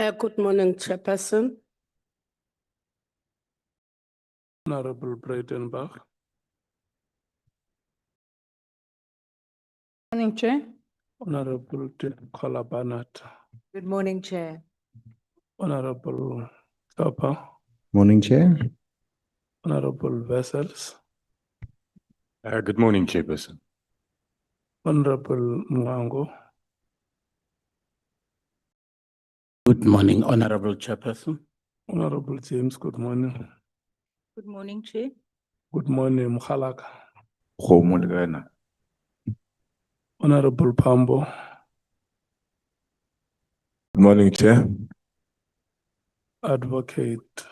Good morning, Chairperson. Honorable Breitenbach. Morning, Chair. Honorable Kolabanat. Good morning, Chair. Honorable Tapa. Morning, Chair. Honorable Vessels. Good morning, Chairperson. Honorable Mwango. Good morning, Honorable Chairperson. Honorable James, good morning. Good morning, Chair. Good morning, Mkhalaka. Khomolgana. Honorable Pambo. Good morning, Chair. Advocate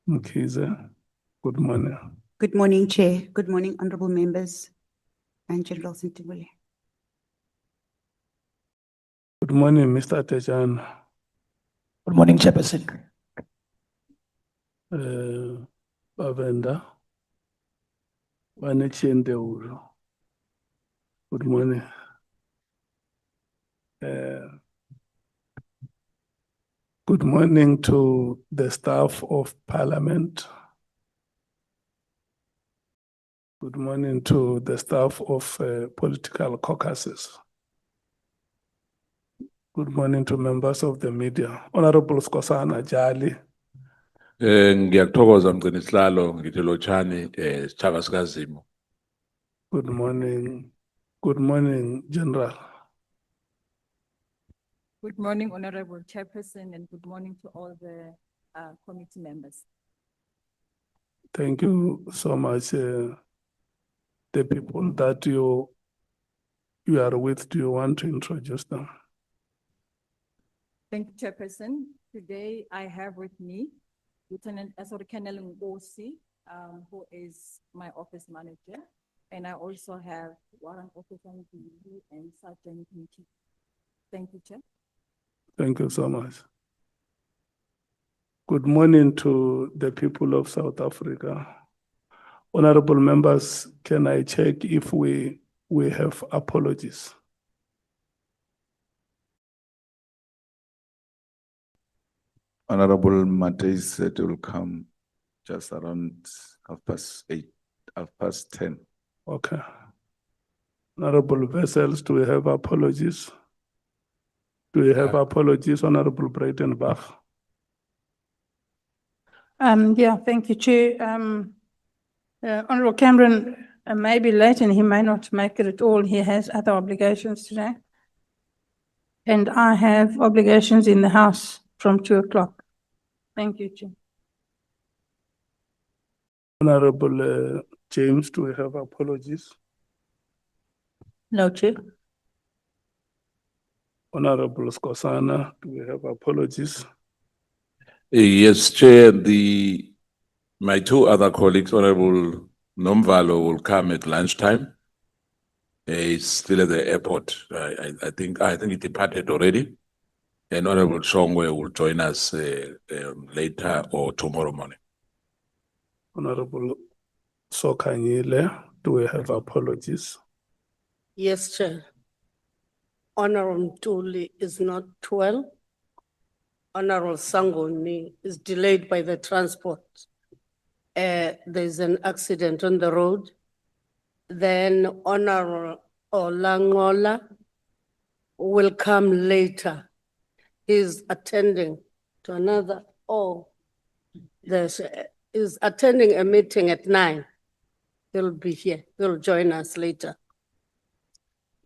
Mkhize, good morning. Good morning, Chair. Good morning, honorable members and General Senthumule. Good morning, Mr. Tejan. Good morning, Chairperson. Bavenda. Wanechende Uru. Good morning. Good morning to the staff of Parliament. Good morning to the staff of political caucuses. Good morning to members of the media. Honorable Skosana Jali. Ngiyakuthokoza Mgcinihlalo ngithi lotshani sithaka sikazimo. Good morning. Good morning, General. Good morning, Honorable Chairperson, and good morning to all the committee members. Thank you so much. The people that you are with, do you want to introduce them? Thank you, Chairperson. Today I have with me Lieutenant Colonel Ngosi, who is my office manager, and I also have Warrant Officer and Sergeant Mkhwanazi. Thank you, Chair. Thank you so much. Good morning to the people of South Africa. Honorable members, can I check if we have apologies? Honorable Matei said it will come just around 10:30. Okay. Honorable Vessels, do we have apologies? Do we have apologies, Honorable Breitenbach? Yeah, thank you, Chair. Honorable Cameron may be late and he may not make it at all. He has other obligations today. And I have obligations in the House from 2 o'clock. Thank you, Chair. Honorable James, do we have apologies? No, Chair. Honorable Skosana, do we have apologies? Yes, Chair. My two other colleagues, Honorable Nomvalo, will come at lunchtime. He's still at the airport. I think he departed already. And Honorable Shongwe will join us later or tomorrow morning. Honorable Sokanyile, do we have apologies? Yes, Chair. Honorable Mtuli is not well. Honorable Sangoni is delayed by the transport. There's an accident on the road. Then Honorable Olangola will come later. He's attending to another, is attending a meeting at 9. He'll be here. He'll join us later.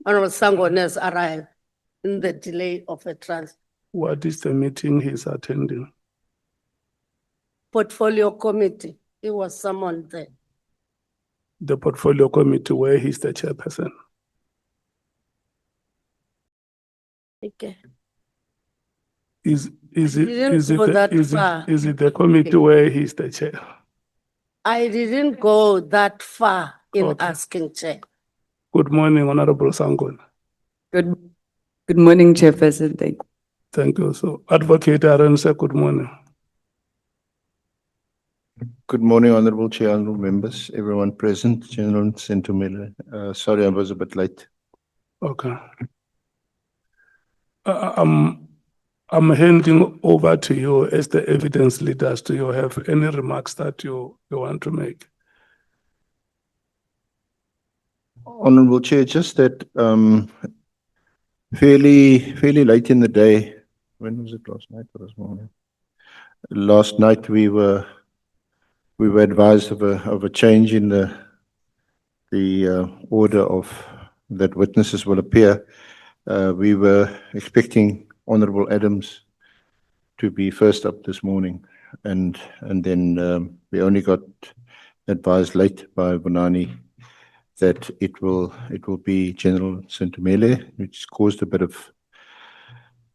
Honorable Sangoni has arrived in the delay of a transport. What is the meeting he's attending? Portfolio committee. He was summoned there. The portfolio committee where he's the chairperson. Okay. Is it didn't go the committee where he's the chair? I didn't go that far in Okay. asking, Chair. Good morning, Honorable Sangon. Good morning, Chairperson. Thank you. Thank you. So, Advocate Arense, good morning. Good morning, Honorable Chair, honorable members, everyone present, General Senthumule. Sorry, I was a bit late. Okay. I'm handing over to you as the evidence leaders. Do you have any remarks that you want to make? Honorable Chair, just that fairly late in the day. When was it? Last night or this morning? Last night we were advised of a change in the order of that witnesses will appear. We were expecting Honorable Adams to be first up this morning, and then we only got advised late by Bonani that it will be General Senthumule, which caused a bit of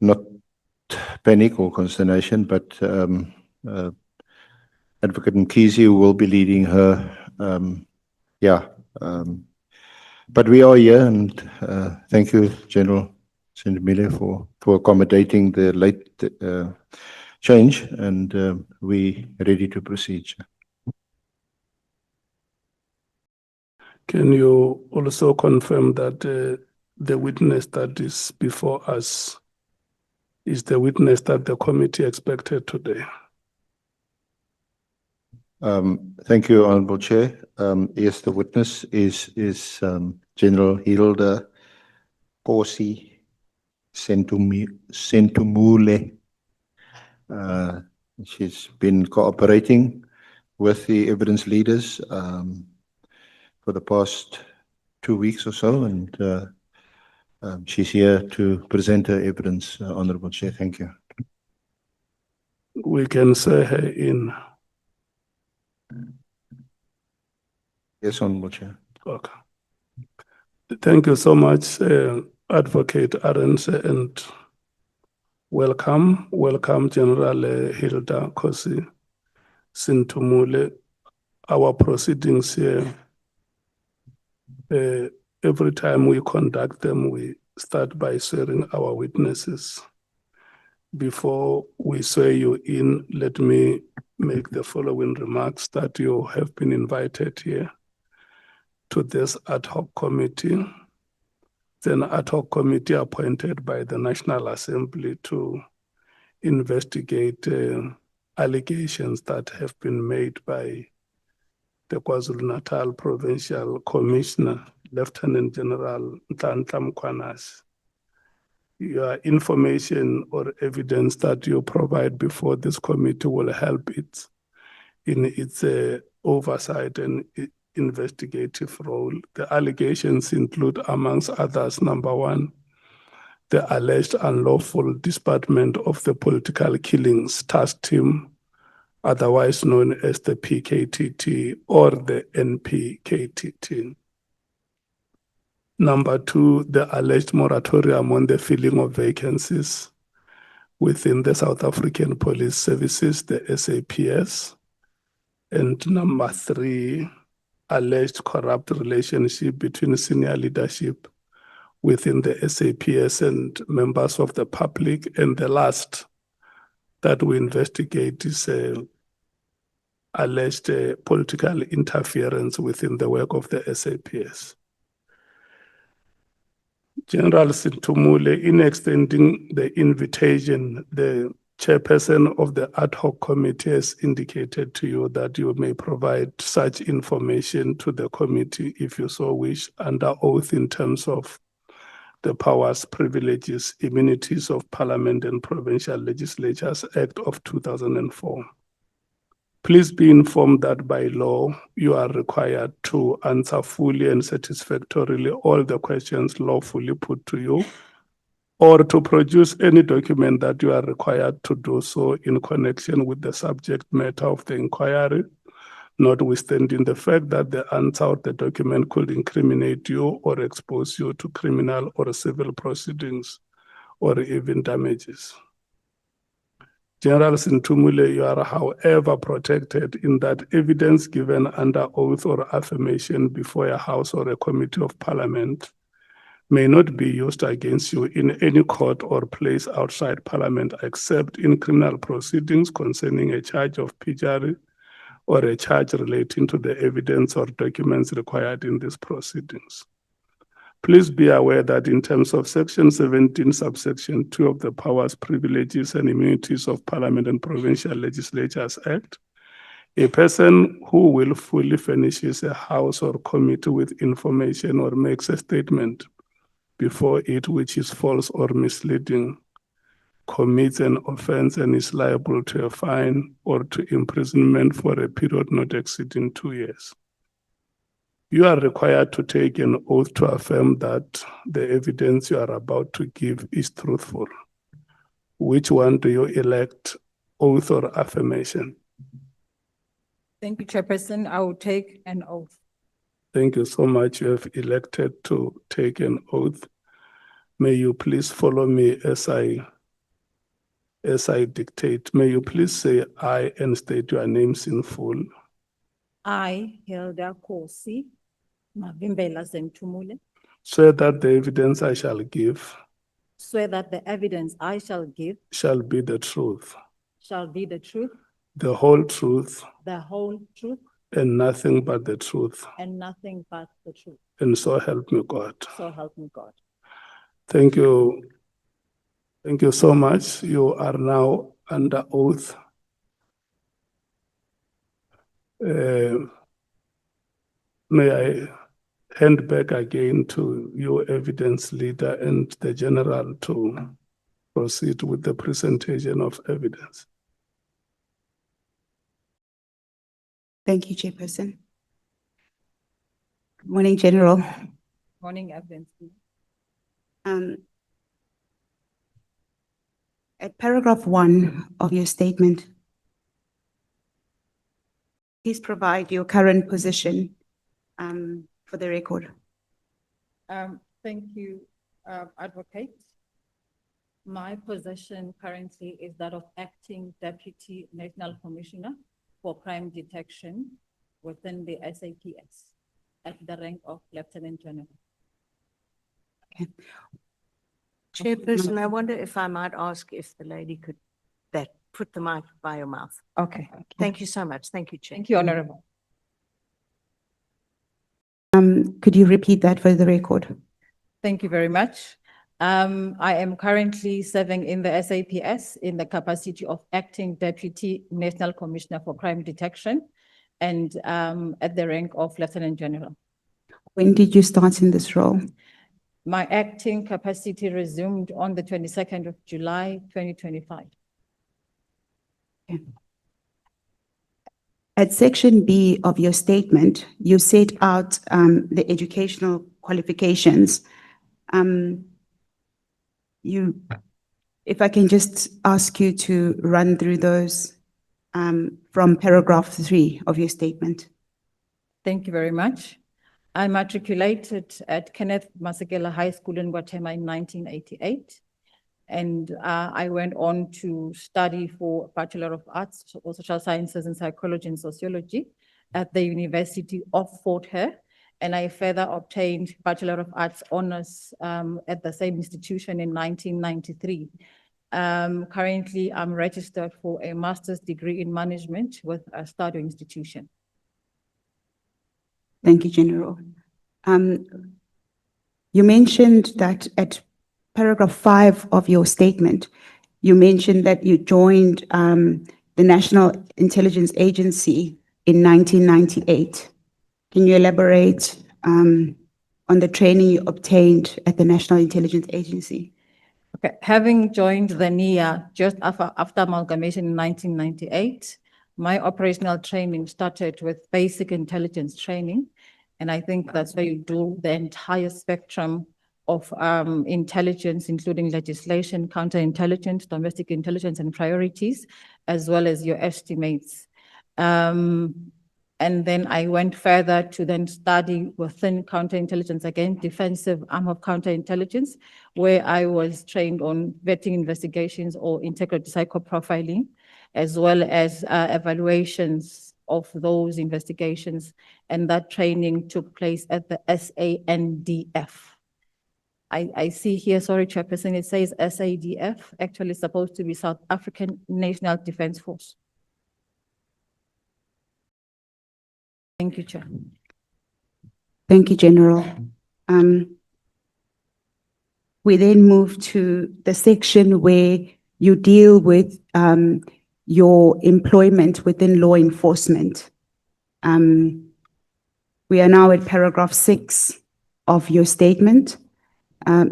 not panic or consternation, but Advocate Mkhize, who will be leading her. But we are here, and thank you, General Senthumule, for accommodating the late change, and we ready to proceed. Can you also confirm that the witness that is before us is the witness that the committee expected today? Thank you, Honorable Chair. Yes, the witness is General Hilda Kosi Senthumule. She's been cooperating with the evidence leaders for the past 2 weeks or so, and she's here to present her evidence, Honorable Chair. Thank you. We can say her in. Yes, Honorable Chair. Okay. Thank you so much, Advocate Arendse, and welcome General Hilda Kosi Senthumule. Our proceedings here, every time we conduct them, we start by swearing our witnesses. Before we swear you in, let me make the following remarks: that you have been invited here to this ad hoc committee. It's an ad hoc committee appointed by the National Assembly to investigate allegations that have been made by the KwaZulu-Natal Provincial Commissioner, Lieutenant General Lt Gen Mkhwanazi. Your information or evidence that you provide before this committee will help it in its oversight and investigative role. The allegations include, amongst others, number one, the alleged unlawful disbursement of the political killings task team, otherwise known as the PKTT or the NPKTT. Number two, the alleged moratorium on the filling of vacancies within the South African Police Services, the SAPS. And number three, alleged corrupt relationship between senior leadership within the SAPS and members of the public. And the last that we investigate is alleged political interference within the work of the SAPS. General Senthumule, in extending the invitation, the chairperson of the ad hoc committee has indicated to you that you may provide such information to the committee if you so wish under oath in terms of the powers, privileges, immunities of Parliament and Provincial Legislatures Act of 2004. Please be informed that by law, you are required to answer fully and satisfactorily all the questions lawfully put to you, or to produce any document that you are required to do so in connection with the subject matter of the inquiry, notwithstanding the fact that the answer of the document could incriminate you or expose you to criminal or civil proceedings or even damages. General Senthumule, you are, however, protected in that evidence given under oath or affirmation before a House or a Committee of Parliament may not be used against you in any court or place outside Parliament except in criminal proceedings concerning a charge of perjury or a charge relating to the evidence or documents required in these proceedings. Please be aware that in terms of Section 17, subsection 2 of the Powers, Privileges and Immunities of Parliament and Provincial Legislatures Act, a person who willfully furnishes a house or committee with information or makes a statement before it which is false or misleading commits an offense and is liable to a fine or to imprisonment for a period not exceeding 2 years. You are required to take an oath to affirm that the evidence you are about to give is truthful. Which one do you elect, oath or affirmation? Thank you, Chairperson. I will take an oath. Thank you so much. You have elected to take an oath. May you please follow me as I dictate. May you please say I and state your names in full. I, Hilda Kosi Mavimbela Senthumule, Swear that the evidence I shall give swear that the evidence I shall give shall be the truth, shall be the truth, the whole truth, the whole truth, and nothing but the truth. and nothing but the truth. And so help me God. So help me God. Thank you. Thank you so much. You are now under oath. May I hand back again to your evidence leader and the general to proceed with the presentation of evidence. Thank you, Chairperson. Good morning, General. Morning, evidence. At paragraph 1 of your statement, please provide your current position for the record. Thank you, Advocate. My position currently is that of Acting Deputy National Commissioner for Crime Detection within the SAPS at the rank of Lieutenant General. Chairperson, I wonder if I might ask if the lady could put the mic by your mouth. Okay. Thank you so much. Thank you, Chair. Thank you, Honorable. Could you repeat that for the record? Thank you very much. I am currently serving in the SAPS in the capacity of Acting Deputy National Commissioner for Crime Detection and at the rank of Lieutenant General. When did you start in this role? My acting capacity resumed on the 22nd of July, 2025. Okay. At section B of your statement, you set out the educational qualifications. If I can just ask you to run through those from paragraph 3 of your statement. Thank you very much. I matriculated at Kenneth Masekela High School in Guatemala in 1988. And I went on to study for Bachelor of Arts, or Social Sciences and Psychology and Sociology at the University of Fort Hare. And I further obtained Bachelor of Arts honors at the same institution in 1993. Currently, I'm registered for a master's degree in management with a Stadio institution. Thank you, General. You mentioned that at paragraph 5 of your statement, you mentioned that you joined the National Intelligence Agency in 1998. Can you elaborate on the training you obtained at the National Intelligence Agency? Okay, having joined the NIA just after amalgamation in 1998, my operational training started with basic intelligence training. And I think that's where you do the entire spectrum of intelligence, including legislation, counterintelligence, domestic intelligence and priorities, as well as your estimates. And then I went further to then study within counterintelligence again, defensive arm of counterintelligence, where I was trained on vetting investigations or integrated psychoprofiling, as well as evaluations of those investigations. And that training took place at the SANDF. I see here, sorry, Chairperson, it says SADF, actually supposed to be South African National Defense Force. Thank you, Chair. Thank you, General. we then move to the section where you deal with your employment within law enforcement. We are now at paragraph 6 of your statement,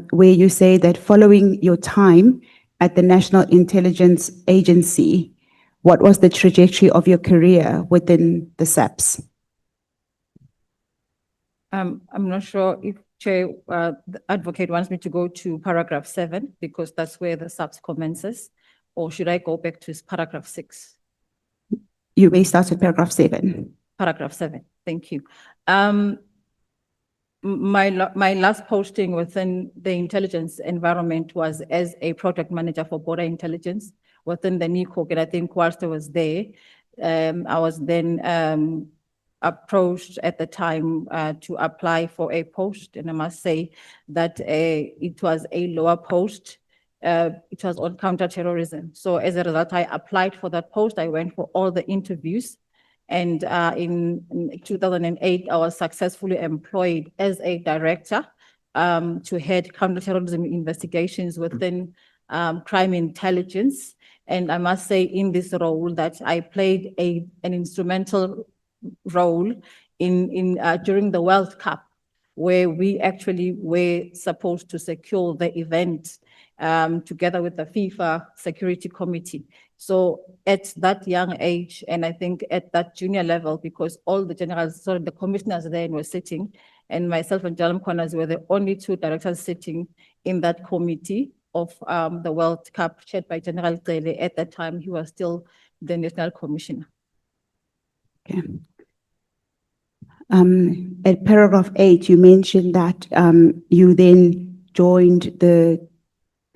where you say that following your time at the National Intelligence Agency, what was the trajectory of your career within the SAPS? I'm not sure if Chair, the advocate wants me to go to paragraph 7 because that's where the SAPS commences, or should I go back to paragraph 6? You may start with paragraph 7. Paragraph 7, thank you. My last posting within the intelligence environment was as a project manager for border intelligence within the NICOG, and I think whilst I was there, I was then approached at the time to apply for a post, and I must say that it was a lower post. It was on counterterrorism. So as a result, I applied for that post. I went for all the interviews. And in 2008, I was successfully employed as a director to head counterterrorism investigations within crime intelligence. And I must say in this role that I played an instrumental role during the World Cup, where we actually were supposed to secure the event together with the FIFA Security Committee. So at that young age, and I think at that junior level, because all the the commissioners then were sitting, and myself and Lt Gen Mkhwanazi were the only 2 directors sitting in that committee of the World Cup, chaired by General Cele. At that time, he was still the National Commissioner. Okay. At paragraph 8, you mentioned that you then joined the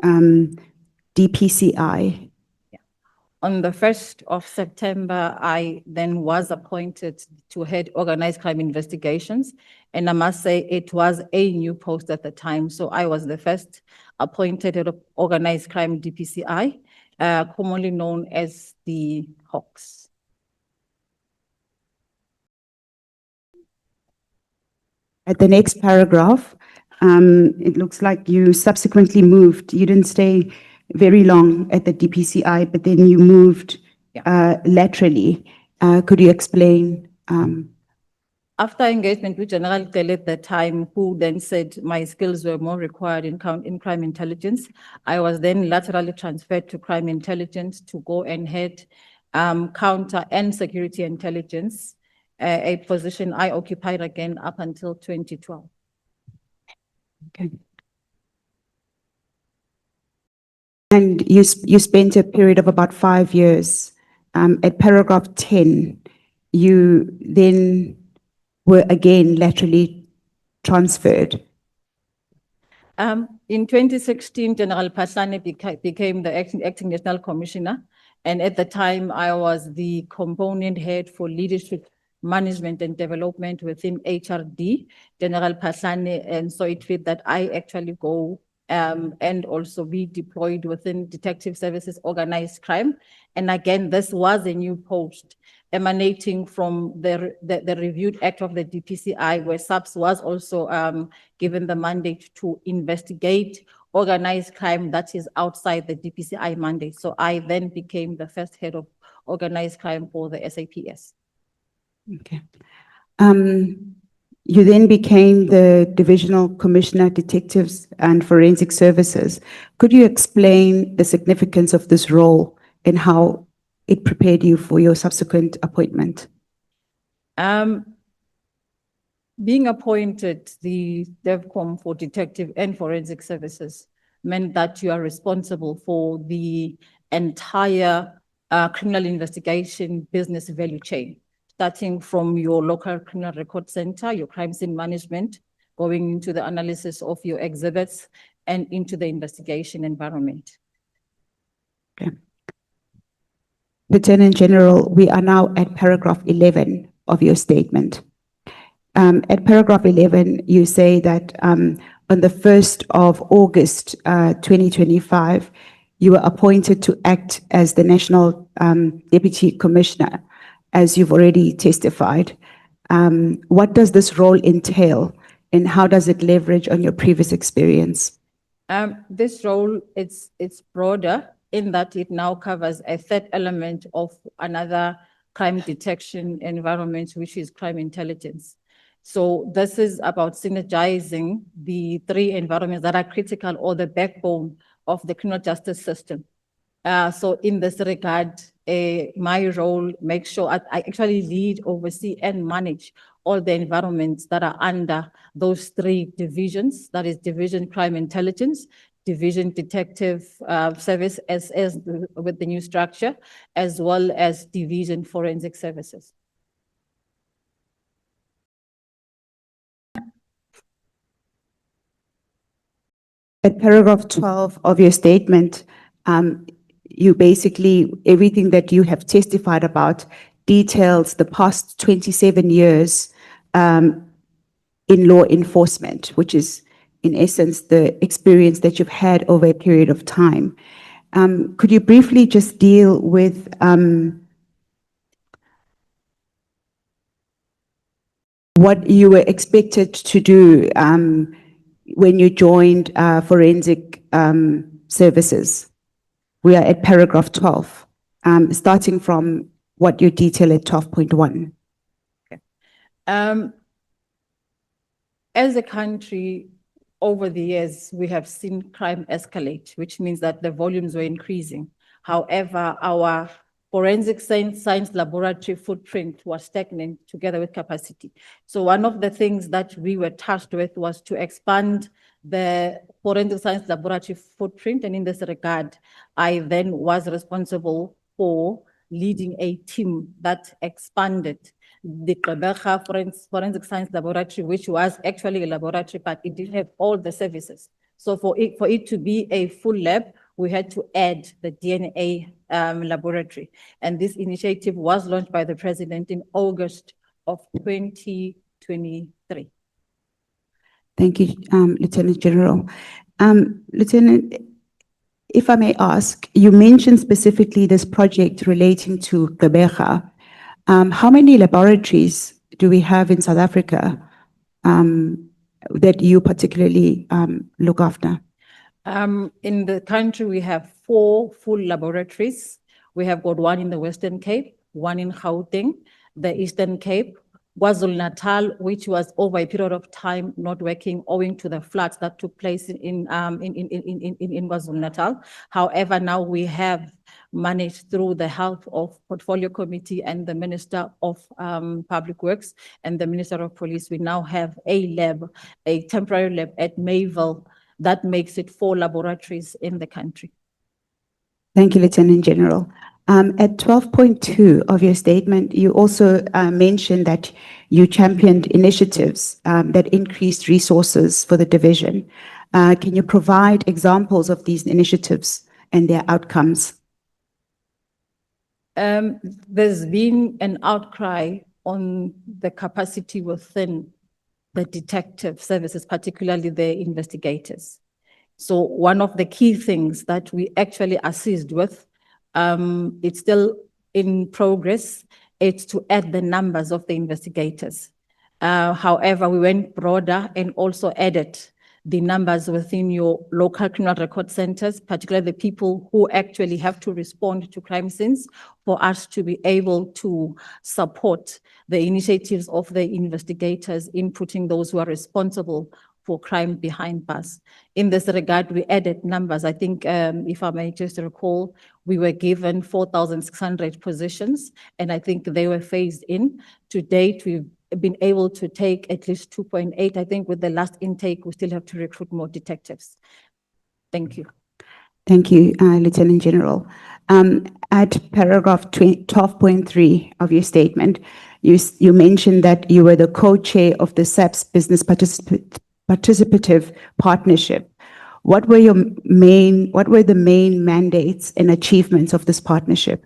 DPCI. On the 1st of September, I then was appointed to head organized crime investigations. And I must say it was a new post at the time. So I was the first appointed head of organized crime DPCI, commonly known as the Hawks. At the next paragraph, it looks like you subsequently moved. You didn't stay very long at the DPCI, but then you moved laterally. Could you explain? After engagement with General Cele at the time, who then said my skills were more required in crime intelligence, I was then laterally transferred to crime intelligence to go and head counter and security intelligence, a position I occupied again up until 2012. Okay. And you spent a period of about 5 years. At paragraph 10, you then were again laterally transferred. In 2016, General Patlane became the acting National Commissioner. And at the time, I was the component head for leadership, management and development within HRD, General Patlane. And so it fit that I actually go and also be deployed within detective services, organized crime. And again, this was a new post emanating from the reviewed act of the DPCI, where SAPS was also given the mandate to investigate organized crime that is outside the DPCI mandate. So I then became the first head of organized crime for the SAPS. Okay. You then became the Divisional Commissioner, Detectives and Forensic Services. Could you explain the significance of this role and how it prepared you for your subsequent appointment? Being appointed the DevCom for Detective and Forensic Services meant that you are responsible for the entire criminal investigation business value chain, starting from your local criminal record center, your crime scene management, going into the analysis of your exhibits and into the investigation environment. Okay. Lieutenant General, we are now at paragraph 11 of your statement. At paragraph 11, you say that on the 1st of August 2025, you were appointed to act as the National Deputy Commissioner, as you've already testified. What does this role entail and how does it leverage on your previous experience? This role, it's broader in that it now covers a third element of another crime detection environment, which is crime intelligence. So this is about synergizing the three environments that are critical or the backbone of the criminal justice system. So in this regard, my role makes sure I actually lead, oversee, and manage all the environments that are under those three divisions. That is Division Crime Intelligence, Division Detective Service as with the new structure, as well as Division Forensic Services. At paragraph 12 of your statement, you basically, everything that you have testified about details the past 27 years in law enforcement, which is in essence the experience that you've had over a period of time. Could you briefly just deal with what you were expected to do when you joined forensic services? We are at paragraph 12, starting from what you detail at 12.1. As a country, over the years, we have seen crime escalate, which means that the volumes were increasing. However, our forensic science laboratory footprint was stagnant together with capacity. So one of the things that we were tasked with was to expand the forensic science laboratory footprint. And in this regard, I then was responsible for leading a team that expanded the Gqeberha Forensic Science Laboratory, which was actually a laboratory, but it didn't have all the services. So for it to be a full lab, we had to add the DNA laboratory. And this initiative was launched by the president in August of 2023. Thank you, Lieutenant General. Lieutenant, if I may ask, you mentioned specifically this project relating to Gqeberha. How many laboratories do we have in South Africa that you particularly look after? In the country, we have 4 full laboratories. We have got one in the Western Cape, one in Gauteng, the Eastern Cape, KwaZulu-Natal, which was over a period of time not working owing to the floods that took place in KwaZulu-Natal. However, now we have managed through the help of Portfolio Committee and the Minister of Public Works and the Minister of Police, we now have a lab, a temporary lab at Mayville that makes it 4 laboratories in the country. Thank you, Lieutenant General. At 12.2 of your statement, you also mentioned that you championed initiatives that increased resources for the division. Can you provide examples of these initiatives and their outcomes? There's been an outcry on the capacity within the detective services, particularly the investigators. So one of the key things that we actually assist with, it's still in progress, it's to add the numbers of the investigators. However, we went broader and also added the numbers within your local criminal record centers, particularly the people who actually have to respond to crime scenes, for us to be able to support the initiatives of the investigators in putting those who are responsible for crime behind bars. In this regard, we added numbers. I think, if I may just recall, we were given 4,600 positions, and I think they were phased in. To date, we've been able to take at least 2.8. I think with the last intake, we still have to recruit more detectives. Thank you. Thank you, Lieutenant General. At paragraph 12.3 of your statement, you mentioned that you were the co-chair of the SAPS Business Participative Partnership. What were the main mandates and achievements of this partnership?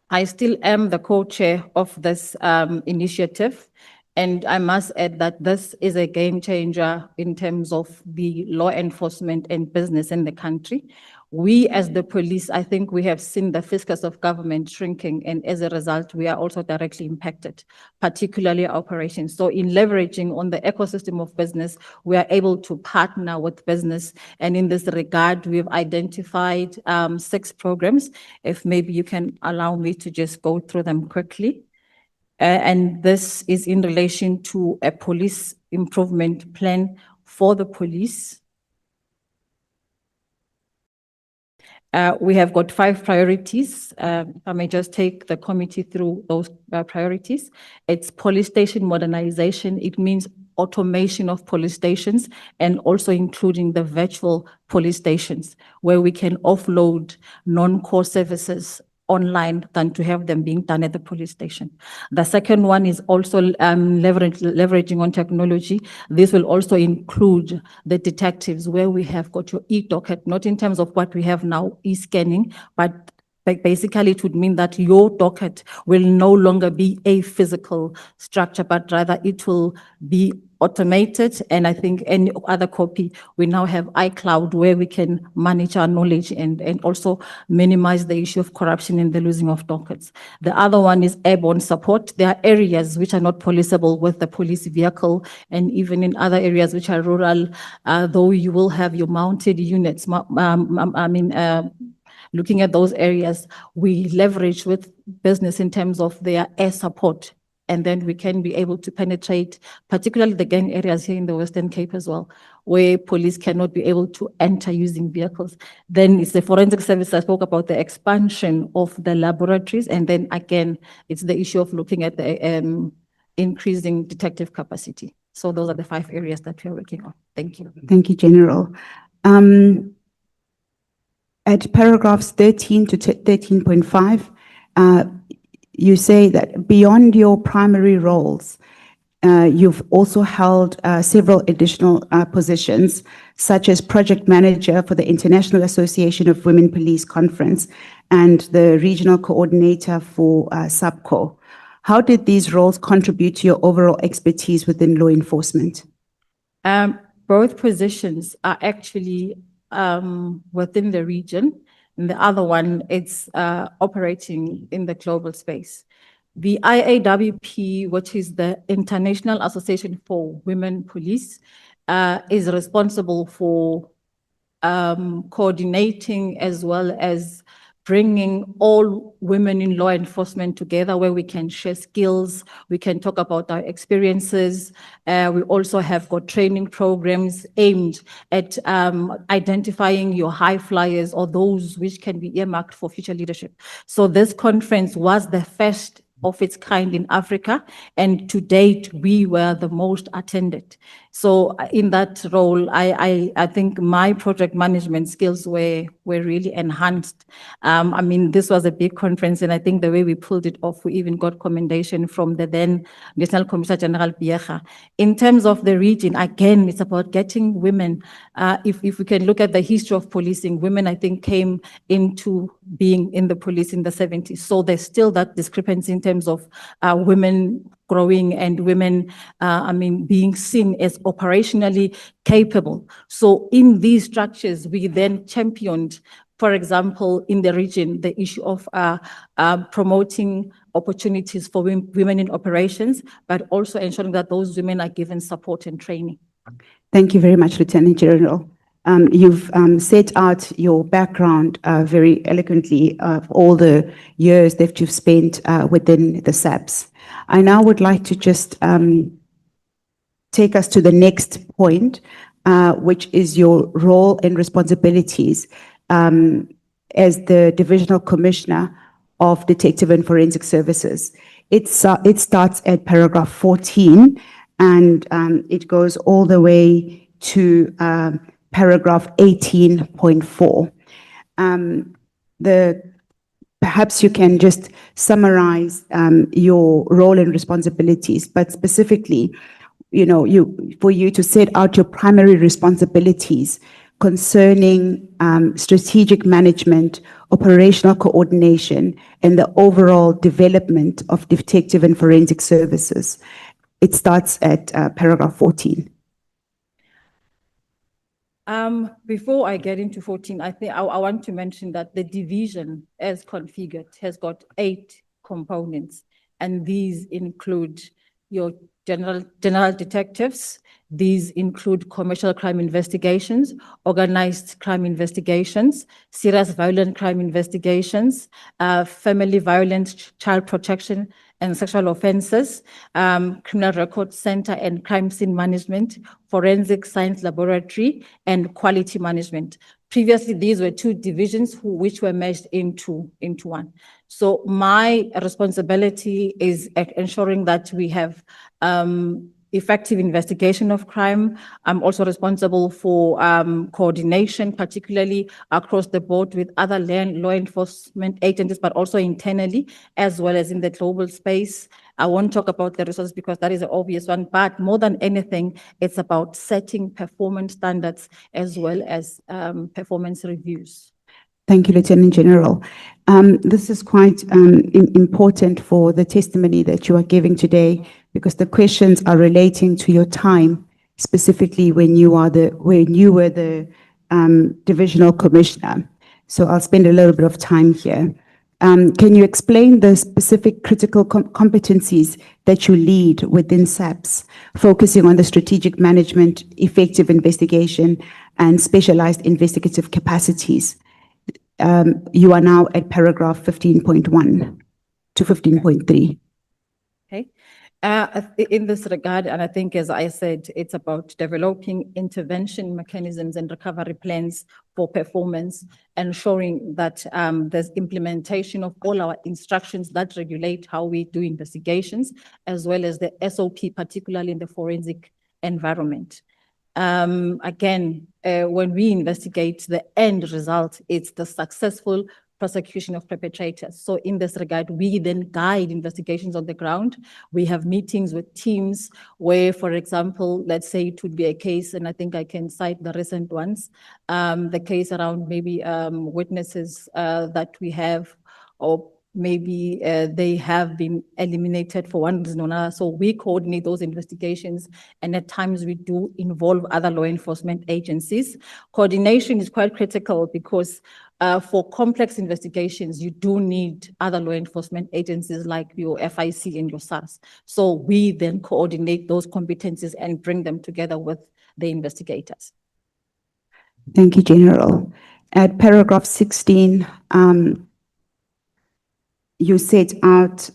I still am the co-chair of this initiative, and I must add that this is a game changer in terms of the law enforcement and business in the country. We, as the police, I think we have seen the fiscus of government shrinking, and as a result, we are also directly impacted, particularly operations. So in leveraging on the ecosystem of business, we are able to partner with business. And in this regard, we've identified 6 programs. If maybe you can allow me to just go through them quickly. And this is in relation to a police improvement plan for the police. We have got 5 priorities. If I may just take the committee through those priorities. It's police station modernization. It means automation of police stations and also including the virtual police stations where we can offload non-core services online than to have them being done at the police station. The second one is also leveraging on technology. This will also include the detectives where we have got your e-docket, not in terms of what we have now, e-scanning, but basically it would mean that your docket will no longer be a physical structure, but rather it will be automated. And I think any other copy, we now have iCloud where we can manage our knowledge and also minimize the issue of corruption and the losing of dockets. The other one is airborne support. There are areas which are not policeable with the police vehicle, and even in other areas which are rural, though you will have your mounted units. Looking at those areas, we leverage with business in terms of their air support, and then we can be able to penetrate, particularly the gang areas here in the Western Cape as well, where police cannot be able to enter using vehicles. Then it's the forensic service. I spoke about the expansion of the laboratories, and then again, it's the issue of looking at the increasing detective capacity. So those are the 5 areas that we are working on. Thank you. Thank you, General. At paragraphs 13 to 13.5, you say that beyond your primary roles, you've also held several additional positions, such as project manager for the International Association of Women Police Conference and the regional coordinator for SAPCO. How did these roles contribute to your overall expertise within law enforcement? Both positions are actually within the region, and the other one, it's operating in the global space. The IAWP, which is the International Association for Women Police, is responsible for coordinating as well as bringing all women in law enforcement together where we can share skills, we can talk about our experiences. We also have got training programs aimed at identifying your high flyers or those which can be earmarked for future leadership. So this conference was the first of its kind in Africa, and to date, we were the most attended. So in that role, I think my project management skills were really enhanced. I mean, this was a big conference, and I think the way we pulled it off, we even got commendation from the then National Commissioner General Biega. In terms of the region, again, it's about getting women. If we can look at the history of policing, women, I think, came into being in the police in the 70s. So there's still that discrepancy in terms of women growing and women, being seen as operationally capable. So in these structures, we then championed, for example, in the region, the issue of promoting opportunities for women in operations, but also ensuring that those women are given support and training. Thank you very much, Lieutenant General. You've set out your background very eloquently of all the years that you've spent within the SAPS. I now would like to just take us to the next point, which is your role and responsibilities as the Divisional Commissioner of Detective and Forensic Services. It starts at paragraph 14 and it goes all the way to paragraph 18.4. Perhaps you can just summarize your role and responsibilities, but specifically, for you to set out your primary responsibilities concerning strategic management, operational coordination, and the overall development of detective and forensic services. It starts at paragraph 14. Before I get into 14, I think I want to mention that the division as configured has got 8 components, and these include your general detectives. These include commercial crime investigations, organized crime investigations, serious violent crime investigations, family violence, child protection, and sexual offences, criminal record center and crime scene management, forensic science laboratory, and quality management. Previously, these were 2 divisions which were merged into one. So my responsibility is at ensuring that we have effective investigation of crime. I'm also responsible for coordination, particularly across the board with other law enforcement agencies, but also internally, as well as in the global space. I won't talk about the resources because that is an obvious one, but more than anything, it's about setting performance standards as well as performance reviews. Thank you, Lieutenant General. This is quite important for the testimony that you are giving today, because the questions are relating to your time, specifically when you were the divisional commissioner. So I'll spend a little bit of time here. Can you explain the specific critical competencies that you lead within SAPS, focusing on the strategic management, effective investigation, and specialized investigative capacities? You are now at paragraph 15.1 to 15.3. Okay. In this regard, and I think, as I said, it's about developing intervention mechanisms and recovery plans for performance, ensuring that there's implementation of all our instructions that regulate how we do investigations, as well as the SOP, particularly in the forensic environment. Again, when we investigate, the end result, it's the successful prosecution of perpetrators. So in this regard, we then guide investigations on the ground. We have meetings with teams where, for example, let's say it would be a case, and I think I can cite the recent ones, the case around maybe witnesses that we have, or maybe they have been eliminated for one reason or another. So we coordinate those investigations, and at times we do involve other law enforcement agencies. Coordination is quite critical because for complex investigations, you do need other law enforcement agencies like your FIC and your SARS. So we then coordinate those competencies and bring them together with the investigators. Thank you, General. At paragraph 16, you set out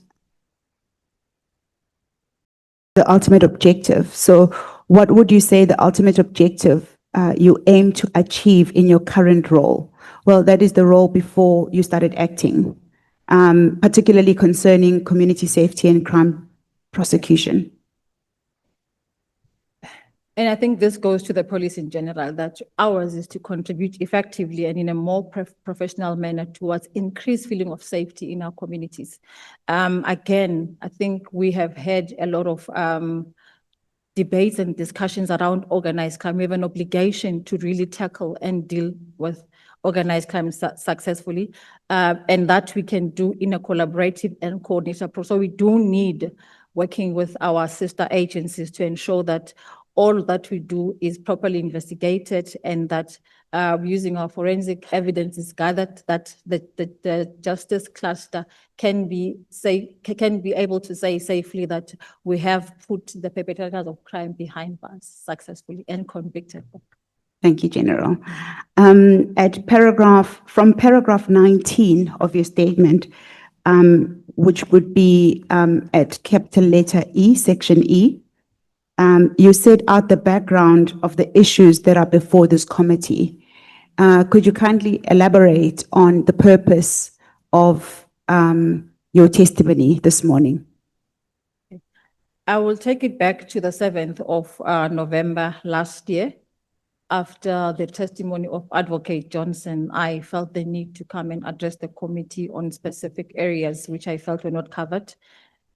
the ultimate objective. So what would you say the ultimate objective you aim to achieve in your current role? Well, that is the role before you started acting, particularly concerning community safety and crime prosecution. And I think this goes to the police in general, that ours is to contribute effectively and in a more professional manner towards increased feeling of safety in our communities. Again, I think we have had a lot of debates and discussions around organized crime. We have an obligation to really tackle and deal with organized crime successfully, and that we can do in a collaborative and coordinated approach. So we do need working with our sister agencies to ensure that all that we do is properly investigated, and that using our forensic evidence is gathered, that the justice cluster can be able to say safely that we have put the perpetrators of crime behind bars successfully and convicted them. Thank you, General. From paragraph 19 of your statement, which would be at capital letter E, section E, you set out the background of the issues that are before this committee. Could you kindly elaborate on the purpose of your testimony this morning? I will take it back to the 7th of November last year. After the testimony of Advocate Johnson, I felt the need to come and address the committee on specific areas which I felt were not covered.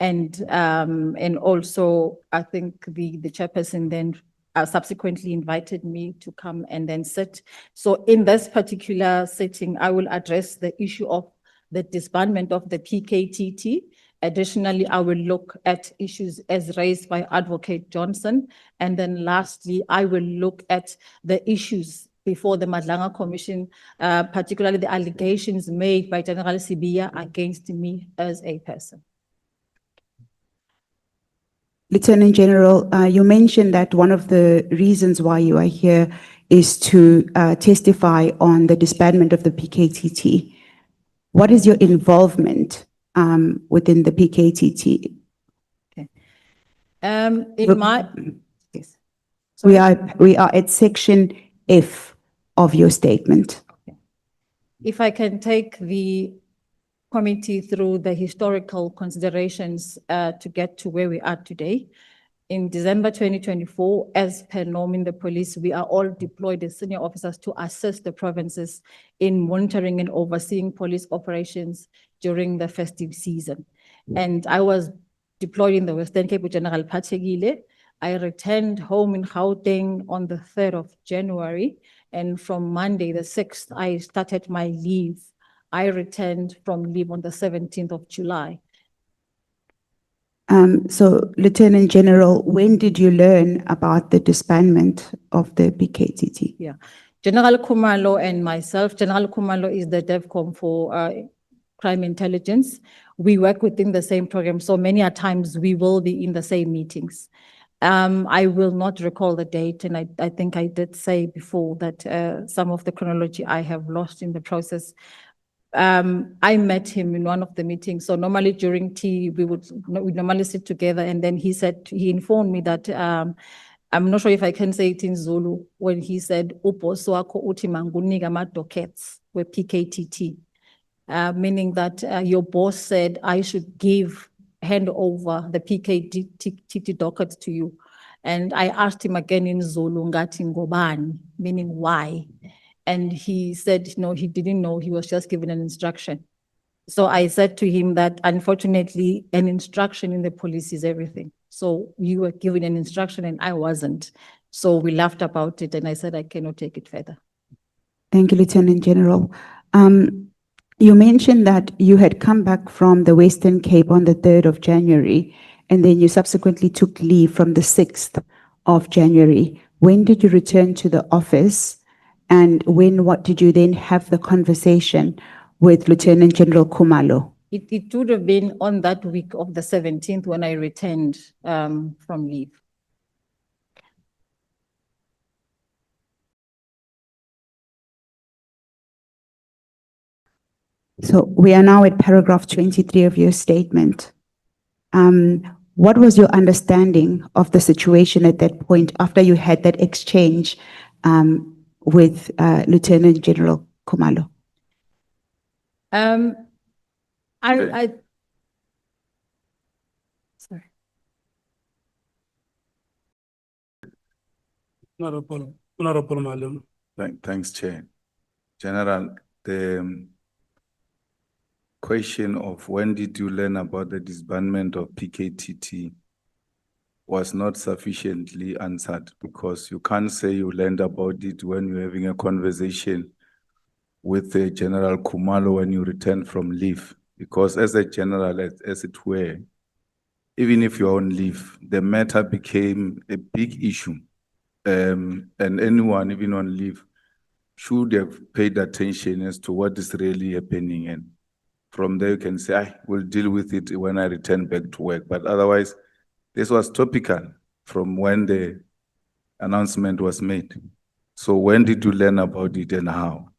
And also, I think the chairperson then subsequently invited me to come and then sit. So in this particular sitting, I will address the issue of the disbandment of the PKTT. Additionally, I will look at issues as raised by Advocate Johnson. And then lastly, I will look at the issues before the Madlanga Commission, particularly the allegations made by General Sibiya against me as a person. Lieutenant General, you mentioned that one of the reasons why you are here is to testify on the disbandment of the PKTT. What is your involvement within the PKTT? In my, yes. We are at section F of your statement. If I can take the committee through the historical considerations to get to where we are today. In December 2024, as per norm in the police, we are all deployed as senior officers to assist the provinces in monitoring and overseeing police operations during the festive season. And I was deployed in the Western Cape with General Pategile. I returned home in Gauteng on the 3rd of January. And from Monday, the 6th, I started my leave. I returned from leave on the 17th of July. So, Lieutenant General, when did you learn about the disbandment of the PKTT? Yeah. General Khumalo and myself, General Khumalo is the DevCom for crime intelligence. We work within the same program, so many a times we will be in the same meetings. I will not recall the date, and I think I did say before that some of the chronology I have lost in the process. I met him in one of the meetings. So normally during tea, we normally sit together, and then he informed me that I'm not sure if I can say it in Zulu, when he said, "Ubosi wakho uthi mangunika ama-dockets we PKTT," meaning that your boss said I should hand over the PKTT dockets to you. And I asked him again in Zulu, ngathi ngobani, meaning why? And he said, no, he didn't know, he was just given an instruction. So I said to him that unfortunately, an instruction in the police is everything. So you were given an instruction and I wasn't. So we laughed about it and I said, I cannot take it further. Thank you, Lieutenant General. You mentioned that you had come back from the Western Cape on the 3rd of January, and then you subsequently took leave from the 6th of January. When did you return to the office? And what did you then have the conversation with Lieutenant General Khumalo? It would have been on that week of the 17th when I returned from leave. So we are now at paragraph 23 of your statement. What was your understanding of the situation at that point after you had that exchange with Lieutenant General Khumalo? Sorry. Honorable Malum. Thanks, Chair. General, the question of when did you learn about the disbandment of PKTT was not sufficiently answered, because you can't say you learned about it when you're having a conversation with the General Khumalo when you return from leave. Because as a general, as it were, even if you're on leave, the matter became a big issue. And anyone, even on leave, should have paid attention as to what is really happening. And from there, you can say, I will deal with it when I return back to work. But otherwise, this was topical from when the announcement was made. So when did you learn about it and how?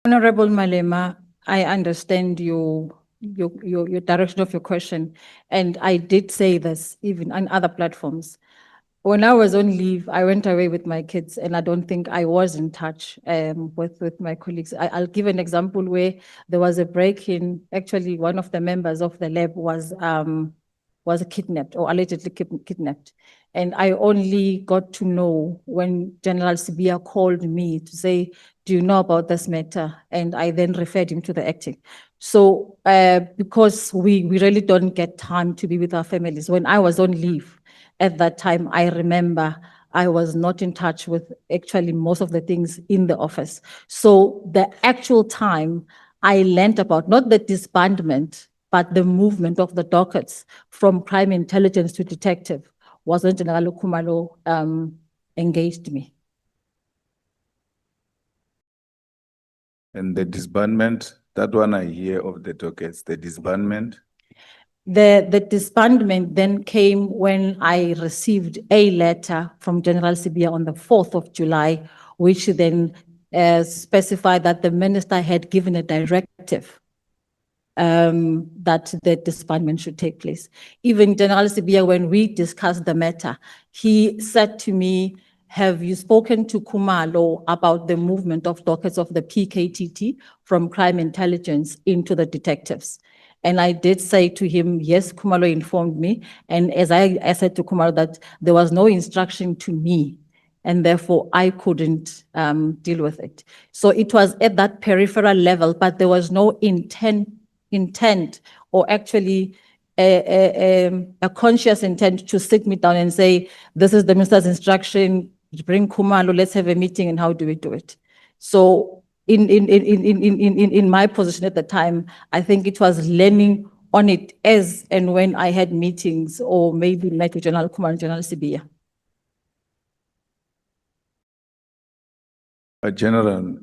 Honorable Malema, I understand your direction of your question. And I did say this even on other platforms. When I was on leave, I went away with my kids and I don't think I was in touch with my colleagues. I'll give an example where there was a break-in. Actually, one of the members of the lab was kidnapped or allegedly kidnapped. And I only got to know when General Sibiya called me to say, do you know about this matter? And I then referred him to the acting. So because we really don't get time to be with our families. When I was on leave, at that time, I remember I was not in touch with actually most of the things in the office. So the actual time I learned about, not the disbandment, but the movement of the dockets from crime intelligence to detective, wasn't General Khumalo engaged me. And the disbandment, that one I hear of the dockets, the disbandment. The disbandment then came when I received a letter from General Sibiya on the 4th of July, which then specified that the minister had given a directive that the disbandment should take place. Even General Sibiya, when we discussed the matter, he said to me, have you spoken to Khumalo about the movement of dockets of the PKTT from crime intelligence into the detectives? And I did say to him, yes, Khumalo informed me. And as I said to Khumalo that there was no instruction to me, and therefore I couldn't deal with it. So it was at that peripheral level, but there was no intent or actually a conscious intent to sit me down and say, this is the minister's instruction, bring Khumalo, let's have a meeting, and how do we do it? So in my position at the time, I think it was learning on it as and when I had meetings or maybe met with General Khumalo and General Sibiya. General,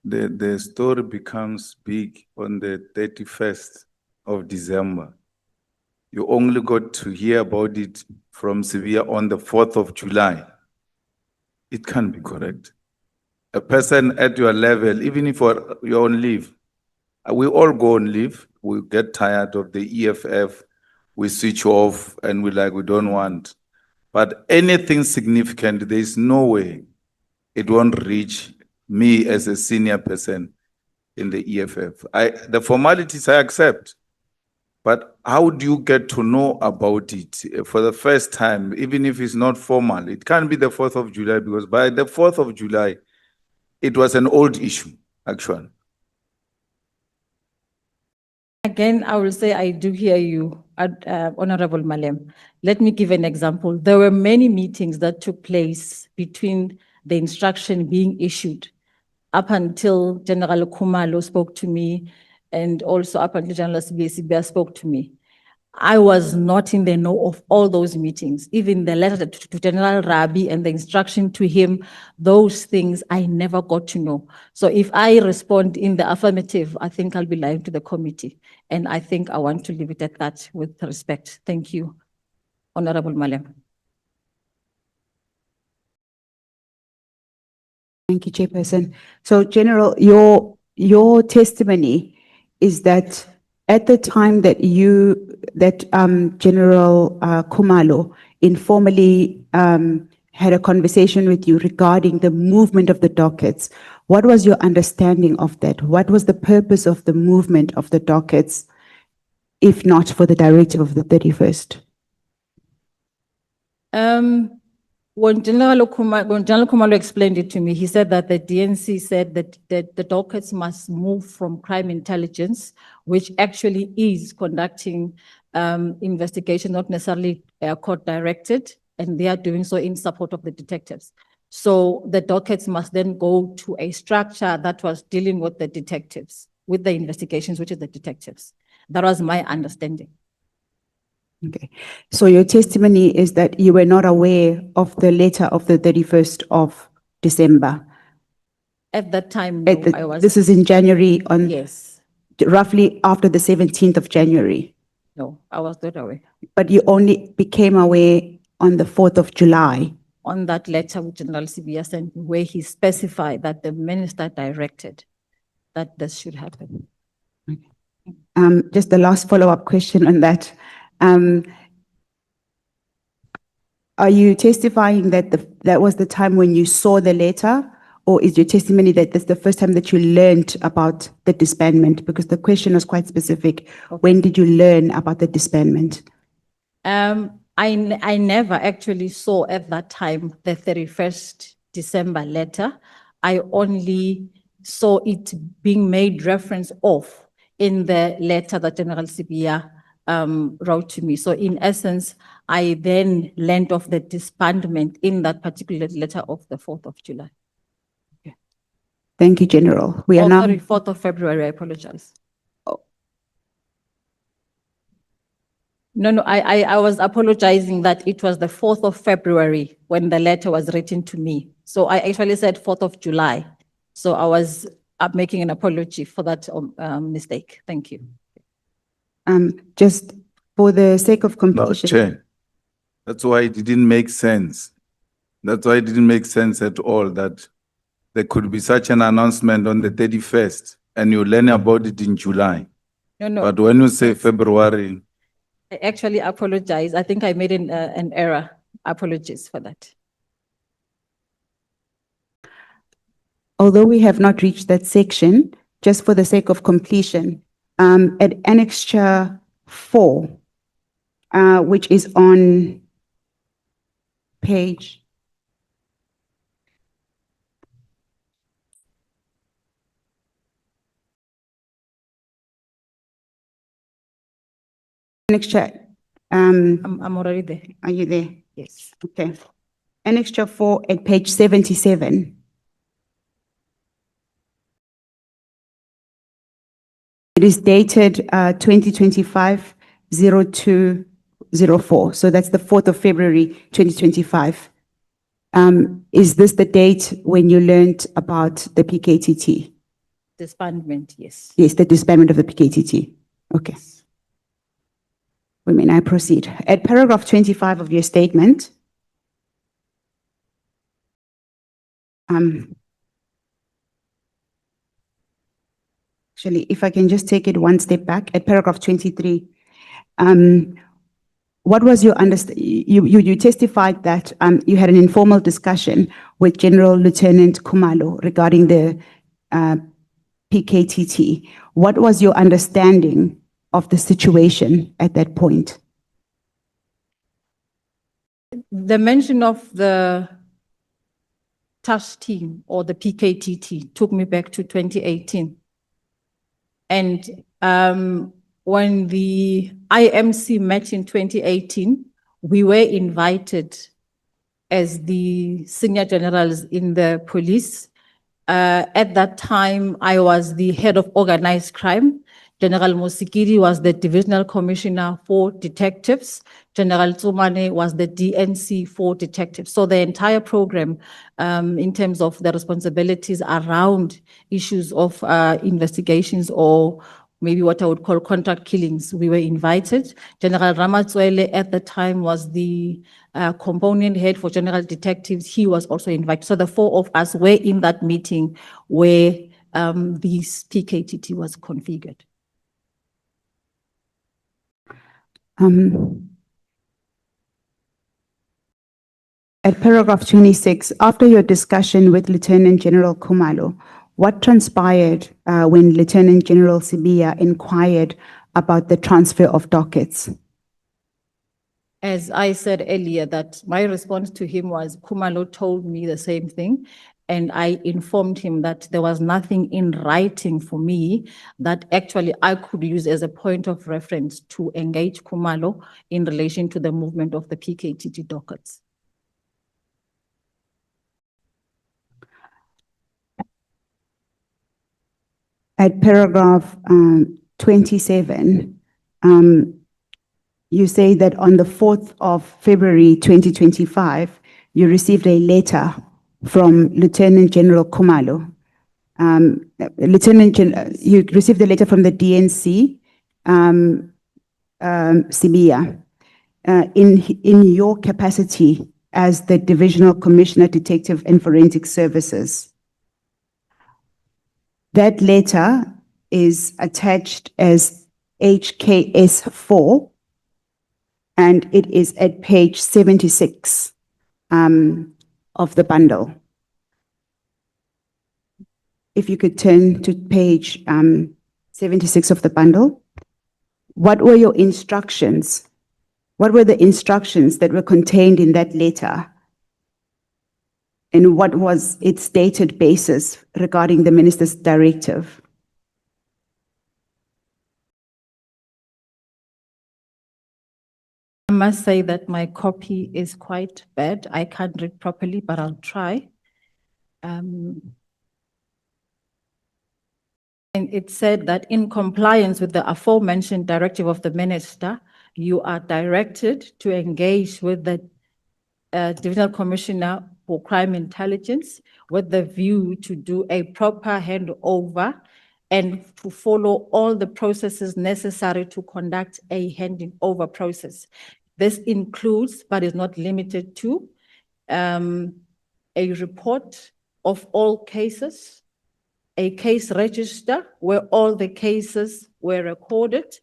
the story becomes big on the 31st of December. You only got to hear about it from Sibiya on the 4th of July. It can't be correct. A person at your level, even if you're on leave, we all go on leave, we get tired of the EFF, we switch off and we don't want. But anything significant, there is no way it won't reach me as a senior person in the EFF. The formalities I accept, but how do you get to know about it for the first time, even if it's not formal? It can't be the 4th of July because by the 4th of July, it was an old issue, actually. Again, I will say I do hear you, Honorable Malem. Let me give an example. There were many meetings that took place between the instruction being issued up until General Khumalo spoke to me and also up until General Sibiya spoke to me. I was not in the know of all those meetings, even the letter to General Rabi and the instruction to him, those things I never got to know. So if I respond in the affirmative, I think I'll be lying to the committee. And I think I want to leave it at that with respect. Thank you, Honorable Malem. Thank you, Chairperson. So, General, your testimony is that at the time that General Khumalo informally had a conversation with you regarding the movement of the dockets, what was your understanding of that? What was the purpose of the movement of the dockets, if not for the directive of the 31st? When General Khumalo explained it to me, he said that the DNC said that the dockets must move from crime intelligence, which actually is conducting investigation, not necessarily court directed, and they are doing so in support of the detectives. So the dockets must then go to a structure that was dealing with the detectives, with the investigations, which is the detectives. That was my understanding. Okay. So your testimony is that you were not aware of the letter of the 31st of December? At that time, no, I was. This is in January on. Yes. Roughly after the 17th of January? No, I was not aware. But you only became aware on the 4th of July? On that letter which General Sibiya sent, where he specified that the minister directed that this should happen. Just the last follow-up question on that. Are you testifying that that was the time when you saw the letter, or is your testimony that this is the first time that you learned about the disbandment? Because the question was quite specific. Okay. When did you learn about the disbandment? I never actually saw at that time the 31st December letter. I only saw it being made reference of in the letter that General Sibiya wrote to me. So in essence, I then learned of the disbandment in that particular letter of the 4th of July. Okay. Thank you, General. We are now. Sorry, 4th of February, I apologize. No, I was apologizing that it was the 4th of February when the letter was written to me. So I actually said 4th of July. So I was making an apology for that mistake. Thank you. Just for the sake of No, completion. Chair. That's why it didn't make sense. That's why it didn't make sense at all that there could be such an announcement on the 31st and you learn about it in July. No, But when you say February, I actually apologize. I think I made an error. Apologies for that. Although we have not reached that section, just for the sake of completion, at Annexure 4, which is on page Annexure, I'm already there. are you there? Yes. Okay. Annexure 4 at page 77. It is dated 2025-0204. So that's the 4th of February 2025. Is this the date when you learned about the PKTT? Disbandment, yes. Yes, the disbandment of the PKTT. Okay. May I proceed? At paragraph 25 of your statement, actually, if I can just take it one step back, at paragraph 23, what was your you testified that you had an informal discussion with General Lieutenant Khumalo regarding the PKTT. What was your understanding of the situation at that point? The mention of the task team or the PKTT took me back to 2018. And when the IMC met in 2018, we were invited as the senior generals in the police. At that time, I was the head of organized crime. General Mosikiri was the divisional commissioner for detectives. General Tsumane was the DNC for detectives. So the entire program, in terms of the responsibilities around issues of investigations or maybe what I would call contract killings, we were invited. General Ramatswele at the time was the component head for general detectives. He was also invited. So the 4 of us were in that meeting where this PKTT was configured. At paragraph 26, after your discussion with Lieutenant General Khumalo, what transpired when Lieutenant General Sibiya inquired about the transfer of dockets? As I said earlier, that my response to him was Khumalo told me the same thing. And I informed him that there was nothing in writing for me that actually I could use as a point of reference to engage Khumalo in relation to the movement of the PKTT dockets. At paragraph 27, you say that on the 4th of February 2025, you received a letter from Lieutenant General Khumalo. You received a letter from the DNC, Sibiya, in your capacity as the Divisional Commissioner, Detective and Forensic Services. That letter is attached as HKS 4, and it is at page 76 of the bundle. If you could turn to page 76 of the bundle. What were your instructions? What were the instructions that were contained in that letter? And what was its stated basis regarding the minister's directive? I must say that my copy is quite bad. I can't read properly, but I'll try. And it said that in compliance with the aforementioned directive of the minister, you are directed to engage with the Divisional Commissioner for Crime Intelligence with the view to do a proper handover and to follow all the processes necessary to conduct a handing over process. This includes, but is not limited to, a report of all cases, a case register where all the cases were recorded,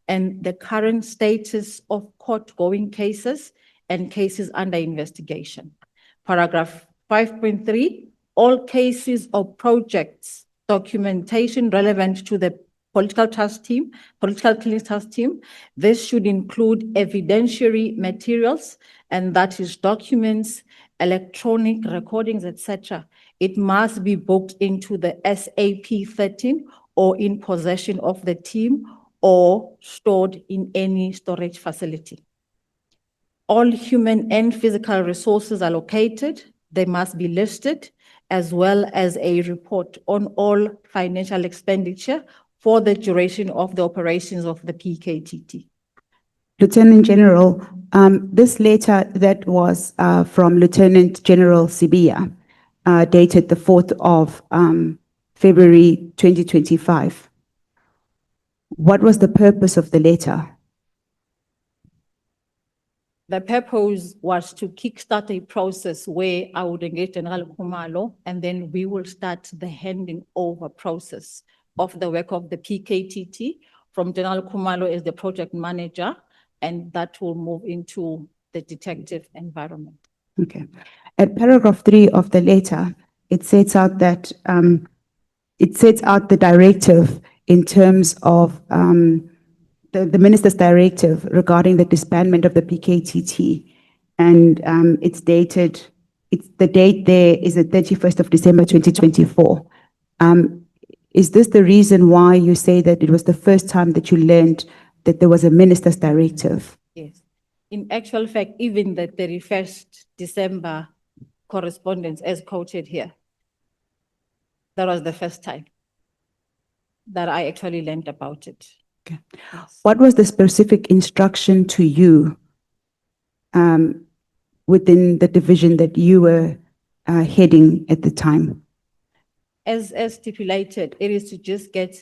and the current status of court-going cases and cases under investigation. Paragraph 5.3, all cases or projects, documentation relevant to the political clearance task team. This should include evidentiary materials, and that is documents, electronic recordings, etc. It must be booked into the SAP 13 or in possession of the team or stored in any storage facility. All human and physical resources allocated, they must be listed, as well as a report on all financial expenditure for the duration of the operations of the PKTT. Lieutenant General, this letter that was from Lieutenant General Sibiya, dated the 4th of February 2025. What was the purpose of the letter? The purpose was to kickstart a process where I would engage General Khumalo, and then we will start the handing over process of the work of the PKTT from General Khumalo as the project manager, and that will move into the detective environment. Okay. At paragraph 3 of the letter, it sets out that the directive in terms of the minister's directive regarding the disbandment of the PKTT, and the date there is the 31st of December 2024. Is this the reason why you say that it was the first time that you learned that there was a minister's directive? Yes. In actual fact, even the 31st December correspondence as quoted here, that was the first time that I actually learned about it. Okay. Yes. What was the specific instruction to you within the division that you were heading at the time? As stipulated, it is to just get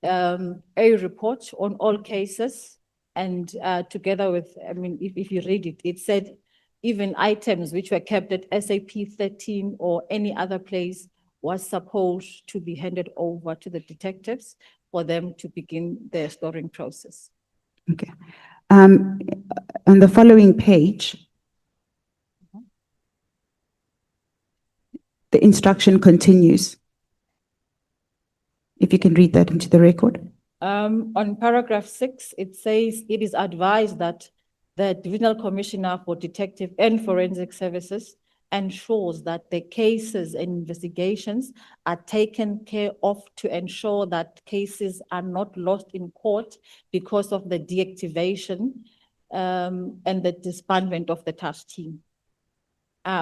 a report on all cases, and together with, I mean, if you read it, it said even items which were kept at SAP 13 or any other place was supposed to be handed over to the detectives for them to begin their storing process. Okay. On the following page, the instruction continues. If you can read that into the record. On paragraph 6, it says it is advised that the Divisional Commissioner for Detective and Forensic Services ensures that the cases and investigations are taken care of to ensure that cases are not lost in court because of the deactivation and the disbandment of the task team.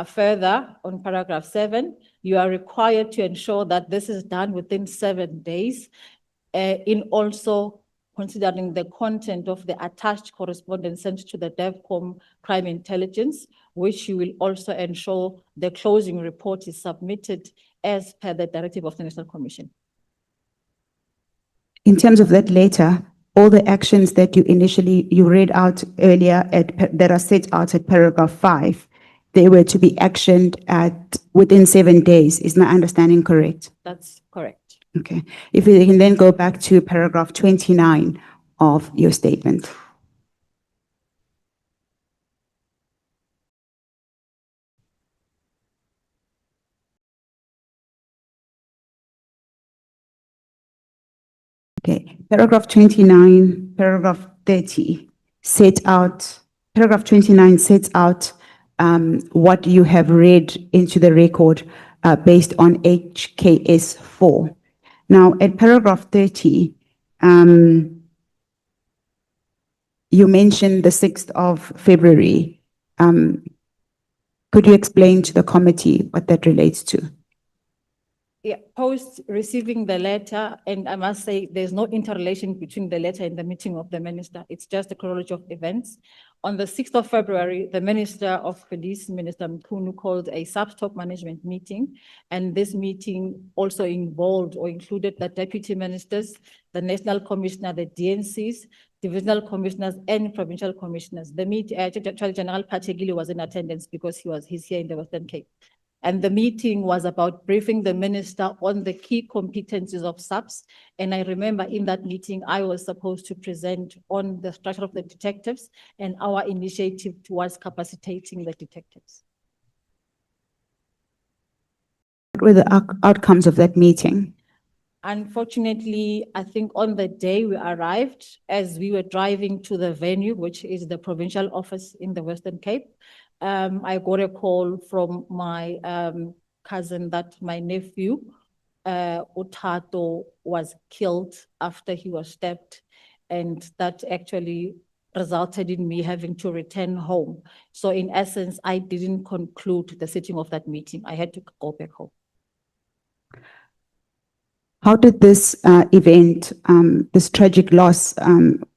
Further, on paragraph 7, you are required to ensure that this is done within 7 days, in also considering the content of the attached correspondence sent to the DevCom Crime Intelligence, which you will also ensure the closing report is submitted as per the directive of the National Commission. In terms of that letter, all the actions that you read out earlier that are set out at paragraph 5, they were to be actioned within 7 days. Is my understanding correct? That's correct. Okay. If we can then go back to paragraph 29 of your statement. Okay, paragraph 29, paragraph 30 paragraph 29 sets out what you have read into the record based on HKS 4. Now, at paragraph 30, you mentioned the 6th of February. Could you explain to the committee what that relates to? Yeah, post receiving the letter, and I must say, there's no interrelation between the letter and the meeting of the minister. It's just a chronology of events. On the 6th of February, the Minister of Police, Minister Mkhwanazi, called a SAPS top management meeting. And this meeting also involved or included the deputy ministers, the national commissioner, the DNCs, divisional commissioners, and provincial commissioners. The General Pategili was in attendance because he's here in the Western Cape. And the meeting was about briefing the minister on the key competencies of SAPS. And I remember in that meeting, I was supposed to present on the structure of the detectives and our initiative towards capacitating the detectives. What were the outcomes of that meeting? Unfortunately, I think on the day we arrived, as we were driving to the venue, which is the provincial office in the Western Cape, I got a call from my cousin that my nephew, Oratile, was killed after he was stabbed. And that actually resulted in me having to return home. So in essence, I didn't conclude the sitting of that meeting. I had to go back home. How did this event, this tragic loss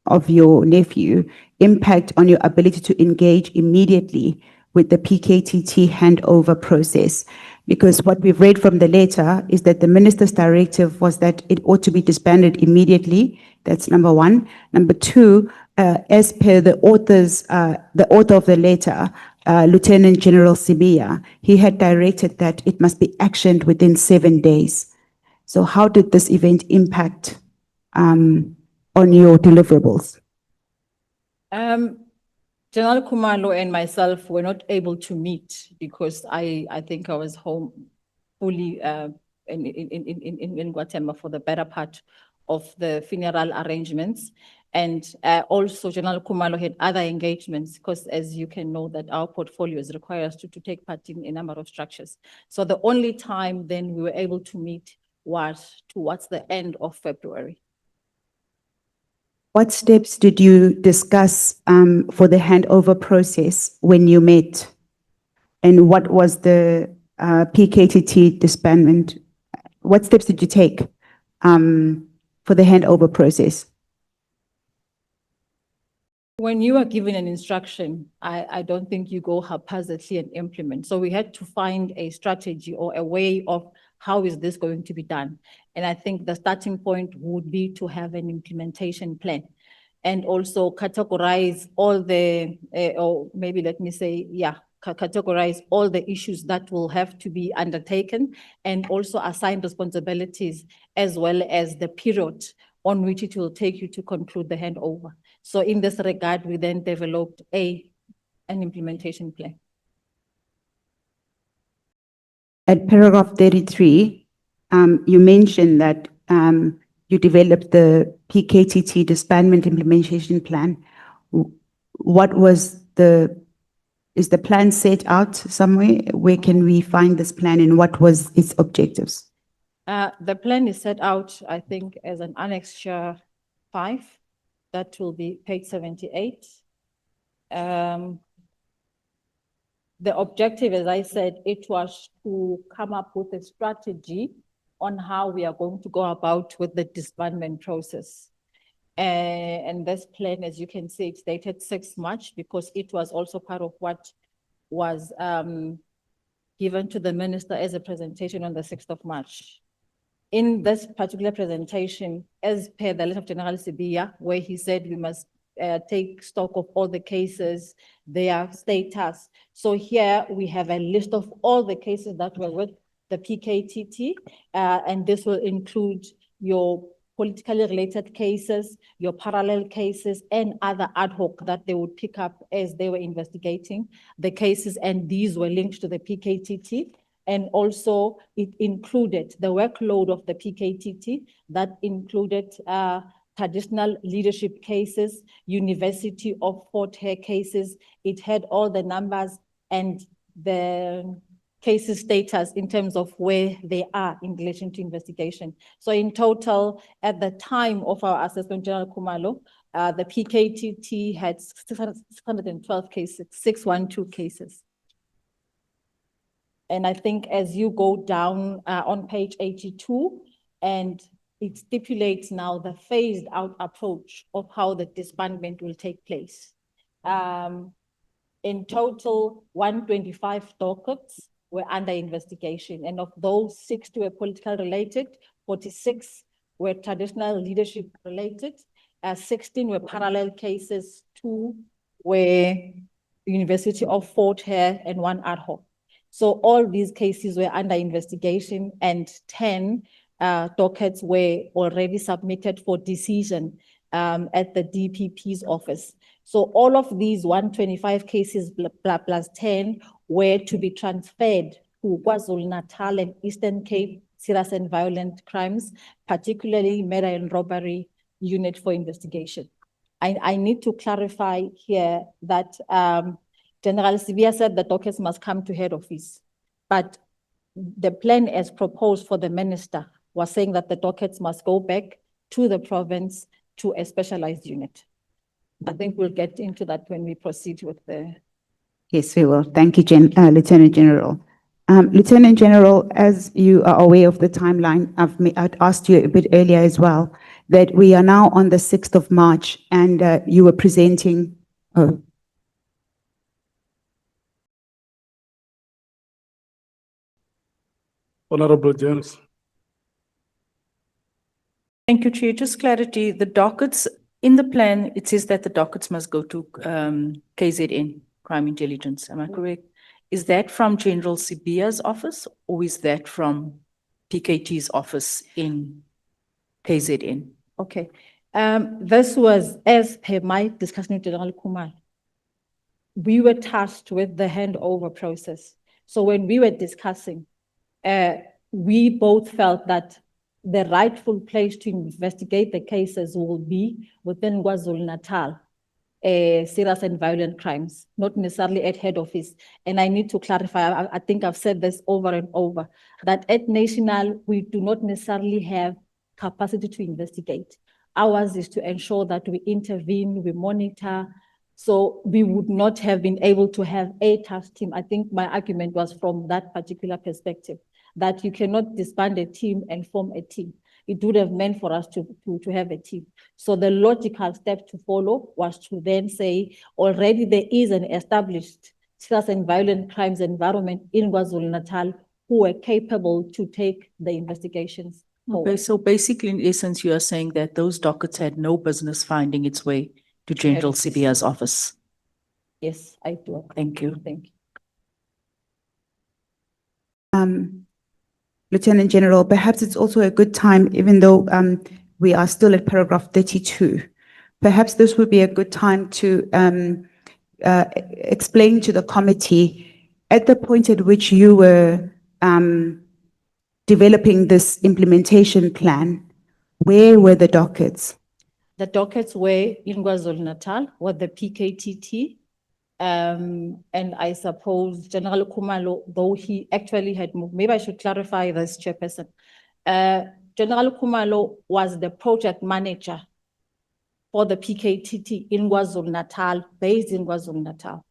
of your nephew, impact on your ability to engage immediately with the PKTT handover process? Because what we've read from the letter is that the minister's directive was that it ought to be disbanded immediately. That's number one. Number two, as per the author of the letter, Lt General Sibiya, he had directed that it must be actioned within 7 days. So how did this event impact on your deliverables? General Khumalo and myself were not able to meet because I think I was home fully in Guatemala for the better part of the funeral arrangements. And also General Khumalo had other engagements because as you can know that our portfolios require us to take part in a number of structures. So the only time then we were able to meet was towards the end of February. What steps did you discuss for the handover process when you met? And what was the PKTT disbandment? What steps did you take for the handover process? When you are given an instruction, I don't think you go haphazardly and implement. So we had to find a strategy or a way of how is this going to be done? And I think the starting point would be to have an implementation plan and also categorize all the, or maybe let me say, yeah, categorize all the issues that will have to be undertaken and also assign responsibilities as well as the period on which it will take you to conclude the handover. So in this regard, we then developed an implementation plan. At paragraph 33, you mentioned that you developed the PKTT disbandment implementation plan. What was is the plan set out somewhere? Where can we find this plan and what was its objectives? The plan is set out, I think, as an annexure 5. That will be page 78. The objective, as I said, it was to come up with a strategy on how we are going to go about with the disbandment process. And this plan, as you can see, it's dated 6 March because it was also part of what was given to the minister as a presentation on the 6th of March. In this particular presentation, as per the letter of General Sibiya, where he said we must take stock of all the cases, their status. So here we have a list of all the cases that were with the PKTT, and this will include your politically related cases, your parallel cases, and other ad hoc that they would pick up as they were investigating the cases, and these were linked to the PKTT. And also it included the workload of the PKTT that included traditional leadership cases, University of Fort Hare cases. It had all the numbers and the cases status in terms of where they are in relation to investigation. So in total, at the time of our assessment, General Khumalo, the PKTT had 612 cases, 612 cases. And I think as you go down on page 82, and it stipulates now the phased out approach of how the disbandment will take place. In total, 125 dockets were under investigation, and of those, 60 were political related, 46 were traditional leadership related, 16 were parallel cases, 2 were University of Fort Hare, and 1 ad hoc. So all these cases were under investigation, and 10 dockets were already submitted for decision at the DPP's office. So all of these 125 cases plus 10 were to be transferred to KwaZulu-Natal and Eastern Cape serious and violent crimes, particularly murder and robbery unit for investigation. I need to clarify here that General Sibiya said the dockets must come to head office, but the plan as proposed for the minister was saying that the dockets must go back to the province to a specialized unit. I think we'll get into that when we proceed with the. Yes, we will. Thank you, Lieutenant General. Lieutenant General, as you are aware of the timeline, I'd asked you a bit earlier as well, that we are now on the 6th of March and you were presenting. Honorable James. Thank you, Chair. Just clarity, the dockets, in the plan, it says that the dockets must go to KZN, Crime Intelligence, am I correct? Is that from General Sibiya's office or is that from PKT's office in KZN? Okay. This was, as per my discussion with General Kumar, we were tasked with the handover process. So when we were discussing, we both felt that the rightful place to investigate the cases will be within KwaZulu-Natal, serious and violent crimes, not necessarily at head office. And I need to clarify, I think I've said this over and over, that at national, we do not necessarily have capacity to investigate. Ours is to ensure that we intervene, we monitor. So we would not have been able to have a task team. I think my argument was from that particular perspective, that you cannot disband a team and form a team. It would have meant for us to have a team. So the logical step to follow was to then say, already there is an established serious and violent crimes environment in KwaZulu-Natal who are capable to take the investigations forward. Okay, so basically, in essence, you are saying that those dockets had no business finding its way to General Sibiya's office. Yes, I do. Thank you. Thank you. Lieutenant General, perhaps it's also a good time, even though we are still at paragraph 32, perhaps this would be a good time to explain to the committee at the point at which you were developing this implementation plan, where were the dockets? The dockets were in KwaZulu-Natal with the PKTT. And I suppose General Kumalo, though he actually had moved, maybe I should clarify this, Chairperson. General Kumalo was the project manager for the PKTT in KwaZulu-Natal, based in KwaZulu-Natal.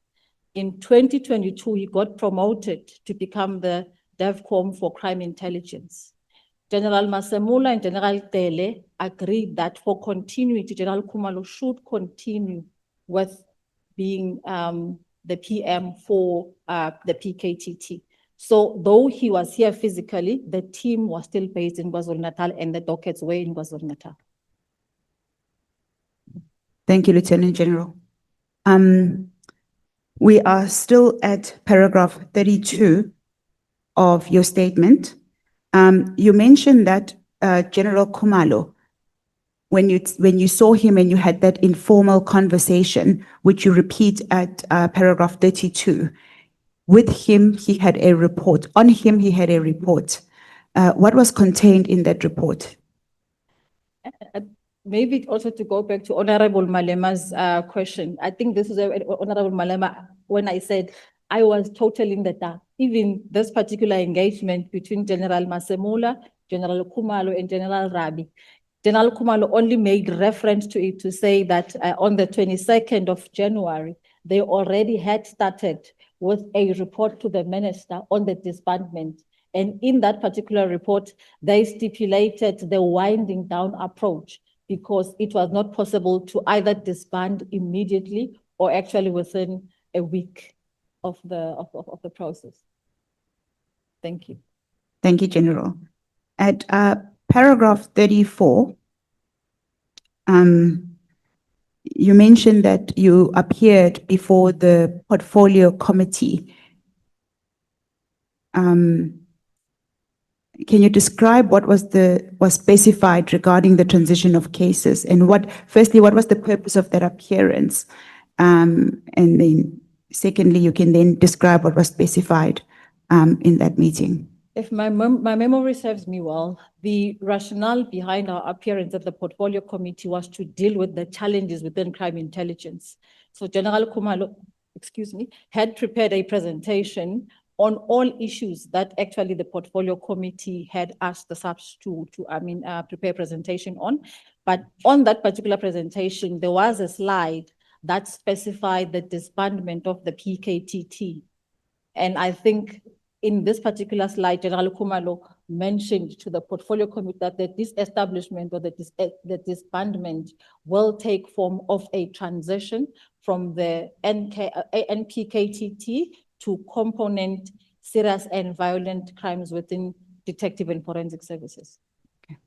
In 2022, he got promoted to become the DevCom for Crime Intelligence. General Masemula and General Tele agreed that for continuity, General Kumalo should continue with being the PM for the PKTT. So though he was here physically, the team was still based in KwaZulu-Natal and the dockets were in KwaZulu-Natal. Thank you, Lieutenant General. We are still at paragraph 32 of your statement. You mentioned that General Kumalo, when you saw him and you had that informal conversation, which you repeat at paragraph 32, with him, he had a report. On him, he had a report. What was contained in that report? Maybe also to go back to Honorable Malema's question. I think this is Honorable Malema, when I said I was totally in the dark. Even this particular engagement between General Masemula, General Kumalo, and General Rabi. General Kumalo only made reference to it to say that on the 22nd of January, they already had started with a report to the minister on the disbandment. And in that particular report, they stipulated the winding down approach because it was not possible to either disband immediately or actually within a week of the process. Thank you. Thank you, General. At paragraph 34, you mentioned that you appeared before the portfolio committee. Can you describe what was specified regarding the transition of cases, and firstly, what was the purpose of that appearance? And then secondly, you can then describe what was specified in that meeting. If my memory serves me well, the rationale behind our appearance at the portfolio committee was to deal with the challenges within crime intelligence. So General Khumalo, had prepared a presentation on all issues that actually the portfolio committee had asked the SAPS to prepare a presentation on. But on that particular presentation, there was a slide that specified the disbandment of the PKTT. And I think in this particular slide, General Khumalo mentioned to the portfolio committee that the disestablishment or the disbandment will take form of a transition from the NPKTT to component serious and violent crimes within detective and forensic services. Okay.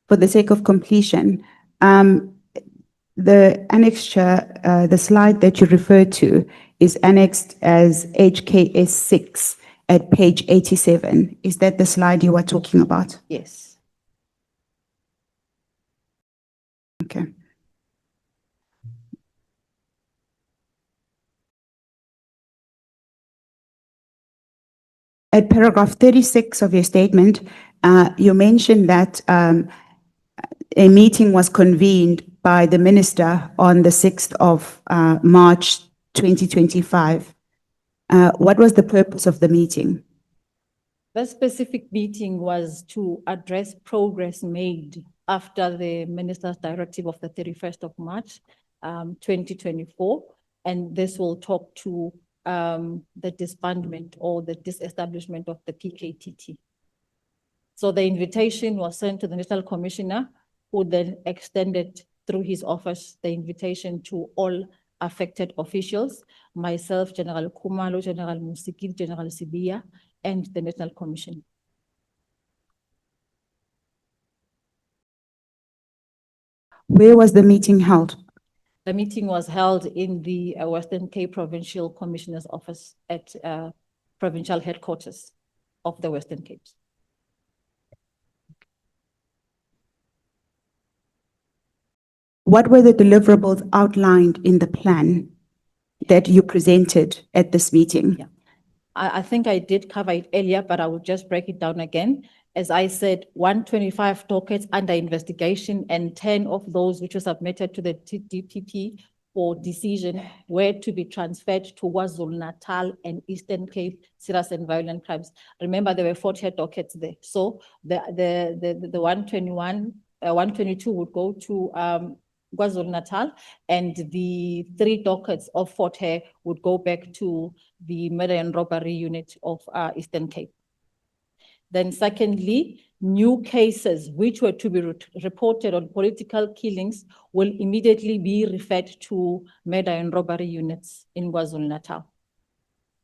For the sake of completion, the annexure, the slide that you referred to is annexed as HKS 6 at page 87. Is that the slide you are talking about? Yes. Okay. At paragraph 36 of your statement, you mentioned that a meeting was convened by the minister on the 6th of March 2025. What was the purpose of the meeting? That specific meeting was to address progress made after the minister's directive of the 31st of March 2024, and this will talk to the disbandment or the disestablishment of the PKTT. So the invitation was sent to the National Commissioner, who then extended through his office the invitation to all affected officials, myself, General Khumalo, General Musiki, General Sibiya, and the National Commission. Where was the meeting held? The meeting was held in the Western Cape Provincial Commissioner's office at provincial headquarters of the Western Cape. What were the deliverables outlined in the plan that you presented at this meeting? Yeah. I think I did cover it earlier, but I will just break it down again. As I said, 125 dockets under investigation and 10 of those which were submitted to the DPP for decision were to be transferred to KwaZulu-Natal and Eastern Cape serious and violent crimes. Remember, there were 40 dockets there. So the 122 would go to KwaZulu-Natal, and the 3 dockets of Fort Hare would go back to the murder and robbery unit of Eastern Cape. Then secondly, new cases which were to be reported on political killings will immediately be referred to murder and robbery units in KwaZulu-Natal.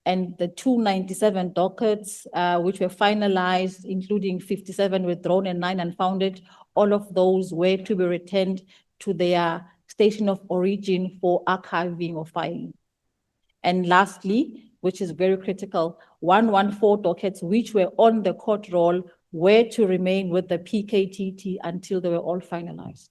And the 297 dockets which were finalized, including 57 withdrawn and 9 unfounded, all of those were to be returned to their station of origin for archiving or filing. And lastly, which is very critical, 114 dockets which were on the court roll were to remain with the PKTT until they were all finalized.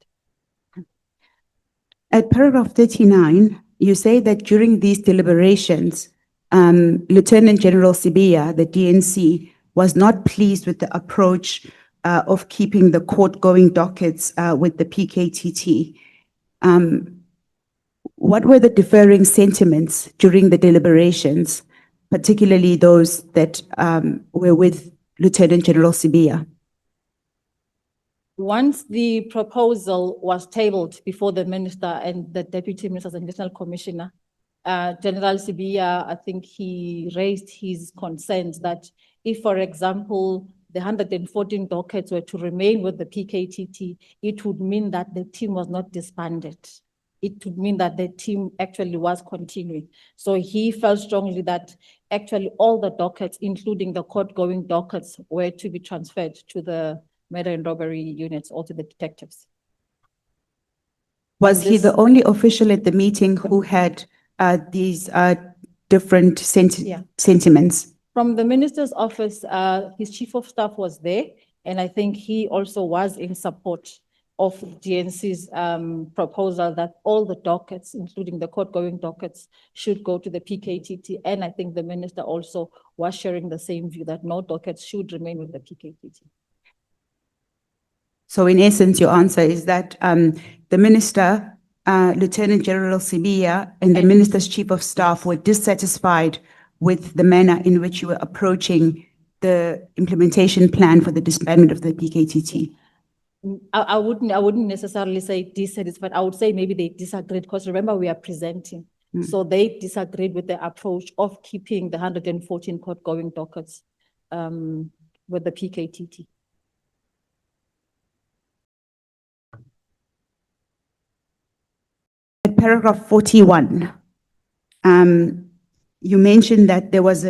At paragraph 39, you say that during these deliberations, Lieutenant General Sibiya, the DNC, was not pleased with the approach of keeping the court-going dockets with the PKTT. What were the differing sentiments during the deliberations, particularly those that were with Lieutenant General Sibiya? Once the proposal was tabled before the minister and the deputy ministers and national commissioner, General Sibiya, I think he raised his concerns that if, for example, the 114 dockets were to remain with the PKTT, it would mean that the team was not disbanded. It would mean that the team actually was continuing. So he felt strongly that actually all the dockets, including the court-going dockets, were to be transferred to the murder and robbery units or to the detectives. Was And he the this- only official at the meeting who had these different Yeah. sentiments? From the minister's office, his chief of staff was there, and I think he also was in support of GNC's proposal that all the dockets, including the court-going dockets, should go to the PKTT. And I think the minister also was sharing the same view that no dockets should remain with the PKTT. So in essence, your answer is that the minister, Lieutenant General Sibiya, and the And- minister's chief of staff were dissatisfied with the manner in which you were approaching the implementation plan for the disbandment of the PKTT. I wouldn't necessarily say dissatisfied. I would say maybe they disagreed because remember we are presenting. So they disagreed with the approach of keeping the 114 court-going dockets with the PKTT. At paragraph 41, you mentioned that there was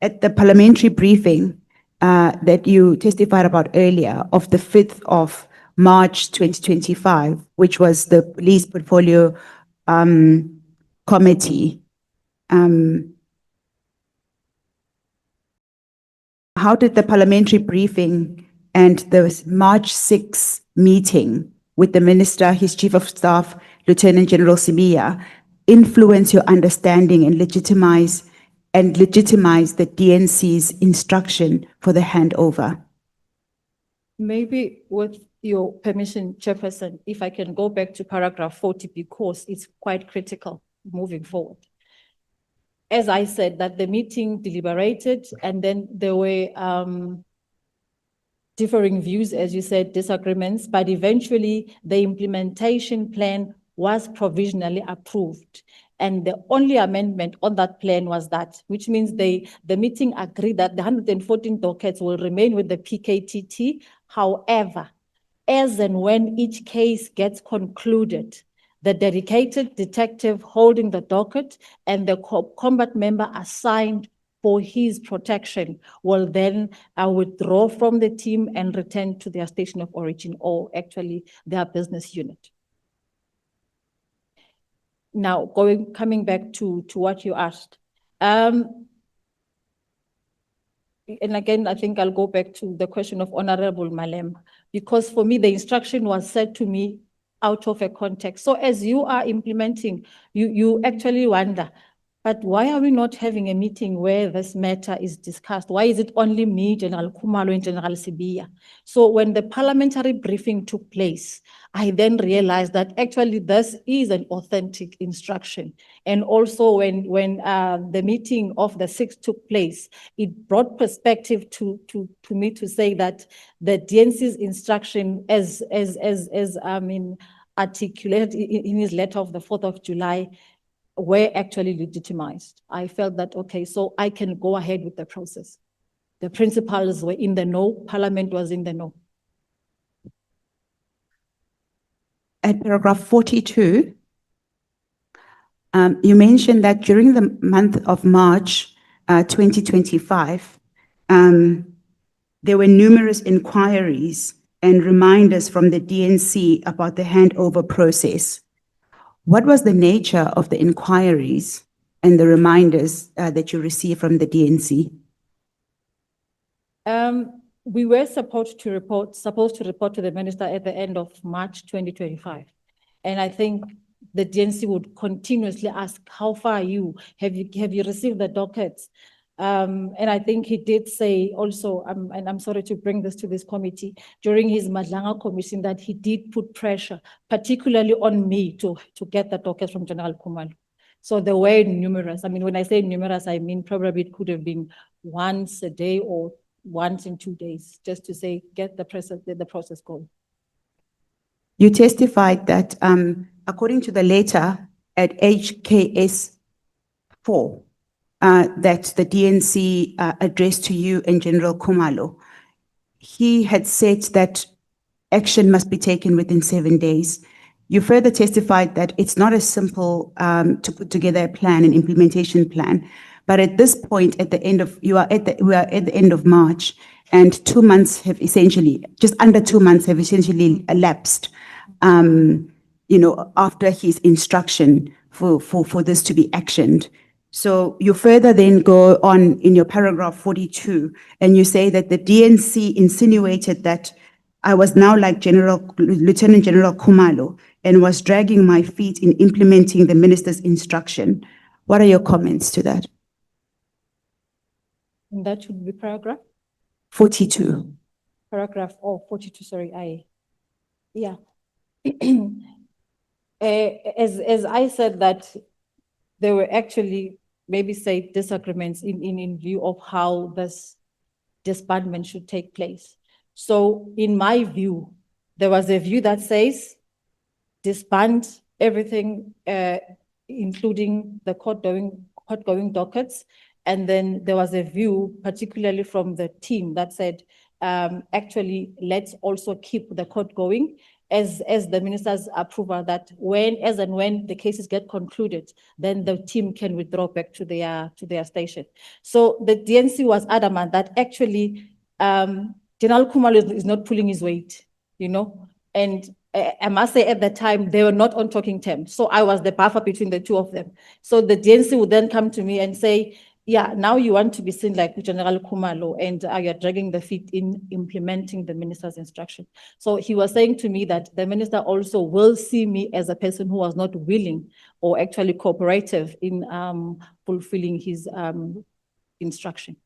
at the parliamentary briefing that you testified about earlier of the 5th of March 2025, which was the police portfolio committee. How did the parliamentary briefing and the March 6 meeting with the minister, his chief of staff, Lieutenant General Sibiya, influence your understanding and legitimize the DNC's instruction for the handover? Maybe with your permission, Chairperson, if I can go back to paragraph 40 because it's quite critical moving forward. As I said, that the meeting deliberated and then there were differing views, as you said, disagreements, but eventually the implementation plan was provisionally approved. And the only amendment on that plan was that, which means the meeting agreed that the 114 dockets will remain with the PKTT. However, as and when each case gets concluded, the dedicated detective holding the docket and the combat member assigned for his protection will then withdraw from the team and return to their station of origin or actually their business unit. Now, coming back to what you asked. And again, I think I'll go back to the question of Honorable Malem, because for me, the instruction was said to me out of a context. So as you are implementing, you actually wonder, but why are we not having a meeting where this matter is discussed? Why is it only me, General Khumalo and General Sibiya? So when the parliamentary briefing took place, I then realized that actually this is an authentic instruction. And also when the meeting of the 6th took place, it brought perspective to me to say that the DNC's instruction as articulated in his letter of the 4th of July were actually legitimized. I felt that, okay, so I can go ahead with the process. The principals were in the know, Parliament was in the know. At paragraph 42, you mentioned that during the month of March 2025, there were numerous inquiries and reminders from the DNC about the handover process. What was the nature of the inquiries and the reminders that you received from the DNC? We were supposed to report to the minister at the end of March 2025. And I think the DNC would continuously ask, how far are you? Have you received the dockets? And I think he did say also, and I'm sorry to bring this to this committee, during his Madlanga commission that he did put pressure, particularly on me to get the dockets from General Khumalo. So there were numerous. I mean, when I say numerous, I mean probably it could have been once a day or once in 2 days, just to say, get the process going. You testified that according to the letter at HKS 4 that the DNC addressed to you and General Khumalo, he had said that action must be taken within 7 days. You further testified that it's not as simple to put together a plan, an implementation plan. But at this point, at the end of, we are at the end of March, and 2 months have essentially, just under 2 months have essentially elapsed, after his instruction for this to be actioned. So you further then go on in your paragraph 42, and you say that the DNC insinuated that I was now like Lieutenant General Khumalo and was dragging my feet in implementing the minister's instruction. What are your comments to that? And that should be paragraph? 42. Paragraph, 42, sorry, yeah. As I said that there were actually maybe say disagreements in view of how this disbandment should take place. So in my view, there was a view that says disband everything, including the court-going dockets. And then there was a view, particularly from the team, that said, actually, let's also keep the court going as the minister's approval that as and when the cases get concluded, then the team can withdraw back to their station. So the DNC was adamant that actually General Khumalo is not pulling his weight, and I must say at that time, they were not on talking terms. So I was the buffer between the two of them. So the DNC would then come to me and say, yeah, now you want to be seen like General Khumalo and you're dragging the feet in implementing the minister's instruction. So he was saying to me that the minister also will see me as a person who was not willing or actually cooperative in fulfilling his instruction.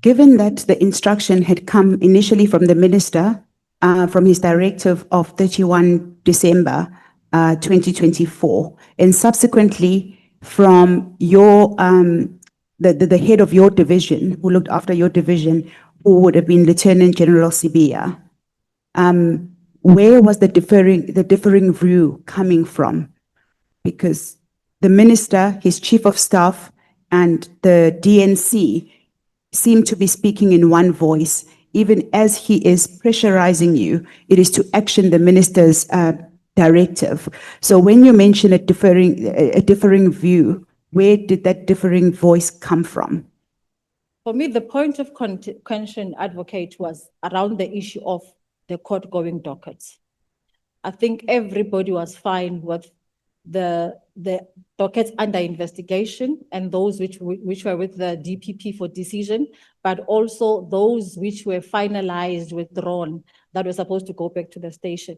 Given that the instruction had come initially from the minister, from his directive of 31 December 2024, and subsequently from your the head of your division, who looked after your division, who would have been Lieutenant General Sibiya, where was the differing view coming from? Because the minister, his chief of staff, and the DNC seem to be speaking in one voice. Even as he is pressurizing you, it is to action the minister's directive. So when you mention a differing view, where did that differing voice come from? For me, the point of contention, advocate, was around the issue of the court-going dockets. I think everybody was fine with the dockets under investigation and those which were with the DPP for decision, but also those which were finalized, withdrawn, that were supposed to go back to the station.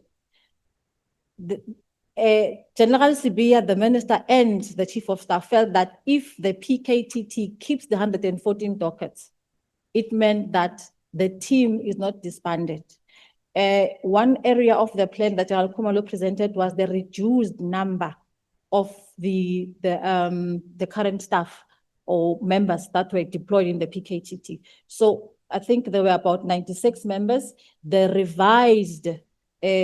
General Sibiya, the minister, and the chief of staff felt that if the PKTT keeps the 114 dockets, it meant that the team is not disbanded. One area of the plan that General Khumalo presented was the reduced number of the current staff or members that were deployed in the PKTT. So I think there were about 96 members. The revised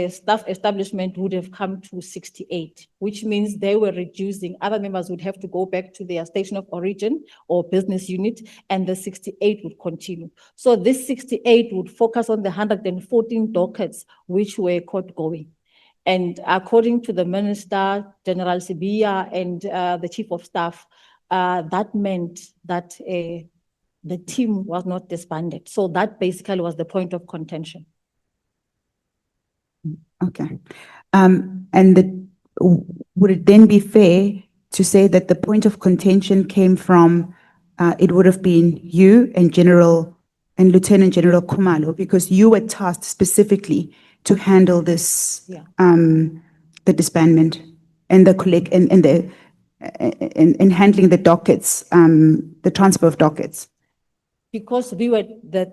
staff establishment would have come to 68, which means they were reducing. Other members would have to go back to their station of origin or business unit, and the 68 would continue. So this 68 would focus on the 114 dockets which were court going. And according to the minister, General Sibiya, and the chief of staff, that meant that the team was not disbanded. So that basically was the point of contention. Okay. Would it then be fair to say that the point of contention came from, it would have been you and Lieutenant General Khumalo, because you were tasked specifically to handle this, the disbandment and and handling the dockets, the transfer of dockets? Because we were the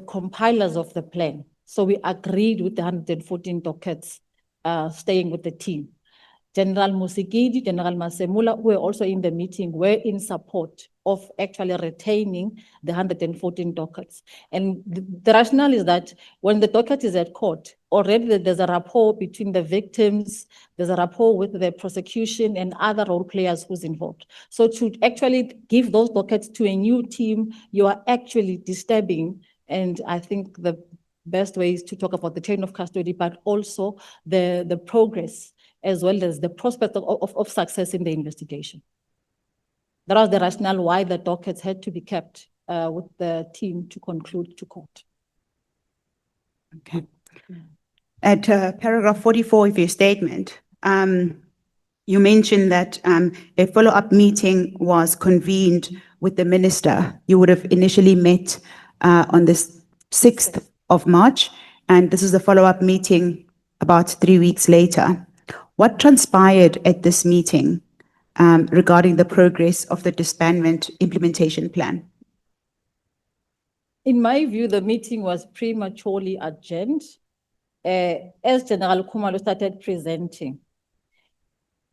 compilers of the plan. So we agreed with the 114 dockets staying with the team. General Musigidi, General Masemula, who were also in the meeting, were in support of actually retaining the 114 dockets. And the rationale is that when the docket is at court, already there's a rapport between the victims, there's a rapport with the prosecution and other role players who's involved. So to actually give those dockets to a new team, you are actually disturbing. And I think the best way is to talk about the chain of custody, but also the progress as well as the prospect of success in the investigation. That was the rationale why the dockets had to be kept with the team to conclude to court. Okay. At paragraph 44 of your statement, you mentioned that a follow-up meeting was convened with the minister. You would have initially met on the 6th of March, and this is a follow-up meeting about 3 weeks later. What transpired at this meeting regarding the progress of the disbandment implementation plan? In my view, the meeting was prematurely adjourned. As General Khumalo started presenting,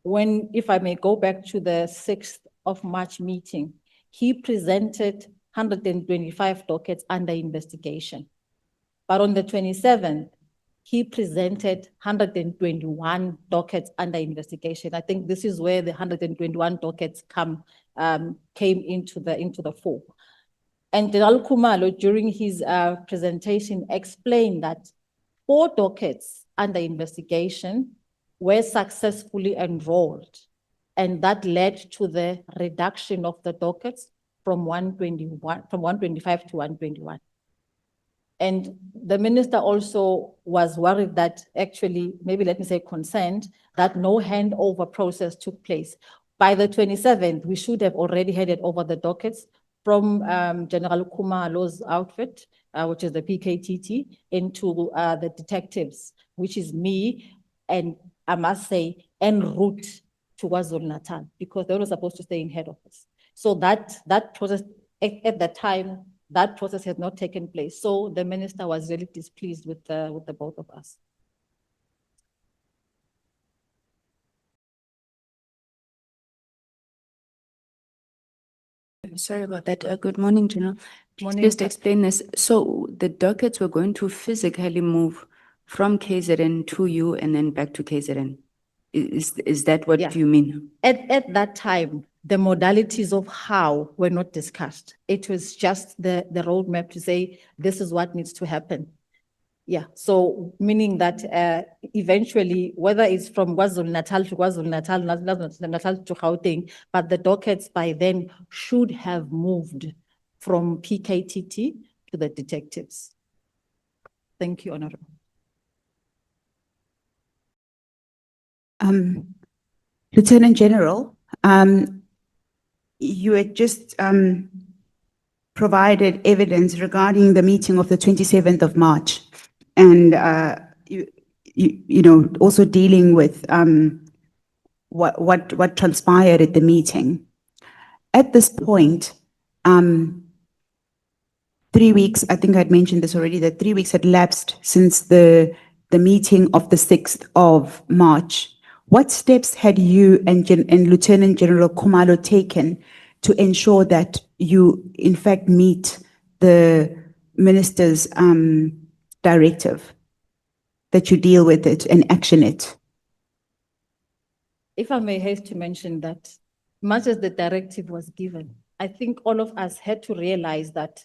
if I may go back to the 6th of March meeting, he presented 125 dockets under investigation. But on the 27th, he presented 121 dockets under investigation. I think this is where the 121 dockets came into the fore. And General Khumalo, during his presentation, explained that 4 dockets under investigation were successfully enrolled, and that led to the reduction of the dockets from 125 to 121. And the minister also was worried that actually, maybe let me say concerned, that no handover process took place. By the 27th, we should have already handed over the dockets from General Khumalo's outfit, which is the PKTT, into the detectives, which is me, and I must say, en route to KwaZulu-Natal, because they were supposed to stay in head office. So that process, at that time, that process has not taken place. So the minister was really displeased with the both of us. Sorry about that. Good morning, General. Morning. Just explain this. So the dockets were going to physically move from KZN to you and then back to KZN. Is that what you mean? At that time, the modalities of how were not discussed. It was just the roadmap to say, this is what needs to happen. Yeah, so meaning that eventually, whether it's from KwaZulu-Natal to KwaZulu-Natal, Natal to Gauteng, but the dockets by then should have moved from PKTT to the detectives. Thank you, Honorable. Lieutenant General, you had just provided evidence regarding the meeting of the 27th of March, and you know, also dealing with what transpired at the meeting. At this point, 3 weeks, I think I'd mentioned this already, that 3 weeks had lapsed since the meeting of the 6th of March. What steps had you and Lieutenant General Khumalo taken to ensure that you, in fact, meet the minister's directive, that you deal with it and action it? If I may haste to mention that, much as the directive was given, I think all of us had to realize that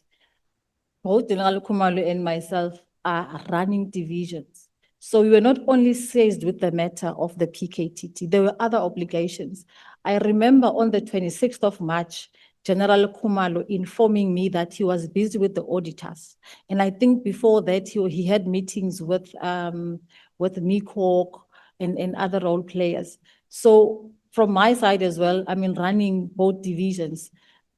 both General Khumalo and myself are running divisions. So we were not only seized with the matter of the PKTT, there were other obligations. I remember on the 26th of March, General Khumalo informing me that he was busy with the auditors. And I think before that, he had meetings with Mikok and other role players. So from my side as well, I mean, running both divisions,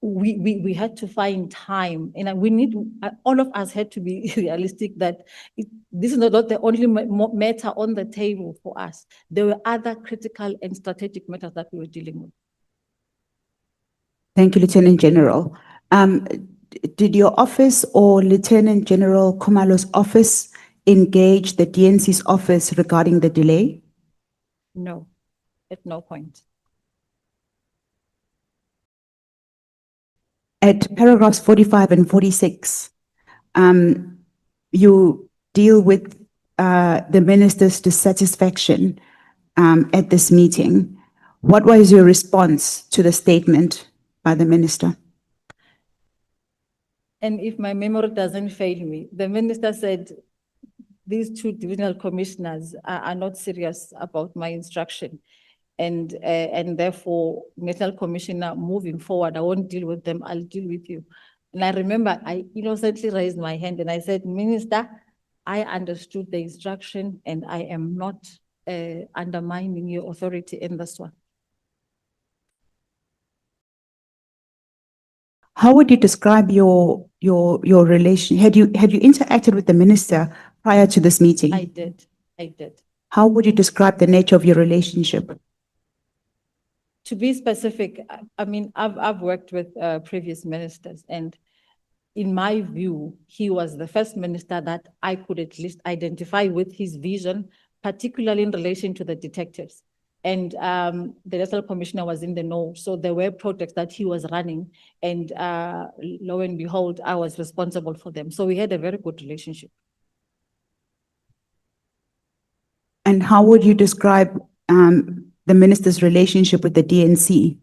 we had to find time, and we need, all of us had to be realistic that this is not the only matter on the table for us. There were other critical and strategic matters that we were dealing with. Thank you, Lieutenant General. Did your office or Lieutenant General Khumalo's office engage the DNC's office regarding the delay? No, at no point. At paragraphs 45 and 46, you deal with the minister's dissatisfaction at this meeting. What was your response to the statement by the minister? And if my memory doesn't fail me, the minister said, these two divisional commissioners are not serious about my instruction. And therefore, National Commissioner, moving forward, I won't deal with them, I'll deal with you. And I remember I innocently raised my hand and I said, Minister, I understood the instruction and I am not undermining your authority in this one. How would you describe your relation? Had you interacted with the minister prior to this meeting? I did. How would you describe the nature of your relationship? To be specific, I mean, I've worked with previous ministers, and in my view, he was the first minister that I could at least identify with his vision, particularly in relation to the detectives. And the National Commissioner was in the know, so there were projects that he was running, and lo and behold, I was responsible for them. So we had a very good relationship. And how would you describe the minister's relationship with the DNC?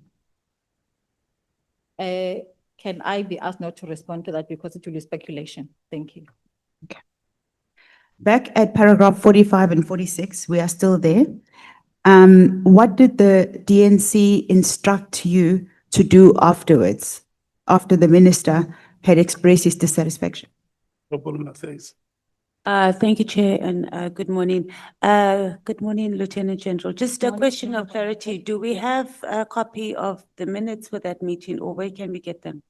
Can I be asked not to respond to that because it will be speculation? Thank you. Okay. Back at paragraph 45 and 46, we are still there. What did the DNC instruct you to do afterwards, after the minister had expressed his dissatisfaction? Thank you, Chair, and good morning. Good morning, Lieutenant General. Just a question of clarity. Do we have a copy of the minutes for that meeting, or where can we get them?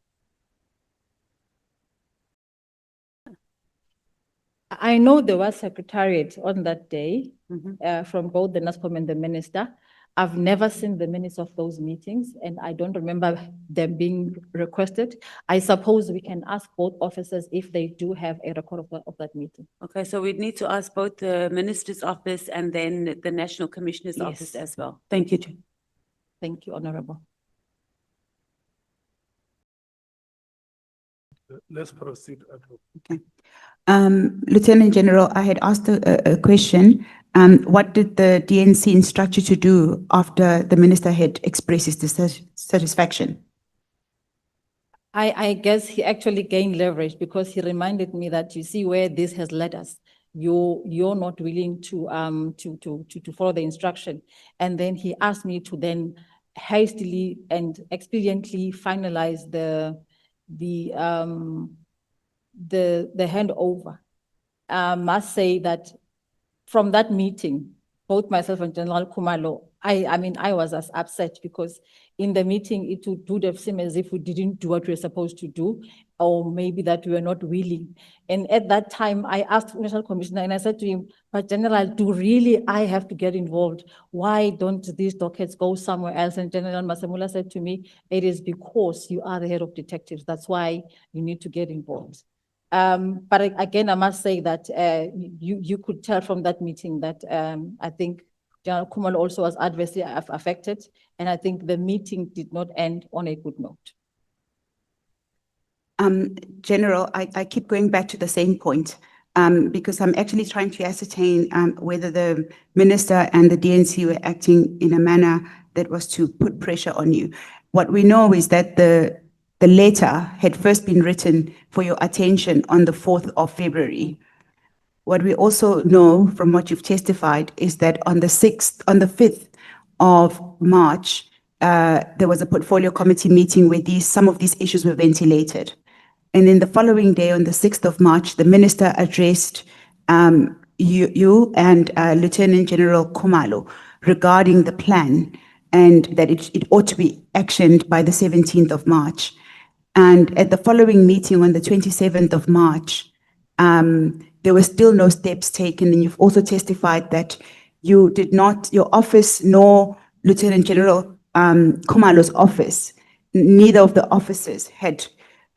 I know there was secretariat on that day Mhm. from both the NASCOM and the minister. I've never seen the minutes of those meetings, and I don't remember them being requested. I suppose we can ask both officers if they do have a record of that meeting. Okay, so we'd need to ask both the Minister's office and then the National Commissioner's Yes. office as well. Thank you, Chair. Thank you, Honorable. Let's proceed. Okay. Lieutenant General, I had asked a question. What did the DNC instruct you to do after the minister had expressed his dissatisfaction? I guess he actually gained leverage because he reminded me that you see where this has led us. You're not willing to follow the instruction, and then he asked me to then hastily and expediently finalize the handover. I must say that from that meeting, both myself and General Khumalo, I mean, I was as upset because in the meeting, it would have seemed as if we didn't do what we were supposed to do, or maybe that we were not willing. And at that time, I asked National Commissioner and I said to him, but General, do really I have to get involved? Why don't these dockets go somewhere else? And General Masamula said to me, it is because you are the head of detectives. That's why you need to get involved. But again, I must say that you could tell from that meeting that I think General Khumalo also was adversely affected, and I think the meeting did not end on a good note. General, I keep going back to the same point because I'm actually trying to ascertain whether the minister and the DNC were acting in a manner that was to put pressure on you. What we know is that the letter had first been written for your attention on the 4th of February. What we also know from what you've testified is that on the 5th of March, there was a portfolio committee meeting where some of these issues were ventilated. And then the following day, on the 6th of March, the minister addressed you and Lieutenant General Khumalo regarding the plan and that it ought to be actioned by the 17th of March. And at the following meeting on the 27th of March, there were still no steps taken. And you've also testified that you did not, your office nor Lieutenant General Khumalo's office, neither of the officers had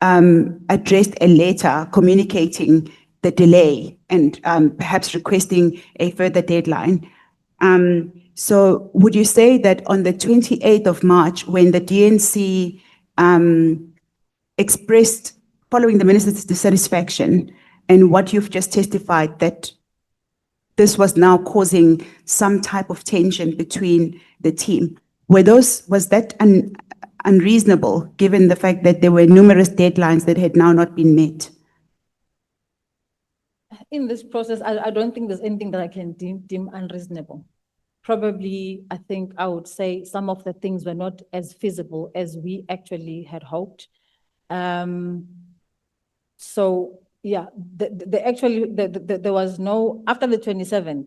addressed a letter communicating the delay and perhaps requesting a further deadline. So would you say that on the 28th of March, when the DNC expressed, following the minister's dissatisfaction and what you've just testified, that this was now causing some type of tension between the team. Was that unreasonable, given the fact that there were numerous deadlines that had now not been met? In this process, I don't think there's anything that I can deem unreasonable. Probably, I think I would say some of the things were not as feasible as we actually had hoped. So yeah, there was no, after the 27th,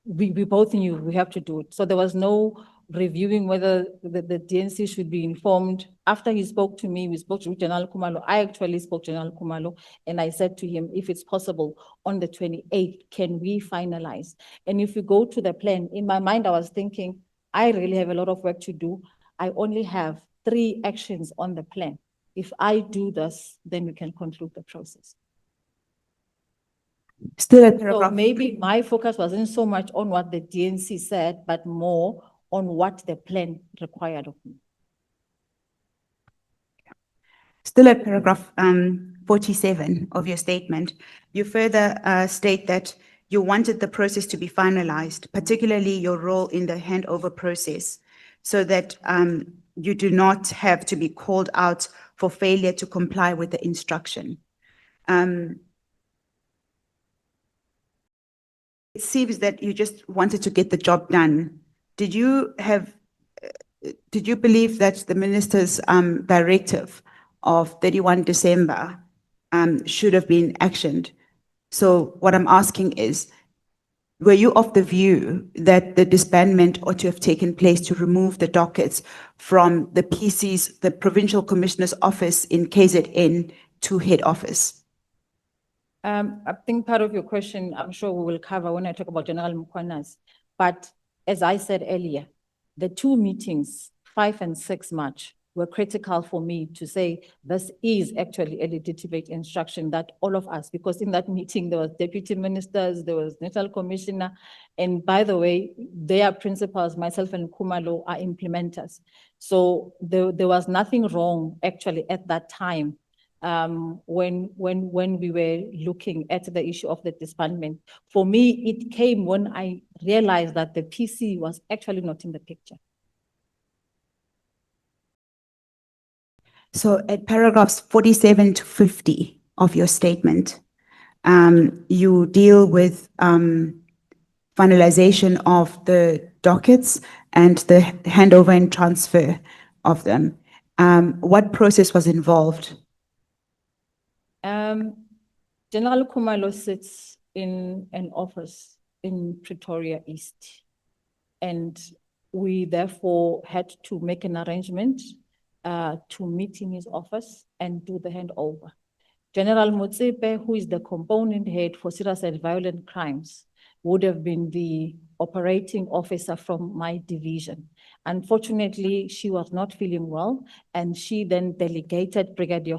we both knew we have to do it. So there was no reviewing whether the DNC should be informed. After he spoke to me, we spoke to General Khumalo. I actually spoke to General Khumalo, and I said to him, if it's possible, on the 28th, can we finalize? And if we go to the plan, in my mind, I was thinking, I really have a lot of work to do. I only have 3 actions on the plan. If I do this, then we can conclude the process. Still at So paragraph. maybe my focus wasn't so much on what the DNC said, but more on what the plan required of me. Still at paragraph 47 of your statement, you further state that you wanted the process to be finalized, particularly your role in the handover process, so that you do not have to be called out for failure to comply with the instruction. It seems that you just wanted to get the job done. Did you believe that the minister's directive of 31 December should have been actioned? So what I'm asking is, were you of the view that the disbandment ought to have taken place to remove the dockets from the PC's, the Provincial Commissioner's office in KZN to head office? I think part of your question, I'm sure we will cover when I talk about General Mkhwanazi. But as I said earlier, the 2 meetings, 5 and 6 March, were critical for me to say this is actually a legitimate instruction that all of us, because in that meeting there was deputy ministers, there was national commissioner, and by the way, their principals, myself and Khumalo, are implementers. So there was nothing wrong actually at that time when we were looking at the issue of the disbandment. For me, it came when I realized that the PC was actually not in the picture. So at paragraphs 47 to 50 of your statement, you deal with finalization of the dockets and the handover and transfer of them. What process was involved? General Khumalo sits in an office in Pretoria East, and we therefore had to make an arrangement to meet in his office and do the handover. General Motsepe, who is the component head for serious and violent crimes, would have been the operating officer from my division. Unfortunately, she was not feeling well, and she then delegated Brigadier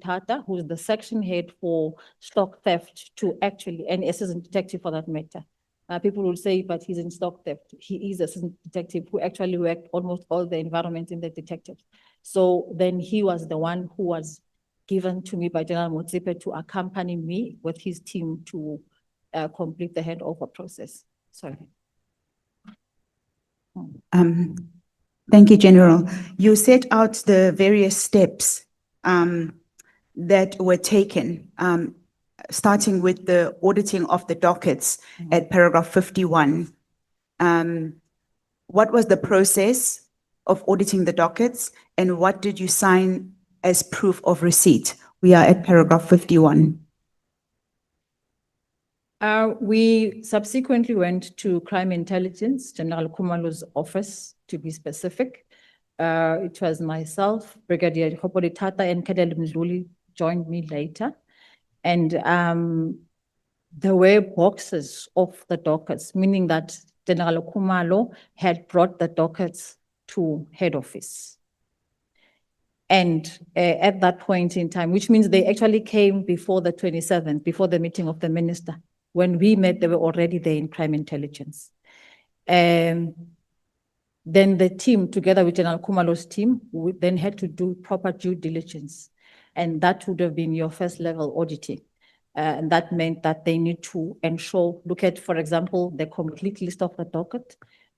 Tata, who is the section head for stock theft, to actually, and assistant detective for that matter. People will say, but he's in stock theft. He is assistant detective who actually worked almost all the environment in the detectives. So then he was the one who was given to me by General Motsepe to accompany me with his team to complete the handover process. Sorry. Thank you, General. You set out the various steps that were taken, starting with the auditing of the dockets at paragraph 51. What was the process of auditing the dockets, and what did you sign as proof of receipt? We are at paragraph 51. We subsequently went to Crime Intelligence, General Khumalo's office, to be specific. It was myself, Brigadier Tata, and Kadel Mzuli joined me later. And there were boxes of the dockets, meaning that General Khumalo had brought the dockets to head office. And at that point in time, which means they actually came before the 27th, before the meeting of the minister. When we met, they were already there in Crime Intelligence. Then the team, together with General Khumalo's team, we then had to do proper due diligence. and that would have been your first level auditing. And that meant that they need to ensure, look at, for example, the complete list of the docket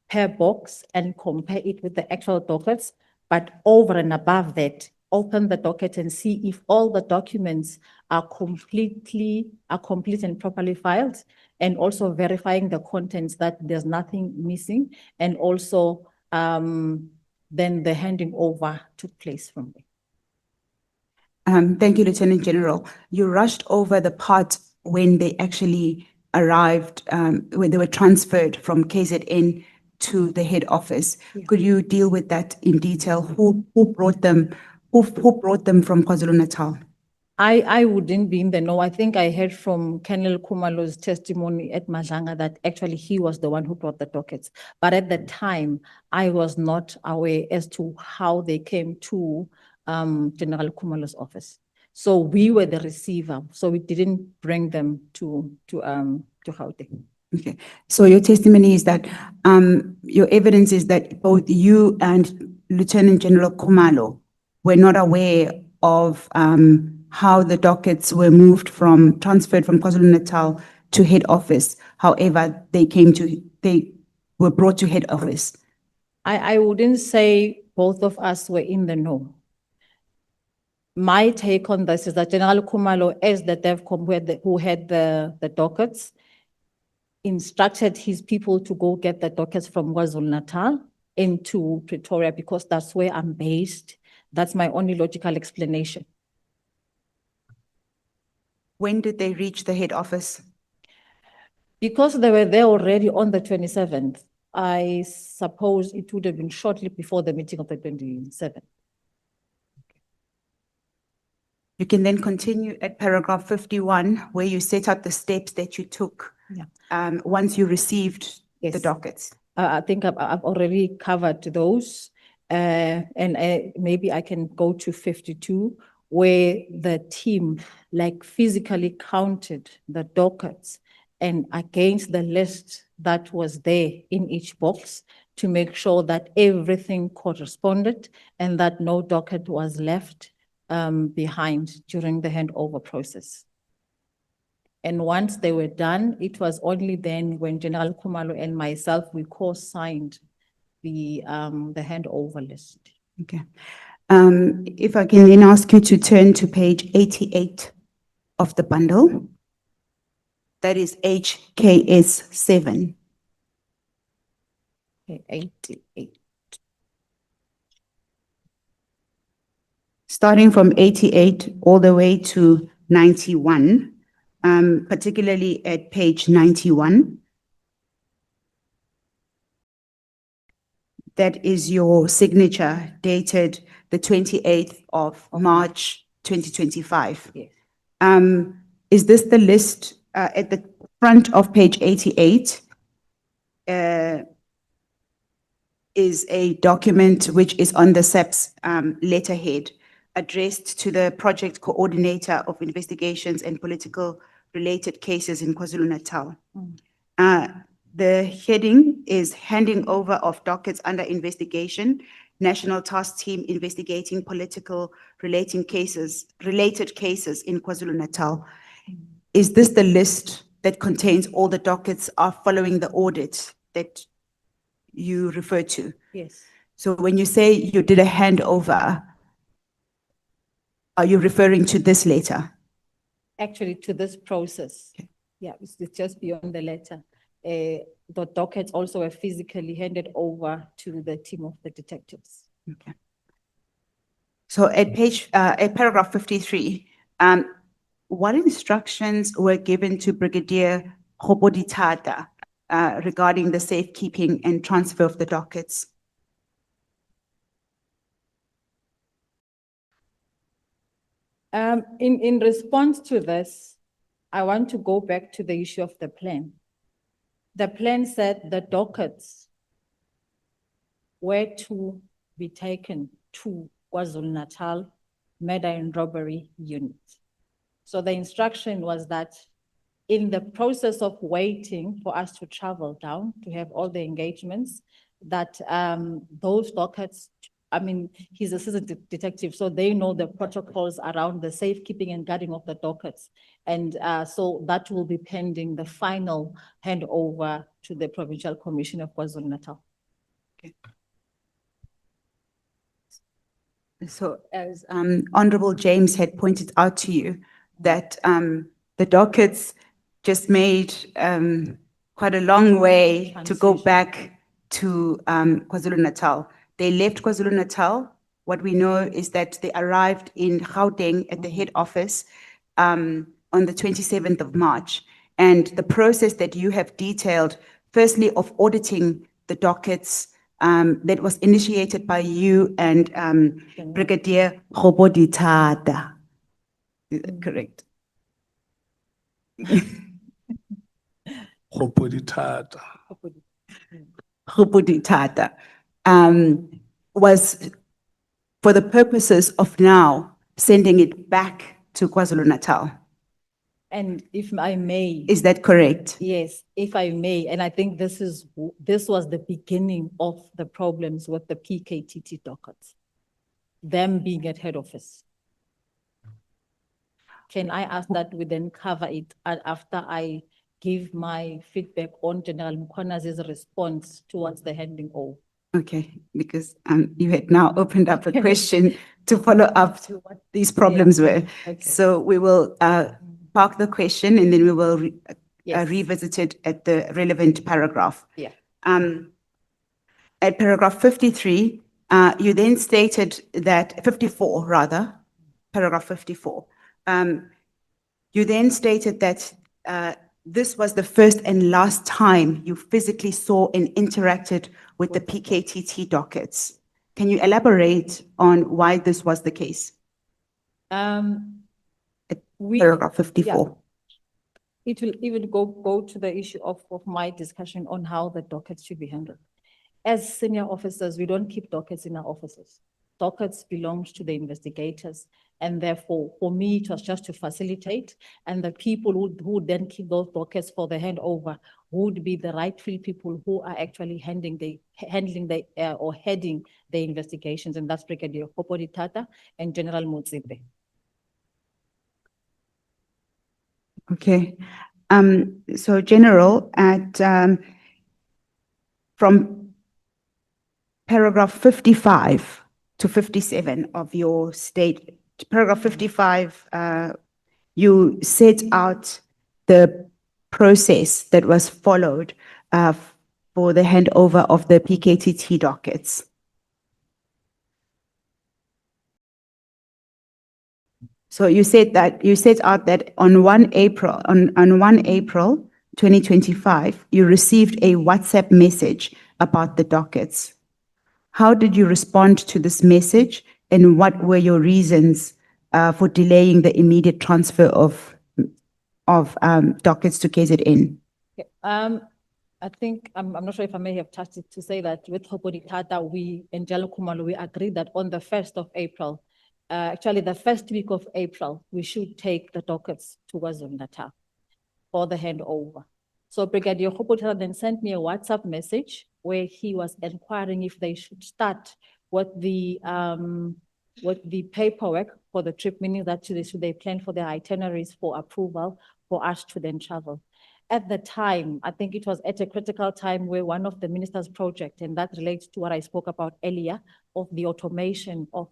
per box and compare it with the actual dockets. But over and above that, open the docket and see if all the documents are complete and properly filed, and also verifying the contents that there's nothing missing, and also then the handing over took place from there. Thank you, Lieutenant General. You rushed over the part when they actually arrived, when they were transferred from KZN to the head office. Could you deal with that in detail? Who brought them? Who brought them from KwaZulu-Natal? I wouldn't be in the know. I think I heard from Colonel Khumalo's testimony at Majanga that actually he was the one who brought the dockets. But at the time, I was not aware as to how they came to General Khumalo's office. So we were the receiver, so we didn't bring them to Gauteng. Okay, so your testimony is that, your evidence is that both you and Lieutenant General Khumalo were not aware of, how the dockets were transferred from KwaZulu-Natal to head office. However, they were brought to head office. I wouldn't say both of us were in the know. My take on this is that General Khumalo, as the DevCom who had the dockets, instructed his people to go get the dockets from KwaZulu-Natal into Pretoria because that's where I'm based. That's my only logical explanation. When did they reach the head office? Because they were there already on the 27th, I suppose it would have been shortly before the meeting of the 27th. You can then continue at paragraph 51, where you set out the steps that you took, once you received the dockets. I think I've already covered those. And maybe I can go to 52, where the team physically counted the dockets and against the list that was there in each box to make sure that everything corresponded and that no docket was left behind during the handover process. And once they were done, it was only then when General Khumalo and myself, we co-signed the handover list. Okay. If I can then ask you to turn to page 88 of the bundle. That is HKS 7. Okay, 88. Starting from 88 all the way to 91, particularly at page 91. That is your signature dated the 28th of March 2025. Yes. Is this the list at the front of page 88? Is a document which is on the SAPS letterhead addressed to the project coordinator of investigations and political related cases in KwaZulu-Natal. The heading is handing over of dockets under investigation, National Task Team investigating political related cases in KwaZulu-Natal. Is this the list that contains all the dockets are following the audit that you refer to? Yes. So when you say you did a handover, are you referring to this letter? Actually, to this process. Okay. Yeah, it's just beyond the letter. The dockets also were physically handed over to the team of the detectives. Okay. So at paragraph 53, what instructions were given to Brigadier Oratile regarding the safekeeping and transfer of the dockets? In response to this, I want to go back to the issue of the plan. The plan said the dockets were to be taken to KwaZulu-Natal Murder and Robbery Unit. So the instruction was that in the process of waiting for us to travel down to have all the engagements, that those dockets I mean, he's assistant detective, so they know the protocols around the safekeeping and guarding of the dockets. And so that will be pending the final handover to the Provincial Commission of KwaZulu-Natal. So as Honorable James had pointed out to you, that the dockets just made quite a long way to go back to KwaZulu-Natal. They left KwaZulu-Natal. What we know is that they arrived in Gauteng at the head office on the 27th of March. And the process that you have detailed, firstly of auditing the dockets, that was initiated by you and Brigadier Kgobodithata. Is that correct? Kgobodithata. Kgobodithata, was for the purposes of now sending it back to KwaZulu-Natal. And if I may. Is that correct? Yes, if I may, and I think this was the beginning of the problems with the PKTT dockets, them being at head office. Can I ask that we then cover it after I give my feedback on General Mkhwanazi's response towards the handing over? Okay, because you had now opened up a question to follow up to what these problems were. Okay. So we will park the question and then we will Yes. revisit it at the relevant paragraph. Yeah. At paragraph 53, you then stated that, 54 rather, paragraph 54. You then stated that this was the first and last time you physically saw and interacted with the PKTT dockets. Can you elaborate on why this was the case? Paragraph 54. It will even go to the issue of my discussion on how the dockets should be handled. As senior officers, we don't keep dockets in our offices. Dockets belong to the investigators, and therefore, for me, it was just to facilitate, and the people who would then keep those dockets for the handover would be the rightful people who are actually heading the investigations, and that's Brigadier Kgobodithata and General Motsipe. Okay. So General, from paragraph 55 to 57 of your paragraph 55, you set out the process that was followed for the handover of the PKTT dockets. So you set out that on 1 April 2025, you received a WhatsApp message about the dockets. How did you respond to this message, and what were your reasons for delaying the immediate transfer of dockets to KZN? Okay. I think, I'm not sure if I may have touched it to say that with Kgobodithata, we and Jalo Khumalo, we agreed that on the 1st of April, actually the first week of April, we should take the dockets to KwaZulu-Natal for the handover. So Brigadier Kgobodithata then sent me a WhatsApp message where he was inquiring if they should start with the paperwork for the trip, meaning that should they plan for their itineraries for approval for us to then travel. At the time, I think it was at a critical time where one of the minister's project, and that relates to what I spoke about earlier, of the automation of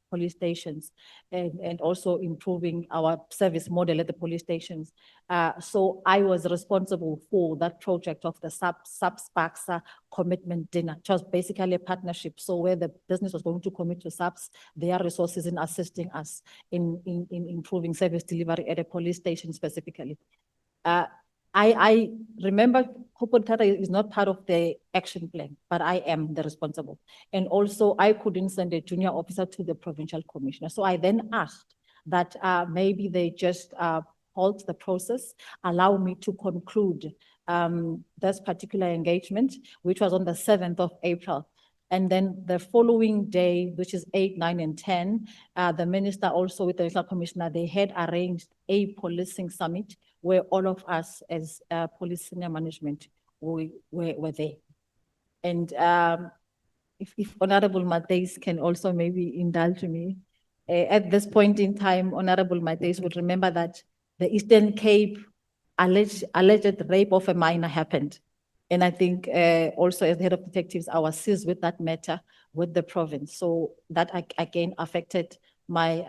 police stations and also improving our service model at the police stations. So I was responsible for that project of the SAPS commitment dinner. It was basically a partnership. So where the business was going to commit to SAPS, their resources in assisting us in improving service delivery at a police station specifically. I remember Kgobodithata is not part of the action plan, but I am the responsible. And also I couldn't send a junior officer to the provincial commissioner. So I then asked that maybe they just halt the process, allow me to conclude this particular engagement, which was on the 7th of April. And then the following day, which is 8, 9, and 10, the minister also with the national commissioner, they had arranged a policing summit where all of us as police senior management were there. And if Honorable Matthys can also maybe indulge me. At this point in time, Honorable Matthys would remember that the Eastern Cape alleged rape of a minor happened. And I think also as the head of detectives, I was seized with that matter with the province. So that again affected my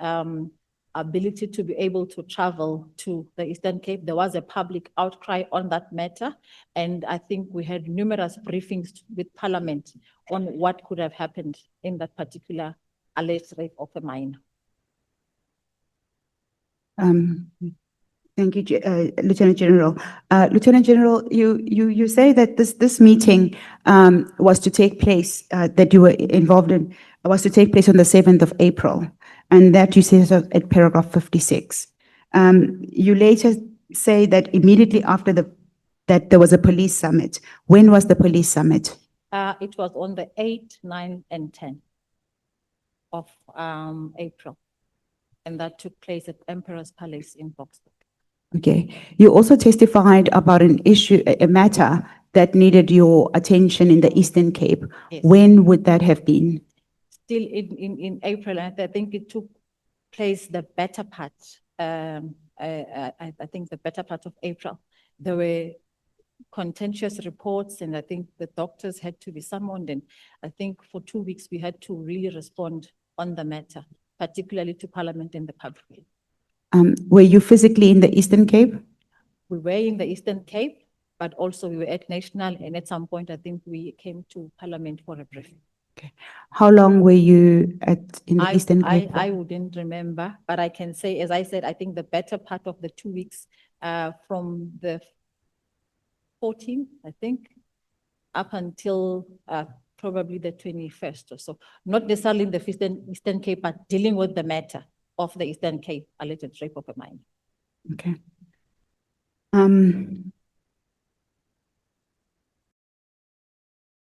ability to be able to travel to the Eastern Cape. There was a public outcry on that matter. And I think we had numerous briefings with Parliament on what could have happened in that particular alleged rape of a minor. Thank you, Lieutenant General. Lieutenant General, you say that this meeting was to take place, that you were involved in, was to take place on the 7th of April, and that you say so at paragraph 56. You later say that immediately after that there was a police summit. When was the police summit? It was on the 8th, 9th, and 10th of April. And that took place at Emperor's Palace in Boksburg. Okay. You also testified about an issue, a matter that needed your attention in the Eastern Cape. Yes. When would that have been? Still in April, and I think it took place the better part, I think the better part of April. There were contentious reports, and I think the doctors had to be summoned, and I think for 2 weeks we had to really respond on the matter, particularly to Parliament and the public. Were you physically in the Eastern Cape? We were in the Eastern Cape, but also we were at National, and at some point I think we came to Parliament for a briefing. Okay. How long were you in the Eastern Cape? I wouldn't remember, but I can say, as I said, I think the better part of the 2 weeks from the 14th, I think, up until probably the 21st or so. Not necessarily in the Eastern Cape, but dealing with the matter of the Eastern Cape alleged rape of a minor. Okay.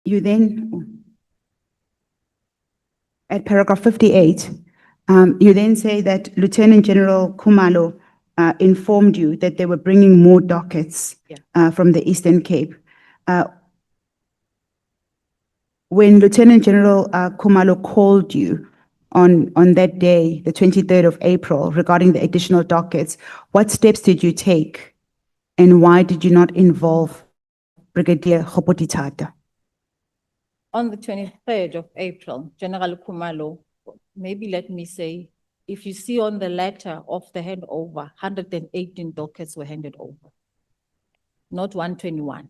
You then, at paragraph 58, you then say that Lieutenant General Khumalo informed you that they were bringing more dockets from the Eastern Cape. When Lieutenant General Khumalo called you on that day, the 23rd of April, regarding the additional dockets, what steps did you take and why did you not involve Brigadier Khopotitata? On the 23rd of April, General Khumalo, maybe let me say, if you see on the letter of the handover, 118 dockets were handed over, not 121.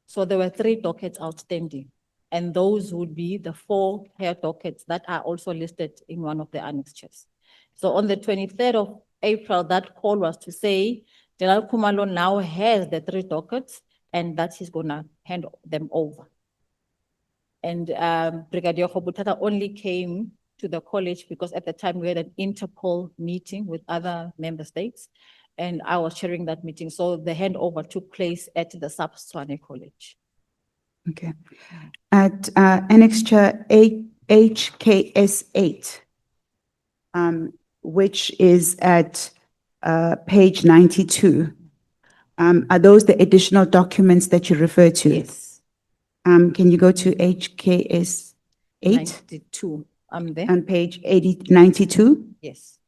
So there were 3 dockets outstanding, and those would be the 4 hair dockets that are also listed in one of the annexures. So on the 23rd of April, that call was to say, General Khumalo now has the 3 dockets and that he's gonna hand them over. And Brigadier Khopotitata only came to the college because at the time we had an Interpol meeting with other member states, and I was chairing that meeting. So the handover took place at the SAPS College. Okay. At annexure HKS 8, which is at page 92, are those the additional documents that you refer to? Yes. Can you go to HKS 8? 92, I'm there. On page 92? Yes.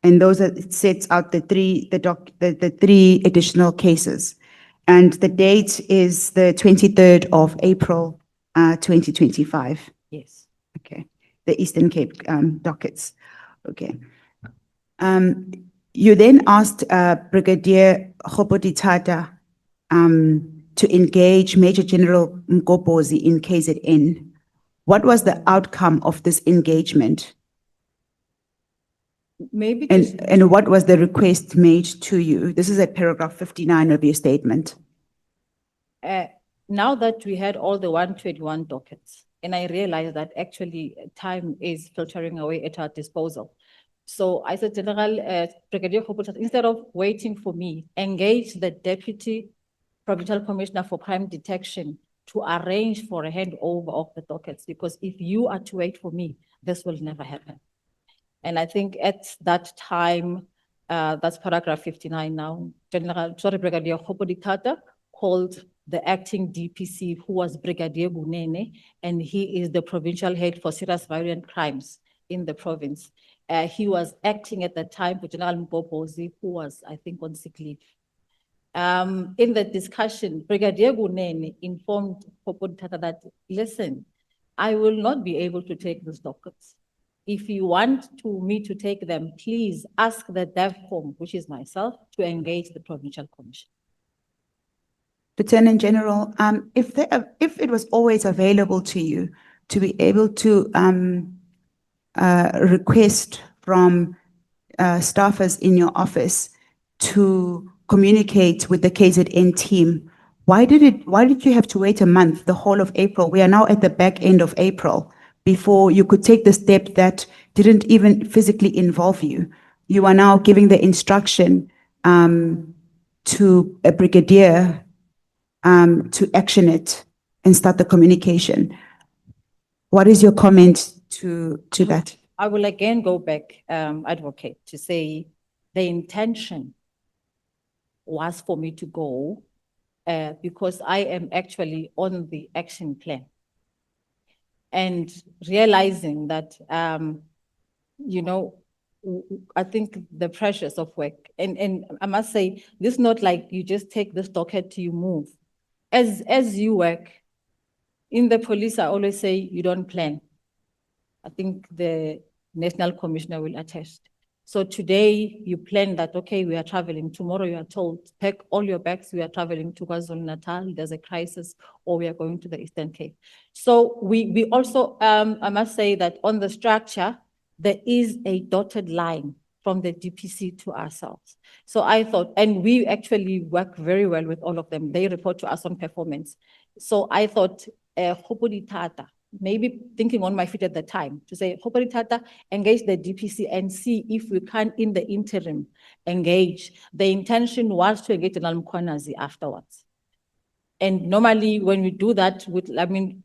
And those are, it sets out the 3 additional cases. And the date is the 23rd of April, 2025. Yes. Okay. The Eastern Cape dockets. Okay. You then asked Brigadier Khopotitata to engage Major General Mkhwanazi in KZN. What was the outcome of this engagement? Maybe. And what was the request made to you? This is at paragraph 59 of your statement. Now that we had all the 121 dockets, and I realized that actually time is filtering away at our disposal. So I said, General Brigadier Khopotitata, instead of waiting for me, engage the Deputy Provincial Commissioner for Crime Detection to arrange for a handover of the dockets, because if you are to wait for me, this will never happen. And I think at that time, that's paragraph 59 now, Brigadier Khopotitata called the acting DPC, who was Brigadier Gunene, and he is the provincial head for serious violent crimes in the province. He was acting at the time for General Mpofu-Walsh, who was, I think, on sick leave. In the discussion, Brigadier Gunene informed Popotata that, listen, I will not be able to take these dockets. If you want me to take them, please ask the DEVCOM, which is myself, to engage the Provincial Commission. Lieutenant General, if it was always available to you to be able to request from staffers in your office to communicate with the KZN team, why did you have to wait a month, the whole of April? We are now at the back end of April, before you could take the step that didn't even physically involve you. You are now giving the instruction to a brigadier to action it and start the communication. What is your comment to that? I will again go back, Advocate, to say the intention was for me to go because I am actually on the action plan. And realizing that, you know, I think the pressures of work, and I must say, this is not like you just take this docket, you move. As you work, in the police, I always say you don't plan. I think the National Commissioner will attest. So today you plan that, okay, we are traveling. Tomorrow you are told, pack all your bags, we are traveling to KwaZulu-Natal, there's a crisis, or we are going to the Eastern Cape. So we also, I must say that on the structure, there is a dotted line from the DPC to ourselves. So I thought, and we actually work very well with all of them. They report to us on performance. So I thought, maybe thinking on my feet at the time, to say, engage the DPC and see if we can, in the interim, engage. The intention was to engage Lt Mkhwanazi afterwards. And normally when we do that,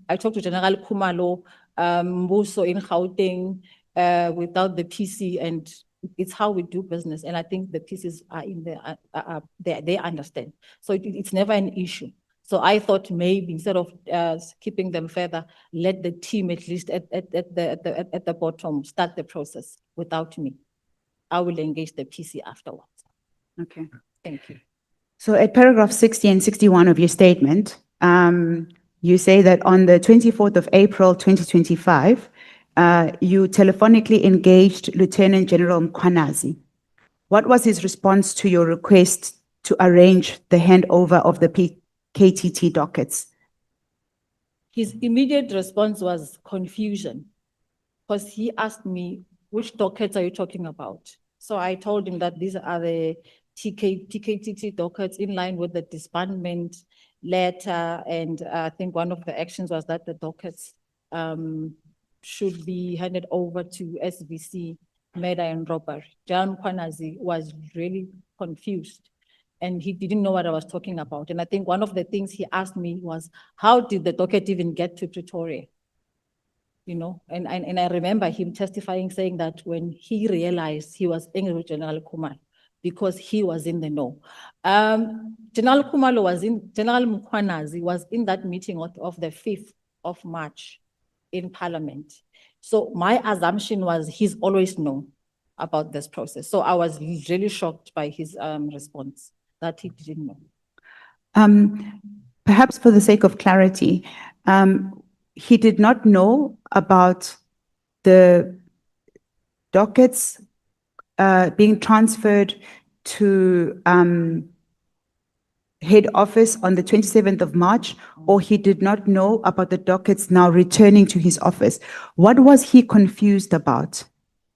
I talked to General Khumalo, Mbuso in Gauteng, without the PC, and it's how we do business. And I think the PCs are in there, they understand. So it's never an issue. So I thought maybe instead of keeping them further, let the team at least at the bottom start the process without me. I will engage the PC afterwards. Okay. Thank you. So at paragraph 60 and 61 of your statement, you say that on the 24th of April, 2025, you telephonically engaged Lieutenant General Mkhwanazi. What was his response to your request to arrange the handover of the KTT dockets? His immediate response was confusion, because he asked me, which dockets are you talking about? So I told him that these are the TKTT dockets in line with the disbandment letter. And I think one of the actions was that the dockets should be handed over to SVC, murder and robbery. General Mkhwanazi was really confused and he didn't know what I was talking about. And I think one of the things he asked me was, how did the docket even get to Pretoria? You know, and I remember him testifying, saying that when he realized he was angry with General Khumalo because he was in the know. General Mkhwanazi was in that meeting of the 5th of March in Parliament. So my assumption was he's always known about this process. So I was really shocked by his response that he didn't know. Perhaps for the sake of clarity, he did not know about the dockets being transferred to head office on the 27th of March, or he did not know about the dockets now returning to his office. What was he confused about?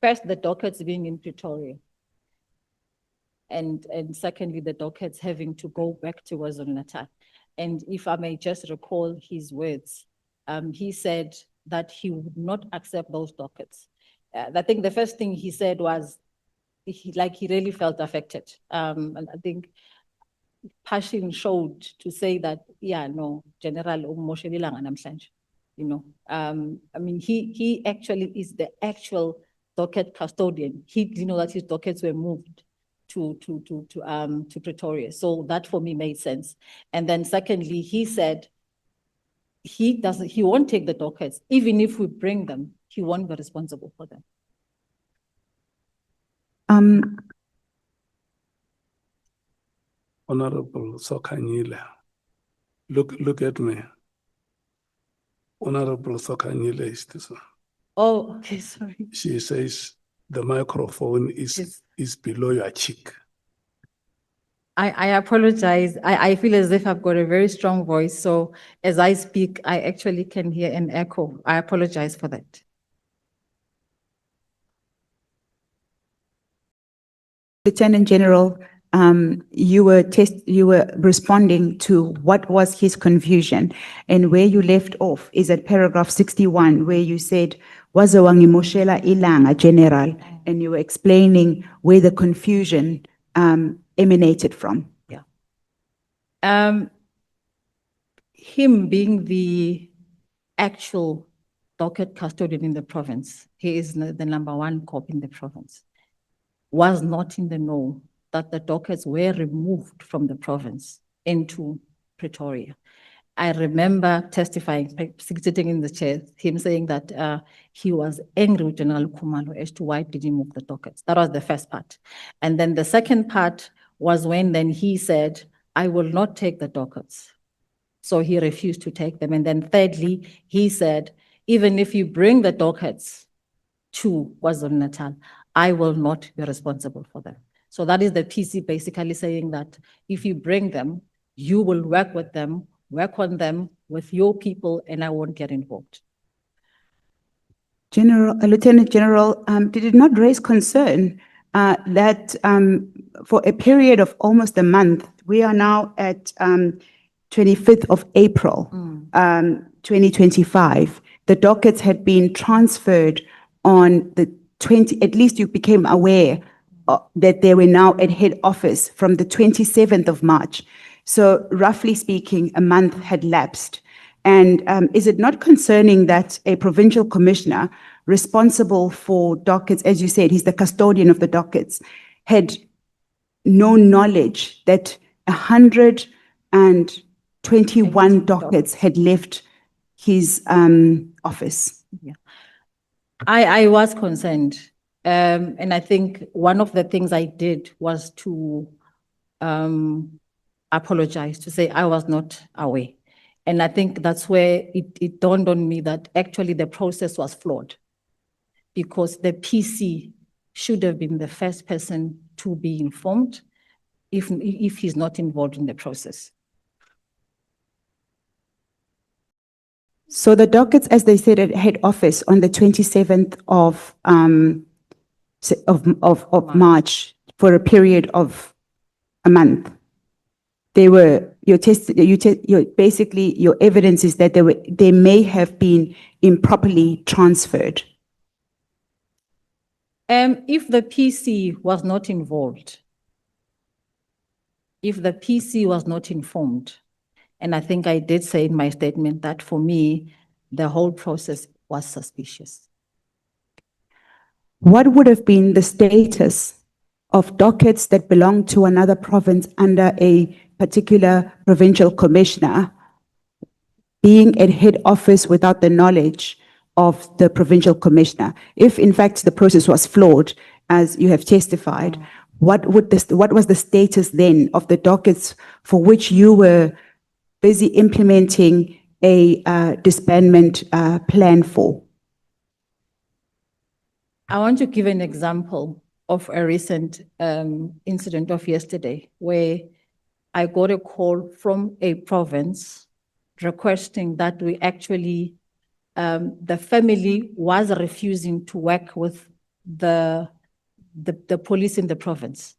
First, the dockets being in Pretoria. And secondly, the dockets having to go back to KwaZulu-Natal. And if I may just recall his words, he said that he would not accept those dockets. I think the first thing he said was, he really felt affected. And I think passion showed to say that, yeah, no, General, you know, I mean, he actually is the actual docket custodian. He didn't know that his dockets were moved to Pretoria. So that for me made sense. And then secondly, he said he won't take the dockets. Even if we bring them, he won't be responsible for them. Honorable Sokanyile, look at me. Honorable Sokanyile is this one. Oh, okay, sorry. She says the microphone is below your cheek. I apologize. I feel as if I've got a very strong voice. So as I speak, I actually can hear an echo. I apologize for that. Lieutenant General, you were responding to what was his confusion, and where you left off is at paragraph 61, where you said, "Waze wangimoshela ilanga, General," and you were explaining where the confusion emanated from. Him being the actual docket custodian in the province, he is the #1 cop in the province, was not in the know that the dockets were removed from the province into Pretoria. I remember testifying, sitting in the chair, him saying that he was angry with General Khumalo as to why did he move the dockets. That was the first part. And then the second part was when then he said, "I will not take the dockets." So he refused to take them. And then thirdly, he said, "Even if you bring the dockets to KwaZulu-Natal, I will not be responsible for them." So that is the PC basically saying that if you bring them, you will work with them, work on them with your people, and I won't get involved. Lieutenant General, did it not raise concern that for a period of almost a month, we are now at 25th of April, 2025, the dockets had been transferred on the 20, at least you became aware that they were now at head office from the 27th of March. So roughly speaking, a month had lapsed. And is it not concerning that a provincial commissioner responsible for dockets, as you said, he's the custodian of the dockets, had no knowledge that 121 dockets had left his office? Yeah. I was concerned. And I think one of the things I did was to apologize, to say I was not aware. And I think that's where it dawned on me that actually the process was flawed, because the PC should have been the first person to be informed if he's not involved in the process. So the dockets, as they said at head office on the 27th of March for a period of a month, they were, basically your evidence is that they may have been improperly transferred. If the PC was not involved, if the PC was not informed, and I think I did say in my statement that for me, the whole process was suspicious. What would have been the status of dockets that belong to another province under a particular provincial commissioner being at head office without the knowledge of the provincial commissioner? If in fact the process was flawed, as you have testified, what was the status then of the dockets for which you were busy implementing a disbandment plan for? I want to give an example of a recent incident of yesterday where I got a call from a province requesting that we actually, the family was refusing to work with the police in the province.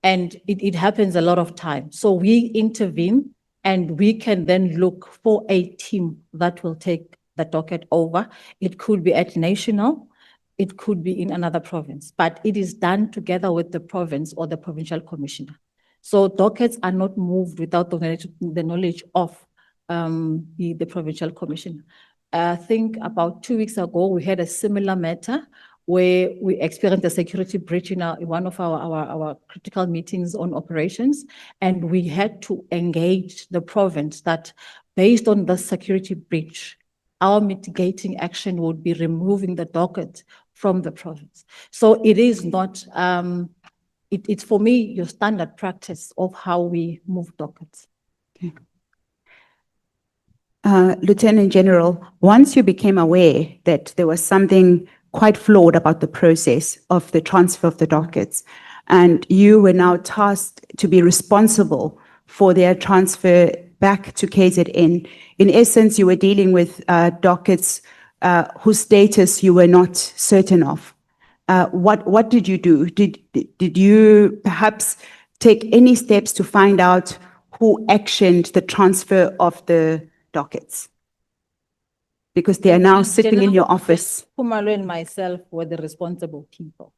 And it happens a lot of times. So we intervene and we can then look for a team that will take the docket over. It could be at national, it could be in another province, but it is done together with the province or the provincial commissioner. So dockets are not moved without the knowledge of the provincial commissioner. I think about 2 weeks ago, we had a similar matter where we experienced a security breach in one of our critical meetings on operations. And we had to engage the province that based on the security breach, our mitigating action would be removing the docket from the province. So it is not, it's for me, your standard practice of how we move dockets. Lieutenant General, once you became aware that there was something quite flawed about the process of the transfer of the dockets, and you were now tasked to be responsible for their transfer back to KZN, in essence, you were dealing with dockets whose status you were not certain of. What did you do? Did you perhaps take any steps to find out who actioned the transfer of the dockets? Because they are now sitting in your office. Khumalo and myself were the responsible people.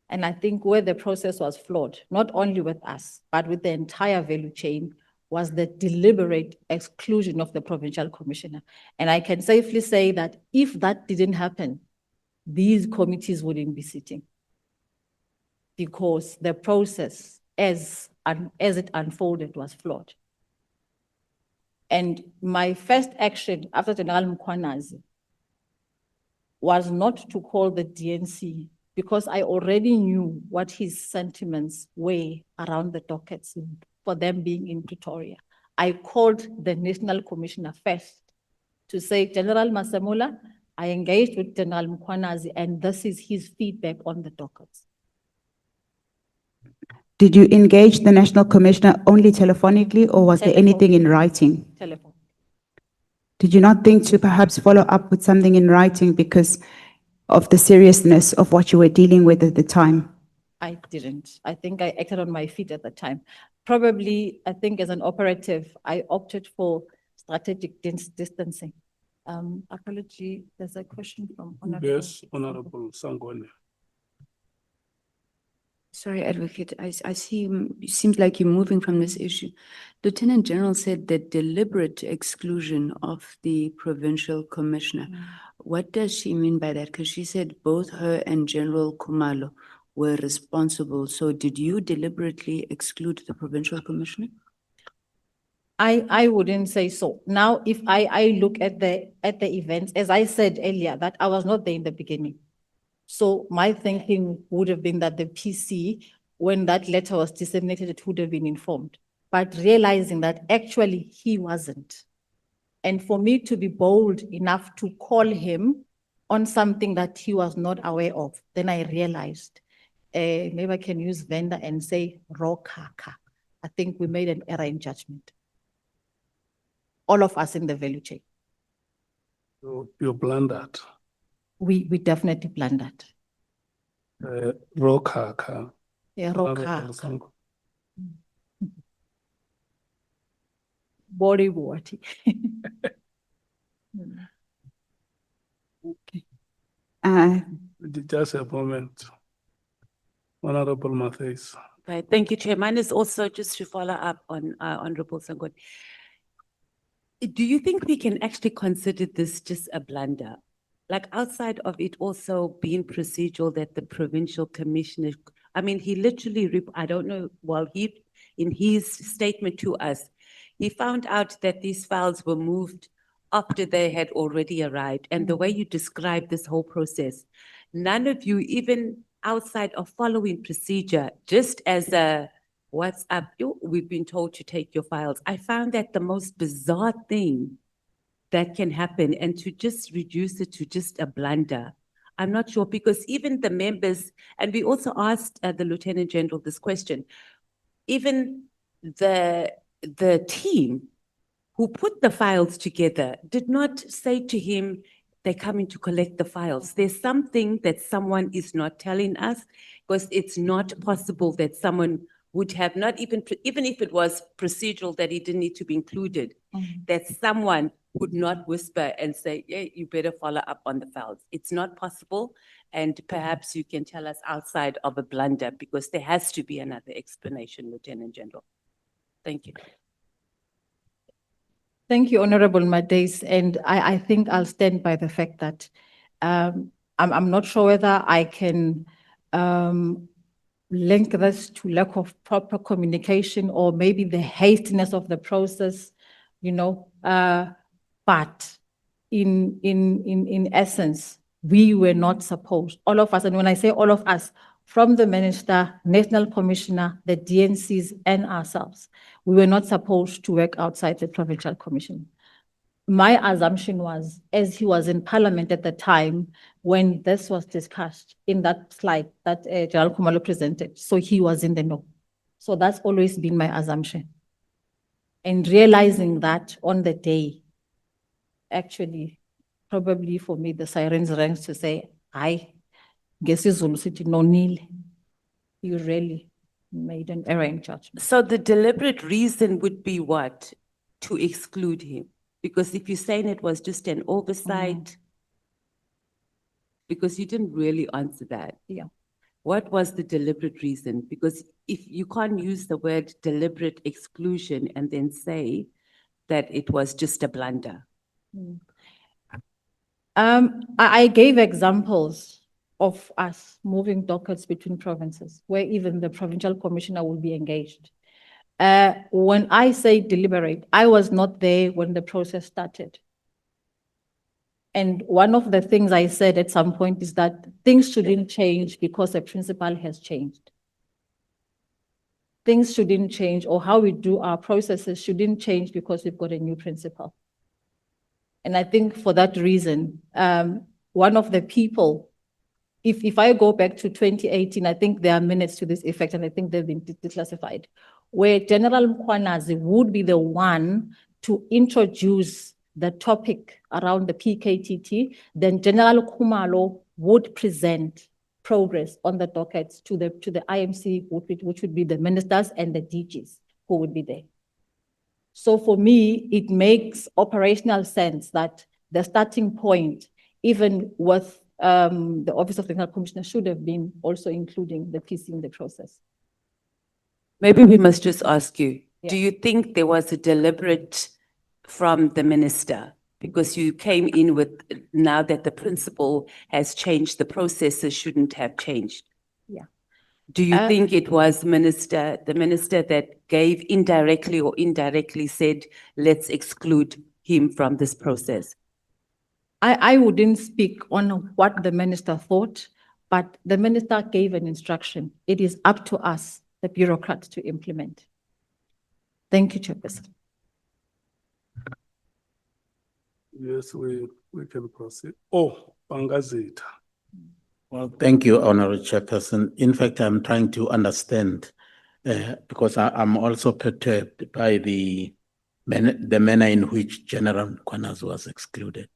And I think where the process was flawed, not only with us, but with the entire value chain, was the deliberate exclusion of the provincial commissioner. And I can safely say that if that didn't happen, these committees wouldn't be sitting. Because the process as it unfolded was flawed. And my first action after General Mkhwanazi was not to call the DNC because I already knew what his sentiments were around the dockets for them being in Pretoria. I called the National Commissioner first to say, General Masamula, I engaged with General Mkhwanazi and this is his feedback on the dockets. Did you engage the National Commissioner only telephonically, or was there anything in writing? Telephone. Did you not think to perhaps follow up with something in writing because of the seriousness of what you were dealing with at the time? I didn't. I think I acted on my feet at the time. Probably, I think as an operative, I opted for strategic distancing. Apology, there's a question from Honorable. Yes, Honorable Sangone. Sorry, Advocate, I see, it seems like you're moving from this issue. Lieutenant General said the deliberate exclusion of the provincial commissioner. What does she mean by that? Because she said both her and General Khumalo were responsible. So did you deliberately exclude the provincial commissioner? I wouldn't say so. Now, if I look at the events, as I said earlier, that I was not there in the beginning. So my thinking would have been that the PC, when that letter was disseminated, it would have been informed. But realizing that actually he wasn't. And for me to be bold enough to call him on something that he was not aware of, then I realized, maybe I can use vendor and say, raw kaka. I think we made an error in judgment. All of us in the value chain. You blundered. We definitely blundered. Rokaka. Yeah, rokaka. Body worthy. Okay. Just a moment. Honorable Mathis. Right, thank you, Chair. Mine is also just to follow up on Honorable Sangone. Do you think we can actually consider this just a blunder? Like outside of it also being procedural that the provincial commissioner, I mean, he literally, I don't know, well, in his statement to us, he found out that these files were moved after they had already arrived. And the way you describe this whole process, none of you, even outside of following procedure, just as a what's up, we've been told to take your files. I found that the most bizarre thing that can happen, and to just reduce it to just a blunder. I'm not sure, because even the members, and we also asked the Lieutenant General this question, even the team who put the files together did not say to him, they're coming to collect the files. There's something that someone is not telling us, because it's not possible that someone would have not even if it was procedural that he didn't need to be included, that someone would not whisper and say, yeah, you better follow up on the files. It's not possible. And perhaps you can tell us outside of a blunder, because there has to be another explanation, Lieutenant General. Thank you. Thank you, Honorable Mades. And I think I'll stand by the fact that I'm not sure whether I can, link this to lack of proper communication or maybe the hastiness of the process, you know, but in essence, we were not supposed, all of us, and when I say all of us, from the minister, national commissioner, the DNCs and ourselves, we were not supposed to work outside the provincial commission. My assumption was, as he was in parliament at the time, when this was discussed in that slide that General Khumalo presented, so he was in the know. So that's always been my assumption. And realizing that on the day, actually, probably for me, the sirens rang to say, I guess Zulu City no nil. You really made an error in judgment. So the deliberate reason would be what? To exclude him? Because if you're saying it was just an oversight, because you didn't really answer that. Yeah. What was the deliberate reason? Because if you can't use the word deliberate exclusion and then say that it was just a blunder. I gave examples of us moving dockets between provinces where even the provincial commissioner will be engaged. When I say deliberate, I was not there when the process started. And one of the things I said at some point is that things shouldn't change because the principal has changed. Things shouldn't change, or how we do our processes shouldn't change because we've got a new principal. And I think for that reason, one of the people, if I go back to 2018, I think there are minutes to this effect, and I think they've been declassified, where General Mkhwanazi would be the one to introduce the topic around the PKTT, then General Khumalo would present progress on the dockets to the IMC, which would be the ministers and the DGs who would be there. So for me, it makes operational sense that the starting point, even with the Office of the National Commissioner, should have been also including the PC in the process. Maybe we must just ask you, Yeah. do you think there was a deliberate from the minister? Because you came in with, now that the principal has changed, the processes shouldn't have changed. Yeah. Do you think it was the minister that gave indirectly or indirectly said, let's exclude him from this process? I wouldn't speak on what the minister thought, but the minister gave an instruction. It is up to us, the bureaucrats, to implement. Thank you, Chairperson. Yes, we can proceed. Oh, Pangazita. Well, thank you, Honorable Chairperson. In fact, I'm trying to understand because I'm also perturbed by the manner in which General Mkhwanazi was excluded.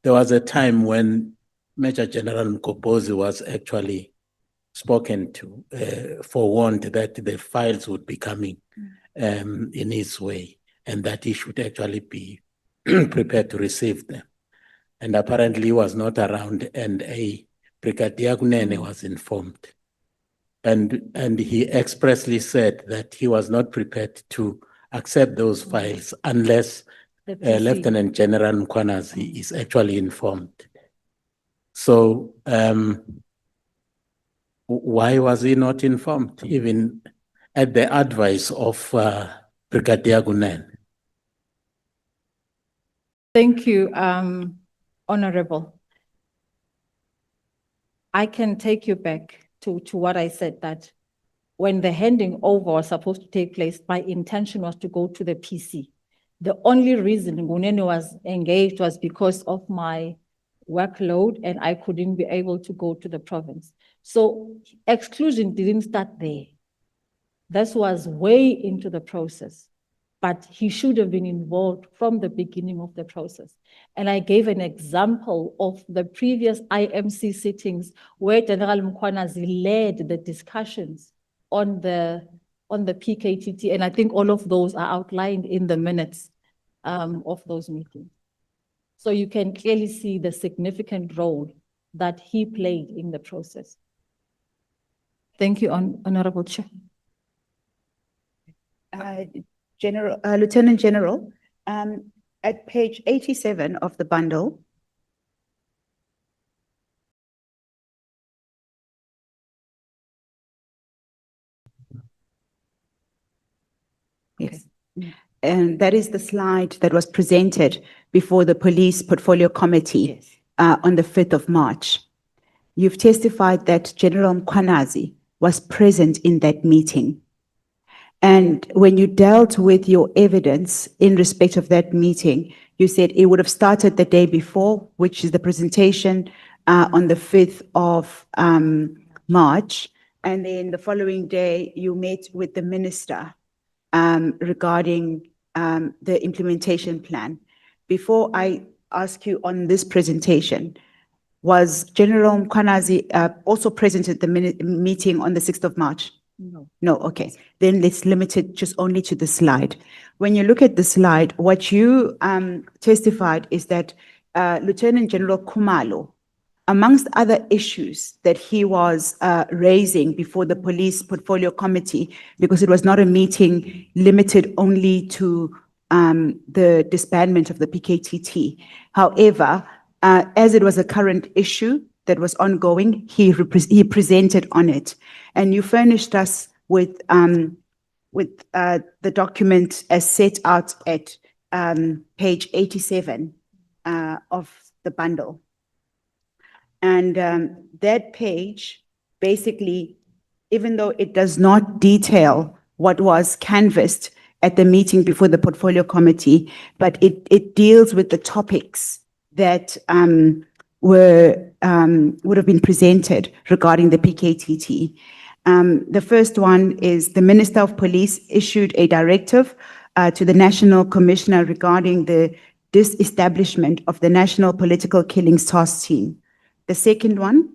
There was a time when Major General Mkobozi was actually spoken to, forewarned that the files would be coming in his way and that he should actually be prepared to receive them. And apparently he was not around, and a Brigadier Kunene was informed. And he expressly said that he was not prepared to accept those files unless Lieutenant General Mkhwanazi is actually informed. So why was he not informed, even at the advice of Brigadier Kunene? Thank you, Honorable. I can take you back to what I said, that when the handing over was supposed to take place, my intention was to go to the PC. The only reason Ngunene was engaged was because of my workload and I couldn't be able to go to the province. So exclusion didn't start there. This was way into the process, but he should have been involved from the beginning of the process. And I gave an example of the previous IMC sittings where General Mkhwanazi led the discussions on the PKTT, and I think all of those are outlined in the minutes of those meetings. So you can clearly see the significant role that he played in the process. Thank you, Honorable Chair. Lieutenant General, at page 87 of the bundle, And that is the slide that was presented before the Police Portfolio Committee on the 5th of March. You've testified that General Mkhwanazi was present in that meeting. And when you dealt with your evidence in respect of that meeting, you said it would have started the day before, which is the presentation on the 5th of March. And then the following day, you met with the minister regarding the implementation plan. Before I ask you on this presentation, was General Mkhwanazi also present at the meeting on the 6th of March? No. No, okay. Then let's limit it just only to the slide. When you look at the slide, what you testified is that Lieutenant General Khumalo, amongst other issues that he was raising before the Police Portfolio Committee, because it was not a meeting limited only to the disbandment of the PKTT. However, as it was a current issue that was ongoing, he presented on it. And you furnished us with the document as set out at page 87 of the bundle. And that page, basically, even though it does not detail what was canvassed at the meeting before the Portfolio Committee, but it deals with the topics that would have been presented regarding the PKTT. The first one is the Minister of Police issued a directive to the National Commissioner regarding the disestablishment of the National Political Killings Task Team. The second one,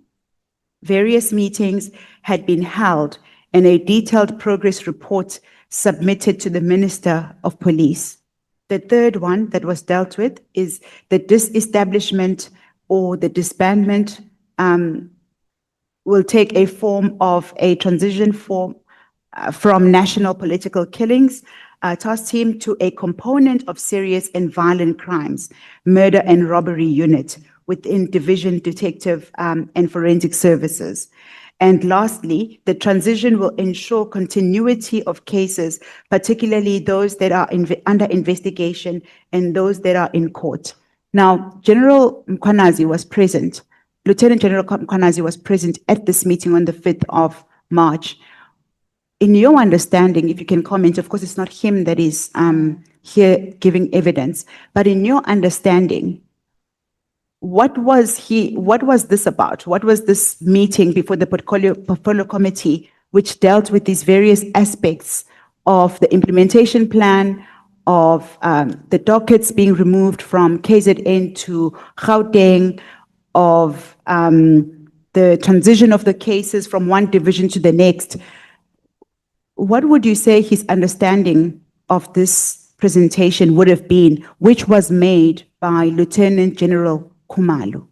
various meetings had been held and a detailed progress report submitted to the Minister of Police. The third one that was dealt with is the disestablishment or the disbandment will take a form of a transition form from National Political Killings Task Team to a component of serious and violent crimes, murder and robbery unit within Division Detective and Forensic Services. And lastly, the transition will ensure continuity of cases, particularly those that are under investigation and those that are in court. Now, General Mkhwanazi was present, Lieutenant General Mkhwanazi was present at this meeting on the 5th of March. In your understanding, if you can comment, of course, it's not him that is here giving evidence, but in your understanding, what was this about? What was this meeting before the Portfolio Committee, which dealt with these various aspects of the implementation plan, of the dockets being removed from KZN to Gauteng, of the transition of the cases from one division to the next? What would you say his understanding of this presentation would have been, which was made by Lieutenant General Khumalo?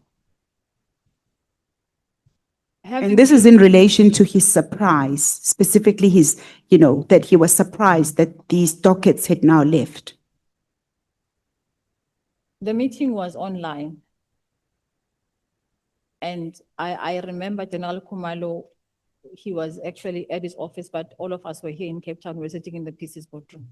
And this is in relation to his surprise, specifically his, that he was surprised that these dockets had now left. The meeting was online. And I remember General Khumalo, he was actually at his office, but all of us were here in Cape Town, we were sitting in the PC's boardroom.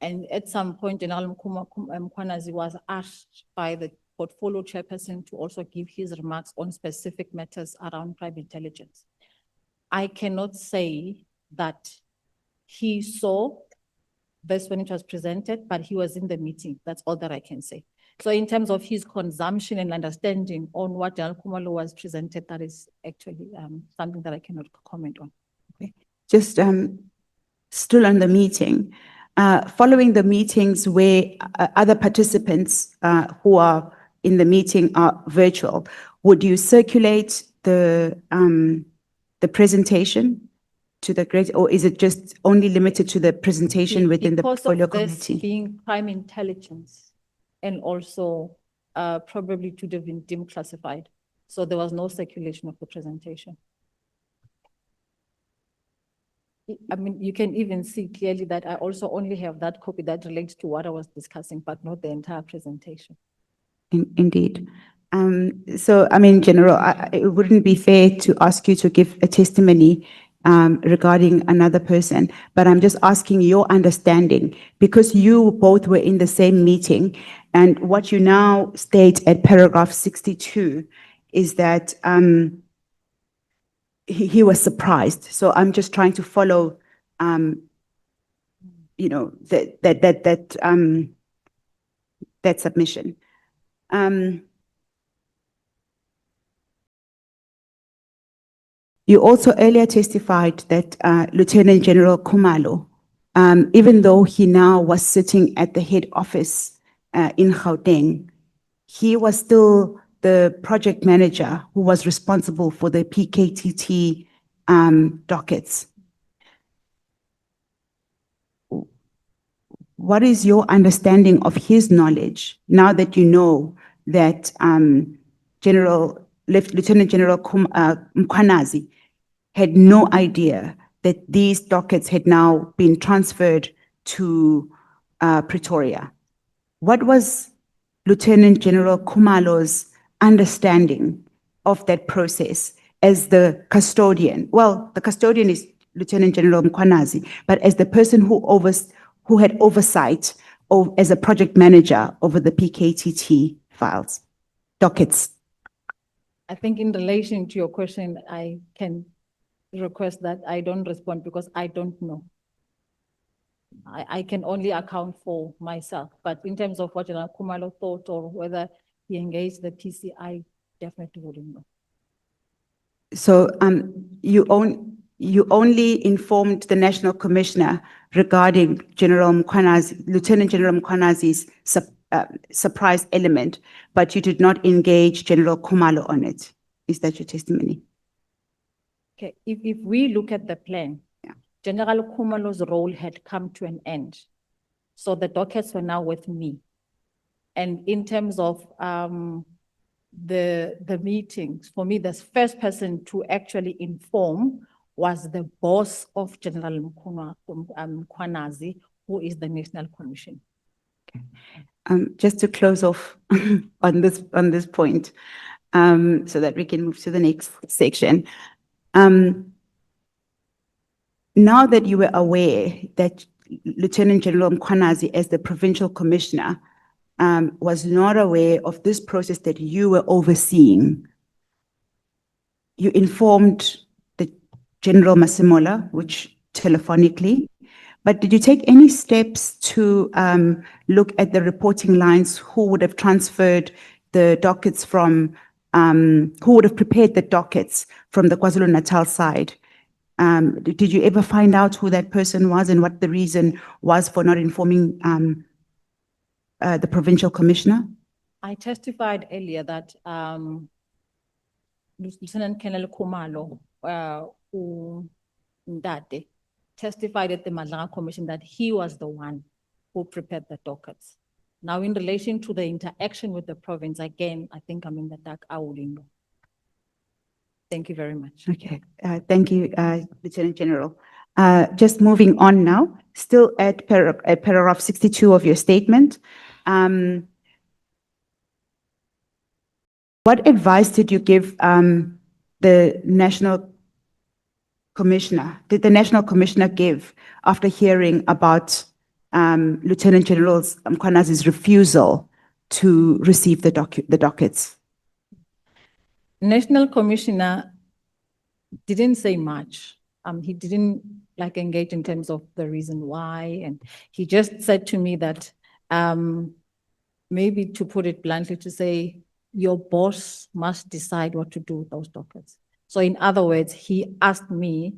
And at some point, General Mkhwanazi was asked by the portfolio chairperson to also give his remarks on specific matters around crime intelligence. I cannot say that he saw this when it was presented, but he was in the meeting. That's all that I can say. So in terms of his consumption and understanding on what General Khumalo was presented, that is actually something that I cannot comment on. Okay. Just still on the meeting, following the meetings where other participants who are in the meeting are virtual, would you circulate the presentation to the great, or is it just only limited to the presentation within the Portfolio Committee? Because of this being crime intelligence and also probably to have been deemed classified. So there was no circulation of the presentation. I mean, you can even see clearly that I also only have that copy that relates to what I was discussing, but not the entire presentation. Indeed. So, I mean, General, it wouldn't be fair to ask you to give a testimony regarding another person, but I'm just asking your understanding because you both were in the same meeting, and what you now state at paragraph 62 is that he was surprised. So I'm just trying to follow, you know, that submission. You also earlier testified that Lieutenant General Khumalo, even though he now was sitting at the head office in Gauteng, he was still the project manager who was responsible for the PKTT dockets. What is your understanding of his knowledge now that you know that Lieutenant General Mkhwanazi had no idea that these dockets had now been transferred to Pretoria? What was Lieutenant General Khumalo's understanding of that process as the custodian? Well, the custodian is Lieutenant General Mkhwanazi, but as the person who had oversight as a project manager over the PKTT files, dockets. I think in relation to your question, I can request that I don't respond because I don't know. I can only account for myself, but in terms of what General Khumalo thought or whether he engaged the PC, I definitely wouldn't know. So you only informed the National Commissioner regarding Lieutenant General Mkhwanazi's surprise element, but you did not engage General Khumalo on it. Is that your testimony? Okay, if we look at the plan, Yeah. General Khumalo's role had come to an end. So the dockets were now with me. And in terms of the meetings, for me, the first person to actually inform was the boss of General Mkhwanazi, who is the National Commission. Just to close off on this point, so that we can move to the next section. Now that you were aware that Lieutenant General Mkhwanazi, as the provincial commissioner, was not aware of this process that you were overseeing, you informed the General Masemola, which telephonically, but did you take any steps to look at the reporting lines who would have transferred the dockets from, who would have prepared the dockets from the KwaZulu-Natal side? Did you ever find out who that person was and what the reason was for not informing the provincial commissioner? I testified earlier that Lieutenant Colonel Khumalo, Ndate, testified at the Matlala Commission that he was the one who prepared the dockets. Now, in relation to the interaction with the province, again, I think I'm in the dark. I wouldn't know. Thank you very much. Okay, thank you, Lieutenant General. Just moving on now, still at paragraph 62 of your statement. What advice did you give the National Commissioner? Did the National Commissioner give after hearing about Lieutenant General Mkhwanazi's refusal to receive the dockets? National Commissioner didn't say much. He didn't engage in terms of the reason why. And he just said to me that maybe to put it bluntly, to say, your boss must decide what to do with those dockets. So in other words, he asked me,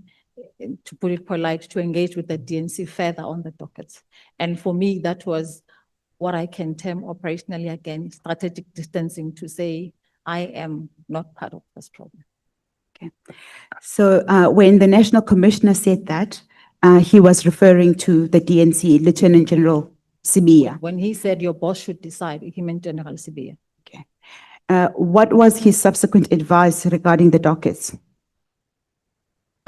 to put it polite, to engage with the DNC further on the dockets. And for me, that was what I can term operationally, again, strategic distancing, to say, I am not part of this problem. Okay. So when the National Commissioner said that, he was referring to the DNC, Lieutenant General Sibiya. When he said your boss should decide, he meant General Sibiya. Okay. What was his subsequent advice regarding the dockets?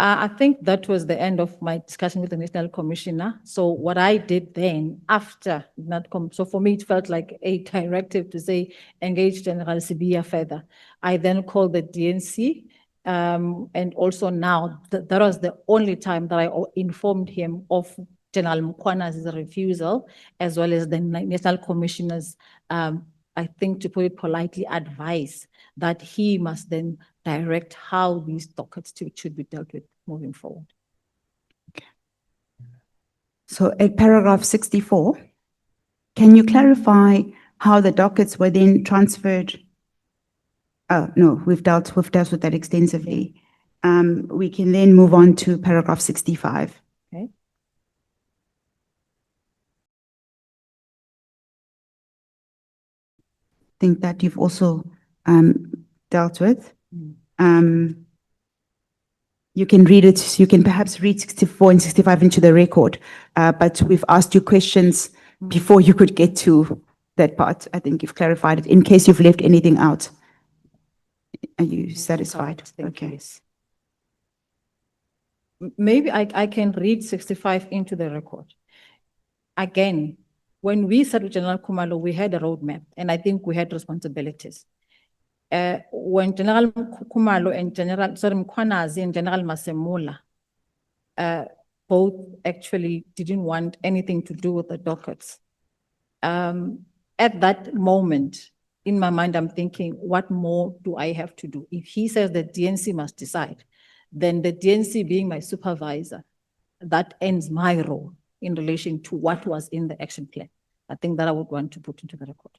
I think that was the end of my discussion with the National Commissioner. So what I did then after that, so for me, it felt like a directive to say, engage General Sibiya further. I then called the DNC And also now, that was the only time that I informed him of General Mkhwanazi's refusal, as well as the National Commissioner's, I think to put it politely, advice that he must then direct how these dockets should be dealt with moving forward. So at paragraph 64, can you clarify how the dockets were then transferred? Oh, no, we've dealt with that extensively. We can then move on to paragraph 65. Okay. Think that you've also dealt with. You can read it, you can perhaps read 64 and 65 into the record, but we've asked you questions before you could get to that part. I think you've clarified it. In case you've left anything out, are you satisfied? Thank you, Okay. yes. Maybe I can read 65 into the record. Again, when we sat with General Khumalo, we had a roadmap, and I think we had responsibilities. When General Khumalo and Mkhwanazi and General Masemola, both actually didn't want anything to do with the dockets. At that moment, in my mind, I'm thinking, what more do I have to do? If he says that DNC must decide, then the DNC being my supervisor, that ends my role in relation to what was in the action plan. I think that I would want to put into the record.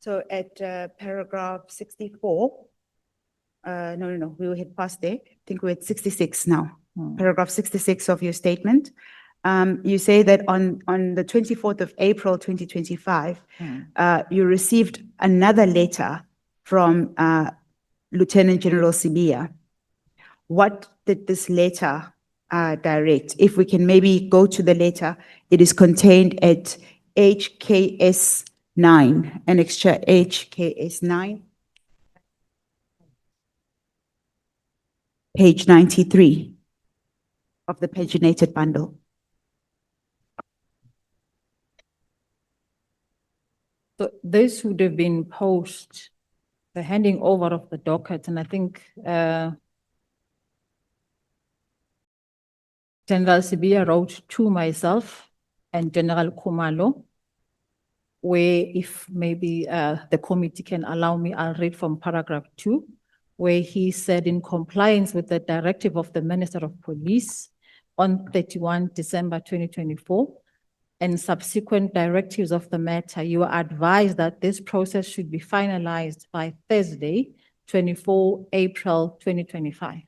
So at paragraph 64, no, we will hit past there. I think we're at 66 now. Paragraph 66 of your statement. You say that on the 24th of April, 2025, you received another letter from Lieutenant General Sibiya. What did this letter direct? If we can maybe go to the letter, it is contained at HKS 9, annexure HKS 9, page 93 of the paginated bundle. So this would have been post the handing over of the docket, and I think General Sibiya wrote to myself and General Khumalo, where if maybe the committee can allow me, I'll read from paragraph 2, where he said, in compliance with the directive of the Minister of Police on 31 December 2024, and subsequent directives of the matter, you are advised that this process should be finalized by Thursday, 24 April 2025.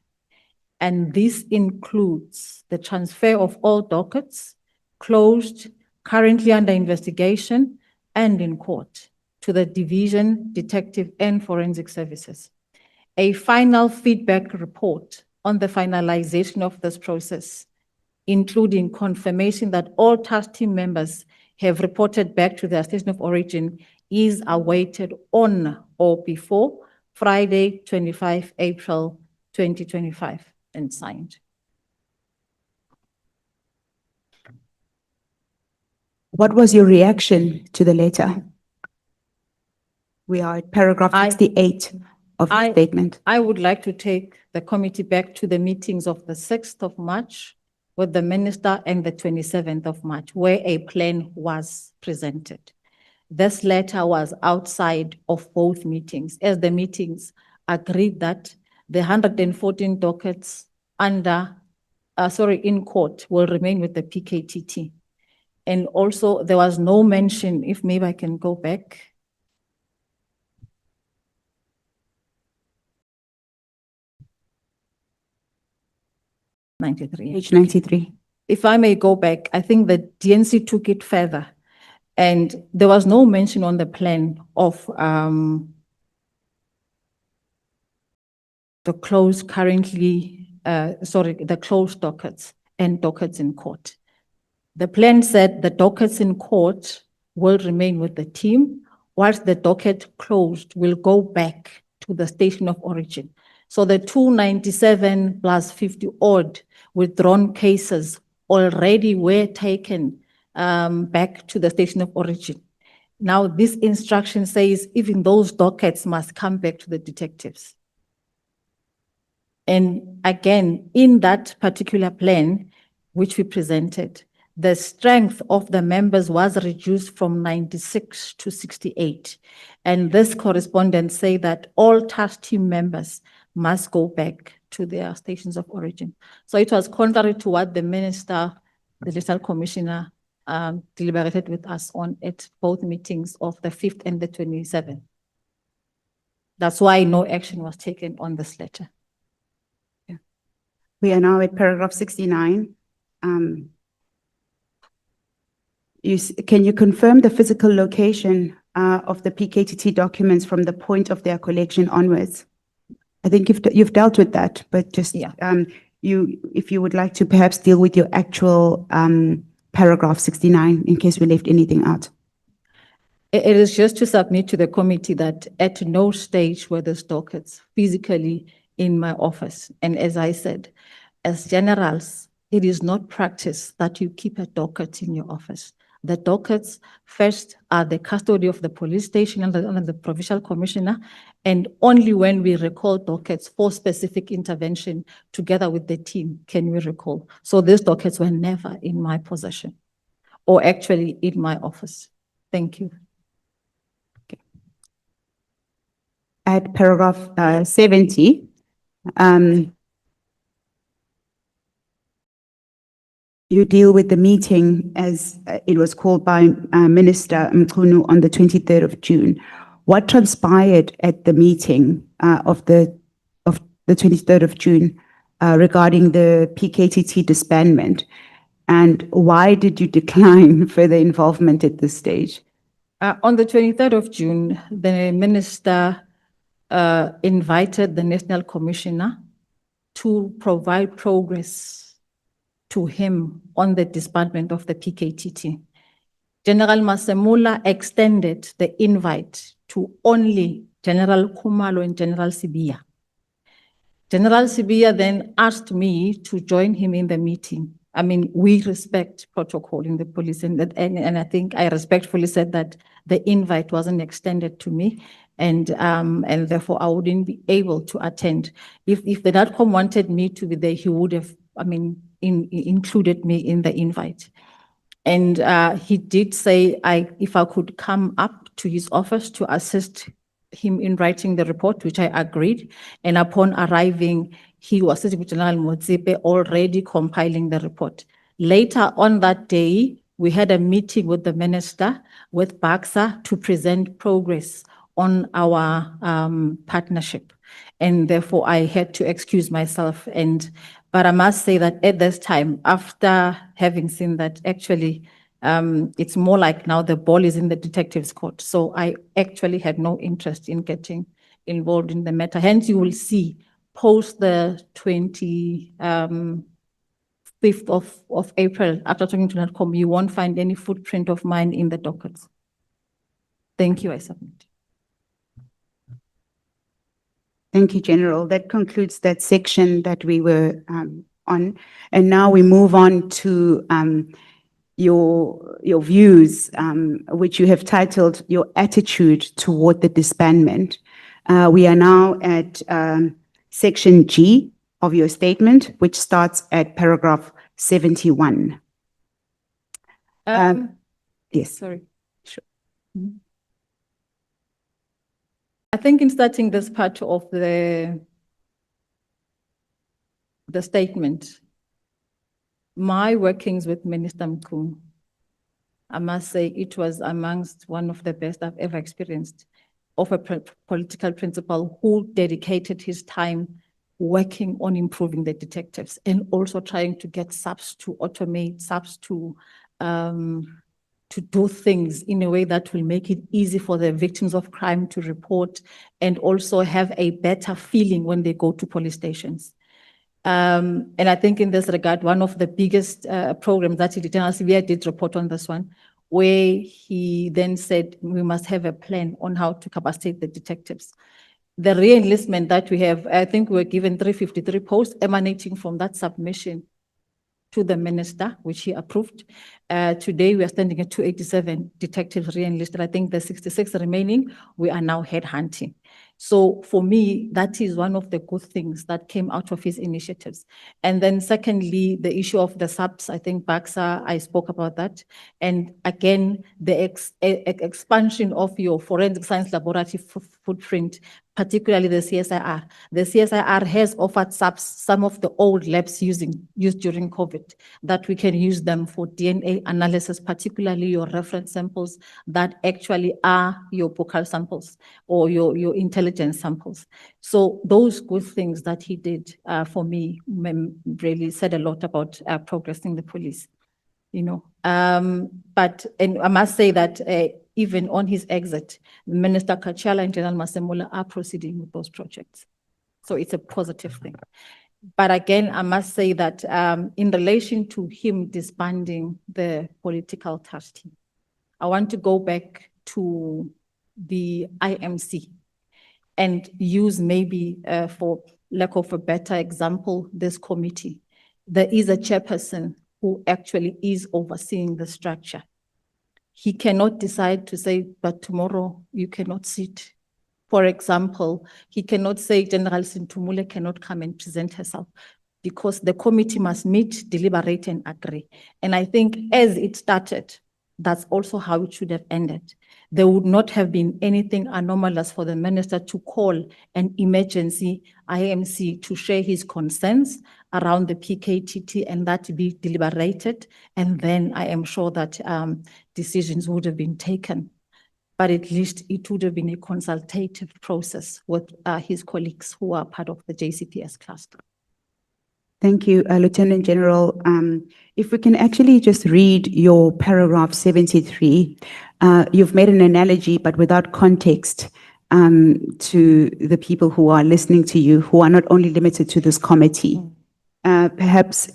And this includes the transfer of all dockets closed, currently under investigation, and in court to the Division, Detective, and Forensic Services. A final feedback report on the finalization of this process, including confirmation that all task team members have reported back to their station of origin, is awaited on or before Friday, 25 April 2025, and signed. What was your reaction to the letter? We are at paragraph 68 of your statement. I would like to take the committee back to the meetings of the 6th of March with the minister and the 27th of March, where a plan was presented. This letter was outside of both meetings, as the meetings agreed that the 114 dockets in court will remain with the PKTT. And also there was no mention, if maybe I can go back. Page 93. If I may go back, I think the DNC took it further, and there was no mention on the plan of the closed dockets and dockets in court. The plan said the dockets in court will remain with the team, whilst the docket closed will go back to the station of origin. So the 297 plus 50 odd withdrawn cases already were taken back to the station of origin. Now this instruction says even those dockets must come back to the detectives. And again, in that particular plan, which we presented, the strength of the members was reduced from 96 to 68. And this correspondence say that all task team members must go back to their stations of origin. So it was contrary to what the minister, the Digital Commissioner, deliberated with us on at both meetings of the 5th and the 27th. That's why no action was taken on this letter. We are now at paragraph 69. Can you confirm the physical location of the PKTT documents from the point of their collection onwards? I think you've dealt with that, but just if you would like to perhaps deal with your actual paragraph 69 in case we left anything out. It is just to submit to the committee that at no stage were the dockets physically in my office. And as I said, as generals, it is not practice that you keep a docket in your office. The dockets first are the custody of the police station under the provincial commissioner, and only when we recall dockets for specific intervention together with the team can we recall. So these dockets were never in my possession or actually in my office. Thank you. At paragraph 70, you deal with the meeting as it was called by Minister Mkhwanazi on the 23rd of June. What transpired at the meeting of the 23rd of June regarding the PKTT disbandment, and why did you decline further involvement at this stage? On the 23rd of June, the minister invited the National Commissioner to provide progress to him on the disbandment of the PKTT. General Masemula extended the invite to only General Khumalo and General Sibiya. General Sibiya then asked me to join him in the meeting. I mean, we respect protocol in the police, and I think I respectfully said that the invite wasn't extended to me, and therefore I wouldn't be able to attend. If the NADCOM wanted me to be there, he would have, I mean, included me in the invite. And he did say if I could come up to his office to assist him in writing the report, which I agreed. And upon arriving, he was sitting with General Motsipe already compiling the report. Later on that day, we had a meeting with the minister, with Baksa, to present progress on our partnership. And therefore, I had to excuse myself. But I must say that at this time, after having seen that, actually, it's more like now the ball is in the detective's court. So I actually had no interest in getting involved in the matter. Hence, you will see post the 25th of April, after talking to NADCOM, you won't find any footprint of mine in the dockets. Thank you, I submit. Thank you, General. That concludes that section that we were on. And now we move on to your views, which you have titled Your Attitude Toward the Disbandment. We are now at section G of your statement, which starts at paragraph 71. Yes. Sorry. Sure. I think in starting this part of the statement, my workings with Minister Mkhwanazi, I must say it was amongst one of the best I've ever experienced, of a political principal who dedicated his time working on improving the detectives and also trying to get SAPS to automate, SAPS to do things in a way that will make it easy for the victims of crime to report and also have a better feeling when they go to police stations. And I think in this regard, one of the biggest programs that General Sibiya did report on this one, where he then said, we must have a plan on how to capacitate the detectives. The re-enlistment that we have, I think we were given 353 posts emanating from that submission to the minister, which he approved. Today, we are standing at 287 detectives re-enlisted. I think the 66 remaining, we are now headhunting. So for me, that is one of the good things that came out of his initiatives. And then secondly, the issue of the SAPS, I think Baksa, I spoke about that. And again, the expansion of your forensic science laboratory footprint, particularly the CSIR. The CSIR has offered SAPS some of the old labs used during COVID, that we can use them for DNA analysis, particularly your reference samples that actually are your buccal samples or your intelligence samples. So those good things that he did for me really said a lot about progressing the police, you know. But and I must say that even on his exit, Minister Kachala and General Masemola are proceeding with those projects. So it's a positive thing. But again, I must say that in relation to him disbanding the political task team, I want to go back to the IMC and use maybe for lack of a better example, this committee. There is a chairperson who actually is overseeing the structure. He cannot decide to say, but tomorrow you cannot sit. For example, he cannot say General Senthumule cannot come and present herself, because the committee must meet, deliberate, and agree. And I think as it started, that's also how it should have ended. There would not have been anything anomalous for the minister to call an emergency IMC to share his concerns around the PKTT and that to be deliberated. And then I am sure that decisions would have been taken. But at least it would have been a consultative process with his colleagues who are part of the JCPS cluster. Thank you, Lieutenant General. If we can actually just read your paragraph 73, you've made an analogy, but without context, to the people who are listening to you, who are not only limited to this committee. Perhaps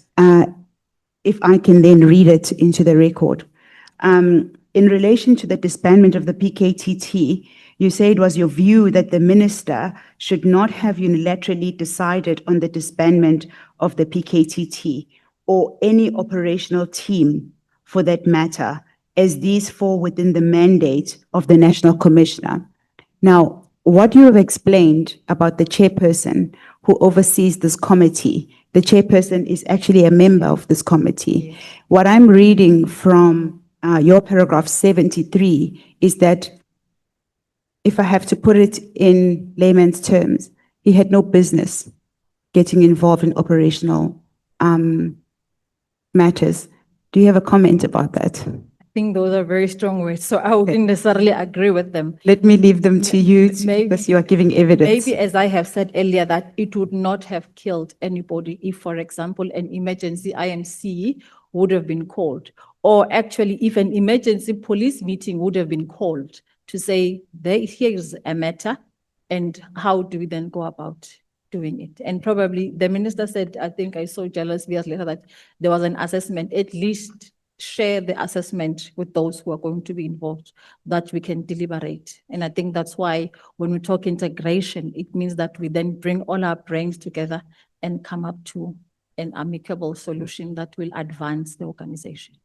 if I can then read it into the record. In relation to the disbandment of the PKTT, you say it was your view that the minister should not have unilaterally decided on the disbandment of the PKTT or any operational team for that matter, as these fall within the mandate of the National Commissioner. Now, what you have explained about the chairperson who oversees this committee, the chairperson is actually a member of this committee. Yes. What I'm reading from your paragraph 73 is that, if I have to put it in layman's terms, he had no business getting involved in operational matters. Do you have a comment about that? I think those are very strong words, so I wouldn't necessarily agree with them. Let me leave them to you because you are giving evidence. Maybe, as I have said earlier, that it would not have killed anybody if, for example, an emergency IMC would have been called, or actually if an emergency police meeting would have been called to say, here is a matter, and how do we then go about doing it? And probably the minister said, I think I saw General Sibiya's letter, that there was an assessment, at least share the assessment with those who are going to be involved, that we can deliberate. And I think that's why when we talk integration, it means that we then bring all our brains together and come up to an amicable solution that will advance the organization.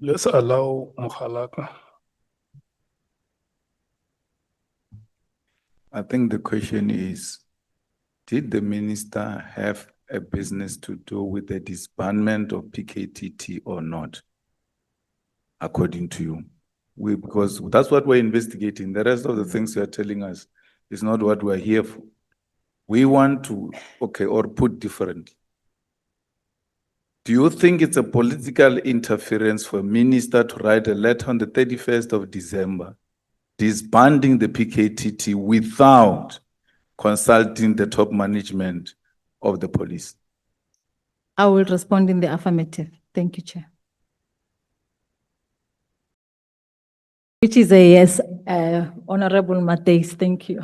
Let's allow Mkhalaka. I think the question is, did the minister have a business to do with the disbandment of PKTT or not, according to you? Because that's what we're investigating. The rest of the things you're telling us is not what we're here for. We want to, or put differently. Do you think it's a political interference for a minister to write a letter on the 31st of December disbanding the PKTT without consulting the top management of the police? I will respond in the affirmative. Thank you, Chair. Which is a yes, Honorable Mateus, thank you.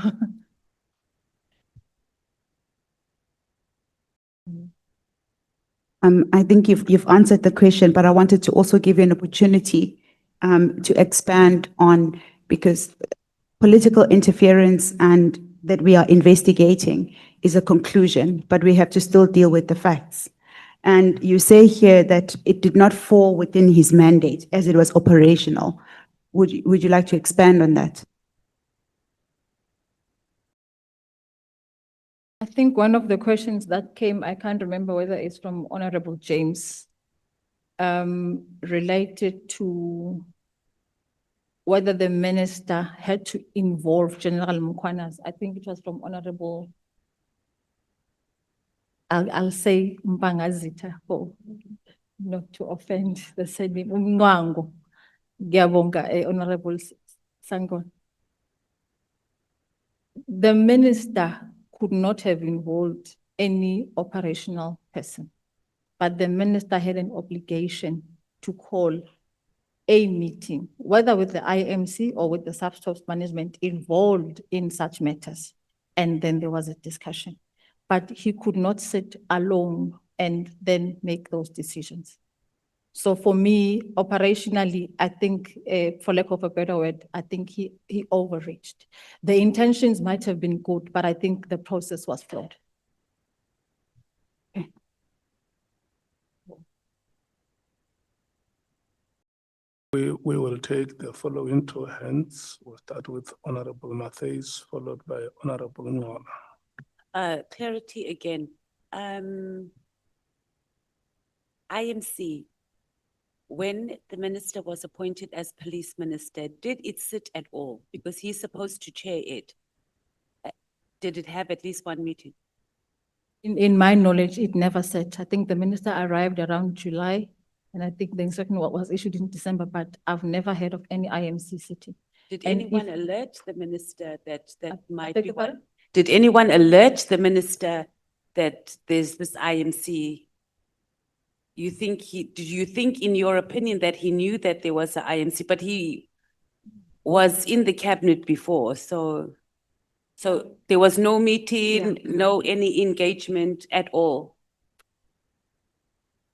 I think you've answered the question, but I wanted to also give you an opportunity to expand on, because political interference and that we are investigating is a conclusion, but we have to still deal with the facts. And you say here that it did not fall within his mandate as it was operational. Would you like to expand on that? I think one of the questions that came, I can't remember whether it's from Honorable James, related to whether the minister had to involve General Mkhwanazi. I think it was from Honorable, I'll say Mbangazita for not to offend the said name, Mngwango. Ngiyabonga, Honorable Sangon. The minister could not have involved any operational person, but the minister had an obligation to call a meeting, whether with the IMC or with the SAPS management involved in such matters. And then there was a discussion, but he could not sit alone and then make those decisions. So for me, operationally, I think, for lack of a better word, I think he overreached. The intentions might have been good, but I think the process was flawed. We will take the following two hands. We'll start with Honorable Matthews, followed by Honorable Nomaan. Clarity again. IMC, when the minister was appointed as police minister, did it sit at all? Because he's supposed to chair it. Did it have at least one meeting? In my knowledge, it never sat. I think the minister arrived around July, and I think the instruction was issued in December, but I've never heard of any IMC sitting. Did And anyone if- alert the minister that might beg be your one? pardon? Did anyone alert the minister that there's this IMC? Did you think in your opinion that he knew that there was an IMC, but he was in the cabinet before, so there was no meeting, no any engagement at all?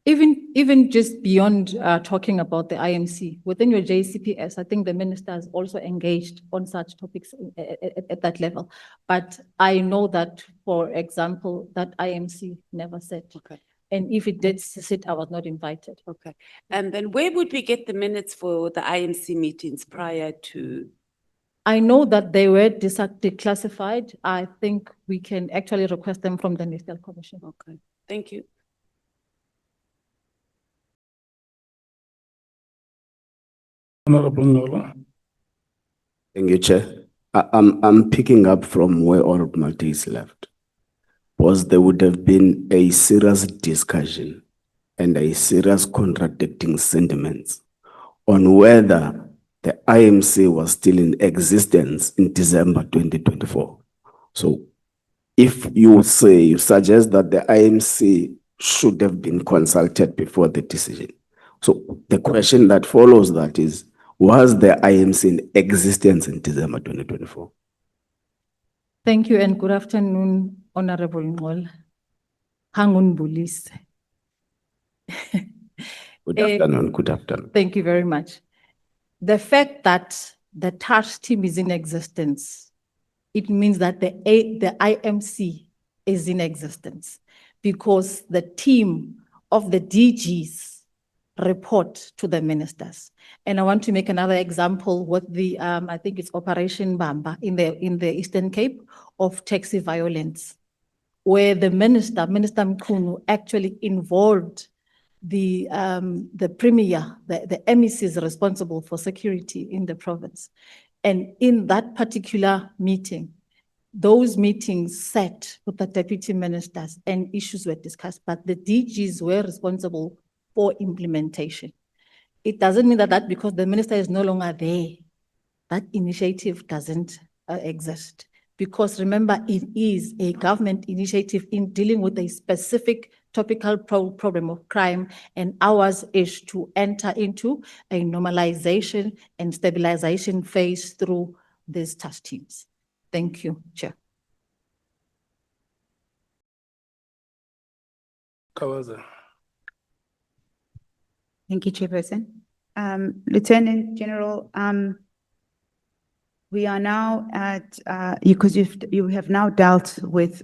Even just beyond talking about the IMC, within your JCPS, I think the minister has also engaged on such topics at that level. But I know that, for example, that IMC never sat. Okay. And if it did sit, I was not invited. Okay. And then where would we get the minutes for the IMC meetings prior to? I know that they were declassified. I think we can actually request them from the National Commission. Okay, thank you. Honorable Nomaan. Thank you, Chair. I'm picking up from where Honorable Maltese left. Was there would have been a serious discussion and a serious contradicting sentiments on whether the IMC was still in existence in December 2024. So if you suggest that the IMC should have been consulted before the decision. So the question that follows that is, was the IMC in existence in December 2024? Thank you and good afternoon, Honorable Ngol. Hangun Bulis. Good afternoon, good afternoon. Thank you very much. The fact that the task team is in existence, it means that the IMC is in existence because the team of the DGs report to the ministers. And I want to make another example with the, I think it's Operation Bamba in the Eastern Cape of taxi violence, where the Minister Mkhwanazi, actually involved the premier, the MECs responsible for security in the province. And in that particular meeting, those meetings sat with the deputy ministers and issues were discussed, but the DGs were responsible for implementation. It doesn't mean that because the minister is no longer there, that initiative doesn't exist. Because remember, it is a government initiative in dealing with a specific topical problem of crime, and ours is to enter into a normalization and stabilization phase through these task teams. Thank you, Chair. Kawaza. Thank you, Chairperson. Lieutenant General, we are now at, because you have now dealt with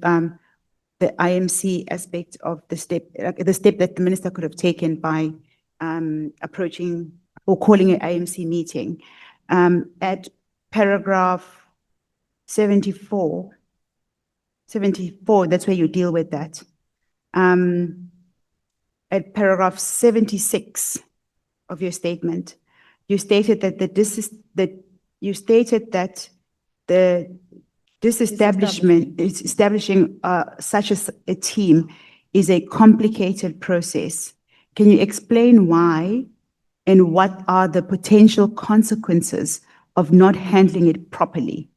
the IMC aspect of the step that the minister could have taken by approaching or calling an IMC meeting. At paragraph 74, that's where you deal with that. At paragraph 76 of your statement, you stated that the disestablishment is establishing such a team is a complicated process. Can you explain why and what are the potential consequences of not handling it properly?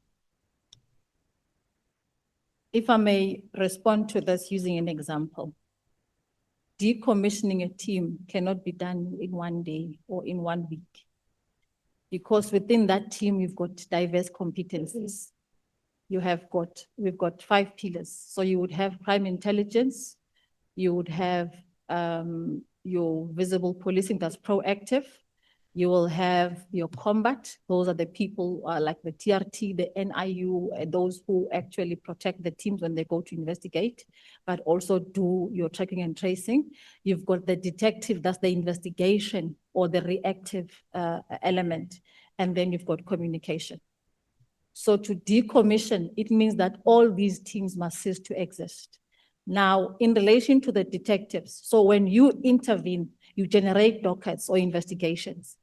If I may respond to this using an example. Decommissioning a team cannot be done in one day or in 1 week. Because within that team, you've got diverse competencies. We've got 5 pillars. So you would have crime intelligence, you would have your visible policing that's proactive, you will have your combat, those are the people like the TRT, the NIU, those who actually protect the teams when they go to investigate, but also do your tracking and tracing. You've got the detective, that's the investigation or the reactive element, and then you've got communication. So to decommission, it means that all these teams must cease to exist. Now, in relation to the detectives, so when you intervene, you generate dockets or investigations.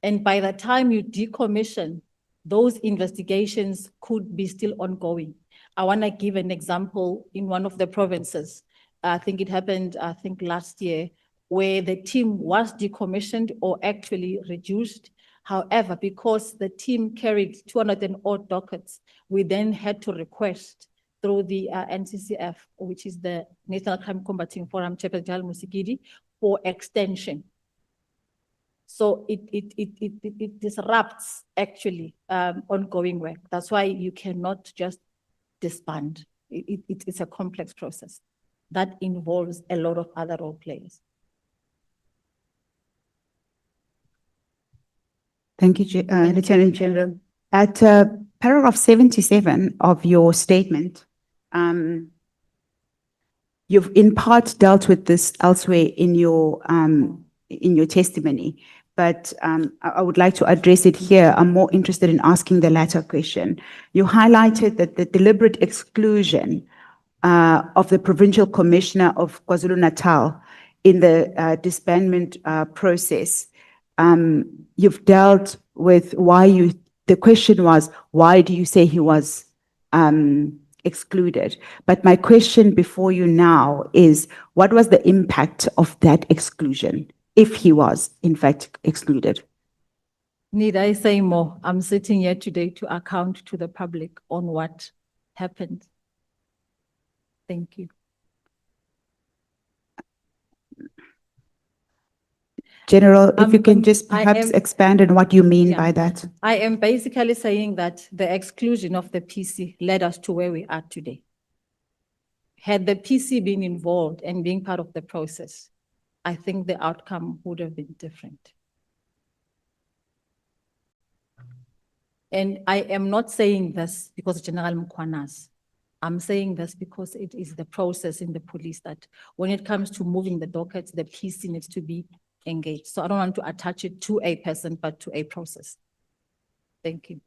And by the time you decommission, those investigations could be still ongoing. I want to give an example in one of the provinces. I think it happened, last year, where the team was decommissioned or actually reduced. However, because the team carried 200 and odd dockets, we then had to request through the NCCF, which is the National Crime Combating Forum, Chairperson General Musigidi, for extension. So it disrupts actually ongoing work. That's why you cannot just disband. It's a complex process that involves a lot of other role players. Thank you, Lieutenant General. At paragraph 77 of your statement, you've in part dealt with this elsewhere in your testimony, but I would like to address it here. I'm more interested in asking the latter question. You highlighted that the deliberate exclusion of the Provincial Commissioner of KwaZulu-Natal in the disbandment process. You've dealt with the question was, why do you say he was excluded? But my question before you now is, what was the impact of that exclusion, if he was in fact excluded? Need I say more? I'm sitting here today to account to the public on what happened. Thank you. General, if you can just perhaps expand on what you mean by that. I am basically saying that the exclusion of the PC led us to where we are today. Had the PC been involved and being part of the process, I think the outcome would have been different. And I am not saying this because General Mkhwanazi. I'm saying this because it is the process in the police that when it comes to moving the dockets, the PC needs to be engaged. So I don't want to attach it to a person, but to a process. Thank you.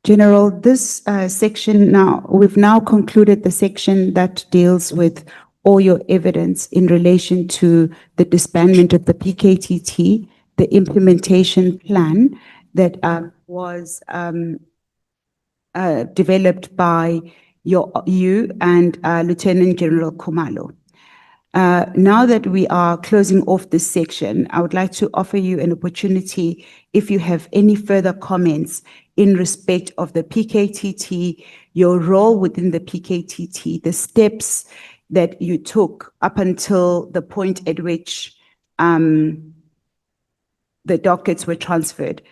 General, this section now, we've now concluded the section that deals with all your evidence in relation to the disbandment of the PKTT, the implementation plan that was developed by you and Lieutenant General Khumalo. Now that we are closing off this section, I would like to offer you an opportunity if you have any further comments in respect of the PKTT, your role within the PKTT, the steps that you took up until the point at which the dockets were transferred.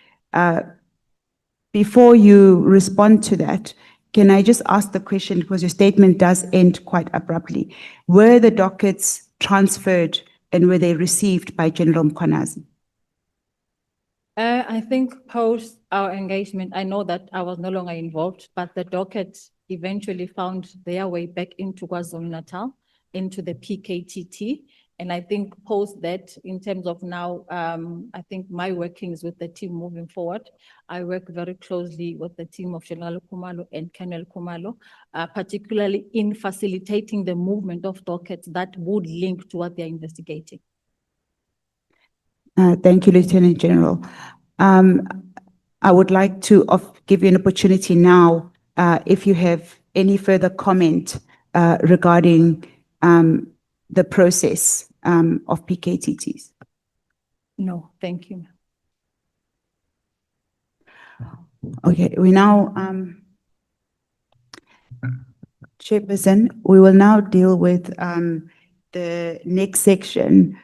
Before you respond to that, can I just ask the question, because your statement does end quite abruptly. Were the dockets transferred and were they received by General Mkhwanazi? I think post our engagement, I know that I was no longer involved, but the docket eventually found their way back into KwaZulu-Natal, into the PKTT. And I think post that, in terms of now, I think my workings with the team moving forward, I work very closely with the team of General Kumalo and Colonel Kumalo, particularly in facilitating the movement of dockets that would link to what they're investigating. Thank you, Lieutenant General. I would like to give you an opportunity now, if you have any further comment regarding the process of PKTTs. No, thank you. Okay, we now, Chairperson, we will now deal with the next section,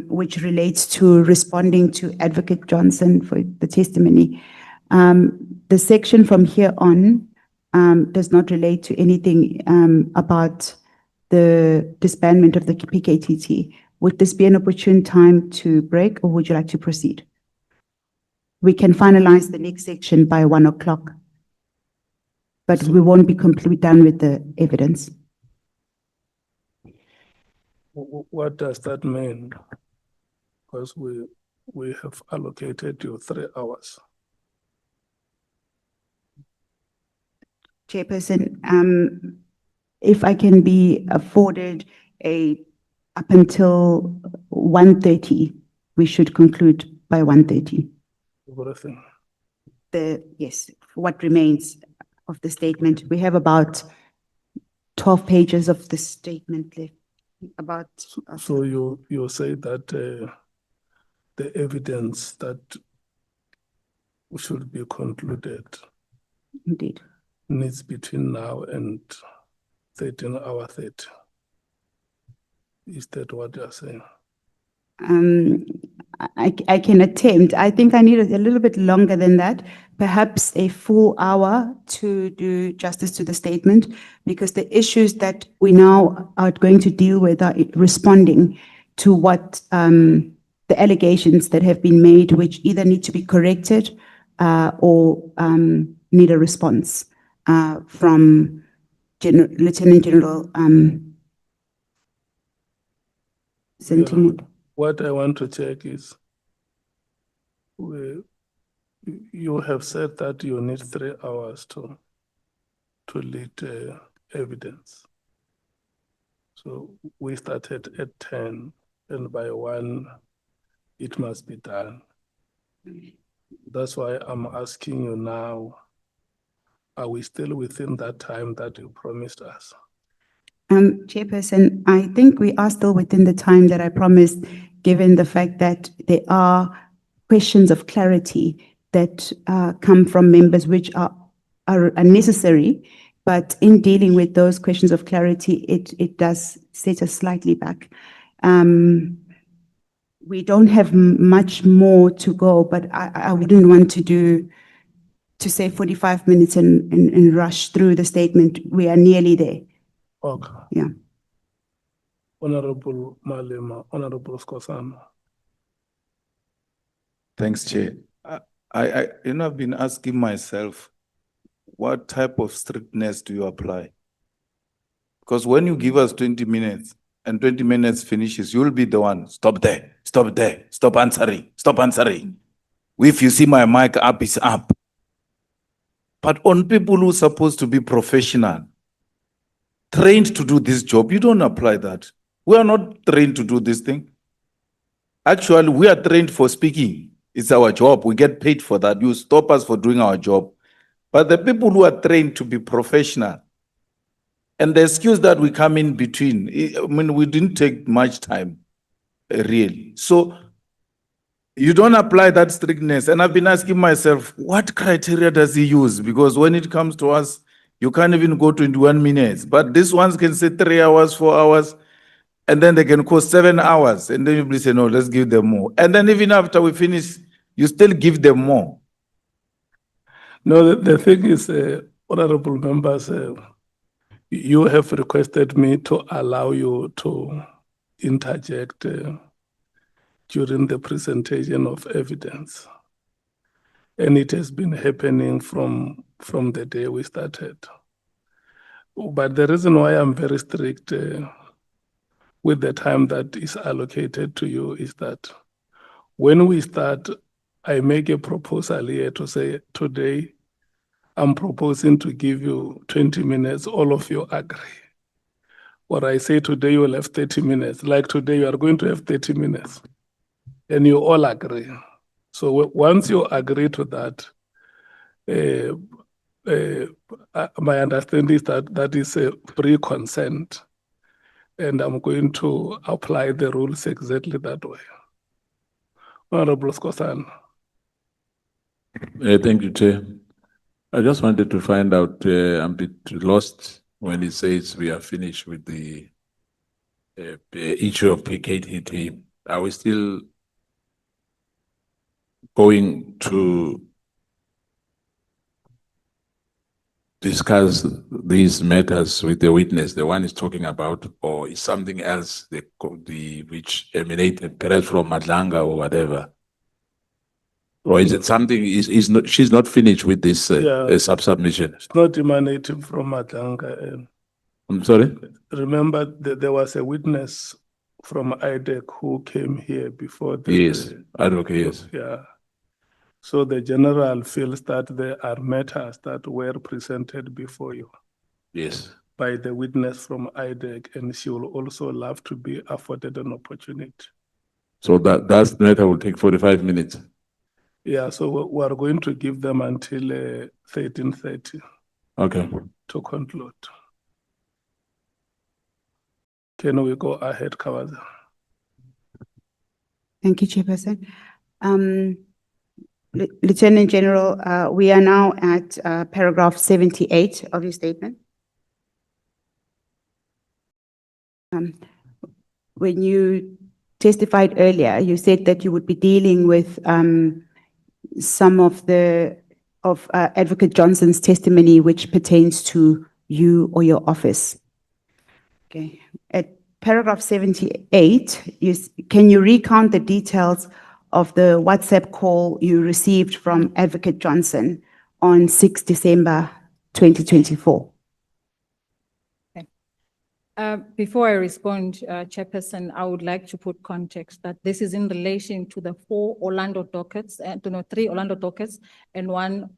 which relates to responding to Advocate Johnson for the testimony. The section from here on does not relate to anything about the disbandment of the PKTT. Would this be an opportune time to break, or would you like to proceed? We can finalize the next section by 1 o'clock, but we won't be completely done with the evidence. What does that mean? Because we have allocated you 3 hours. Chairperson, if I can be afforded up until 1:30, we should conclude by 1:30. Everything. Yes, what remains of the statement. We have about 12 pages of the statement left. So you say that the evidence that should be concluded. Indeed. Needs between now and 13:30. Is that what you're saying? I can attempt. I think I need a little bit longer than that, perhaps a full hour to do justice to the statement, because the issues that we now are going to deal with are responding to what the allegations that have been made, which either need to be corrected or need a response from Lieutenant General Senthumule. What I want to check is, you have said that you need 3 hours to lead evidence. So we started at 10, and by 1, it must be done. That's why I'm asking you now, are we still within that time that you promised us? Chairperson, I think we are still within the time that I promised, given the fact that there are questions of clarity that come from members which are unnecessary, but in dealing with those questions of clarity, it does set us slightly back. We don't have much more to go, but I wouldn't want to say 45 minutes and rush through the statement. We are nearly there. Okay. Yeah. Honorable Malema, Honorable Skosana. Thanks, Chair. I've been asking myself, what type of strictness do you apply? Because when you give us 20 minutes and 20 minutes finishes, you'll be the one, stop there, stop answering, stop answering. If you see my mic up, it's up. But on people who are supposed to be professional, trained to do this job, you don't apply that. We are not trained to do this thing. Actually, we are trained for speaking. It's our job. We get paid for that. You stop us for doing our job. But the people who are trained to be professional, and the excuse that we come in between, I mean, we didn't take much time, really. So you don't apply that strictness. And I've been asking myself, what criteria does he use? Because when it comes to us, you can't even go 21 minutes. But these ones can say 3 hours, 4 hours, and then they can cost 7 hours. And then you say, no, let's give them more. And then even after we finish, you still give them more. No, the thing is, honorable members, you have requested me to allow you to interject during the presentation of evidence. And it has been happening from the day we started. But the reason why I'm very strict with the time that is allocated to you is that when we start, I make a proposal here to say, today, I'm proposing to give you 20 minutes, all of you agree. Or I say today you will have 30 minutes, like today you are going to have 30 minutes, and you all agree. So once you agree to that, my understanding is that that is a free consent, and I'm going to apply the rules exactly that way. Honorable Skosan. Thank you, Chair. I just wanted to find out, I'm a bit lost when he says we are finished with the issue of PKTT. Are we still going to discuss these matters with the witness, the one is talking about, or is something else which emanated perhaps from Madlanga or whatever? Or is it something, she's not finished with this submission? It's not emanating from Madlanga. I'm sorry? Remember, there was a witness from IDEC who came here before. Yes, advocate, yes. Yeah. So the general feels that there are matters that were presented before you. Yes. By the witness from IDEC, and she will also love to be afforded an opportunity. So that matter will take 45 minutes. Yeah, so we are going to give them until 13:30. Okay. To conclude. Can we go ahead, Kawaza? Thank you, Chairperson. Lieutenant General, we are now at paragraph 78 of your statement. When you testified earlier, you said that you would be dealing with some of Advocate Johnson's testimony which pertains to you or your office. Okay. At paragraph 78, can you recount the details of the WhatsApp call you received from Advocate Johnson on 6 December 2024? Before I respond, Chairperson, I would like to put context that this is in relation to the 4 Orlando dockets, 3 Orlando dockets and 1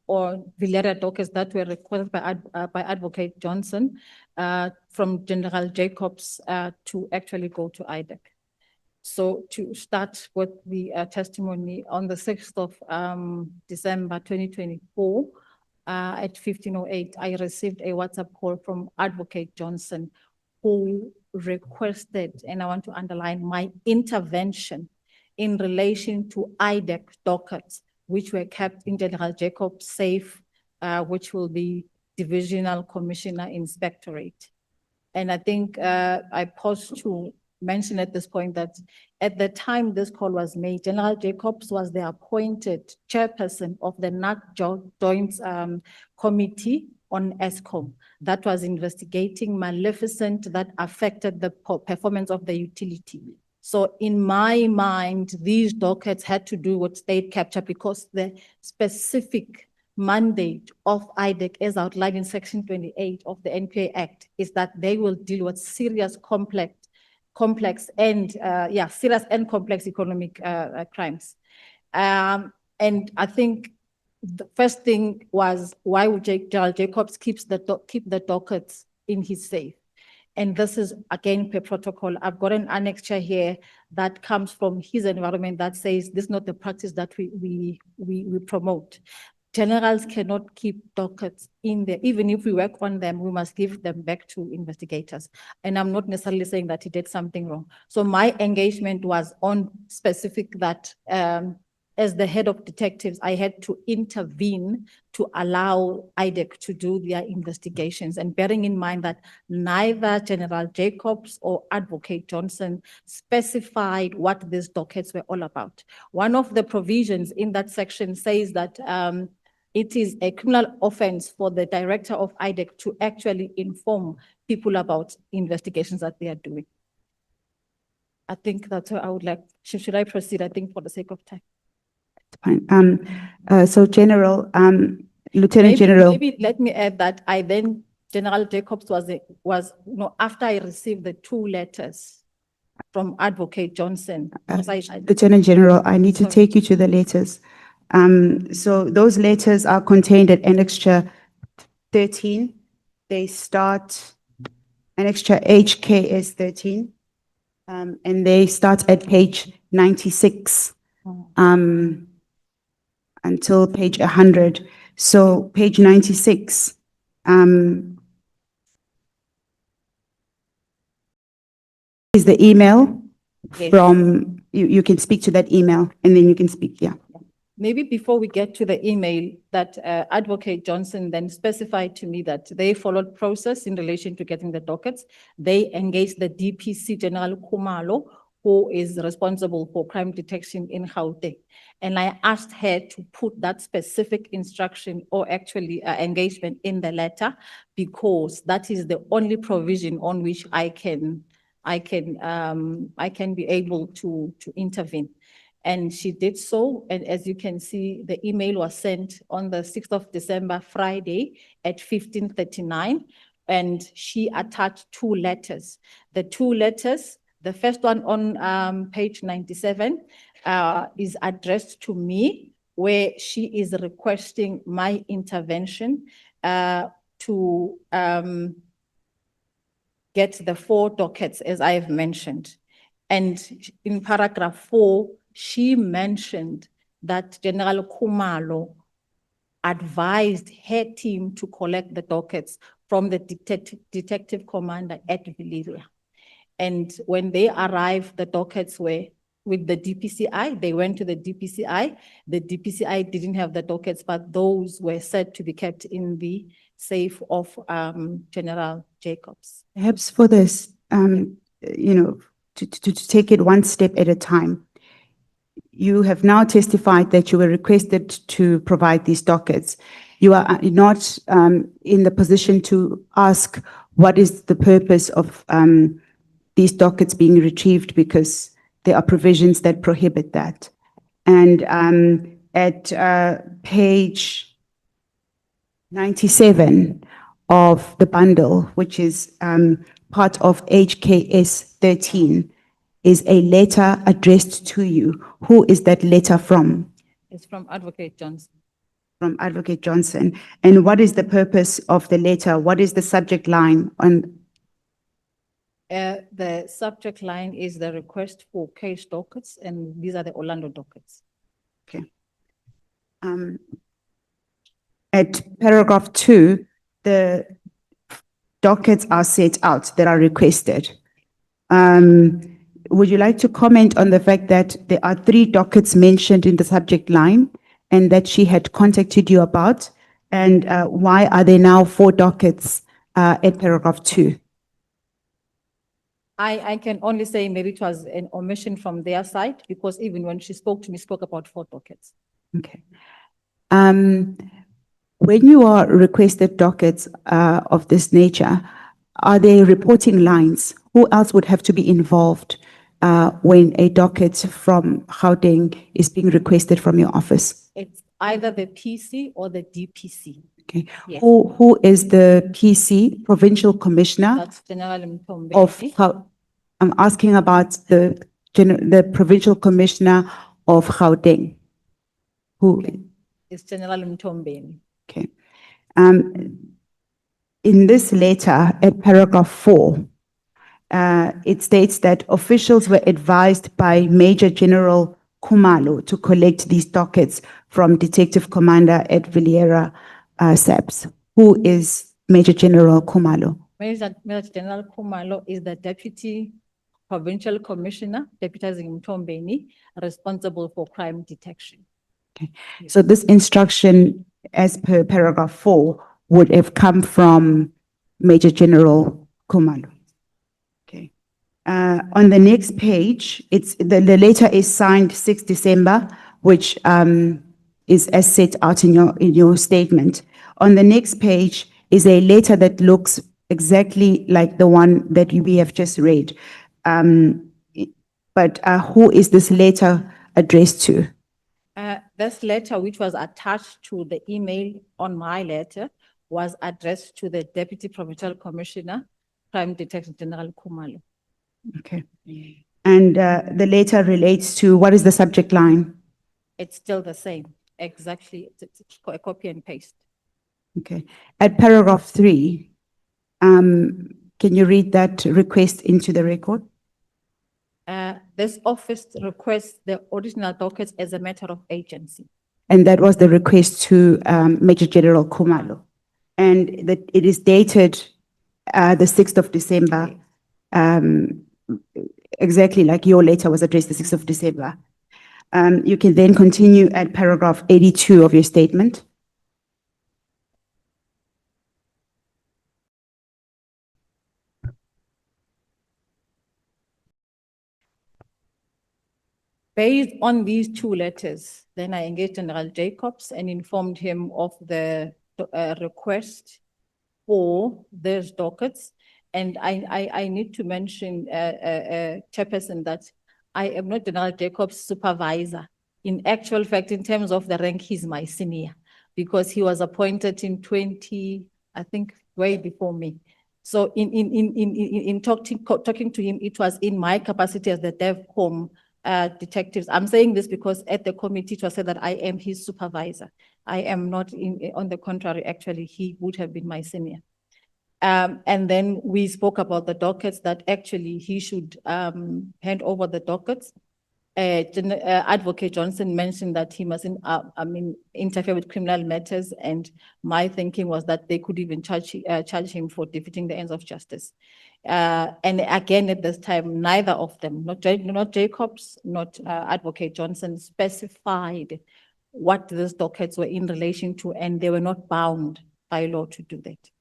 Villera dockets that were requested by Advocate Johnson from General Jacobs to actually go to IDEC. So to start with the testimony, on the 6th of December 2024, at 15:08, I received a WhatsApp call from Advocate Johnson who requested, and I want to underline, my intervention in relation to IDEC dockets, which were kept in General Jacobs' safe, which will be Divisional Commissioner Inspectorate. And I think I paused to mention at this point that at the time this call was made, General Jacobs was the appointed chairperson of the NAC Joint Committee on ESCOM that was investigating maleficence that affected the performance of the utility. So in my mind, these dockets had to do with state capture because the specific mandate of IDEC as outlined in Section 28 of the NPA Act is that they will deal with serious complex and serious and complex economic crimes. And I think the first thing was why would General Jacobs keep the dockets in his safe? And this is again per protocol. I've got an annexure here that comes from his environment that says this is not the practice that we promote. Generals cannot keep dockets in there. Even if we work on them, we must give them back to investigators. And I'm not necessarily saying that he did something wrong. So my engagement was on specific that as the head of detectives, I had to intervene to allow IDEC to do their investigations. And bearing in mind that neither General Jacobs or Advocate Johnson specified what these dockets were all about. One of the provisions in that section says that it is a criminal offense for the director of IDEC to actually inform people about investigations that they are doing. I think that's what I would like. Should I proceed? I think for the sake of time. Fine. So General, Lieutenant Maybe- General, Maybe let me add that I then, General Jacobs after I received the two letters from Advocate Johnson. because Lieutenant General, I need to Sorry. take you to the letters. So those letters are contained at Annexure 13. They start Annexure HKS 13. And they start at page 96. Until page 100. So page 96, is the email Yes. from, you can speak to that email and then you can speak, yeah. Maybe before we get to the email, that Advocate Johnson then specified to me that they followed process in relation to getting the dockets. They engaged the DPC General Khumalo, who is responsible for crime detection in Gauteng. And I asked her to put that specific instruction or actually engagement in the letter, because that is the only provision on which I can be able to intervene. And she did so, and as you can see, the email was sent on the 6th of December, Friday at 15:39, and she attached two letters. The two letters, the first one on page 97 is addressed to me, where she is requesting my intervention to get the 4 dockets, as I have mentioned. And in paragraph 4, she mentioned that General Khumalo advised her team to collect the dockets from the detective commander at Viliria. And when they arrived, the dockets were with the DPCI. They went to the DPCI. The DPCI didn't have the dockets, but those were said to be kept in the safe of General Jacobs. Perhaps for this, to take it one step at a time. You have now testified that you were requested to provide these dockets. You are not in the position to ask what is the purpose of these dockets being retrieved, because there are provisions that prohibit that. And at page 97 of the bundle, which is part of HKS 13, is a letter addressed to you. Who is that letter from? It's from Advocate Johnson. From Advocate Johnson. And what is the purpose of the letter? What is the subject line on? The subject line is the request for case dockets, and these are the Orlando dockets. Okay. At paragraph 2, the dockets are set out that are requested. Would you like to comment on the fact that there are 3 dockets mentioned in the subject line and that she had contacted you about? And why are there now 4 dockets at paragraph 2? I can only say maybe it was an omission from their side, because even when she spoke to me, spoke about 4 dockets. Okay. When you are requested dockets of this nature, are there reporting lines? Who else would have to be involved when a docket from Gauteng is being requested from your office? It's either the PC or the DPC. Okay. Yes. Who is the PC, Provincial Commissioner That's General Mpofu-Walsh. of how? I'm asking about the Provincial Commissioner of Gauteng. Who? It's General Mpofu-Walsh. Okay. In this letter at paragraph 4, it states that officials were advised by Major General Khumalo to collect these dockets from Detective Commander at Viliera SAPS. Who is Major General Khumalo? Major General Khumalo is the Deputy Provincial Commissioner, deputizing Mtombeni, responsible for crime detection. Okay. So this instruction, as per paragraph 4, would have come from Major General Khumalo. Okay. On the next page, the letter is signed 6 December, which is as set out in your statement. On the next page is a letter that looks exactly like the one that we have just read. But who is this letter addressed to? this letter, which was attached to the email on my letter, was addressed to the Deputy Provincial Commissioner, Crime Detective General Khumalo. Okay. And the letter relates to, what is the subject line? It's still the same, exactly, it's a copy and paste. Okay. At paragraph 3, can you read that request into the record? This office requests the original dockets as a matter of agency. And that was the request to Major General Khumalo. And that it is dated the 6th of December, exactly like your letter was addressed the 6th of December. You can then continue at paragraph 82 of your statement. Based on these two letters, then I engaged General Jacobs and informed him of the request for those dockets. And I need to mention, Chairperson, that I am not General Jacobs' supervisor. In actual fact, in terms of the rank, he's my senior because he was appointed in 20, I think, way before me. So in talking to him, it was in my capacity as the DevCom detectives. I'm saying this because at the committee it was said that I am his supervisor. I am not, on the contrary, actually, he would have been my senior. And then we spoke about the dockets that actually he should hand over the dockets. Advocate Johnson mentioned that he mustn't, interfere with criminal matters, and my thinking was that they could even charge him for defeating the ends of justice. And again, at this time, neither of them, not Jacobs, not Advocate Johnson, specified what these dockets were in relation to, and they were not bound by law to do that.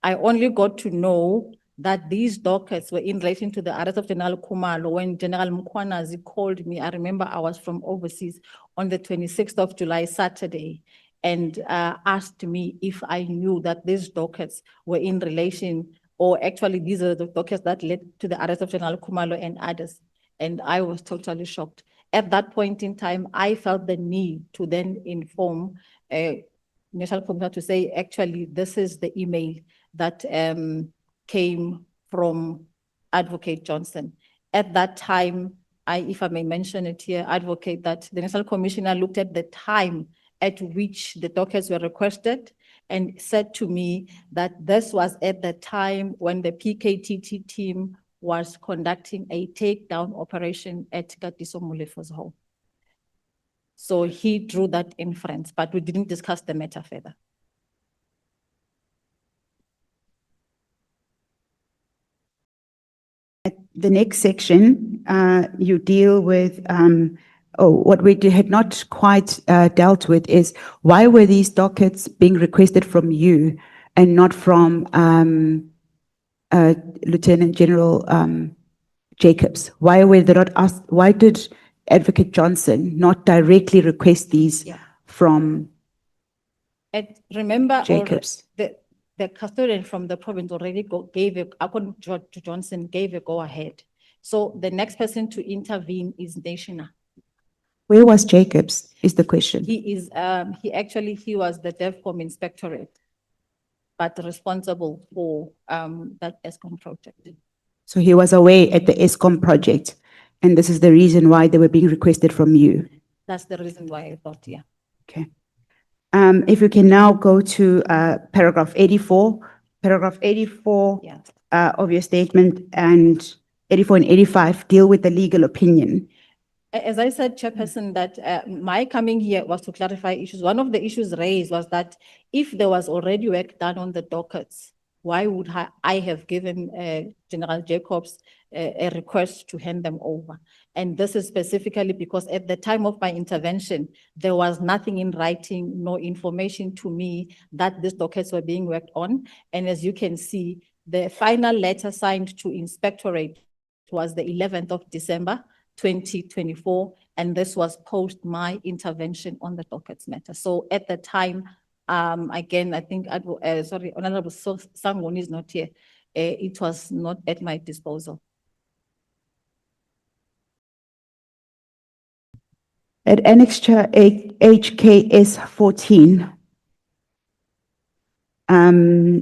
I only got to know that these dockets were in relation to the arrest of General Khumalo when General Mkhwanazi called me. I remember I was from overseas on the 26th of July, Saturday, and asked me if I knew that these dockets were in relation, or actually these are the dockets that led to the arrest of General Khumalo and others. And I was totally shocked. At that point in time, I felt the need to then inform National Commissioner to say, actually, this is the email that came from Advocate Johnson. At that time, if I may mention it here, advocate that the National Commissioner looked at the time at which the dockets were requested and said to me that this was at the time when the PKTT team was conducting a takedown operation at Katiso Molefo's home. So he drew that inference, but we didn't discuss the matter further. The next section, you deal with, what we had not quite dealt with is, why were these dockets being requested from you and not from Lieutenant General Jacobs? Why were they not asked? Why did Advocate Johnson not directly request these from remember, Jacobs? The custodian from the province already according to Johnson, gave a go-ahead. So the next person to intervene is Nashina. Where was Jacobs, is the question. He is, he was the DevCom inspectorate, but responsible for that ESCOM project. So he was away at the ESCOM project, and this is the reason why they were being requested from you. That's the reason why I thought, yeah. Okay. If we can now go to paragraph 84. Paragraph 84 of your statement and 84 and 85 deal with the legal opinion. As I said, Chairperson, that my coming here was to clarify issues. One of the issues raised was that if there was already work done on the dockets, why would I have given General Jacobs a request to hand them over? And this is specifically because at the time of my intervention, there was nothing in writing, no information to me that these dockets were being worked on. And as you can see, the final letter signed to Inspectorate was the 11th of December, 2024, and this was post my intervention on the dockets matter. So at the time, again, I think, Honorable Sangoni is not here. It was not at my disposal. At Annexure HKS 14,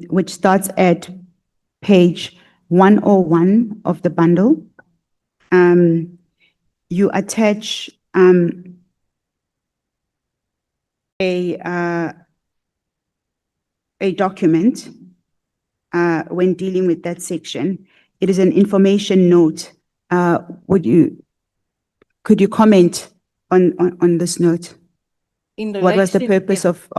which starts at page 101 of the bundle, you attach a document when dealing with that section. It is an information note. Could you comment on this note? What was the purpose of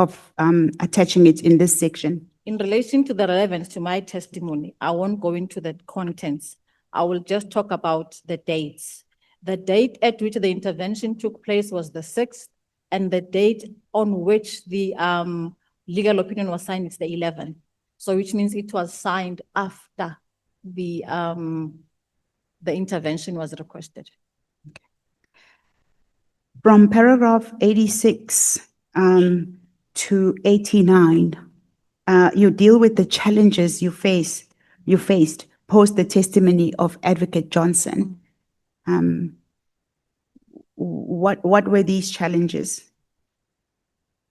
attaching it in this section? In relation to the relevance to my testimony, I won't go into the contents. I will just talk about the dates. The date at which the intervention took place was the 6th, and the date on which the legal opinion was signed is the 11th. So which means it was signed after the intervention was requested. From paragraph 86 to 89, you deal with the challenges you faced post the testimony of Advocate Johnson. What were these challenges?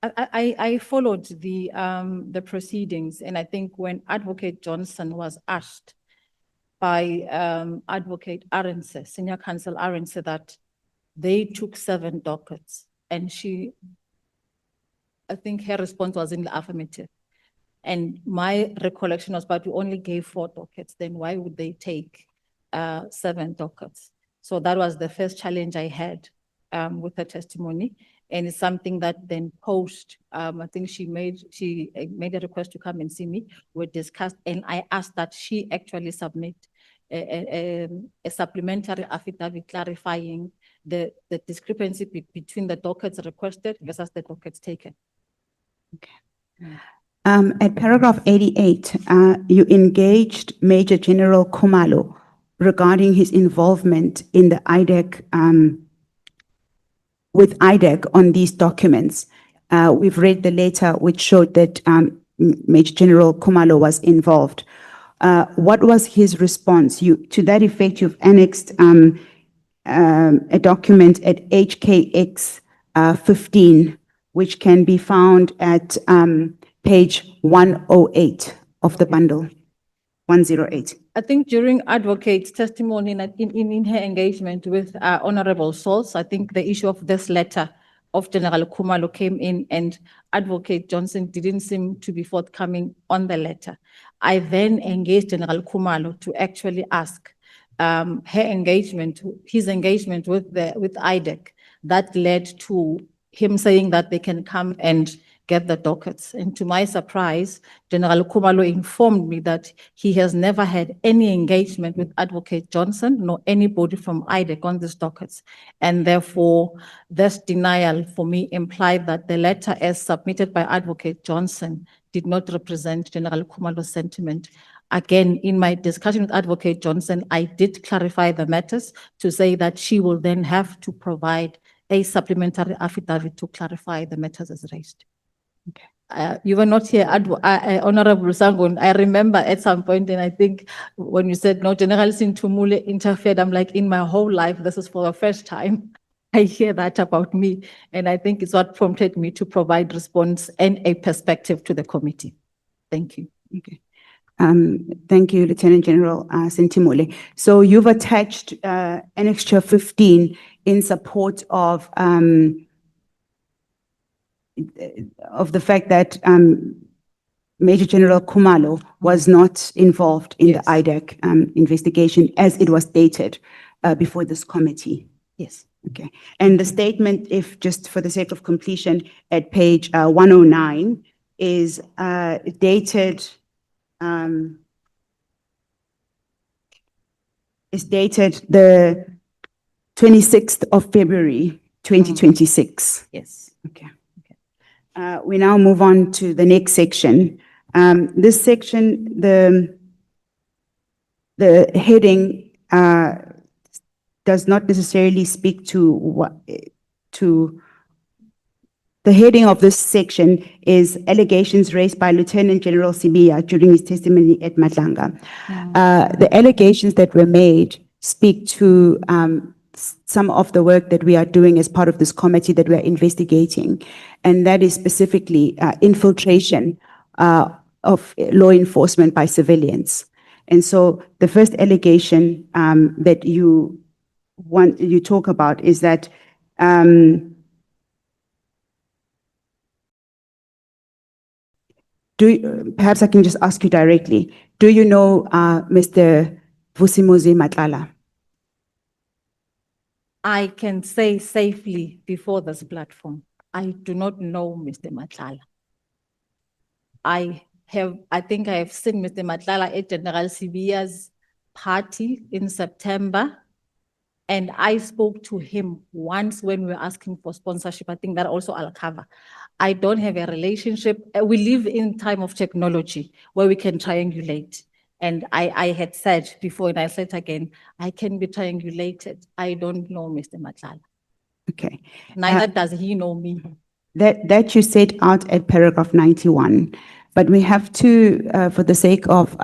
I followed the proceedings, and I think when Advocate Johnson was asked by Advocate Arendse, Senior Counsel Arendse, that they took 7 dockets, and I think her response was in the affirmative. And my recollection was, but we only gave 4 dockets, then why would they take 7 dockets? So that was the first challenge I had with her testimony. And it's something that then post, I think she made a request to come and see me. We discussed, and I asked that she actually submit a supplementary affidavit clarifying the discrepancy between the dockets requested versus the dockets taken. Okay. At paragraph 88, you engaged Major General Khumalo regarding his involvement in the IDEC, with IDEC on these documents. We've read the letter which showed that Major General Khumalo was involved. What was his response? To that effect, you've annexed a document at HKX 15, which can be found at page 108 of the bundle, 108. I think during Advocate's testimony in her engagement with Honorable Source, I think the issue of this letter of General Khumalo came in, and Advocate Johnson didn't seem to be forthcoming on the letter. I then engaged General Khumalo to actually ask his engagement with IDEC. That led to him saying that they can come and get the dockets. And to my surprise, General Khumalo informed me that he has never had any engagement with Advocate Johnson, nor anybody from IDEC on these dockets. And therefore, this denial for me implied that the letter as submitted by Advocate Johnson did not represent General Khumalo's sentiment. Again, in my discussion with Advocate Johnson, I did clarify the matters to say that she will then have to provide a supplementary affidavit to clarify the matters as raised. Okay. You were not here, Honorable Sangon. I remember at some point, and I think when you said no, General Senthumule interfered, I'm like, in my whole life, this is for the first time I hear that about me. And I think it's what prompted me to provide response and a perspective to the committee. Thank you. Okay. Thank you, Lieutenant General Senthumule. So you've attached Annexure 15 in support of the fact that Major General Khumalo was not involved in the IDEC investigation as it was stated before this committee. Yes. Okay. And the statement, if just for the sake of completion, at page 109 is dated the 26th of February, 2026. Yes. Okay. We now move on to the next section. This section, the heading does not necessarily speak to the heading of this section is allegations raised by Lieutenant General Sibiya during his testimony at Matlanga. The allegations that were made speak to some of the work that we are doing as part of this committee that we are investigating, and that is specifically infiltration of law enforcement by civilians. And so the first allegation that you talk about is that perhaps I can just ask you directly, do you know Mr. Vusimuzi Matlala? I can say safely before this platform, I do not know Mr. Matlala. I think I have seen Mr. Matlala at General Sibiya's party in September. And I spoke to him once when we were asking for sponsorship. I think that also I'll cover. I don't have a relationship. We live in time of technology where we can triangulate. And I had said before, and I said again, I can be triangulated. I don't know Mr. Matlala. Okay. Neither does he know me. That you set out at paragraph 91, but we have to, for the sake of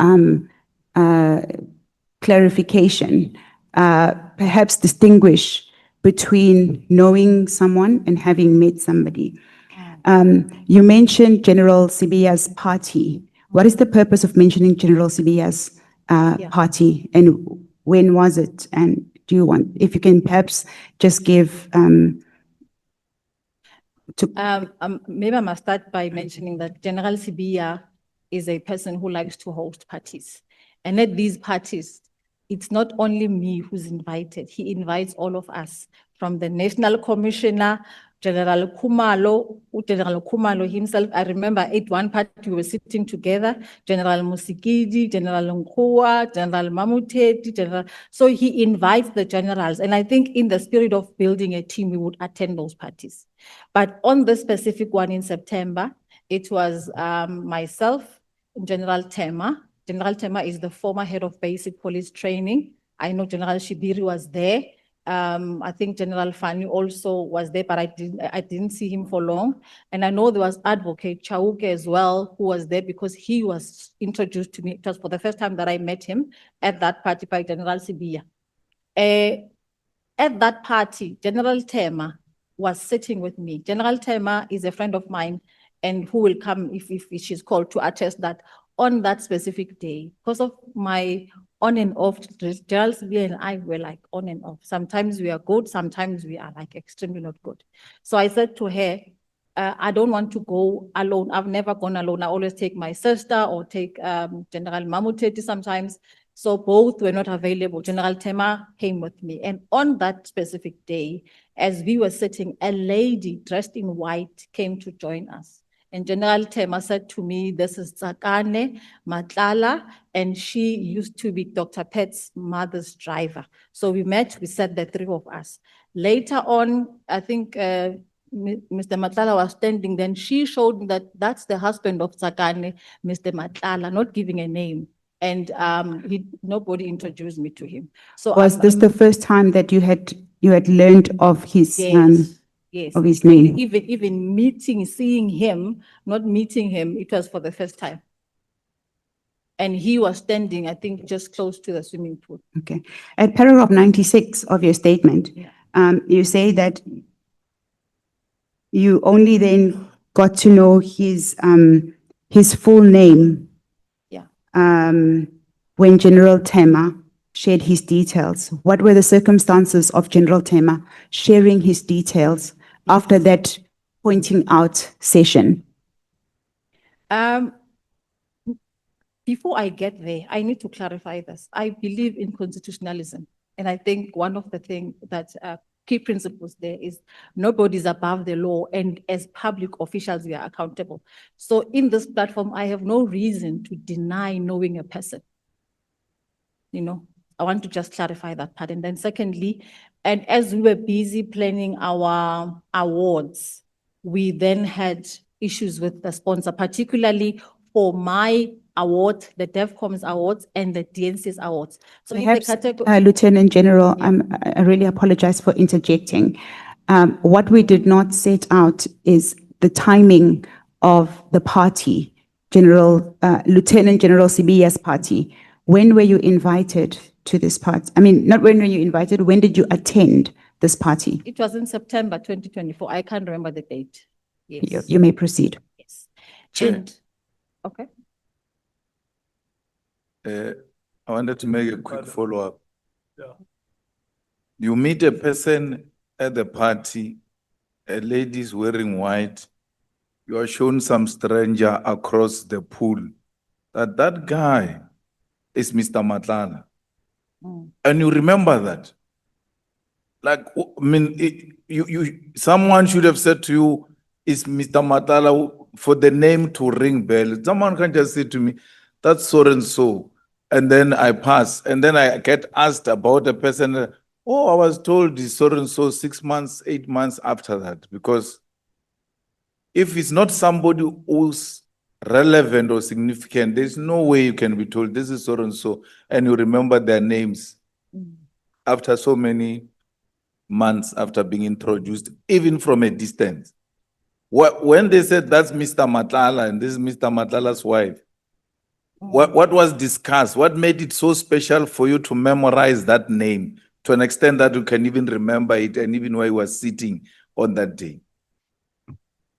clarification, perhaps distinguish between knowing someone and having met somebody. You mentioned General Sibiya's party. What is the purpose of mentioning General Sibiya's party, and when was it? And do you want, if you can perhaps just give maybe I must start by mentioning that General Sibiya is a person who likes to host parties. And at these parties, it's not only me who's invited. He invites all of us, from the National Commissioner, General Khumalo himself. I remember at one party we were sitting together, General Musikidi, General Nkua, General Mamuteti, so he invites the generals. And I think in the spirit of building a team, we would attend those parties. But on the specific one in September, it was myself, General Tema. General Tema is the former head of basic police training. I know General Shibiri was there. I think General Fani also was there, but I didn't see him for long. And I know there was Advocate Chauke as well, who was there because he was introduced to me. It was for the first time that I met him at that party by General Sibiya. At that party, General Tema was sitting with me. General Tema is a friend of mine and who will come if she's called to attest that on that specific day, because of my on and off, General Sibiya and I were like on and off. Sometimes we are good, sometimes we are like extremely not good. So I said to her, I don't want to go alone. I've never gone alone. I always take my sister or take General Mamuteti sometimes. So both were not available. General Tema came with me. And on that specific day, as we were sitting, a lady dressed in white came to join us. And General Tema said to me, this is Kekana Matlala, and she used to be Dr. Pet's mother's driver. So we met, we said the three of us. Later on, I think Mr. Matlala was standing, then she showed me that that's the husband of Kekana, Mr. Matlala, not giving a name. And nobody introduced me to him. So was this the first time that you had learned of his yes, of his name? Even seeing him, not meeting him, it was for the first time. And he was standing, I think, just close to the swimming pool. Okay. At paragraph 96 of your statement, you say that you only then got to know his full name when General Tema shared his details. What were the circumstances of General Tema sharing his details after that pointing out session? Before I get there, I need to clarify this. I believe in constitutionalism. And I think one of the things that key principles there is nobody's above the law, and as public officials, we are accountable. So in this platform, I have no reason to deny knowing a person. You know, I want to just clarify that part. And then secondly, and as we were busy planning our awards, we then had issues with the sponsor, particularly for my award, the DevComs Awards and the DNC's Awards. So perhaps, Lieutenant General, I really apologize for interjecting. What we did not set out is the timing of the party, Lieutenant General Sibiya's party. When were you invited to this party? I mean, not when were you invited, when did you attend this party? It was in September 2024. I can't remember the date. Yes. You may proceed. Yes. Chair. And, okay. I wanted to make a quick follow-up. Yeah. You meet a person at the party, a lady is wearing white. You are shown some stranger across the pool. That guy is Mr. Matlala. And you remember that. Like, I mean, someone should have said to you, is Mr. Matlala for the name to ring bell. Someone can just say to me, that's so and so. And then I pass. And then I get asked about a person. Oh, I was told this so and so 6 months, 8 months after that. Because if it's not somebody who's relevant or significant, there's no way you can be told this is so and so, and you remember their names after so many months after being introduced, even from a distance. When they said that's Mr. Matlala and this is Mr. Matlala's wife, what was discussed? What made it so special for you to memorize that name to an extent that you can even remember it and even where you were sitting on that day?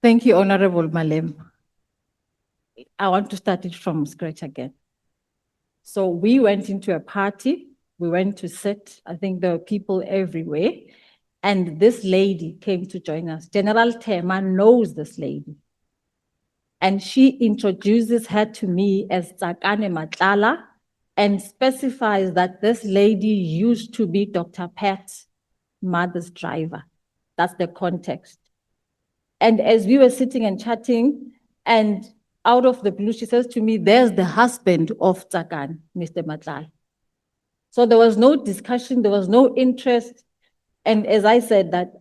Thank you, Honorable Malem. I want to start it from scratch again. So we went into a party. We went to sit. I think there were people everywhere. And this lady came to join us. General Tema knows this lady. And she introduces her to me as Kekana Matlala and specifies that this lady used to be Dr. Pat's mother's driver. That's the context. And as we were sitting and chatting, and out of the blue, she says to me, there's the husband of Kekana, Mr. Matlala. So there was no discussion, there was no interest. And as I said that,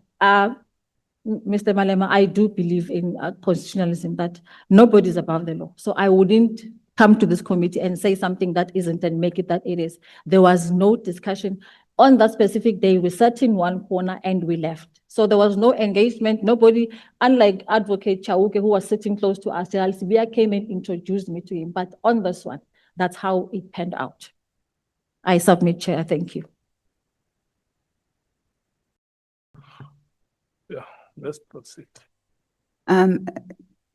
Mr. Malema, I do believe in constitutionalism, that nobody's above the law. So I wouldn't come to this committee and say something that isn't and make it that it is. There was no discussion. On that specific day, we sat in one corner and we left. So there was no engagement. Nobody, unlike Advocate Chauke, who was sitting close to us, Lt Sibiya came and introduced me to him. But on this one, that's how it panned out. I submit, Chair. Thank you. Yeah, let's proceed.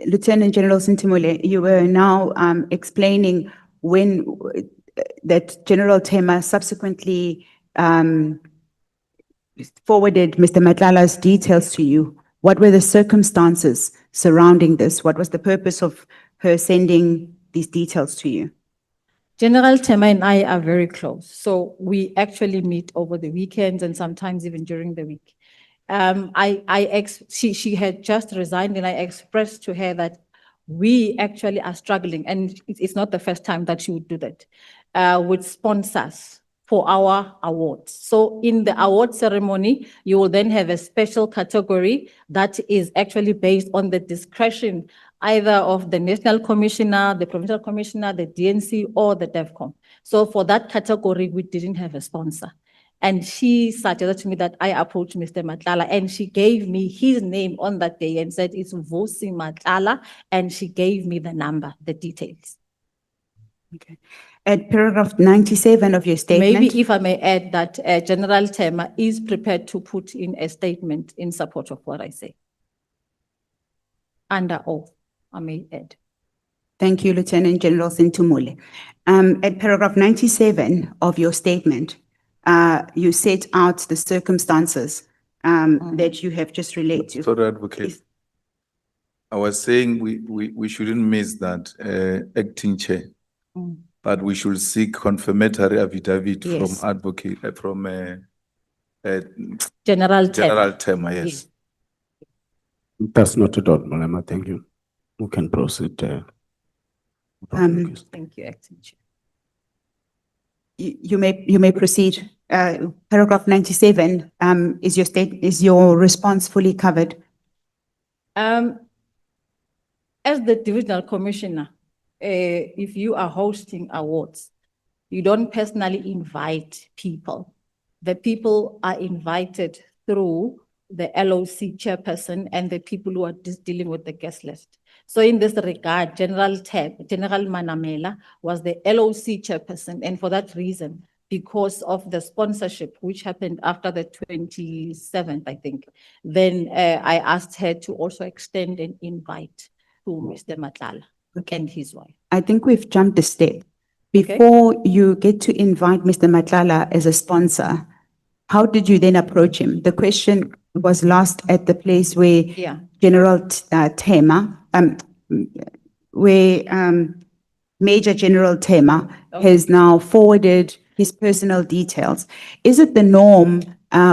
Lieutenant General Senthumule, you were now explaining when that General Tema subsequently forwarded Mr. Matlala's details to you. What were the circumstances surrounding this? What was the purpose of her sending these details to you? General Tema and I are very close. So we actually meet over the weekends and sometimes even during the week. She had just resigned and I expressed to her that we actually are struggling, and it's not the first time that she would do that, with sponsors for our awards. So in the award ceremony, you will then have a special category that is actually based on the discretion either of the National Commissioner, the Provincial Commissioner, the DNC, or the DEVCOM. So for that category, we didn't have a sponsor. And she suggested to me that I approach Mr. Matlala, and she gave me his name on that day and said it's Vusi Matlala, and she gave me the number, the details. Okay. At paragraph 97 of your statement. Maybe if I may add that General Tema is prepared to put in a statement in support of what I say. Under oath, I may add. Thank you, Lieutenant General Senthumule. At paragraph 97 of your statement, you set out the circumstances that you have just related. Sorry, Advocate. I was saying we shouldn't miss that acting chair, but we should seek confirmatory affidavit Yes. from advocate, from General Tema. Tema, yes. That's not at all, Malema. Thank you. We can proceed. Thank you, Acting Chair. You may proceed. Paragraph 97, is your response fully covered? As the Divisional Commissioner, if you are hosting awards, you don't personally invite people. The people are invited through the LOC chairperson and the people who are just dealing with the guest list. So in this regard, General Manamela was the LOC chairperson, and for that reason, because of the sponsorship, which happened after the 27th, I think, then I asked her to also extend an invite to Mr. Matlala and his wife. I think we've jumped a step. Before you get to invite Mr. Matlala as a sponsor, how did you then approach him? The question was lost at the place where Yeah. General Tema, where Major General Tema has now forwarded his personal details. Is it the norm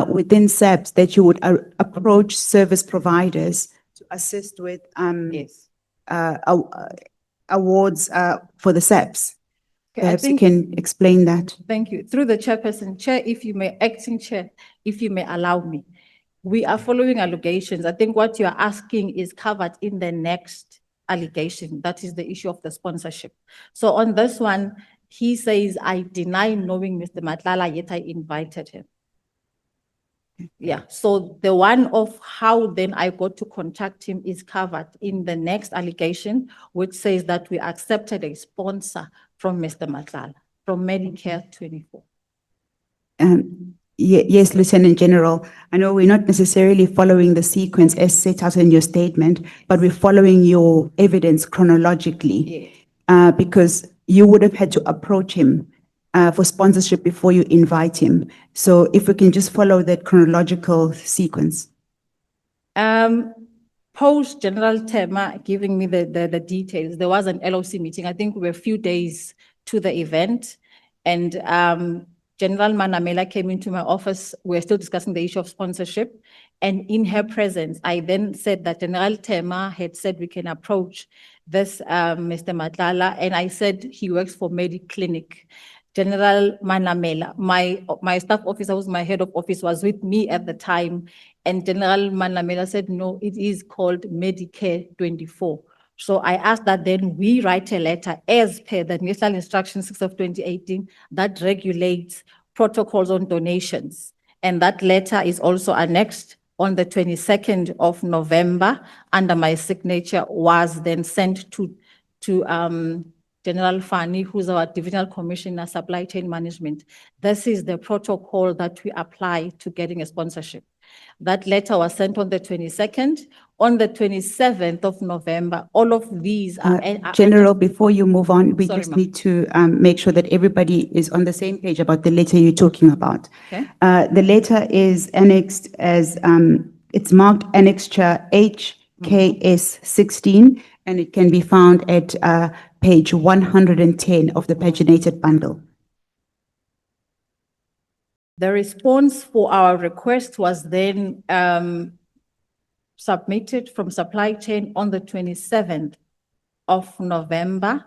within SAPS that you would approach service providers to assist with Yes. awards for the SAPS? Okay, I Perhaps you think- can explain that. Thank you. Through the chairperson, chair, if you may, acting chair, if you may allow me. We are following allegations. I think what you are asking is covered in the next allegation. That is the issue of the sponsorship. So on this one, he says, I deny knowing Mr. Matlala, yet I invited him. Yeah, so the one of how then I got to contact him is covered in the next allegation, which says that we accepted a sponsor from Mr. Matlala, from Medicare 24. Yes, Lieutenant General, I know we're not necessarily following the sequence as set out in your statement, but we're following your evidence chronologically. Because you would have had to approach him for sponsorship before you invite him. So if we can just follow that chronological sequence. Post General Tema giving me the details, there was an LOC meeting. I think we were a few days to the event, and General Manamela came into my office. We're still discussing the issue of sponsorship, and in her presence, I then said that General Tema had said we can approach this Mr. Matlala, and I said he works for Mediclinic. General Manamela, my staff officer, who's my head of office, was with me at the time, and General Manamela said, no, it is called Medicare 24. So I asked that then we write a letter as per the National Instruction 6 of 2018 that regulates protocols on donations. And that letter is also annexed on the 22nd of November under my signature, was then sent to General Fani, who's our Divisional Commissioner, Supply Chain Management. This is the protocol that we apply to getting a sponsorship. That letter was sent on the 22nd. On the 27th of November, all of these are... General, before you move on, we Sorry, just ma'am. need to make sure that everybody is on the same page about the letter you're talking about. Okay. The letter is annexed as, it's marked Annexure HKS 16, and it can be found at page 110 of the paginated bundle. The response for our request was then submitted from supply chain on the 27th of November,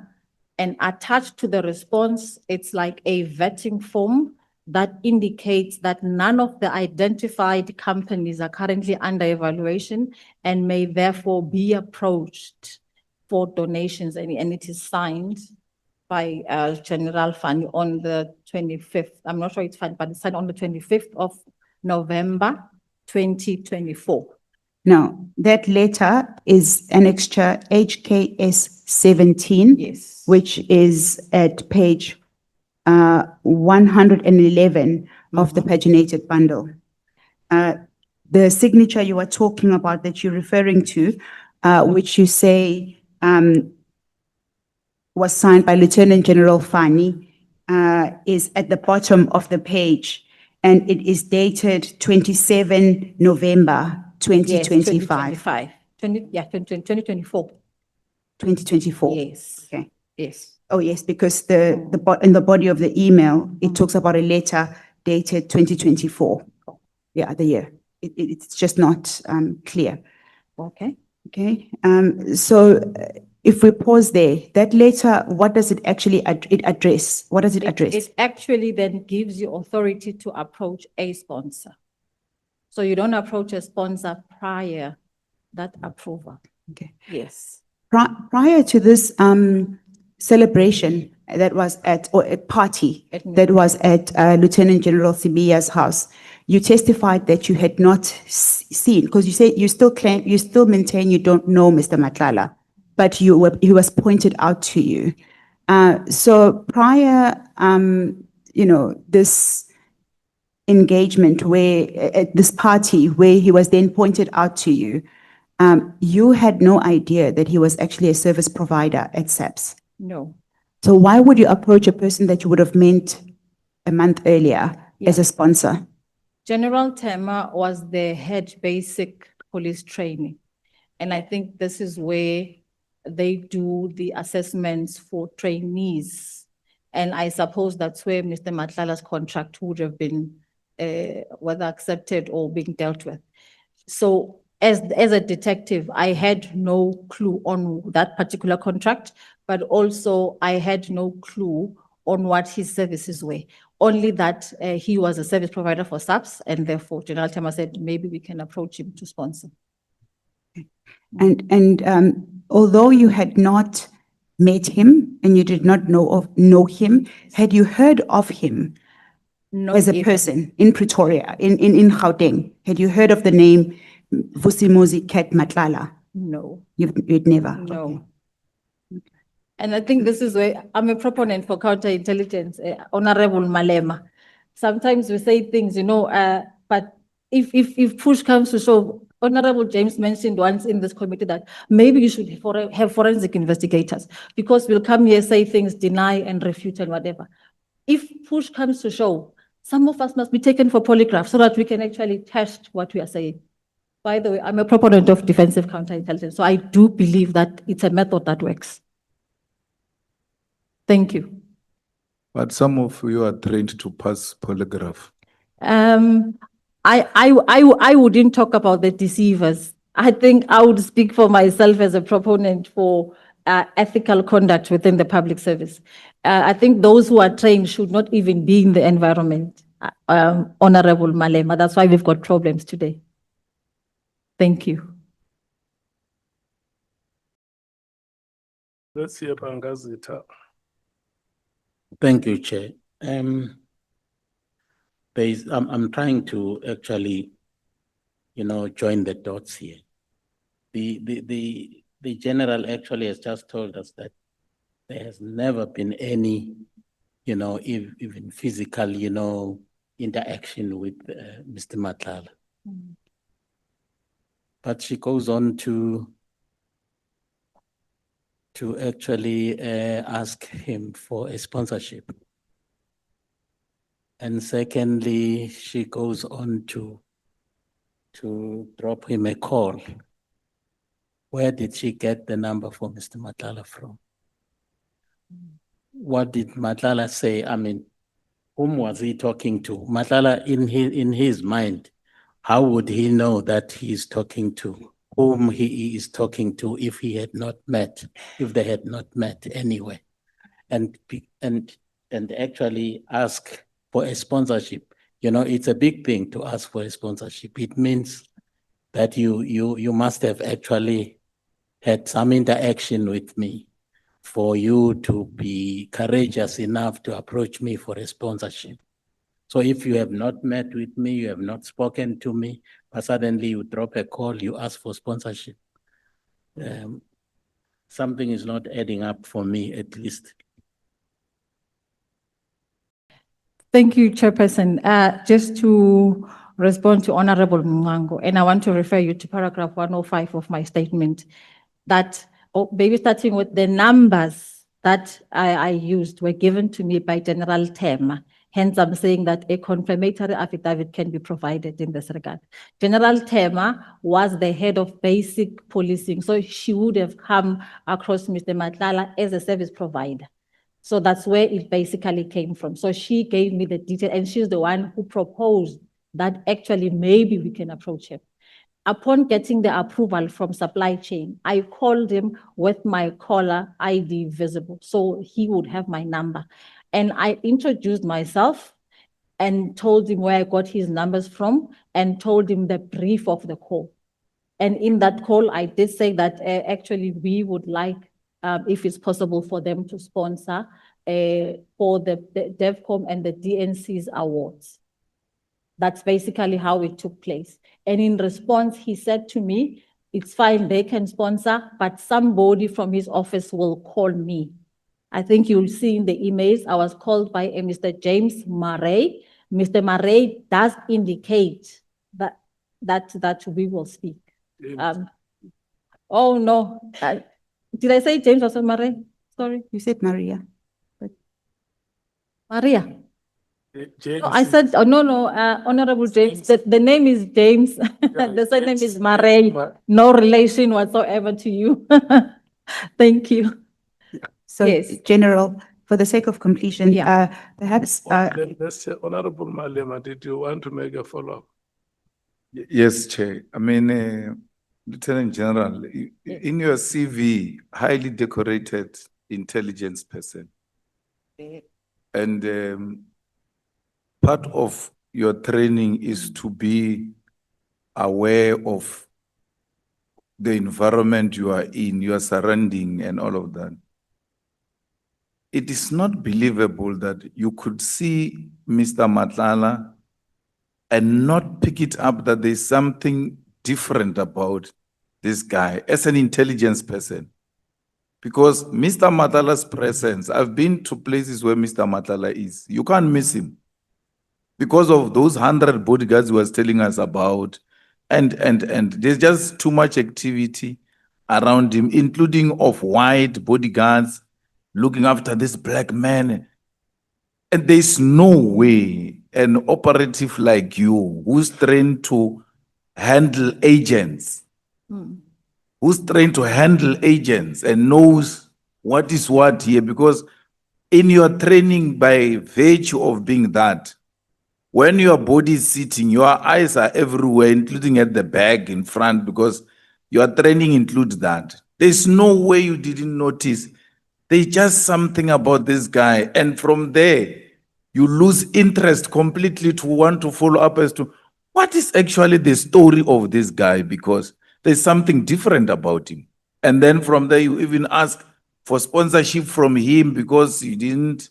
and attached to the response, it's like a vetting form that indicates that none of the identified companies are currently under evaluation and may therefore be approached for donations, and it is signed by General Fani on the 25th. I'm not sure it's fine, but it's signed on the 25th of November, 2024. Now, that letter is Annexure HKS 17. Yes. Which is at page 111 of the paginated bundle. The signature you are talking about that you're referring to, which you say was signed by Lieutenant General Fani, is at the bottom of the page, and it is dated 27 November 2025. 2024. 2024. Yes. Okay. Yes. Oh, yes, because in the body of the email, it talks about a letter dated 2024. Yeah, the year. It's just not clear. Okay. Okay. So if we pause there, that letter, what does it actually address? What does it address? It actually then gives you authority to approach a sponsor. So you don't approach a sponsor prior that approval. Okay. Yes. Prior to this celebration that was or a party that was at Lieutenant General Sibiya's house, you testified that you had not seen, because you say you still maintain you don't know Mr. Matlala, but he was pointed out to you. So prior, this engagement where, at this party where he was then pointed out to you, you had no idea that he was actually a service provider at SAPS. No. So why would you approach a person that you would have met a month earlier as a sponsor? General Tema was the head basic police training. And I think this is where they do the assessments for trainees. And I suppose that's where Mr. Matlala's contract would have been whether accepted or being dealt with. So as a detective, I had no clue on that particular contract, but also I had no clue on what his services were. Only that he was a service provider for SAPS, and therefore General Tema said maybe we can approach him to sponsor. And although you had not met him and you did not know him, had you heard of him as a person in Pretoria, in Gauteng? Had you heard of the name Vusimuzi Cat Matlala? No. You'd never? No. And I think this is where I'm a proponent for counterintelligence, Honorable Malema. Sometimes we say things, but if push comes to shove, Honorable James mentioned once in this committee that maybe you should have forensic investigators, because we'll come here, say things, deny and refute and whatever. If push comes to shove, some of us must be taken for polygraph so that we can actually test what we are saying. By the way, I'm a proponent of defensive counterintelligence, so I do believe that it's a method that works. Thank you. But some of you are trained to pass polygraph. I wouldn't talk about the deceivers. I think I would speak for myself as a proponent for ethical conduct within the public service. I think those who are trained should not even be in the environment, Honorable Malema. That's why we've got problems today. Thank you. Let's hear Pangazita. Thank you, Chair. I'm trying to actually, join the dots here. The general actually has just told us that there has never been any, even physical, interaction with Mr. Matlala. But she goes on to actually ask him for a sponsorship. And secondly, she goes on to drop him a call. Where did she get the number for Mr. Matlala from? What did Matlala say? I mean, whom was he talking to? Matlala, in his mind, how would he know that he is talking to whom he is talking to if they had not met anyway? And actually ask for a sponsorship. It's a big thing to ask for a sponsorship. It means that you must have actually had some interaction with me for you to be courageous enough to approach me for a sponsorship. So if you have not met with me, you have not spoken to me, but suddenly you drop a call, you ask for sponsorship. Something is not adding up for me, at least. Thank you, Chairperson. Just to respond to Honorable Mwango, and I want to refer you to paragraph 105 of my statement, that maybe starting with the numbers that I used were given to me by General Tema. Hence, I'm saying that a confirmatory affidavit can be provided in this regard. General Tema was the head of basic policing, so she would have come across Mr. Matlala as a service provider. So that's where it basically came from. So she gave me the detail, and she's the one who proposed that actually maybe we can approach him. Upon getting the approval from supply chain, I called him with my caller ID visible, so he would have my number. And I introduced myself and told him where I got his numbers from and told him the brief of the call. And in that call, I did say that actually we would like, if it's possible for them to sponsor for the DevCom and the DNC's awards. That's basically how it took place. And in response, he said to me, it's fine, they can sponsor, but somebody from his office will call me I think you'll see in the emails, I was called by a Mr. James Murray. Mr. Murray does indicate that we will speak. Oh, no. Did I say James or say Murray? Sorry. You said Maria. Maria. James, No, I said, oh, no, Honorable James, the name is James. The surname is Murray. No relation whatsoever to you. Thank you. So, Yes. General, for the sake of completion, perhaps, let's say, Honorable Malema, did you want to make a follow-up? Yes, Chair. I mean, Lieutenant General, in your CV, highly decorated intelligence person. And part of your training is to be aware of the environment you are in, your surrounding and all of that. It is not believable that you could see Mr. Matlala and not pick it up that there's something different about this guy as an intelligence person. Because Mr. Matlala's presence, I've been to places where Mr. Matlala is. You can't miss him because of those 100 bodyguards he was telling us about. And there's just too much activity around him, including of white bodyguards looking after this black man. And there's no way an operative like you, who's trained to handle agents, who's trained to handle agents and knows what is what here, because in your training, by virtue of being that, when your body is sitting, your eyes are everywhere, including at the back, in front, because your training includes that. There's no way you didn't notice. There's just something about this guy. And from there, you lose interest completely to want to follow up as to what is actually the story of this guy, because there's something different about him. And then from there, you even ask for sponsorship from him because you didn't,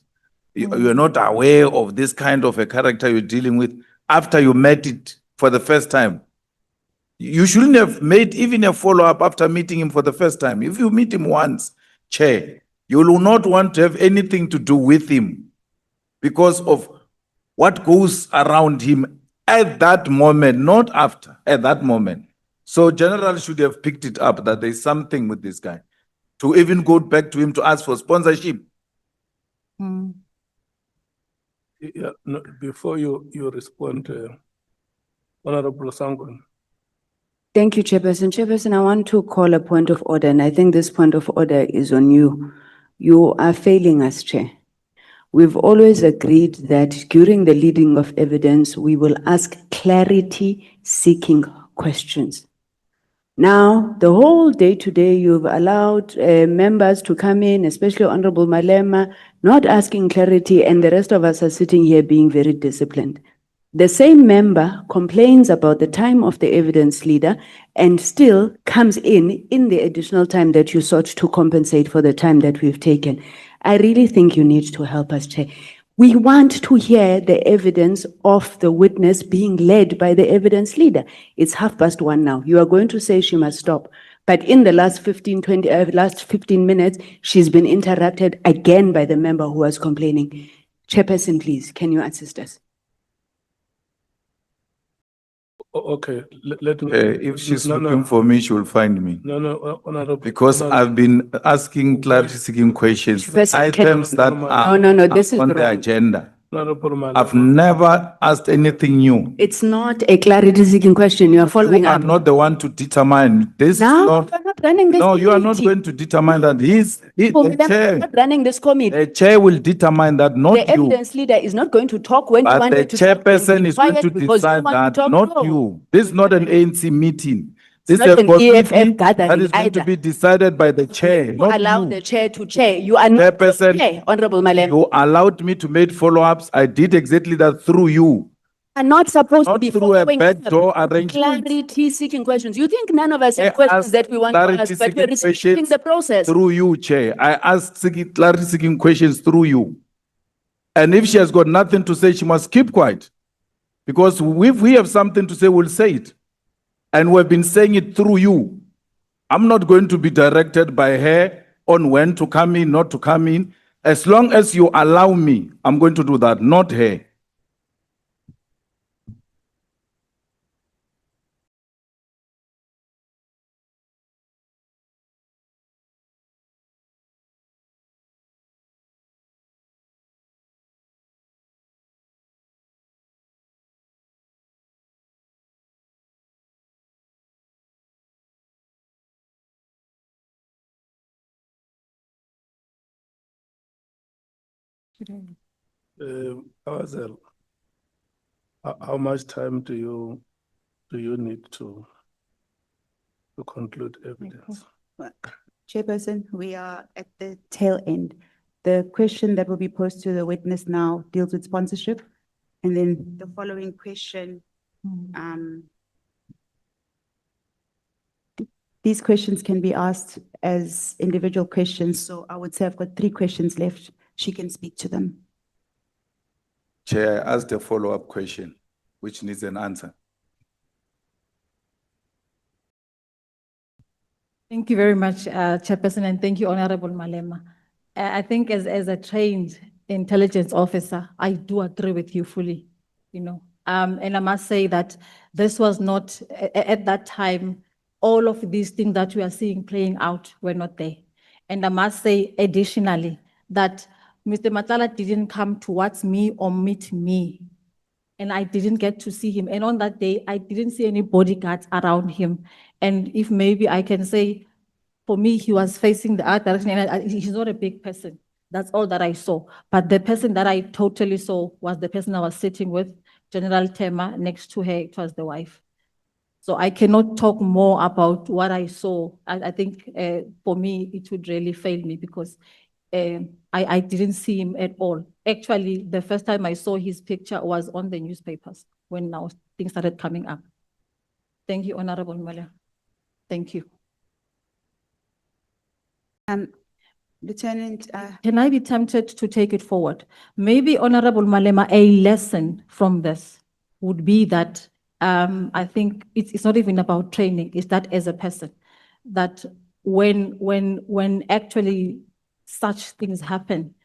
you're not aware of this kind of a character you're dealing with after you met it for the first time. You shouldn't have made even a follow-up after meeting him for the first time. If you meet him once, Chair, you will not want to have anything to do with him because of what goes around him at that moment, not after, at that moment. So General should have picked it up that there's something with this guy, to even go back to him to ask for sponsorship. Yeah, no, before you respond, Honorable Sangon. Thank you, Chairperson. Chairperson, I want to call a point of order, and I think this point of order is on you. You are failing us, Chair. We've always agreed that during the leading of evidence, we will ask clarity-seeking questions. Now, the whole day today, you've allowed members to come in, especially Honorable Malema, not asking clarity, and the rest of us are sitting here being very disciplined. The same member complains about the time of the evidence leader and still comes in the additional time that you sought to compensate for the time that we've taken. I really think you need to help us, Chair. We want to hear the evidence of the witness being led by the evidence leader. It's 1:30 now. You are going to say she must stop. But in the last 15 minutes, she's been interrupted again by the member who was complaining. Chairperson, please, can you assist us? Okay, let me. If she's looking for me, she will find me. No, Honorable. Because I've been asking clarity-seeking questions, items that are this is on wrong. the agenda. Honorable Malema. I've never asked anything new. It's not a clarity-seeking question. You are following You are up. not the one to determine this. Now, Not, you're not running this no, you are not committee. going to determine that. The You're chair. not running this committee. The chair will determine that, not The you. evidence leader is not going to talk when you But want the her to talk. chairperson Be is going quiet to because you decide want to that, talk. not No. you. This is not an ANC meeting. This not is a an committee EFF gathering that is going to either. be decided by the chair, You not allow you. the chair to chair. You are not the Chairperson, chair, Honorable Malema. You allowed me to make follow-ups. I did exactly that through you. Are not supposed to Not be through a following backdoor up. arrangement. Clarity-seeking questions. You think none of us I have questions asked that we want to ask, but clarity-seeking we're restricting questions the process. Through you, Chair. I asked clarity-seeking questions through you. And if she has got nothing to say, she must keep quiet. Because if we have something to say, we'll say it. And we've been saying it through you. I'm not going to be directed by her on when to come in, not to come in. As long as you allow me, I'm going to do that, not her. Hazel, how much time do you need to conclude evidence? Chairperson, we are at the tail end. The question that will be posed to the witness now deals with sponsorship. And then the following question, these questions can be asked as individual questions. So I would say I've got 3 questions left. She can speak to them. Chair, I asked a follow-up question, which needs an answer. Thank you very much, Chairperson, and thank you, Honorable Malema. I think as a trained intelligence officer, I do agree with you fully, you know. And I must say that this was not, at that time, all of these things that we are seeing playing out were not there. And I must say additionally that Mr. Matlala didn't come towards me or meet me, and I didn't get to see him. And on that day, I didn't see any bodyguards around him. And if maybe I can say, for me, he was facing the other direction, and he's not a big person. That's all that I saw. But the person that I totally saw was the person I was sitting with, General Tema. Next to her, it was the wife. So I cannot talk more about what I saw. I think for me, it would really fail me because I didn't see him at all. Actually, the first time I saw his picture was on the newspapers when now things started coming up. Thank you, Honorable Malema. Thank you. Lieutenant, Can I be tempted to take it forward? Maybe, Honorable Malema, a lesson from this would be that I think it's not even about training, it's that as a person, that when actually such things happen,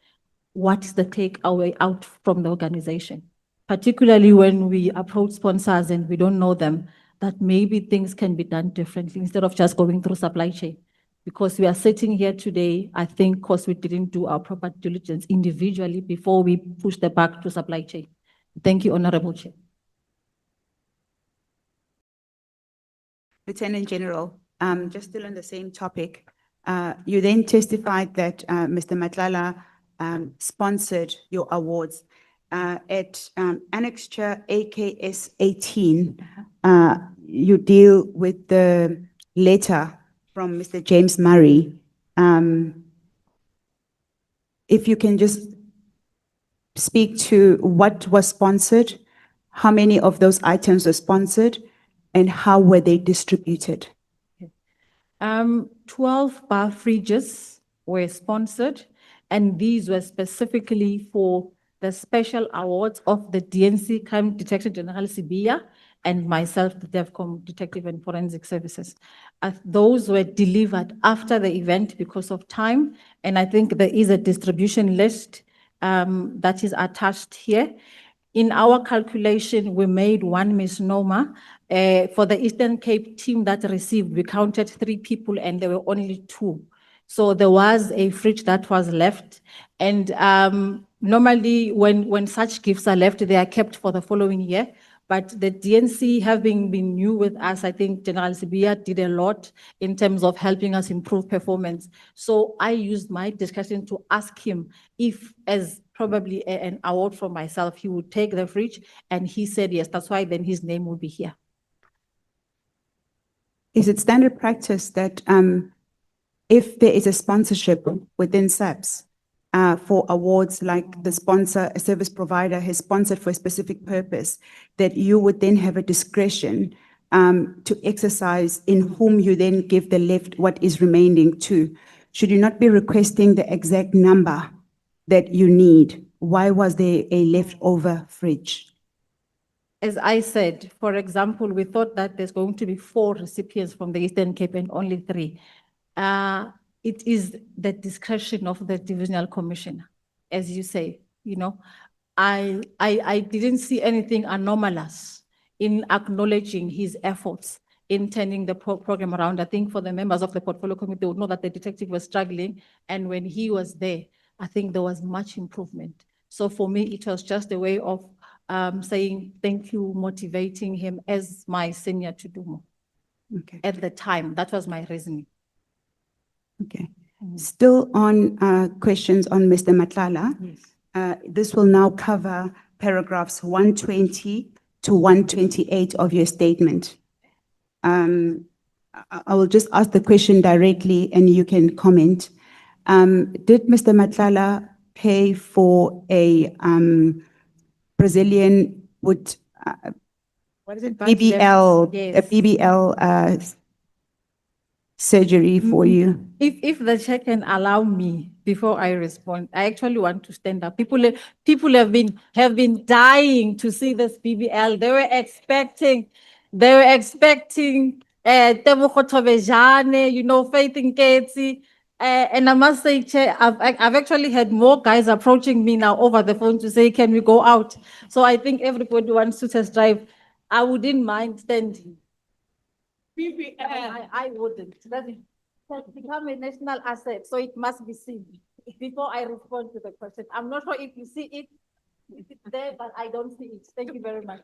what is the takeaway out from the organization? Particularly when we approach sponsors and we don't know them, that maybe things can be done differently instead of just going through supply chain. Because we are sitting here today, I think because we didn't do our proper diligence individually before we push the back to supply chain. Thank you, Honorable Chair. Lieutenant General, just still on the same topic, you then testified that Mr. Matlala sponsored your awards. At Annexure AKS 18, you deal with the letter from Mr. James Murray. If you can just speak to what was sponsored, how many of those items were sponsored, and how were they distributed? 12 bar fridges were sponsored, and these were specifically for the special awards of the DNC Crime Detective General Sibiya and myself, the DEVCOM Detective and Forensic Services. Those were delivered after the event because of time, and I think there is a distribution list that is attached here. In our calculation, we made one misnomer. For the Eastern Cape team that received, we counted 3 people and there were only 2. So there was a fridge that was left. And normally when such gifts are left, they are kept for the following year. But the DNC having been new with us, I think General Sibiya did a lot in terms of helping us improve performance. So I used my discussion to ask him if, as probably an award from myself, he would take the fridge, and he said yes. That's why then his name will be here. Is it standard practice that if there is a sponsorship within SAPS for awards, like the sponsor, a service provider has sponsored for a specific purpose, that you would then have a discretion to exercise in whom you then give the left what is remaining to? Should you not be requesting the exact number that you need? Why was there a leftover fridge? As I said, for example, we thought that there's going to be 4 recipients from the Eastern Cape and only 3. It is the discretion of the divisional commissioner. as you say, I didn't see anything anomalous in acknowledging his efforts in turning the program around. I think for the members of the portfolio committee, they would know that the detective was struggling. And when he was there, I think there was much improvement. So for me, it was just a way of saying thank you, motivating him as my senior to do more. Okay. At the time, that was my reasoning. Okay. Still on questions on Mr. Matlala. Yes. This will now cover paragraphs 120 to 128 of your statement. I will just ask the question directly and you can comment. Did Mr. Matlala pay for a Brazilian what is it? BBL, Yes. a BBL surgery for you? If the chair can allow me before I respond, I actually want to stand up. People have been dying to see this BBL. They were expecting Tebogo Tobejane, Faith in Ketsi. And I must say, Chair, I've actually had more guys approaching me now over the phone to say, can we go out? So I think everybody wants to test drive. I wouldn't mind standing. I wouldn't. It has become a national asset, so it must be seen before I respond to the question. I'm not sure if you see it, it's there, but I don't see it. Thank you very much.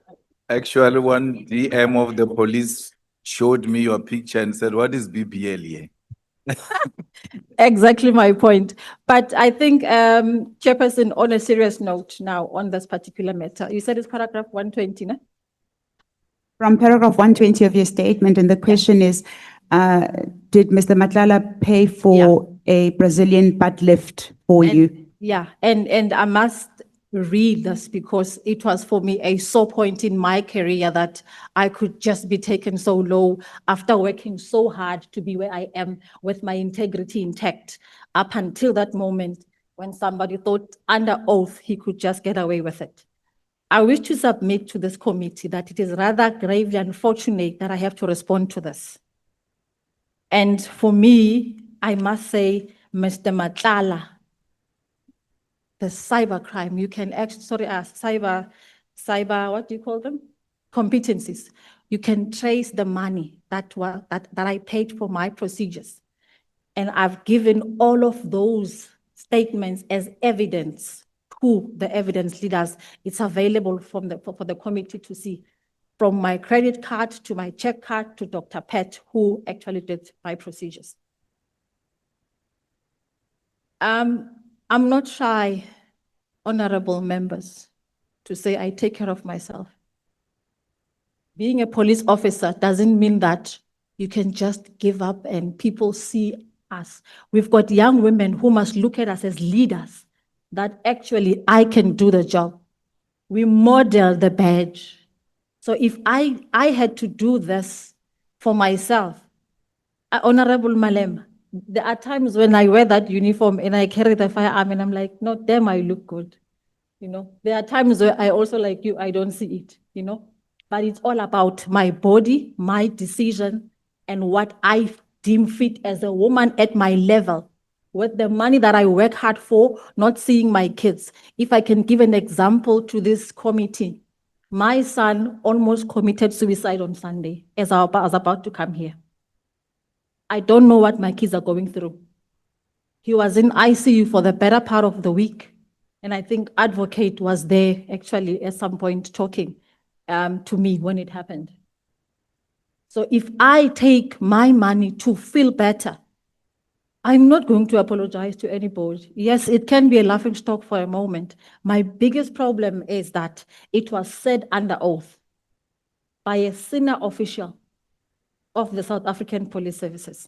Actually, one DM of the police showed me your picture and said, what is BBL here? Exactly my point. But I think, Chairperson, on a serious note now on this particular matter, you said it's paragraph 120, no? From paragraph 120 of your statement, and the question is, did Mr. Matlala pay for a Brazilian butt lift for you? Yeah, and I must read this because it was for me a sore point in my career that I could just be taken so low after working so hard to be where I am with my integrity intact up until that moment when somebody thought under oath he could just get away with it. I wish to submit to this committee that it is rather gravely unfortunate that I have to respond to this. And for me, I must say, Mr. Matlala, the cybercrime, you can actually, what do you call them? Competencies. You can trace the money that I paid for my procedures. And I've given all of those statements as evidence to the evidence leaders. It's available for the committee to see, from my credit card to my check card to Dr. Pat, who actually did my procedures. I'm not shy, honorable members, to say I take care of myself. Being a police officer doesn't mean that you can just give up and people see us. We've got young women who must look at us as leaders, that actually I can do the job. We model the badge. So if I had to do this for myself, Honorable Malema, there are times when I wear that uniform and I carry the firearm and I'm like, no, damn, I look good. There are times where I also, like you, I don't see it, but it's all about my body, my decision, and what I deem fit as a woman at my level, with the money that I work hard for, not seeing my kids. If I can give an example to this committee, my son almost committed suicide on Sunday as I was about to come here. I don't know what my kids are going through. He was in ICU for the better part of the week. And I think advocate was there actually at some point talking to me when it happened. So if I take my money to feel better, I'm not going to apologize to anybody. Yes, it can be a laughing stock for a moment. My biggest problem is that it was said under oath by a senior official of the South African Police Services.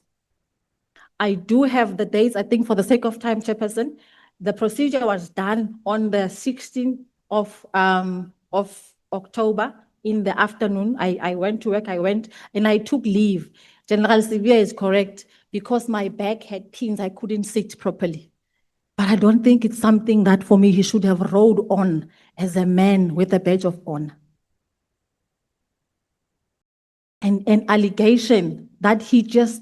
I do have the dates, I think for the sake of time, Chairperson, the procedure was done on the 16th of October in the afternoon. I went to work, and I took leave. General Sibiya is correct, because my back had pins, I couldn't sit properly. But I don't think it's something that for me he should have rode on as a man with a badge of honor. And an allegation that he just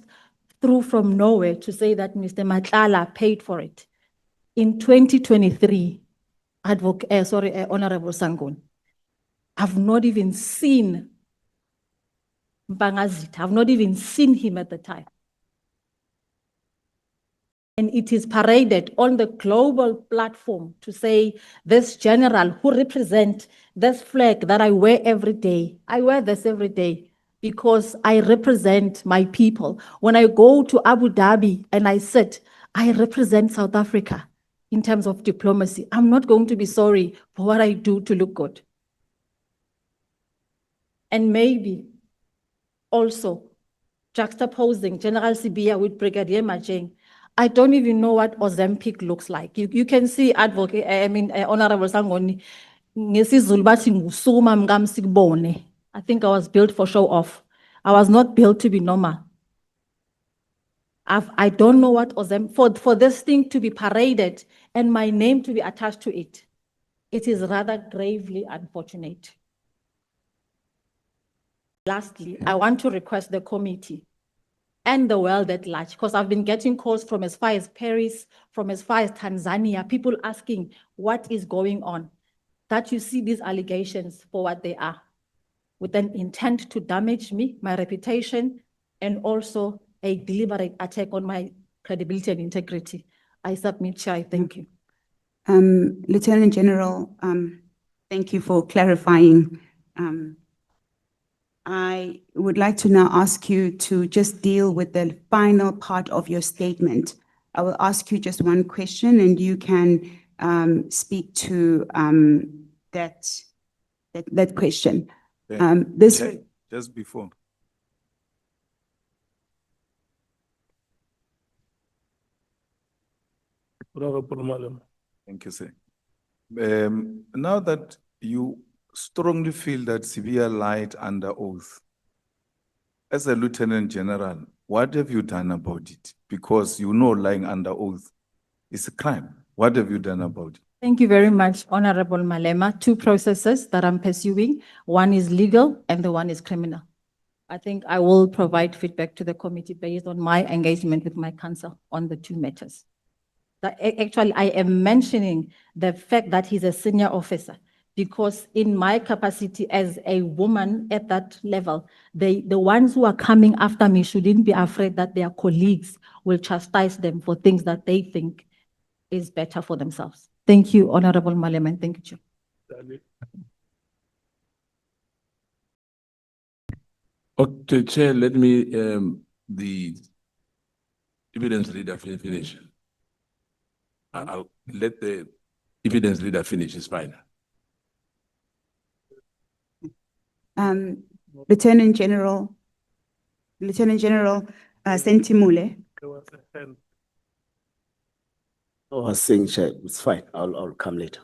threw from nowhere to say that Mr. Matlala paid for it. in 2023, Honorable Sangon, I've not even seen Mkhwanazi. I've not even seen him at the time. And it is paraded on the global platform to say this general who represents this flag that I wear every day. I wear this every day because I represent my people. When I go to Abu Dhabi and I sit, I represent South Africa in terms of diplomacy. I'm not going to be sorry for what I do to look good. And maybe also juxtaposing General Sibiya with Brigadier Majeng. I don't even know what Ozempic looks like. You can see advocate, Honorable Sangoni, ngesizulu bathi ngusuma mngam sikubone. I think I was built for show off. I was not built to be normal. I don't know what for this thing to be paraded and my name to be attached to it. It is rather gravely unfortunate. Lastly, I want to request the committee and the world at large, because I've been getting calls from as far as Paris, from as far as Tanzania, people asking what is going on, that you see these allegations for what they are, with an intent to damage me, my reputation, and also a deliberate attack on my credibility and integrity. I submit, Chair. Thank you. Lieutenant General, thank you for clarifying. I would like to now ask you to just deal with the final part of your statement. I will ask you just one question and you can speak to that question. Just before. Thank you, sir. Now that you strongly feel that Sibiya lied under oath, as a Lieutenant General, what have you done about it? Because you know lying under oath is a crime. What have you done about it? Thank you very much, Honorable Malema. Two processes that I'm pursuing. One is legal and the one is criminal. I think I will provide feedback to the committee based on my engagement with my counsel on the two matters. Actually, I am mentioning the fact that he's a senior officer because in my capacity as a woman at that level, the ones who are coming after me shouldn't be afraid that their colleagues will chastise them for things that they think is better for themselves. Thank you, Honorable Malema, and thank you, Chair. Okay, Chair, let me, the evidence reader finish. I'll let the evidence reader finish, it's fine. Lieutenant General Senthumule. I was saying, Chair, it's fine. I'll come later.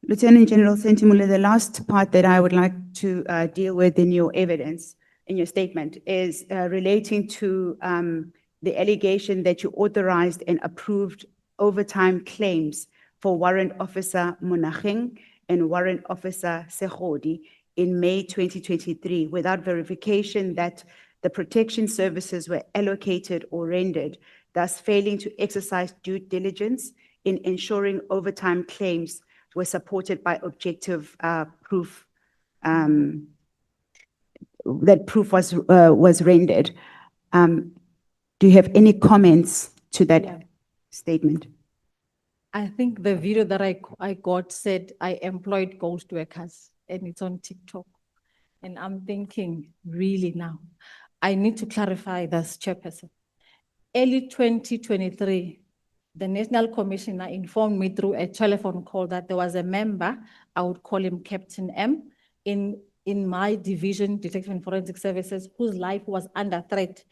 Lieutenant General Senthumule, the last part that I would like to deal with in your evidence, in your statement, is relating to the allegation that you authorized and approved overtime claims for Warrant Officer Monageng and Warrant Officer Sekhodi in May 2023 without verification that the protection services were allocated or rendered, thus failing to exercise due diligence in ensuring overtime claims were supported by objective proof, that proof was rendered. Do you have any comments to that statement? I think the video that I got said I employed ghost workers and it's on TikTok. And I'm thinking, really now, I need to clarify this, Chairperson. Early 2023, the National Commissioner informed me through a telephone call that there was a member, I would call him Captain M, in my division, Detection and Forensic Services, whose life was under threat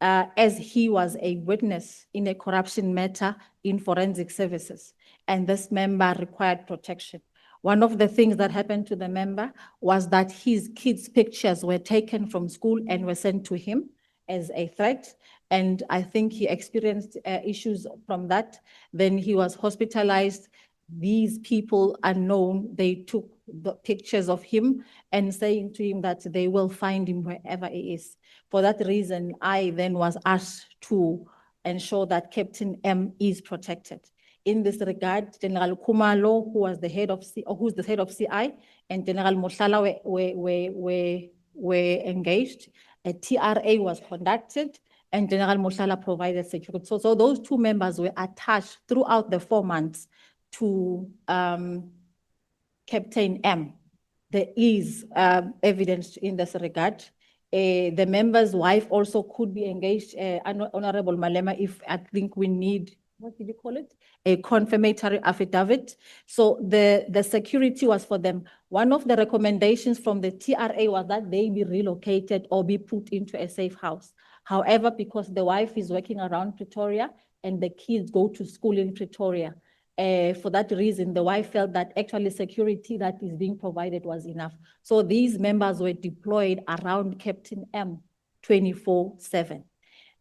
as he was a witness in a corruption matter in forensic services. And this member required protection. One of the things that happened to the member was that his kids' pictures were taken from school and were sent to him as a threat. And I think he experienced issues from that. Then he was hospitalized. These people unknown, they took the pictures of him and saying to him that they will find him wherever he is. For that reason, I then was asked to ensure that Captain M is protected. In this regard, General Kumalo, who was the head of who's the head of CI, and General Motlala were engaged. A TRA was conducted, and General Motlala provided security. So those two members were attached throughout the 4 months to Captain M. There is evidence in this regard. The member's wife also could be engaged, Honorable Malema, if I think we need, what did you call it? A confirmatory affidavit. So the security was for them. One of the recommendations from the TRA was that they be relocated or be put into a safe house. However, because the wife is working around Pretoria and the kids go to school in Pretoria, for that reason, the wife felt that actually security that is being provided was enough. So these members were deployed around Captain M 24/7.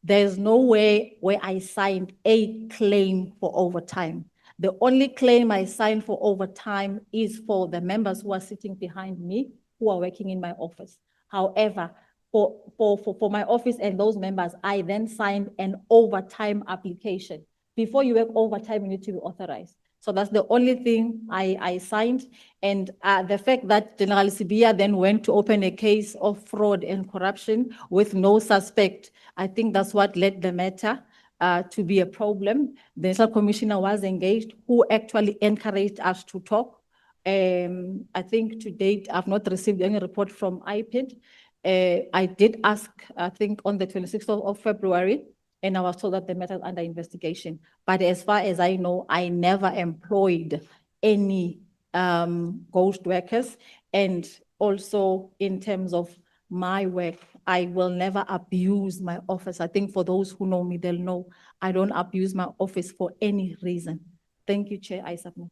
There's no way where I signed a claim for overtime. The only claim I signed for overtime is for the members who are sitting behind me, who are working in my office. However, for my office and those members, I then signed an overtime application. Before you work overtime, you need to be authorized. So that's the only thing I signed. And the fact that General Sibiya then went to open a case of fraud and corruption with no suspect, I think that's what led the matter to be a problem. The National Commissioner was engaged, who actually encouraged us to talk. I think to date, I've not received any report from IPID. I did ask, I think on the 26th of February, and I was told that the matter is under investigation. But as far as I know, I never employed any ghost workers. And also in terms of my work, I will never abuse my office. I think for those who know me, they'll know I don't abuse my office for any reason. Thank you, Chair. I submit.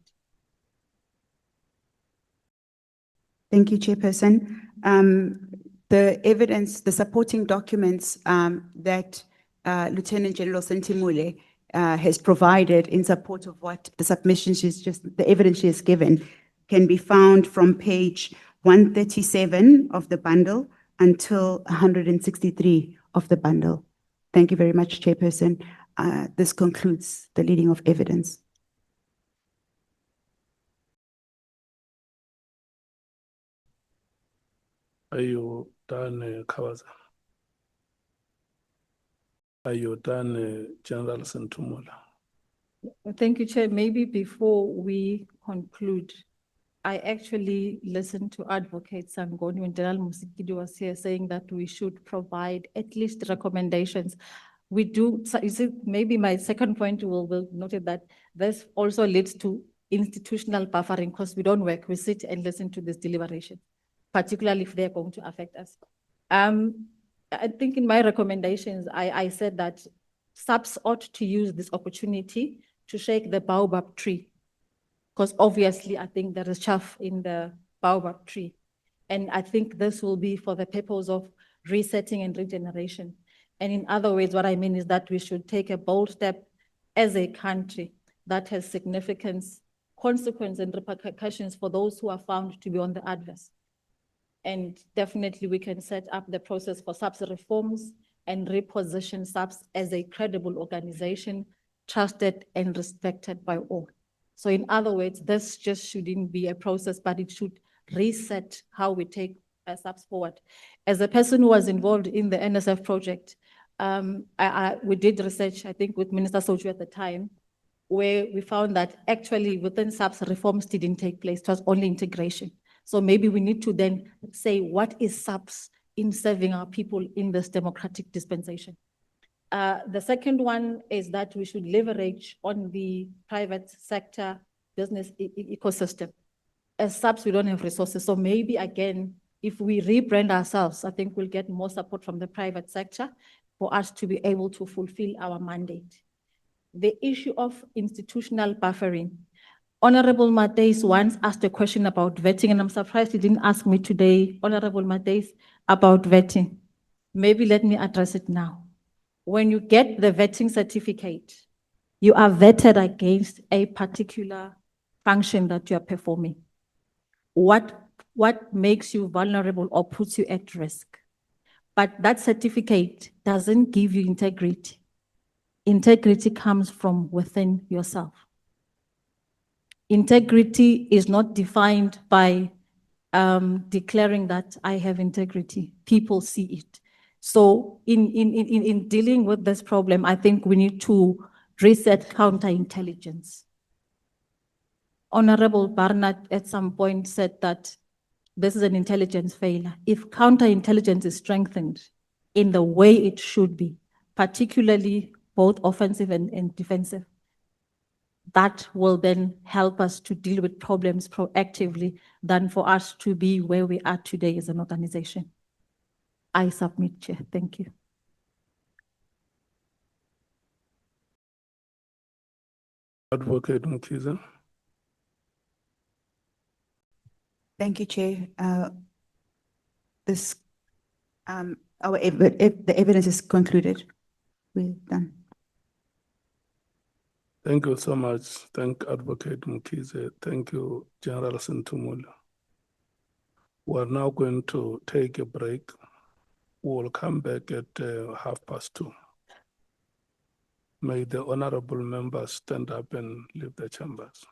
Thank you, Chairperson. The evidence, the supporting documents that Lieutenant General Senthumule has provided in support of what the submission the evidence she has given can be found from page 137 of the bundle until 163 of the bundle. Thank you very much, Chairperson. This concludes the leading of evidence. Are you done, Kawaza? Are you done, General Senthumule? Thank you, Chair. Maybe before we conclude, I actually listened to Advocate Sangoni when General Musikidi was here saying that we should provide at least recommendations. We do, so is it, maybe my second point will note that this also leads to institutional buffering because we don't work, we sit and listen to this deliberation, particularly if they're going to affect us. I think in my recommendations, I said that SAPS ought to use this opportunity to shake the baobab tree, because obviously I think there is chaff in the baobab tree. And I think this will be for the purpose of resetting and regeneration. And in other words, what I mean is that we should take a bold step as a country that has significance, consequence, and repercussions for those who are found to be on the adverse. And definitely we can set up the process for SAPS reforms and reposition SAPS as a credible organization, trusted and respected by all. So in other words, this just shouldn't be a process, but it should reset how we take SAPS forward. As a person who was involved in the NSF project, we did research, I think with Minister Sochu at the time, where we found that actually within SAPS reforms didn't take place, it was only integration. So maybe we need to then say, what is SAPS in serving our people in this democratic dispensation? The second one is that we should leverage on the private sector business ecosystem. As SAPS, we don't have resources. So maybe again, if we rebrand ourselves, I think we'll get more support from the private sector for us to be able to fulfill our mandate. The issue of institutional buffering. Honorable Matthys once asked a question about vetting, and I'm surprised he didn't ask me today, Honorable Matthys, about vetting. Maybe let me address it now. When you get the vetting certificate, you are vetted against a particular function that you are performing. What makes you vulnerable or puts you at risk? But that certificate doesn't give you integrity. integrity comes from within yourself. Integrity is not defined by declaring that I have integrity. People see it. So in dealing with this problem, I think we need to reset counterintelligence. Honorable Barnard at some point said that this is an intelligence failure. If counterintelligence is strengthened in the way it should be, particularly both offensive and defensive, that will then help us to deal with problems proactively than for us to be where we are today as an organization. I submit, Chair. Thank you. Advocate Mkhize. Thank you, Chair. This, the evidence is concluded. We're done. Thank you so much. Thank Advocate Mkhize. Thank you, General Senthumule. We're now going to take a break. We'll come back at 2:30. May the honorable members stand up and leave the chambers.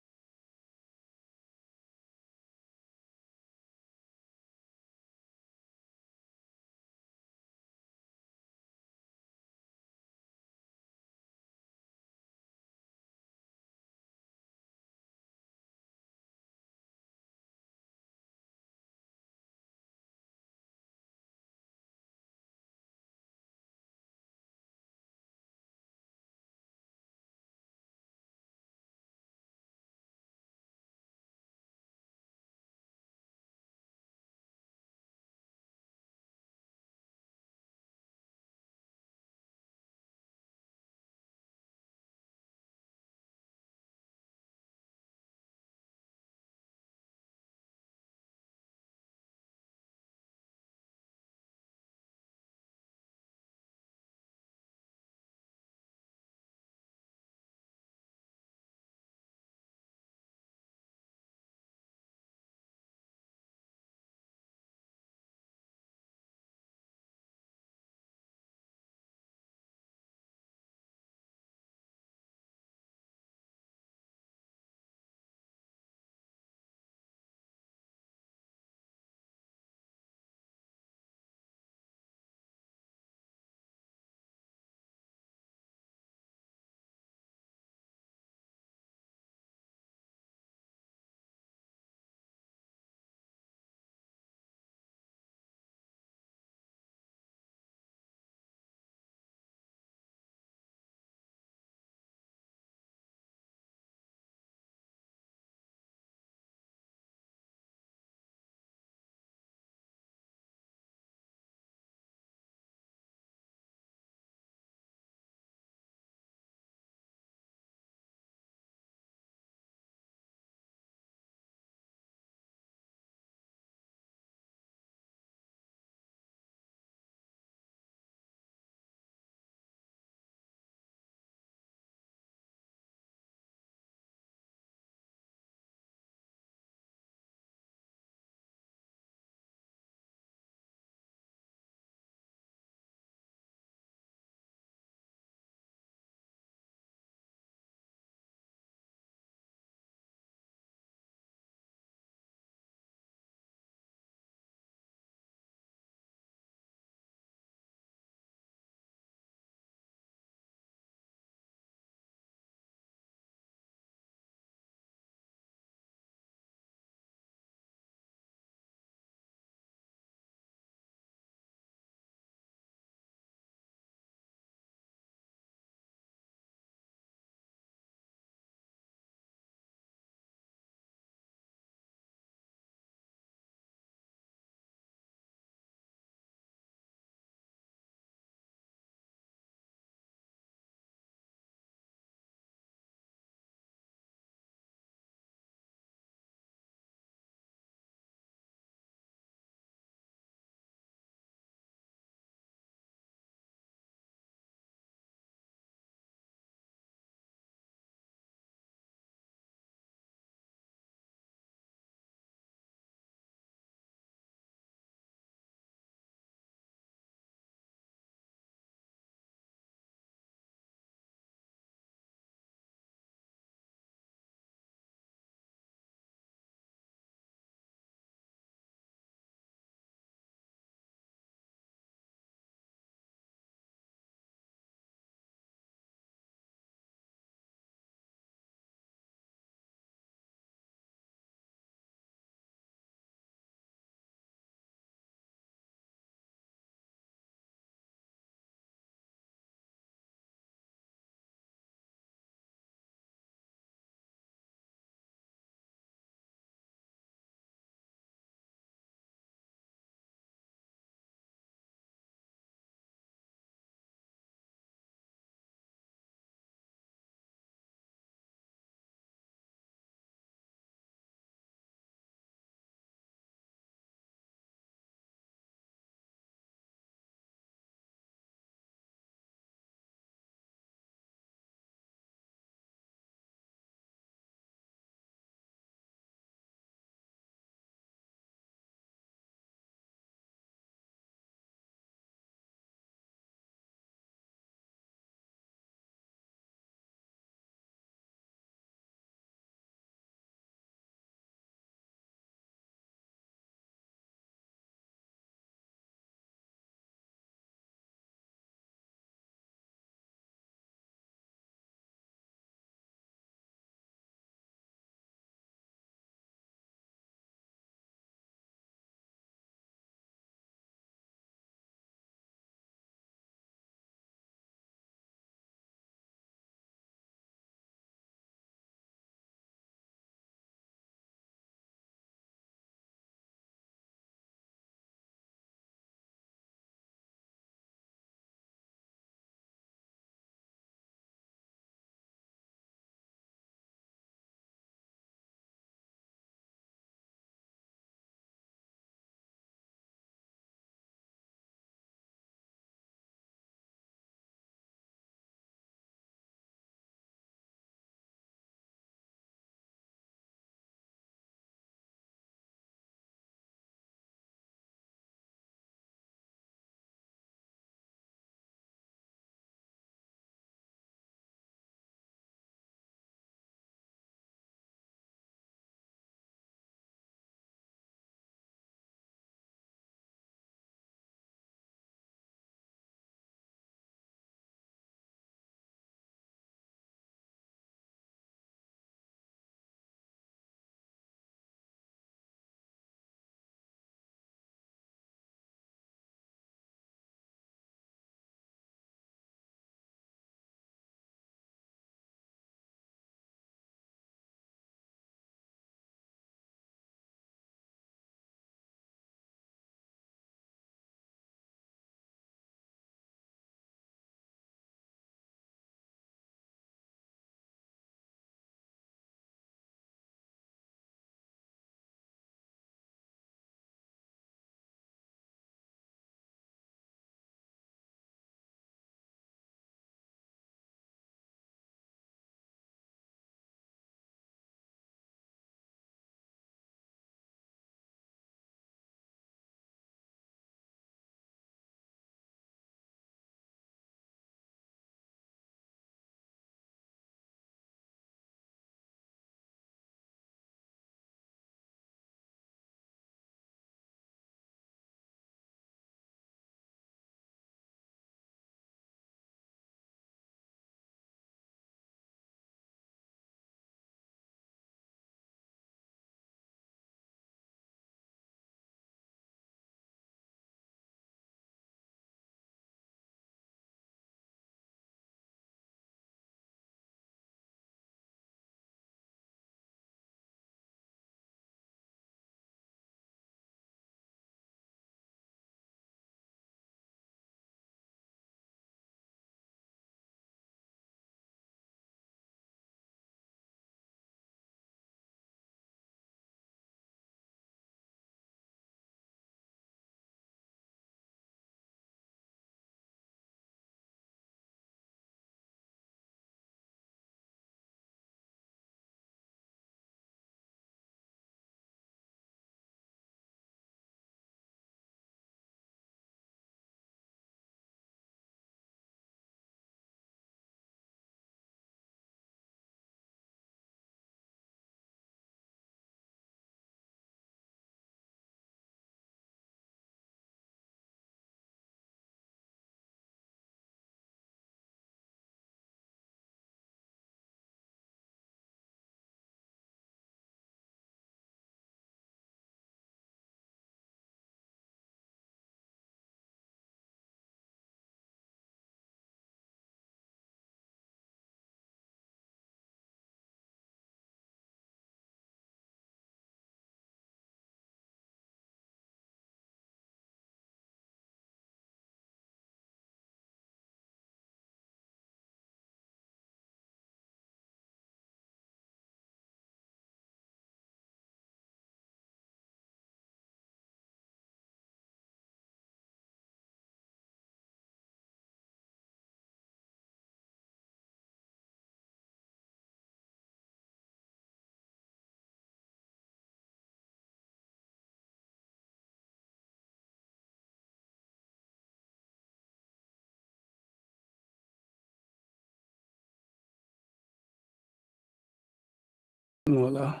Matlala.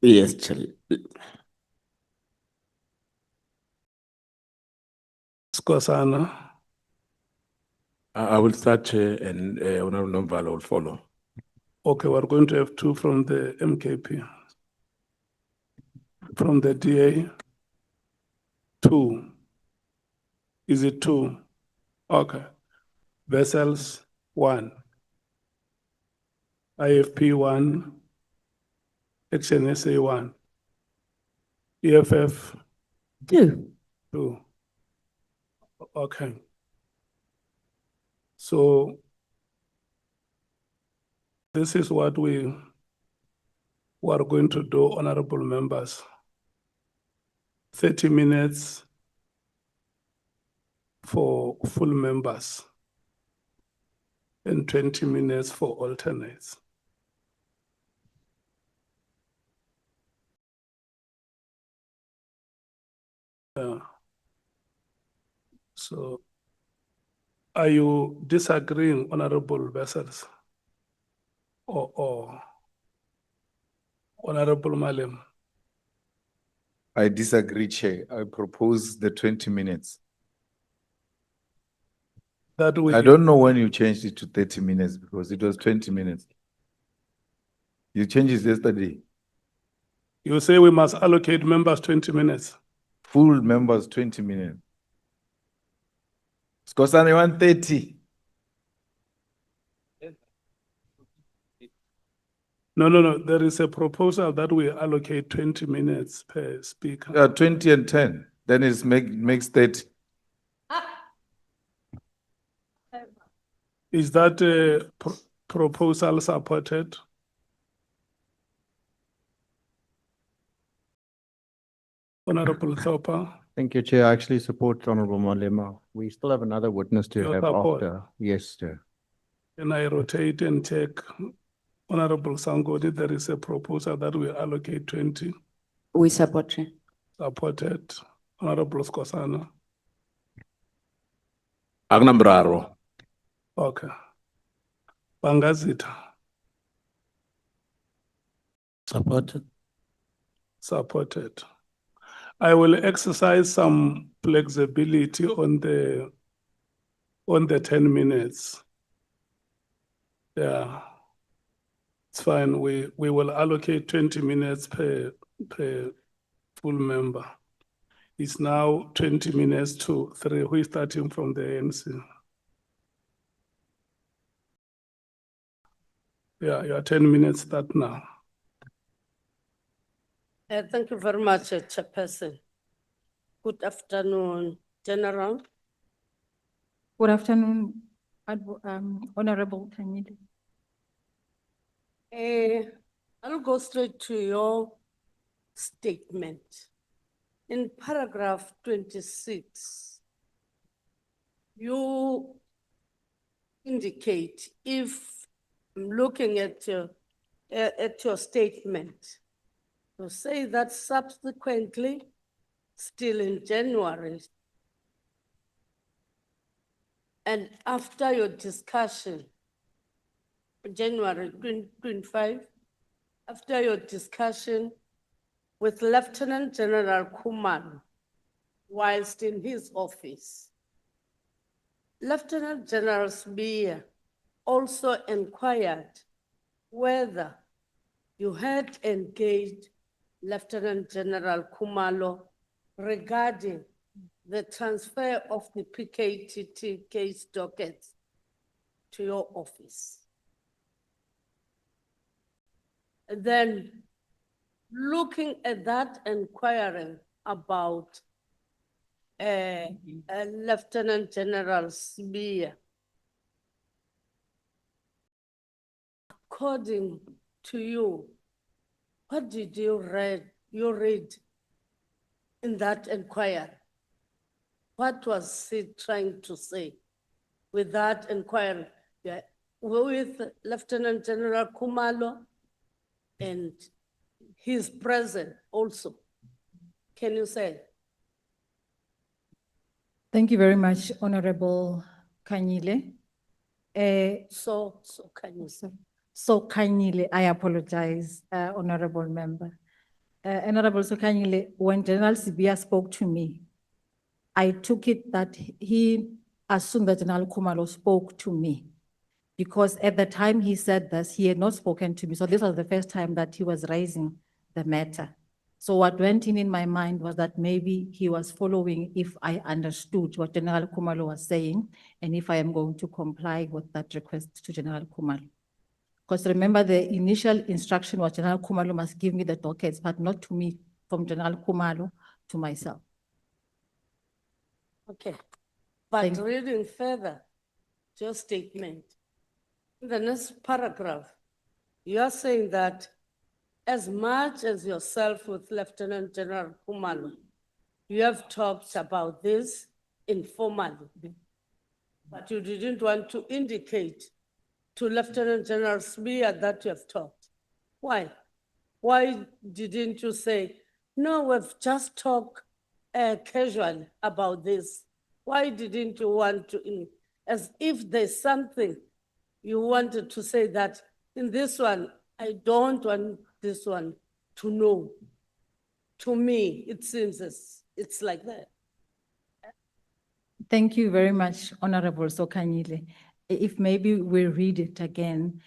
Yes, Chair. Skosana. I will start, Chair, and Honorable Nomvalo will follow. Okay, we're going to have two from the MKP. From the DA, two. Is it two? Okay. Vessels, one. IFP, one. Action SA, one. EFF, Two. two. Okay. So this is what we are going to do, honorable members. 30 minutes for full members and 20 minutes for alternates. So are you disagreeing, honorable vessels? Or honorable Malim? I disagree, Chair. I propose the 20 minutes. That we, I don't know when you changed it to 30 minutes because it was 20 minutes. You changed it yesterday. you say we must allocate members 20 minutes. Full members, 20 minutes. Skosana 130. No. There is a proposal that we allocate 20 minutes per speaker. 20 and 10. Then it makes 30. Is that proposal supported? Honorable Thopa, Thank you, Chair. I actually support Honorable Malema. We still have another witness to Your have support. after. Yes, Chair. can I rotate and check? Honorable Sangodi, there is a proposal that we allocate 20, We support, Chair. supported. Honorable Skosana. Agnambraro. Okay. Bangazita, Supported. supported. I will exercise some flexibility on the 10 minutes. Yeah, it's fine. We will allocate 20 minutes per full member. It's now 20 minutes to 3. Who is starting from the ANC? Yeah, your 10 minutes start now. Thank you very much, Chairperson. Good afternoon, General. Good afternoon, Honorable Kanyile. I'll go straight to your statement. In paragraph 26, you indicate, if I'm looking at your statement, you say that subsequently, still in January, and after your discussion, January 2025, after your discussion with Lieutenant General Khumalo, whilst in his office, Lieutenant General Sibiya also inquired whether you had engaged Lieutenant General Khumalo regarding the transfer of the PKTT case dockets to your office. Then, looking at that inquiry about Lieutenant General Sibiya, according to you, what did you read in that inquiry? What was he trying to say with that inquiry? Yeah, with Lieutenant General Khumalo, and he's present also. Can you say? Thank you very much, Honorable Kanyile. So can you say? So kindly, I apologize, Honorable Member. Honorable Sokanyile, when General Sibiya spoke to me, I took it that he assumed that General Khumalo spoke to me. Because at the time he said this, he had not spoken to me. So this was the first time that he was raising the matter. So what went in my mind was that maybe he was following if I understood what General Khumalo was saying and if I am going to comply with that request to General Khumalo. Because remember, the initial instruction was General Khumalo must give me the dockets, but not to me, from General Khumalo to myself. Okay, but Thank you. reading further, your statement, in the next paragraph, you are saying that as much as yourself with Lieutenant General Khumalo, you have talked about this informally, but you didn't want to indicate to Lieutenant General Sibiya that you have talked. Why? Why didn't you say, no, we've just talked casually about this? Why didn't you want to, as if there's something you wanted to say that in this one, I don't want this one to know. To me, it seems it's like that. Thank you very much, Honorable Sokanyile. If maybe we read it again,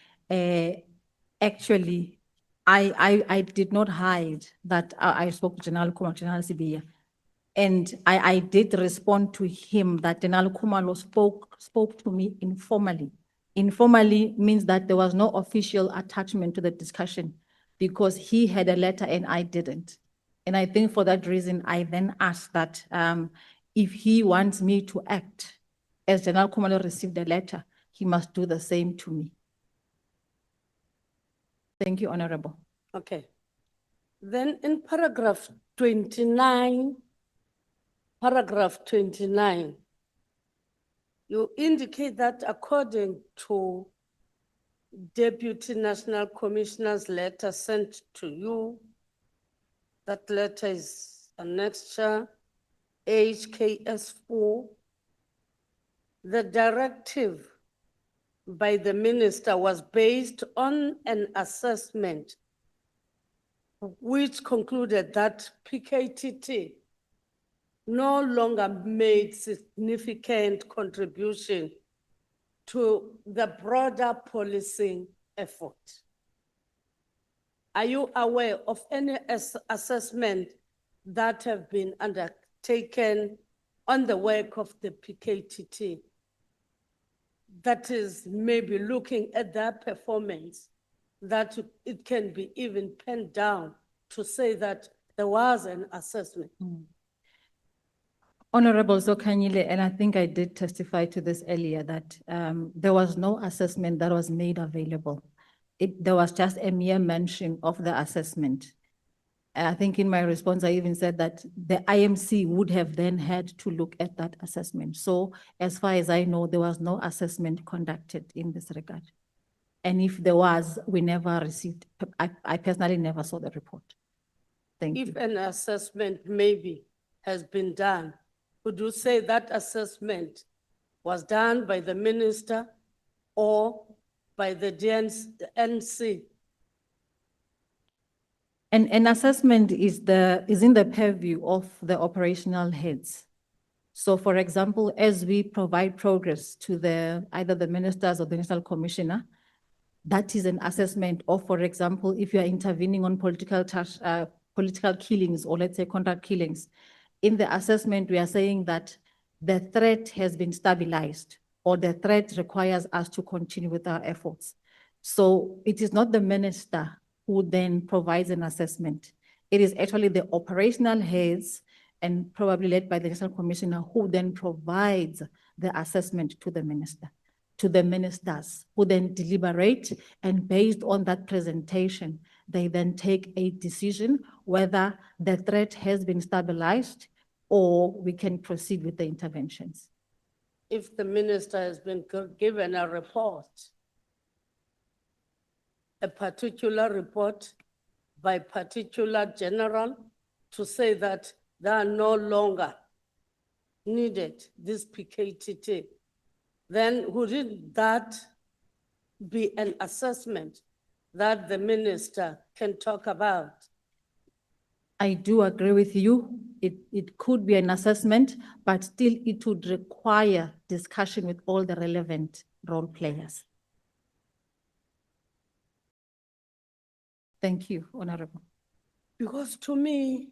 actually, I did not hide that I spoke to General Sibiya. And I did respond to him that General Khumalo spoke to me informally. Informally means that there was no official attachment to the discussion because he had a letter and I didn't. And I think for that reason, I then asked that if he wants me to act as General Khumalo received the letter, he must do the same to me. Thank you, Honorable. Okay. Then in paragraph 29, you indicate that according to Deputy National Commissioner's letter sent to you, that letter is annexure HKS4, the directive by the minister was based on an assessment which concluded that PKTT no longer made significant contribution to the broader policing effort. Are you aware of any assessment that have been undertaken on the work of the PKTT that is maybe looking at their performance, that it can be even penned down to say that there was an assessment? Honorable Zokanyile, and I think I did testify to this earlier, that there was no assessment that was made available. There was just a mere mention of the assessment. And I think in my response, I even said that the IMC would have then had to look at that assessment. So as far as I know, there was no assessment conducted in this regard. And if there was, we never received, I personally never saw the report. Thank you. If an assessment maybe has been done, would you say that assessment was done by the minister or by the NC? An assessment is in the purview of the operational heads. So for example, as we provide progress to either the ministers or the national commissioner, that is an assessment of, for example, if you are intervening on political killings or let's say contract killings. In the assessment, we are saying that the threat has been stabilized or the threat requires us to continue with our efforts. So it is not the minister who then provides an assessment. It is actually the operational heads and probably led by the national commissioner who then provides the assessment to the minister, to the ministers who then deliberate, and based on that presentation, they then take a decision whether the threat has been stabilized or we can proceed with the interventions. If the minister has been given a report, a particular report by particular general to say that they are no longer needed, this PKTT, then wouldn't that be an assessment that the minister can talk about? I do agree with you. It could be an assessment, but still it would require discussion with all the relevant role players. Thank you, Honorable. Because to me,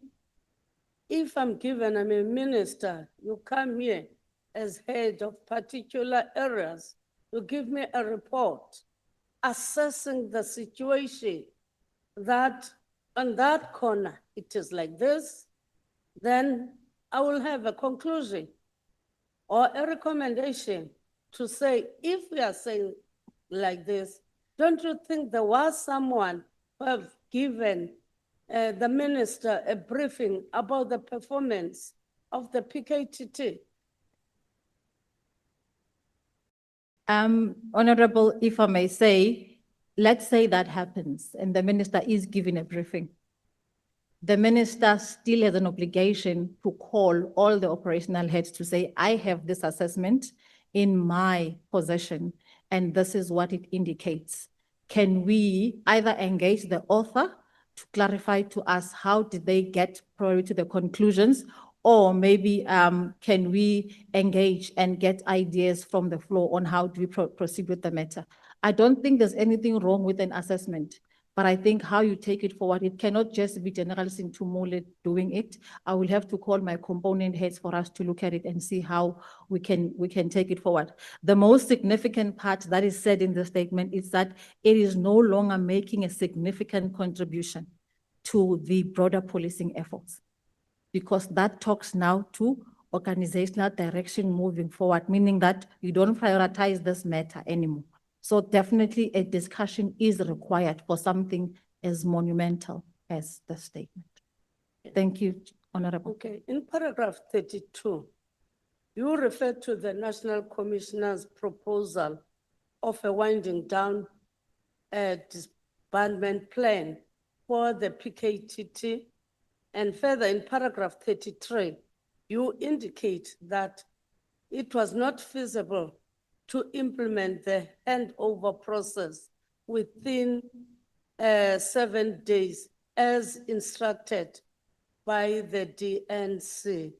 if I'm given, I'm a minister, you come here as head of particular areas, you give me a report assessing the situation that on that corner, it is like this, then I will have a conclusion or a recommendation to say, if we are saying like this, don't you think there was someone who have given the minister a briefing about the performance of the PKTT? Honorable, if I may say, let's say that happens and the minister is given a briefing. The minister still has an obligation to call all the operational heads to say, I have this assessment in my possession, and this is what it indicates. Can we either engage the author to clarify to us how did they get probably to the conclusions, or maybe can we engage and get ideas from the floor on how do we proceed with the matter? I don't think there's anything wrong with an assessment, but I think how you take it forward, it cannot just be General Senthumule doing it. I will have to call my component heads for us to look at it and see how we can take it forward. The most significant part that is said in the statement is that it is no longer making a significant contribution to the broader policing efforts, because that talks now to organizational direction moving forward, meaning that you don't prioritize this matter anymore. So definitely a discussion is required for something as monumental as the statement. Thank you, Honorable. Okay, in paragraph 32, you refer to the National Commissioner's proposal of a winding down disbandment plan for the PKTT. And further in paragraph 33, you indicate that it was not feasible to implement the handover process within 7 days as instructed by the DNC.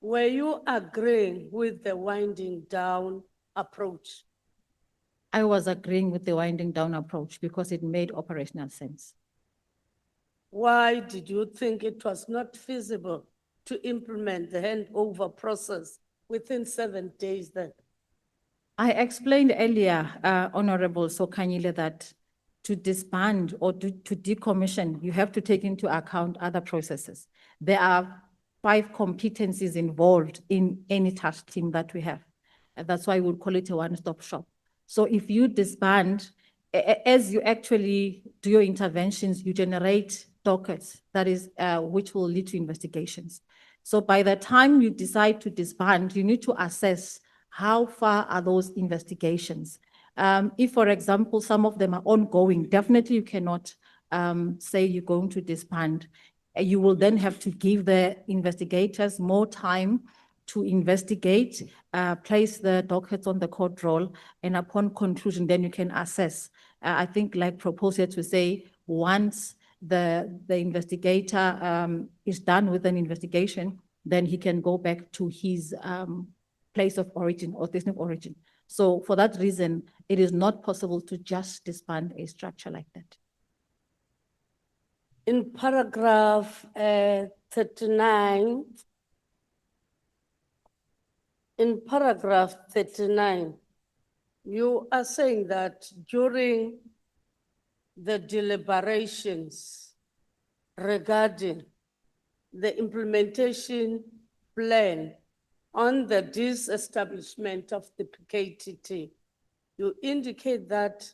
Were you agreeing with the winding down approach? I was agreeing with the winding down approach because it made operational sense. Why did you think it was not feasible to implement the handover process within 7 days then? I explained earlier, Honorable Sokanyile, that to disband or to decommission, you have to take into account other processes. There are 5 competencies involved in any task team that we have. And that's why we would call it a one-stop shop. So if you disband, as you actually do your interventions, you generate dockets, that is, which will lead to investigations. So by the time you decide to disband, you need to assess how far are those investigations. If, for example, some of them are ongoing, definitely you cannot say you're going to disband. You will then have to give the investigators more time to investigate, place the dockets on the court roll, and upon conclusion, then you can assess. I think like proposed here to say, once the investigator is done with an investigation, then he can go back to his place of origin or station of origin. So for that reason, it is not possible to just disband a structure like that. In paragraph 39, you are saying that during the deliberations regarding the implementation plan on the disestablishment of the PKTT, you indicate that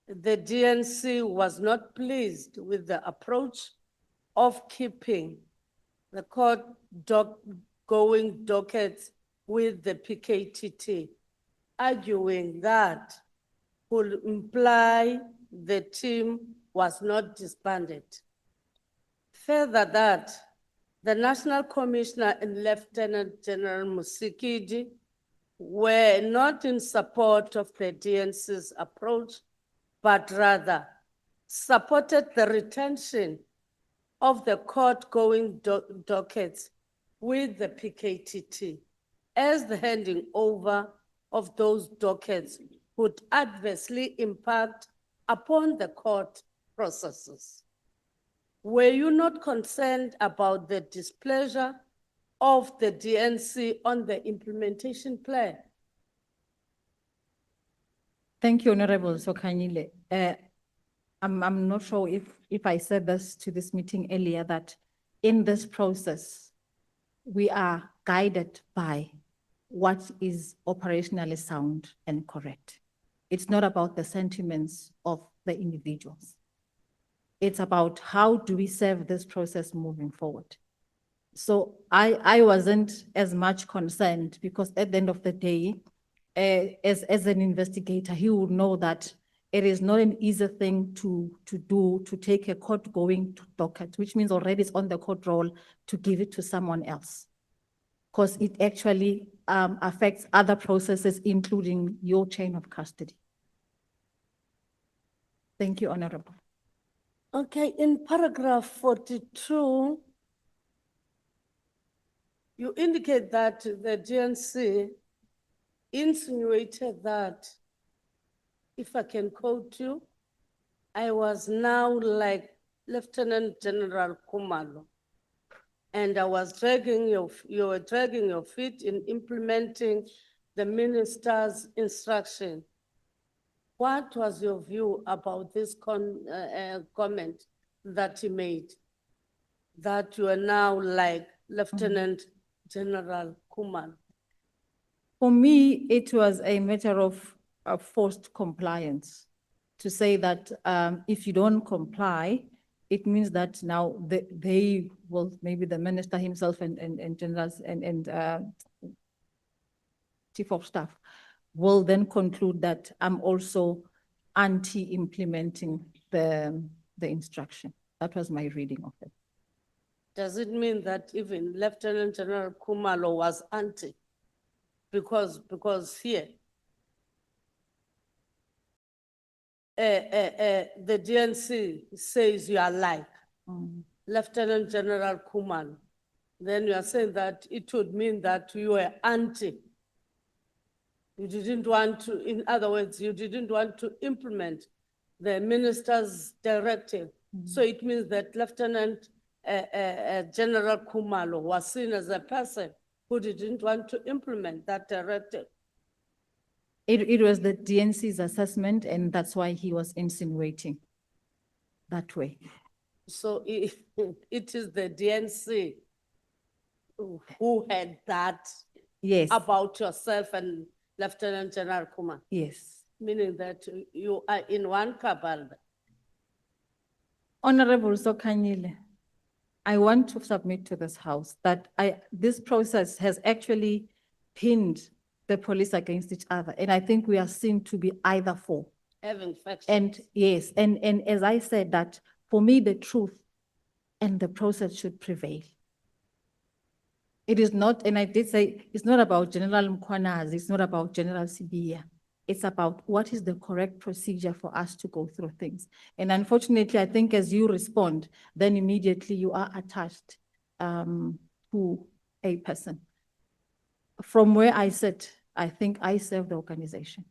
the DNC was not pleased with the approach of keeping the court going dockets with the PKTT, arguing that would imply the team was not disbanded. Further, that the National Commissioner and Lieutenant General Musikidi were not in support of the DNC's approach, but rather supported the retention of the court-going dockets with the PKTT, as the handing over of those dockets would adversely impact upon the court processes. Were you not concerned about the displeasure of the DNC on the implementation plan? Thank you, Honorable Sokanyile. I'm not sure if I said this to this meeting earlier, that in this process, we are guided by what is operationally sound and correct. It's not about the sentiments of the individuals. It's about how do we serve this process moving forward. So I wasn't as much concerned, because at the end of the day, as an investigator, he would know that it is not an easy thing to do, to take a court going docket, which means already it's on the court roll, to give it to someone else. Because it actually affects other processes, including your chain of custody. Thank you, Honorable. Okay, in paragraph 42, you indicate that the GNC insinuated that, if I can quote you, I was now like Lieutenant General Khumalo, and I was you were dragging your feet in implementing the minister's instruction. What was your view about this comment that he made, that you are now like Lieutenant General Khumalo? For me, it was a matter of forced compliance, to say that if you don't comply, it means that now they will, maybe the minister himself and generals and chief of staff will then conclude that I'm also anti-implementing the instruction. That was my reading of it. Does it mean that even Lieutenant General Khumalo was anti? Because here, the DNC says you are like Lieutenant General Khumalo. Then you are saying that it would mean that you were anti. You didn't want to, in other words, you didn't want to implement the minister's directive. So it means that Lieutenant General Khumalo was seen as a person who didn't want to implement that directive. It was the DNC's assessment, and that's why he was insinuating that way. So it is the DNC who had that about yourself and Lieutenant General Khumalo? Yes. Meaning that you are in one cabal. Honorable Sokanyile, I want to submit to this House that this process has actually pinned the police against each other, and I think we are seen to be either for. Having factions. And yes, and as I said, that for me the truth and the process should prevail. It is not, and I did say, it's not about General Mkhwanazi, it's not about General Sibiya. It's about what is the correct procedure for us to go through things. And unfortunately, I think as you respond, then immediately you are attached to a person. From where I sit, I think I serve the organization.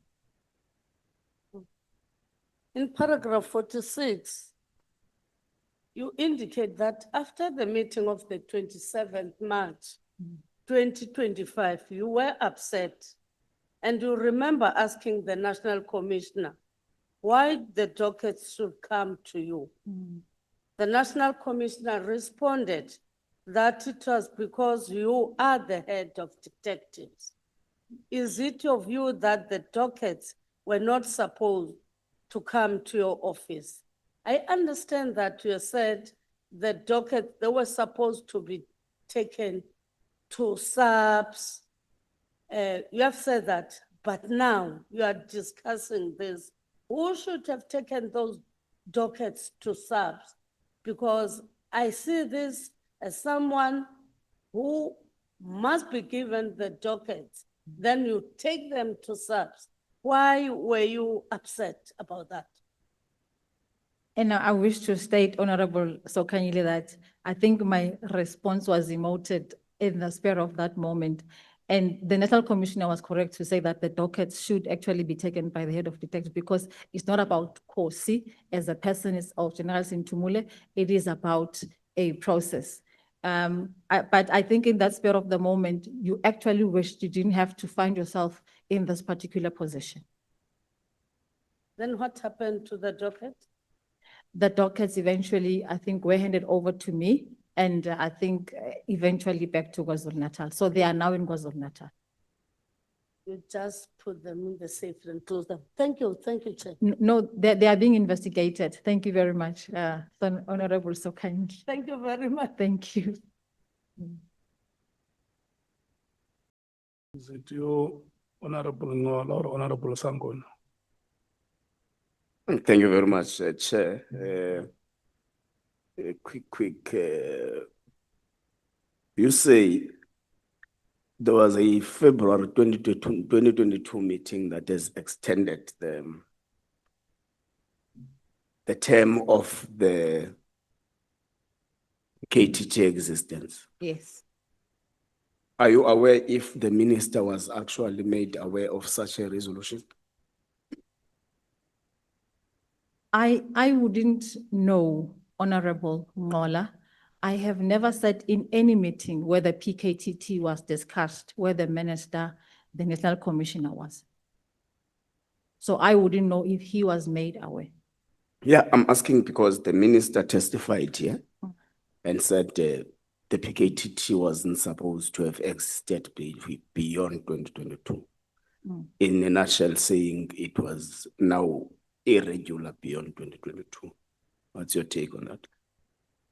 In paragraph 46, you indicate that after the meeting of the 27th March, 2025, you were upset, and you remember asking the National Commissioner why the dockets should come to you. The National Commissioner responded that it was because you are the head of detectives. Is it your view that the dockets were not supposed to come to your office? I understand that you said the dockets, they were supposed to be taken to SAPS. You have said that, but now you are discussing this. Who should have taken those dockets to SAPS? Because I see this as someone who must be given the dockets then you take them to SAPS. Why were you upset about that? And I wish to state, Honorable Sokanyile, that I think my response was emoted in the spur of that moment. And the National Commissioner was correct to say that the dockets should actually be taken by the head of detectives because it's not about Kosi as a person of General Senthumule, it is about a process. But I think in that spur of the moment, you actually wished you didn't have to find yourself in this particular position. Then what happened to the docket? The dockets eventually, I think, were handed over to me and I think eventually back to KwaZulu-Natal. So they are now in KwaZulu-Natal. You just put them in the safe and close them. Thank you, Chair. No, they are being investigated. Thank you very much, Honorable Sokanyile. Thank you very much. Thank you. Is it you, Honorable Ngola or Honorable Sangona? Thank you very much, Chair. Quick, you say there was a February 2022 meeting that has extended the term of the KTT existence. Yes. Are you aware if the minister was actually made aware of such a resolution? I wouldn't know, Honorable Ngola. I have never sat in any meeting where the PKTT was discussed, where the minister, the National Commissioner was. So I wouldn't know if he was made aware. Yeah, I'm asking because the minister testified here and said the PKTT wasn't supposed to have existed beyond 2022. In a nutshell, saying it was now irregular beyond 2022. What's your take on that?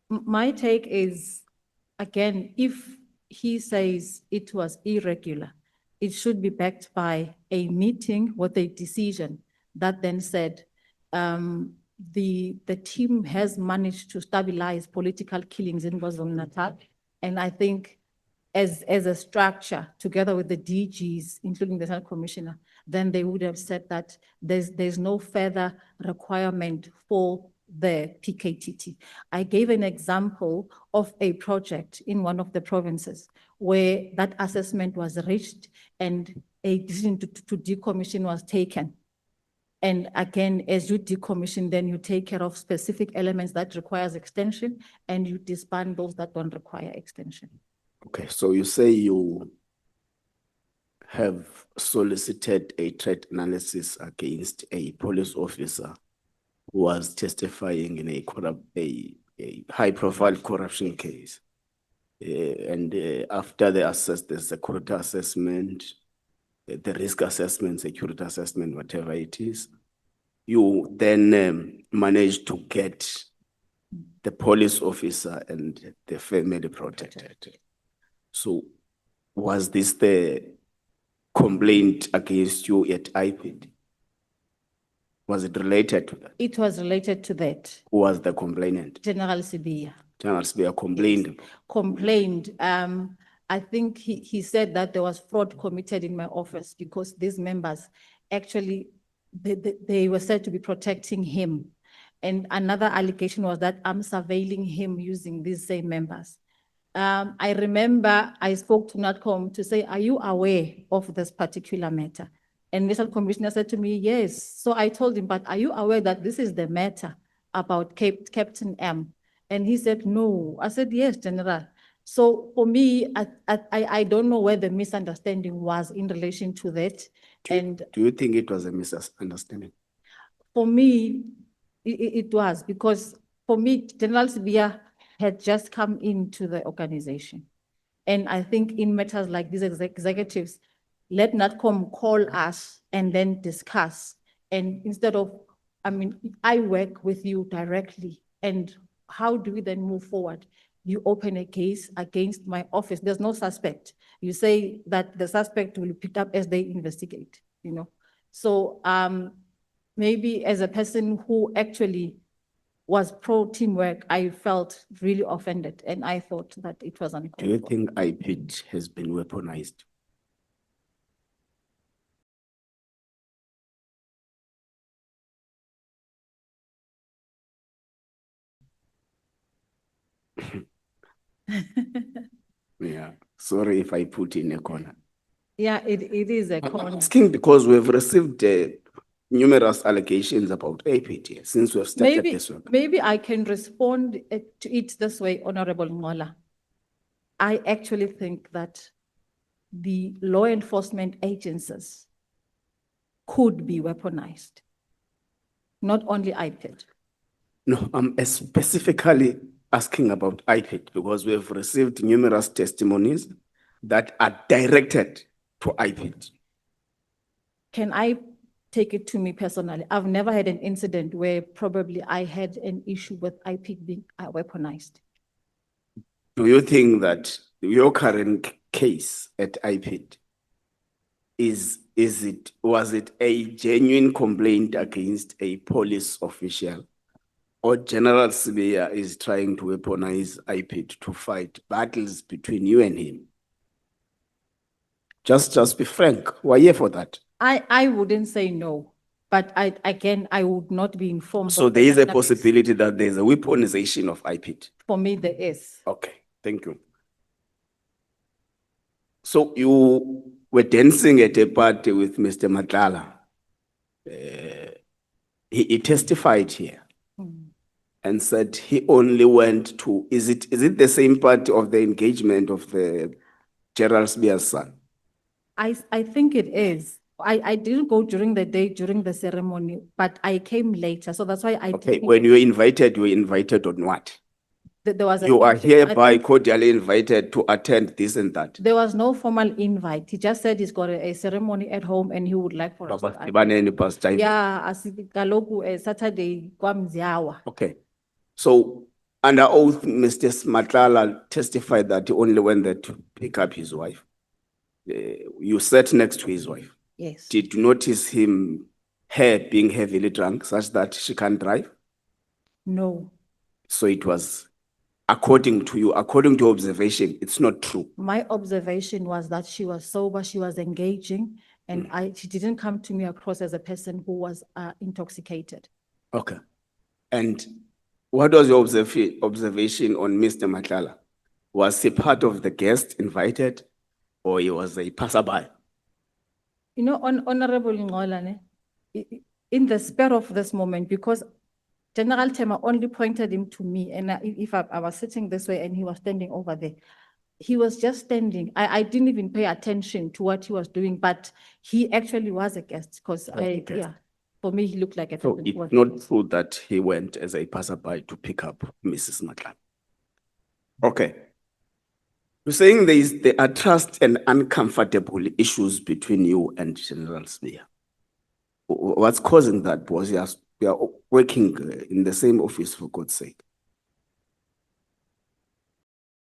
My take is, again, if he says it was irregular, it should be backed by a meeting with a decision that then said, the team has managed to stabilize political killings in KwaZulu-Natal. And I think as a structure, together with the DGs, including the National Commissioner, then they would have said that there's no further requirement for the PKTT. I gave an example of a project in one of the provinces where that assessment was reached and a decision to decommission was taken. And again, as you decommission, then you take care of specific elements that requires extension and you disband those that don't require extension. Okay, so you say you have solicited a threat analysis against a police officer who was testifying in a high-profile corruption case. After they assessed the security assessment, the risk assessment, security assessment, whatever it is, you then managed to get the police officer and the family protected. So was this the complaint against you at IPID? Was it related to that? It was related to that. Who was the complainant? General Sibiya. General Sibiya complained. Yes. Complained. I think he said that there was fraud committed in my office because these members actually, they were said to be protecting him. And another allegation was that I'm surveilling him using these same members. I remember I spoke to NATCOM to say, are you aware of this particular matter? And National Commissioner said to me, yes. So I told him, but are you aware that this is the matter about Captain M? And he said, no. I said, yes, General. So for me, I don't know where the misunderstanding was in relation to that. Do you think it was a misunderstanding? For me, it was because for me, General Sibiya had just come into the organization. And I think in matters like these executives, let NATCOM call us and then discuss. And instead of, I work with you directly. And how do we then move forward? You open a case against my office. There's no suspect. You say that the suspect will be picked up as they investigate, So maybe as a person who actually was pro teamwork, I felt really offended and I thought that it was uncalled for. Do you think IPID has been weaponized? Yeah, sorry if I put in a corner. Yeah, it is a I'm corner. asking because we've received numerous allegations about APT here since we've started Maybe, this work. maybe I can respond to it this way, Honorable Ngola. I actually think that the law enforcement agencies could be weaponized, not only IPID. No, I'm specifically asking about IPID because we've received numerous testimonies that are directed to IPID. Can I take it to me personally? I've never had an incident where probably I had an issue with IPID being weaponized. Do you think that your current case at IPID was it a genuine complaint against a police official, or General Sibiya is trying to weaponize IPID to fight battles between you and him? Just be frank. We're here for that. I wouldn't say no, but I would not be informed. So of there the is a dynamics. possibility that there's a weaponization of IPID. For me, there is. Okay, thank you. So you were dancing at a party with Mr. Matlala. He testified here and said he only went to, is it the same party of the engagement of the General Sibiya's son? I think it is. I didn't go during the day, during the ceremony, but I came later. So that's why I Okay, didn't- when you were invited on what? there was a You are I hereby think cordially invited to attend this and that. there was no formal invite. He just said he's got a ceremony at home and he would like for us to attend. Baba, past time. Yeah, kaloku Saturday kwamziyawa. Okay. So under oath, Mr. Matlala testified that he only went there to pick up his wife. You sat next to his wife. Yes. Did you notice her being heavily drunk such that she can't drive? No, So it was, according to you, according to observation, it's not true. my observation was that she was sober, she was engaging, and she didn't come to me across as a person who was intoxicated. Okay. And what was your observation on Mr. Matlala? Was he part of the guests invited, or he was a passerby? You know, Honorable Ngola, in the spur of this moment, because General Tema only pointed him to me, and if I was sitting this way and he was standing over there, he was just standing. I didn't even pay attention to what he was doing, but he actually was a guest because yeah, for me, he looked like a So person who was it's not true that he went as a passerby to pick up Mrs. Matlala. Okay. You're saying there are trust and uncomfortable issues between you and General Sibiya. What's causing that? Because we are working in the same office, for God's sake.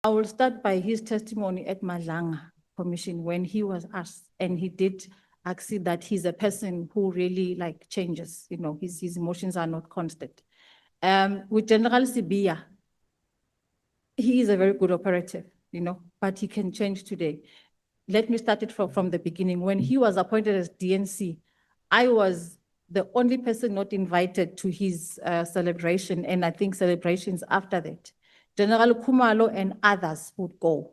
I will start by his testimony at Madlanga Commission when he was asked, and he did accede that he's a person who really like changes, you know, his emotions are not constant. With General Sibiya, he is a very good operative, you know, but he can change today. Let me start it from the beginning. When he was appointed as DNC, I was the only person not invited to his celebration, and I think celebrations after that. General Khumalo and others would go.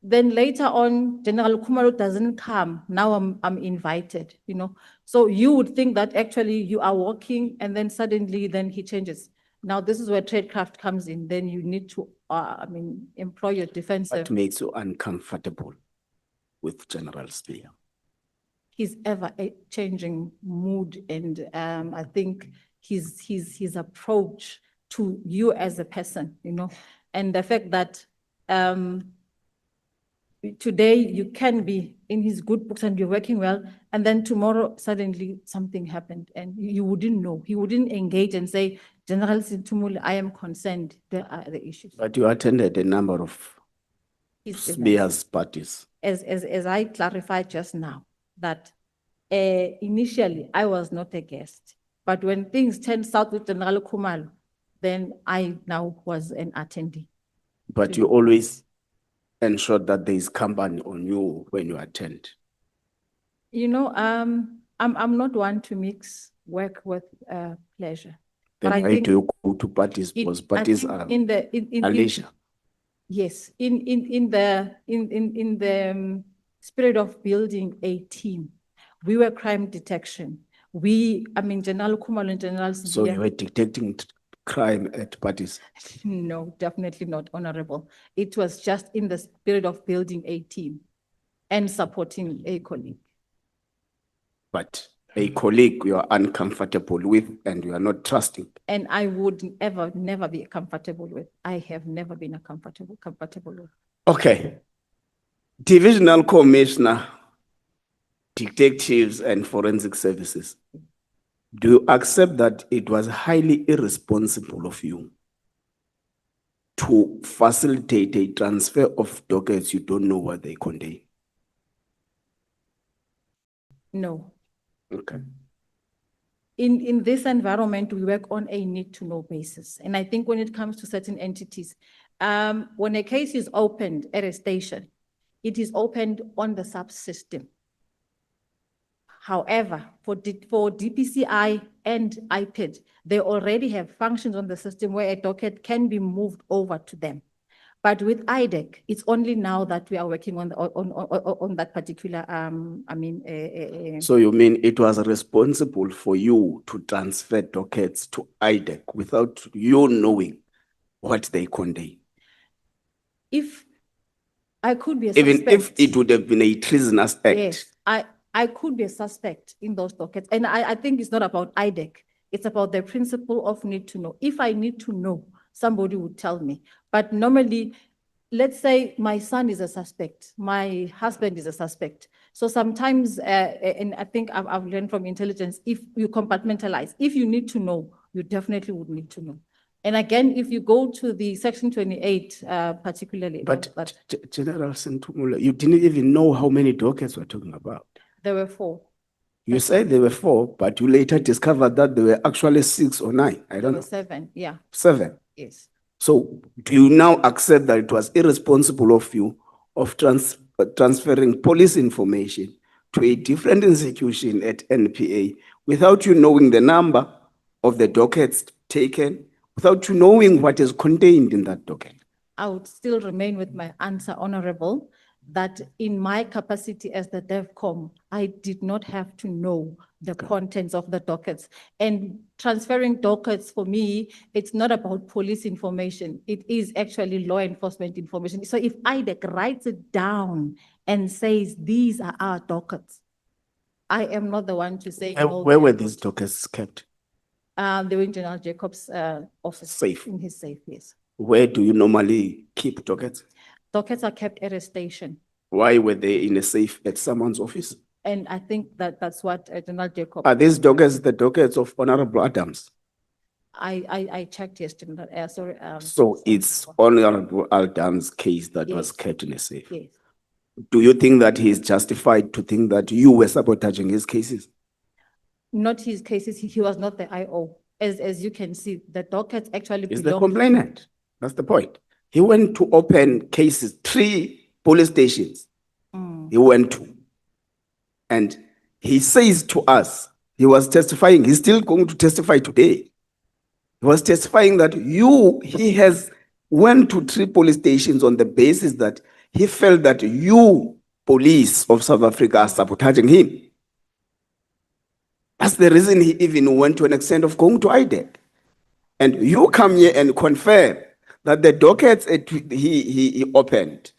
Then later on, General Khumalo doesn't come. Now I'm invited, you know. So you would think that actually you are working and then suddenly then he changes. Now this is where tradecraft comes in. Then you need to, employ your defensive. What makes you uncomfortable with General Sibiya? His ever changing mood and I think his approach to you as a person, you know, and the fact that today you can be in his good books and you're working well, and then tomorrow suddenly something happened and you wouldn't know. He wouldn't engage and say, General Senthumule, I am concerned, there are the issues. But you attended a number of Sibiya's parties. As I clarified just now, that initially I was not a guest, but when things turned south with General Khumalo, then I now was an attendee. But you always ensure that there is company on you when you attend. You know, I'm not one to mix work with pleasure. Then But I why think do you go to parties? Because parties I are think in leisure. Yes, in the spirit of building a team, we were crime detection. General Khumalo and General So you Sibiya. were detecting crime at parties. No, definitely not, Honorable. It was just in the spirit of building a team and supporting a colleague. But a colleague you are uncomfortable with and you are not trusting. And I would never be comfortable with. I have never been comfortable with. Okay. Divisional Commissioner, Detectives and Forensic Services. Do you accept that it was highly irresponsible of you to facilitate a transfer of dockets you don't know what they contain? No. Okay. In this environment, we work on a need-to-know basis. And I think when it comes to certain entities, when a case is opened at a station, it is opened on the SAPS system. However, for DPCI and IPID, they already have functions on the system where a docket can be moved over to them. But with IDEC, it's only now that we are working on that particular, So you mean it was responsible for you to transfer dockets to IDEC without you knowing what they contain? if I could be a Even suspect. if it would have been a treasonous act. Yes, I could be a suspect in those dockets. And I think it's not about IDEC. It's about the principle of need to know. If I need to know, somebody would tell me. But normally, let's say my son is a suspect, my husband is a suspect. So sometimes, and I think I've learned from intelligence, if you compartmentalize, if you need to know, you definitely would need to know. And again, if you go to the section 28, particularly. But General Senthumule, you didn't even know how many dockets we're talking about. There were 4. You said there were 4, but you later discovered that there were actually 6 or 9. I There don't were know. 7, yeah. 7. Yes. So do you now accept that it was irresponsible of you of transferring police information to a different institution at NPA without you knowing the number of the dockets taken, without you knowing what is contained in that docket? I would still remain with my answer, Honorable, that in my capacity as the DevCom, I did not have to know the contents of the dockets. And transferring dockets for me, it's not about police information. It is actually law enforcement information. So if IDEC writes it down and says, these are our dockets, I am not the one to say. no, Where they were are these not. dockets kept? They were in General Jacob's office. Safe. In his safe, yes. Where do you normally keep dockets? Dockets are kept at a station. Why were they in a safe at someone's office? And I think that's what General Jacob. Are these dockets the dockets of Honorable Adams? I checked yesterday, sorry. So it's Honorable Adams' case that was Yes. kept in a safe. Yes. Do you think that he is justified to think that you were sabotaging his cases? Not his cases, he was not the IO. As you can see, the dockets actually He's the belong. complainant. That's the point. He went to open cases, 3 police stations. He went to. And he says to us, he was testifying, he's still going to testify today. He was testifying that he has went to 3 police stations on the basis that he felt that you, police of South Africa, are sabotaging him. That's the reason he even went to an extent of going to IDEC. And you come here and confirm that the dockets he opened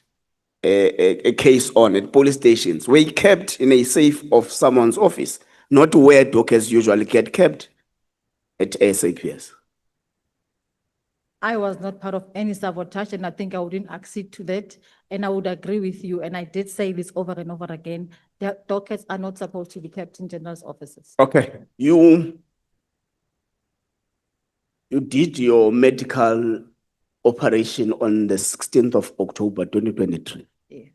a case on at police stations were kept in a safe of someone's office, not where dockets usually get kept at SAPS. I was not part of any sabotage, and I think I wouldn't accede to that. And I would agree with you, and I did say this over and over again, the dockets are not supposed to be kept in general's offices. Okay, you did your medical operation on the 16th of October, 2023. Yes.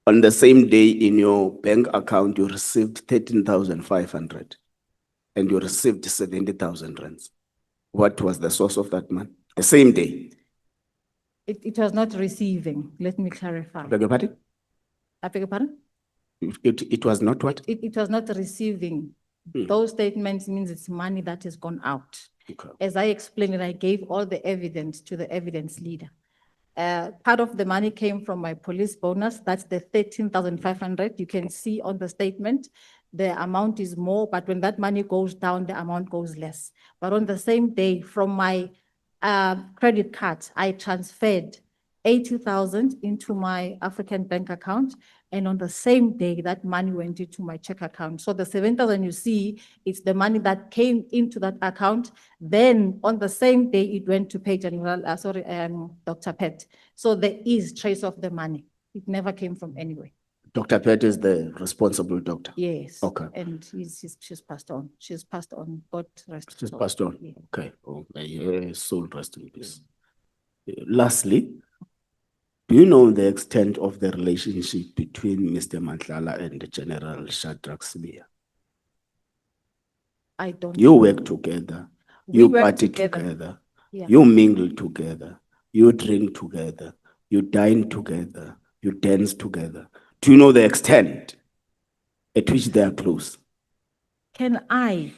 On the same day in your bank account, you received 13,500 and you received 70,000 rands. What was the source of that money? The same day. It was not receiving, let me clarify. Beg your pardon? I beg your pardon? It was not what? It was not receiving. Those statements means it's money that has gone out. Okay. As I explained, and I gave all the evidence to the evidence leader. Part of the money came from my police bonus. That's the 13,500. You can see on the statement, the amount is more, but when that money goes down, the amount goes less. But on the same day, from my credit card, I transferred 80,000 into my African bank account. And on the same day, that money went into my check account. So the 7,000 you see, it's the money that came into that account. Then on the same day, it went to pay General, Dr. Pet. So there is trace of the money. It never came from anywhere. Dr. Pet is the responsible doctor. Yes. Okay. And she's passed on. She's passed on. God rest. her She's soul. passed on. Yeah. Okay. Oh, may her soul rest in peace. Lastly, do you know the extent of the relationship between Mr. Matlala and General Shadrack Sibiya? I don't. You work together, We you work party together. together, Yeah. you mingle together, you drink together, you dine together, you dance together. Do you know the extent at which they are close? Can I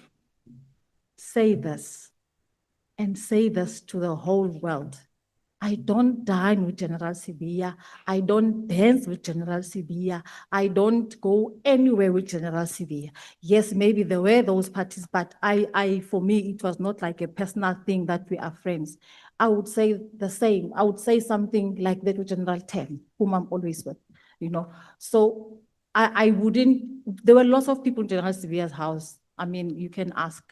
say this and say this to the whole world? I don't dine with General Sibiya. I don't dance with General Sibiya. I don't go anywhere with General Sibiya. Yes, maybe there were those parties, but for me, it was not like a personal thing that we are friends. I would say the same. I would say something like that with General Ten, whom I'm always with, you know. So I wouldn't, there were lots of people in General Sibiya's house. I mean, you can ask.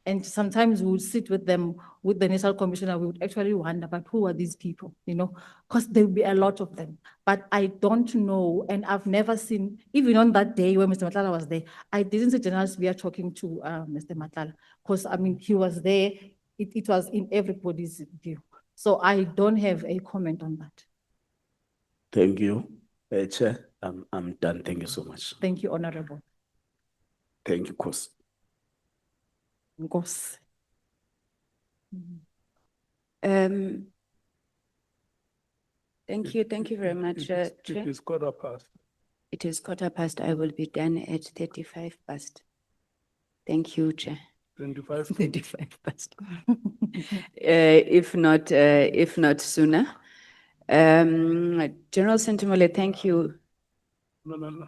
And sometimes we would sit with them, with the National Commissioner, we would actually wonder, but who are these people, you know? Because there will be a lot of them. But I don't know, and I've never seen, even on that day when Mr. Matlala was there, I didn't see General Sibiya talking to Mr. Matlala, because, I mean, he was there, it was in everybody's view. So I don't have a comment on that. Thank you. Chair, I'm done. Thank you so much. Thank you, Honorable. Thank you, Kos. Ngos. Thank you very much, Chair. It is 15:15. It is 15:15. I will be done at 35 past. Thank you, Chair. 25. 35 past. If not sooner. General Senthumule, thank you. No.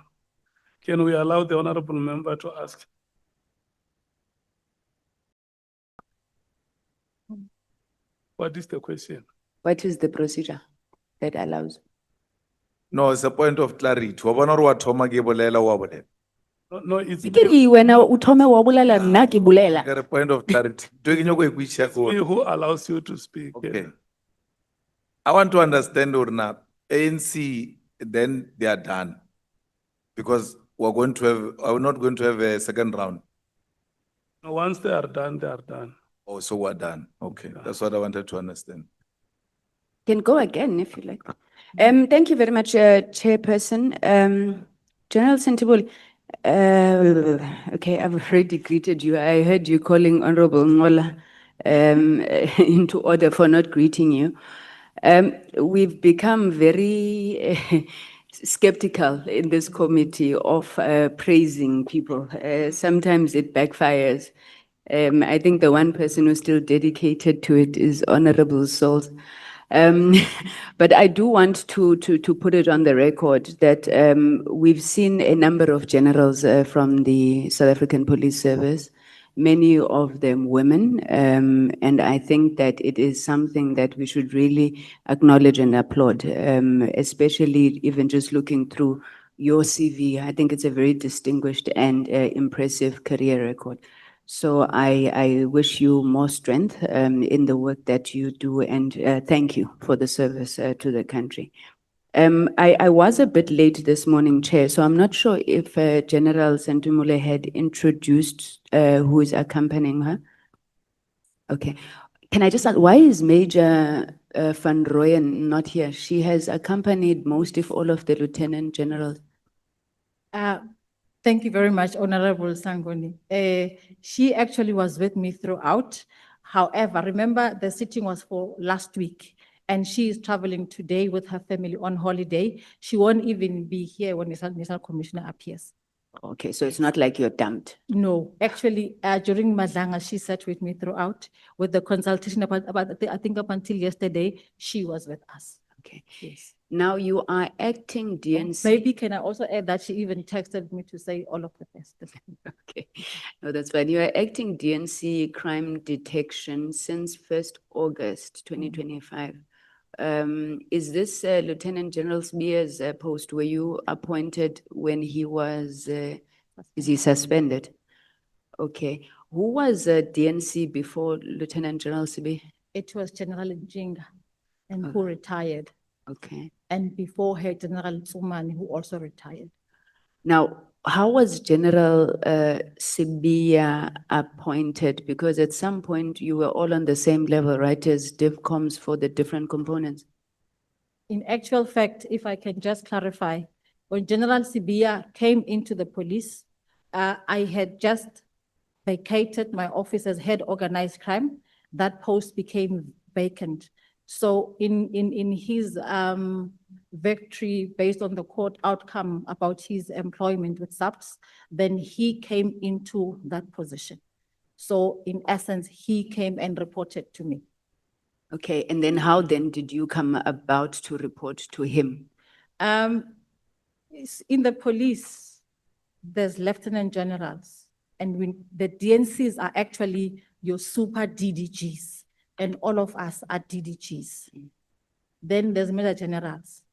Can we allow the honorable member to ask? What is the question? What is the procedure that allows? No, it's a point of clarity. Wa bona hore wa thoma ke bolela wa bolela. No, it's Ke re wena o thome wa bolela nna ke bolela. Ke re point of clarity. Do you know go ikwisha me go? who allows you to speak. Okay. I want to understand Urna, ANC, then they are done. Because we're not going to have a second round. Once they are done, they are done. Oh, so we're done. Okay, that's what I wanted to understand. Can go again if you like. Thank you very much, Chairperson. General Senthumule, okay, I've already greeted you. I heard you calling Honorable Ngola into order for not greeting you. We've become very skeptical in this committee of praising people. Sometimes it backfires. I think the one person who's still dedicated to it is Honorable Salt. But I do want to put it on the record that we've seen a number of generals from the South African Police Service, many of them women, and I think that it is something that we should really acknowledge and applaud, especially even just looking through your CV. I think it's a very distinguished and impressive career record. So I wish you more strength in the work that you do, and thank you for the service to the country. I was a bit late this morning, Chair, so I'm not sure if General Senthumule had introduced who is accompanying her. Okay. Can I just ask, why is Major Van Rooyen not here? She has accompanied most, if all, of the Lieutenant Generals. Thank you very much, Honorable Sangoni. She actually was with me throughout. However, remember the sitting was for last week, and she is traveling today with her family on holiday. She won't even be here when the National Commissioner appears. Okay, so it's not like you're dumped. No, actually, during Madlanga, she sat with me throughout with the consultation about I think up until yesterday, she was with us. Okay. Yes. Now you are acting DNC. Maybe can I also add that she even texted me to say all of the best. Okay, no, that's fine. You are acting DNC crime detection since 1st August 2025. Is this Lieutenant General Sibiya's post? Were you appointed when he was, is he suspended? Okay. Who was DNC before Lieutenant General Sibiya? It was General Njinga and who retired. Okay. And before her, General Nomaan, who also retired. Now, how was General Sibiya appointed? Because at some point you were all on the same level, right, as DivComs for the different components? In actual fact, if I can just clarify, when General Sibiya came into the police, I had just vacated my office as head organized crime. That post became vacant. So in his victory based on the court outcome about his employment with SAPS, then he came into that position. So in essence, he came and reported to me. Okay, and then how then did you come about to report to him? In the police, there's lieutenant generals, and the DNCs are actually your super DDGs, and all of us are DDGs. Then there's major generals.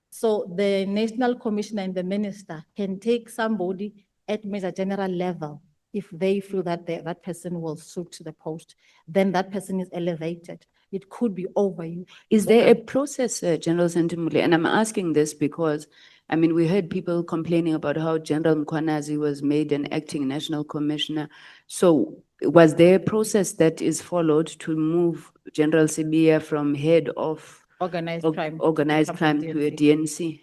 So the national commissioner and the minister can take somebody at major general level if they feel that that person will suit to the post, then that person is elevated. It could be over you. Is there a process, General Senthumule? And I'm asking this because, I mean, we heard people complaining about how General Mkhwanazi was made an acting national commissioner. So was there a process that is followed to move General Sibiya from head of organized crime to a DNC?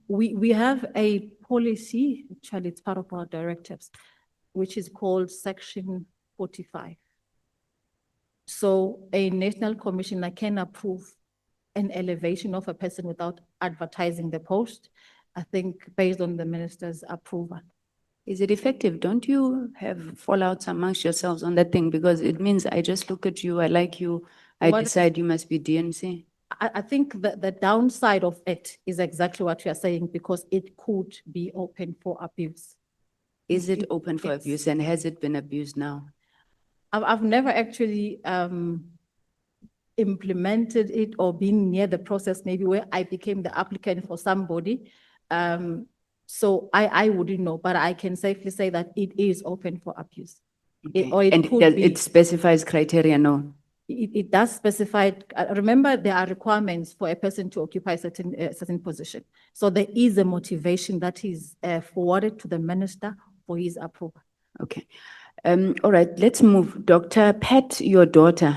We have a policy, actually it's part of our directives, which is called Section 45. So a national commissioner can approve an elevation of a person without advertising the post, I think based on the minister's approval. Is it effective? Don't you have fallouts amongst yourselves on that thing? Because it means I just look at you, I like you, I decide you must be DNC. I think that the downside of it is exactly what you are saying, because it could be open for abuse. Is it open for abuse, and has it been abused now? I've never actually implemented it or been near the process maybe where I became the applicant for somebody. So I wouldn't know, but I can safely say that it is open for abuse. Okay. It specifies criteria, no? It does specify, remember there are requirements for a person to occupy a certain position. So there is a motivation that is forwarded to the minister for his approval. Okay. All right, let's move. Dr. Pat, your doctor,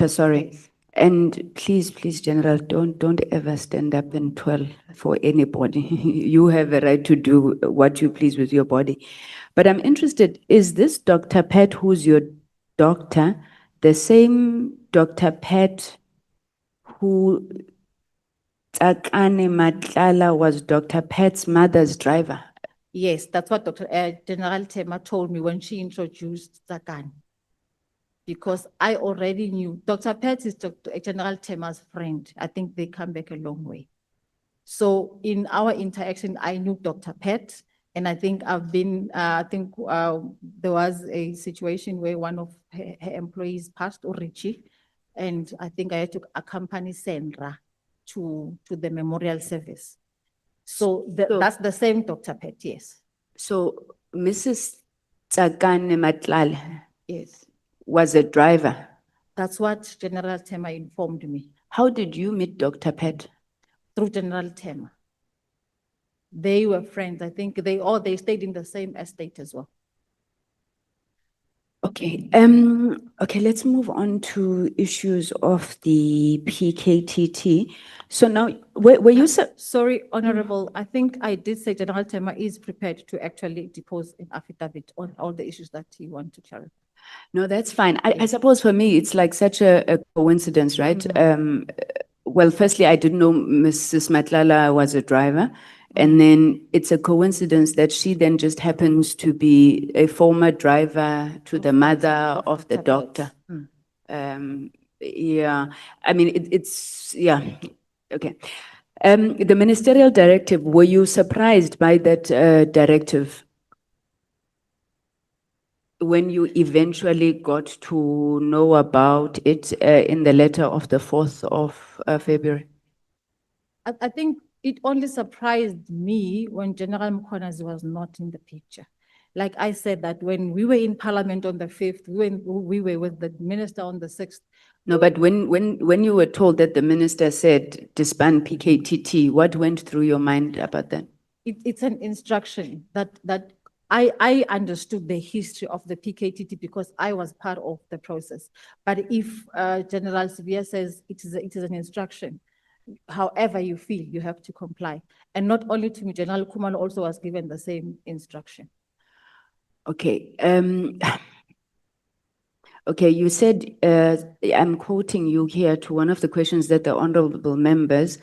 sorry. And please, General, don't ever stand up and twirl for anybody. You have a right to do what you please with your body. But I'm interested, is this Dr. Pat who's your doctor, the same Dr. Pat who Cat Matlala was Dr. Pat's mother's driver? Yes, that's what General Tema told me when she introduced Zakan. Because I already knew, Dr. Pat is General Tema's friend. I think they come back a long way. So in our interaction, I knew Dr. Pat, and I think there was a situation where one of her employees passed, Richie, and I think I had to accompany Sandra to the memorial service. So that's the same Dr. Pat, yes. So Mrs. Tsakane Matlala, yes, was a driver. That's what General Tema informed me. How did you meet Dr. Pat? Through General Tema. They were friends. I think they stayed in the same estate as well. Okay. Okay, let's move on to issues of the PKTT. So now, were you... Sorry, Honorable, I think I did say General Tema is prepared to actually depose an affidavit on all the issues that you want to clarify. No, that's fine. I suppose for me, it's like such a coincidence, right? Well, firstly, I didn't know Mrs. Matlala was a driver. And then it's a coincidence that she then just happens to be a former driver to the mother of the doctor. Yeah, I mean, it's, yeah, okay. The ministerial directive, were you surprised by that directive when you eventually got to know about it in the letter of the 4th of February? I think it only surprised me when General Mkhwanazi was not in the picture. Like I said, that when we were in Parliament on the 5th, we were with the minister on the 6th. No, but when you were told that the minister said disband PKTT, what went through your mind about that? It's an instruction that I understood the history of the PKTT because I was part of the process. But if General Sibiya says it is an instruction, however you feel, you have to comply. And not only to me, General Khumalo also was given the same instruction. Okay. Okay, you said, I'm quoting you here to one of the questions that the honorable members,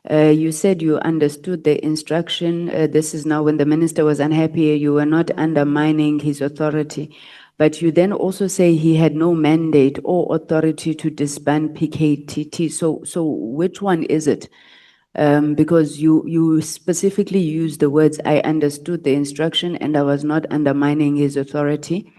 you said you understood the instruction. This is now when the minister was unhappy, you were not undermining his authority. But you then also say he had no mandate or authority to disband PKTT. So which one is it? Because you specifically used the words, I understood the instruction and I was not undermining his authority.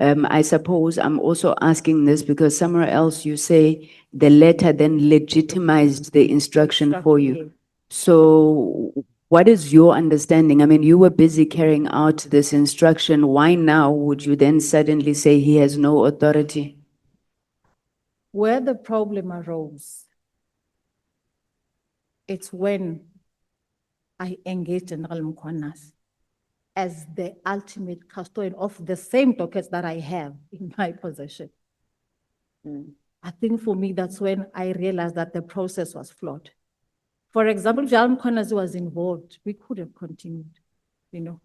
I suppose I'm also asking this because somewhere else you say the letter then legitimized the instruction for you. So what is your understanding? I mean, you were busy carrying out this instruction. Why now would you then suddenly say he has no authority? Where the problem arose, it's when I engaged General Mkhwanazi as the ultimate custodian of the same dockets that I have in my possession. I think for me, that's when I realized that the process was flawed. For example, if General Mkhwanazi was involved, we could have continued, you know.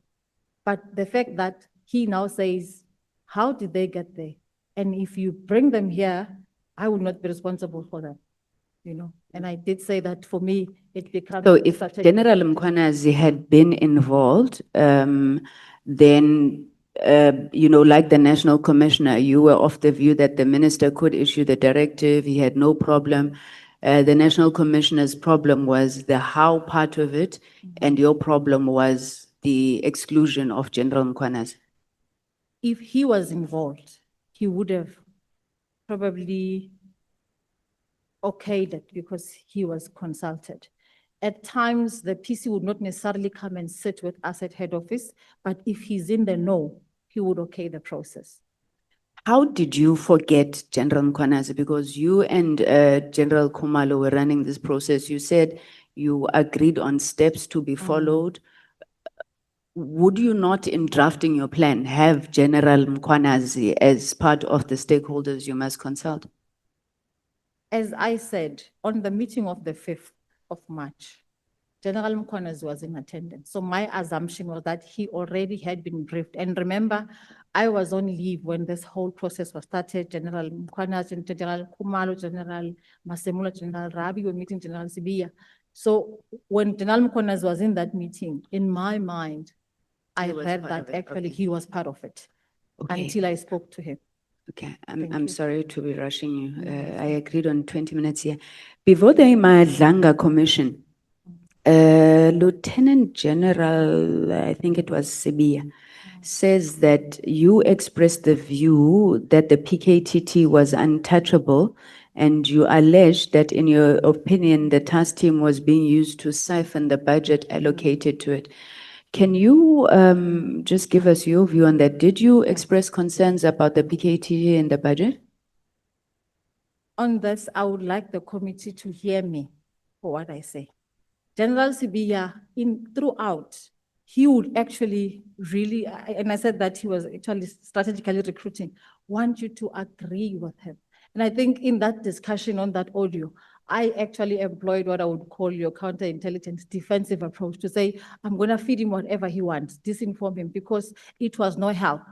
But the fact that he now says, how did they get there? And if you bring them here, I will not be responsible for them, you know. And I did say that for me, it becomes. So if General Mkhwanazi had been involved, then, you know, like the National Commissioner, you were of the view that the minister could issue the directive, he had no problem. The National Commissioner's problem was the how part of it, and your problem was the exclusion of General Mkhwanazi. If he was involved, he would have probably okayed it because he was consulted. At times, the PC would not necessarily come and sit with us at head office, but if he's in the know, he would okay the process. How did you forget General Mkhwanazi? Because you and General Khumalo were running this process. You said you agreed on steps to be followed. Would you not, in drafting your plan, have General Mkhwanazi as part of the stakeholders you must consult? As I said, on the meeting of the 5th of March, General Mkhwanazi was in attendance. So my assumption was that he already had been briefed. And remember, I was on leave when this whole process was started. General Mkhwanazi, General Khumalo, General Masemula, General Rabi were meeting General Sibiya. So when General Mkhwanazi was in that meeting, in my mind, I read that actually he was part of it until I spoke to him. Okay, I'm sorry to be rushing you. I agreed on 20 minutes here. Before the Madlanga Commission, Lieutenant General, I think it was Sibiya, says that you expressed the view that the PKTT was untouchable, and you allege that in your opinion, the task team was being used to siphon the budget allocated to it. Can you just give us your view on that? Did you express concerns about the PKTT in the budget? On this, I would like the committee to hear me for what I say. General Sibiya, throughout, he would actually really, and I said that he was actually strategically recruiting, want you to agree with him. And I think in that discussion on that audio, I actually employed what I would call your counterintelligence defensive approach to say, I'm going to feed him whatever he wants, disinform him, because it was no help.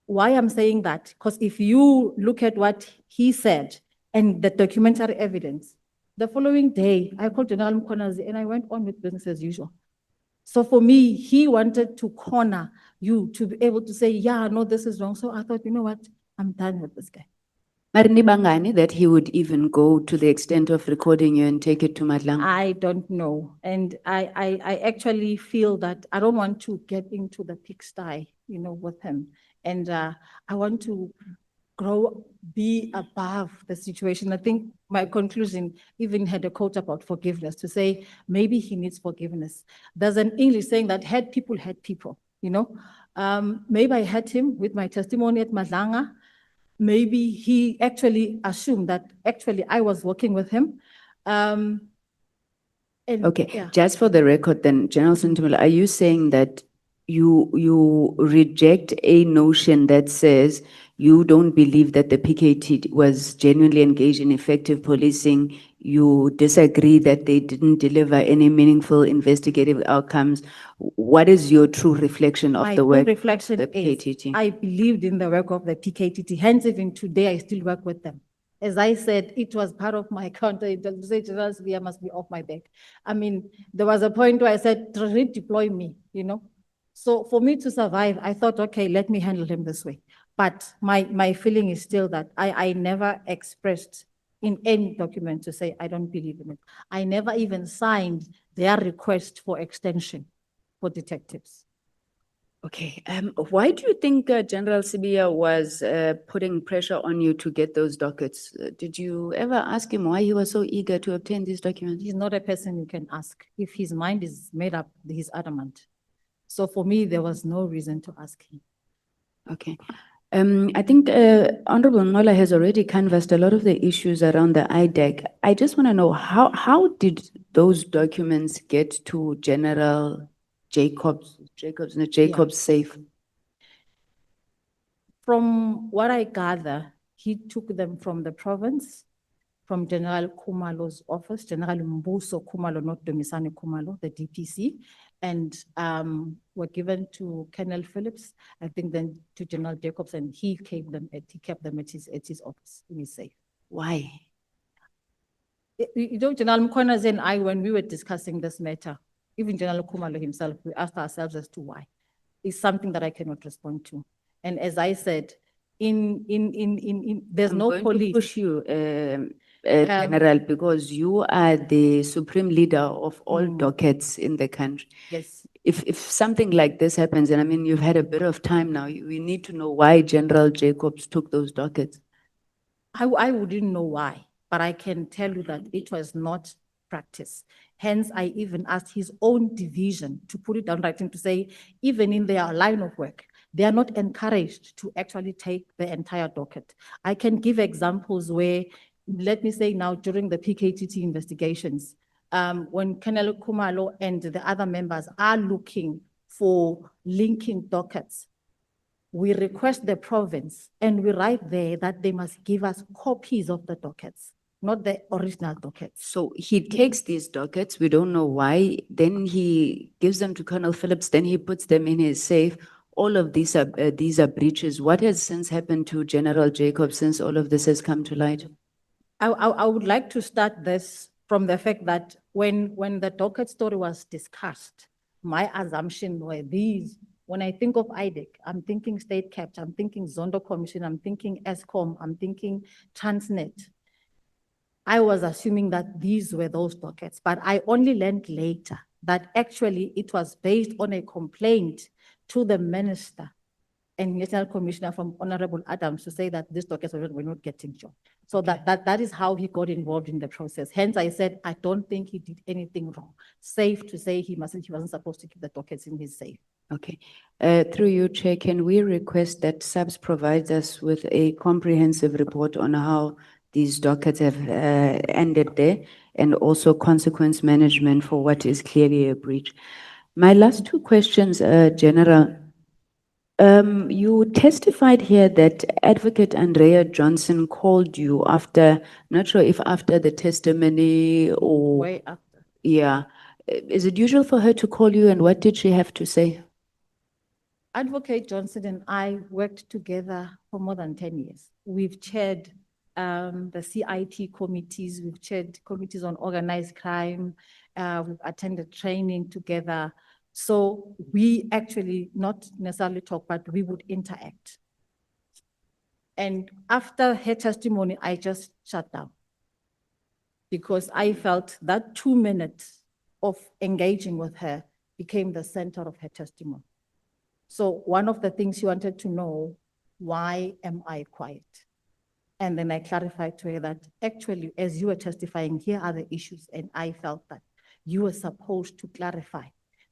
Why I'm saying that? Because if you look at what he said and the documentary evidence, the following day, I called General Mkhwanazi and I went on with business as usual. So for me, he wanted to corner you to be able to say, yeah, no, this is wrong. So I thought, you know what? I'm done with this guy. Marini Bangani, that he would even go to the extent of recording you and take it to Madlang? I don't know. And I actually feel that I don't want to get into the pigsty, with him. And I want to be above the situation. I think my conclusion even had a quote about forgiveness to say, maybe he needs forgiveness. There's an English saying that hurt people hurt people, Maybe I hurt him with my testimony at Madlanga. Maybe he actually assumed that actually I was working with him. And Okay, yeah. just for the record then, General Senthumule, are you saying that you reject a notion that says you don't believe that the PKT was genuinely engaged in effective policing? You disagree that they didn't deliver any meaningful investigative outcomes? What is your true reflection of My the true work reflection of the is, PKTT? I believed in the work of the PKTT, hence even today I still work with them. As I said, it was part of my counterintelligence. General Sibiya must be off my back. I mean, there was a point where I said, redeploy me, So for me to survive, I thought, okay, let me handle him this way. But my feeling is still that I never expressed in any document to say I don't believe in it. I never even signed their request for extension for detectives. Okay, why do you think General Sibiya was putting pressure on you to get those dockets? Did you ever ask him why he was so eager to obtain these documents? He's not a person you can ask. If his mind is made up, he's adamant. So for me, there was no reason to ask him. Okay. I think Honorable Ngola has already canvassed a lot of the issues around the IDEC. I just want to know how did those documents get to General Jacobs safe? From what I gather, he took them from the province, from General Khumalo's office, General Mbuso Khumalo, not Domisani Khumalo, the DPC, and were given to Colonel Phillips, I think then to General Jacobs, and he kept them at his office in his safe. Why? General Mkhwanazi and I, when we were discussing this matter, even General Khumalo himself, we asked ourselves as to why. It's something that I cannot respond to. And as I said, there's I'm no going police. to push you, General, because you are the supreme leader of all dockets in the country. Yes. If something like this happens, and I mean, you've had a bit of time now, we need to know why General Jacobs took those dockets. I wouldn't know why, but I can tell you that it was not practice. Hence, I even asked his own division to put it down writing to say, even in their line of work, they are not encouraged to actually take the entire docket. I can give examples where, let me say now, during the PKTT investigations, when Colonel Khumalo and the other members are looking for linking dockets, we request the province and we write there that they must give us copies of the dockets, not the original dockets. So he takes these dockets, we don't know why, then he gives them to Colonel Phillips, then he puts them in his safe. All of these are breaches. What has since happened to General Jacobs since all of this has come to light? I would like to start this from the fact that when the docket story was discussed, my assumption were these. When I think of IDEC, I'm thinking State Capture, I'm thinking Zondo Commission, I'm thinking ESCOM, I'm thinking Transnet. I was assuming that these were those dockets, but I only learned later that actually it was based on a complaint to the minister and National Commissioner from Honorable Adams to say that these dockets were not getting job. So that is how he got involved in the process. Hence, I said, I don't think he did anything wrong. Safe to say he wasn't supposed to keep the dockets in his safe. Okay. Through you, Chair, can we request that SAPS provides us with a comprehensive report on how these dockets have ended there and also consequence management for what is clearly a breach? My last two questions, General. You testified here that Advocate Andrea Johnson called you after, not sure if after the testimony or... Way after. Yeah. Is it usual for her to call you, and what did she have to say? Advocate Johnson and I worked together for more than 10 years. We've chaired the CIT committees, we've chaired committees on organized crime, we've attended training together. So we actually not necessarily talk, but we would interact. And after her testimony, I just shut down. Because I felt that 2 minutes of engaging with her became the center of her testimony. So one of the things she wanted to know, why am I quiet? And then I clarified to her that actually, as you were testifying, here are the issues, and I felt that you were supposed to clarify.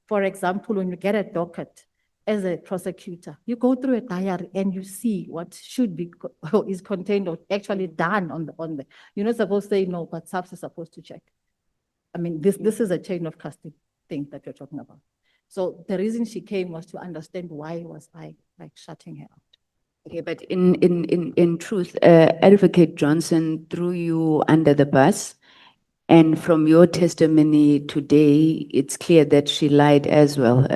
For example, when you get a docket as a prosecutor, you go through a diary and you see what should be or is contained or actually done on the. You're not supposed to say no, but SAPS is supposed to check. I mean, this is a chain of custody thing that you're talking about. So the reason she came was to understand why was I like shutting her out. Okay, but in truth, Advocate Johnson threw you under the bus. And from your testimony today, it's clear that she lied as well,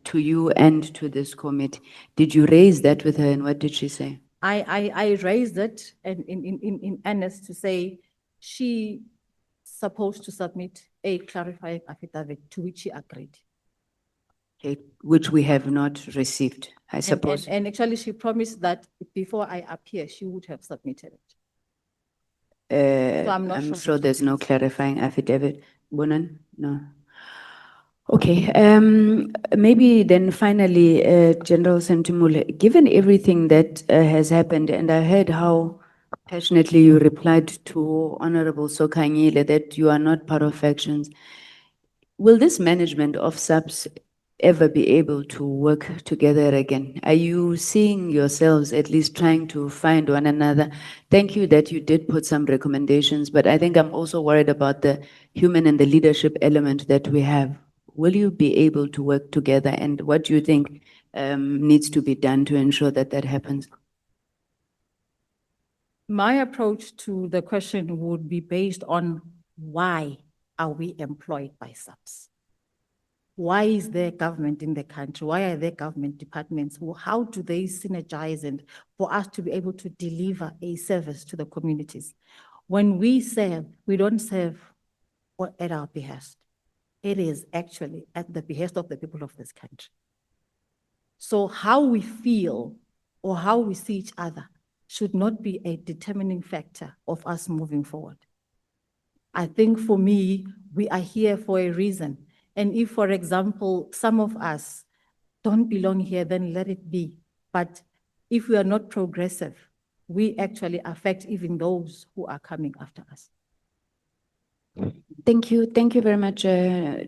to you and to this committee. Did you raise that with her, and what did she say? I raised it and in earnest to say she supposed to submit a clarifying affidavit to which she agreed. Okay, which we have not received, I suppose. And actually she promised that before I appear, she would have submitted it. So I'm not I'm sure. sure there's no clarifying affidavit. Bonan? No. Okay, maybe then finally, General Senthumule, given everything that has happened, and I heard how passionately you replied to Honorable Sokanyile that you are not part of factions, will this management of SAPS ever be able to work together again? Are you seeing yourselves at least trying to find one another? Thank you that you did put some recommendations, but I think I'm also worried about the human and the leadership element that we have. Will you be able to work together, and what do you think needs to be done to ensure that that happens? My approach to the question would be based on why are we employed by SAPS? Why is there government in the country? Why are there government departments? How do they synergize and for us to be able to deliver a service to the communities? When we serve, we don't serve at our behest. It is actually at the behest of the people of this country. So how we feel or how we see each other should not be a determining factor of us moving forward. I think for me, we are here for a reason. And if, for example, some of us don't belong here, then let it be. But if we are not progressive, we actually affect even those who are coming after us. Thank you. Thank you very much, Chair.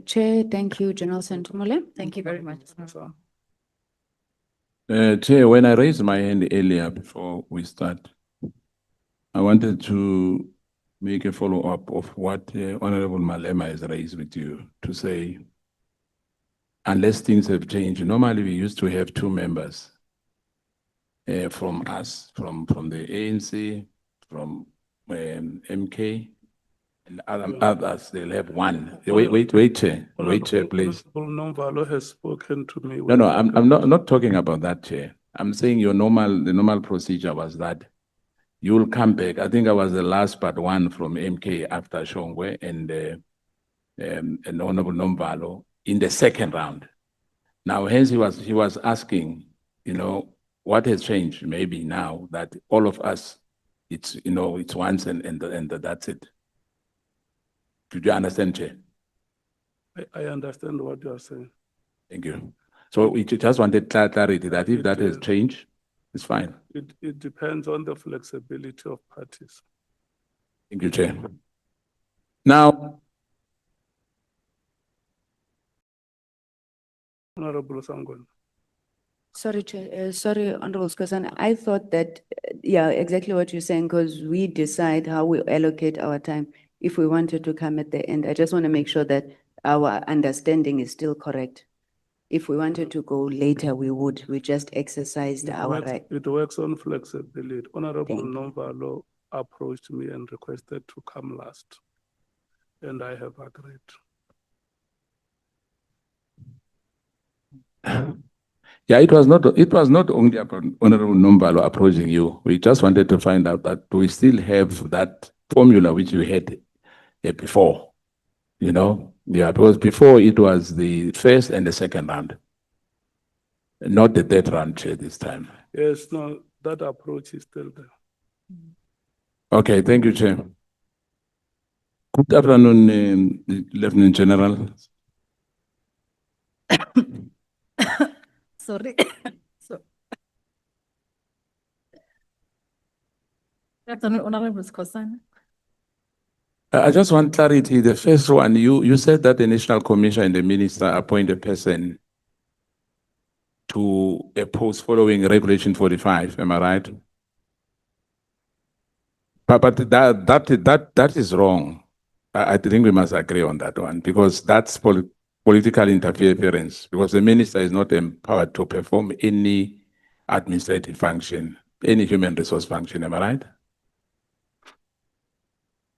Thank you, General Senthumule. Thank you very much. Chair, when I raised my hand earlier before we start, I wanted to make a follow-up of what Honorable Malema has raised with you to say, unless things have changed, normally we used to have 2 members from us, from the ANC, from MK, and others, they'll have 1. Wait, Chair, please. Honorable Nomvalo has spoken to me. No, I'm not talking about that, Chair. I'm saying the normal procedure was that you will come back. I think I was the last but one from MK after Shongwe and Honorable Nomvalo in the second round. Now, hence he was asking, what has changed maybe now that all of us, it's once and that's it. Did you understand, Chair? I understand what you are saying. Thank you. So we just wanted clarity that if that has changed, it's fine. It depends on the flexibility of parties. Thank you, Chair. Now, Honorable Sangon. Sorry, Chair, sorry, Honorable Skosana. I thought that, yeah, exactly what you're saying, because we decide how we allocate our time if we wanted to come at the end. I just want to make sure that our understanding is still correct. If we wanted to go later, we would. We just exercised our right. It works on flexibility. Honorable Nomvalo approached me and requested to come last, and I have agreed. Yeah, it was not only about Honorable Nomvalo approaching you. We just wanted to find out that we still have that formula which we had before, Yeah, because before it was the first and the second round, not the third round, Chair, this time. Yes, no, that approach is still there. Okay, thank you, Chair. Good afternoon, Lieutenant General. Sorry. So. Good afternoon, Honorable Kekana. I just want clarity. The first one, you said that the National Commissioner and the Minister appoint a person to a post following Regulation 45. Am I right? But that is wrong. I think we must agree on that one because that's political interference because the minister is not empowered to perform any administrative function, any human resource function. Am I right?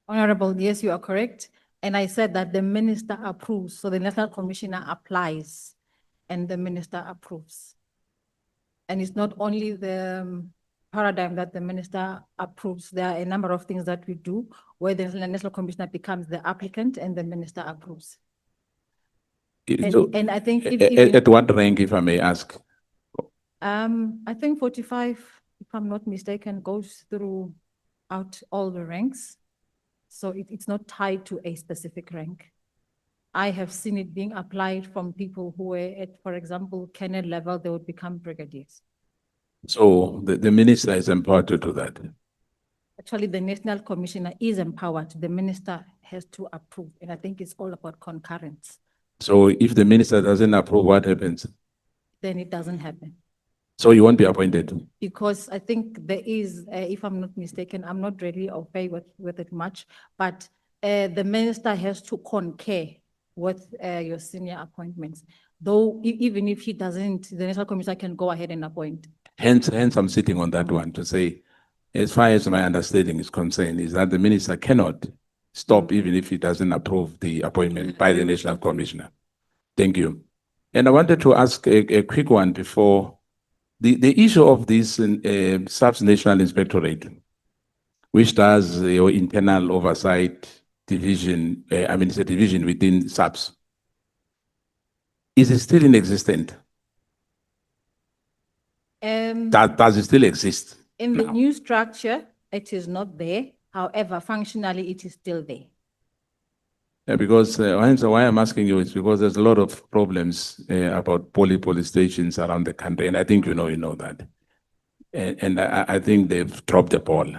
Honorable, yes, you are correct. And I said that the minister approves, so the National Commissioner applies and the minister approves. And it's not only the paradigm that the minister approves, there are a number of things that we do where the National Commissioner becomes the applicant and the minister approves. And I think At what rank, if I may ask? I think 45, if I'm not mistaken, goes throughout all the ranks. So it's not tied to a specific rank. I have seen it being applied from people who were at, for example, colonel level, they would become brigadiers. So the minister is empowered to do that. Actually, the National Commissioner is empowered. The minister has to approve. And I think it's all about concurrence. So if the minister doesn't approve, what happens? Then it doesn't happen. So you won't be appointed? Because I think there is, if I'm not mistaken, I'm not really okay with it much, but the minister has to concur with your senior appointments. Though even if he doesn't, the National Commissioner can go ahead and appoint. Hence I'm sitting on that one to say, as far as my understanding is concerned, is that the minister cannot stop even if he doesn't approve the appointment by the National Commissioner. Thank you. And I wanted to ask a quick one before the issue of this SAPS National Inspectorate, which does your internal oversight division, it's a division within SAPS. Is it still in existence? Does it still exist? In the new structure, it is not there. However, functionally, it is still there. Yeah, because why I'm asking you is because there's a lot of problems about police stations around the country, and I think you know that. And I think they've dropped the ball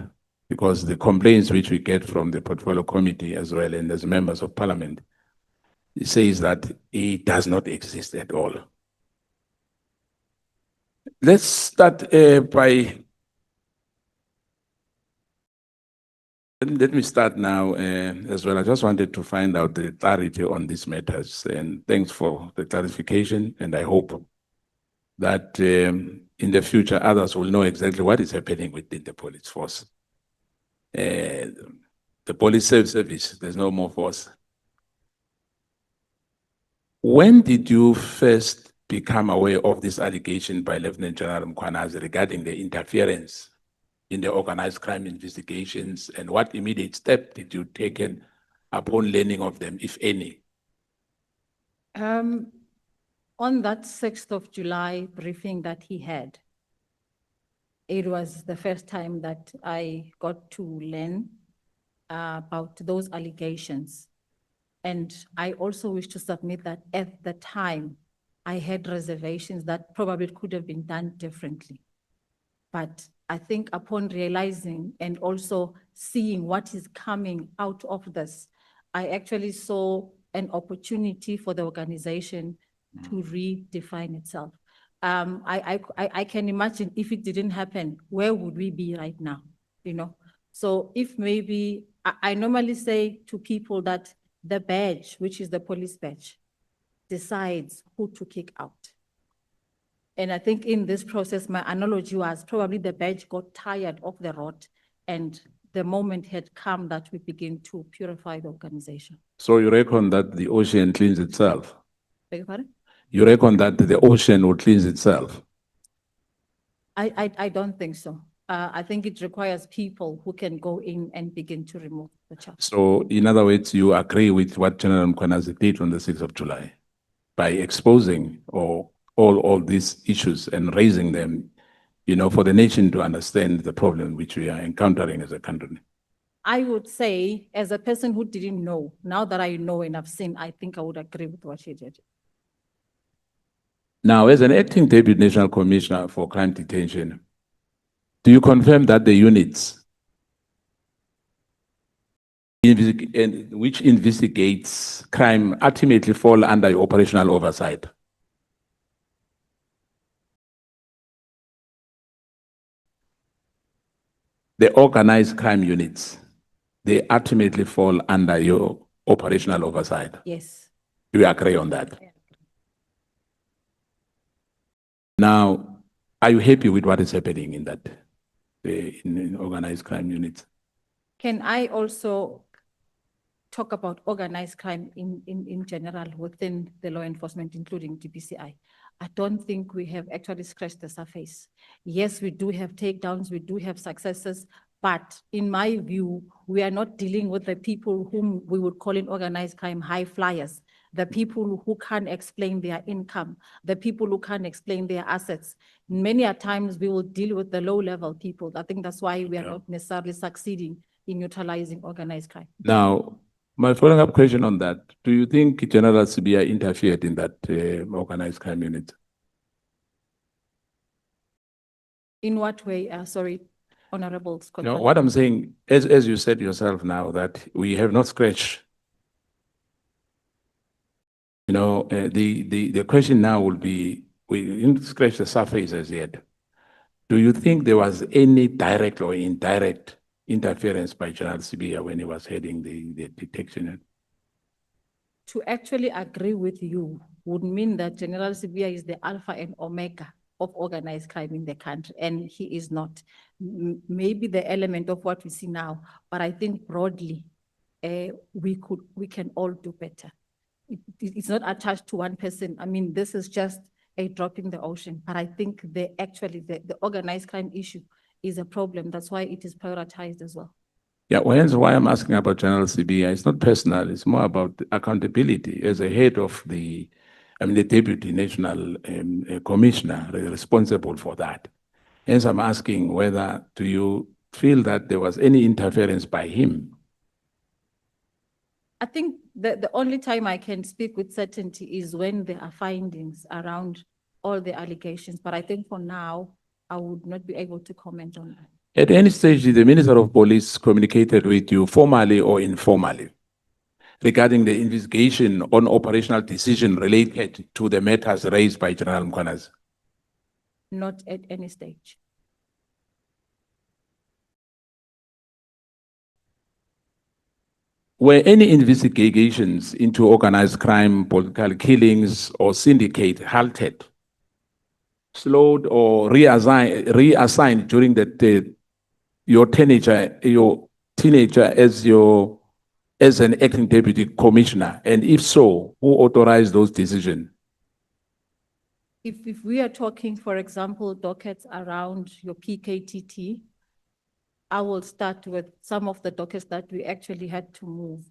because the complaints which we get from the portfolio committee as well and as members of parliament, it says that it does not exist at all. Let's start by. Let me start now as well. I just wanted to find out the clarity on these matters, and thanks for the clarification. And I hope that in the future others will know exactly what is happening within the police force. The police service, there's no more force. When did you first become aware of this allegation by Lt Gen Mkhwanazi regarding the interference in the organized crime investigations, and what immediate step did you take upon learning of them, if any? On that 6th of July briefing that he had, it was the first time that I got to learn about those allegations. And I also wish to submit that at the time, I had reservations that probably could have been done differently. But I think upon realizing and also seeing what is coming out of this, I actually saw an opportunity for the organization to redefine itself. I can imagine if it didn't happen, where would we be right now? So if maybe, I normally say to people that the badge, which is the police badge, decides who to kick out. And I think in this process, my analogy was probably the badge got tired of the rod and the moment had come that we begin to purify the organization. So you reckon that the ocean cleans itself? Beg your pardon? You reckon that the ocean would cleanse itself? I don't think so. I think it requires people who can go in and begin to remove the chaff. So in other words, you agree with what General Mkhwanazi did on the 6th of July by exposing all these issues and raising them for the nation to understand the problem which we are encountering as a country. I would say, as a person who didn't know, now that I know and I've seen, I think I would agree with what she did. Now, as an acting Deputy National Commissioner for Crime Detention, do you confirm that the units which investigates crime ultimately fall under your operational oversight? The organized crime units, they ultimately fall under your operational oversight. Yes. Do you agree on that? Yeah. Now, are you happy with what is happening in that, in organized crime units? Can I also talk about organized crime in general within the law enforcement, including DPCI? I don't think we have actually scratched the surface. Yes, we do have takedowns, we do have successes, but in my view, we are not dealing with the people whom we would call in organized crime high flyers, the people who can't explain their income, the people who can't explain their assets. Many a times we will deal with the low-level people. I think that's why we are not necessarily succeeding in neutralizing organized crime. Now, my following up question on that, do you think General Sibiya interfered in that organized crime unit? In what way? Sorry, Honorable Scott. What I'm saying, as you said yourself now, that we have not scratched. The question now will be, we didn't scratch the surface as yet. Do you think there was any direct or indirect interference by General Sibiya when he was heading the detection? To actually agree with you would mean that General Sibiya is the alpha and omega of organized crime in the country, and he is not. Maybe the element of what we see now, but I think broadly, we can all do better. It's not attached to one person. I mean, this is just a drop in the ocean, but I think the organized crime issue is a problem. That's why it is prioritized as well. Yeah, well, hence why I'm asking about General Sibiya. It's not personal, it's more about accountability as a head of the Deputy National Commissioner responsible for that. Hence, I'm asking whether do you feel that there was any interference by him? I think the only time I can speak with certainty is when there are findings around all the allegations, but I think for now, I would not be able to comment on that. At any stage, the Minister of Police communicated with you formally or informally regarding the investigation on operational decision related to the matters raised by General Mkhwanazi? Not at any stage. Were any investigations into organized crime, political killings, or syndicate halted, slowed, or reassigned during your teenager as an acting deputy commissioner? And if so, who authorized those decisions? If we are talking, for example, dockets around your PKTT, I will start with some of the dockets that we actually had to move.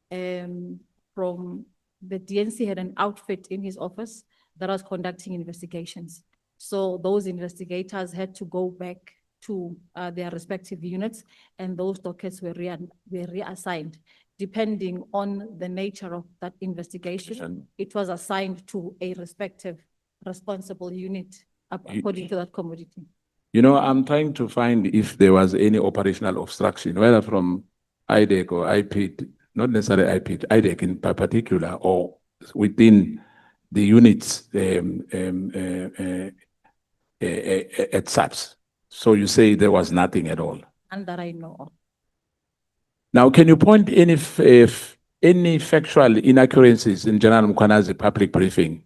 From the DNC had an outfit in his office that was conducting investigations. So those investigators had to go back to their respective units, and those dockets were reassigned. Depending on the nature of that investigation, it was assigned to a respective responsible unit according to that commodity. I'm trying to find if there was any operational obstruction, whether from IDEC or IPID, not necessarily IPID, IDEC in particular, or within the units at SAPS. So you say there was nothing at all? And that I know of. Now, can you point any factual inaccuracies in General Mkhwanazi public briefing?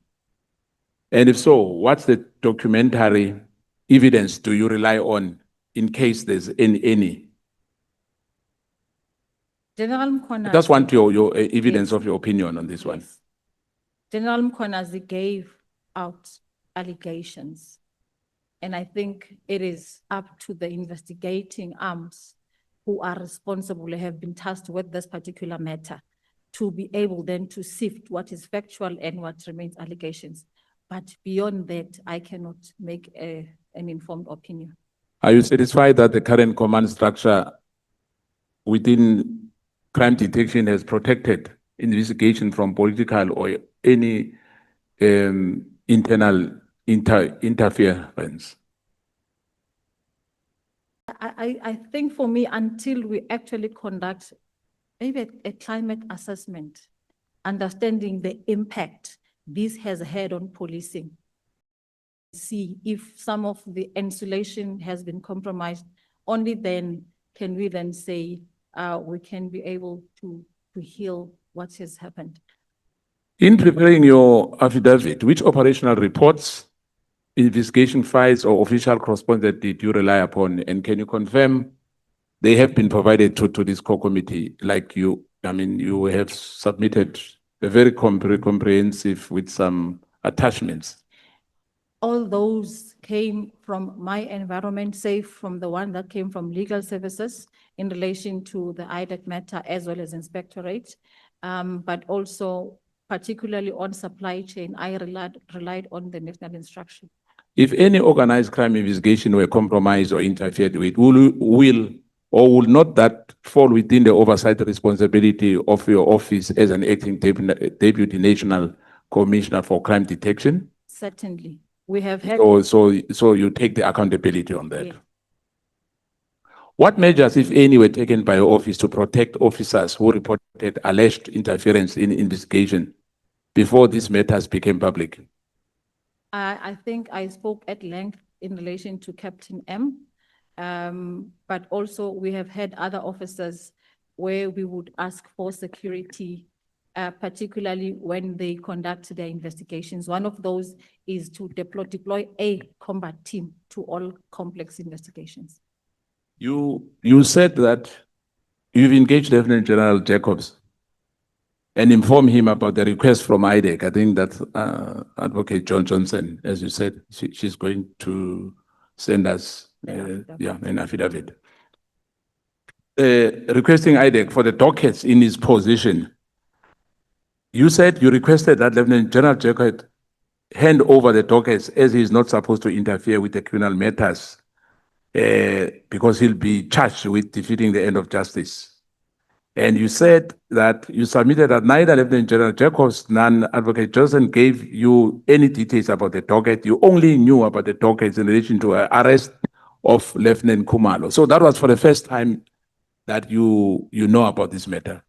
And if so, what's the documentary evidence do you rely on in case there's any? General Mkhwanazi. I just want your evidence of your opinion on this one. General Mkhwanazi gave out allegations, and I think it is up to the investigating arms who are responsible, have been tasked with this particular matter, to be able then to sift what is factual and what remains allegations. But beyond that, I cannot make a an informed opinion. Are you satisfied that the current command structure within crime detection has protected investigation from political or any internal interference? I think for me, until we actually conduct maybe a climate assessment, understanding the impact this has had on policing, see if some of the insulation has been compromised, only then can we then say we can be able to heal what has happened. In preparing your affidavit, which operational reports, investigation files, or official correspondence did you rely upon? And can you confirm they have been provided to this core committee? Like you have submitted a very comprehensive with some attachments. All those came from my environment, save from the one that came from legal services in relation to the IDEC matter as well as inspectorate. But also particularly on supply chain, I relied on the national instruction. If any organized crime investigation were compromised or interfered with, will not that fall within the oversight responsibility of your office as an acting deputy national commissioner for crime detection? Certainly. We have had. So you take the accountability on that. Yeah. What measures, if any, were taken by your office to protect officers who reported alleged interference in investigation before these matters became public? I think I spoke at length in relation to Captain M. But also we have had other officers where we would ask for security, particularly when they conduct their investigations. One of those is to deploy a combat team to all complex investigations. You said that you've engaged Lieutenant General Jacobs and informed him about the request from IDEC. I think that's Advocate John Johnson, as you said, she's going to send us an affidavit. Requesting IDEC for the dockets in his position. You said you requested that Lieutenant General Jacobs hand over the dockets as he is not supposed to interfere with the criminal matters because he'll be charged with defeating the end of justice. And you said that you submitted that neither Lieutenant General Jacobs nor Advocate Johnson gave you any details about the docket. You only knew about the dockets in relation to an arrest of Lieutenant Khumalo. So that was for the first time that you know about this matter.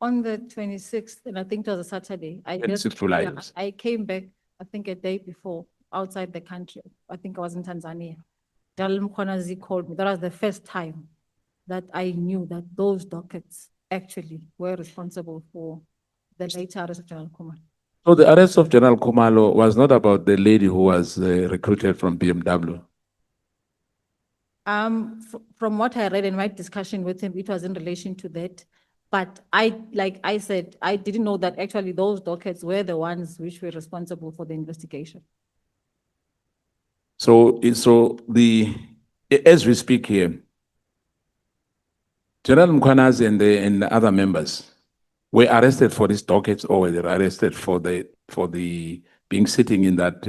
On the 26th, and I think it was a Saturday, 26th July, yeah, yes. I came back, I think a day before, outside the country. I think I was in Tanzania. Lt Mkhwanazi called me. That was the first time that I knew that those dockets actually were responsible for the later arrest of General Khumalo. So the arrest of General Khumalo was not about the lady who was recruited from BMW. From what I read in my discussion with him, it was in relation to that. But like I said, I didn't know that actually those dockets were the ones which were responsible for the investigation. So as we speak here, General Mkhwanazi and the other members were arrested for these dockets, or were they arrested for the being sitting in that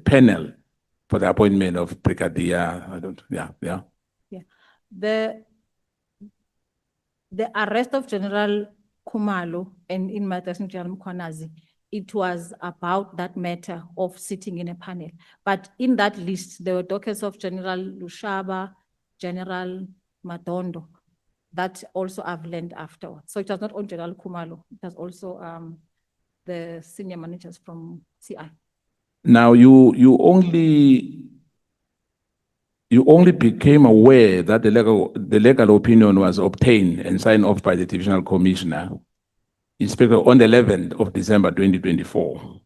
panel for the appointment of Brigadier? Yeah. The arrest of General Khumalo and in matters of General Mkhwanazi, it was about that matter of sitting in a panel. But in that list, there were dockets of General Lushaba, General Madondo, that also I've learned afterwards. So it was not on General Khumalo, it was also the senior managers from CI. Now you only became aware that the legal opinion was obtained and signed off by the divisional commissioner, inspector, on the 11th of December 2024.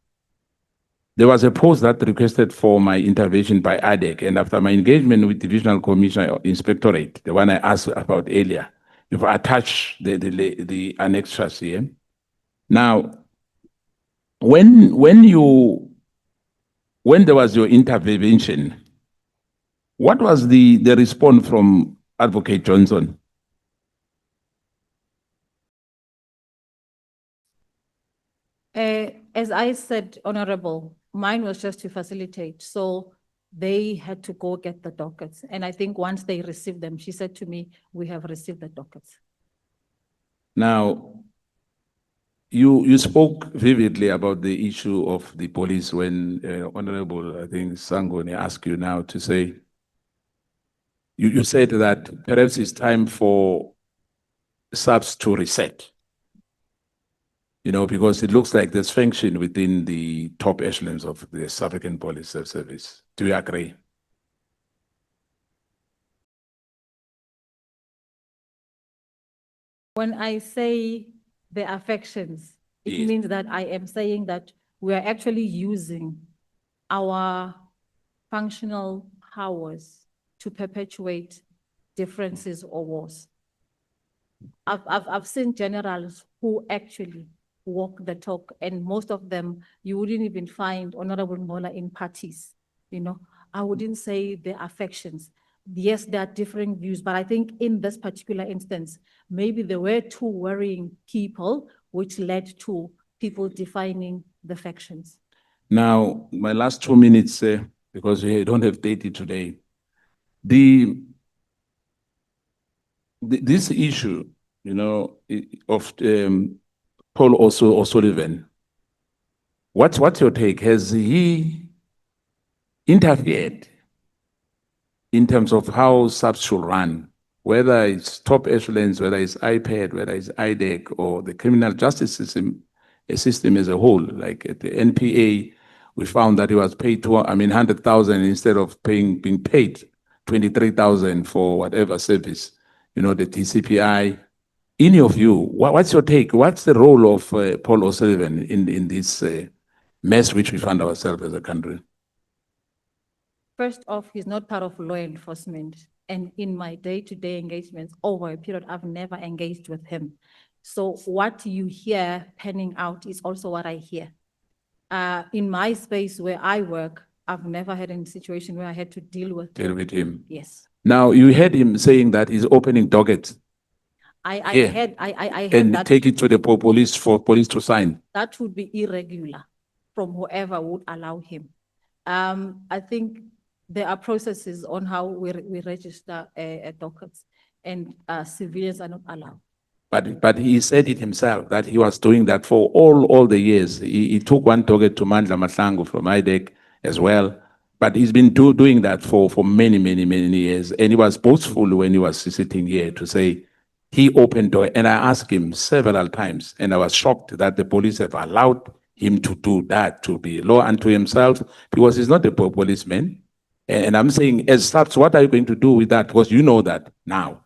There was a post that requested for my intervention by IDEC, and after my engagement with divisional commissioner inspectorate, the one I asked about earlier, you've attached the annexures here. Now, when there was your intervention, what was the response from Advocate Johnson? As I said, Honorable, mine was just to facilitate. So they had to go get the dockets. And I think once they received them, she said to me, we have received the dockets. Now, you spoke vividly about the issue of the police when Honorable, I think, Sangoni asked you now to say, you said that perhaps it's time for SAPS to reset. You know, because it looks like there's function within the top echelons of the South African Police Service. Do you agree? When I say the affections, it Yes. means that I am saying that we are actually using our functional powers to perpetuate differences or wars. I've seen generals who actually walk the talk, and most of them, you wouldn't even find Honorable Mola in parties, you know. I wouldn't say the affections. Yes, there are differing views, but I think in this particular instance, maybe there were two worrying people, which led to people defining the factions. Now, my last 2 minutes, because we don't have data today. This issue, you know, of Paul O'Sullivan, what's your take? Has he interfered in terms of how SAPS should run, whether it's top echelons, whether it's IPAD, whether it's IDEC, or the criminal justice system as a whole? Like at the NPA, we found that he was paid 100,000 instead of being paid 23,000 for whatever service. You know, the TCPI. In your view, what's your take? What's the role of Paul O'Sullivan in this mess which we find ourselves as a country? First off, he's not part of law enforcement. And in my day-to-day engagements over a period, I've never engaged with him. So what you hear panning out is also what I hear. In my space where I work, I've never had a situation where I had to deal with him. Yes. Now, you heard him saying that he's opening dockets. I Yeah. heard And that. take it to the police for police to sign. That would be irregular from whoever would allow him. I think there are processes on how we register dockets, and civilians are not allowed. But he said it himself that he was doing that for all the years. He took one docket to Mandla Mahlangu from IDEC as well. But he's been doing that for many years. And he was boastful when he was sitting here to say he opened door. And I asked him several times, and I was shocked that the police have allowed him to do that, to be law unto himself, because he's not a policeman. And I'm saying, as SAPS, what are you going to do with that? Because you know that now.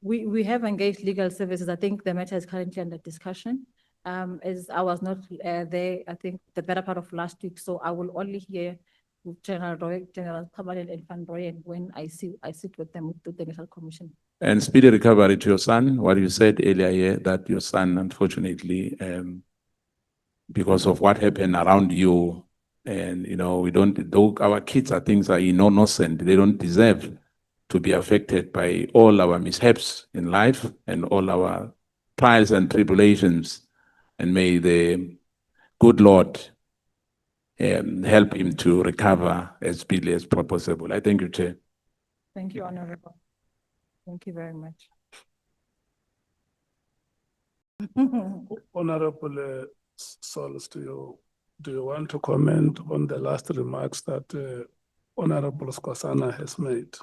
We have engaged legal services. I think the matter is currently under discussion. As I was not there, I think the better part of last week, so I will only hear with General Kamalan and Van Rooyen when I sit with them with the National Commission. And speedy recovery to your son. What you said earlier here, that your son, unfortunately, because of what happened around you, and you know, we don't, though our kids are things are innocent, they don't deserve to be affected by all our mishaps in life and all our trials and tribulations. And may the good Lord help him to recover as speedily as possible. I thank you, Chair. Thank you, Honorable. Thank you very much. Honorable Solis, do you want to comment on the last remarks that Honorable Skhwanazi has made?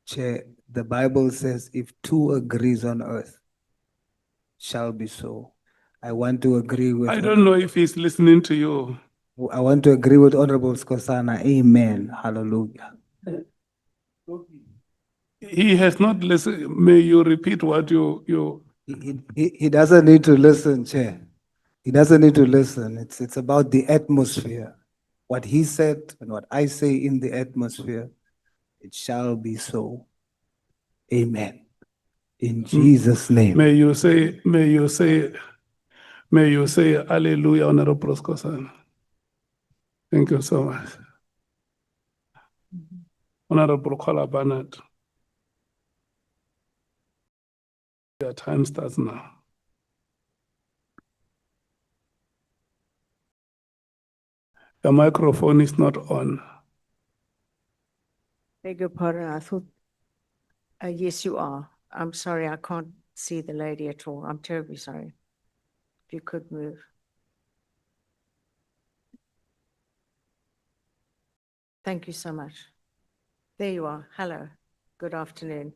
Chair, the Bible says, if two agrees on earth, shall be so. I want to agree with. I don't know if he's listening to you. I want to agree with Honorable Skhwanazi. Amen. Hallelujah. He has not listened. May you repeat what you. He doesn't need to listen, Chair. He doesn't need to listen. It's about the atmosphere. What he said and what I say in the atmosphere, it shall be so. Amen. In Jesus' name. May you say, hallelujah, Honorable Skhwanazi. Thank you so much. Honorable Kola Barnett. Your time starts now. The microphone is not on. Beg your pardon, I thought, yes, you are. I'm sorry, I can't see the lady at all. I'm terribly sorry. If you could move. Thank you so much. There you are. Hello. Good afternoon.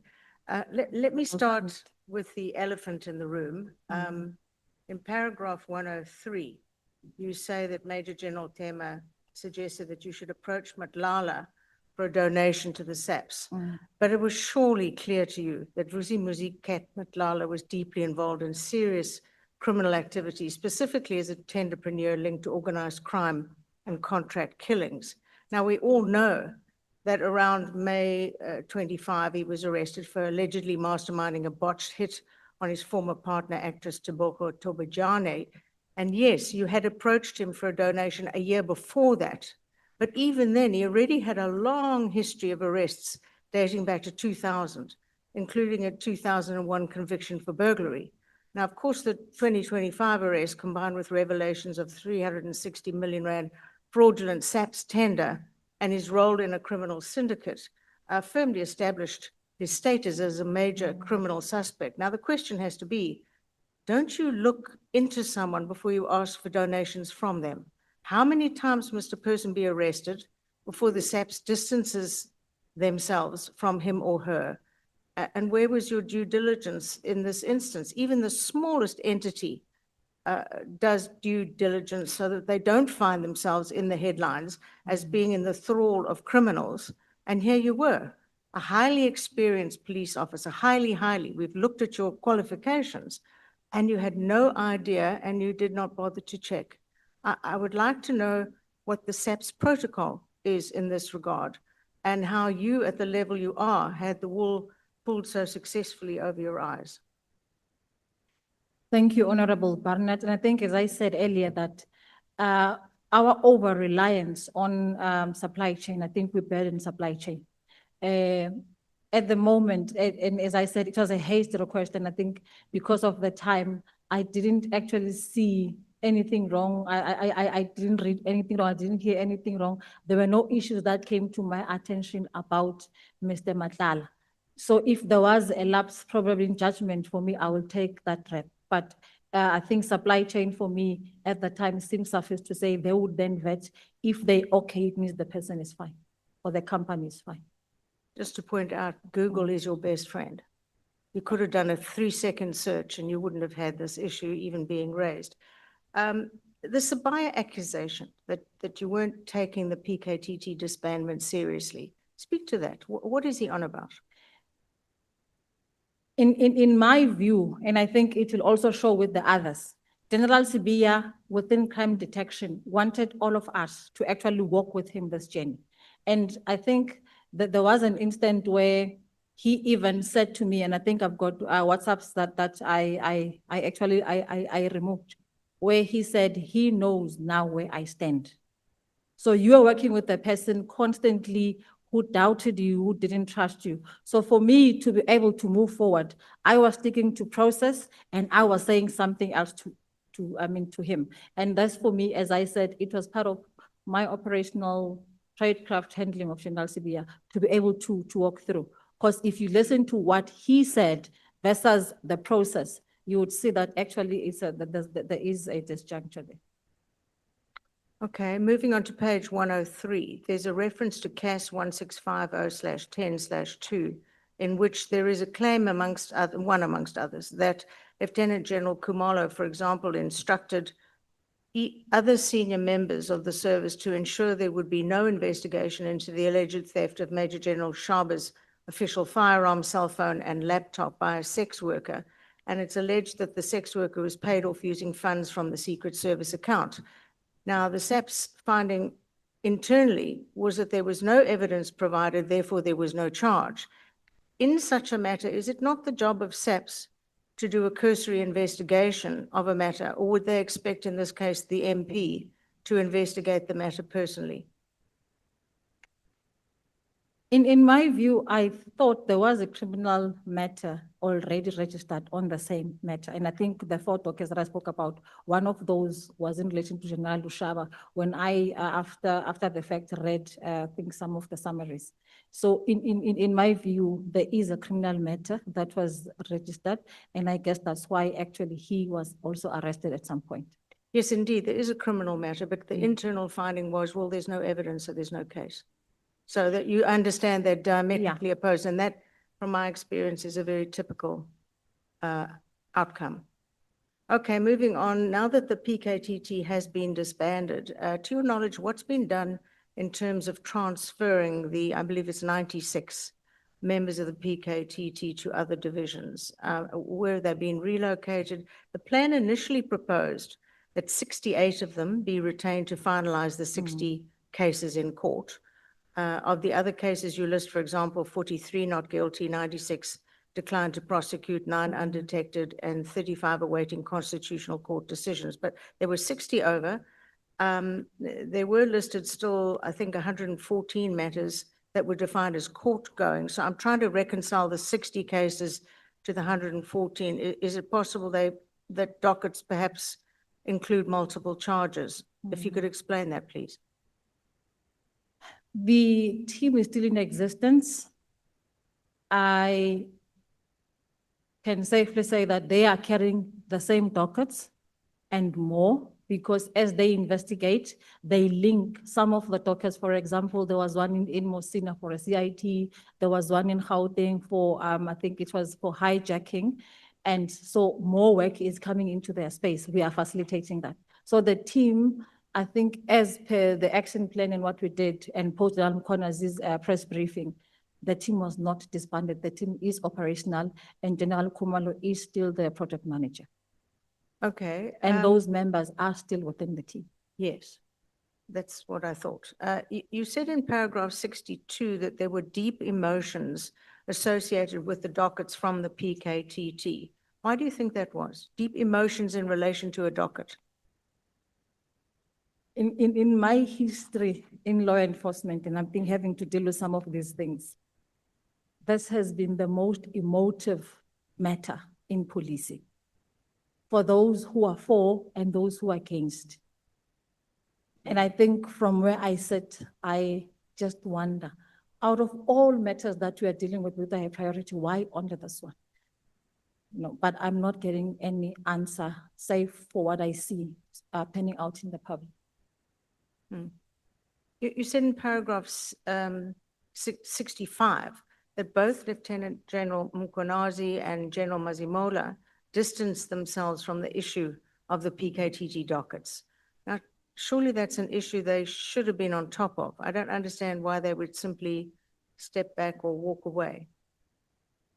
Let me start with the elephant in the room. In paragraph 103, you say that Major General Tema suggested that you should approach Matlala for a donation to the SAPS. But it was surely clear to you that Cat Matlala was deeply involved in serious criminal activity, specifically as a tenderpreneur linked to organized crime and contract killings. Now, we all know that around May 25, he was arrested for allegedly masterminding a botched hit on his former partner, actress Teboko Tobajane. And yes, you had approached him for a donation a year before that. But even then, he already had a long history of arrests dating back to 2000, including a 2001 conviction for burglary. Now, of course, the 2025 arrest, combined with revelations of 360 million rand fraudulent SAPS tender and his role in a criminal syndicate, firmly established his status as a major criminal suspect. Now, the question has to be, don't you look into someone before you ask for donations from them? How many times must a person be arrested before the SAPS distances themselves from him or her? And where was your due diligence in this instance? Even the smallest entity does due diligence so that they don't find themselves in the headlines as being in the thrall of criminals. And here you were, a highly experienced police officer, we've looked at your qualifications, and you had no idea and you did not bother to check. I would like to know what the SAPS protocol is in this regard and how you, at the level you are, had the wool pulled so successfully over your eyes. Thank you, Honorable Barnett. And I think, as I said earlier, that our over-reliance on supply chain, I think we burden supply chain. At the moment, and as I said, it was a hasty request, and I think because of the time, I didn't actually see anything wrong. I didn't read anything wrong. I didn't hear anything wrong. There were no issues that came to my attention about Mr. Matlala. So if there was a lapse probably in judgment for me, I will take that rep. But I think supply chain for me at the time seems suffice to say they would then vet. If they okay, it means the person is fine or the company is fine. Just to point out, Google is your best friend. You could have done a 3-second search and you wouldn't have had this issue even being raised. The Sibiya accusation that you weren't taking the PKTT disbandment seriously, speak to that. What is he on about? In my view, and I think it will also show with the others, General Sibiya within crime detection wanted all of us to actually walk with him this journey. And I think that there was an instant where he even said to me, and I think I've got WhatsApps that I removed, where he said he knows now where I stand. So you are working with a person constantly who doubted you, who didn't trust you. So for me to be able to move forward, I was sticking to process and I was saying something else to him. And that's for me, as I said, it was part of my operational tradecraft handling of General Sibiya to be able to walk through. Because if you listen to what he said versus the process, you would see that actually there is a disjuncture there. Okay, moving on to page 103, there's a reference to CAS 1650/10/2, in which there is a claim amongst others, that Lieutenant General Khumalo, for example, instructed other senior members of the service to ensure there would be no investigation into the alleged theft of Major General Shaba's official firearm, cell phone, and laptop by a sex worker. And it's alleged that the sex worker was paid off using funds from the Secret Service account. Now, the SAPS finding internally was that there was no evidence provided, therefore there was no charge. In such a matter, is it not the job of SAPS to do a cursory investigation of a matter, or would they expect, in this case, the MP to investigate the matter personally? In my view, I thought there was a criminal matter already registered on the same matter. And I think the 4 dockets that I spoke about, one of those was in relation to General Lushaba when I, after the fact, read, I think some of the summaries. So in my view, there is a criminal matter that was registered. And I guess that's why actually he was also arrested at some point. Yes, indeed, there is a criminal matter, but the internal finding was, well, there's no evidence, so there's no case. So that you understand they're diametrically opposed, and that, from my experience, is a very typical outcome. Okay, moving on. Now that the PKTT has been disbanded, to your knowledge, what's been done in terms of transferring the, I believe it's 96 members of the PKTT to other divisions? Where they've been relocated? The plan initially proposed that 68 of them be retained to finalize the 60 cases in court. Of the other cases you list, for example, 43 not guilty, 96 declined to prosecute, 9 undetected, and 35 awaiting constitutional court decisions. But there were 60 over. There were listed still, I think, 114 matters that were defined as court-going. So I'm trying to reconcile the 60 cases to the 114. Is it possible that dockets perhaps include multiple charges? If you could explain that, please. The team is still in existence. I can safely say that they are carrying the same dockets and more, because as they investigate, they link some of the dockets. For example, there was one in Mosina for a CIT. There was one in Gauteng for, I think it was for hijacking. And so more work is coming into their space. We are facilitating that. So the team, I think, as per the action plan and what we did and post Lt Mkhwanazi's press briefing, the team was not disbanded. The team is operational, and General Khumalo is still the project manager. Okay. And those members are still within the team. Yes, that's what I thought. You said in paragraph 62 that there were deep emotions associated with the dockets from the PKTT. Why do you think that was? Deep emotions in relation to a docket? In my history in law enforcement, and I've been having to deal with some of these things, this has been the most emotive matter in policing for those who are for and those who are against. And I think from where I sit, I just wonder, out of all matters that we are dealing with a priority, why only this one? No, but I'm not getting any answer, save for what I see panning out in the public. You said in paragraph 65 that both Lieutenant General Mkhwanazi and General Mazimola distanced themselves from the issue of the PKTT dockets. Now, surely that's an issue they should have been on top of. I don't understand why they would simply step back or walk away.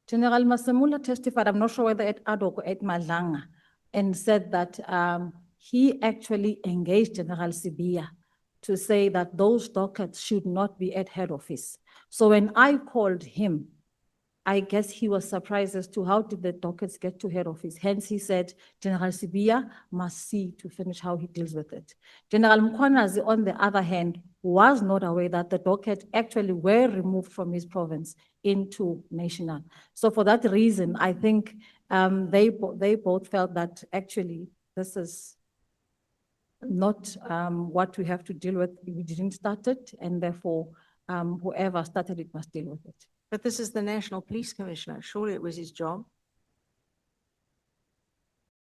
General Mazimola testified, I'm not sure whether at ad hoc or at Madlanga, and said that he actually engaged General Sibiya to say that those dockets should not be at head office. So when I called him, I guess he was surprised as to how did the dockets get to head office. Hence he said, General Sibiya must see to finish how he deals with it. General Mkhwanazi, on the other hand, was not aware that the docket actually were removed from his province into national. So for that reason, I think they both felt that actually this is not what we have to deal with. We didn't start it, and therefore whoever started it must deal with it. But this is the National Police Commissioner. Surely it was his job.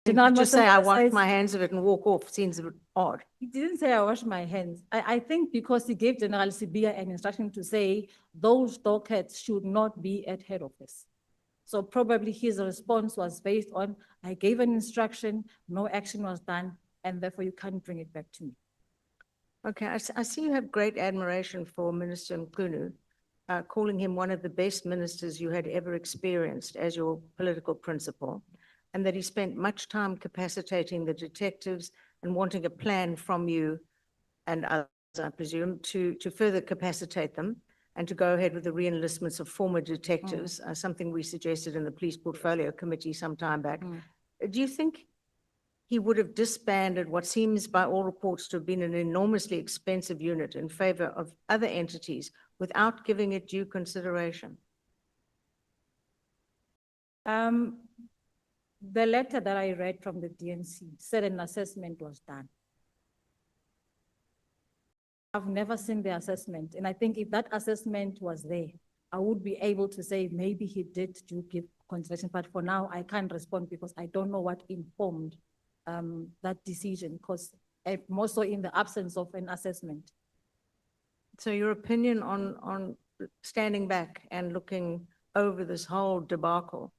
Did not just say, I wash my hands of it and walk off. Seems a bit odd. He didn't say I wash my hands. I think because he gave General Sibiya an instruction to say those dockets should not be at head office. So probably his response was based on, I gave an instruction, no action was done, and therefore you can't bring it back to me. Okay, I see you have great admiration for Minister Mkhunu, calling him one of the best ministers you had ever experienced as your political principal, and that he spent much time capacitating the detectives and wanting a plan from you and others, I presume, to further capacitate them and to go ahead with the re-enlistments of former detectives, something we suggested in the Police Portfolio Committee some time back. Do you think he would have disbanded what seems by all reports to have been an enormously expensive unit in favor of other entities without giving it due consideration? The letter that I read from the DNC said an assessment was done. I've never seen the assessment, and I think if that assessment was there, I would be able to say maybe he did give consideration, but for now I can't respond because I don't know what informed that decision, because more so in the absence of an assessment. So your opinion on standing back and looking over this whole debacle,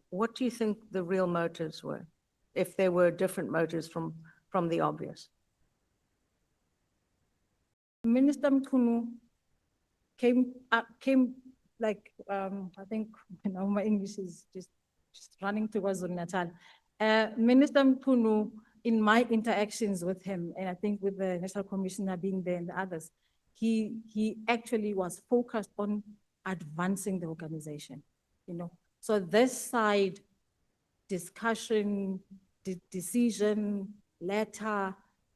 what do you think the real motives were, if there were different motives from the obvious? Minister Mkhwanazi came like, I think, my English is just running towards Natal. Minister Mkhwanazi, in my interactions with him, and I think with the National Commissioner being there and the others, he actually was focused on advancing the organization, So this side, discussion, decision, letter,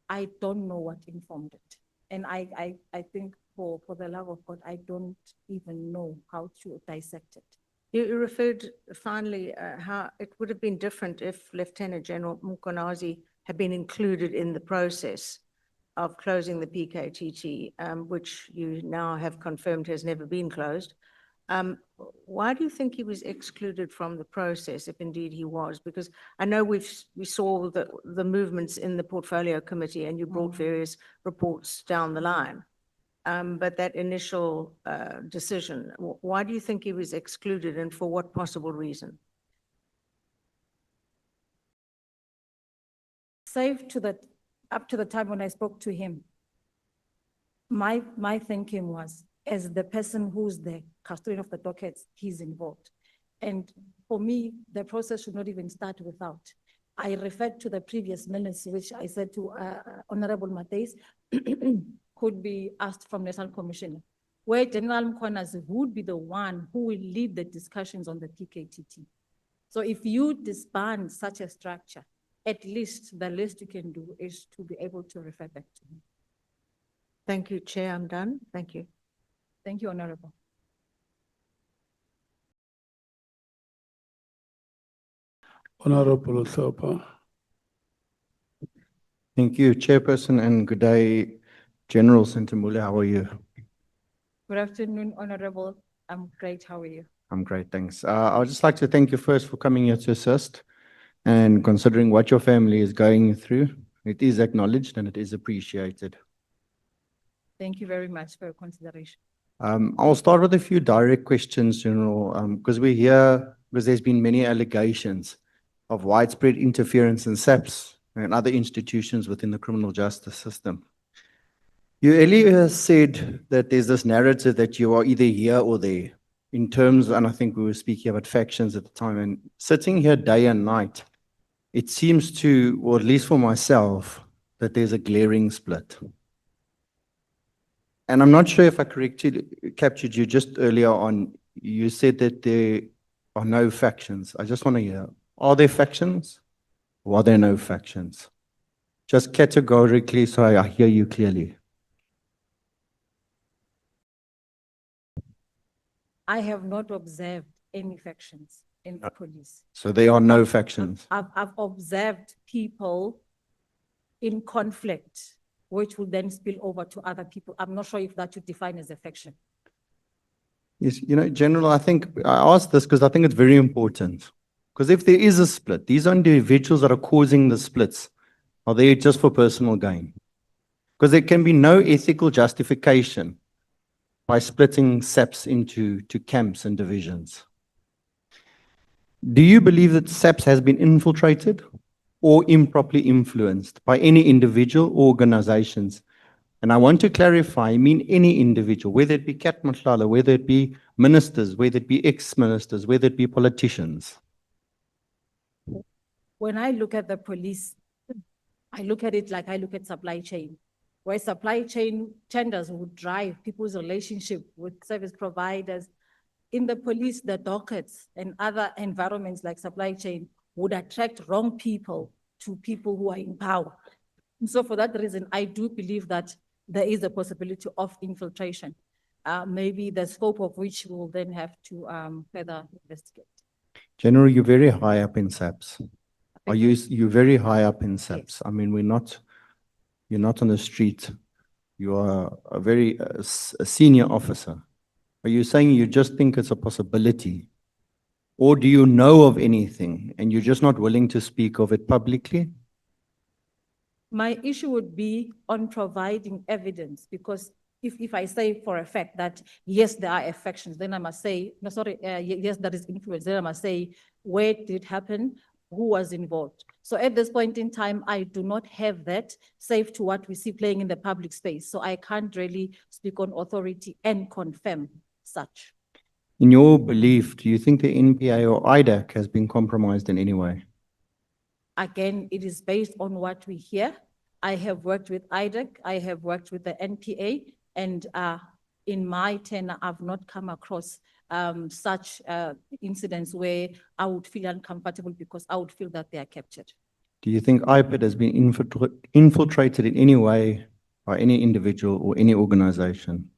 I don't know what informed it. And I think for the love of God, I don't even know how to dissect it. You referred finally how it would have been different if Lieutenant General Mkhwanazi had been included in the process of closing the PKTT, which you now have confirmed has never been closed. Why do you think he was excluded from the process, if indeed he was? Because I know we saw the movements in the portfolio committee and you brought various reports down the line. But that initial decision, why do you think he was excluded and for what possible reason? Up to the time when I spoke to him, my thinking was, as the person who's the custodian of the dockets, he's involved. And for me, the process should not even start without. I referred to the previous minutes, which I said to Honorable Matthys, could be asked from National Commissioner, where General Mkhwanazi would be the one who will lead the discussions on the PKTT. So if you disband such a structure, at least the least you can do is to be able to refer back to him. Thank you, Chair. I'm done. Thank you. Thank you, Honorable. Honorable Sopa. Thank you, Chairperson, and good day, General Senthumule. How are you? Good afternoon, Honorable. I'm great. How are you? I'm great, thanks. I would just like to thank you first for coming here to assist and considering what your family is going through. It is acknowledged and it is appreciated. Thank you very much for your consideration. I'll start with a few direct questions, General, because we're here because there's been many allegations of widespread interference in SAPS and other institutions within the criminal justice system. You earlier said that there's this narrative that you are either here or there in terms, and I think we were speaking about factions at the time, and sitting here day and night, it seems to, or at least for myself, that there's a glaring split. And I'm not sure if I correctly captured you just earlier on, you said that there are no factions. I just want to hear, are there factions or are there no factions? Just categorically so I hear you clearly. I have not observed any factions in the police. So there are no factions. I've observed people in conflict, which will then spill over to other people. I'm not sure if that should define as a faction. Yes, General, I think I asked this because I think it's very important. Because if there is a split, these are individuals that are causing the splits. Are they just for personal gain? Because there can be no ethical justification by splitting SAPS into camps and divisions. Do you believe that SAPS has been infiltrated or improperly influenced by any individual or organizations? And I want to clarify, I mean any individual, whether it be Cat Matlala, whether it be ministers, whether it be ex-ministers, whether it be politicians. When I look at the police, I look at it like I look at supply chain, where supply chain tenders would drive people's relationship with service providers. In the police, the dockets and other environments like supply chain would attract wrong people to people who are in power. And so for that reason, I do believe that there is a possibility of infiltration. maybe the scope of which we'll then have to further investigate. General, you're very high up in SAPS. Are you, you're very high up in SAPS. I mean, you're not on the street. You are a very a senior officer. Are you saying you just think it's a possibility? Or do you know of anything and you're just not willing to speak of it publicly? My issue would be on providing evidence, because if I say for a fact that, yes, there are affections, then I must say, no, sorry, yes, there is influence, then I must say, where did it happen? Who was involved? So at this point in time, I do not have that, save to what we see playing in the public space. So I can't really speak on authority and confirm such. In your belief, do you think the NPA or IDAC has been compromised in any way? Again, it is based on what we hear. I have worked with IDAC, I have worked with the NPA, and in my tenure, I've not come across such incidents where I would feel uncomfortable because I would feel that they are captured. Do you think IPID has been infiltrated in any way by any individual or any organization?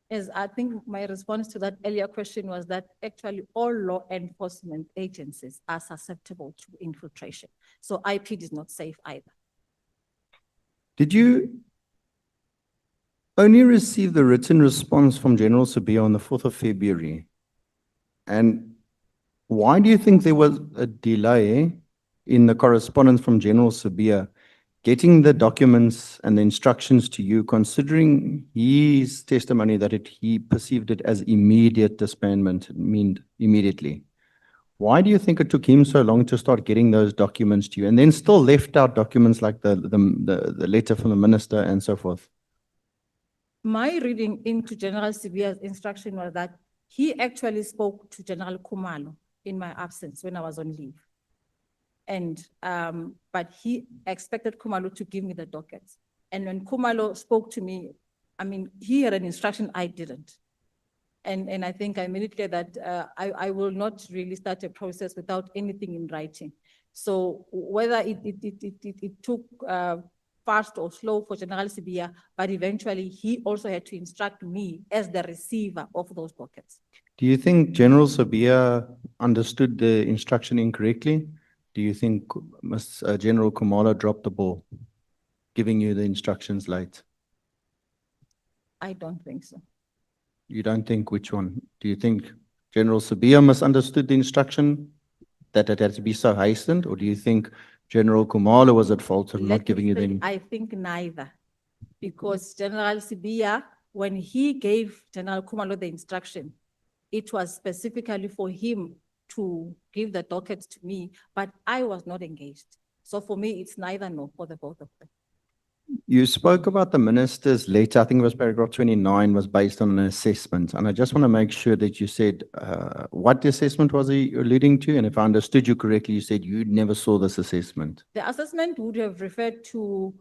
As I think my response to that earlier question was that actually all law enforcement agencies are susceptible to infiltration. So IPID is not safe either. Did you only receive the written response from General Sibiya on the 4th of February? And why do you think there was a delay in the correspondence from General Sibiya getting the documents and the instructions to you, considering his testimony that he perceived it as immediate disbandment, it meant immediately? Why do you think it took him so long to start getting those documents to you, and then still left out documents like the letter from the minister and so forth? My reading into General Sibiya's instruction was that he actually spoke to General Khumalo in my absence when I was on leave. And, but he expected Khumalo to give me the dockets. And when Khumalo spoke to me, I mean, he had an instruction I didn't. And I think I made it clear that I will not really start a process without anything in writing. So whether it took fast or slow for General Sibiya, but eventually he also had to instruct me as the receiver of those dockets. Do you think General Sibiya understood the instruction incorrectly? Do you think General Khumalo dropped the ball, giving you the instructions late? I don't think so. You don't think which one? Do you think General Sibiya misunderstood the instruction that it had to be so hastened, or do you think General Khumalo was at fault of not giving you the? I think neither, because General Sibiya, when he gave General Khumalo the instruction, it was specifically for him to give the dockets to me, but I was not engaged. So for me, it's neither nor for the both of them. You spoke about the minister's letter, I think it was paragraph 29, was based on an assessment. And I just want to make sure that you said what the assessment was he alluding to? And if I understood you correctly, you said you never saw this assessment. The assessment would have referred to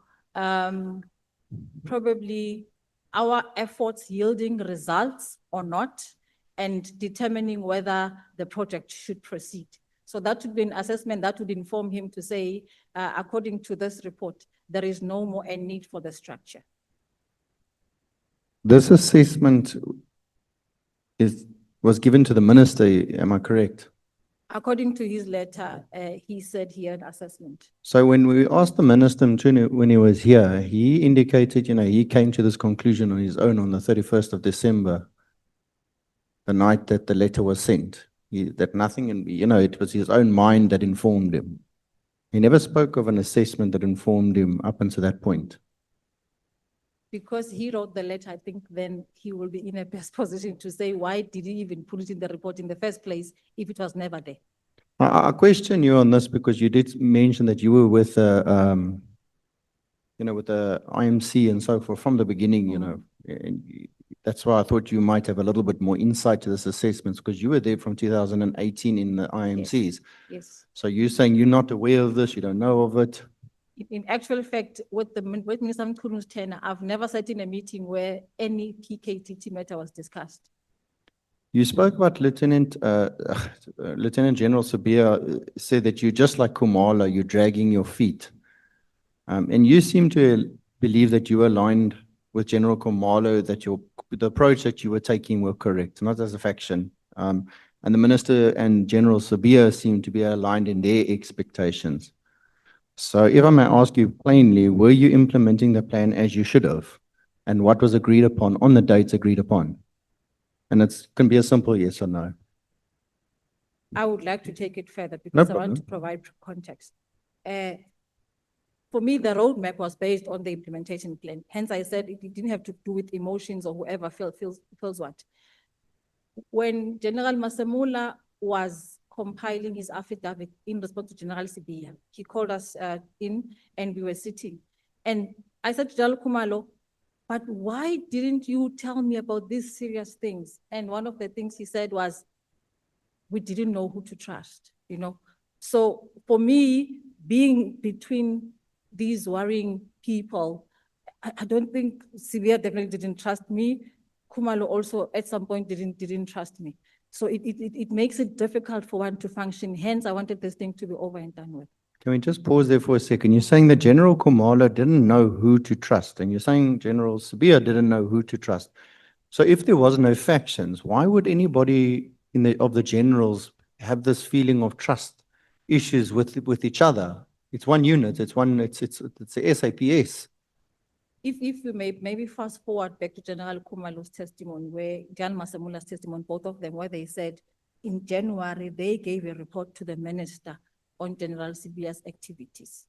probably our efforts yielding results or not, and determining whether the project should proceed. So that would be an assessment that would inform him to say, according to this report, there is no more a need for the structure. This assessment was given to the minister, am I correct? According to his letter, he said he had assessment. So when we asked the minister when he was here, he indicated, he came to this conclusion on his own on the 31st of December, the night that the letter was sent. That nothing, it was his own mind that informed him. He never spoke of an assessment that informed him up until that point. Because he wrote the letter, I think then he will be in a best position to say, why did he even put it in the report in the first place if it was never there? I question you on this because you did mention that you were with, with the IMC and so forth from the beginning, and that's why I thought you might have a little bit more insight to this assessment because you were there from 2018 in the IMCs. Yes. So you're saying you're not aware of this, you don't know of it? In actual fact, with Minister Mkhwanazi's tenure, I've never sat in a meeting where any PKTT matter was discussed. You spoke about Lieutenant General Sibiya said that you're just like Khumalo, you're dragging your feet. And you seem to believe that you aligned with General Khumalo, that your the approach that you were taking were correct, not as a faction. And the Minister and General Sibiya seem to be aligned in their expectations. So if I may ask you plainly, were you implementing the plan as you should have? And what was agreed upon on the dates agreed upon? And it can be a simple yes or no. I would like to take it further No because I want problem. to provide context. For me, the roadmap was based on the implementation plan. Hence, I said it didn't have to do with emotions or whoever feels what. When General Masamula was compiling his affidavit in response to General Sibiya, he called us in and we were sitting. And I said to General Khumalo, but why didn't you tell me about these serious things? And one of the things he said was, we didn't know who to trust, you know? So for me, being between these worrying people, I don't think Sibiya definitely didn't trust me. Khumalo also at some point didn't trust me. So it makes it difficult for one to function. Hence, I wanted this thing to be over and done with. Can we just pause there for a second? You're saying that General Khumalo didn't know who to trust, and you're saying General Sibiya didn't know who to trust. So if there was no factions, why would anybody of the generals have this feeling of trust issues with each other? It's one unit, it's the SAPS. If we may maybe fast forward back to General Khumalo's testimony, where Jan Masamula's testimony, both of them, where they said in January, they gave a report to the minister on General Sibiya's activities.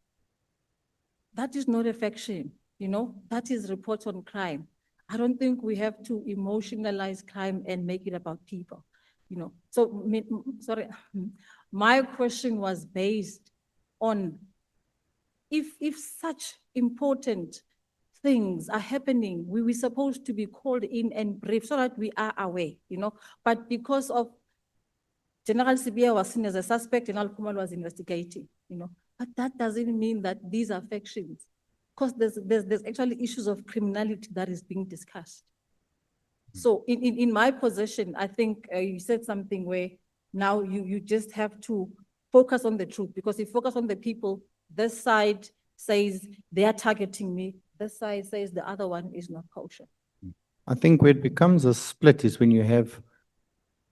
That is not a faction, you know, that is report on crime. I don't think we have to emotionalize crime and make it about people, you know. So, sorry, my question was based on if such important things are happening, we were supposed to be called in and briefed so that we are aware, you know. But because of General Sibiya was seen as a suspect, General Khumalo was investigating, you know. But that doesn't mean that these are factions, because there's actually issues of criminality that is being discussed. So in my position, I think you said something where now you just have to focus on the truth, because if you focus on the people, this side says they are targeting me, this side says the other one is not kosher. I think where it becomes a split is when you have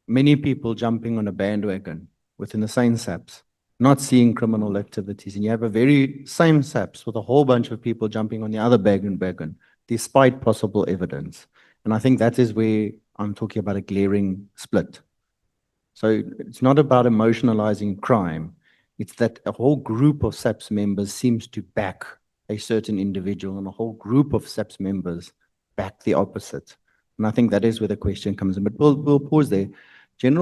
many people jumping on a bandwagon within the same SAPS, not seeing criminal activities, and you have a very same SAPS with a whole bunch of people jumping on the other bandwagon, despite possible evidence. And I think that is where I'm talking about a glaring split. So it's not about emotionalizing crime. It's that a whole group of SAPS members seems to back a certain individual, and a whole group of SAPS members back the opposite. And I think that is where the question comes in. But we'll pause there. Did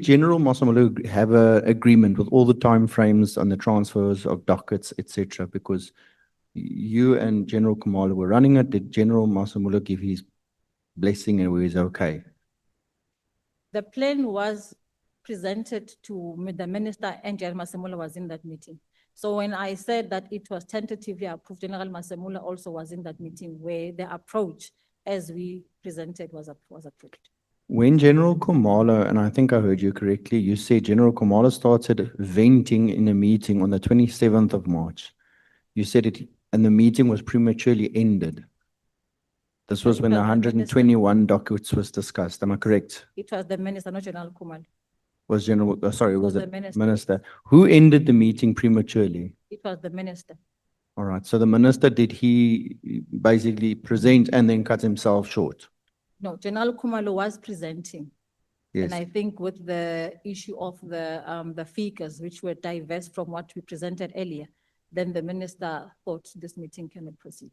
General Masamula have an agreement with all the timeframes on the transfers of dockets, etc.? Because you and General Khumalo were running it. Did General Masamula give his blessing and was okay? The plan was presented to the minister, and General Masamula was in that meeting. So when I said that it was tentatively approved, General Masamula also was in that meeting where the approach as we presented was approved. When General Khumalo, and I think I heard you correctly, you said General Khumalo started venting in a meeting on the 27th of March. You said it, and the meeting was prematurely ended. This was when the 121 dockets was discussed. Am I correct? It was the minister, not General Khumalo. Was General, sorry, was was it the minister. Minister? Who ended the meeting prematurely? It was the minister. All right, so the minister, did he basically present and then cut himself short? No, General Khumalo was presenting. Yes. And I think with the issue of the figures, which were diverse from what we presented earlier, then the minister thought this meeting cannot proceed.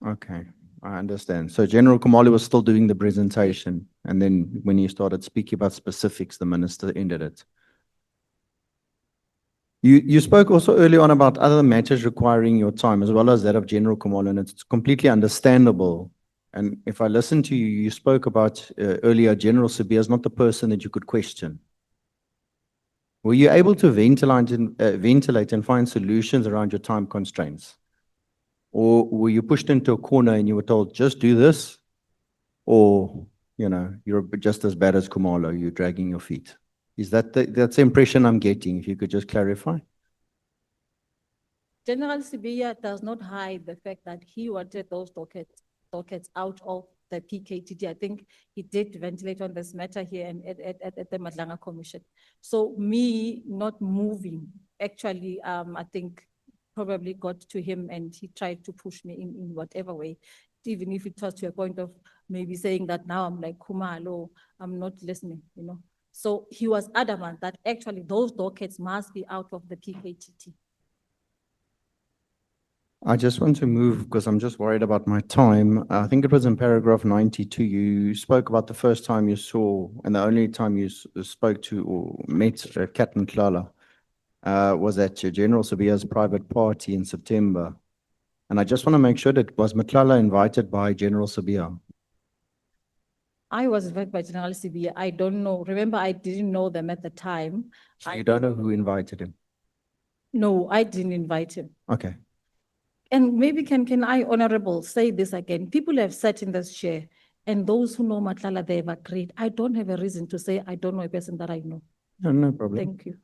Okay, I understand. So General Khumalo was still doing the presentation, and then when he started speaking about specifics, the minister ended it. You spoke also early on about other matters requiring your time, as well as that of General Khumalo, and it's completely understandable. And if I listen to you, you spoke about earlier, General Sibiya is not the person that you could question. Were you able to ventilate and find solutions around your time constraints? Or were you pushed into a corner and you were told, just do this? Or, you know, you're just as bad as Khumalo, you're dragging your feet. Is that that's the impression I'm getting? If you could just clarify. General Sibiya does not hide the fact that he wanted those dockets dockets out of the PKTT. I think he did ventilate on this matter here and at the Madlanga Commission. So me not moving, actually, I think probably got to him and he tried to push me in whatever way, even if it was to a point of maybe saying that now I'm like, Khumalo, I'm not listening, you know. So he was adamant that actually those dockets must be out of the PKTT. I just want to move because I'm just worried about my time. I think it was in paragraph 92. You spoke about the first time you saw and the only time you spoke to or met Cat Matlala was at your General Sibiya's private party in September. And I just want to make sure that was Matlala invited by General Sibiya? I was invited by General Sibiya. I don't know. Remember, I didn't know them at the time. So you don't know who invited him? No, I didn't invite him. Okay. And maybe can I, Honorable, say this again? People have sat in this chair and those who know Matlala, they've agreed. I don't have a reason to say I don't know a person that I know. No, no problem. Thank you.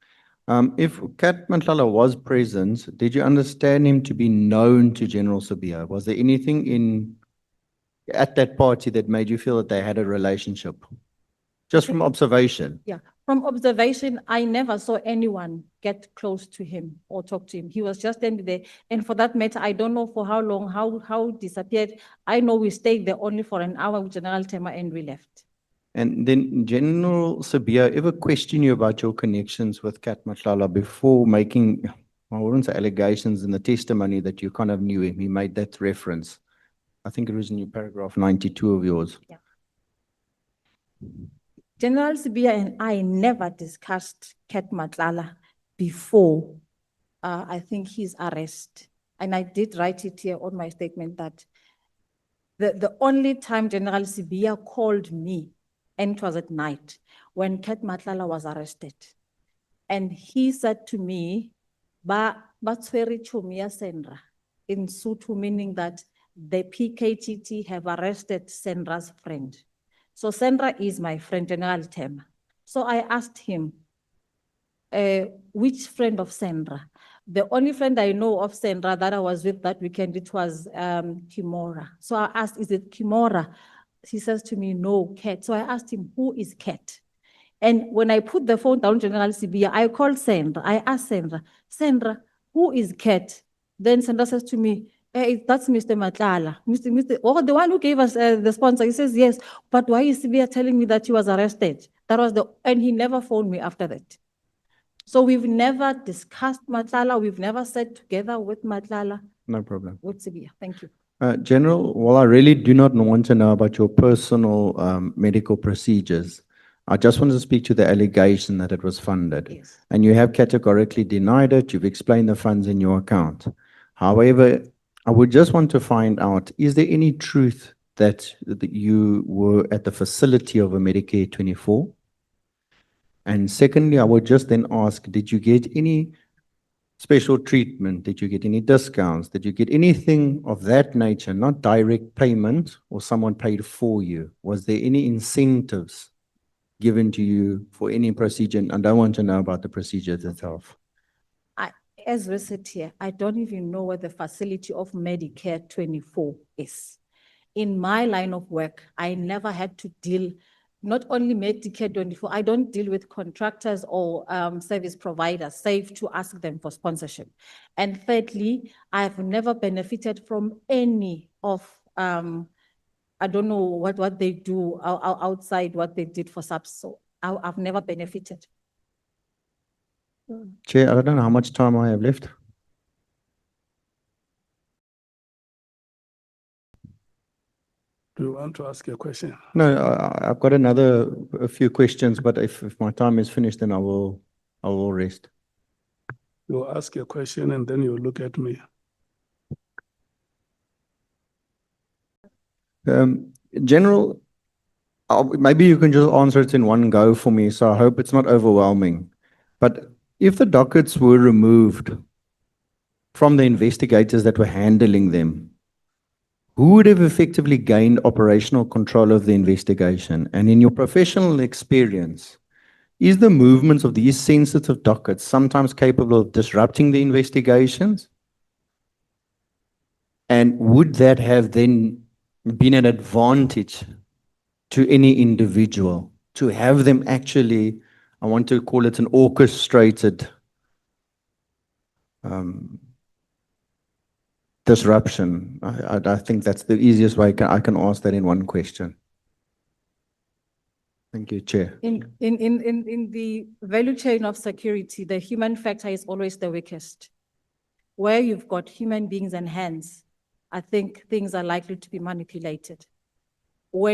If Cat Matlala was present, did you understand him to be known to General Sibiya? Was there anything at that party that made you feel that they had a relationship? Just from observation? Yeah, from observation, I never saw anyone get close to him or talk to him. He was just standing there. And for that matter, I don't know for how long, how disappeared. I know we stayed there only for an hour with General Tema and we left. And then General Sibiya ever question you about your connections with Cat Matlala before making, I wouldn't say allegations in the testimony that you kind of knew him? He made that reference. I think it was in your paragraph 92 of yours. Yeah. General Sibiya and I never discussed Cat Matlala before, I think his arrest. And I did write it here on my statement that the only time General Sibiya called me, and it was at night, when Cat Matlala was arrested. And he said to me, ba tshwere tšhomi ya Senra, in Sotho, meaning that the PKTT have arrested Senra's friend. So Senra is my friend, General Tema. So I asked him, which friend of Senra? The only friend I know of Senra that I was with that weekend, it was Kimora. So I asked, is it Kimora? He says to me, no, Cat. So I asked him, who is Cat? And when I put the phone down, General Sibiya, I called Senra. I asked Senra, who is Cat? Then Senra says to me, that's Mr. Matlala. Mr. The one who gave us the sponsor. He says, yes, but why is Sibiya telling me that he was arrested? That was and he never phoned me after that. So we've never discussed Matlala. We've never sat together with Matlala. No problem. With Sibiya. Thank you. General, well, I really do not want to know about your personal medical procedures. I just want to speak to the allegation that it was funded. Yes. And you have categorically denied it. You've explained the funds in your account. However, I would just want to find out, is there any truth that you were at the facility of a Medicare 24? And secondly, I would just then ask, did you get any special treatment? Did you get any discounts? Did you get anything of that nature, not direct payment or someone paid for you? Was there any incentives given to you for any procedure? And I don't want to know about the procedures itself. As we sit here, I don't even know where the facility of Medicare 24 is. In my line of work, I never had to deal, not only Medicare 24, I don't deal with contractors or service providers, save to ask them for sponsorship. And thirdly, I've never benefited from any of, I don't know what they do outside what they did for SAPS, so I've never benefited. Chair, I don't know how much time I have left. Do you want to ask a question? No, I've got a few questions, but if my time is finished, then I will rest. You ask a question and then you look at me. General, maybe you can just answer it in one go for me, so I hope it's not overwhelming. But if the dockets were removed from the investigators that were handling them, who would have effectively gained operational control of the investigation? And in your professional experience, is the movements of these sensitive dockets sometimes capable of disrupting the investigations? And would that have then been an advantage to any individual to have them actually, I want to call it an orchestrated disruption? I think that's the easiest way I can ask that in one question. Thank you, Chair. In the value chain of security, the human factor is always the weakest. Where you've got human beings and hands, I think things are likely to be manipulated. Where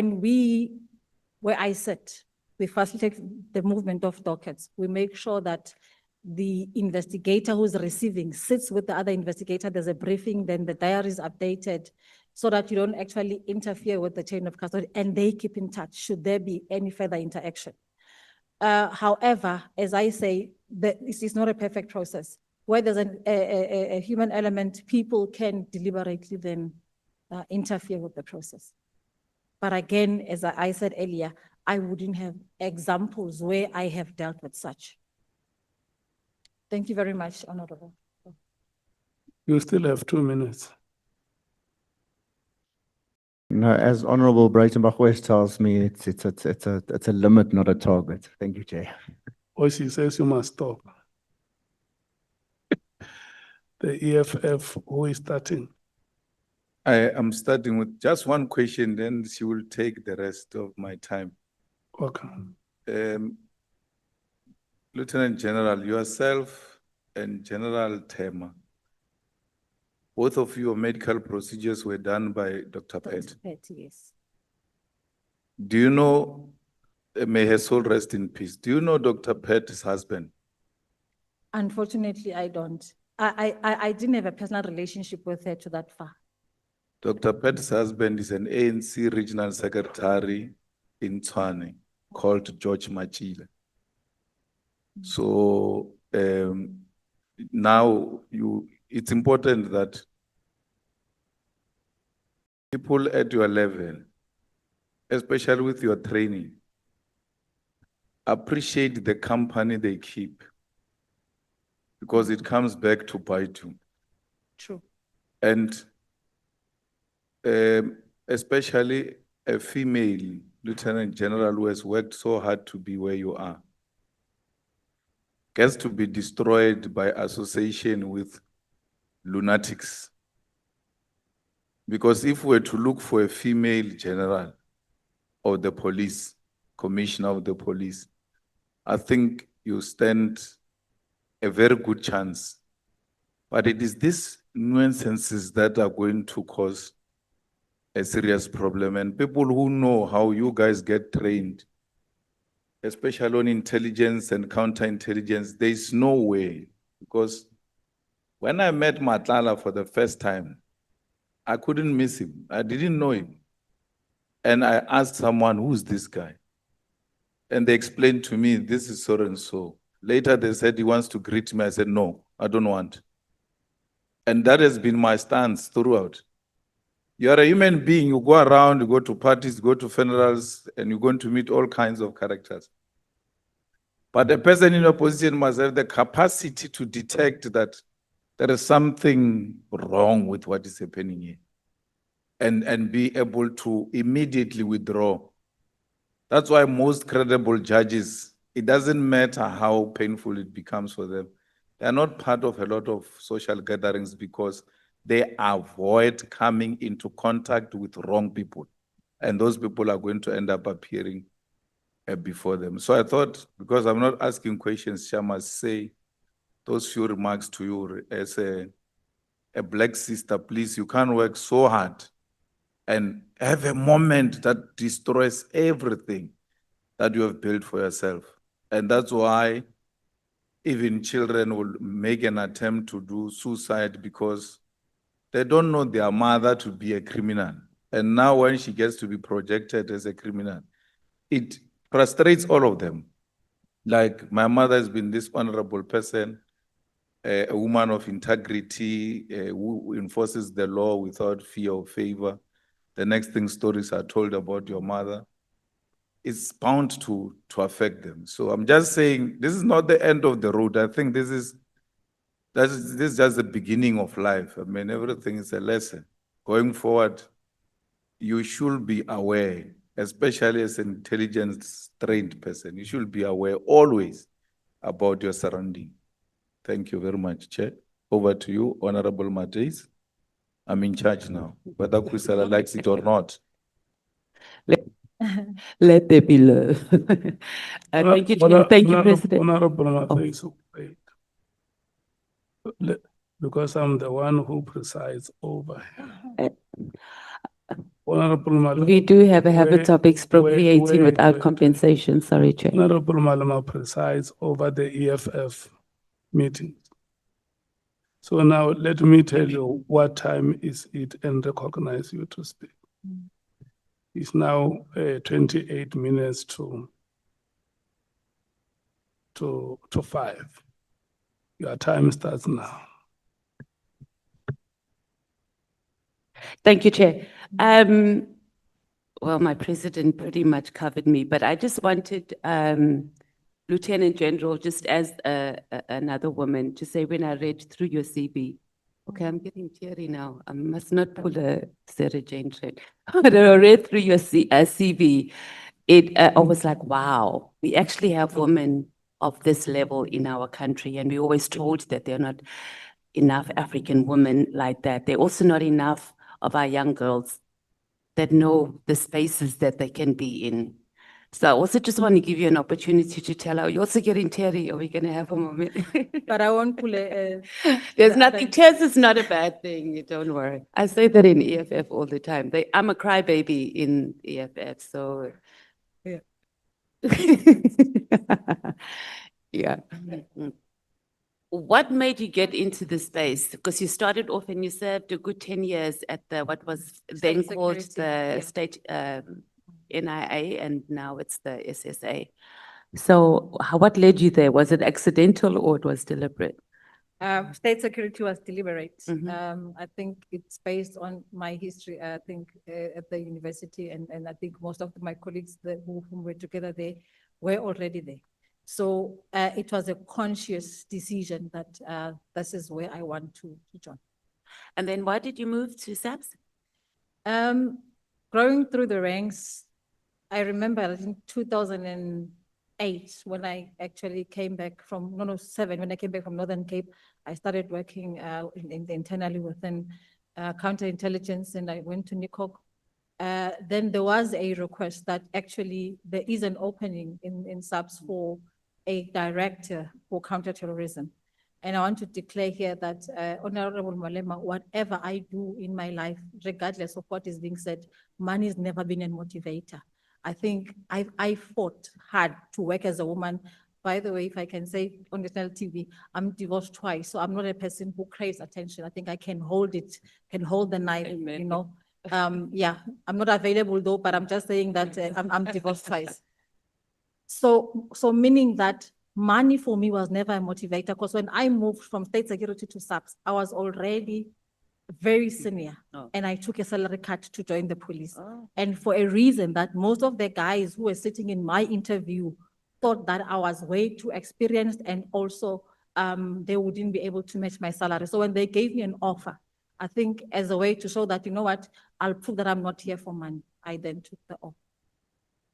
I sit, we facilitate the movement of dockets. We make sure that the investigator who's receiving sits with the other investigator, there's a briefing, then the diary is updated so that you don't actually interfere with the chain of custody and they keep in touch should there be any further interaction. However, as I say, this is not a perfect process. Where there's a human element, people can deliberately then interfere with the process. But again, as I said earlier, I wouldn't have examples where I have dealt with such. Thank you very much, Honorable. You still have 2 minutes. No, as Honorable Breitenbach-West tells me, it's a limit, not a target. Thank you, Chair. Or she says you must stop. The EFF, who is starting? I am starting with just one question, then she will take the rest of my time. Okay. Lieutenant General, yourself and General Tema, both of your medical procedures were done by Dr. Pett. Dr. Pett, yes. Do you know, may her soul rest in peace, do you know Dr. Pett's husband? Unfortunately, I don't. I didn't have a personal relationship with her to that far. Dr. Pett's husband is an ANC regional secretary in Tshwane called George Machile. So now it's important that people at your level, especially with your training, appreciate the company they keep because it comes back to bite you. True. And especially a female lieutenant general who has worked so hard to be where you are, gets to be destroyed by association with lunatics. Because if we're to look for a female general of the police, commissioner of the police, I think you stand a very good chance. But it is these nuances that are going to cause a serious problem. And people who know how you guys get trained, especially on intelligence and counterintelligence, there is no way. Because when I met Matlala for the first time, I couldn't miss him. I didn't know him. And I asked someone, who's this guy? And they explained to me, this is so and so. Later they said he wants to greet me. I said, no, I don't want. And that has been my stance throughout. You're a human being, you go around, you go to parties, go to funerals, and you're going to meet all kinds of characters. But a person in a position must have the capacity to detect that there is something wrong with what is happening here and be able to immediately withdraw. That's why most credible judges, it doesn't matter how painful it becomes for them. They're not part of a lot of social gatherings because they avoid coming into contact with wrong people. And those people are going to end up appearing before them. So I thought, because I'm not asking questions, I must say those few remarks to you as a black sister. Please, you can't work so hard and have a moment that destroys everything that you have built for yourself. And that's why even children will make an attempt to do suicide because they don't know their mother to be a criminal. And now when she gets to be projected as a criminal, it frustrates all of them. Like my mother has been this honorable person, a woman of integrity, who enforces the law without fear or favor. The next thing stories are told about your mother, it's bound to affect them. So I'm just saying, this is not the end of the road. I think this is just the beginning of life. I mean, everything is a lesson. Going forward, you should be aware, especially as an intelligence-trained person, you should be aware always about your surrounding. Thank you very much, Chair. Over to you, Honorable Matis. I'm in charge now, whether Kusala likes it or not. Let there be love. Thank you, Chair. Thank you, President. Honorable Mathis, wait. Because I'm the one who presides over here. Honorable Malama. We do have a habit of expropriating wait, without wait. compensation. Sorry, Chair. Honorable Malama presides over the EFF meeting. So now let me tell you what time is it and recognize you to speak. It's now 28 minutes to 5. Your time starts now. Thank you, Chair. Well, my president pretty much covered me, but I just wanted Lieutenant General, just as another woman, to say when I read through your CV, okay, I'm getting teary now. I must not pull a Sarah Jane trend. When I read through your CV, I was like, wow, we actually have women of this level in our country, and we always told that there are not enough African women like that. There are also not enough of our young girls that know the spaces that they can be in. So I also just want to give you an opportunity to tell her, you're also getting teary, are we going to have a moment? But I won't pull a. There's nothing, tears is not a bad thing, don't worry. I say that in EFF all the time. I'm a crybaby in EFF, so. Yeah. Yeah. What made you get into this space? Because you started off and you served a good 10 years at what was then called the state NIA, and now it's the SSA. So what led you there? Was it accidental or it was deliberate? State security was deliberate. I think it's based on my history, I think, at the university, and I think most of my colleagues who were together there were already there. So it was a conscious decision that this is where I want to join. And then why did you move to SAPS? Growing through the ranks, I remember in 2008 when I actually came back from, no, 7, when I came back from Northern Cape, I started working internally within counterintelligence, and I went to NICOC. Then there was a request that actually there is an opening in SAPS for a director for counterterrorism. And I want to declare here that, Honorable Malema, whatever I do in my life, regardless of what is being said, money has never been a motivator. I think I fought hard to work as a woman. By the way, if I can say on national TV, I'm divorced twice, so I'm not a person who craves attention. I think I can hold it, can hold the knife, you know. Yeah, I'm not available though, but I'm just saying that I'm divorced twice. So meaning that money for me was never a motivator, because when I moved from state security to SAPS, I was already very senior, and I took a salary cut to join the police. And for a reason that most of the guys who were sitting in my interview thought that I was way too experienced, and also they wouldn't be able to match my salary. So when they gave me an offer, I think as a way to show that, you know what, I'll prove that I'm not here for money, I then took the offer.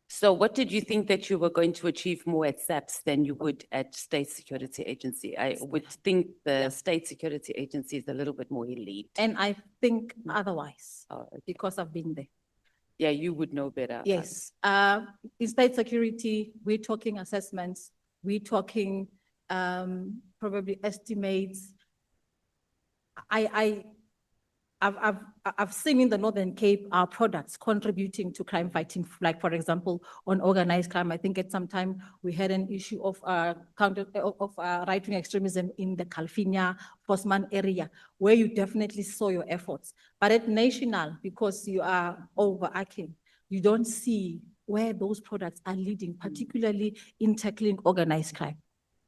So what did you think that you were going to achieve more at SAPS than you would at State Security Agency? I would think the State Security Agency is a little bit more elite. And I think otherwise, because I've been there. Yeah, you would know better. Yes. In state security, we're talking assessments, we're talking probably estimates. I've seen in the Northern Cape our products contributing to crime fighting, like for example, on organized crime. I think at some time we had an issue of right-wing extremism in the Calvinia, Bosman area, where you definitely saw your efforts. But at national, because you are overarching, you don't see where those products are leading, particularly in tackling organized crime.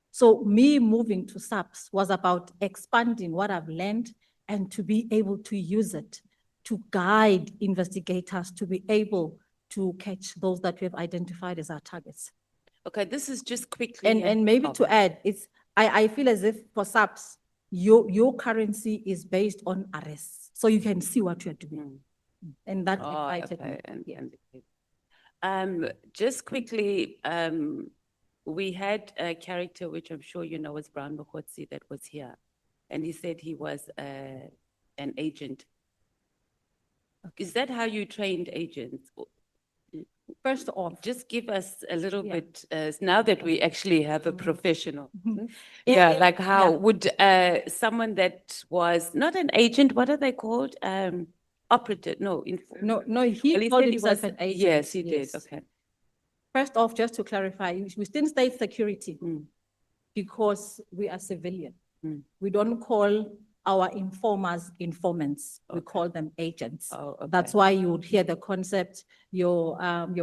So me moving to SAPS was about expanding what I've learned and to be able to use it to guide investigators to be able to catch those that we have identified as our targets. Okay, this is just quickly. And maybe to add, I feel as if for SAPS, your currency is based on arrests. So you can see what you're doing. And that Oh, excited me. okay, Yeah. just quickly, we had a character which I'm sure you know was Brown Mkhwanazi that was here, and he said he was an agent. Is that how you trained agents? First off, Just give us a little Yeah. bit, now that we actually have a professional. Mhm. Yeah, Yeah, like how yeah. would someone that was not an agent, what are they called? Operative, no. no, Well, he he called said he himself was- an agent. Yes, he did, yes. okay. First off, just to clarify, we still state security Mm. because we are civilian. Mm. We don't call our informers informants. We Okay. call them agents. Oh, okay. That's why you would hear the concept, your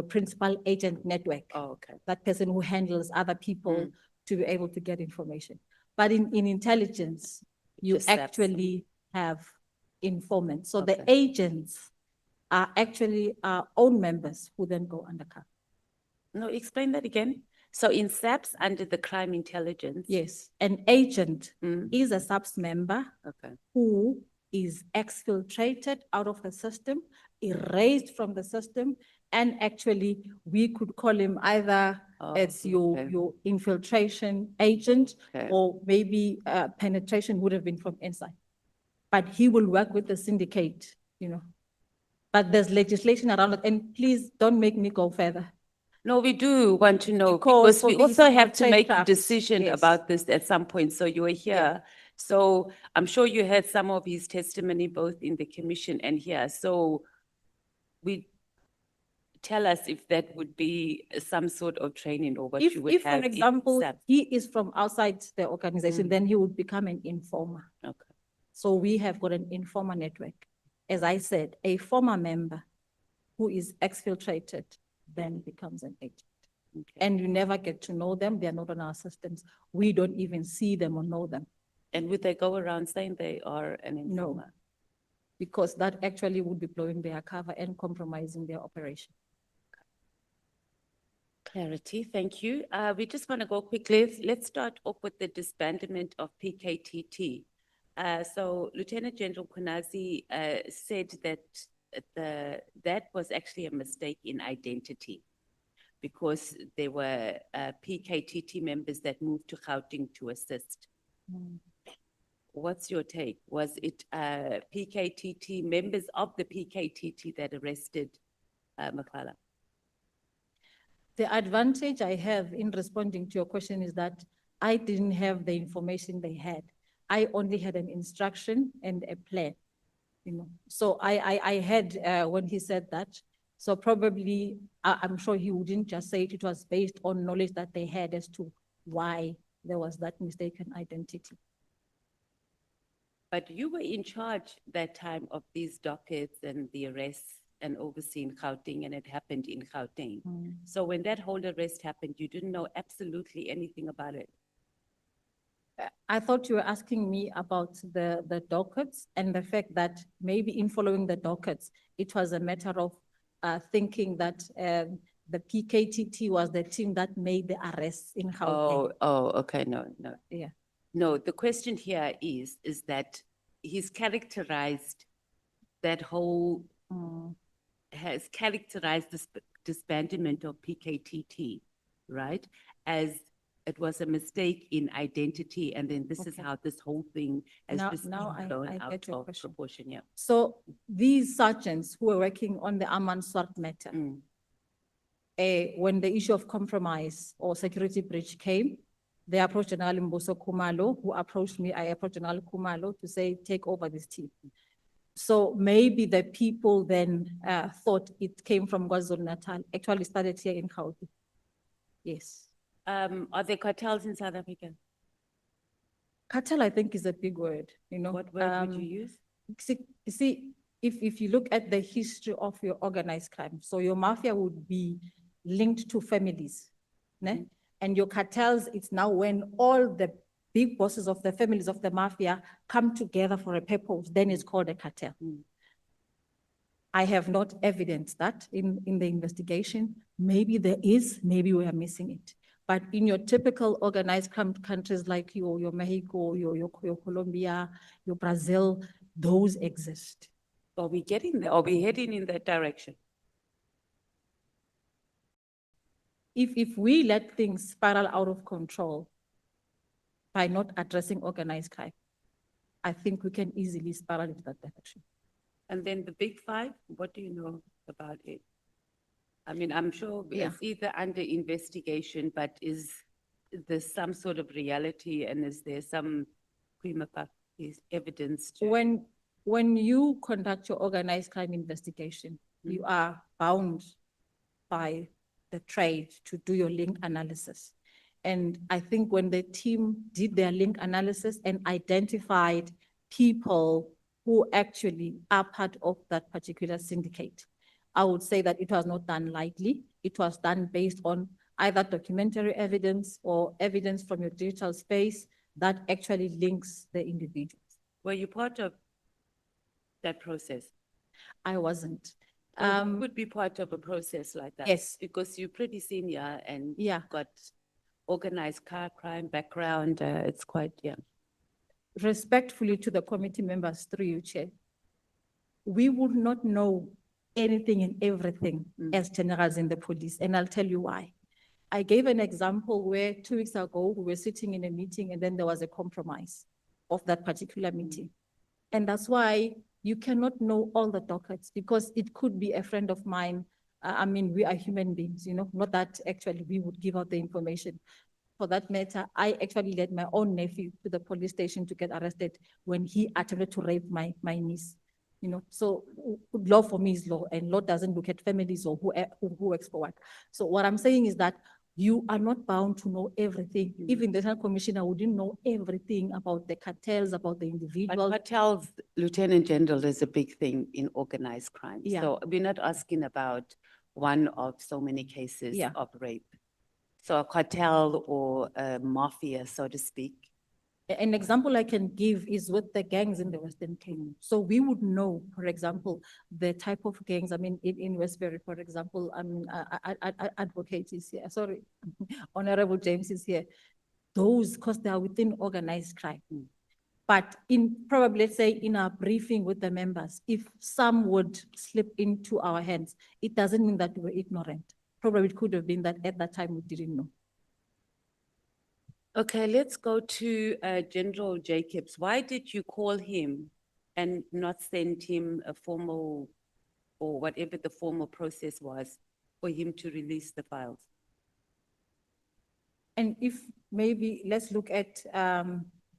principal agent network. Oh, okay. That person who handles other people Mm. to be able to get information. But in intelligence, you Just SAPS. actually have informants. So the Okay. agents are actually our own members who then go undercover. No, explain that again. So in SAPS, under the crime intelligence. Yes, an agent Mm. is a SAPS member Okay. who is exfiltrated out of the system, erased from the system, and actually we could call him either Oh, as okay. your infiltration agent, Okay. or maybe penetration would have been from inside. But he will work with the syndicate, you know. But there's legislation around it, and please don't make me go further. No, we do want to know Because because we for these also have to trade make a crafts, decision yes. about this at some point. So you were here. So I'm sure you heard some of his testimony both in the commission and here. So we tell us if that would be some sort of training or what you would If, have. for in example, SAPS. he is from outside the organization, Mm. then he would become an informer. Okay. So we have got an informer network. As I said, a former member who is exfiltrated then becomes an agent. Okay. And you never get to know them. They're not on our systems. We don't even see them or know them. And would they go around saying they are an No, informer? because that actually would be blowing their cover and compromising their operation. Clarity, thank you. We just want to go quickly. Let's start off with the disbandment of PKTT. So Lieutenant General Mkhwanazi said that that was actually a mistake in identity because there were PKTT members that moved to Gauteng to assist. What's your take? Was it PKTT, members of the PKTT that arrested Matlala? The advantage I have in responding to your question is that I didn't have the information they had. I only had an instruction and a plan, you know. So I had, when he said that, so probably, I'm sure he wouldn't just say it, it was based on knowledge that they had as to why there was that mistaken identity. But you were in charge that time of these dockets and the arrests and overseeing Gauteng, and it happened in Gauteng. So when that whole arrest happened, you didn't know absolutely anything about it. I thought you were asking me about the dockets and the fact that maybe in following the dockets, it was a matter of thinking that the PKTT was the team that made the arrests in Gauteng. Okay, no. Yeah. No, the question here is that he's characterized that whole, has characterized this disbandment of PKTT, right? As it was a mistake in identity, and then this is Okay. how this whole thing has Now- just now been I blown get out your of question. proportion, yeah. So these sergeants who were working on the Aman Swart matter, when the issue of compromise or security breach came, they approached General Mboso Khumalo, who approached me. I approached General Khumalo to say, take over this team. So maybe the people then thought it came from KwaZulu-Natal, actually started here in Gauteng. Yes. Are there cartels in South Africa? Cartel, I think, is a big word, you know. What word would you use? See, if you look at the history of your organized crime, so your mafia would be linked to families, ne? And your cartels, it's now when all the big bosses of the families of the mafia come together for a purpose, then it's called a cartel. I have not evidenced that in the investigation. Maybe there is, maybe we are missing it. But in your typical organized crime countries like your Mexico, your Colombia, your Brazil, those exist. Are we getting there? Are we heading in that direction? If we let things spiral out of control by not addressing organized crime, I think we can easily spiral into that direction. And then the big five, what do you know about it? I mean, I'm sure Yeah. it's either under investigation, but is there some sort of reality and is there some prima facie evidence to? When you conduct your organized crime investigation, you are bound by the trade to do your link analysis. And I think when the team did their link analysis and identified people who actually are part of that particular syndicate, I would say that it was not done lightly. It was done based on either documentary evidence or evidence from your digital space that actually links the individuals. Were you part of that process? I wasn't. You would be part of a process like that? Yes. Because you're pretty senior and Yeah. got organized car crime background. It's quite, yeah. Respectfully to the committee members through you, Chair, we would not know anything and everything as generals in the police, and I'll tell you why. I gave an example where 2 weeks ago, we were sitting in a meeting and then there was a compromise of that particular meeting. And that's why you cannot know all the dockets because it could be a friend of mine. I mean, we are human beings, you know, not that actually we would give out the information. For that matter, I actually led my own nephew to the police station to get arrested when he attempted to rape my niece. You know, so law for me is law, and law doesn't look at families or who works for what. So what I'm saying is that you are not bound to know everything. Even the National Commissioner wouldn't know everything about the cartels, about the individuals. But cartels, Lieutenant General, is a big thing in organized crime. Yeah. So we're not asking about one of so many cases Yeah. of rape. So a cartel or a mafia, so to speak. An example I can give is with the gangs in the Western Cape. So we would know, for example, the type of gangs. I mean, in Westbury, for example, I mean, advocate is here. Sorry, Honorable James is here. Those, because they are within organized crime. But in probably, let's say, in our briefing with the members, if some would slip into our hands, it doesn't mean that we were ignorant. Probably it could have been that at that time we didn't know. Okay, let's go to General Jacobs. Why did you call him and not send him a formal or whatever the formal process was for him to release the files? And if maybe let's look at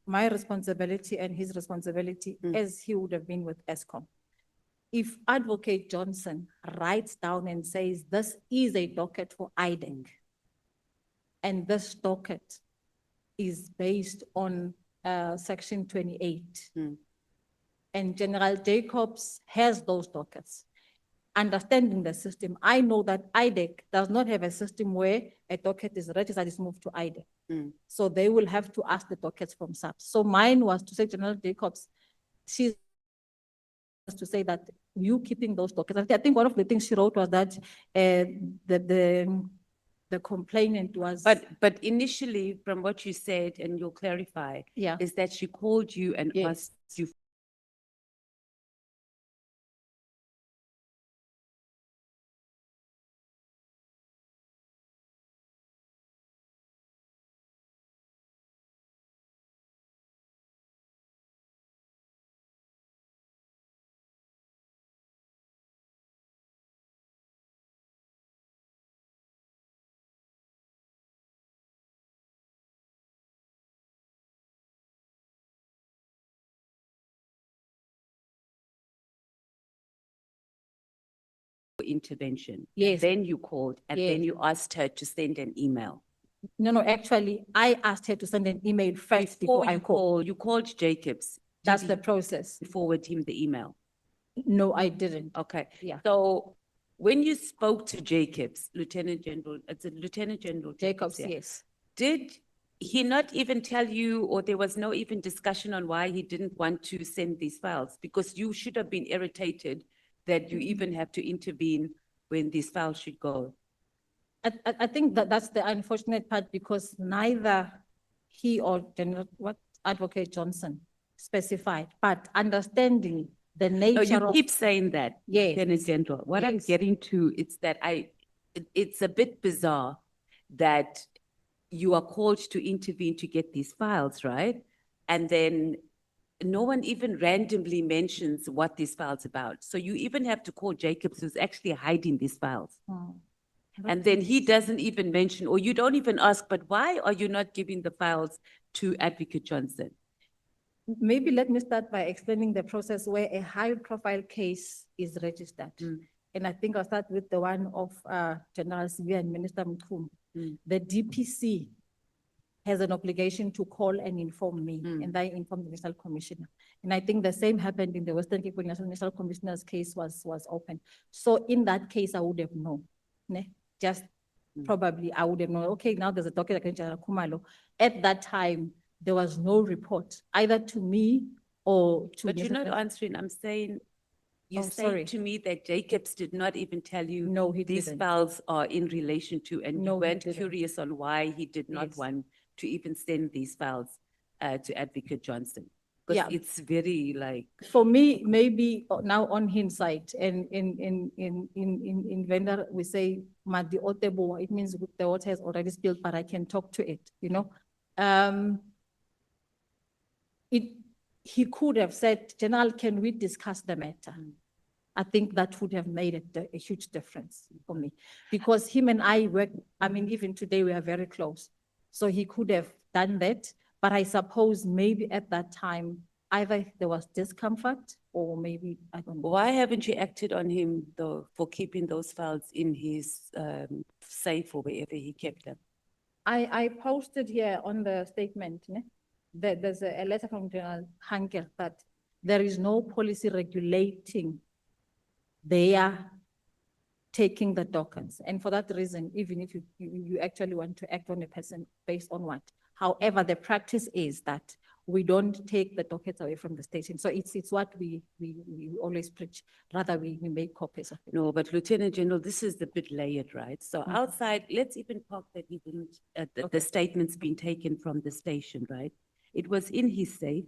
my responsibility and his responsibility as he would have been with ESCOM. If Advocate Johnson writes down and says, this is a docket for IDEC, and this docket is based on Section 28. And General Jacobs has those dockets. Understanding the system, I know that IDEC does not have a system where a docket is registered, is moved to IDEC. So they will have to ask the dockets from SAPS. So mine was to say, General Jacobs, she's to say that you keeping those dockets. I think one of the things she wrote was that the complainant was. But initially, from what you said, and you'll clarify, Yeah. is that she called you and asked you for intervention. Yes. Then you called and then Yes. you asked her to send an email. No, actually, I asked her to send an email first before I called. You called Jacobs. That's Did the process. you forward him the email? No, I didn't. Okay. Yeah. So when you spoke to Jacobs, Lieutenant General, it's a Lieutenant General Jacobs, yeah. yes. Did he not even tell you, or there was no even discussion on why he didn't want to send these files? Because you should have been irritated that you even have to intervene when these files should go. I think that's the unfortunate part because neither he or Advocate Johnson specified, but understanding the No, nature you of. keep saying that. Yes. Lieutenant General. What I'm Yes. getting to is that it's a bit bizarre that you are called to intervene to get these files, right? And then no one even randomly mentions what these files about. So you even have to call Jacobs, who's actually hiding these files. And then he doesn't even mention, or you don't even ask, but why are you not giving the files to Advocate Johnson? Maybe let me start by explaining the process where a high-profile case is registered. And I think I'll start with the one of General Sibiya and Minister Mkhwanazi. The DPC has an obligation to call and inform me, and I inform the National Commissioner. And I think the same happened in the Western Cape when National Commissioner's case was open. So in that case, I would have known, ne? Just probably I would have known, okay, now there's a docket against General Khumalo. At that time, there was no report either to me or to. But you're not answering. I'm saying, you say to me that Jacobs did not even tell you No, he these didn't. files are in relation to, and No, you he weren't didn't. curious on why he did not Yes. want to even send these files to Advocate Johnson. Yeah. Because it's very like. For me, maybe now on hindsight, and in vendor, we say, "Madi otebo," it means the water has already spilled, but I can talk to it, you know? He could have said, General, can we discuss the matter? I think that would have made a huge difference for me, because him and I work, I mean, even today we are very close. So he could have done that, but I suppose maybe at that time, either there was discomfort or maybe, I don't know. Why haven't you acted on him though for keeping those files in his safe or wherever he kept them? I posted here on the statement, ne, that there's a letter from General Hankel that there is no policy regulating their taking the documents. And for that reason, even if you actually want to act on a person based on what? However, the practice is that we don't take the dockets away from the station. So it's what we always preach. Rather, we make copies of it. No, but Lieutenant General, this is a bit layered, right? So outside, let's even park that he didn't, the statement's been taken from the station, right? It was in his safe.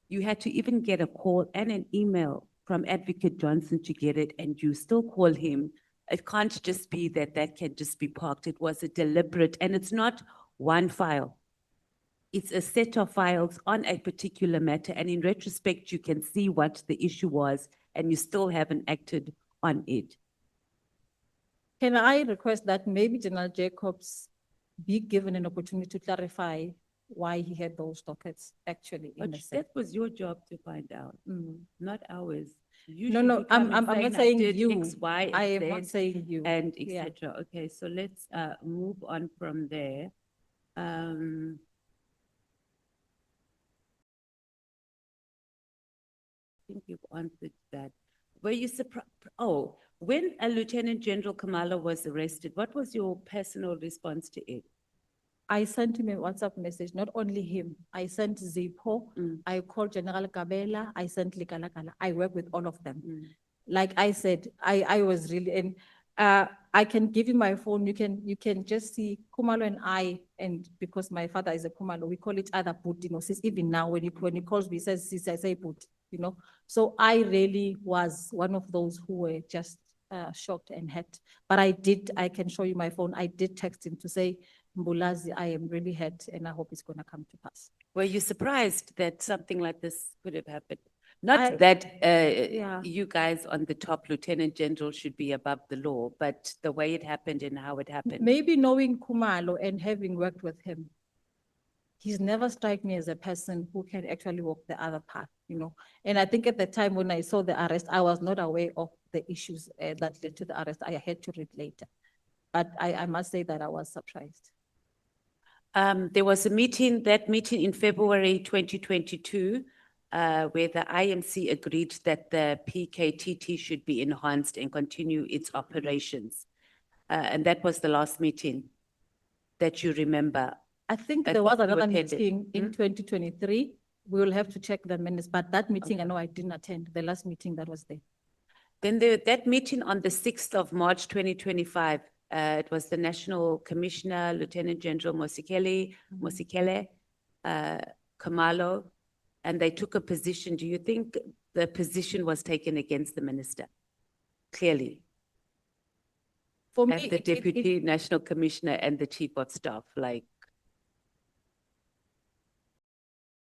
You had to even get a call and an email from Advocate Johnson to get it, and you still call him. It can't just be that can just be parked. It was a deliberate, and it's not one file. It's a set of files on a particular matter, and in retrospect, you can see what the issue was, and you still haven't acted on it. Can I request that maybe General Jacobs be given an opportunity to clarify why he had those dockets actually in But the safe? that was your job to find out, not ours. You No, should no, be coming I'm not I saying did you. X, Y, I and am not Z, saying you. and Yeah. etc. Okay, so let's move on from there. I think you've answered that. Were you surprised? Oh, when Lieutenant General Khumalo was arrested, what was your personal response to it? I sent him a WhatsApp message, not only him. I sent Zippo, I called General Kabela, I sent Likalakala. I work with all of them. Like I said, I was really, and I can give you my phone. You can just see Khumalo and I, and because my father is a Khumalo, we call each other Put, you know, since even now when he calls me, he says, sis, I say Put, you know. So I really was one of those who were just shocked and hurt. But I can show you my phone. I did text him to say, Mbulazi, I am really hurt and I hope it's gonna come to pass. Were you surprised that something like this could have happened? Not that you guys on the top, Lieutenant General, should be above the law, but the way it happened and how it happened. Maybe knowing Khumalo and having worked with him, he's never struck me as a person who can actually walk the other path, you know. And I think at the time when I saw the arrest, I was not aware of the issues that led to the arrest. I had to read later. But I must say that I was surprised. There was a meeting, that meeting in February 2022, where the IMC agreed that the PKTT should be enhanced and continue its operations. And that was the last meeting that you remember. I think That there was you another attended. meeting in 2023. We will have to check the minutes, but that meeting, I know I didn't attend, the last meeting that was there. Then that meeting on the 6th of March 2025, it was the National Commissioner, Lieutenant General Mosikele, Khumalo, and they took a position. Do you think the position was taken against the minister, clearly. For me, As the Deputy National Commissioner and the Chief of Staff, like.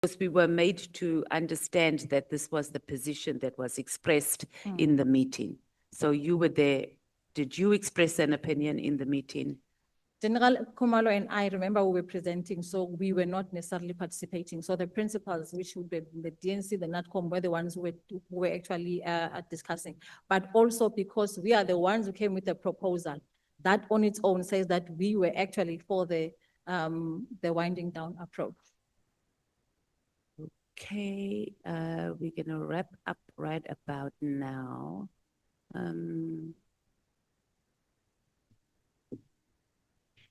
Because we were made to understand that this was the position that was expressed in the meeting. So you were there. Did you express an opinion in the meeting? General Khumalo and I remember we were presenting, so we were not necessarily participating. So the principals, which would be the DNC, the NATCOM, were the ones who were actually discussing. But also because we are the ones who came with the proposal, that on its own says that we were actually for the winding down approach. Okay, we're gonna wrap up right about now.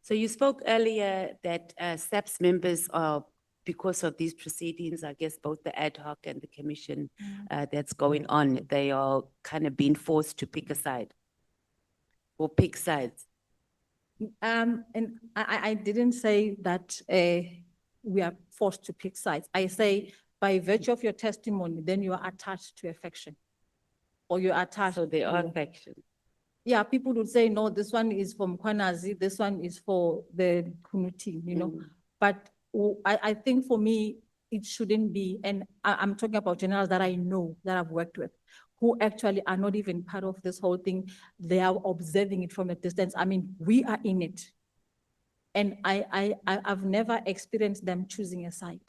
So you spoke earlier that SAPS members are, because of these proceedings, I guess both the ad hoc and the commission that's going on, they are kind of being forced to pick a side or pick sides. And I didn't say that we are forced to pick sides. I say by virtue of your testimony, then you are attached to a faction. Or you're attached. So they are to- factions. Yeah, people would say, no, this one is for Mkhwanazi, this one is for the Kunu team, you know. But I think for me, it shouldn't be, and I'm talking about generals that I know, that I've worked with, who actually are not even part of this whole thing. They are observing it from a distance. I mean, we are in it. And I've never experienced them choosing a side.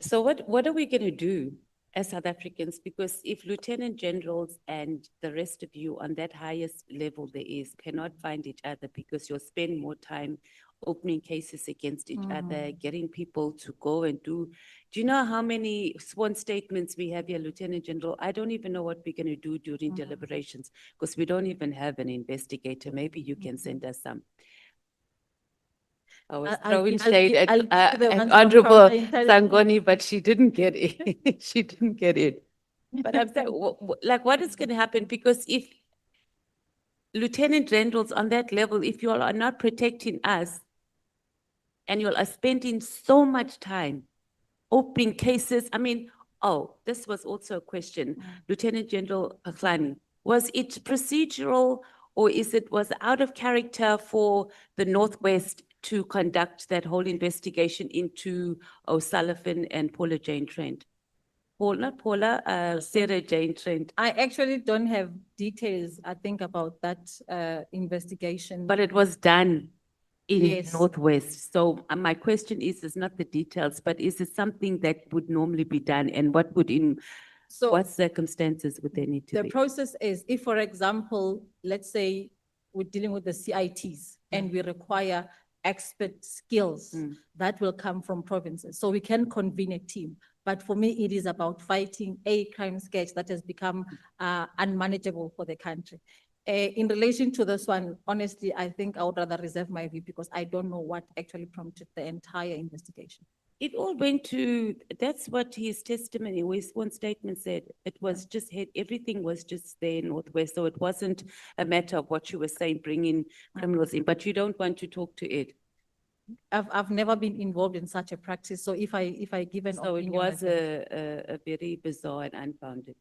So what are we going to do as South Africans? Because if lieutenant generals and the rest of you on that highest level there is cannot find each other because you'll spend more time opening cases against each other, getting people to go and do you know how many sworn statements we have here, Lieutenant General? I don't even know what we're going to do during deliberations because we don't even have an investigator. Maybe you can send us some. I was throwing shade at Honorable Sangoni, but she didn't get it. She didn't get it. But I'm saying, like, what is going to happen? Because if lieutenant generals on that level, if you all are not protecting us, and you all are spending so much time opening cases, I mean, oh, this was also a question, Lieutenant General Mkhwanazi, was it procedural or was it out of character for the Northwest to conduct that whole investigation into O'Sullivan and Paula Jane Trent? Sarah Jane Trent. I actually don't have details, I think, about that investigation. But it was done in Yes. Northwest. So my question is not the details, but is it something that would normally be done? And what would what circumstances would they need to The be? process is, if, for example, let's say we're dealing with the CITs and we require expert skills that will come from provinces. So we can convene a team. But for me, it is about fighting a crime sketch that has become unmanageable for the country. In relation to this one, honestly, I think I would rather reserve my view because I don't know what actually prompted the entire investigation. It all went to, that's what his testimony, his sworn statement said. It was just, everything was just there in Northwest. So it wasn't a matter of what you were saying, bringing criminals in, but you don't want to talk to it. I've never been involved in such a practice. So if I give an So it opinion, was a very bizarre and unfounded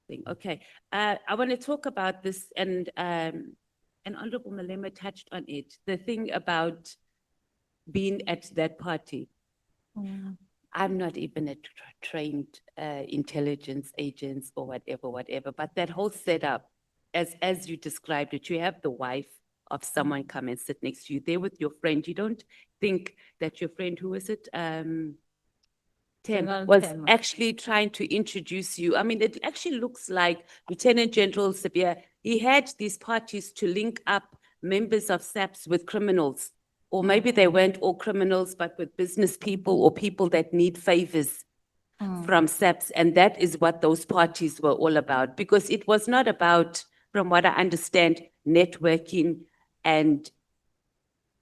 thing. Okay, I want to talk about this, and Honorable Malema touched on it. The thing about being at that party. I'm not even a trained intelligence agent or whatever, but that whole setup, as you described it, you have the wife of someone come and sit next to you there with your friend. You don't think that your friend, who is it? Was actually trying to introduce you. I mean, it actually looks like Lieutenant General Sibiya, he had these parties to link up members of SAPS with criminals, or maybe they weren't all criminals, but with business people or people that need favors from SAPS. And that is what those parties were all about, because it was not about, from what I understand, networking and,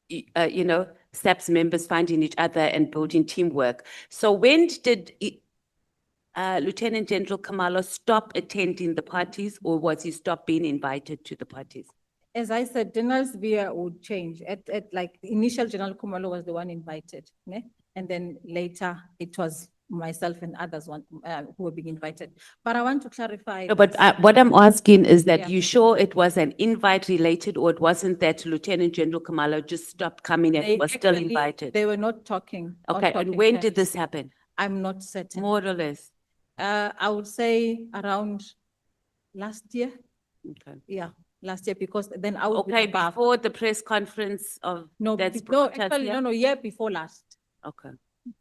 you know, SAPS members finding each other and building teamwork. So when did Lieutenant General Khumalo stop attending the parties, or was he stop being invited to the parties? As I said, General Sibiya would change. At like initial, General Khumalo was the one invited, ne? And then later it was myself and others who were being invited. But I want to clarify. No, but that- what I'm asking is that Yeah. you sure it was an invite related, or it wasn't that Lieutenant General Khumalo just stopped coming and They was still actually- invited? They were not talking. on Okay, and talking when did terms. this happen? I'm not certain. More or less? I would say around last year. Okay. Yeah, last year, because then I would. Okay, before the press conference of No, that's no, brought us actually, here? no, year before last, Okay.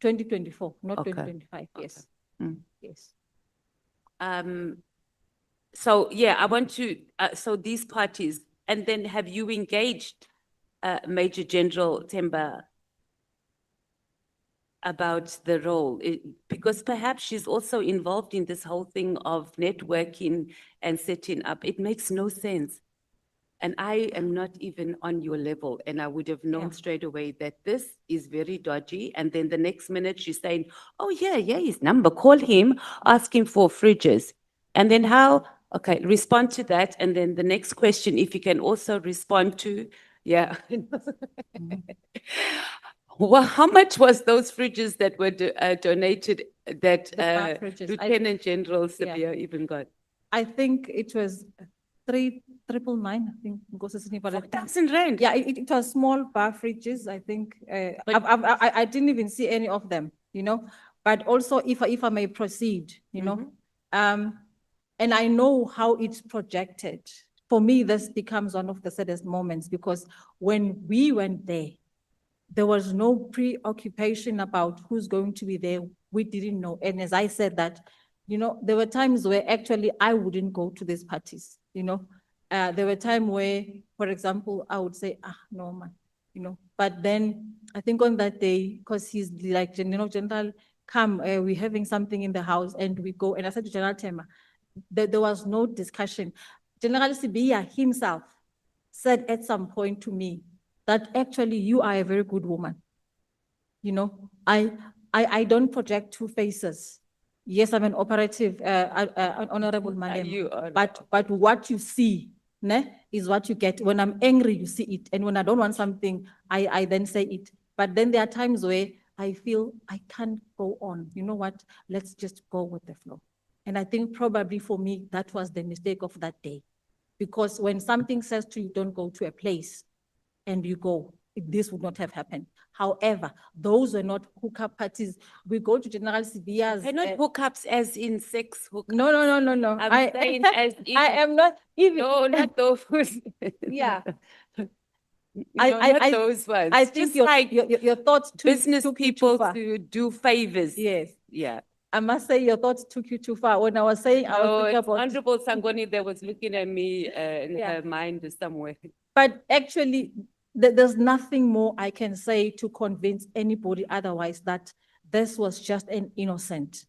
2024, not Okay. 2025, yes. Mm. Yes. So yeah, I want to, so these parties, and then have you engaged Major General Temba about the role? Because perhaps she's also involved in this whole thing of networking and setting up. It makes no sense. And I am not even on your level, and I would have known straight away that this is very dodgy. And then the next minute she's saying, oh yeah, his number, call him, ask him for fridges. And then how, okay, respond to that. And then the next question, if you can also respond to, yeah. Well, how much was those fridges that were donated that The bar fridges. Lieutenant General Yeah. Sibiya even got? I think it was 3,999, I think. R4,000. Yeah, it was small bar fridges, I think. I didn't even see any of them, you know. But also, if I may proceed, you know, and I know how it's projected. For me, this becomes one of the saddest moments, because when we went there was no preoccupation about who's going to be there. We didn't know. And as I said that, you know, there were times where actually I wouldn't go to these parties, you know. There were times where, for example, I would say, no, man, you know. But then I think on that day, because he's like, you know, General, come, we're having something in the house, and we go. And I said to General Tema, there was no discussion. General Sibiya himself said at some point to me that actually you are a very good woman. You know, I don't project two faces. Yes, I'm an operative, honorable madam, You are. but what you see, ne, is what you get. When I'm angry, you see it. And when I don't want something, I then say it. But then there are times where I feel I can't go on. You know what? Let's just go with the flow. And I think probably for me, that was the mistake of that day. Because when something says to you, don't go to a place, and you go, this would not have happened. However, those were not hookup parties. We go to General Sibiya's. They're not hookups as in sex hookups. No. I'm saying as in. I am not even. No, not those. Yeah. Not those ones. I think Just your thoughts business took you people too far. to do favors. Yes. Yeah. I must say your thoughts took you too far. When I was saying, I was No, thinking it's about. Honorable Sangoni that was looking at me in Yeah. her mind somewhere. But actually, there's nothing more I can say to convince anybody otherwise that this was just an innocent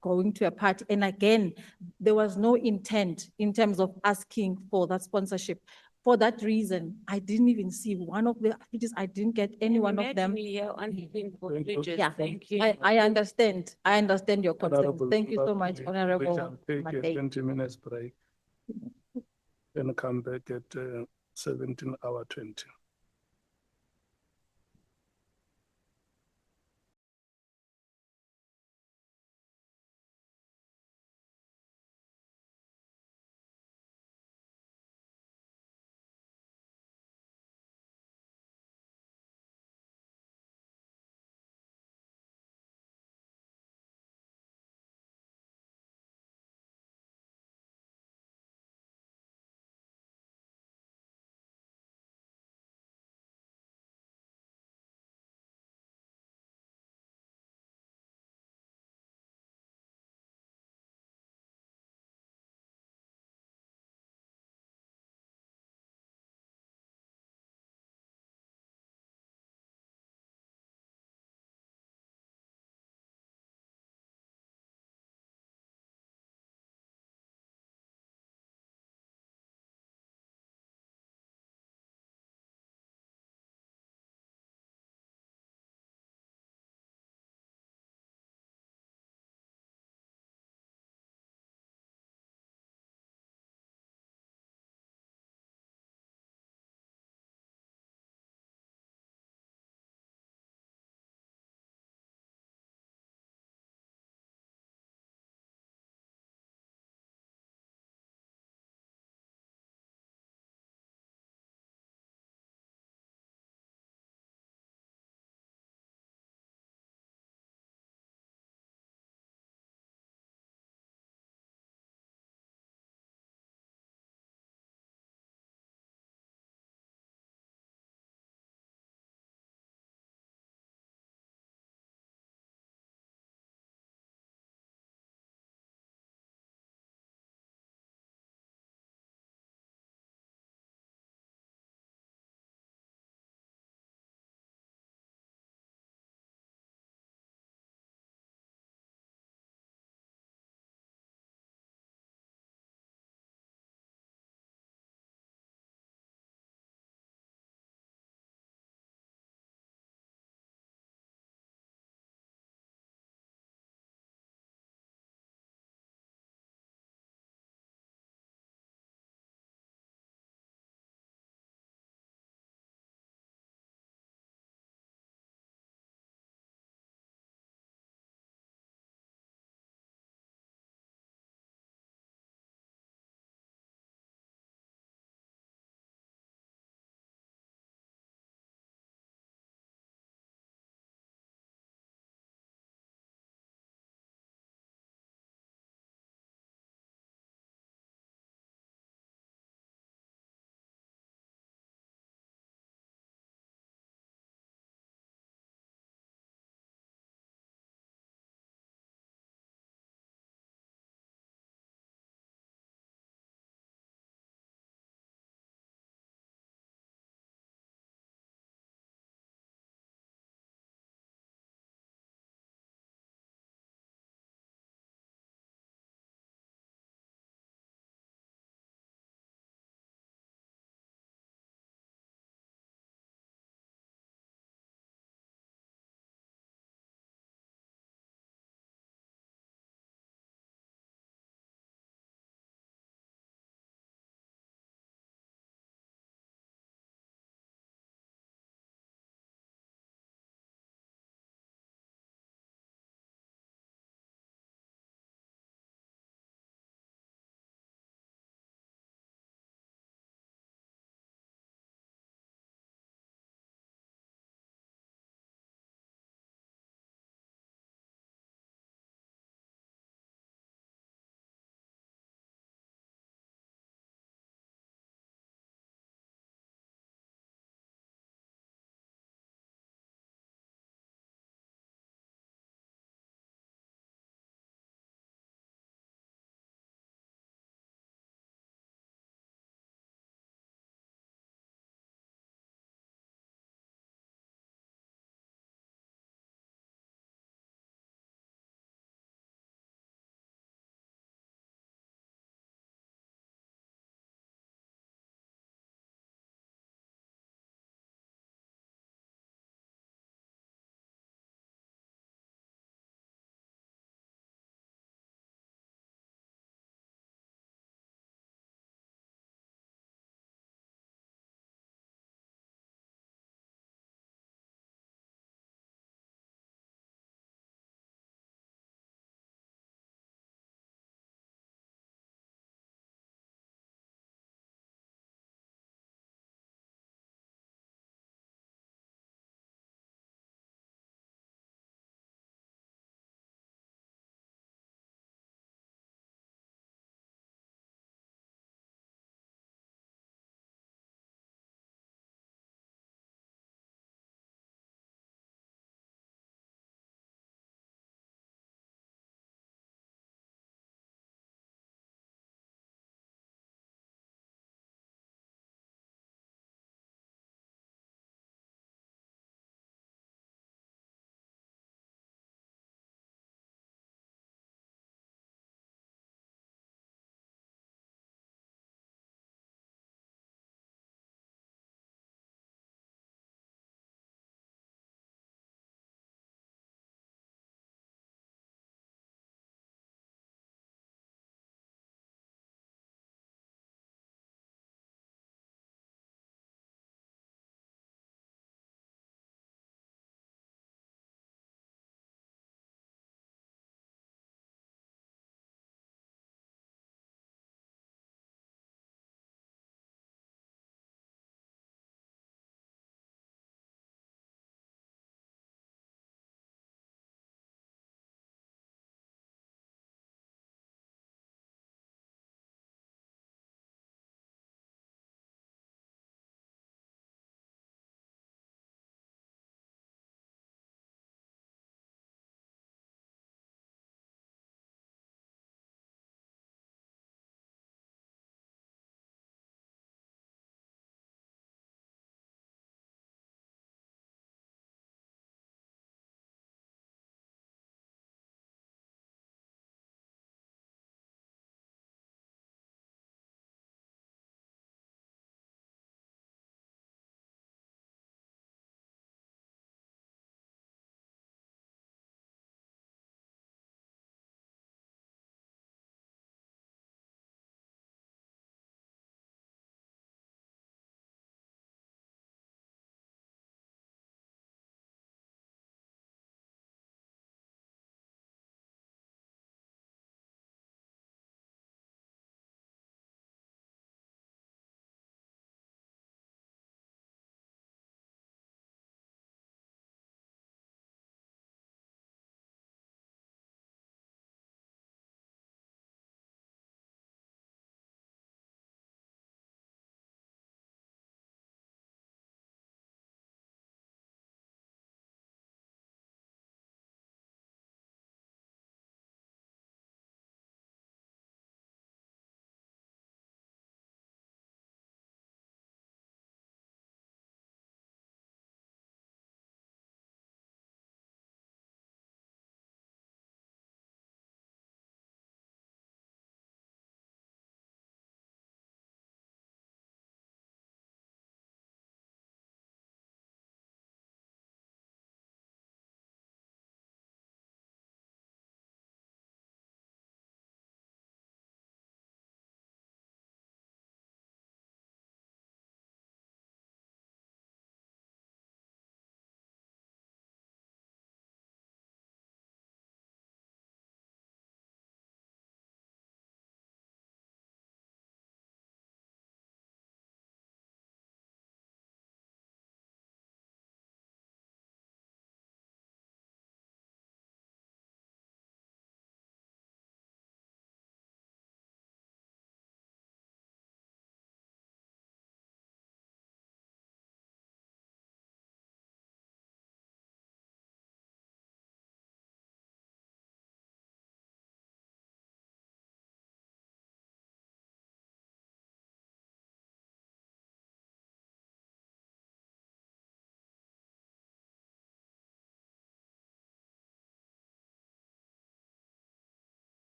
going to a party. And again, there was no intent in terms of asking for that sponsorship. For that reason, I didn't even see one of the activities. I didn't get any one of them. Yeah, Yeah, thank you. I understand. I understand your concern. Honorable Thank you so much, Member, we Honorable. shall take a Matei. 20 minutes break. Then come back at 17:20.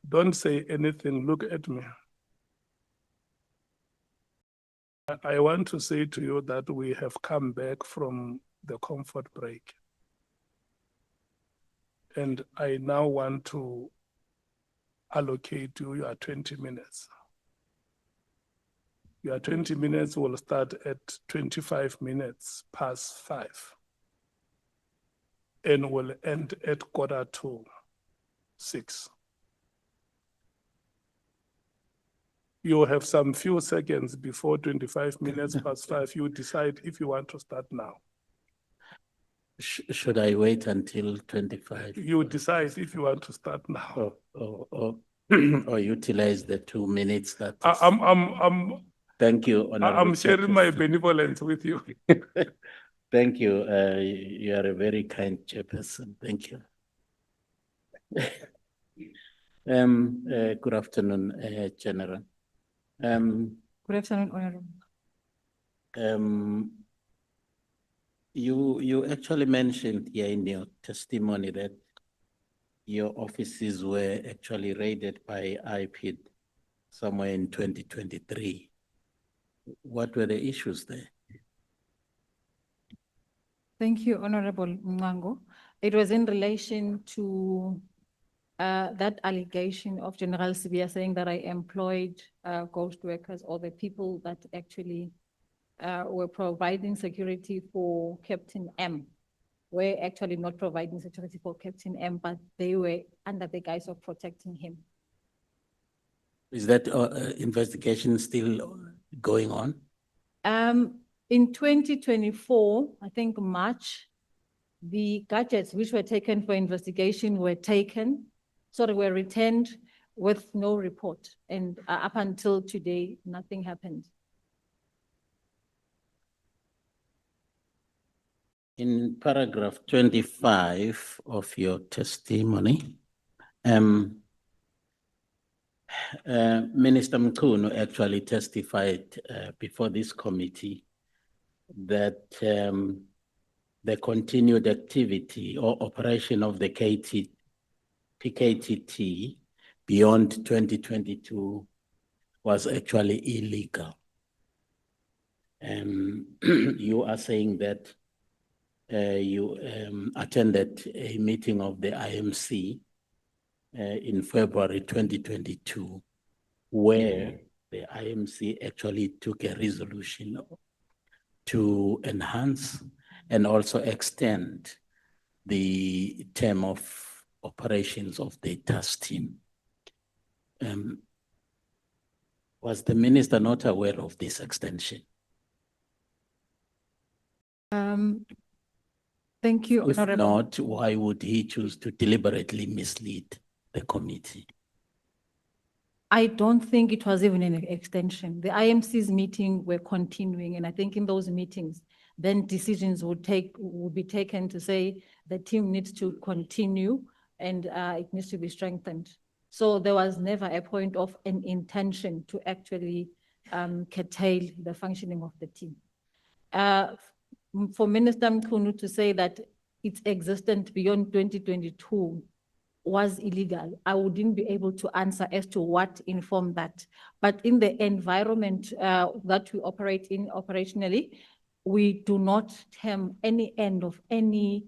Don't say anything, look at me. I want to say to you that we have come back from the comfort break. And I now want to allocate you your 20 minutes. Your 20 minutes will start at 25 minutes past 5 and will end at 5:45. You have some few seconds before 25 minutes past 5. You decide if you want to start now. Should I wait until 25? You decide if you want to start now. Or utilize the 2 minutes that. Thank you, I'm Honorable sharing my Chairperson. benevolence with you. Thank you. You are a very kind chairperson. Thank you. Good afternoon, General. Good afternoon, Honorable. You actually mentioned here in your testimony that your offices were actually raided by IPID somewhere in 2023. What were the issues there? Thank you, Honorable Mngango. It was in relation to that allegation of General Sibiya saying that I employed ghost workers or the people that actually were providing security for Captain M. Were actually not providing security for Captain M, but they were under the guise of protecting him. Is that investigation still going on? In 2024, I think March, the gadgets which were taken for investigation were taken, so they were returned with no report. And up until today, nothing happened. In paragraph 25 of your testimony, Minister Mkhwanazi actually testified before this committee that the continued activity or operation of the PKTT beyond 2022 was actually illegal. You are saying that you attended a meeting of the IMC in February 2022, where the IMC actually took a resolution to enhance and also extend the term of operations of the task team. Was the minister not aware of this extension? Thank you, If Honorable. not, why would he choose to deliberately mislead the committee? I don't think it was even an extension. The IMC's meeting were continuing, and I think in those meetings, then decisions would be taken to say the team needs to continue and it needs to be strengthened. So there was never a point of an intention to actually curtail the functioning of the team. For Minister Mkhwanazi to say that it's existent beyond 2022 was illegal, I wouldn't be able to answer as to what informed that. But in the environment that we operate in operationally, we do not term any end of any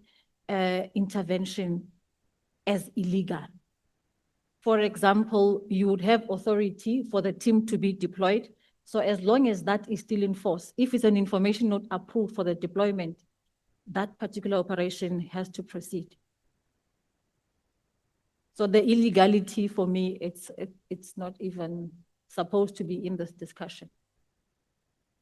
intervention as illegal. For example, you would have authority for the team to be deployed. So as long as that is still in force, if it's an information not approved for the deployment, that particular operation has to proceed. So the illegality for me, it's not even supposed to be in this discussion.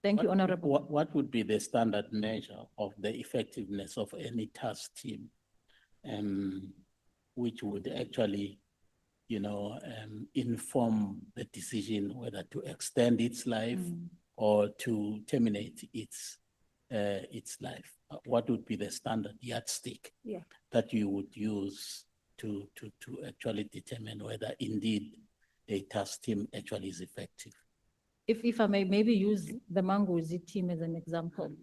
Thank you, Honorable. What would be the standard measure of the effectiveness of any task team, which would actually, inform the decision whether to extend its life or to terminate its life? What would be the standard yardstick that you would use to actually determine whether indeed a task team actually is effective? If I may maybe use the Manguzi team as an example.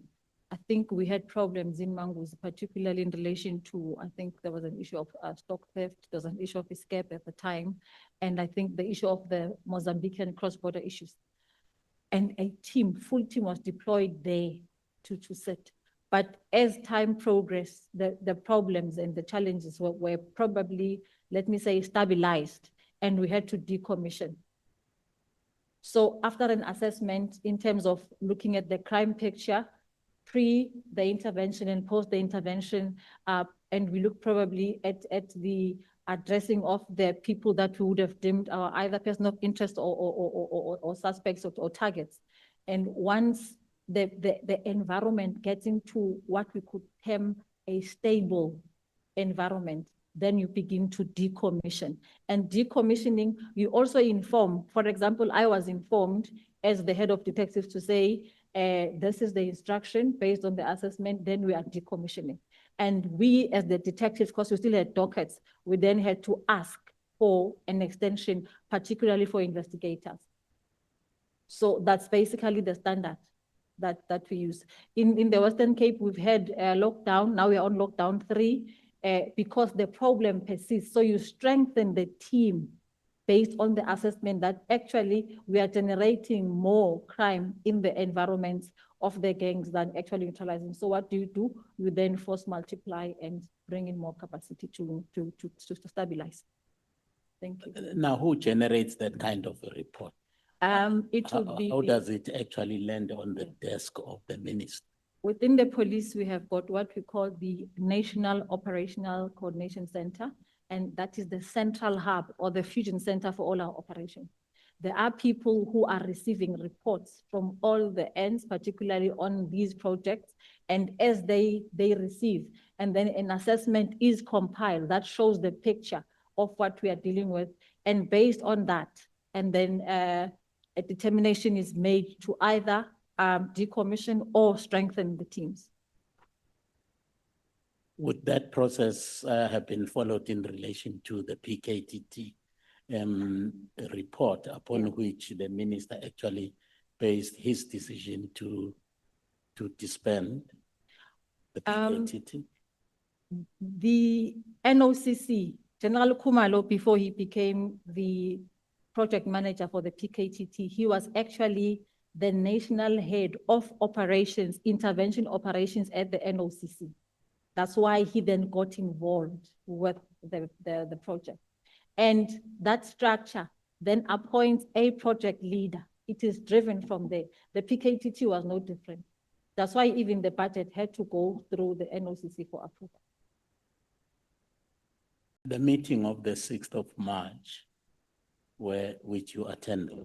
I think we had problems in Mangus, particularly in relation to, I think there was an issue of stock theft, there was an issue of escape at the time, and I think the issue of the Mozambican cross-border issues. And a team, full team was deployed there to sit. But as time progressed, the problems and the challenges were probably, let me say, stabilized, and we had to decommission. So after an assessment in terms of looking at the crime picture, pre the intervention and post the intervention, and we look probably at the addressing of the people that we would have deemed either person of interest or suspects or targets. And once the environment gets into what we could term a stable environment, then you begin to decommission. And decommissioning, you also inform. For example, I was informed as the head of detectives to say, this is the instruction based on the assessment, then we are decommissioning. And we as the detectives, because we still had dockets, we then had to ask for an extension, particularly for investigators. So that's basically the standard that we use. In the Western Cape, we've had lockdown, now we're on lockdown 3, because the problem persists. So you strengthen the team based on the assessment that actually we are generating more crime in the environments of the gangs than actually neutralizing. So what do? You then force multiply and bring in more capacity to stabilize. Thank you. Now, who generates that kind of a report? It would be. How does it actually land on the desk of the minister? Within the police, we have got what we call the National Operational Coordination Center, and that is the central hub or the fusion center for all our operations. There are people who are receiving reports from all the ends, particularly on these projects, and as they receive, and then an assessment is compiled that shows the picture of what we are dealing with, and based on that, and then a determination is made to either decommission or strengthen the teams. Would that process have been followed in relation to the PKTT report upon which the minister actually based his decision to disband the PKTT? The NOCC, General Khumalo, before he became the project manager for the PKTT, he was actually the national head of operations, intervention operations at the NOCC. That's why he then got involved with the project. And that structure then appoints a project leader. It is driven from there. The PKTT was no different. That's why even the budget had to go through the NOCC for approval. The meeting of the 6th of March, which you attended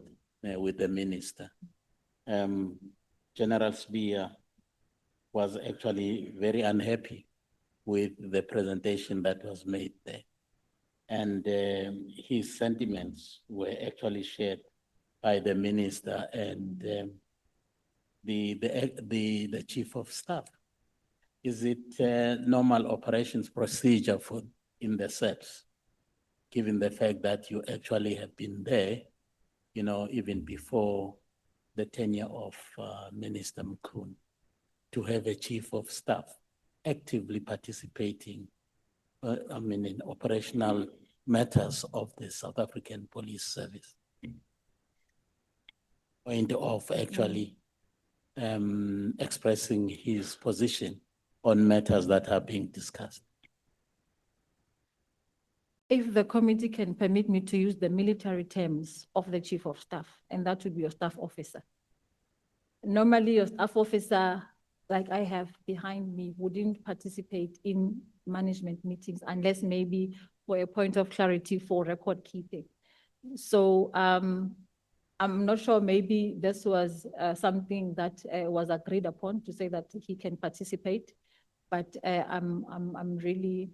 with the minister, General Sibiya was actually very unhappy with the presentation that was made there. And his sentiments were actually shared by the minister and the chief of staff. Is it normal operations procedure in the SAPS, given the fact that you actually have been there, you know, even before the tenure of Minister Mkhwanazi, to have a chief of staff actively participating, in operational matters of the South African Police Service? Point of actually expressing his position on matters that are being discussed. If the committee can permit me to use the military terms of the chief of staff, and that would be your staff officer. Normally, your staff officer, like I have behind me, wouldn't participate in management meetings unless maybe for a point of clarity for record keeping. So I'm not sure, maybe this was something that was agreed upon to say that he can participate, but I'm really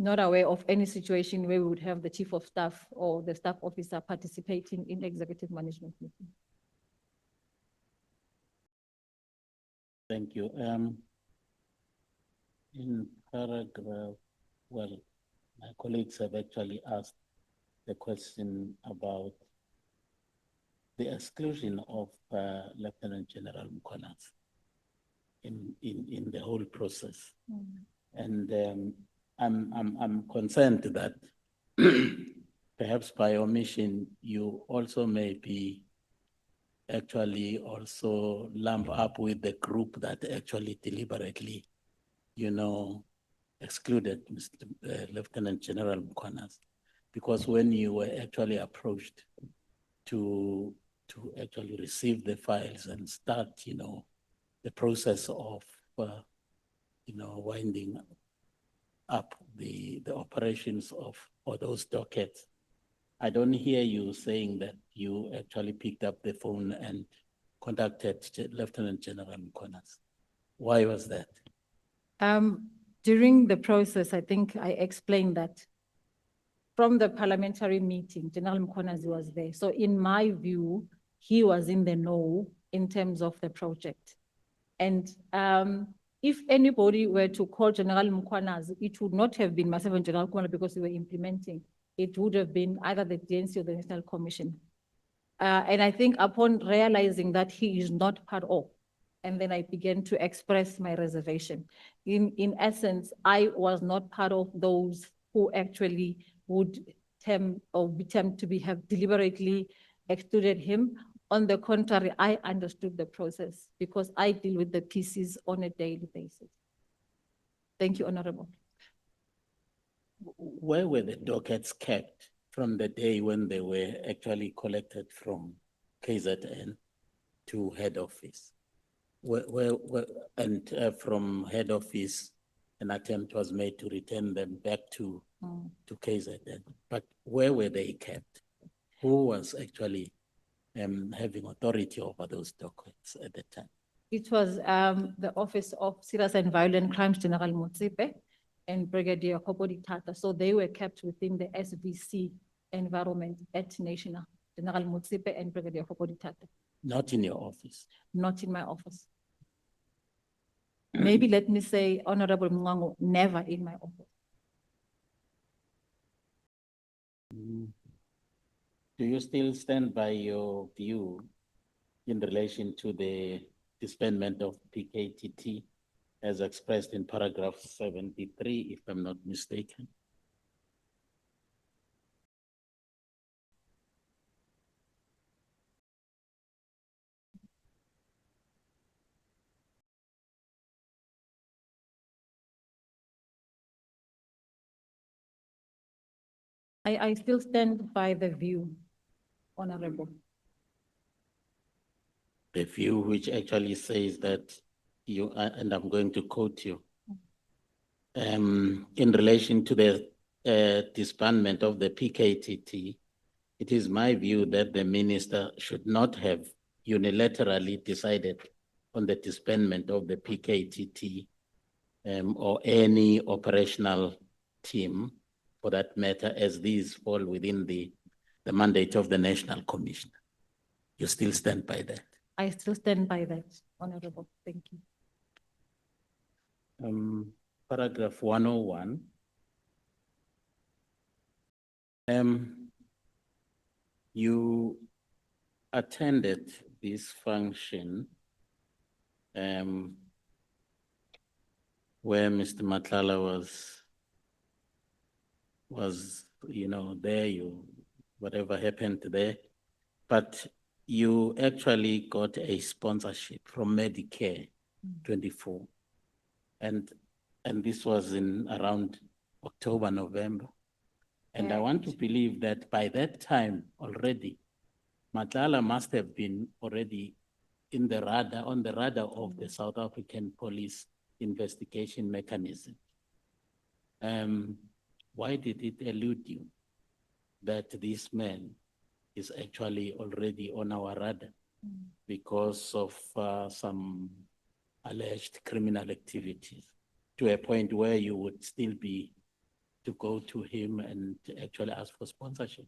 not aware of any situation where we would have the chief of staff or the staff officer participating in executive management meeting. Thank you. In paragraph, well, my colleagues have actually asked the question about the exclusion of Lt General Mkhwanazi. in the whole process. And I'm concerned that perhaps by omission, you also may be actually also lump up with the group that actually deliberately, excluded Mr. Lieutenant General Mkhwanazi. Because when you were actually approached to actually receive the files and start, the process of, winding up the operations of all those dockets, I don't hear you saying that you actually picked up the phone and contacted Lieutenant General Mkhwanazi. Why was that? During the process, I think I explained that from the parliamentary meeting, General Mkhwanazi was there. So in my view, he was in the know in terms of the project. And if anybody were to call General Mkhwanazi, it would not have been myself and General Mkhwanazi because we were implementing. It would have been either the DNC or the National Commission. And I think upon realizing that he is not part of, and then I began to express my reservation. In essence, I was not part of those who actually would attempt to have deliberately excluded him. On the contrary, I understood the process because I deal with the PCs on a daily basis. Thank you, Honorable. Where were the dockets kept from the day when they were actually collected from KZN to head office? From head office, an attempt was made to return them back to KZN. But where were they kept? Who was actually having authority over those documents at the time? It was the Office of Serious and Violent Crimes, General Motsipe and Brigadier Hopodi Tata. So they were kept within the SVC environment at National, General Motsipe and Brigadier Hopodi Tata. Not in your office? Not in my office. Maybe let me say, Honorable Mwango, never in my office. Do you still stand by your view in relation to the disbandment of PKTT as expressed in paragraph 73, if I'm not mistaken? I still stand by the view, Honorable. The view which actually says that you, and I'm going to quote you, in relation to the disbandment of the PKTT, it is my view that the minister should not have unilaterally decided on the disbandment of the PKTT or any operational team for that matter, as these fall within the mandate of the National Commission. You still stand by that? I still stand by that, Honorable. Thank you. Paragraph 101. You attended this function where Mr. Matlala was there, whatever happened there, but you actually got a sponsorship from Medicare 24. And this was in around October, November. And I want to believe that by that time already, Matlala must have been already on the radar of the South African police investigation mechanism. Why did it elude you that this man is actually already on our radar because of some alleged criminal activities, to a point where you would still be to go to him and actually ask for sponsorship?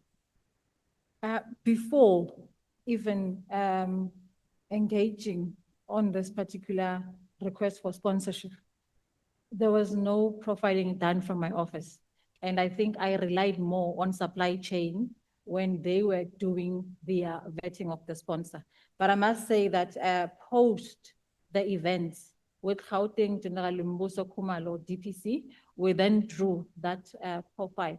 Before even engaging on this particular request for sponsorship, there was no profiling done from my office. And I think I relied more on supply chain when they were doing their vetting of the sponsor. But I must say that post the events, with Gauteng General Mbuso Khumalo, DPC, we then drew that profile.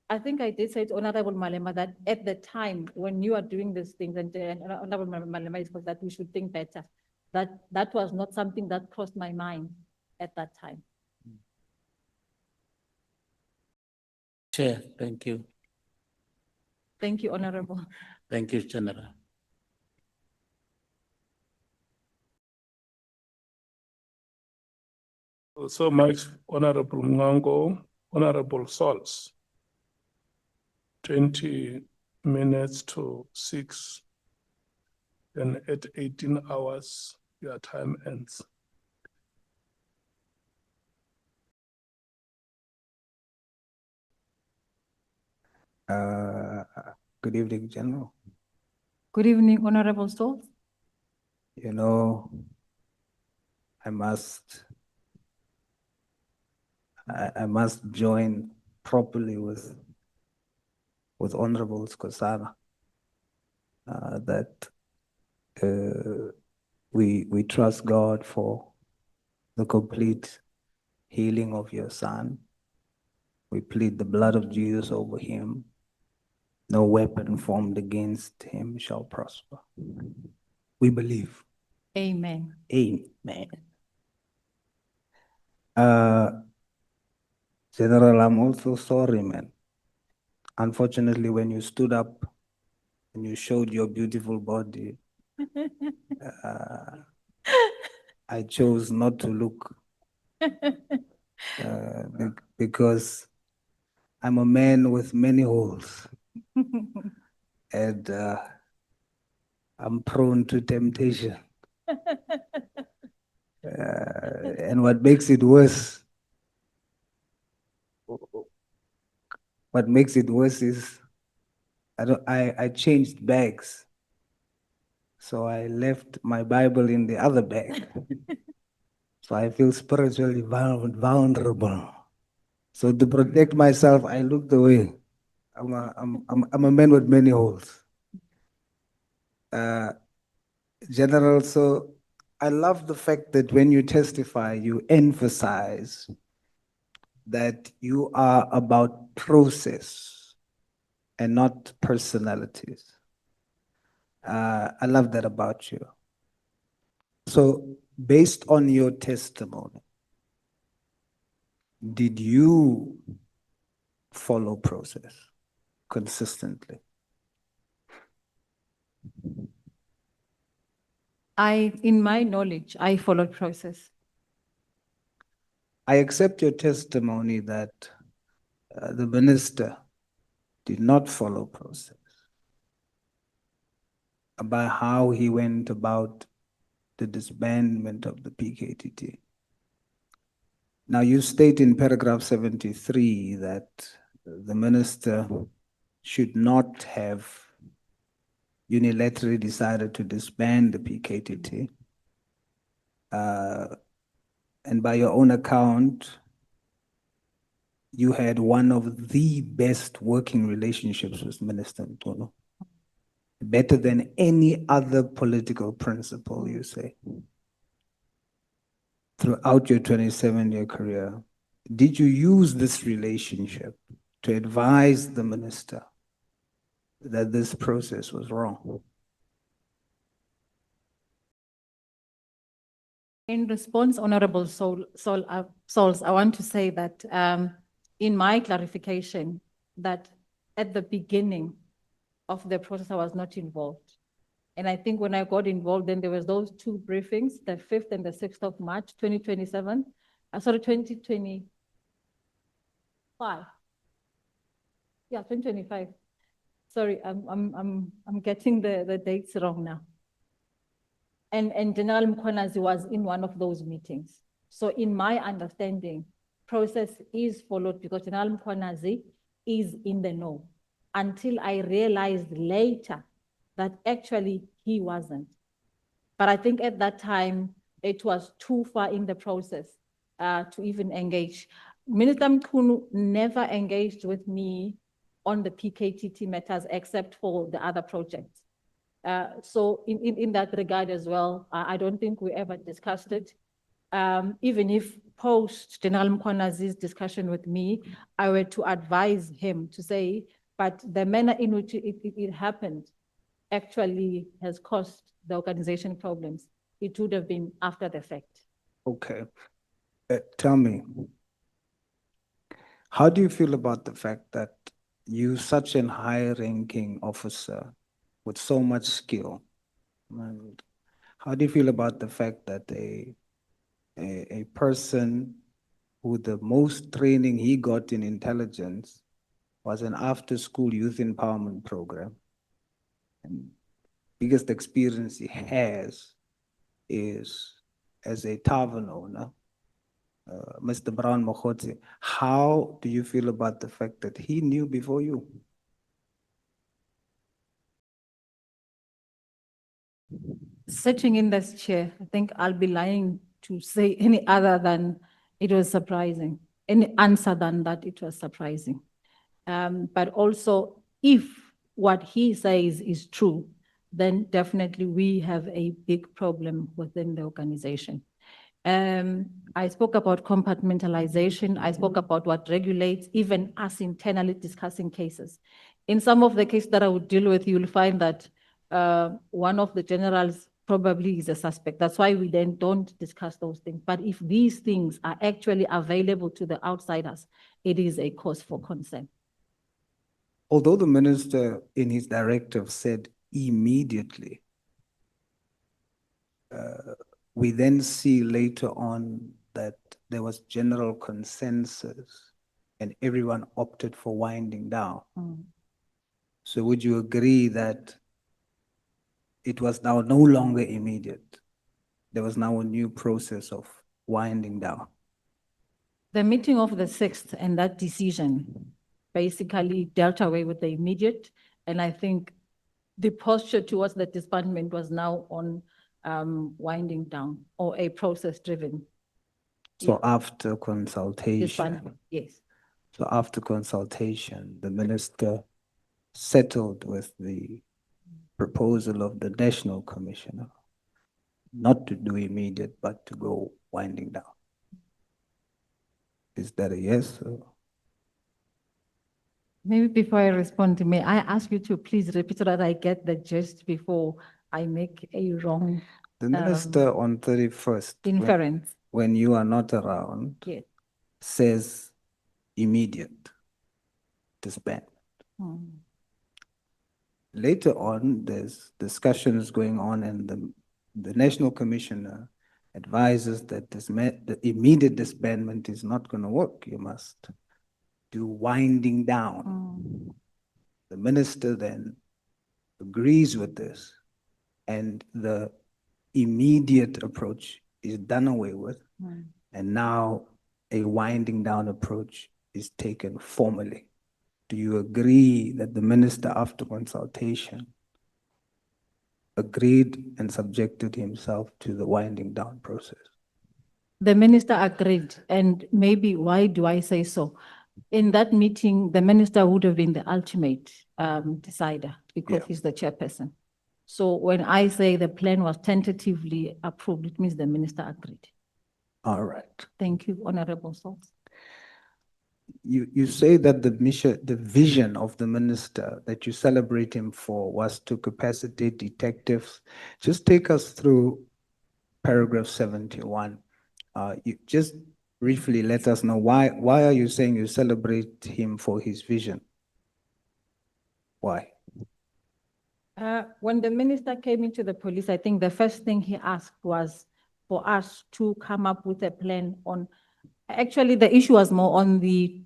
I think I did say to Honorable Malema that at the time when you are doing these things, and Honorable Malema is that we should think better. That was not something that crossed my mind at that time. Chair, thank you. Thank you, Honorable. Thank you, General. So much, Honorable Mngango, Honorable Sols. 20 minutes to 6. Then at 18 hours, your time ends. Good evening, General. Good evening, Honorable Stolz. You know, I must join properly with Honorable Skosana that we trust God for the complete healing of your son. We plead the blood of Jesus over him. No weapon formed against him shall prosper. We believe. Amen. Amen. General, I'm also sorry, man. Unfortunately, when you stood up and you showed your beautiful body, I chose not to look because I'm a man with many holes and I'm prone to temptation. And what makes it worse is I changed bags. So I left my Bible in the other bag. So I feel spiritually vulnerable. So to protect myself, I looked away. I'm a man with many holes. General, so I love the fact that when you testify, you emphasize that you are about process and not personalities. I love that about you. So based on your testimony, did you follow process consistently? In my knowledge, I followed process. I accept your testimony that the minister did not follow process about how he went about the disbandment of the PKTT. Now you state in paragraph 73 that the minister should not have unilaterally decided to disband the PKTT. And by your own account, you had one of the best working relationships with Minister Mkhwanazi. Better than any other political principal, you say. Throughout your 27-year career, did you use this relationship to advise the minister that this process was wrong? In response, Honorable Souls, I want to say that in my clarification, that at the beginning of the process, I was not involved. And I think when I got involved, then there was those two briefings, the 5th and the 6th of March, 2027. Sorry, 2025. Yeah, 2025. Sorry, I'm getting the dates wrong now. And General Mkhwanazi was in one of those meetings. So in my understanding, process is followed because General Mkhwanazi is in the know, until I realized later that actually he wasn't. But I think at that time, it was too far in the process to even engage. Minister Mkhunu never engaged with me on the PKTT matters except for the other projects. So in that regard as well, I don't think we ever discussed it. Even if post General Mkhwanazi's discussion with me, I were to advise him to say, but the manner in which it happened actually has caused the organization problems. It would have been after the fact. Okay. Tell me, how do you feel about the fact that you, such an high-ranking officer with so much skill, and how do you feel about the fact that a person with the most training he got in intelligence was an after-school youth empowerment program, and biggest experience he has is as a tavern owner, Mr. Brown Mokgotsi? How do you feel about the fact that he knew before you? Sitting in this chair, I think I'll be lying to say any other than it was surprising, any answer than that it was surprising. But also, if what he says is true, then definitely we have a big problem within the organization. I spoke about compartmentalization. I spoke about what regulates, even us internally discussing cases. In some of the cases that I would deal with, you'll find that one of the generals probably is a suspect. That's why we then don't discuss those things. But if these things are actually available to the outsiders, it is a cause for concern. Although the minister in his directive said immediately, we then see later on that there was general consensus and everyone opted for winding down. So would you agree that it was now no longer immediate? There was now a new process of winding down. The meeting of the 6th and that decision basically dealt away with the immediate, and I think the posture towards the disbandment was now on winding down or a process-driven. So after consultation. Disbandment, yes. So after consultation, the minister settled with the proposal of the national commissioner not to do immediate, but to go winding down. Is that a yes? Or? Maybe before I respond, may I ask you to please repeat so that I get the gist before I make a wrong The minister on 31st, inference. when you are not around, Yes. says immediate disbandment. Later on, there's discussions going on, and the national commissioner advises that the immediate disbandment is not going to work. You must do winding down. The minister then agrees with this, and the immediate approach is done away with, and now a winding down approach is taken formally. Do you agree that the minister, after consultation, agreed and subjected himself to the winding down process? The minister agreed, and maybe why do I say so? In that meeting, the minister would have been the ultimate decider because he's the chairperson. So when I say the plan was tentatively approved, it means the minister agreed. All right. Thank you, Honorable Salt. You say that the vision of the minister that you celebrate him for was to capacitate detectives. Just take us through paragraph 71. You just briefly let us know why are you saying you celebrate him for his vision? Why? When the minister came into the police, I think the first thing he asked was for us to come up with a plan on, actually the issue was more on the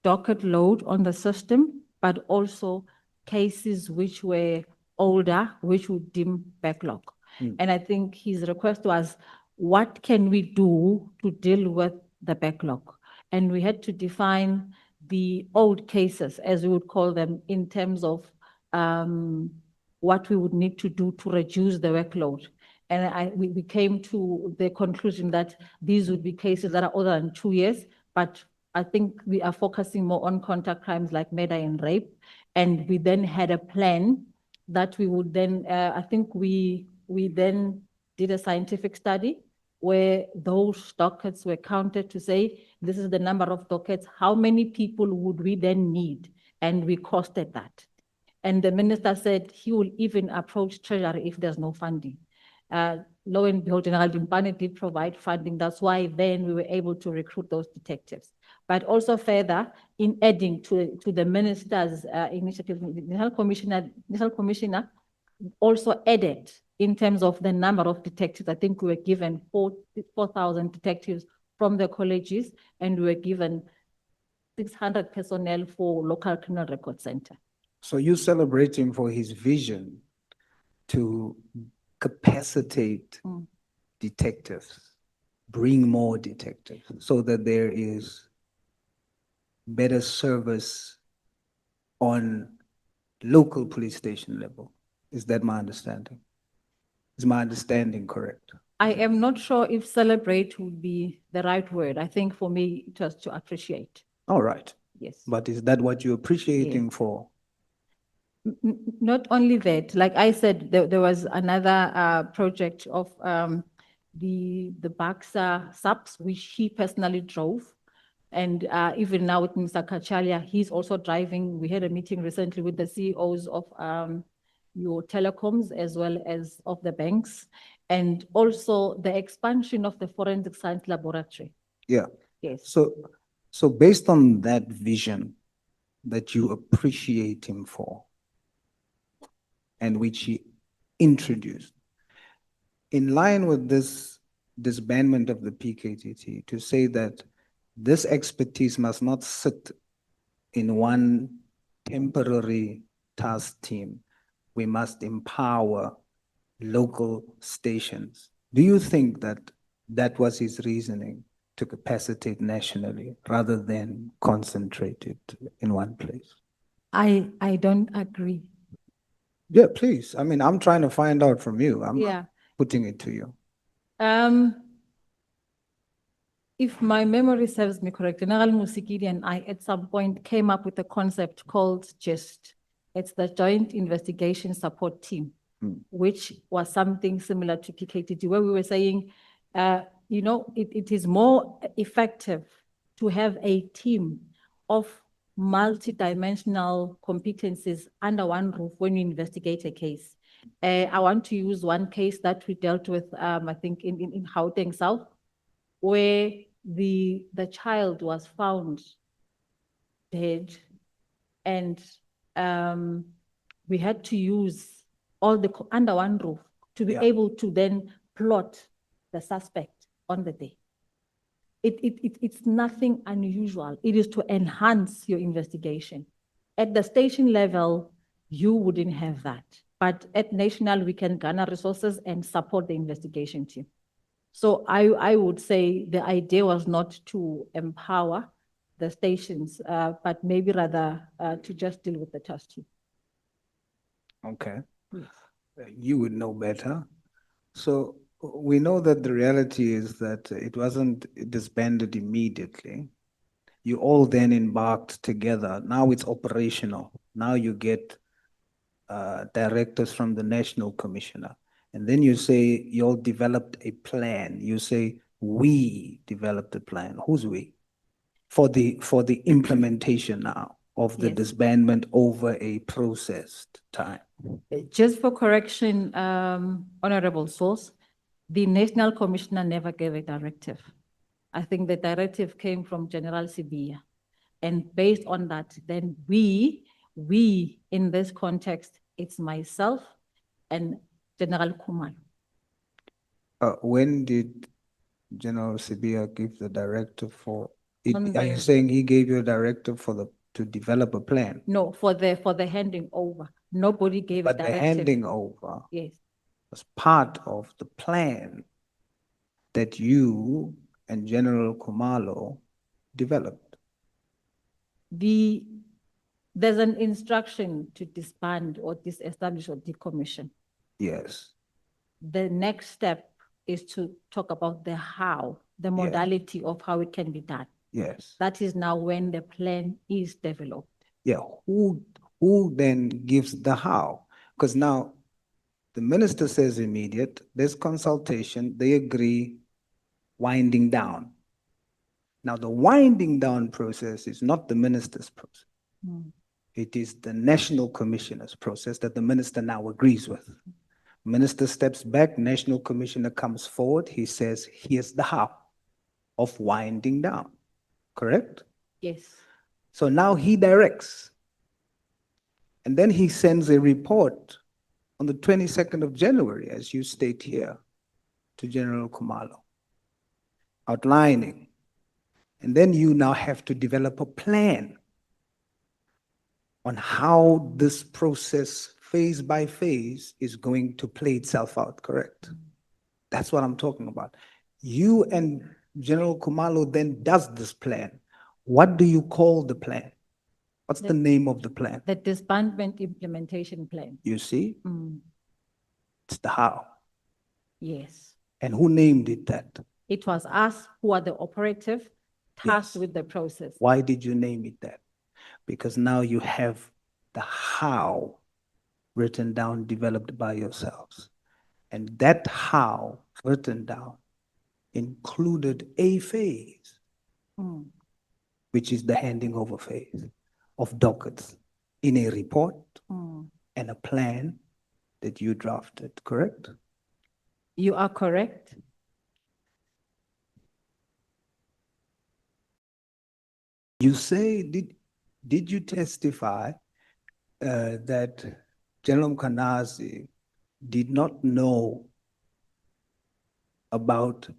docket load on the system, but also cases which were older, which would deem backlog. And I think his request was, what can we do to deal with the backlog? And we had to define the old cases, as we would call them, in terms of what we would need to do to reduce the workload. And we came to the conclusion that these would be cases that are older than 2 years, but I think we are focusing more on contact crimes like murder and rape. And we then had a plan that we would then, I think we then did a scientific study where those dockets were counted to say, this is the number of dockets, how many people would we then need? And we costed that. And the minister said he will even approach Treasury if there's no funding. Lo and behold, General Dimpane did provide funding. That's why then we were able to recruit those detectives. But also further, in adding to the minister's initiative, the National Commissioner also added in terms of the number of detectives. I think we were given 4,000 detectives from the colleges, and we were given 600 personnel for local criminal record center. So you celebrate him for his vision to capacitate detectives, bring more detectives, so that there is better service on local police station level. Is that my understanding? Is my understanding correct? I am not sure if celebrate would be the right word. I think for me, it was to appreciate. All right. Yes. But is that what you're appreciating for? Not only that, like I said, there was another project of the Baxter SAPS, which he personally drove. And even now with Mr. Kachalia, he's also driving. We had a meeting recently with the CEOs of your telecoms as well as of the banks, and also the expansion of the forensic science laboratory. Yeah. Yes. So based on that vision that you appreciate him for, and which he introduced, in line with this disbandment of the PKTT, to say that this expertise must not sit in one temporary task team. We must empower local stations. Do you think that that was his reasoning, to capacitate nationally rather than concentrate it in one place? I don't agree. Yeah, please. I mean, I'm trying to find out from you. I'm Yeah. putting it to you. If my memory serves me correct, General Musikidi and I at some point came up with a concept called JIST. It's the Joint Investigation Support Team, which was something similar to PKTT, where we were saying, you know, it is more effective to have a team of multidimensional competencies under one roof when you investigate a case. I want to use one case that we dealt with, I think in Gauteng South, where the child was found dead, and we had to use all the under one roof to be able to then plot the suspect on the day. It's nothing unusual. It is to enhance your investigation. At the station level, you wouldn't have that. But at national, we can garner resources and support the investigation team. So I would say the idea was not to empower the stations, but maybe rather to just deal with the task team. Okay. You would know better. So we know that the reality is that it wasn't disbanded immediately. You all then embarked together. Now it's operational. Now you get directives from the National Commissioner. And then you say you all developed a plan. You say we developed a plan. Who's we? For the implementation now of the disbandment over a processed time. Just for correction, Honorable Source, the National Commissioner never gave a directive. I think the directive came from General Sibiya. And based on that, then we in this context, it's myself and General Khumalo. When did General Sibiya give the directive for it? On Are you the- saying he gave you a directive to develop a plan? No, for the handing over. Nobody gave a But the directive. handing over Yes. was part of the plan that you and General Khumalo developed. There's an instruction to disband or disestablish or decommission. Yes. The next step is to talk about the how, the modality of how it can be done. Yes. That is now when the plan is developed. Yeah. Who then gives the how? Because now the minister says immediate, there's consultation, they agree, winding down. Now, the winding down process is not the minister's process. It is the national commissioner's process that the minister now agrees with. Minister steps back, national commissioner comes forward, he says, here's the how of winding down, correct? Yes. So now he directs. And then he sends a report on the 22nd of January, as you state here, to General Khumalo, outlining. And then you now have to develop a plan on how this process, phase by phase, is going to play itself out, correct? That's what I'm talking about. You and General Khumalo then does this plan. What do you call the plan? What's the name of the plan? The disbandment implementation plan. You see, Mm, it's the how. yes. And who named it that? It was us who are the operative tasked Yes. with the process. Why did you name it that? Because now you have the how written down, developed by yourselves. And that how written down included a phase, Mm, which is the handing over phase of dockets in a report mm. and a plan that you drafted, correct? You are correct. You say, did you testify that General Mkhwanazi did not know about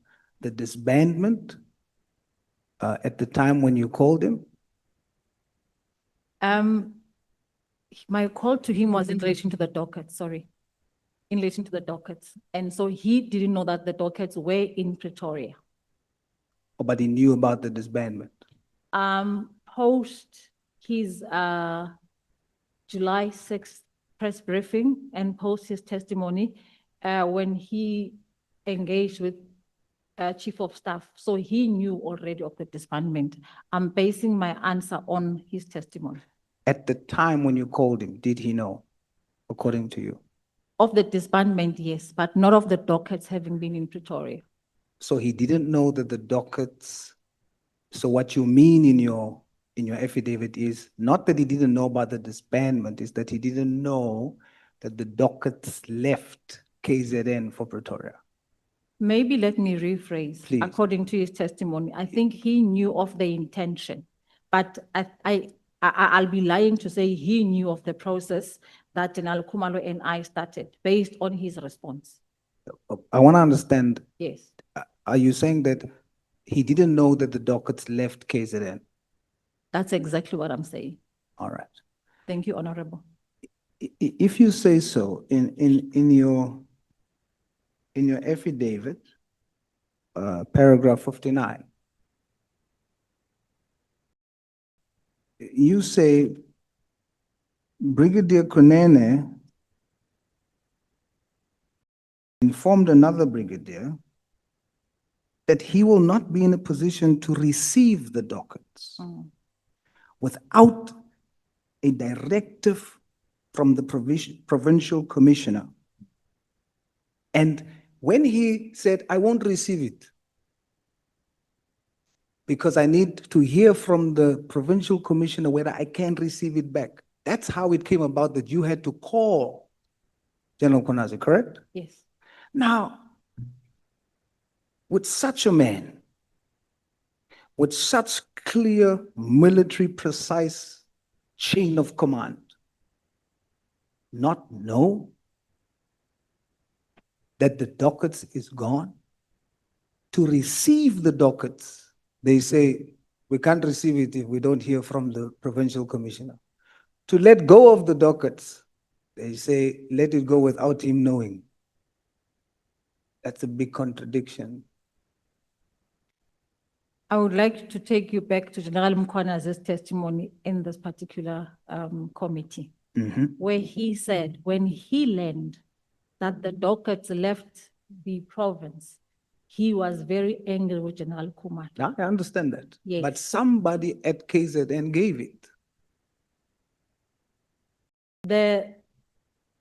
the disbandment at the time when you called him? My call to him was in relation to the dockets, sorry. In relation to the dockets. And so he didn't know that the dockets were in Pretoria. Oh, but he knew about the disbandment. Post his July 6th press briefing and post his testimony, when he engaged with Chief of Staff, so he knew already of the disbandment. I'm basing my answer on his testimony. At the time when you called him, did he know, according to you? Of the disbandment, yes, but not of the dockets having been in Pretoria. So he didn't know that the dockets, so what you mean in your affidavit is not that he didn't know about the disbandment, is that he didn't know that the dockets left KZN for Pretoria. Maybe let me rephrase. Please. According to his testimony, I think he knew of the intention, but I'll be lying to say he knew of the process that General Khumalo and I started based on his response. I want to understand, Yes. are you saying that he didn't know that the dockets left KZN? That's exactly what I'm saying. All right. Thank you, Honorable. If you say so, in your affidavit, paragraph 59, you say Brigadier Kunene informed another brigadier that he will not be in a position to receive the dockets without a directive from the provincial commissioner. And when he said, I won't receive it because I need to hear from the provincial commissioner whether I can receive it back. That's how it came about that you had to call General Mkhwanazi, correct? Yes. Now, with such a man, with such clear military precise chain of command, not know that the dockets is gone? To receive the dockets, they say, we can't receive it if we don't hear from the provincial commissioner. To let go of the dockets, they say, let it go without him knowing. That's a big contradiction. I would like to take you back to General Mkhwanazi's testimony in this particular committee, where he said when he learned that the dockets left the province, he was very angry with General Khumalo. I understand that. Yes. But somebody at KZN gave it.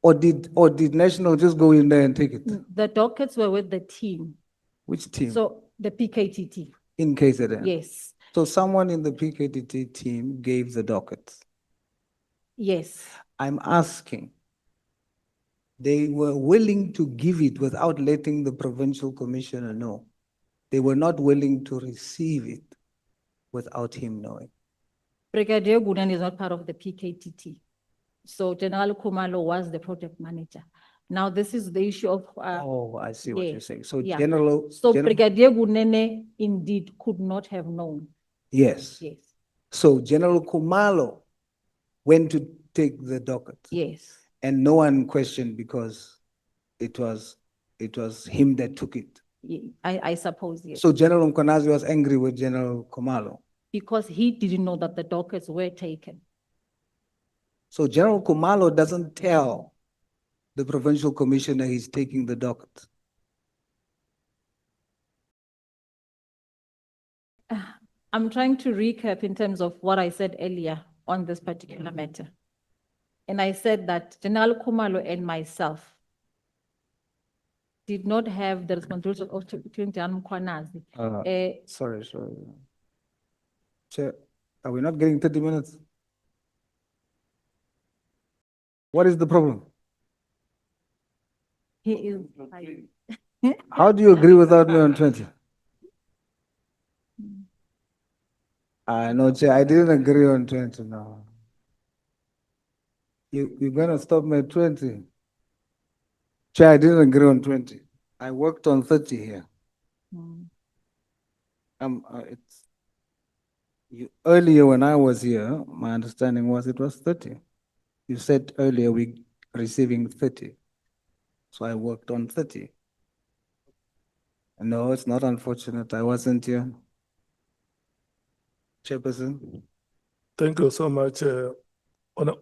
or did National just go in there and take it? The dockets were with the team, Which team? so the PKTT, In KZN? yes, So someone in the PKTT team gave the dockets. yes. I'm asking, they were willing to give it without letting the provincial commissioner know. They were not willing to receive it without him knowing. Brigadier Gunan is not part of the PKTT. So General Kumalo was the project manager. Now, this is the issue of. Oh, I see what yeah, you're saying. So yeah. General. So Brigadier Gunene indeed could not have known. Yes. Yes, So General Kumalo went to take the docket. yes. And no one questioned because it was him that took it. I suppose, yes. So General Mkhwanazi was angry with General Kumalo. Because he didn't know that the dockets were taken. So General Kumalo doesn't tell the provincial commissioner he's taking the docket. I'm trying to recap in terms of what I said earlier on this particular matter. And I said that General Kumalo and myself did not have the responsibility of Lt Gen Mkhwanazi. Sorry. Chair, are we not getting 30 minutes? What is the problem? He is. How do you agree without me on 20? No, Chair, I didn't agree on 20 now. You're gonna stop me at 20? Chair, I didn't agree on 20. I worked on 30 here. Earlier when I was here, my understanding was it was 30. You said earlier we receiving 30. So I worked on 30. No, it's not unfortunate. I wasn't here. Chairperson? Thank you so much,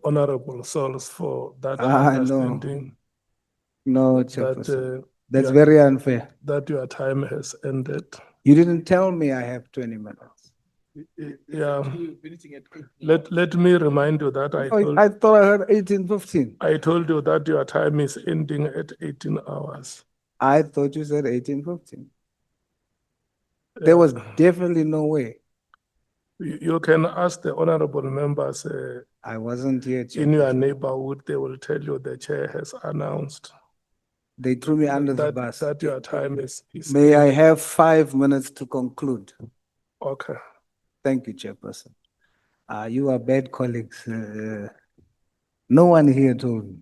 Honorable Sols, for that No. understanding. No, That, Chairperson. That's yeah, very unfair. that your time has ended. You didn't tell me I have 20 minutes. Yeah. Let me remind you that I thought I heard 18:15. I told you that your time is ending at 18 hours. I thought you said 18:15. There was definitely no way. You can ask the honorable members I wasn't here, in your Chairperson. neighborhood, they will tell you the chair has announced They threw me under the that, bus. that your time is May I have 5 minutes to conclude? Okay. Thank you, Chairperson. You are bad colleagues. No one here told me.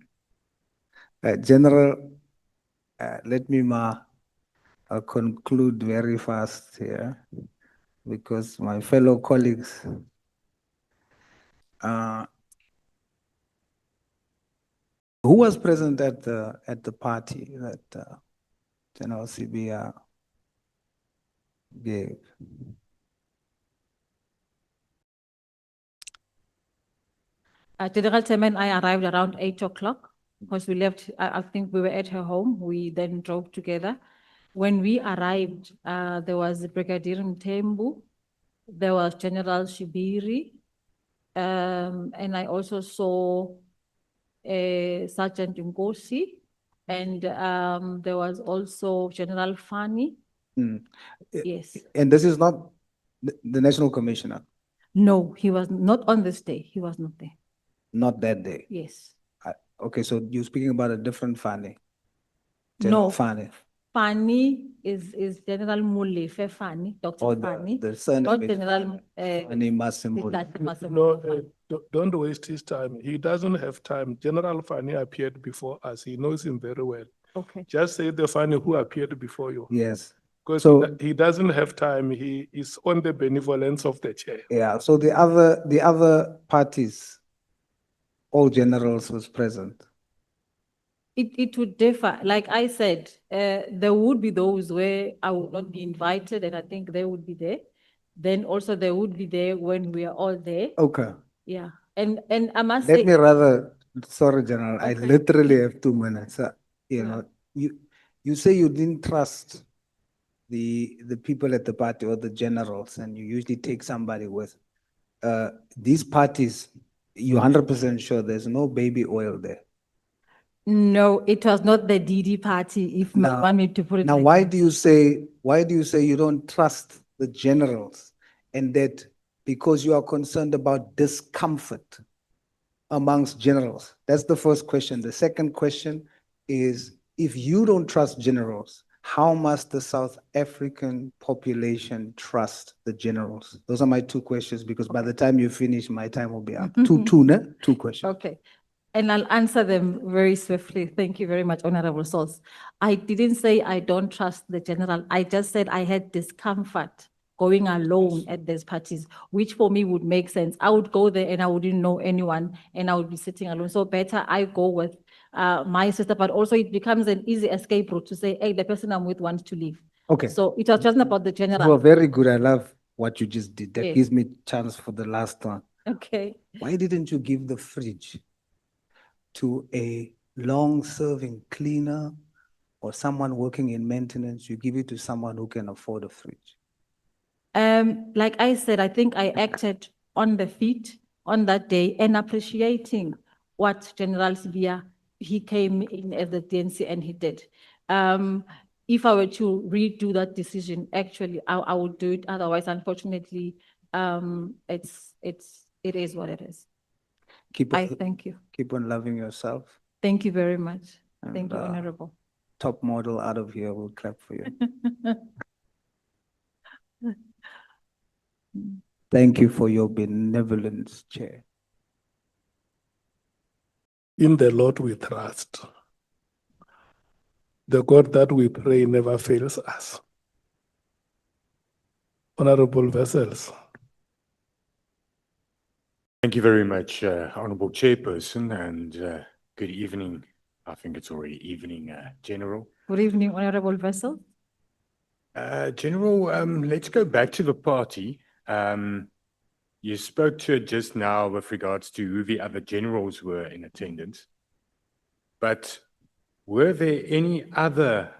General, let me conclude very fast here because my fellow colleagues who was present at the party that General Sibiya gave? General Chairman, I arrived around 8 o'clock because we left, I think we were at her home. We then drove together. When we arrived, there was Brigadier Mthembu, there was General Shibiri, and I also saw Sergeant Nkosi, and there was also General Fani. Yes. And this is not the National Commissioner? No, he was not on this day. He was not there. Not that day? Yes. Okay, so you're speaking about a different Fani? No. Fani. Fani is General Molefe Fani, Dr. Fani. The son Not General. Fani Massimo. No, don't waste his time. He doesn't have time. General Fani appeared before us. He knows him very well. Okay. Just say the Fani who appeared before you. Yes. Because So he doesn't have time. He is on the benevolence of the chair. yeah, so the other parties, all generals was present. It would differ. Like I said, there would be those where I would not be invited, and I think they would be there. Then also they would be there when we are all there. Okay. Yeah. And I must say. Let me rather, sorry, General, I Okay. literally have 2 minutes. You know, you say you didn't trust the people at the party or the generals, and you usually take somebody with. These parties, you're 100% sure there's no baby oil there? No, it was not the DD party, if you Now- want me to put it Now, like why that. do you say you don't trust the generals? And that because you are concerned about discomfort amongst generals? That's the first question. The second question is, if you don't trust generals, how must the South African population trust the generals? Those are my two questions, because by the time you finish, my time will be up. Two questions. Okay, and I'll answer them very swiftly. Thank you very much, Honorable Source. I didn't say I don't trust the general. I just said I had discomfort going alone at these parties, which for me would make sense. I would go there and I wouldn't know anyone and I would be sitting alone. So better I go with my sister, but also it becomes an easy escape route to say, hey, the person I'm with wants to leave. Okay. So it was just about the You were general. very good. I love what you just did. That Yes. gives me chance for the last one. Okay. Why didn't you give the fridge to a long-serving cleaner or someone working in maintenance? You give it to someone who can afford a fridge. Like I said, I think I acted on the feet on that day and appreciating what General Sibiya, he came in as the DNC and he did. If I were to redo that decision, actually, I would do it. Otherwise, unfortunately, it is what it is. I thank you. Keep on loving yourself. Thank you very much. Thank you, And, Honorable. Top model out of here will clap for you. Thank you for your benevolence, Chair. In the Lord we trust. The God that we pray never fails us. Honorable vessels. Thank you very much, Honorable Chairperson, and good evening. I think it's already evening, General. Good evening, Honorable Vessel. General, let's go back to the party. You spoke to it just now with regards to who the other generals were in attendance. But were there any other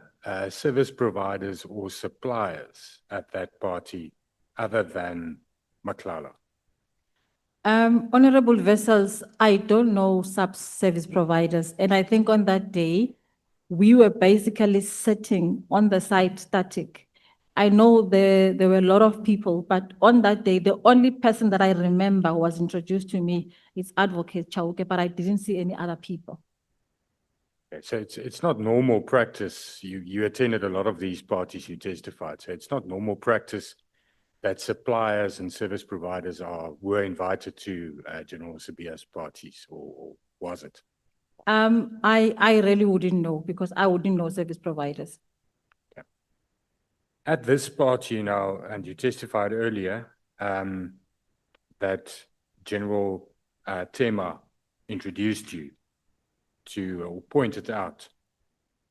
service providers or suppliers at that party other than Matlala? Honorable Vessels, I don't know SAPS service providers, and I think on that day, we were basically sitting on the site static. I know there were a lot of people, but on that day, the only person that I remember was introduced to me is Advocate Chauke, but I didn't see any other people. Okay, so it's not normal practice. You attended a lot of these parties, you testified. So it's not normal practice that suppliers and service providers were invited to General Sibiya's parties, or was it? I really wouldn't know because I wouldn't know service providers. Okay. At this party now, and you testified earlier that General Tema introduced you to, or pointed out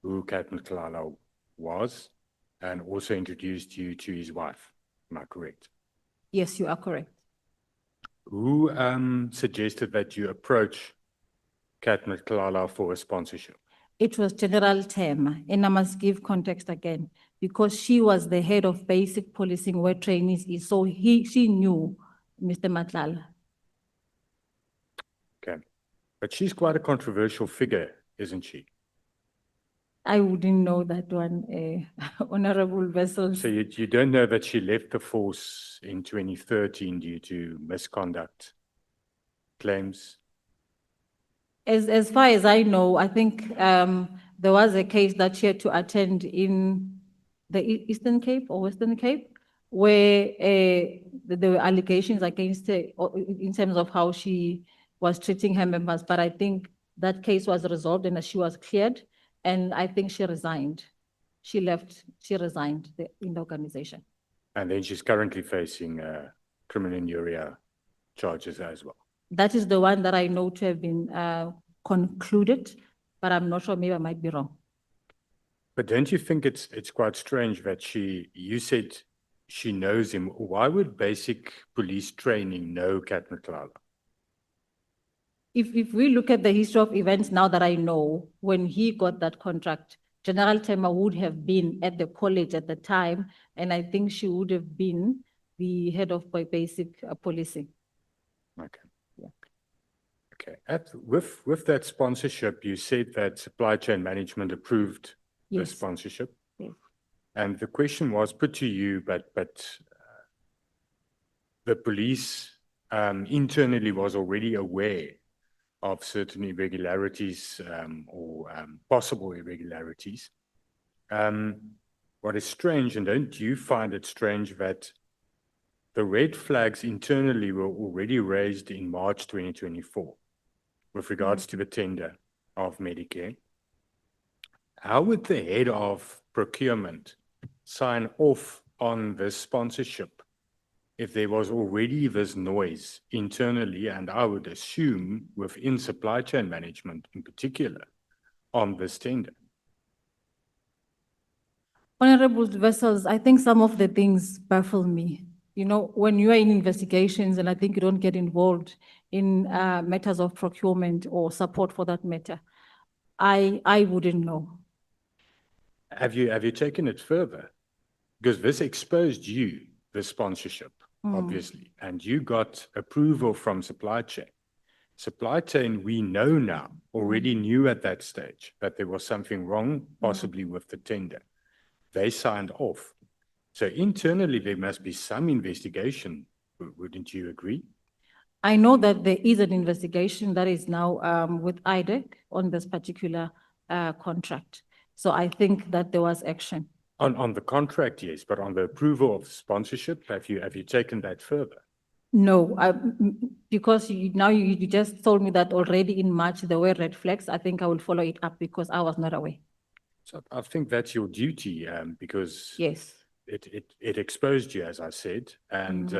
who Cat Matlala was, and also introduced you to his wife. Am I correct? Yes, you are correct. Who suggested that you approach Cat Matlala for a sponsorship? It was General Tema, and I must give context again, because she was the head of basic policing where trainees is, so she knew Mr. Matlala. Okay, but she's quite a controversial figure, isn't she? I wouldn't know that one, Honorable Vessels. So you don't know that she left the force in 2013 due to misconduct claims? As far as I know, I think there was a case that she had to attend in the Eastern Cape or Western Cape, where there were allegations against her in terms of how she was treating her members. But I think that case was resolved and she was cleared, and I think she resigned. She left, she resigned in the organization. And then she's currently facing criminal injury charges as well. That is the one that I know to have been concluded, but I'm not sure, maybe I might be wrong. But don't you think it's quite strange that you said she knows him? Why would basic police training know Cat Matlala? If we look at the history of events now that I know, when he got that contract, General Tema would have been at the college at the time, and I think she would have been the head of basic policing. Okay. Yeah. Okay, with that sponsorship, you said that supply chain management approved the Yes. sponsorship. Yes. And the question was put to you, but the police internally was already aware of certain irregularities or possible irregularities. What is strange, and don't you find it strange that the red flags internally were already raised in March 2024 with regards to the tender of Medicare? How would the head of procurement sign off on this sponsorship if there was already this noise internally, and I would assume within supply chain management in particular, on this tender? Honorable vessels, I think some of the things baffle me. You know, when you are in investigations, and I think you don't get involved in matters of procurement or support for that matter, I wouldn't know. Have you taken it further? Because this exposed you, the sponsorship, obviously, and you got approval from supply chain. Supply chain, we know now, already knew at that stage that there was something wrong, possibly with the tender. They signed off. So internally, there must be some investigation. Wouldn't you agree? I know that there is an investigation that is now with IDEC on this particular contract. So I think that there was action. On the contract, yes, but on the approval of sponsorship, have you taken that further? No, because now you just told me that already in March there were red flags. I think I will follow it up because I was not aware. So I think that's your duty, because Yes. it exposed you, as I said, and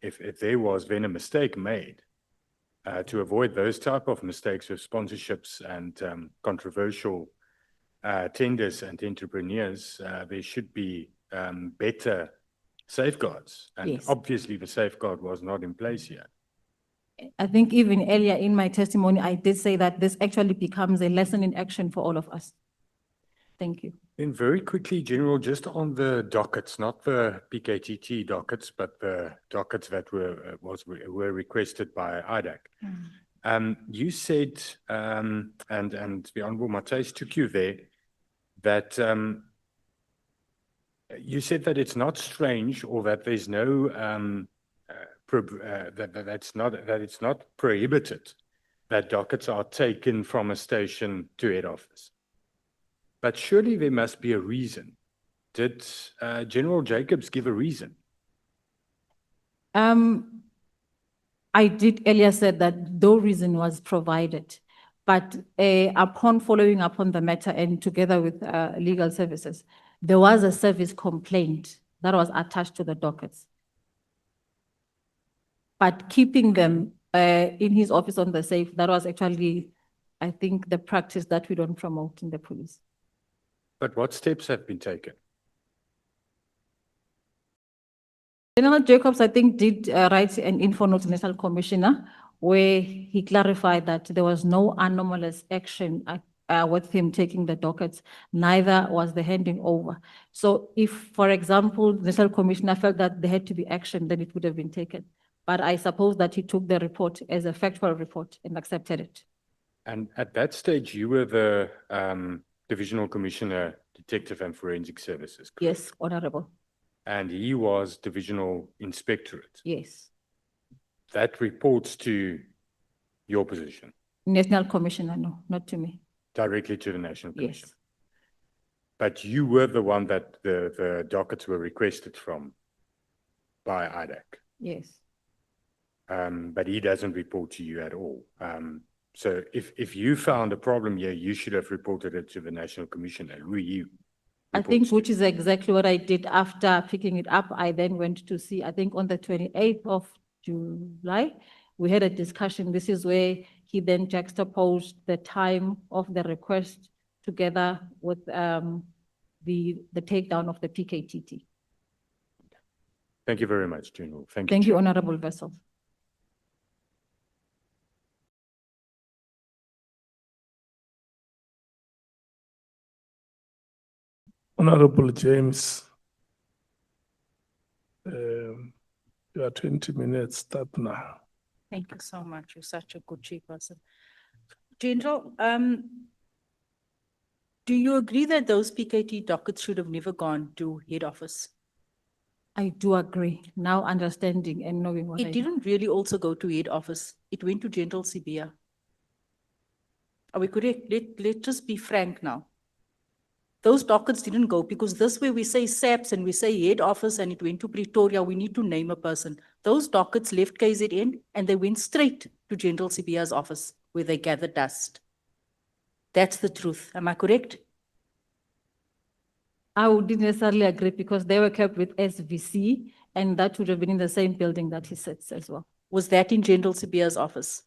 if there was then a mistake made, to avoid those type of mistakes with sponsorships and controversial tenders and entrepreneurs, there should be better safeguards, and Yes. obviously the safeguard was not in place here. I think even earlier in my testimony, I did say that this actually becomes a lesson in action for all of us. Thank you. Then very quickly, General, just on the dockets, not the PKTT dockets, but the dockets that were requested by IDAC. You said, and the Honorable Matthys took you there, that you said that it's not strange or that there's no that it's not prohibited that dockets are taken from a station to head office. But surely there must be a reason. Did General Jacobs give a reason? I did earlier said that no reason was provided, but upon following up on the matter and together with legal services, there was a service complaint that was attached to the dockets. But keeping them in his office on the safe, that was actually, I think, the practice that we don't promote in the police. But what steps have been taken? General Jacobs, I think, did write an info note to the National Commissioner where he clarified that there was no anomalous action with him taking the dockets, neither was the handing over. So if, for example, the National Commissioner felt that there had to be action, then it would have been taken. But I suppose that he took the report as a factual report and accepted it. And at that stage, you were the Divisional Commissioner, Detective and Forensic Services, correct? Yes, Honorable. And he was Divisional Inspectorate. Yes. That reports to your position? National Commissioner, no, not to me. Directly to the National Commission? Yes. But you were the one that the dockets were requested from by IDAC? Yes. But he doesn't report to you at all. So if you found a problem here, you should have reported it to the National Commissioner, who you. I think which is exactly what I did after picking it up. I then went to see, I think on the 28th of July, we had a discussion. This is where he then juxtaposed the time of the request together with the takedown of the PKTT. Thank you very much, General. Thank you. Thank you, Chair. Honorable Vessel. Honorable James, your 20 minutes start now. Thank you so much. You're such a good chairperson. General, do you agree that those PKT dockets should have never gone to head office? I do agree, now understanding and knowing what I It know. didn't really also go to head office. It went to General Sibiya. Are we correct? Let's just be frank now. Those dockets didn't go because this way we say SAPS and we say head office and it went to Pretoria, we need to name a person. Those dockets left KZN and they went straight to General Sibiya's office where they gathered dust. That's the truth. Am I correct? I wouldn't necessarily agree because they were kept with SVC and that would have been in the same building that he sits as well. Was that in General Sibiya's office?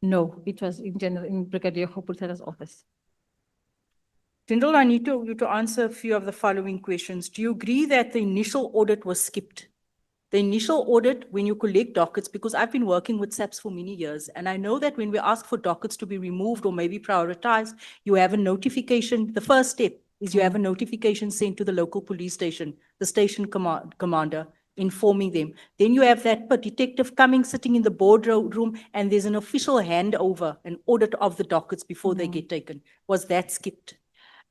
No, it was in Brigadier Hoputela's office. General, I need you to answer a few of the following questions. Do you agree that the initial audit was skipped? The initial audit, when you collect dockets, because I've been working with SAPS for many years, and I know that when we ask for dockets to be removed or maybe prioritized, you have a notification. The first step is you have a notification sent to the local police station, the station commander, informing them. Then you have that detective coming, sitting in the boardroom, and there's an official handover, an audit of the dockets before they get taken. Was that skipped?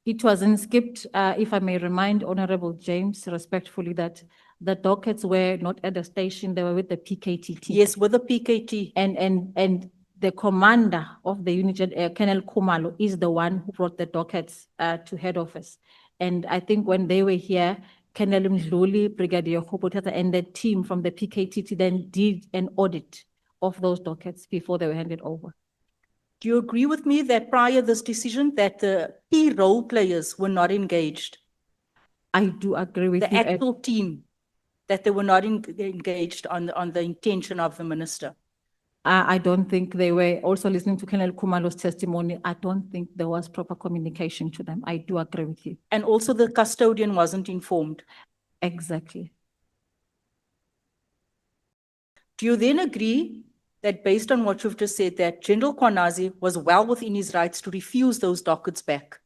It wasn't skipped. If I may remind Honorable James respectfully that the dockets were not at the station, they were with the PKTT. Yes, with the PKT. And the commander of the unit, Colonel Khumalo, is the one who brought the dockets to head office. And I think when they were here, Colonel Mdluli, Brigadier Hoputela, and the team from the PKTT then did an audit of those dockets before they were handed over. Do you agree with me that prior this decision that the key role players were not engaged? I do agree with the you. The actual team, that they were not engaged on the intention of the minister? I don't think they were also listening to Colonel Khumalo's testimony. I don't think there was proper communication to them. I do agree with you. And also the custodian wasn't informed? Exactly. Do you then agree that based on what you've just said, that General Mkhwanazi was well within his rights to refuse those dockets back?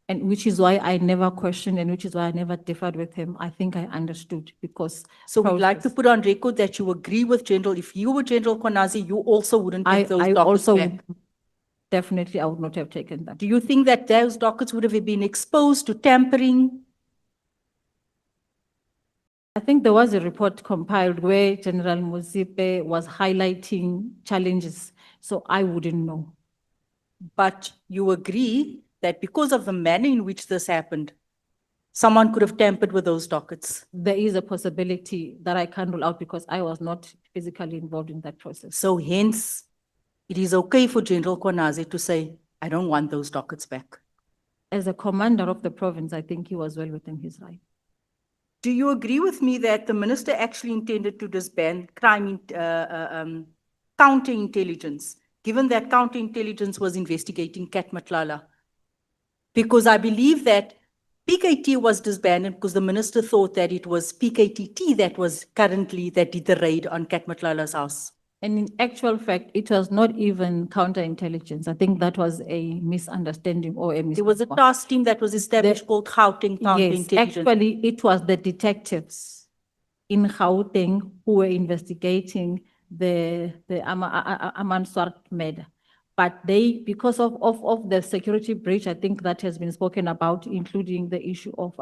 And which is why I never questioned and which is why I never differed with him. I think I understood because. So we'd like to put on record that you agree with General, if you were General Mkhwanazi, you also wouldn't take those dockets back? Definitely, I would not have taken them. Do you think that those dockets would have been exposed to tampering? I think there was a report compiled where General Mozipe was highlighting challenges, so I wouldn't know. But you agree that because of the manner in which this happened, someone could have tampered with those dockets? There is a possibility that I can't rule out because I was not physically involved in that process. So hence, it is okay for General Mkhwanazi to say, I don't want those dockets back. As a commander of the province, I think he was well within his right. Do you agree with me that the minister actually intended to disband crime counterintelligence, given that counterintelligence was investigating Cat Matlala? Because I believe that PKT was disbanded because the minister thought that it was PKTT that did the raid on Cat Matlala's house. And in actual fact, it was not even counterintelligence. I think that was a misunderstanding or a There was a task team that was established called Gauteng Counterintelligence. Yes, actually, it was the detectives in Gauteng who were investigating the Amanswart murder. But they, because of the security breach, I think that has been spoken about, including the issue of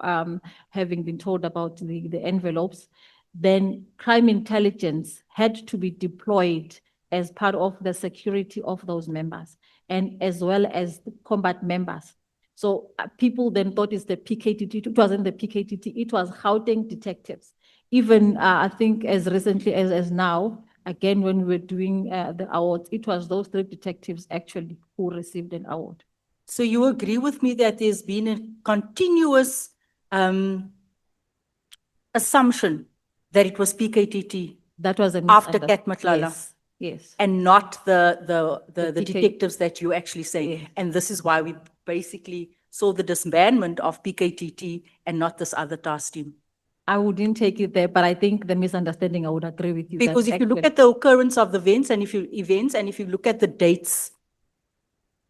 having been told about the envelopes, then crime intelligence had to be deployed as part of the security of those members and as well as the combat members. So people then thought it's the PKTT. It wasn't the PKTT, it was Gauteng detectives. Even I think as recently as now, again, when we were doing the awards, it was those 3 detectives actually who received an award. So you agree with me that there's been a continuous assumption that it was PKTT that was after Cat Matlala? Yes, yes. And not the detectives that you actually say. Yes. And this is why we basically saw the disbandment of PKTT and not this other task team. I wouldn't take it there, but I think the misunderstanding, I would agree with you. Because if you look at the occurrence of the events and if you look at the dates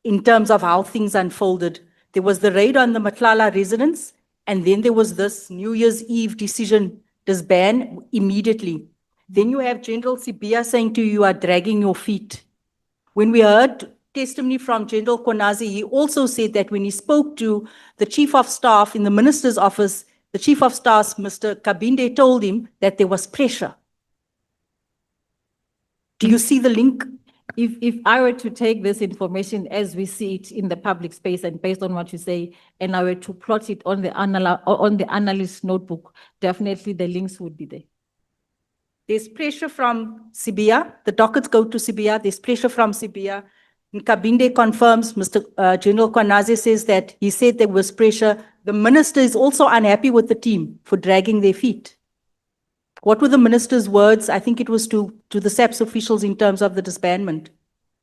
in terms of how things unfolded, there was the raid on the Matlala residence, and then there was this New Year's Eve decision, disband immediately. Then you have General Sibiya saying to you, you are dragging your feet. When we heard testimony from General Mkhwanazi, he also said that when he spoke to the Chief of Staff in the Minister's office, the Chief of Staff, Mr. Kabinde, told him that there was pressure. Do you see the link? If I were to take this information as we see it in the public space and based on what you say, and I were to plot it on the analyst notebook, definitely the links would be there. There's pressure from Sibiya. The dockets go to Sibiya. There's pressure from Sibiya. Kabinde confirms, Mr. General Mkhwanazi says that he said there was pressure. The minister is also unhappy with the team for dragging their feet. What were the minister's words? I think it was to the SAPS officials in terms of the disbandment.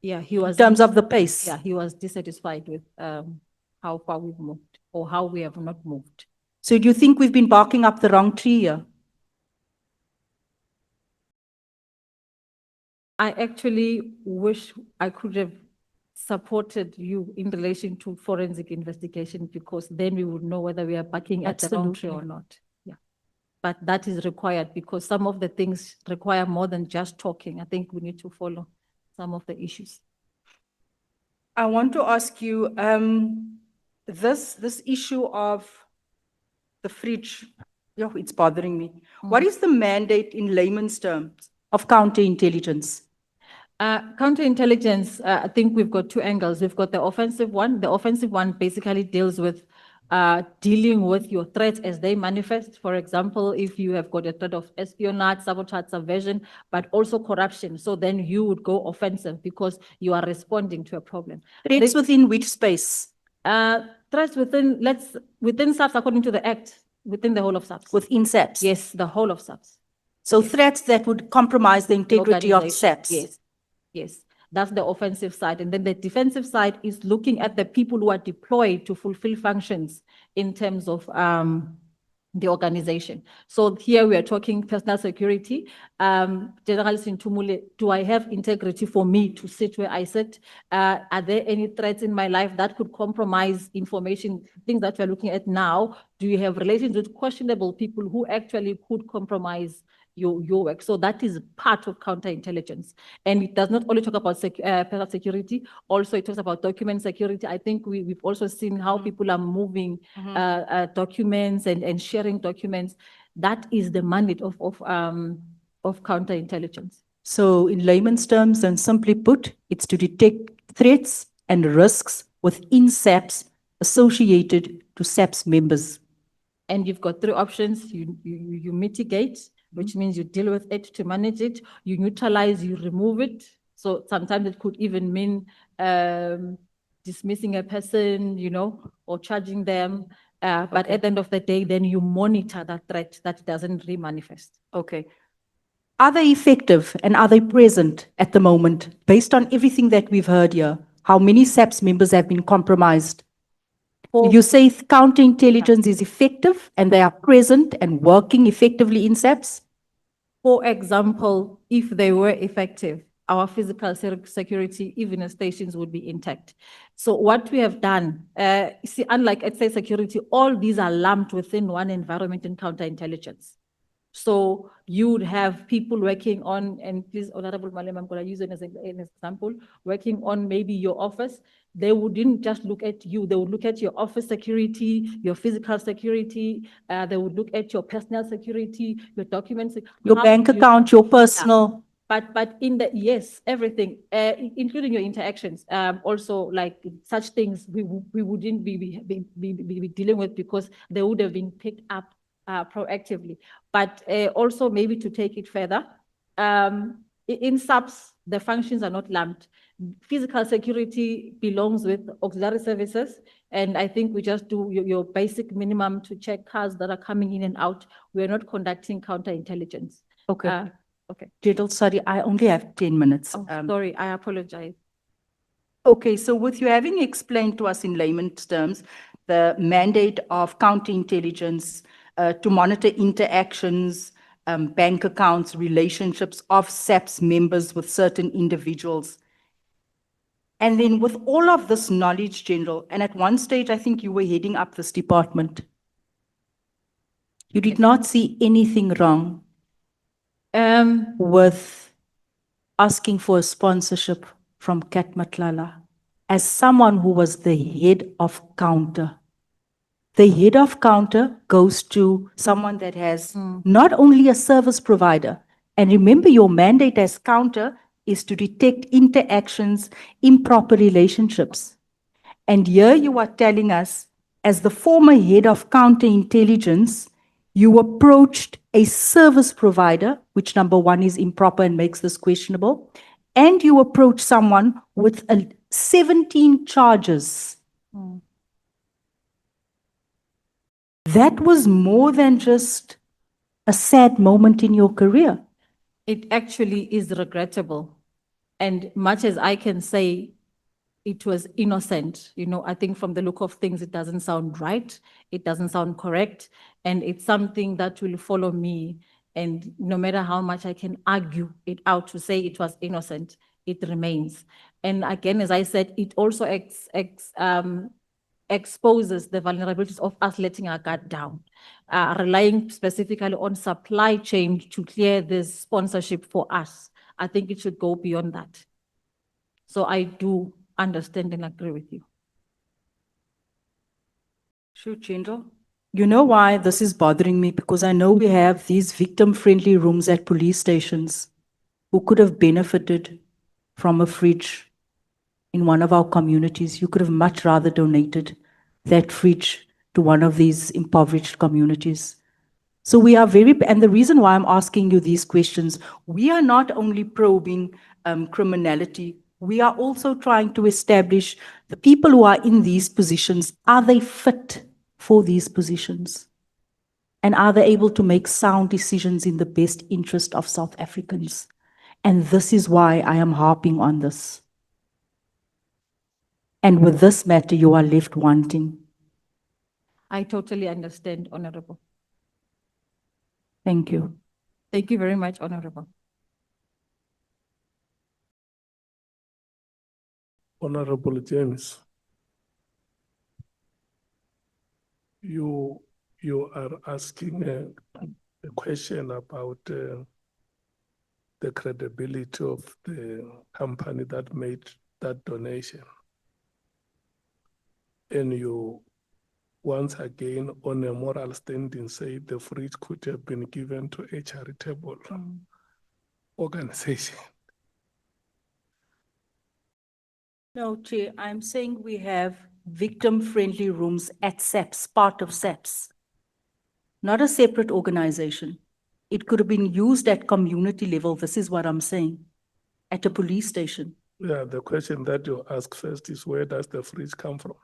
Yeah, he was. In terms of the pace. Yeah, he was dissatisfied with how far we've moved or how we have not moved. So do you think we've been barking up the wrong tree here? I actually wish I could have supported you in relation to forensic investigation because then we would know whether we are barking at the wrong tree or not. Yeah, but that is required because some of the things require more than just talking. I think we need to follow some of the issues. I want to ask you, this issue of the fridge, it's bothering me. What is the mandate in layman's terms of counterintelligence? Counterintelligence, I think we've got two angles. We've got the offensive one. The offensive one basically deals with dealing with your threats as they manifest. For example, if you have got a threat of espionage, sabotage, subversion, but also corruption, so then you would go offensive because you are responding to a problem. Threats within which space? Threats within SAPS according to the Act, within the whole of SAPS. Within SAPS? Yes, the whole of SAPS. So threats that would compromise the integrity of SAPS? Yes, yes. That's the offensive side. And then the defensive side is looking at the people who are deployed to fulfill functions in terms of the organization. So here we are talking personal security. General Senthumule, do I have integrity for me to sit where I sit? Are there any threats in my life that could compromise information, things that we're looking at now? Do you have relations with questionable people who actually could compromise your work? So that is part of counterintelligence. And it does not only talk about personal security, also it talks about document security. I think we've also seen how people are moving documents and sharing documents. That is the mandate of counterintelligence. So in layman's terms, and simply put, it's to detect threats and risks within SAPS associated to SAPS members. And you've got three options. You mitigate, which means you deal with it to manage it, you neutralize, you remove it. So sometimes it could even mean dismissing a person, or charging them. But at the end of the day, then you monitor that threat that doesn't re-manifest. Okay. Are they effective and are they present at the moment? Based on everything that we've heard here, how many SAPS members have been compromised? You say counterintelligence is effective and they are present and working effectively in SAPS? For example, if they were effective, our physical security, even in stations, would be intact. So what we have done, see, unlike SA security, all these are lumped within one environment in counterintelligence. So you would have people working on, and please, Honorable Malema, I'm going to use it as an example, working on maybe your office. They wouldn't just look at you, they would look at your office security, your physical security, they would look at your personal security, your documents. Your bank account, your personal. Yeah. But in the, yes, everything, including your interactions, also like such things we wouldn't be dealing with because they would have been picked up proactively. But also maybe to take it further, in SAPS, the functions are not lumped. Physical security belongs with auxiliary services, and I think we just do your basic minimum to check cars that are coming in and out. We're not conducting counterintelligence. Okay. Okay. General, sorry, I only have 10 minutes. Oh, sorry, I apologize. Okay, so with you having explained to us in layman's terms, the mandate of counterintelligence to monitor interactions, bank accounts, relationships of SAPS members with certain individuals. And then with all of this knowledge, General, and at one stage, I think you were heading up this department. You did not see anything wrong. with asking for a sponsorship from Cat Matlala as someone who was the head of counter. The head of counter goes to someone that has not only a service provider, and remember your mandate as counter is to detect interactions, improper relationships. And here you are telling us, as the former head of counterintelligence, you approached a service provider, which number one is improper and makes this questionable, and you approached someone with 17 charges. That was more than just a sad moment in your career. It actually is regrettable. And much as I can say it was innocent, I think from the look of things, it doesn't sound right. It doesn't sound correct. And it's something that will follow me. And no matter how much I can argue it out to say it was innocent, it remains. And again, as I said, it also exposes the vulnerabilities of us letting our guard down, relying specifically on supply chain to clear this sponsorship for us. I think it should go beyond that. So I do understand and agree with you. Sure, General. You know why this is bothering me? Because I know we have these victim-friendly rooms at police stations who could have benefited from a fridge in one of our communities. You could have much rather donated that fridge to one of these impoverished communities. So we are and the reason why I'm asking you these questions, we are not only probing criminality, we are also trying to establish the people who are in these positions, are they fit for these positions? And are they able to make sound decisions in the best interest of South Africans? And this is why I am harping on this. And with this matter, you are left wanting. I totally understand, Honorable. Thank you. Thank you very much, Honorable. Honorable James, you are asking a question about the credibility of the company that made that donation. And you once again on a moral standing say the fridge could have been given to a charitable organization. No, Chair, I'm saying we have victim-friendly rooms at SAPS, part of SAPS, not a separate organization. It could have been used at community level. This is what I'm saying, at a police station. Yeah, the question that you ask first is where does the fridge come from?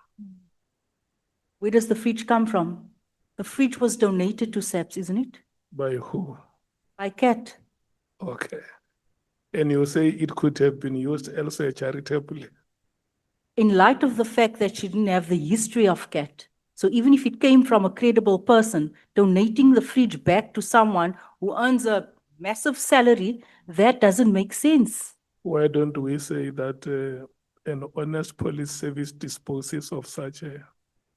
Where does the fridge come from? The fridge was donated to SAPS, isn't it? By who? By Cat. Okay. And you say it could have been used elsewhere charitably. In light of the fact that she didn't have the history of Cat, so even if it came from a credible person, donating the fridge back to someone who earns a massive salary, that doesn't make sense. Why don't we say that an honest police service disposes of such a...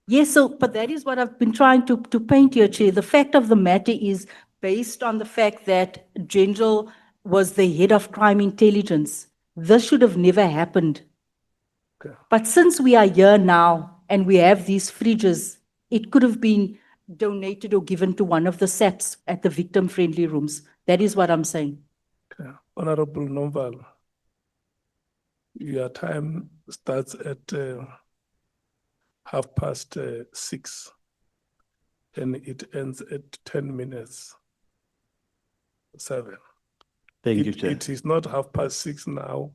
Yes, but that is what I've been trying to paint here, Chair. The fact of the matter is based on the fact that General was the head of crime intelligence. This should have never happened. Okay. But since we are here now and we have these fridges, it could have been donated or given to one of the SAPS at the victim-friendly rooms. That is what I'm saying. Okay. Honorable Nomval, your time starts at 6:30 and it ends at 10 minutes 7. Thank you, Chair. It is not 6:30 now.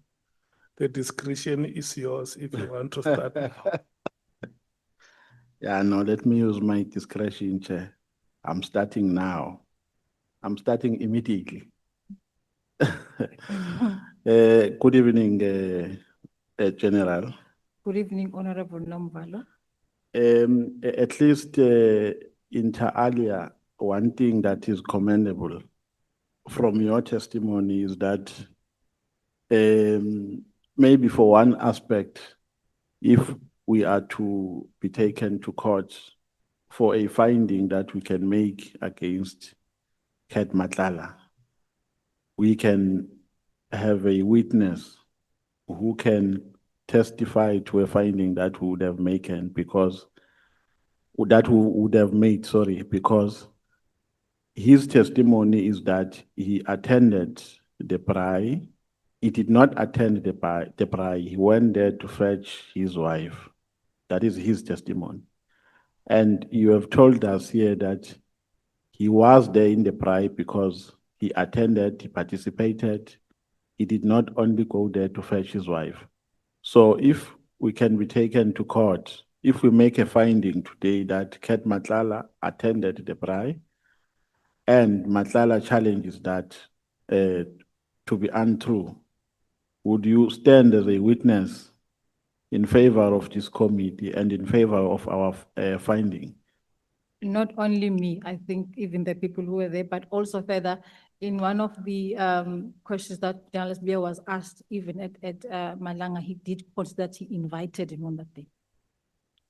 The discretion is yours if you want to start now. Yeah, no, let me use my discretion, Chair. I'm starting now. I'm starting immediately. Good evening, General. Good evening, Honorable Nomvalo. At least inter alia, one thing that is commendable from your testimony is that maybe for one aspect, if we are to be taken to court for a finding that we can make against Cat Matlala, we can have a witness who can testify to a finding that we would have made because because his testimony is that he attended the braai. He did not attend the braai. He went there to fetch his wife. That is his testimony. And you have told us here that he was there in the braai because he attended, he participated. He did not only go there to fetch his wife. So if we can be taken to court, if we make a finding today that Cat Matlala attended the braai and Matlala challenges that to be untrue, would you stand as a witness in favor of this committee and in favor of our finding? Not only me, I think even the people who were there, but also further in one of the questions that General Sibiya was asked, even at Malanga, he did post that he invited him on that day.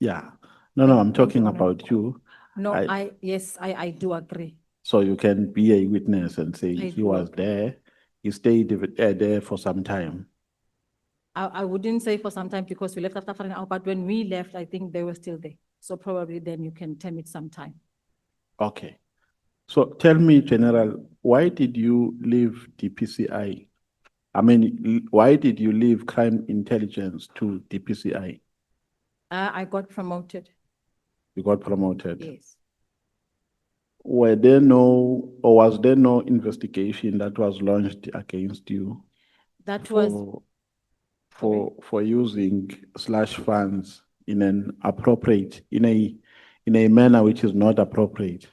Yeah. No, I'm talking about you. No, yes, I do agree. So you can be a witness and say I he do was agree. there, he stayed there for some time. I wouldn't say for some time because we left after an hour, but when we left, I think they were still there. So probably then you can term it some time. Okay. So tell me, General, why did you leave DPCI? I mean, why did you leave crime intelligence to DPCI? I got promoted. You got promoted. Yes. Were there no, or was there no investigation that was launched against you? That was for using slash funds in an appropriate, in a manner which is not appropriate?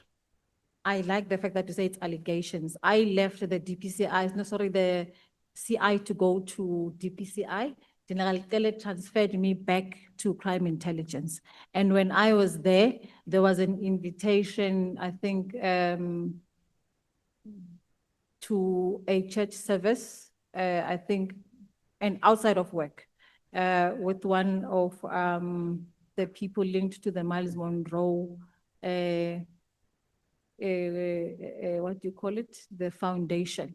I like the fact that you say it's allegations. I left the DPCI, no, sorry, the CI to go to DPCI. General Tele transferred me back to crime intelligence. And when I was there was an invitation, I think, to a church service, I think, and outside of work, with one of the people linked to the Miles Monroe, what do you call it? The foundation.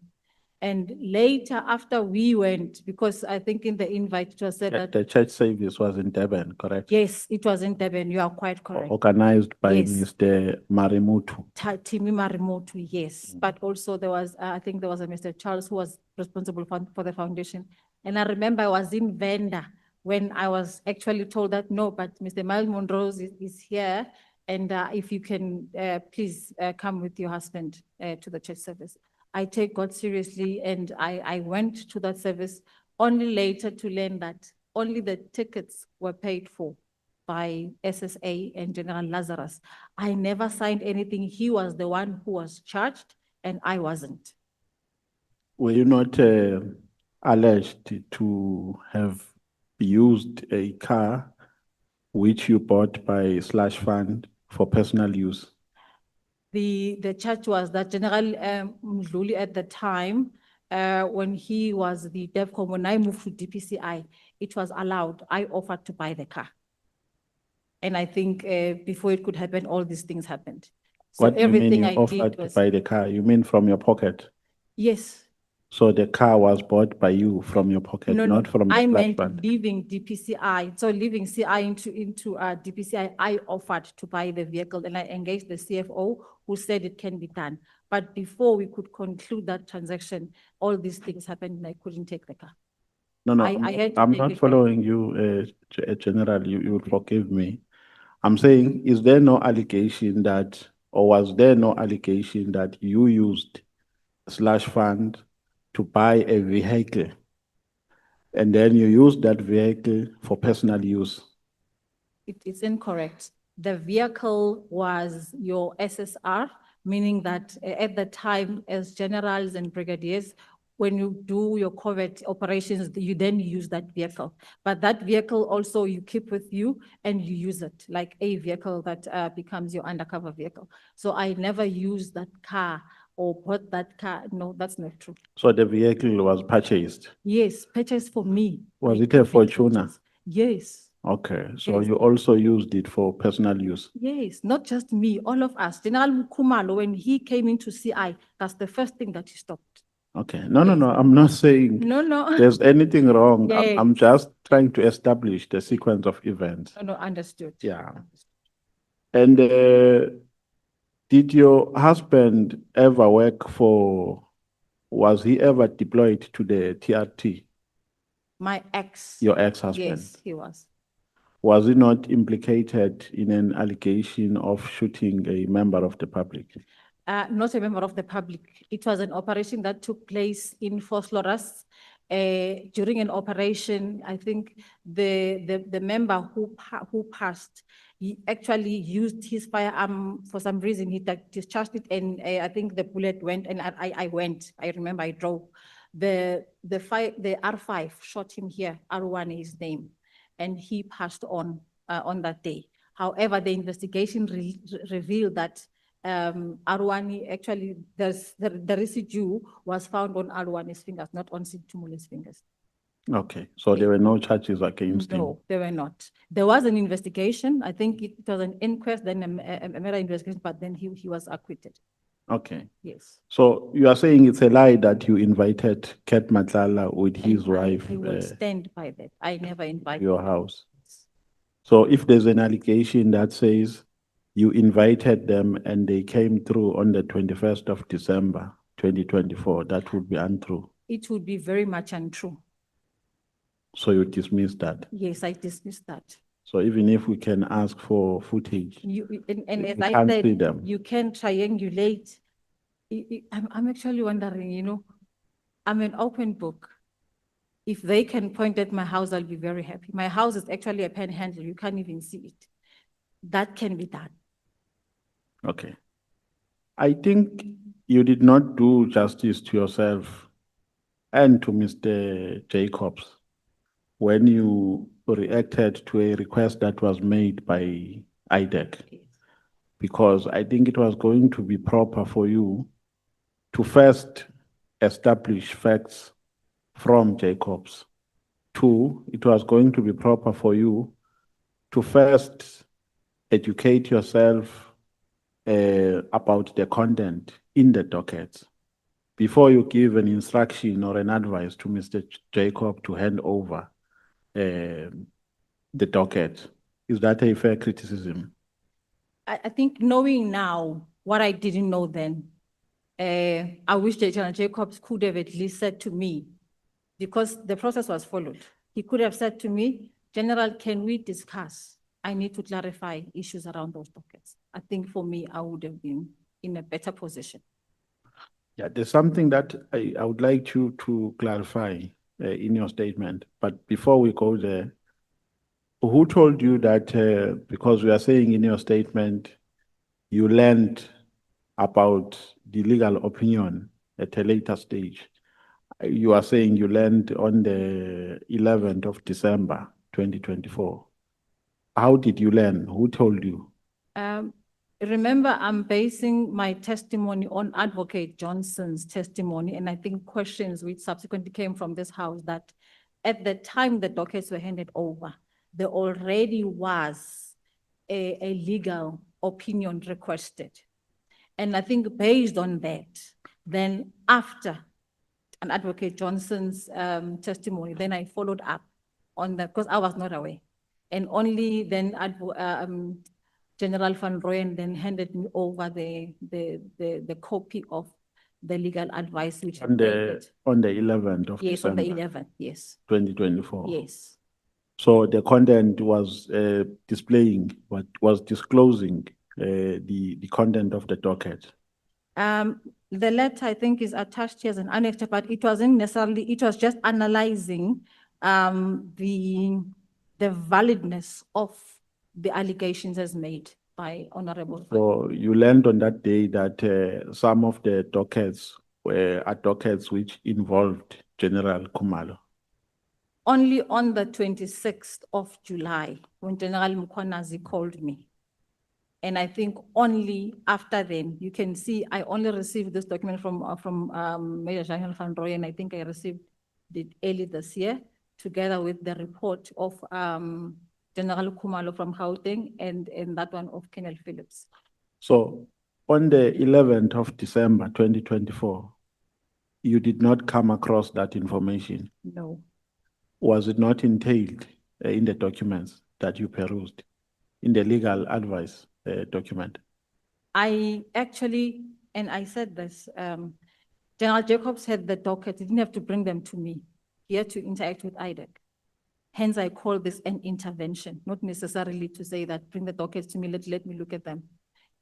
And later, after we went, because I think in the invite it was said that, The church service was in Durban, correct? yes, it was in Durban, you are quite correct. Organized by Yes. Mr. Marimutu. Timi Marimotu, yes. But also there was, I think there was a Mr. Charles who was responsible for the foundation. And I remember I was in Venda when I was actually told that, no, but Mr. Miles Monroe is here. And if you can, please come with your husband to the church service. I take God seriously and I went to that service only later to learn that only the tickets were paid for by SSA and General Lazarus. I never signed anything. He was the one who was charged and I wasn't. Were you not alleged to have used a car which you bought by slash fund for personal use? The charge was that General Mdluli at the time, when he was the DEVCOM, when I moved to DPCI, it was allowed. I offered to buy the car. And I think before it could happen, all these things happened. So What do you mean everything you I offered did to was, buy the car? You mean from your pocket? yes. So the car was bought by you from your pocket, No, not from the I slash meant fund? leaving DPCI. So leaving CI into DPCI, I offered to buy the vehicle and I engaged the CFO who said it can be done. But before we could conclude that transaction, all these things happened and I couldn't take the car. No, I had to I'm take not it back. following you, General. You will forgive me. I'm saying, is there no allegation that, or was there no allegation that you used slash fund to buy a vehicle and then you used that vehicle for personal use? It's incorrect. The vehicle was your SSR, meaning that at the time as generals and brigadiers, when you do your covert operations, you then use that vehicle. But that vehicle also you keep with you and you use it like a vehicle that becomes your undercover vehicle. So I never used that car or bought that car. No, that's not true. So the vehicle was purchased? Yes, purchased for me. Was My it a covert Fortuner? purchase. Yes. Okay, so Yes. you also used it for personal use? Yes, not just me, all of us. General Mkhwanazi, when he came into CI, that's the first thing that he stopped. Okay, no, I'm not saying No, no. there's anything wrong. I'm Yes. just trying to establish the sequence of events. No, understood. Yeah. And did your husband ever work was he ever deployed to the TRT? My ex. Your ex-husband? Yes, he was. Was he not implicated in an allegation of shooting a member of the public? Not a member of the public. It was an operation that took place in Vosloorus. During an operation, I think the member who passed, he actually used his firearm for some reason. He discharged it, and I think the bullet went, and I went. I remember I drove. The R5 shot him here. R1 is his name, and he passed on that day. However, the investigation revealed that Arwani actually, the residue was found on Arwani's fingers, not on Senthumule's fingers. Okay, so there were no charges against him? No, there were not. There was an investigation. I think it was an inquest, then a murder investigation, but then he was acquitted. Okay. Yes. So you are saying it's a lie that you invited Cat Matlala with his wife I will stand by that. I never invited your house. So if there's an allegation that says you invited them and they came through on the 21st of December, 2024, that would be untrue. It would be very much untrue. So you dismiss that? Yes, I dismiss that. So even if we can ask for footage, And as we I can't see said, them. you can triangulate. I'm actually wondering, I'm an open book. If they can point at my house, I'll be very happy. My house is actually a panhandle. You can't even see it. That can be done. Okay. I think you did not do justice to yourself and to Mr. Jacobs when you reacted to a request that was made by IDEC, because I think it was going to be proper for you to first establish facts from Jacobs. Two, it was going to be proper for you to first educate yourself about the content in the dockets before you give an instruction or an advice to Mr. Jacob to hand over the docket. Is that a fair criticism? I think knowing now what I didn't know then, I wish General Jacobs could have at least said to me, because the process was followed. He could have said to me, General, can we discuss? I need to clarify issues around those dockets. I think for me, I would have been in a better position. Yeah, there's something that I would like you to clarify in your statement. But before we go there, who told you that, because we are saying in your statement, you learned about the legal opinion at a later stage? You are saying you learned on the 11th of December, 2024. How did you learn? Who told you? Remember, I'm basing my testimony on Advocate Johnson's testimony, and I think questions which subsequently came from this house that at the time the dockets were handed over, there already was a legal opinion requested. And I think based on that, then after an Advocate Johnson's testimony, then I followed up on that because I was not aware. And only then General Van Rooyen then handed me over the copy of the legal advice which on the 11th of yes, December. on the 11th, yes. 2024. Yes. So the content was displaying, what was disclosing the content of the docket. The letter I think is attached here as an annex, but it wasn't necessarily, it was just analyzing the validness of the allegations as made by Honorable. So you learned on that day that some of the dockets were dockets which involved General Khumalo. Only on the 26th of July, when General Mkhwanazi called me. And I think only after then, you can see, I only received this document from Major General Van Rooyen. I think I received it early this year, together with the report of General Khumalo from Gauteng and that one of Colonel Phillips. So on the 11th of December, 2024, you did not come across that information. No. Was it not entailed in the documents that you perused, in the legal advice document? I actually, and I said this, General Jacobs had the docket, he didn't have to bring them to me. He had to interact with IDEC. Hence, I call this an intervention, not necessarily to say that bring the dockets to me, let me look at them.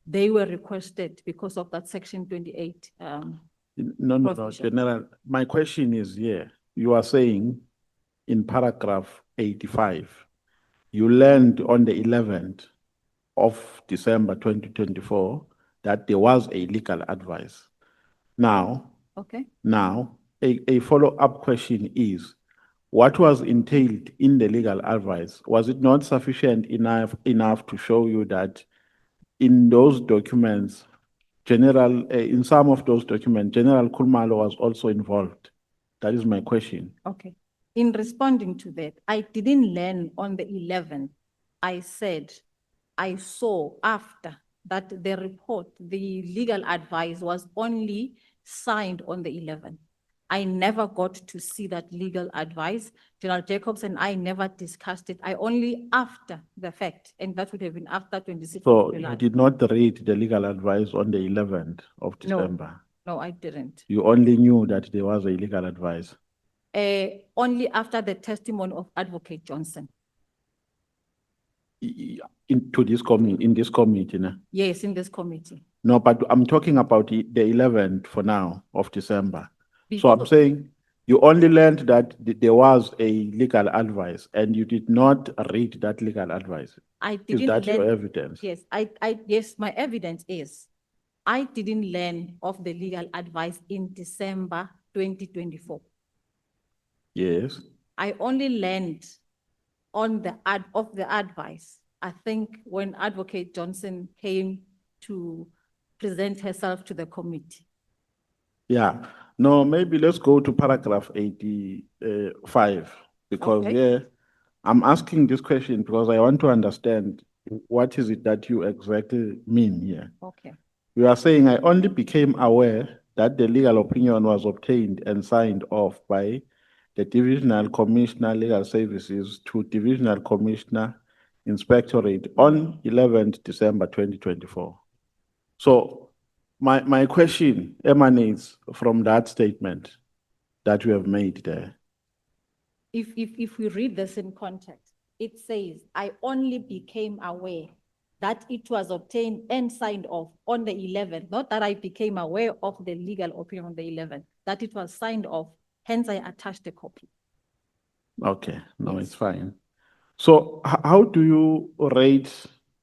They were requested because of that section 28. No, provision. General, my question is here. You are saying in paragraph 85, you learned on the 11th of December 2024 that there was a legal advice. Now, Okay. now a follow-up question is, what was entailed in the legal advice? Was it not sufficient enough to show you that in those documents, in some of those documents, General Khumalo was also involved? That is my question. Okay. In responding to that, I didn't learn on the 11th. I said, I saw after that the report, the legal advice was only signed on the 11th. I never got to see that legal advice. General Jacobs and I never discussed it. I only after the fact, and that would have been after 26th So of July. you did not read the legal advice on the 11th of No. December? No, I didn't. You only knew that there was a legal advice? Only after the testimony of Advocate Johnson. In this committee, no? Yes, in this committee. No, but I'm talking about the 11th for now of December. So I'm Before- saying you only learned that there was a legal advice and you did not read that legal advice. I Is didn't that your learn- evidence? Yes, yes, my evidence is, I didn't learn of the legal advice in December 2024. Yes. I only learned on the advice, I think when Advocate Johnson came to present herself to the committee. Yeah. No, maybe let's go to paragraph 85 because Okay. I'm asking this question because I want to understand what is it that you exactly mean here. Okay. You are saying I only became aware that the legal opinion was obtained and signed off by the Divisional Commissioner Legal Services to Divisional Commissioner Inspectorate on 11th December 2024. So my question emanates from that statement that you have made there. If we read this in context, it says, I only became aware that it was obtained and signed off on the 11th, not that I became aware of the legal opinion on the 11th, that it was signed off, hence I attached a copy. Okay, no, it's fine. So how do you rate,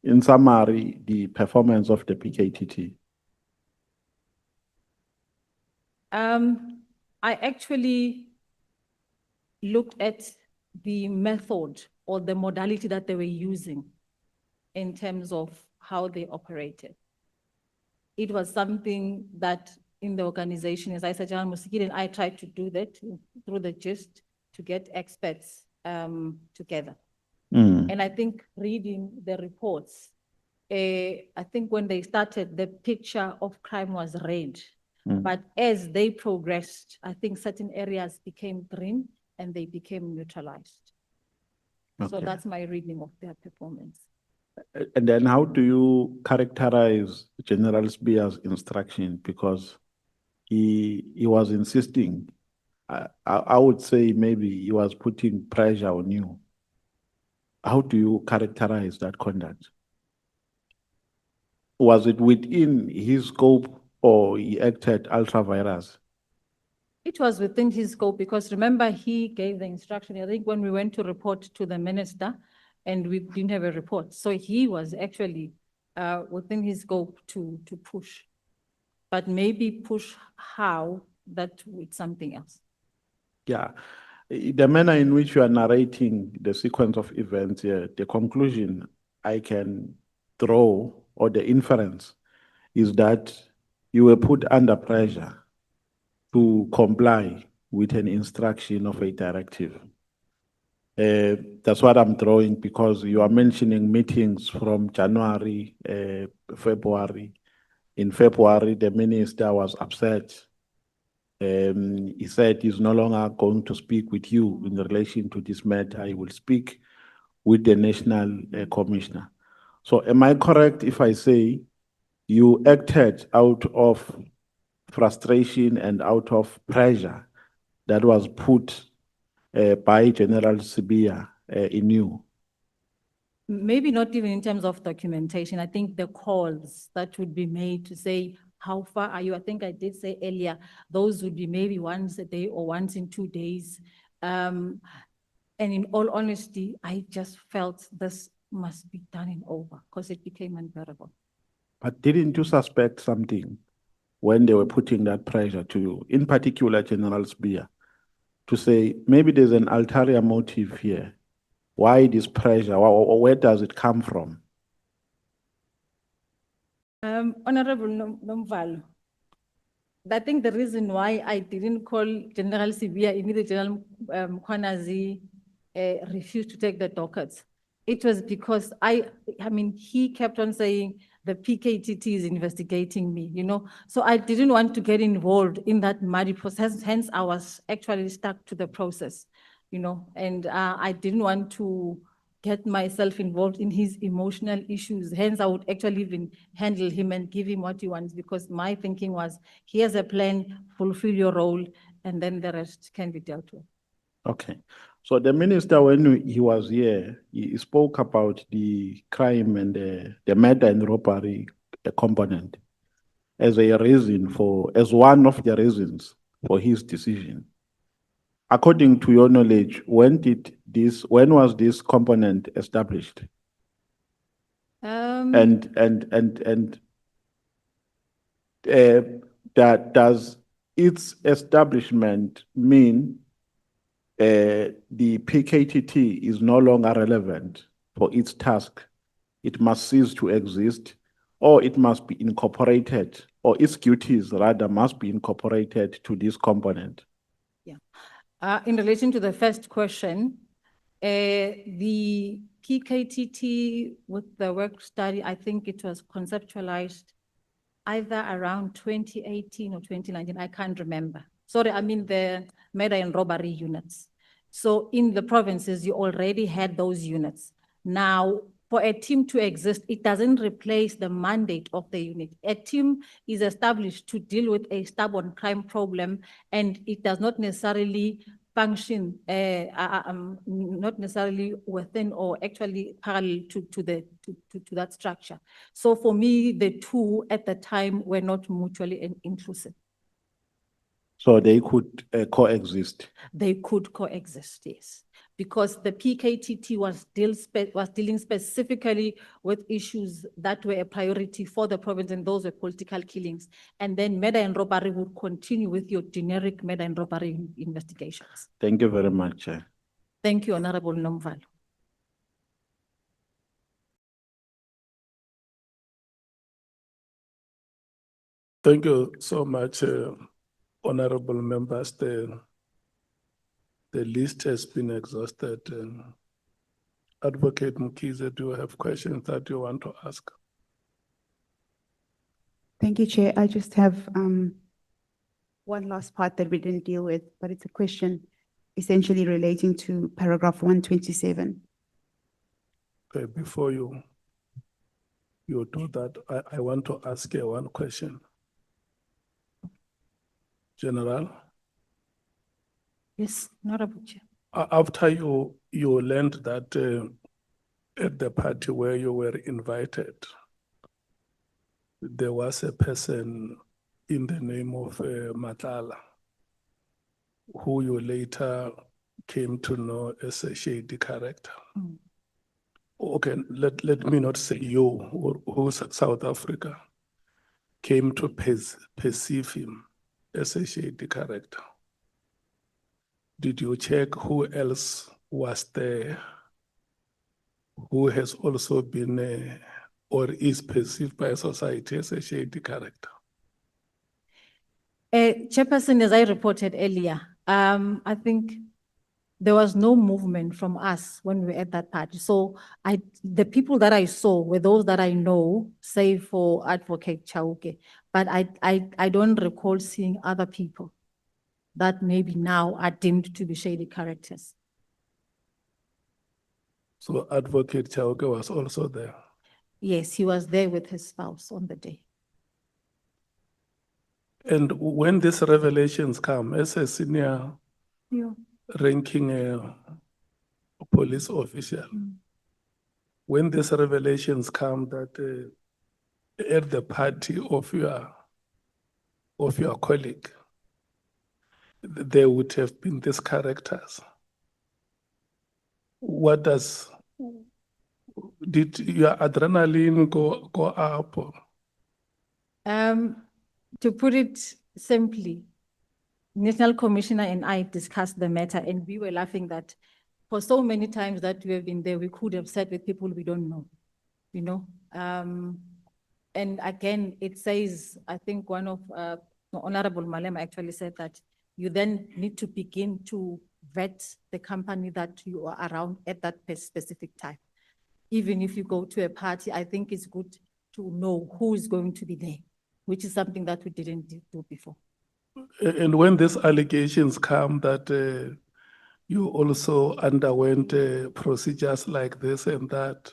in summary, the performance of the PKTT? I actually looked at the method or the modality that they were using in terms of how they operated. It was something that in the organization, as I said, General Musikile and I tried to do that through the gist to get experts together. And I think reading the reports, I think when they started, the picture of crime was red. But as they progressed, I think certain areas became green and they became neutralized. So Okay. that's my reading of their performance. And then how do you characterize General Sibiya's instruction? Because he was insisting, I would say maybe he was putting pressure on you. How do you characterize that conduct? Was it within his scope or he acted ultra virus? It was within his scope because remember he gave the instruction, I think when we went to report to the minister and we didn't have a report. So he was actually within his scope to push, but maybe push how, that with something else. Yeah. The manner in which you are narrating the sequence of events here, the conclusion I can draw or the inference is that you were put under pressure to comply with an instruction of a directive. That's what I'm drawing because you are mentioning meetings from January, February. In February, the minister was upset He said he's no longer going to speak with you in relation to this matter. He will speak with the National Commissioner. So am I correct if I say you acted out of frustration and out of pressure that was put by General Sibiya in you? Maybe not even in terms of documentation. I think the calls that would be made to say, how far are you? I think I did say earlier, those would be maybe once a day or once in 2 days. And in all honesty, I just felt this must be done and over because it became unbearable. But didn't you suspect something when they were putting that pressure to you, in particular General Sibiya, to say maybe there's an ulterior motive here? Why this pressure? Where does it come from? Honorable Nomvalo, I think the reason why I didn't call General Sibiya, immediately General Mkhwanazi refused to take the dockets. It was because I mean, he kept on saying the PKTT is investigating me, you know? So I didn't want to get involved in that muddy process. Hence, I was actually stuck to the process, you know? And I didn't want to get myself involved in his emotional issues. Hence, I would actually even handle him and give him what he wants, because my thinking was, here's a plan, fulfill your role, and then the rest can be dealt with. Okay. So the minister, when he was here, he spoke about the crime and the murder and robbery component as a reason for, as one of the reasons for his decision. According to your knowledge, when was this component established? That does its establishment mean the PKTT is no longer relevant for its task? It must cease to exist, or it must be incorporated, or its duties rather must be incorporated to this component? In relation to the first question, the PKTT with the work study, I think it was conceptualized either around 2018 or 2019, I can't remember. Sorry, I mean the murder and robbery units. So in the provinces, you already had those units. Now, for a team to exist, it doesn't replace the mandate of the unit. A team is established to deal with a stubborn crime problem, and it does not necessarily function, not necessarily within or actually parallel to that structure. So for me, the two at the time were not mutually inclusive. So they could coexist? They could coexist, yes. Because the PKTT was dealing specifically with issues that were a priority for the province, and those were political killings. And then murder and robbery would continue with your generic murder and robbery investigations. Thank you very much. Thank you, Honorable Nomvalo. Thank you so much, honorable members. The list has been exhausted. Advocate Mkhize, do you have questions that you want to ask? Thank you, Chair. I just have one last part that we didn't deal with, but it's a question essentially relating to paragraph 127. Okay, before you do that, I want to ask you one question. General? Yes, Honorable Chair. After you learned that at the party where you were invited, there was a person in the name of Matlala, who you later came to know as a shady character. Okay, let me not say you, who's South Africa, came to perceive him as a shady character. Did you check who else was there who has also been or is perceived by society as a shady character? Chairperson, as I reported earlier, I think there was no movement from us when we were at that party. So the people that I saw were those that I know, save for Advocate Chauke, but I don't recall seeing other people. that maybe now are deemed to be shady characters. So Advocate Chauke was also there. Yes, he was there with his spouse on the day. And when these revelations come, as a senior Yeah. ranking police official, when these revelations come that at the party of your colleague, there would have been these characters. What did your adrenaline go up? To put it simply, National Commissioner and I discussed the matter, and we were laughing that for so many times that we have been there, we could have sat with people we don't know, you know. And again, it says, I think one of Honorable Malema actually said that you then need to begin to vet the company that you are around at that specific time. Even if you go to a party, I think it's good to know who is going to be there, which is something that we didn't do before. And when these allegations come that you also underwent procedures like this and that,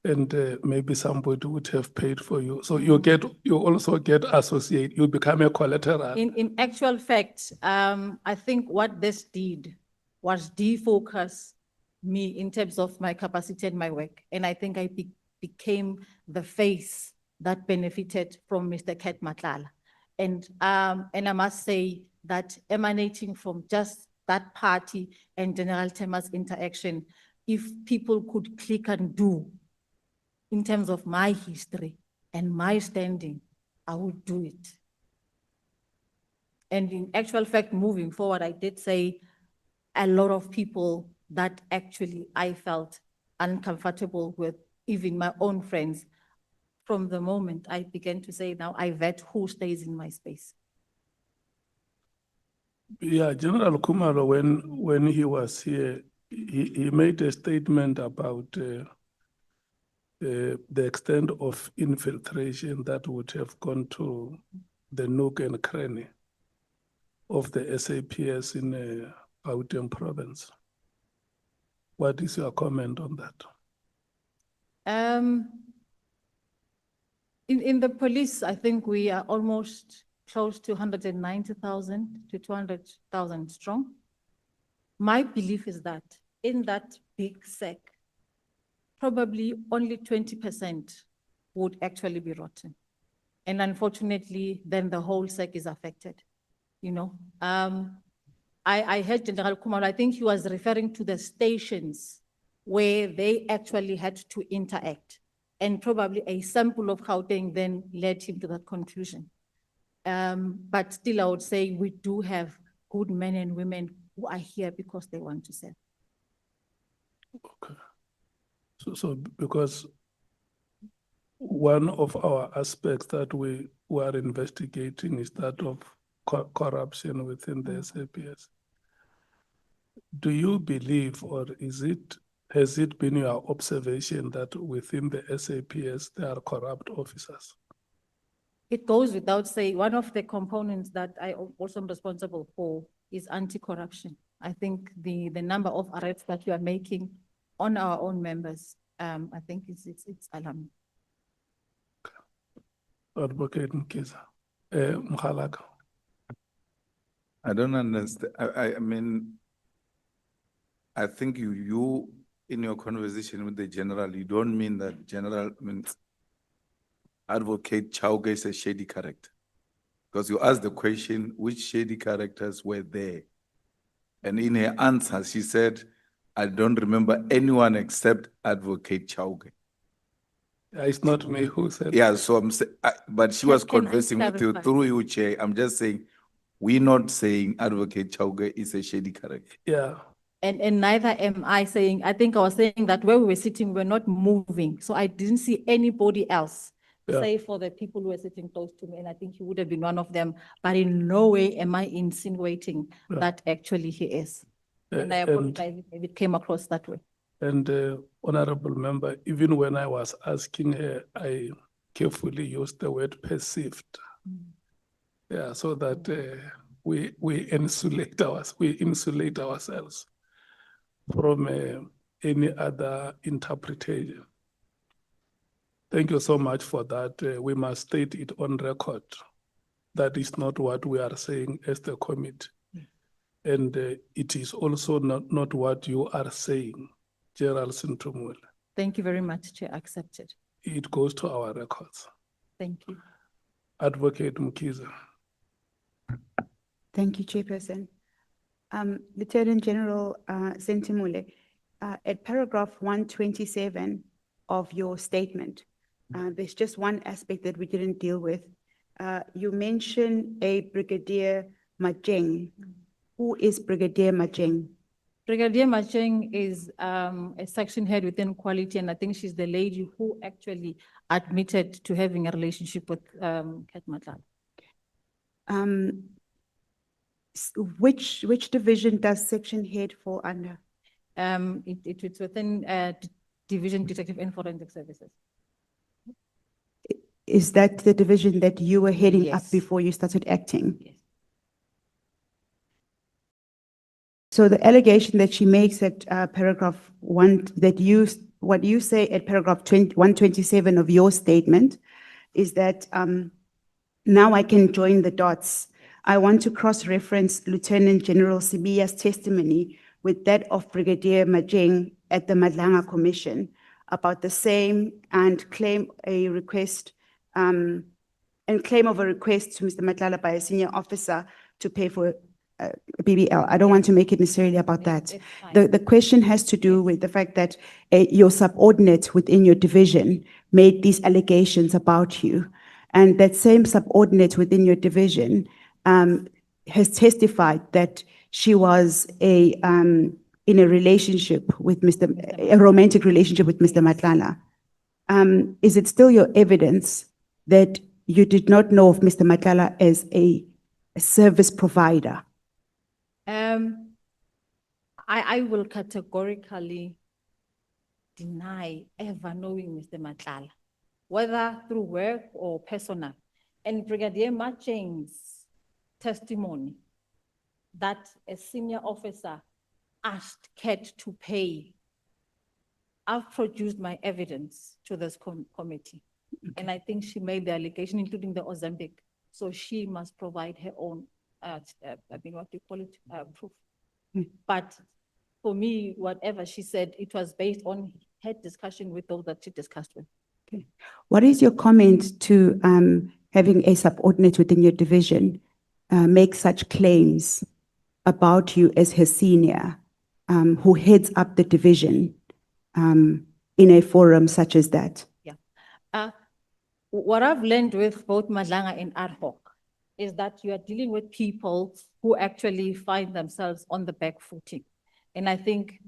and maybe somebody would have paid for you. So you also get associated, you become a collateral. In actual fact, I think what this did was defocus me in terms of my capacity and my work. And I think I became the face that benefited from Mr. Cat Matlala. And I must say that emanating from just that party and General Temer's interaction, if people could click and do in terms of my history and my standing, I would do it. And in actual fact, moving forward, I did say a lot of people that actually I felt uncomfortable with, even my own friends. From the moment I began to say, now I vet who stays in my space. Yeah, General Kumalo, when he was here, he made a statement about the extent of infiltration that would have gone to the nook and cranny of the SAPS in Gauteng province. What is your comment on that? In the police, I think we are almost close to 190,000 to 200,000 strong. My belief is that in that big sec, probably only 20% would actually be rotten. And unfortunately, then the whole sec is affected, you know. I heard General Kumalo, I think he was referring to the stations where they actually had to interact. And probably a sample of Gauteng then led him to that conclusion. But still, I would say we do have good men and women who are here because they want to serve. Okay. So because one of our aspects that we are investigating is that of corruption within the SAPS. Do you believe, or has it been your observation that within the SAPS there are corrupt officers? It goes without saying, one of the components that I also am responsible for is anti-corruption. I think the number of arrests that we are making on our own members, I think it's alarming. Advocate Mkhwanazi, Mkhwanazi. I don't understand. I mean, I think you in your conversation with the general, you don't mean that general means Advocate Chauke is a shady character. Because you asked the question, which shady characters were there? And in her answer, she said, I don't remember anyone except Advocate Chauke. It's not me who said. Yeah, so I'm saying, but she was Can I conversing with you clarify? through you, Chair. I'm just saying, we're not saying Advocate Chauke is a shady character. Yeah. And neither am I saying, I think I was saying that where we were sitting, we're not moving. So I didn't see anybody else, save for the people who were sitting close to me. And I think he would have been one of them. But in no way am I insinuating that actually he is. And I apologize if it came across that way. And honorable member, even when I was asking her, I carefully used the word perceived. Yeah, so that we insulate ourselves from any other interpretation. Thank you so much for that. We must state it on record. That is not what we are saying as the committee. And it is also not what you are saying, Gerald Senthumule. Thank you very much, Chair. Accepted. It goes to our records. Thank you. Advocate Mkhize. Thank you, Chairperson. Lieutenant General Senthumule, at paragraph 127 of your statement, there's just one aspect that we didn't deal with. You mention a Brigadier Majeng. Who is Brigadier Majeng? Brigadier Macheng is a section head within quality, and I think she's the lady who actually admitted to having a relationship with Cat Matlala. Which division does section head fall under? It's within Division Detective and Forensic Services. Is that the division that you were heading up Yes. before you started acting? Yes. So the allegation that she makes at paragraph 1, what you say at paragraph 127 of your statement is that now I can join the dots. I want to cross-reference Lieutenant General Sibiya's testimony with that of Brigadier Majeng at the Madlanga Commission about the same and claim of a request to Mr. Matlala by a senior officer to pay for BBL. I don't want to make it necessarily about that. The question has to do with the fact that your subordinate within your division made these allegations about you. And that same subordinate within your division has testified that she was in a relationship with a romantic relationship with Mr. Matlala. Is it still your evidence that you did not know of Mr. Matlala as a service provider? I will categorically deny ever knowing Mr. Matlala, whether through work or personal. And Brigadier Macheng's testimony that a senior officer asked Cat to pay, I've produced my evidence to this committee. And I think she made the allegation, including the Ozempic. So she must provide her own, proof. But for me, whatever she said, it was based on her discussion with those that she discussed with. Okay. What is your comment to having a subordinate within your division make such claims about you as her senior, who heads up the division in a forum such as that? Yeah. What I've learned with both Madlanga and ad hoc is that you are dealing with people who actually find themselves on the back footing. And I think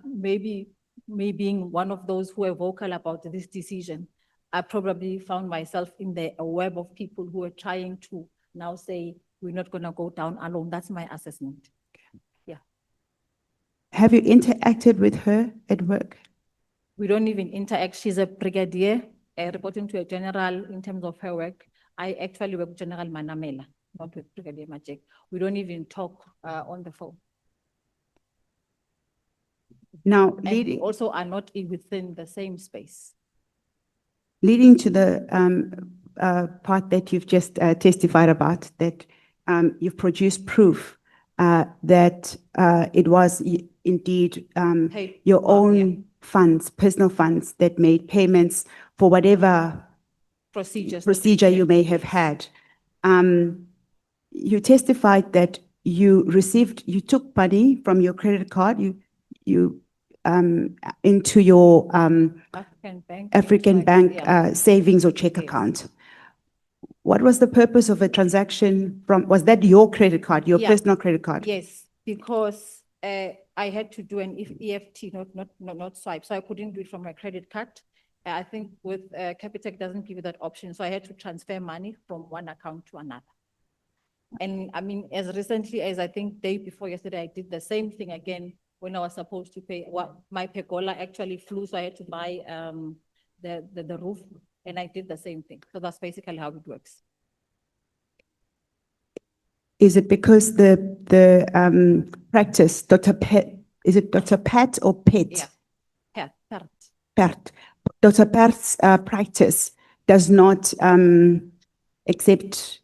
maybe me being one of those who are vocal about this decision, I probably found myself in a web of people who are trying to now say, we're not going to go down alone. That's my assessment. Yeah. Have you interacted with her at work? We don't even interact. She's a brigadier, reporting to a general in terms of her work. I actually work with General Manamela, not with Brigadier Majek. We don't even talk on the phone. Now, And we also are not within the same space. Leading to the part that you've just testified about, that you've produced proof that it was indeed your own funds, personal funds, that made payments for whatever procedure you may have had. You testified that you took money from your credit card, into your African Bank savings or check account. What was the purpose of a transaction was that your credit card, your personal credit card? Yes, because I had to do an EFT, not swipe, so I couldn't do it from my credit card. I think with Capitec doesn't give you that option, so I had to transfer money from one account to another. And I mean, as recently as I think day before yesterday, I did the same thing again when I was supposed to pay. My pergola actually flew, so I had to buy the roof, and I did the same thing. So that's basically how it works. Is it because the practice, Dr. Pet, is it Dr. Pat or Pet? Yeah, Pert. Pert. Dr. Pert's practice does not accept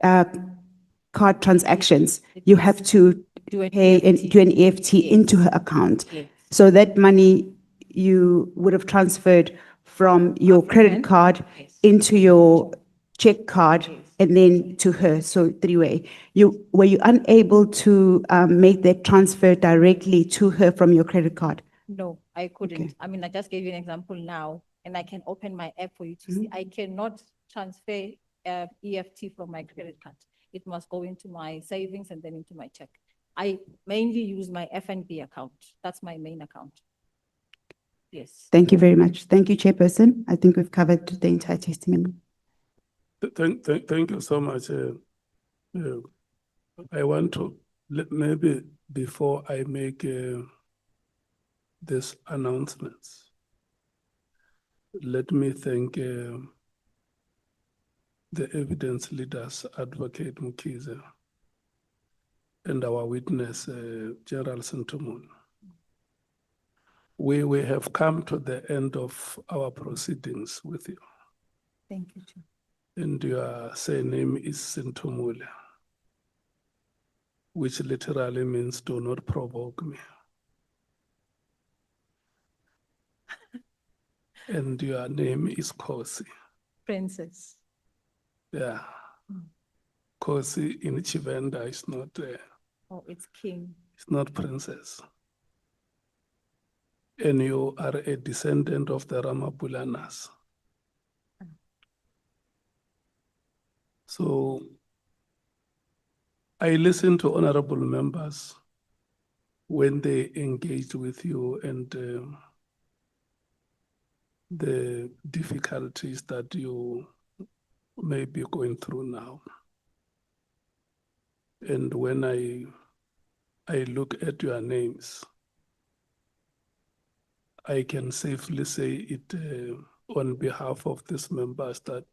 card transactions. You have to Do an pay and EFT. do an EFT into her account. Yes. So that money you would have transferred from your credit Then, card yes. into your check card and then to her, so three-way. Were you unable to make that transfer directly to her from your credit card? No, I couldn't. Okay. I mean, I just gave you an example now, and I can open my app for you to see. I cannot transfer EFT from my credit card. It must go into my savings and then into my check. I mainly use my FNB account. That's my main account. Yes. Thank you very much. Thank you, Chairperson. I think we've covered the entire testimony. Thank you so much. I want to, maybe before I make this announcements, let me thank the evidence leaders, Advocate Mkhize, and our witness, General Senthumule. We have come to the end of our proceedings with you. Thank you, Chair. And your surname is Senthumule, which literally means do not provoke me. And your name is Kosi. Princess. Yeah. Kosi in Chivenda is not, Oh, it's King. it's not princess. And you are a descendant of the Ramapulanas. So I listen to honorable members when they engage with you and the difficulties that you may be going through now. And when I look at your names, I can safely say it on behalf of these members that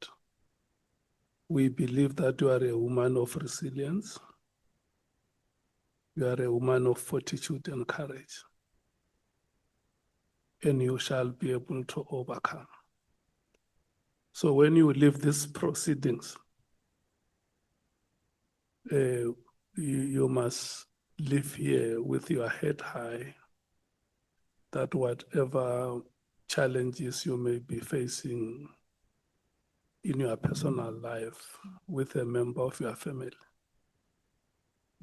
we believe that you are a woman of resilience. You are a woman of fortitude and courage. And you shall be able to overcome. So when you leave these proceedings, you must live here with your head high, that whatever challenges you may be facing in your personal life with a member of your family,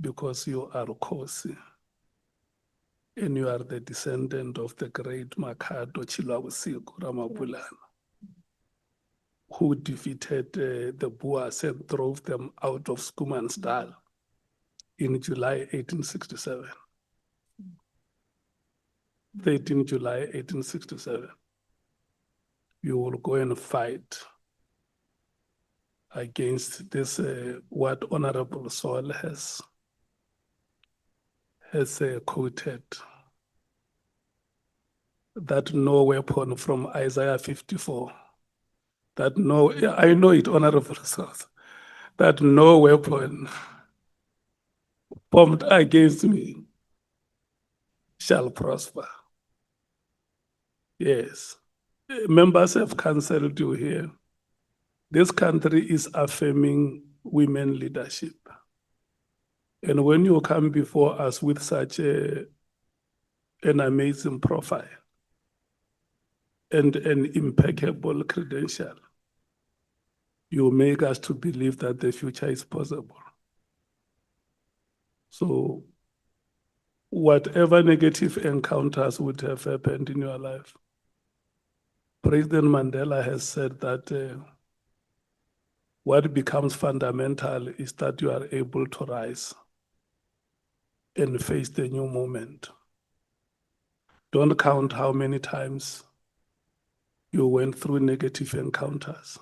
because you are Kosi, and you are the descendant of the great Makado Chilawusiku Ramapulana, who defeated the Boers and drove them out of Skumansdal in July 1867. 13 July 1867. You will go and fight against this, what Honorable Sol has quoted, that no weapon from Isaiah 54, that no, I know it, Honorable Sol, that no weapon formed against me shall prosper. Yes. Members have cancelled you here. This country is affirming women leadership. And when you come before us with such an amazing profile and an impeccable credential, you make us to believe that the future is possible. So whatever negative encounters would have happened in your life, President Mandela has said that what becomes fundamental is that you are able to rise and face the new moment. Don't count how many times you went through negative encounters.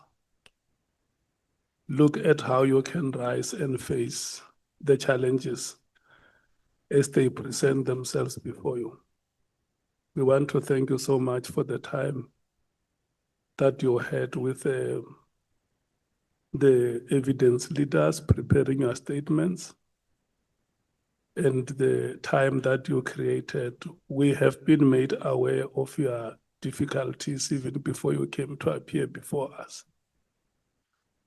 Look at how you can rise and face the challenges as they present themselves before you. We want to thank you so much for the time that you had with the evidence leaders preparing your statements and the time that you created. We have been made aware of your difficulties even before you came to appear before us.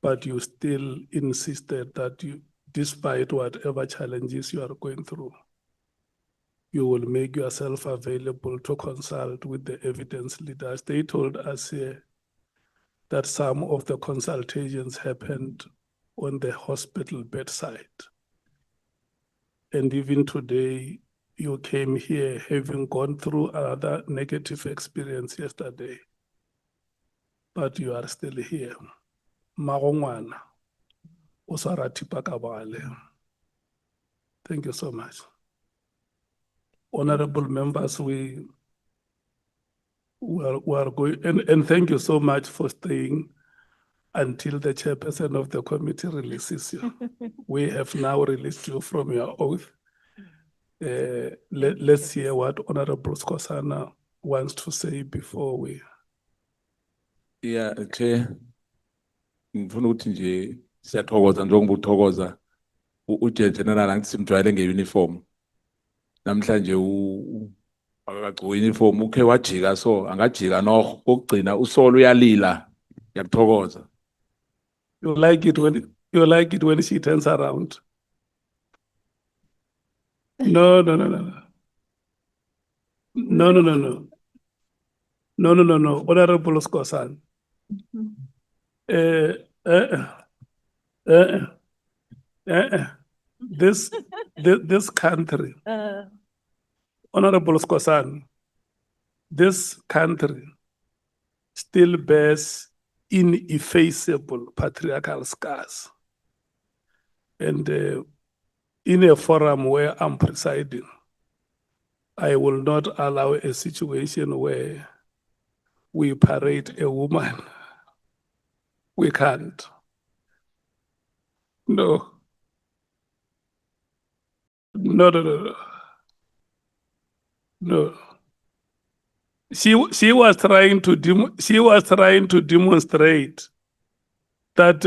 But you still insisted that you, despite whatever challenges you are going through, you will make yourself available to consult with the evidence leaders. They told us here that some of the consultations happened on the hospital bedside. And even today, you came here having gone through another negative experience yesterday, but you are still here. Magongwana, Osaratipa Kabale. Thank you so much. Honorable members, we are going, and thank you so much for staying until the chairperson of the committee releases you. We have now released you from your oath. Let's hear what Honorable Skosana wants to say before we. Yeah, Chair. Ngifuna ukuthi nje siyathokoza njengoba uthokoza uGeneral angithi simjwayele ngeuniform. Namhlanje akagqoka uniform ukhe wajika so angajika no kokugcina usolo uyalila. Ngiyakuthokoza. You like it when she turns around. No. Honorable Skosan. This country, Honorable Skosan, this country still bears ineffaceable patriarchal scars. And in a forum where I'm presiding, I will not allow a situation where we parade a woman. We can't. No. She was trying to demonstrate that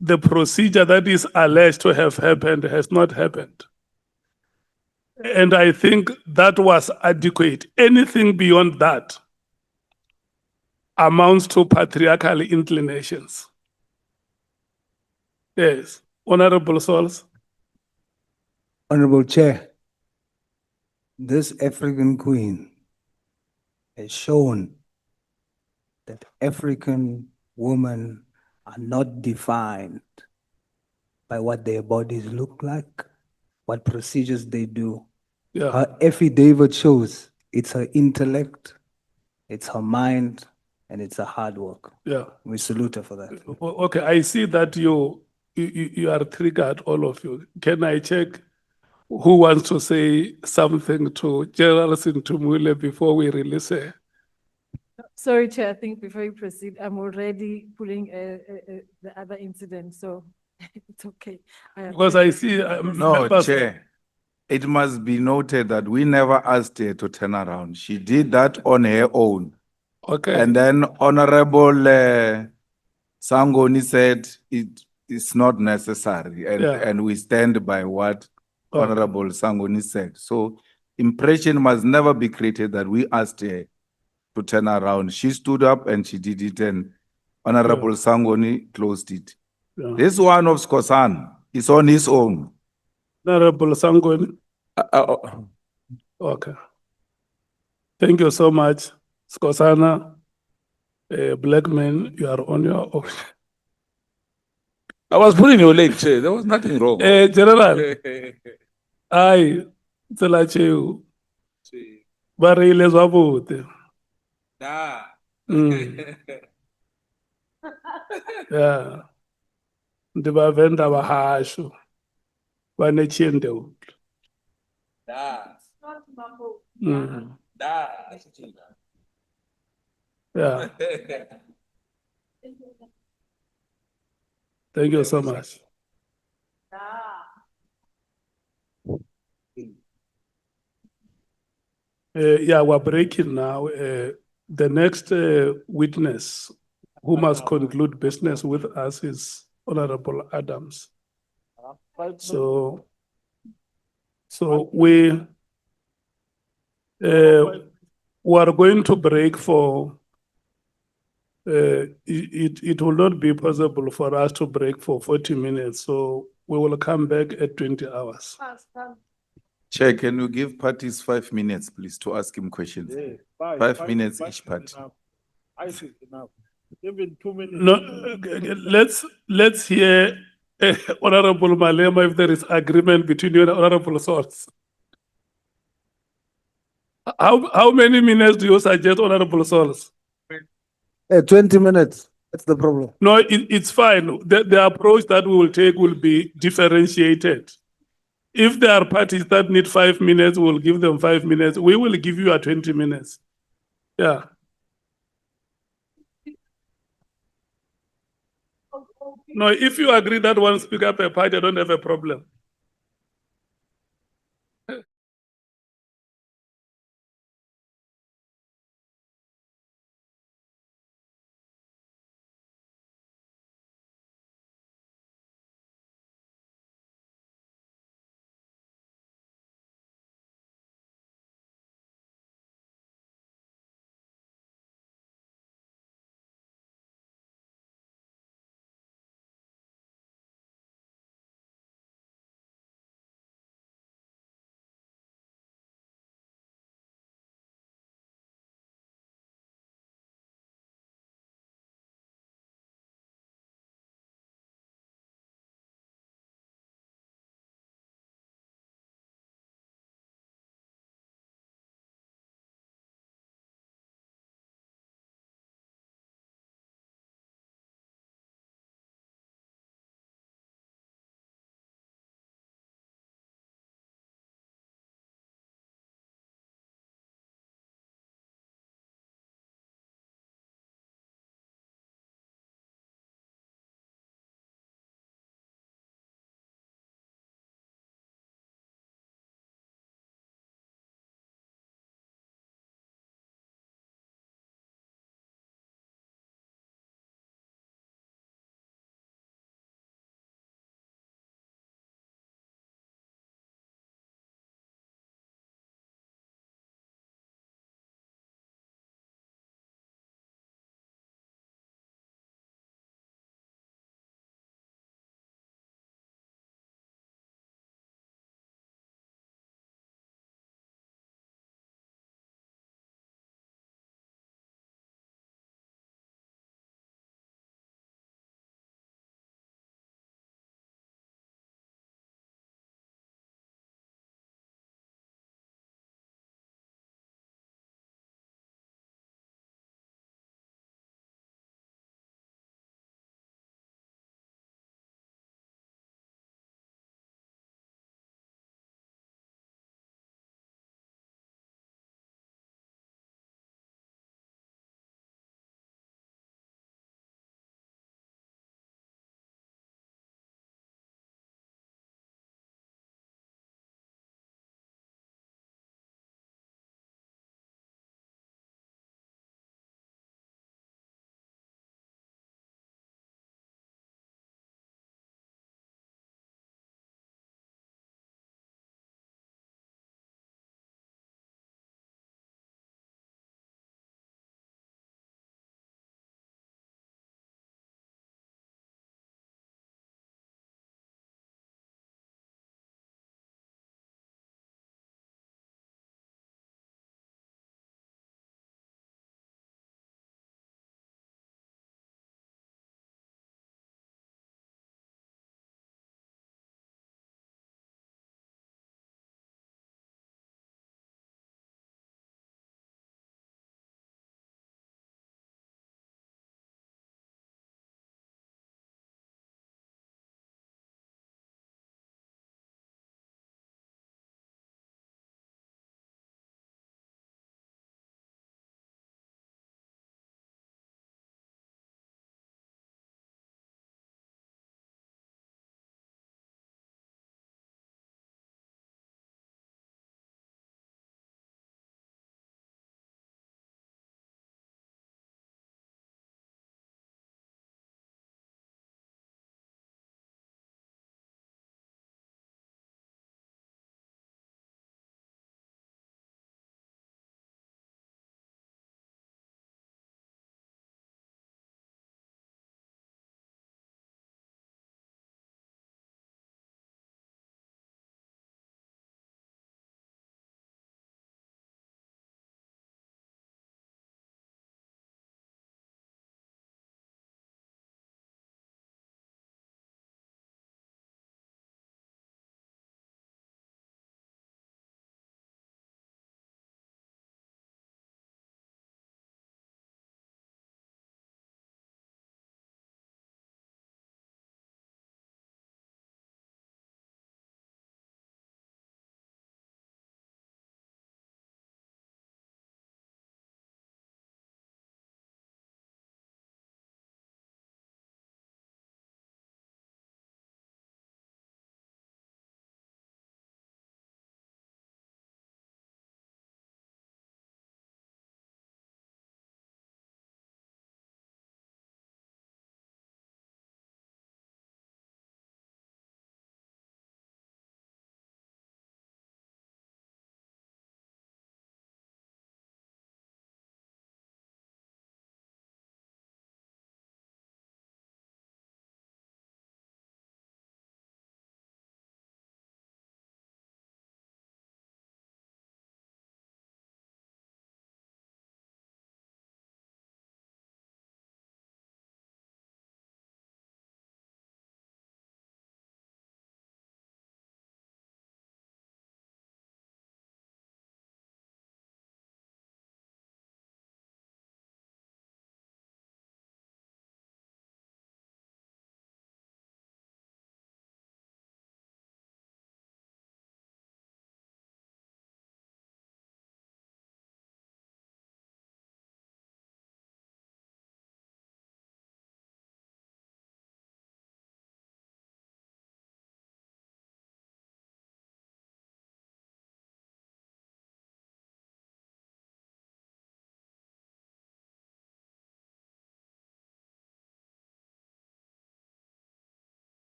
the procedure that is alleged to have happened has not happened. And I think that was adequate. Anything beyond that amounts to patriarchal inclinations. Yes, Honorable Souls. Honorable Chair, this African queen has shown that African women are not defined by what their bodies look like, what procedures they do. Yeah. Her affidavit shows it's her intellect, it's her mind, and it's her hard work. Yeah. We salute her for that. Okay, I see that you are triggered, all of you. Can I check who wants to say something to General Senthumule before we release her? Sorry, Chair, I think before you proceed, I'm already pulling the other incident, so it's okay. Because I see No, members- Chair. It must be noted that we never asked her to turn around. She did that on her own. Okay. And then Honorable Sangoni said it's not necessary, and we stand by what Honorable Sangoni said. So impression must never be created that we asked her to turn around. She stood up and she did it, and Honorable Sangoni closed it. Yeah. This one of Skosan is on his own. Honorable Sangoni. Okay. Thank you so much, Skosana. Black man, you are on your own. I was pulling your leg, Chair. There was nothing wrong. General. Aye, tsela tšeo ba reile zwabotse. Yeah. Ndi vavenda va hashu va ne chiendeu. Yeah. Thank you so much. Yeah, we're breaking now. The next witness who must conclude business with us is Honorable Adams. So we are going to break for, it will not be possible for us to break for 40 minutes. So we will come back at 20 hours. Chair, can you give parties 5 minutes, please, to ask him questions? 5 minutes each party. I think enough. Even 2 minutes. No, let's hear Honorable Malema if there is agreement between you and Honorable Swords. How many minutes do you suggest, Honorable Swords? 20 minutes. That's the problem. No, it's fine. The approach that we will take will be differentiated. If there are parties that need 5 minutes, we'll give them 5 minutes. We will give you a 20 minutes. Yeah. No, if you agree that one speaker per party, I don't have a problem.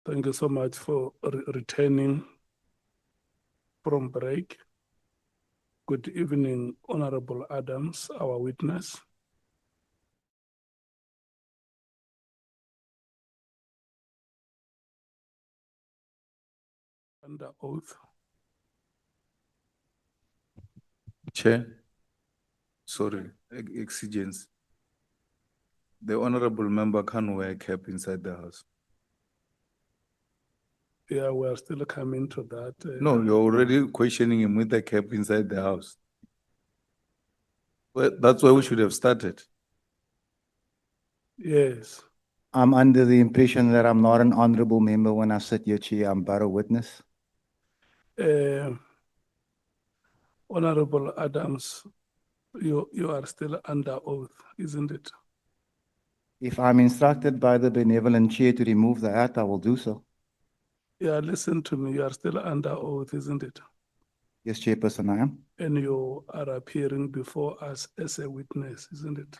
Thank you so much for returning from break. Good evening, Honorable Adams, our witness. Under oath. Chair, sorry, exigence. The honorable member can't wear a cap inside the house. Yeah, we are still coming to that. No, you're already questioning him with the cap inside the house. Well, that's where we should have started. Yes. I'm under the impression that I'm not an honorable member when I sit here, Chair. I'm but a witness. Honorable Adams, you are still under oath, isn't it? If I'm instructed by the benevolent Chair to remove the hat, I will do so. Yeah, listen to me. You are still under oath, isn't it? Yes, Chairperson, I am. And you are appearing before us as a witness, isn't it?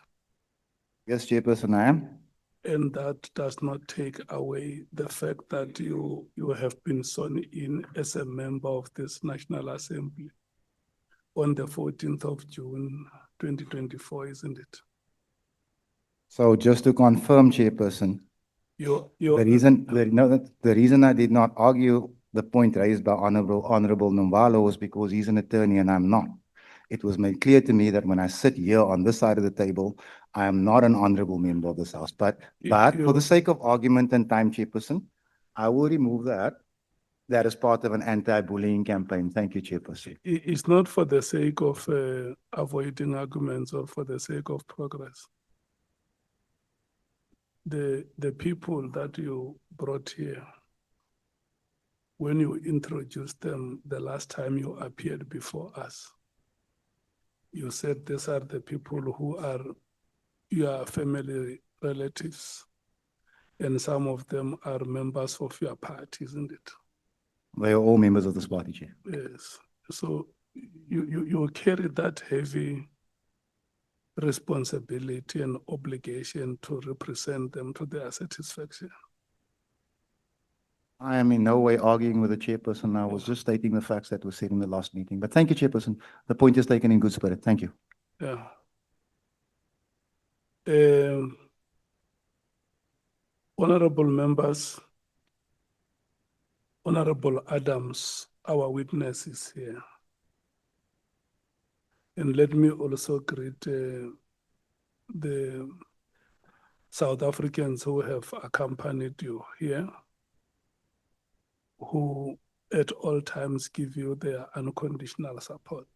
Yes, Chairperson, I am. And that does not take away the fact that you have been sworn in as a member of this National Assembly on the 14th of June, 2024, isn't it? So just to confirm, Chairperson, the reason I did not argue the point raised by Honorable Nombalo was because he's an attorney and I'm not. It was made clear to me that when I sit here on this side of the table, I am not an honorable member of this house. But for the sake of argument and time, Chairperson, I will remove that. That is part of an anti-bullying campaign. Thank you, Chairperson. It's not for the sake of avoiding arguments or for the sake of progress. The people that you brought here, when you introduced them the last time you appeared before us, you said these are the people who are your family relatives, and some of them are members of your party, isn't it? They are all members of this party, Chair. Yes. So you carry that heavy responsibility and obligation to represent them to their satisfaction. I am in no way arguing with the Chairperson. I was just stating the facts that were said in the last meeting. But thank you, Chairperson. The point is taken in good spirit. Thank you. Yeah. Honorable members, Honorable Adams, our witness is here. And let me also greet the South Africans who have accompanied you here, who at all times give you their unconditional support.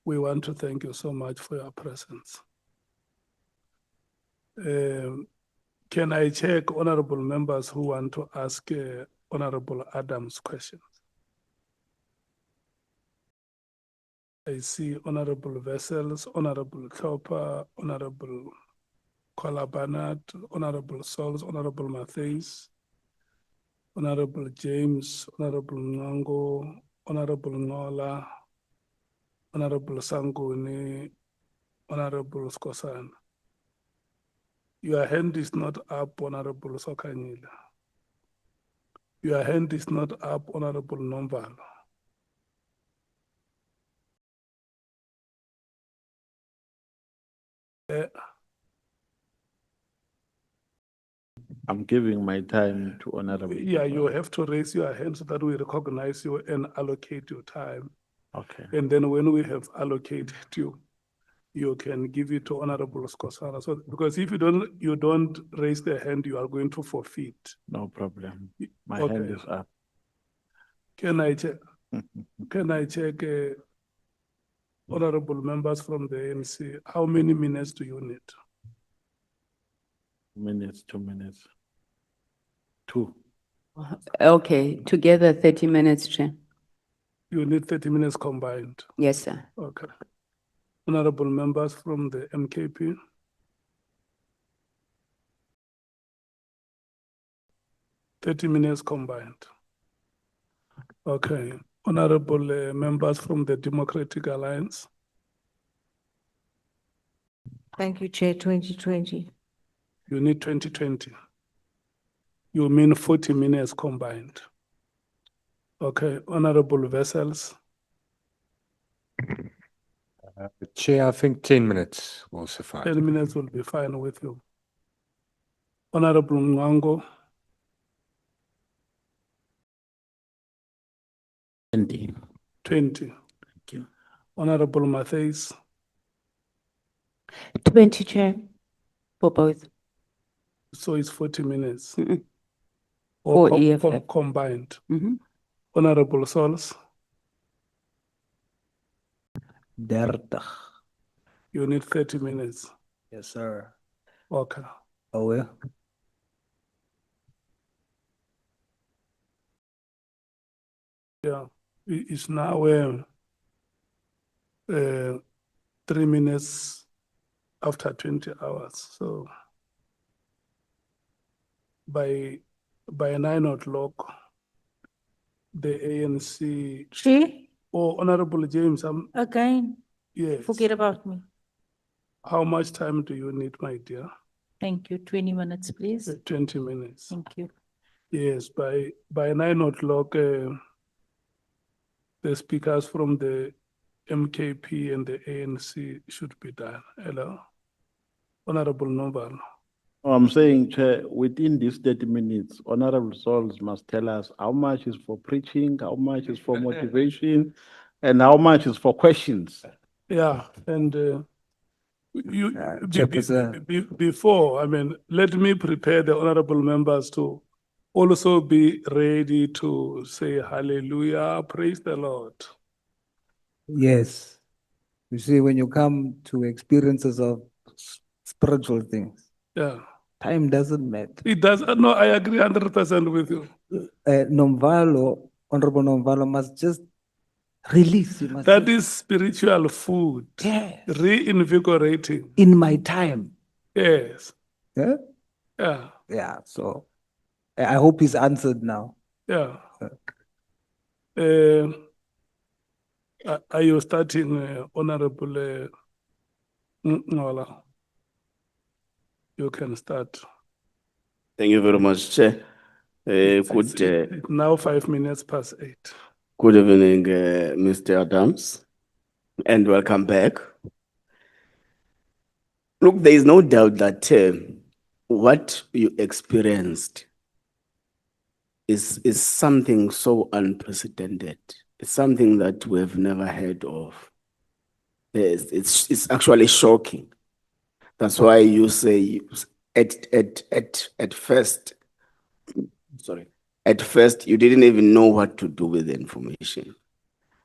We want to thank you so much for your presence. Can I check honorable members who want to ask Honorable Adams questions? I see Honorable Vessels, Honorable Klopa, Honorable Kwalabanat, Honorable Sols, Honorable Matthews, Honorable James, Honorable Ngango, Honorable Ngola, Honorable Sanguni, Honorable Skosan. Your hand is not up, Honorable Sokanyila. Your hand is not up, Honorable Nombalo. I'm giving my time to Honorable. Yeah, you have to raise your hand so that we recognize you and allocate your time. Okay. And then when we have allocated you, you can give it to Honorable Skosana. So, because if you don't raise the hand, you are going to forfeit. No problem. My Okay. hand is up. Can I check? Can I check, honorable members from the ANC? How many minutes do you need? 2 minutes. 2. Okay, together 30 minutes, Chair. You need 30 minutes combined. Yes, sir. Okay. Honorable members from the MKP. Thirty minutes combined. Okay. Honorable members from the Democratic Alliance. Thank you, Chair. 2020. You need 2020. You mean 40 minutes combined? Okay, honorable vessels, Chair, I think 10 minutes will suffice. 10 minutes will be fine with you. Honorable Mwango, 20. 20. Thank you. Honorable Matthews, 20, Chair, for both. so it's 40 minutes. Mm-mm. Or For EFF. combined. Mhm. Honorable Sols, 30. you need 30 minutes. Yes, sir. Okay. Oh, yeah. Yeah, it's now 3 minutes after 20 hours. So by 9 o'clock, the ANC. Chair, Oh, Honorable James, again, yes. forget about me. How much time do you need, my dear? Thank you. 20 minutes, please. 20 minutes. Thank you. Yes, by 9 o'clock, the speakers from the MKP and the ANC should be done. Hello? Honorable Nomaan. I'm saying, Chair, within these 30 minutes, Honorable Souls must tell us how much is for preaching, how much is for motivation, and how much is for questions. Yeah, and Chairperson. before, I mean, let me prepare the honorable members to also be ready to say hallelujah, praise the Lord. Yes. You see, when you come to experiences of spiritual things, Yeah, time doesn't matter. it does. No, I agree 100% with you. Nomvalo, Honorable Nomvalo must just release. He must That just, is spiritual food, yes, reinvigorating. in my time. Yes, Yeah? yeah, Yeah, so I hope he's answered now. yeah. Are you starting, Honorable Mkhwanazi? You can start. Thank you very much, Chair. It's now 5 minutes past 8. Good evening, Mr. Adams, and welcome back. Look, there is no doubt that what you experienced is something so unprecedented. It's something that we have never heard of. It's actually shocking. That's why you say at first, sorry, at first you didn't even know what to do with the information.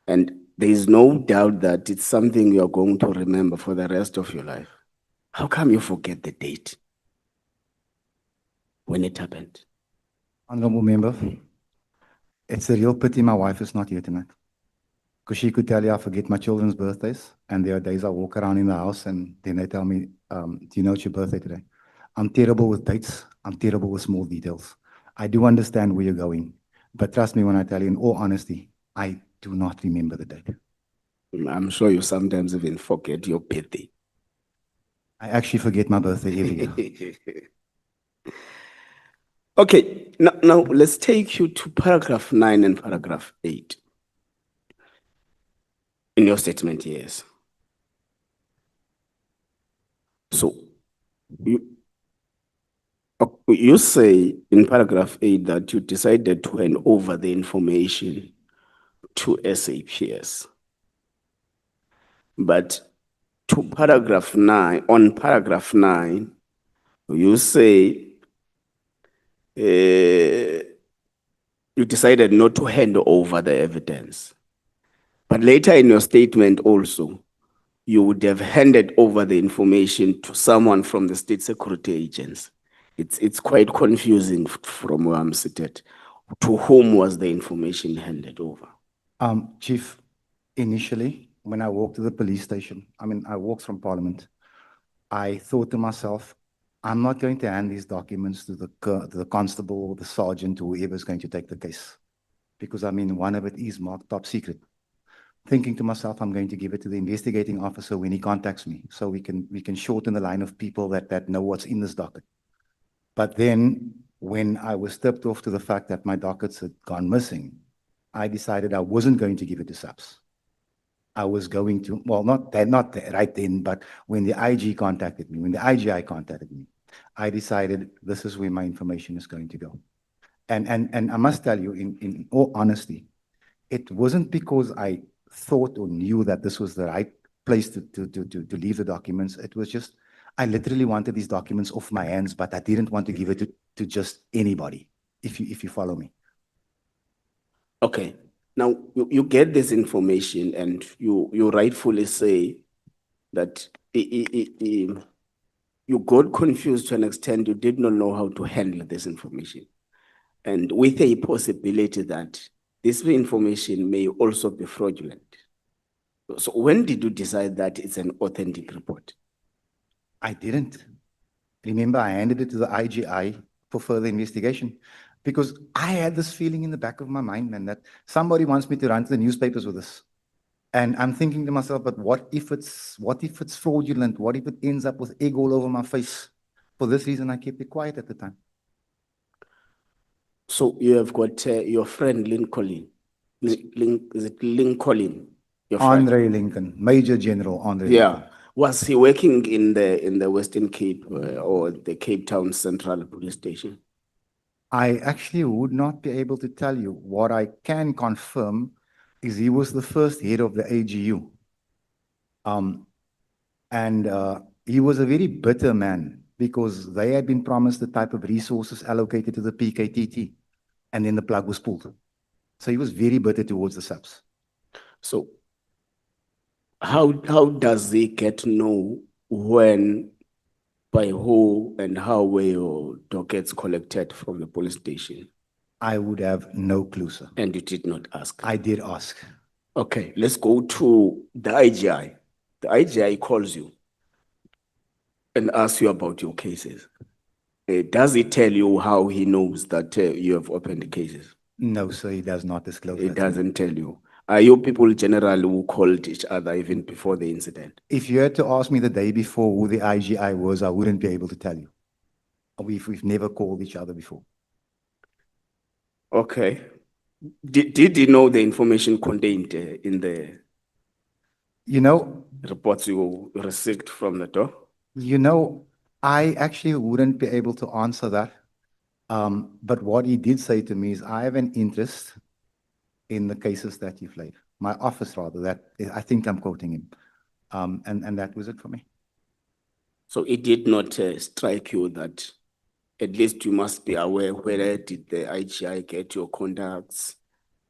And there is no doubt that it's something you are going to remember for the rest of your life. How come you forget the date when it happened? Honorable member, it's a real pity my wife is not here tonight. Because she could tell you I forget my children's birthdays, and there are days I walk around in the house and then they tell me, do you know it's your birthday today? I'm terrible with dates. I'm terrible with small details. I do understand where you're going, but trust me when I tell you in all honesty, I do not remember the date. I'm sure you sometimes even forget your birthday. I actually forget my birthday every year. Okay, now let's take you to paragraph 9 and paragraph 8. In your statement, yes. So you say in paragraph 8 that you decided to hand over the information to SAPS. But to paragraph 9, on paragraph 9, you say you decided not to hand over the evidence. But later in your statement also, you would have handed over the information to someone from the state security agents. It's quite confusing from where I'm seated. To whom was the information handed over? Chief, initially, when I walked to the police station, I walked from Parliament, I thought to myself, I'm not going to hand these documents to the constable or the sergeant or whoever's going to take the case. Because one of it is marked top secret. Thinking to myself, I'm going to give it to the investigating officer when he contacts me, so we can shorten the line of people that know what's in this docket. But then, when I was tipped off to the fact that my dockets had gone missing, I decided I wasn't going to give it to SAPS. I was going to, well, not right then, but when the IG contacted me, when the IGI contacted me, I decided this is where my information is going to go. And I must tell you, in all honesty, it wasn't because I thought or knew that this was the right place to leave the documents. It was just, I literally wanted these documents off my hands, but I didn't want to give it to just anybody, if you follow me. Okay. Now, you get this information and you rightfully say that you got confused to an extent you did not know how to handle this information. And with a possibility that this information may also be fraudulent. So when did you decide that it's an authentic report? I didn't. Remember, I handed it to the IGI for further investigation because I had this feeling in the back of my mind, man, that somebody wants me to run to the newspapers with this. And I'm thinking to myself, but what if it's fraudulent? What if it ends up with egg all over my face? For this reason, I kept it quiet at the time. So you have got your friend Lincoln. Is it Lincoln? Your friend? Andre Lincoln, Major General Andre Yeah. Lincoln. Was he working in the Western Cape or the Cape Town Central Police Station? I actually would not be able to tell you. What I can confirm is he was the first head of the AGU. He was a very bitter man because they had been promised the type of resources allocated to the PKTT, and then the plug was pulled. So he was very bitter towards the SAPS. So how does he get to know when, by who, and how were your dockets collected from the police station? I would have no clue, sir. And you did not ask? I did ask. Okay, let's go to the IGI. The IGI calls you and asks you about your cases. Does he tell you how he knows that you have opened the cases? No, sir, he does not disclose that. He doesn't tell you. Are you people generally who called each other even before the incident? If you had to ask me the day before who the IGI was, I wouldn't be able to tell you. We've never called each other before. Okay. Did you know the information contained in the reports you received from the door? I actually wouldn't be able to answer that. But what he did say to me is, I have an interest in the cases that you've laid. My office, rather, that I think I'm quoting him. And that was it for me. So it did not strike you that at least you must be aware whether did the IGI get your contacts?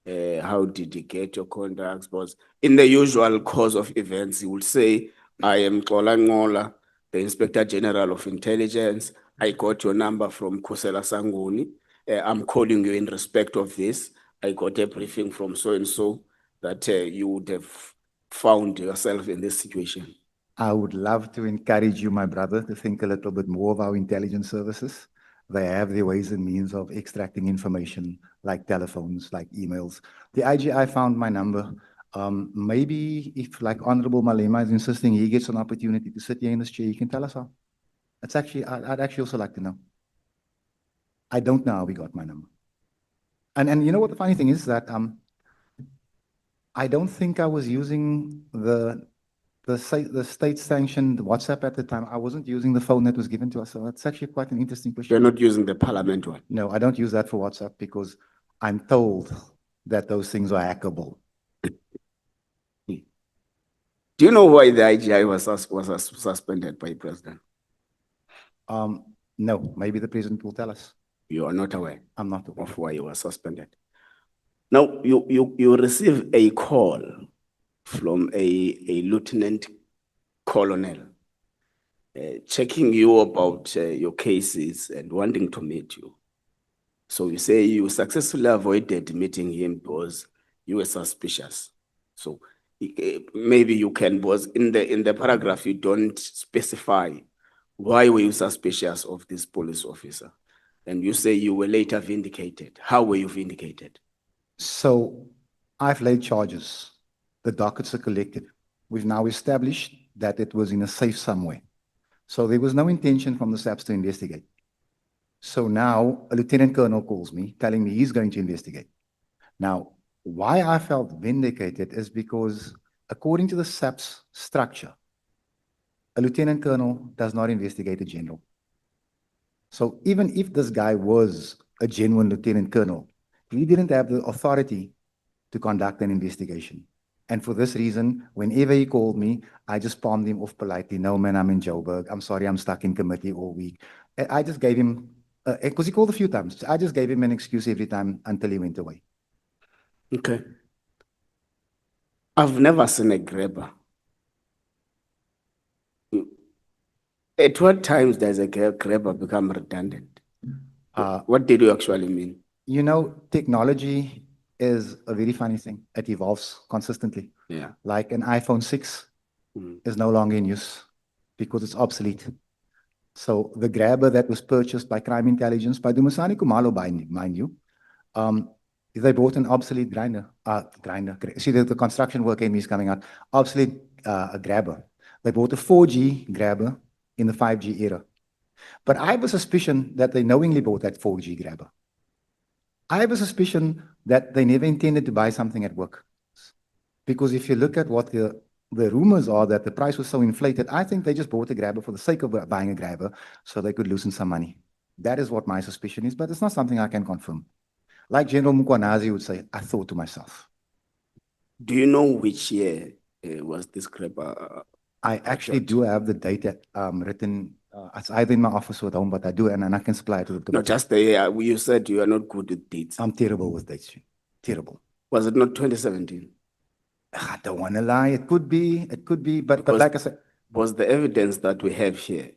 How did he get your contacts? Because in the usual course of events, he would say, I am Xola Ngola, the Inspector General of Intelligence. I got your number from Kusela Sangoni. I'm calling you in respect of this. I got a briefing from so-and-so that you would have found yourself in this situation. I would love to encourage you, my brother, to think a little bit more of our intelligence services. They have their ways and means of extracting information, like telephones, like emails. The IGI found my number. Maybe if, like Honorable Malema is insisting he gets an opportunity to sit here in this chair, he can tell us how. It's actually, I'd actually also like to know. I don't know how he got my number. And you know what the funny thing is that I don't think I was using the state-sanctioned WhatsApp at the time. I wasn't using the phone that was given to us. So that's actually quite an interesting question. You're not using the Parliament one? No, I don't use that for WhatsApp because I'm told that those things are hackable. Do you know why the IGI was suspended by the president? No, maybe the president will tell us. You are not aware? I'm not aware of why he was suspended. Now, you receive a call from a lieutenant colonel checking you about your cases and wanting to meet you. So you say you successfully avoided meeting him because you were suspicious. So maybe you can, because in the paragraph you don't specify why were you suspicious of this police officer. And you say you were later vindicated. How were you vindicated? So I've laid charges. The dockets are collected. We've now established that it was in a safe somewhere. So there was no intention from the SAPS to investigate. So now a lieutenant colonel calls me, telling me he's going to investigate. Now, why I felt vindicated is because according to the SAPS structure, a lieutenant colonel does not investigate a general. So even if this guy was a genuine lieutenant colonel, he didn't have the authority to conduct an investigation. And for this reason, whenever he called me, I just palmed him off politely. No, man, I'm in Joburg. I'm sorry, I'm stuck in committee all week. I just gave him, because he called a few times, I just gave him an excuse every time until he went away. Okay. I've never seen a grabber. At what times does a grabber become redundant? What did you actually mean? You know, technology is a very funny thing. It evolves consistently. Yeah. Like an iPhone 6 is no longer in use because it's obsolete. So the grabber that was purchased by crime intelligence, by Dumisani Kumalo, mind you, they bought an obsolete grinder. See, the construction worker in me is coming out. Obsolete grabber. They bought a 4G grabber in the 5G era. But I have a suspicion that they knowingly bought that 4G grabber. I have a suspicion that they never intended to buy something at work. Because if you look at what the rumors are that the price was so inflated, I think they just bought a grabber for the sake of buying a grabber so they could loosen some money. That is what my suspicion is, but it's not something I can confirm. Like General Mkhwanazi would say, I thought to myself. Do you know which year was this grabber? I actually do have the data written. It's either in my office or at home, but I do, and I can supply it to the. Not just the year. You said you are not good with dates. I'm terrible with dates. Terrible. Was it not 2017? I don't want to lie. It could be, but like I said. Was the evidence that we have here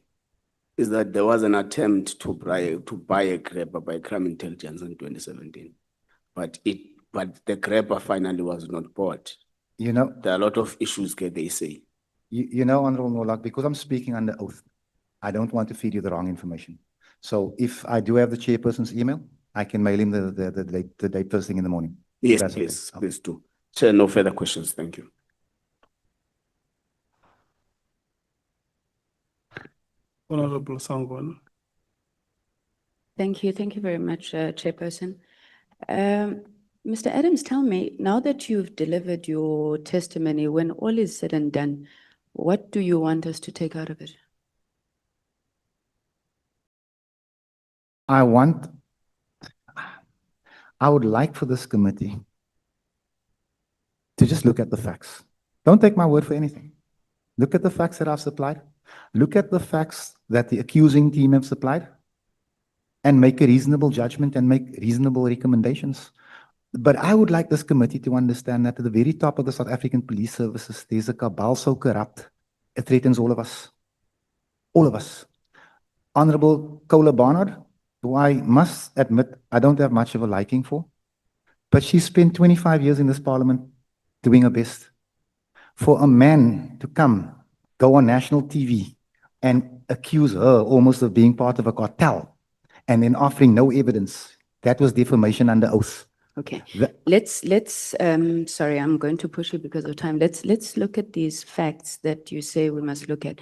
is that there was an attempt to buy a grabber by crime intelligence in 2017, but the grabber finally was not bought. You know, there are a lot of issues here, they say. You know, Honorable Nolak, because I'm speaking under oath, I don't want to feed you the wrong information. So if I do have the chairperson's email, I can mail him the date first thing in the morning. Yes, please, please do. Chair, no further questions. Thank you. Honorable Sangwan. Thank you. Thank you very much, Chairperson. Mr. Adams, tell me, now that you've delivered your testimony, when all is said and done, what do you want us to take out of it? I would like for this committee to just look at the facts. Don't take my word for anything. Look at the facts that I've supplied. Look at the facts that the accusing team have supplied and make a reasonable judgment and make reasonable recommendations. But I would like this committee to understand that at the very top of the South African Police Services, there's a cabal so corrupt, it threatens all of us. All of us. Honorable Kola Barnard, who I must admit I don't have much of a liking for, but she spent 25 years in this parliament doing her best. For a man to go on national TV and accuse her almost of being part of a cartel and then offering no evidence, that was defamation under oath. Okay, sorry, I'm going to push you because of time. Let's look at these facts that you say we must look at.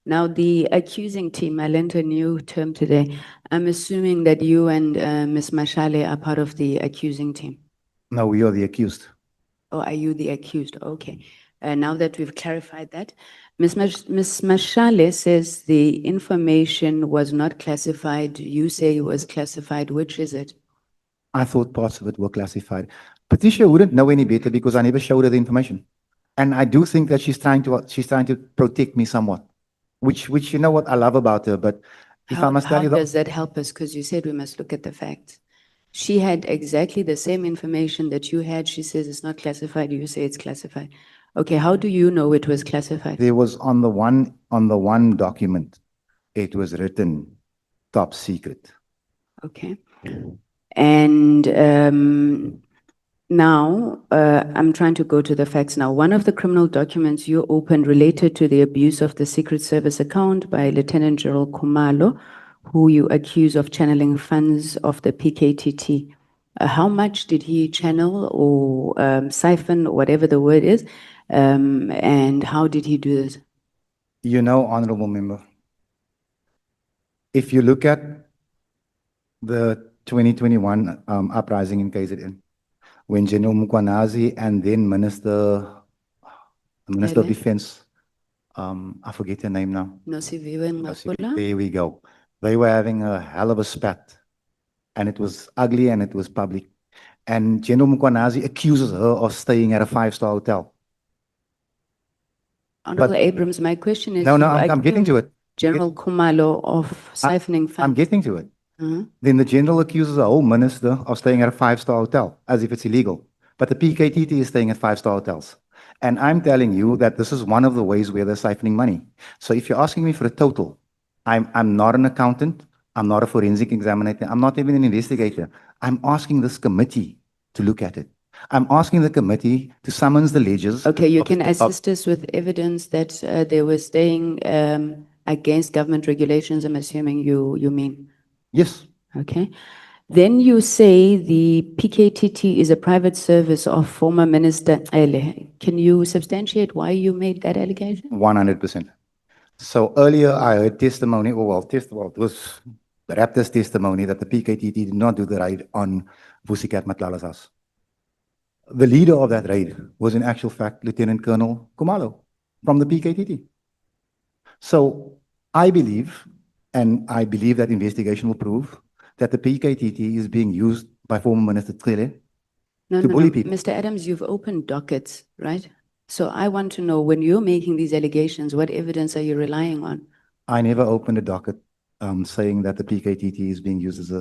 Now, the accusing team, I learned a new term today. I'm assuming that you and Ms. Mashale are part of the accusing team. No, we are the accused. Oh, are you the accused? Okay. Now that we've clarified that, Ms. Mashale says the information was not classified. You say it was classified. Which is it? I thought parts of it were classified. Patricia wouldn't know any better because I never showed her the information. And I do think that she's trying to protect me somewhat, which you know what I love about her. But if I must tell you, how does that help us? Because you said we must look at the facts. She had exactly the same information that you had. She says it's not classified. You say it's classified. Okay, how do you know it was classified? There was on the one document, it was written top secret. Okay. And now I'm trying to go to the facts now. One of the criminal documents you opened related to the abuse of the Secret Service account by Lieutenant General Khumalo, who you accuse of channeling funds of the PKTT. How much did he channel or siphon, or whatever the word is, and how did he do this? You know, Honorable Member, if you look at The 2021 uprising in KZN, when General Mkhwanazi and then Minister of Hele. Defense, I forget her name now. Nosiviwe Ngakula. There we go. They were having a hell of a spat, and it was ugly and it was public. And General Mkhwanazi accuses her of staying at a five-star hotel. Honorable But- Abrams, my question is. No, you I'm getting to accuse it. General Khumalo of siphoning funds. I'm getting to it. Mhm. Then the general accuses the whole minister of staying at a five-star hotel, as if it's illegal. But the PKTT is staying at five-star hotels. And I'm telling you that this is one of the ways where they're siphoning money. So if you're asking me for a total, I'm not an accountant, I'm not a forensic examiner, I'm not even an investigator. I'm asking this committee to look at it. I'm asking the committee to summons the ledgers. Okay, you of- can of- assist us with evidence that they were staying against government regulations, I'm assuming you mean. Yes. Okay. Then you say the PKTT is a private service of former Minister Ele. Can you substantiate why you made that allegation? 100%. So earlier I heard testimony, it was the Raptors testimony that the PKTT did not do the raid on Cat Matlala's house. The leader of that raid was in actual fact Lieutenant Colonel Khumalo from the PKTT. So I believe, and I believe that investigation will prove, that the PKTT is being used by former Minister Cele No, to no, bully no. people. Mr. Adams, you've opened dockets, right? So I want to know, when you're making these allegations, what evidence are you relying on? I never opened a docket saying that the PKTT is being used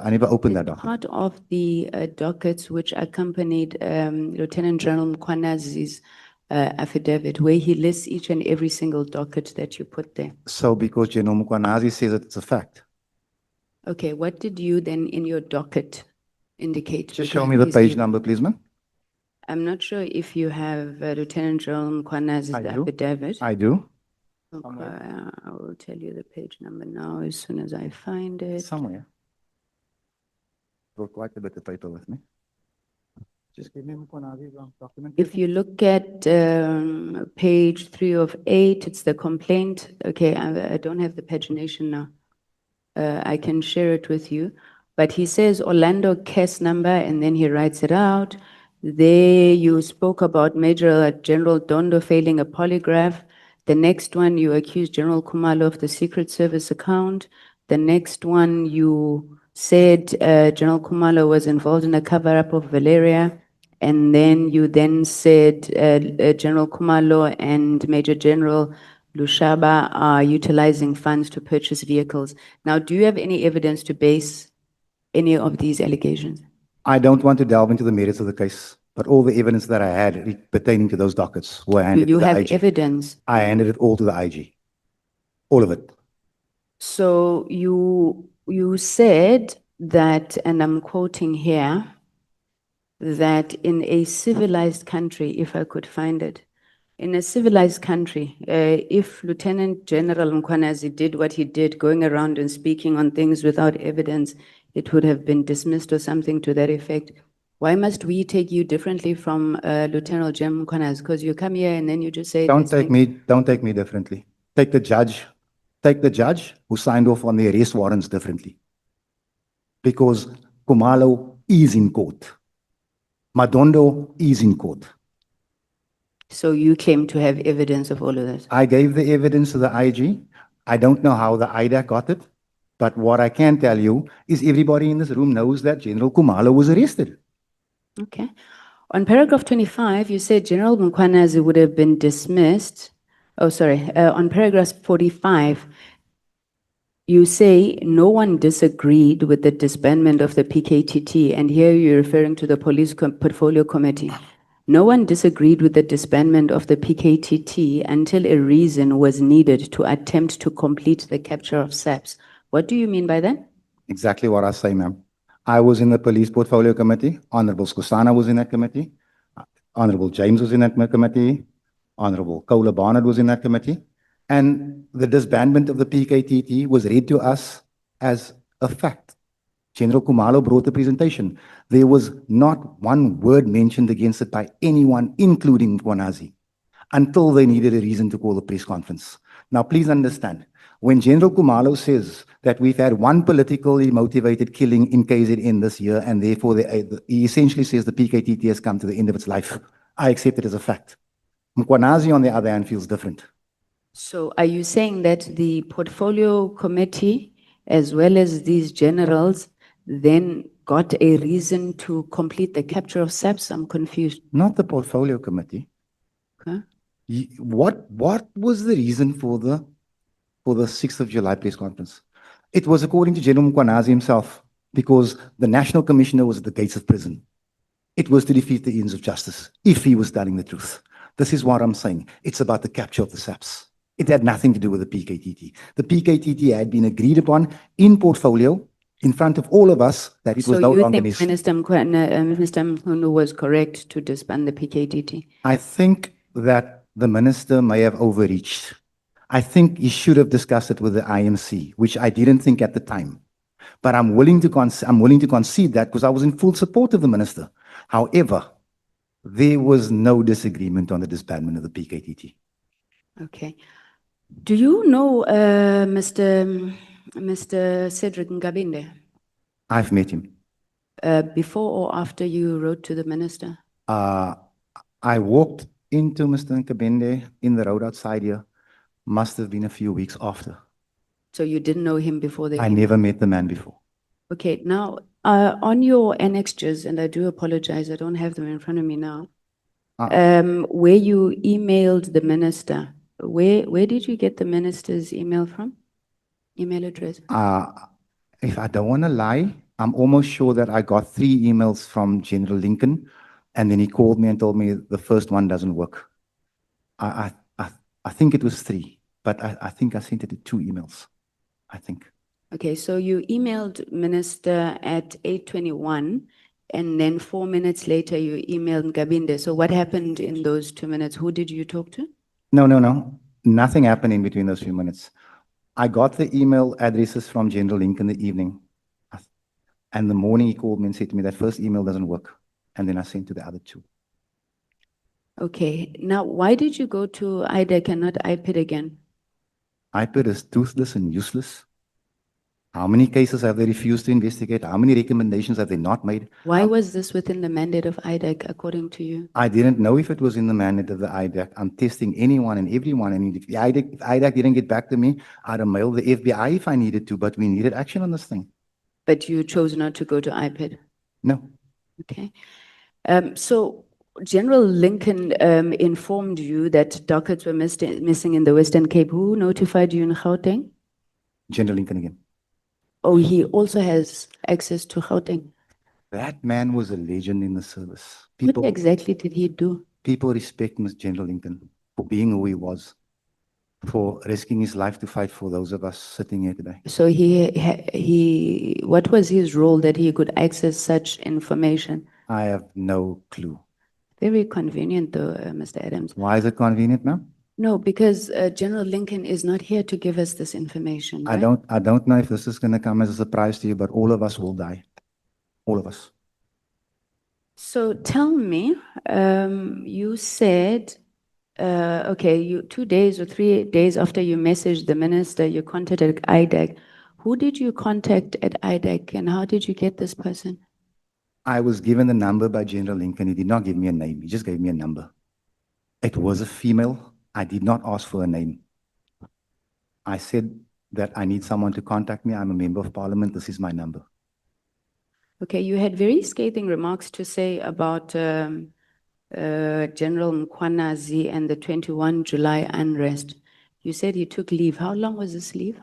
I never opened that docket. Part of the dockets which accompanied Lieutenant General Mkhwanazi's affidavit, where he lists each and every single docket that you put there. So because General Mkhwanazi says that it's a fact. Okay, what did you then in your docket indicate? Just show me the Because page he's- number, please, ma'am. I'm not sure if you have Lieutenant General Mkhwanazi's I do. affidavit. I do. Okay, I will tell you the page number now as soon as I find it. Somewhere. Brought quite a bit of paper with me. Just give me Mkhwanazi's document. If you look at page 3 of 8, it's the complaint. Okay, I don't have the pagination now. I can share it with you. But he says Orlando case number, and then he writes it out. There you spoke about Major General Dondo failing a polygraph. The next one, you accused General Khumalo of the Secret Service account. The next one, you said General Khumalo was involved in a cover-up of Valeria. And then you then said General Khumalo and Major General Lushaba are utilizing funds to purchase vehicles. Now, do you have any evidence to base any of these allegations? I don't want to delve into the merits of the case, but all the evidence that I had pertaining to those dockets were handed Do you to the have IG. evidence? I handed it all to the IG. All of it. So you said that, and I'm quoting here, that in a civilized country, if I could find it, in a civilized country, if Lieutenant General Mkhwanazi did what he did, going around and speaking on things without evidence, it would have been dismissed or something to that effect. Why must we take you differently from Lieutenant General Mkhwanazi? Because you come here and then you just say. Don't take me differently. Take the judge who signed off on the arrest warrants differently. Because Khumalo is in court. Madondo is in court. So you claim to have evidence of all of this? I gave the evidence to the IG. I don't know how the IDA got it, but what I can tell you is everybody in this room knows that General Khumalo was arrested. Okay. On paragraph 25, you said General Mkhwanazi would have been dismissed. Oh, sorry. On paragraph 45, you say no one disagreed with the disbandment of the PKTT, and here you're referring to the Police Portfolio Committee. No one disagreed with the disbandment of the PKTT until a reason was needed to attempt to complete the capture of SAPS. What do you mean by that? Exactly what I say, ma'am. I was in the Police Portfolio Committee. Honorable Skosana was in that committee. Honorable James was in that committee. Honorable Kola Barnard was in that committee. And the disbandment of the PKTT was read to us as a fact. General Khumalo brought the presentation. There was not one word mentioned against it by anyone, including Mkhwanazi, until they needed a reason to call a press conference. Now, please understand, when General Kumalo says that we've had one politically motivated killing in KZN this year, and therefore he essentially says the PKTT has come to the end of its life, I accept it as a fact. Mkhwanazi, on the other hand, feels different. So are you saying that the portfolio committee, as well as these generals, then got a reason to complete the capture of SAPS? I'm confused. Not the portfolio committee. Okay. What was the reason for the 6th of July press conference? It was according to General Mkhwanazi himself, because the National Commissioner was at the gates of prison. It was to defeat the ends of justice, if he was telling the truth. This is what I'm saying. It's about the capture of the SAPS. It had nothing to do with the PKTT. The PKTT had been agreed upon in portfolio in front of all of us that it was no So you longer think necessary. Minister Mkhunu was correct to disband the PKTT? I think that the minister may have overreached. I think he should have discussed it with the IMC, which I didn't think at the time. But I'm willing to concede that because I was in full support of the minister. However, there was no disagreement on the disbandment of the PKTT. Okay. Do you know Mr. Cedric Ngabinde? I've met him. Before or after you wrote to the minister? I walked into Mr. Nkabende in the road outside here. Must have been a few weeks after. So you didn't know him before the I email? never met the man before. Okay, now on your annexures, and I do apologize, I don't have them in front of me now. Where you emailed the minister, where did you get the minister's email from? Email address? If I don't want to lie, I'm almost sure that I got 3 emails from General Lincoln, and then he called me and told me the first one doesn't work. I think it was 3, but I think I sent it to 2 emails, I think. Okay, so you emailed minister at 8:21, and then 4 minutes later you emailed Ngabinde. So what happened in those 2 minutes? Who did you talk to? No. Nothing happened in between those few minutes. I got the email addresses from General Lincoln in the evening. And the morning he called me and said to me, that first email doesn't work. And then I sent to the other 2. Okay, now why did you go to IDEC and not IPID again? IPID is toothless and useless. How many cases have they refused to investigate? How many recommendations have they not made? Why was this within the mandate of IDEC, according to you? I didn't know if it was in the mandate of the IDEC. I'm testing anyone and everyone. And if IDEC didn't get back to me, I'd have mailed the FBI if I needed to, but we needed action on this thing. But you chose not to go to IPID? No. Okay. So General Lincoln informed you that dockets were missing in the Western Cape. Who notified you in Gauteng? General Lincoln again. Oh, he also has access to Gauteng. That man was a legend in the service. What exactly did he do? People respect Mr. General Lincoln for being who he was, for risking his life to fight for those of us sitting here today. So what was his role that he could access such information? I have no clue. Very convenient though, Mr. Adams. Why is it convenient, ma'am? No, because General Lincoln is not here to give us this information. Right? I don't know if this is going to come as a surprise to you, but all of us will die. All of us. So tell me, you said, okay, you 2 days or 3 days after you messaged the minister, you contacted IDEC. Who did you contact at IDEC and how did you get this person? I was given the number by General Lincoln. He did not give me a name. He just gave me a number. It was a female. I did not ask for a name. I said that I need someone to contact me. I'm a member of parliament. This is my number. Okay, you had very scathing remarks to say about General Mkhwanazi and the 21 July unrest. You said he took leave. How long was this leave?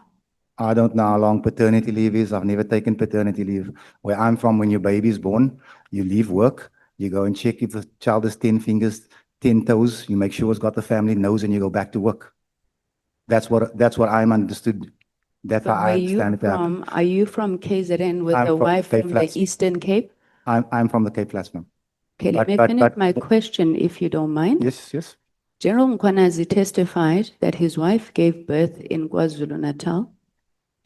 I don't know how long paternity leave is. I've never taken paternity leave. Where I'm from, when your baby is born, you leave work, you go and check if the child has 10 fingers, 10 toes, you make sure it's got the family nose, and you go back to work. That's what I'm understood. That's how I understand it. Are you from KZN with a wife from the Eastern Cape? I'm from the Cape Flats, ma'am. Okay, let me finish my question, if you don't mind. Yes. General Mkhwanazi testified that his wife gave birth in KwaZulu-Natal.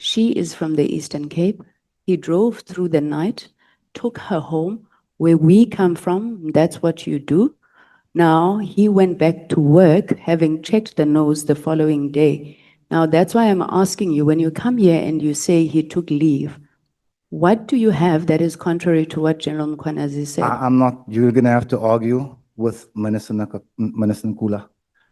She is from the Eastern Cape. He drove through the night, took her home, where we come from. That's what you do. Now he went back to work, having checked the nose the following day. Now, that's why I'm asking you, when you come here and you say he took leave, what do you have that is contrary to what General Mkhwanazi said? I'm not, you're gonna have to argue with Minister Nkula,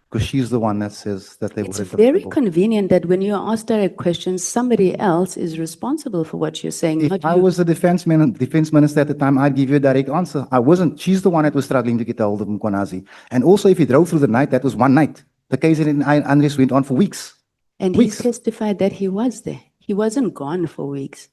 because she's the one that says that they were It's very adaptable. convenient that when you ask direct questions, somebody else is responsible for what you're saying, If not I you. was the defense minister at the time, I'd give you a direct answer. I wasn't. She's the one that was struggling to get a hold of Mkhwanazi. And also, if he drove through the night, that was one night. The case in unrest went on for weeks. And he testified that he was there. He wasn't gone for weeks.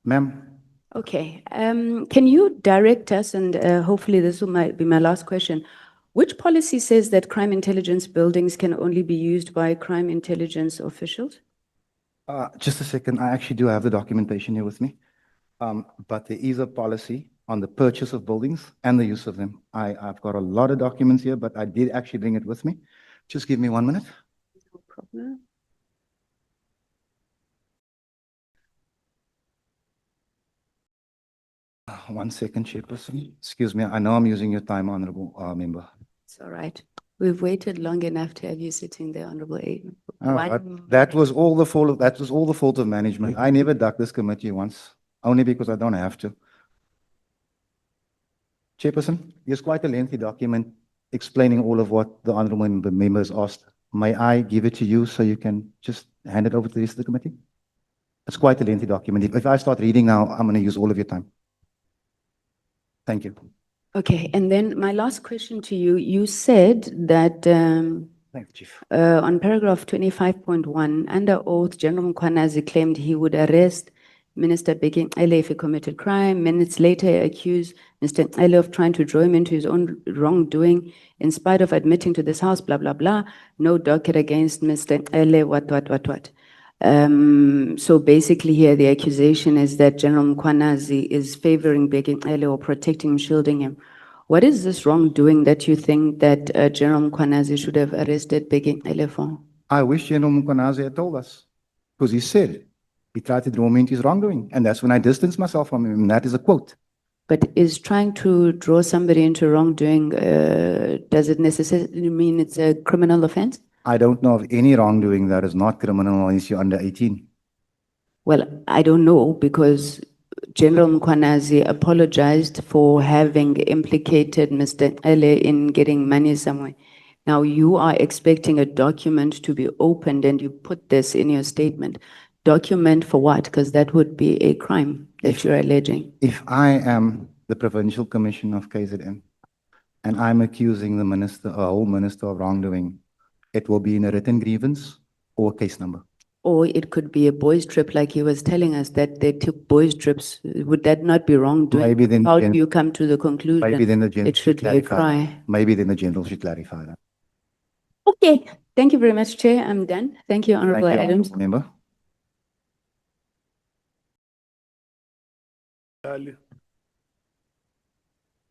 Ma'am, Okay, can you direct us, and hopefully this might be my last question, which policy says that crime intelligence buildings can only be used by crime intelligence officials? just a second. I actually do have the documentation here with me. But there is a policy on the purchase of buildings and the use of them. I've got a lot of documents here, but I did actually bring it with me. Just give me 1 minute. No problem. One second, Chairperson. Excuse me. I know I'm using your time, Honorable Member. It's all right. We've waited long enough to have you sitting there, Honorable Aiden. That was all the fault of management. I never ducked this committee once, only because I don't have to. Chairperson, here's quite a lengthy document explaining all of what the honorable members asked. May I give it to you so you can just hand it over to the rest of the committee? It's quite a lengthy document. If I start reading now, I'm going to use all of your time. Thank you. Okay, and then my last question to you, you said that Thank you, Chief. on paragraph 25.1, under oath, General Mkhwanazi claimed he would arrest Minister Bheki Cele if he committed crime. Minutes later, he accused Mr. Cele of trying to draw him into his own wrongdoing, in spite of admitting to this house, blah, blah, blah. No docket against Mr. Cele, what. So basically here, the accusation is that General Mkhwanazi is favoring Bheki Cele or protecting him, shielding him. What is this wrongdoing that you think that General Mkhwanazi should have arrested Bheki Cele for? I wish General Mkhwanazi had told us, because he said it. He tried to draw me into his wrongdoing, and that's when I distanced myself from him, and that is a quote. But is trying to draw somebody into wrongdoing, does it necessarily mean it's a criminal offense? I don't know of any wrongdoing that is not criminal unless you're under 18. Well, I don't know, because General Mkhwanazi apologized for having implicated Mr. Cele in getting money somewhere. Now you are expecting a document to be opened and you put this in your statement. Document for what? Because that would be a crime that you're alleging. If I am the Provincial Commissioner of KZN and I'm accusing the minister, a whole minister of wrongdoing, it will be in a written grievance or a case number. Or it could be a boys' trip, like he was telling us that they took boys' trips. Would that not be wrongdoing? Maybe then How do you come to the conclusion? Maybe then the general it should be a crime. Maybe then the general should clarify that. Okay, thank you very much, Chair. I'm done. Thank you, Honorable Thank you, Adams. Honorable Member.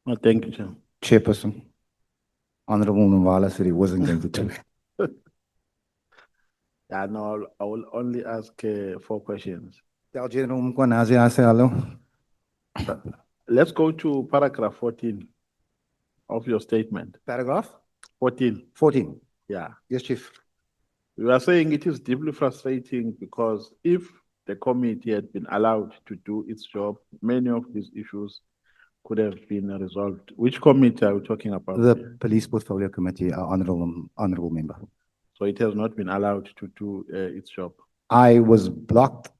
Well, thank you, Chair. Chairperson, Honorable Mkhwanazi said he wasn't going to do it. Yeah, no, I will only ask 4 questions. Tell General Mkhwanazi I say hello. Let's go to paragraph 14 of your statement. Paragraph? 14. 14. Yeah. Yes, Chief. You are saying it is deeply frustrating because if the committee had been allowed to do its job, many of these issues could have been resolved. Which committee are we talking about? The Police Portfolio Committee, honorable member. So it has not been allowed to do its job. I was blocked.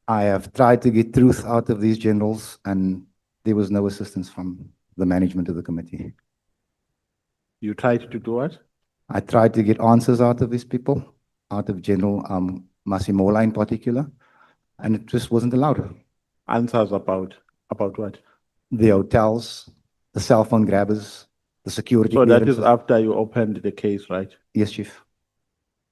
I have tried to get truth out of these generals, and there was no assistance from the management of the committee. You tried to do what? I tried to get answers out of these people, out of General Masimola in particular, and it just wasn't allowed. Answers about what? The hotels, the cell phone grabbers, the security. So that is after you opened the case, right? Yes, Chief.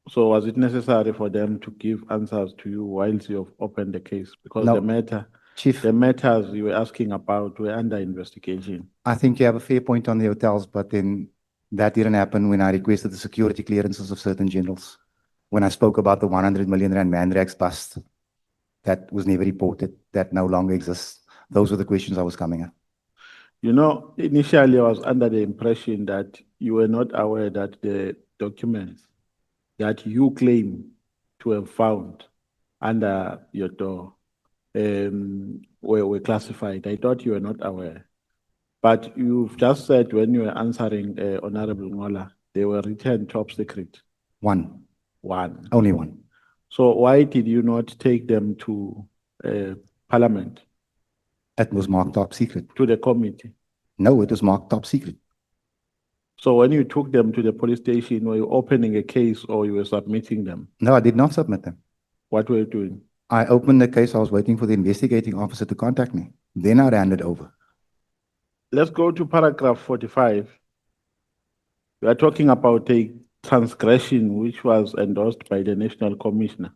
So was it necessary for them to give answers to you whilst you have opened the case? Because No, the matter, Chief, the matters you were asking about were under investigation. I think you have a fair point on the hotels, but then that didn't happen when I requested the security clearances of certain generals. When I spoke about the 100 million rand Mandrax bust, that was never reported, that no longer exists. Those were the questions I was coming at. You know, initially I was under the impression that you were not aware that the documents that you claim to have found under your door were classified. I thought you were not aware. But you've just said when you were answering Honorable Ngola, they were written top secret. One, One. only one. So why did you not take them to Parliament, It was marked top secret. to the committee? No, it was marked top secret. So when you took them to the police station, were you opening a case or you were submitting them? No, I did not submit them. What were you doing? I opened the case. I was waiting for the investigating officer to contact me. Then I ran it over. Let's go to paragraph 45. We are talking about a transgression which was endorsed by the National Commissioner.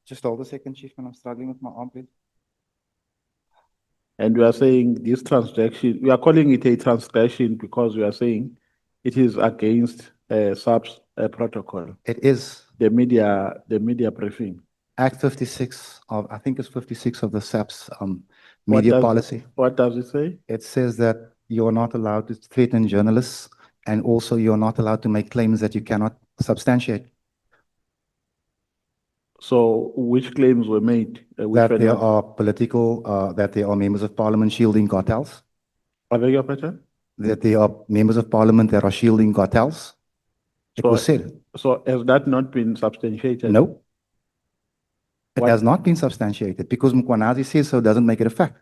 Just hold a second, Chief, when I'm struggling with my arm, please. And we are saying this transgression, we are calling it a transgression because we are saying it is against SAPS protocol. It is. The media briefing. Act 56 of, I think it's 56 of the SAPS media policy. What does it say? It says that you're not allowed to threaten journalists, and also you're not allowed to make claims that you cannot substantiate. So which claims were made? That there are political, that there are members of parliament shielding cartels. I beg your pardon? That there are members of parliament that are shielding cartels. It was said. So has that not been substantiated? No. It has not been substantiated because Mkhwanazi says so doesn't make it a fact.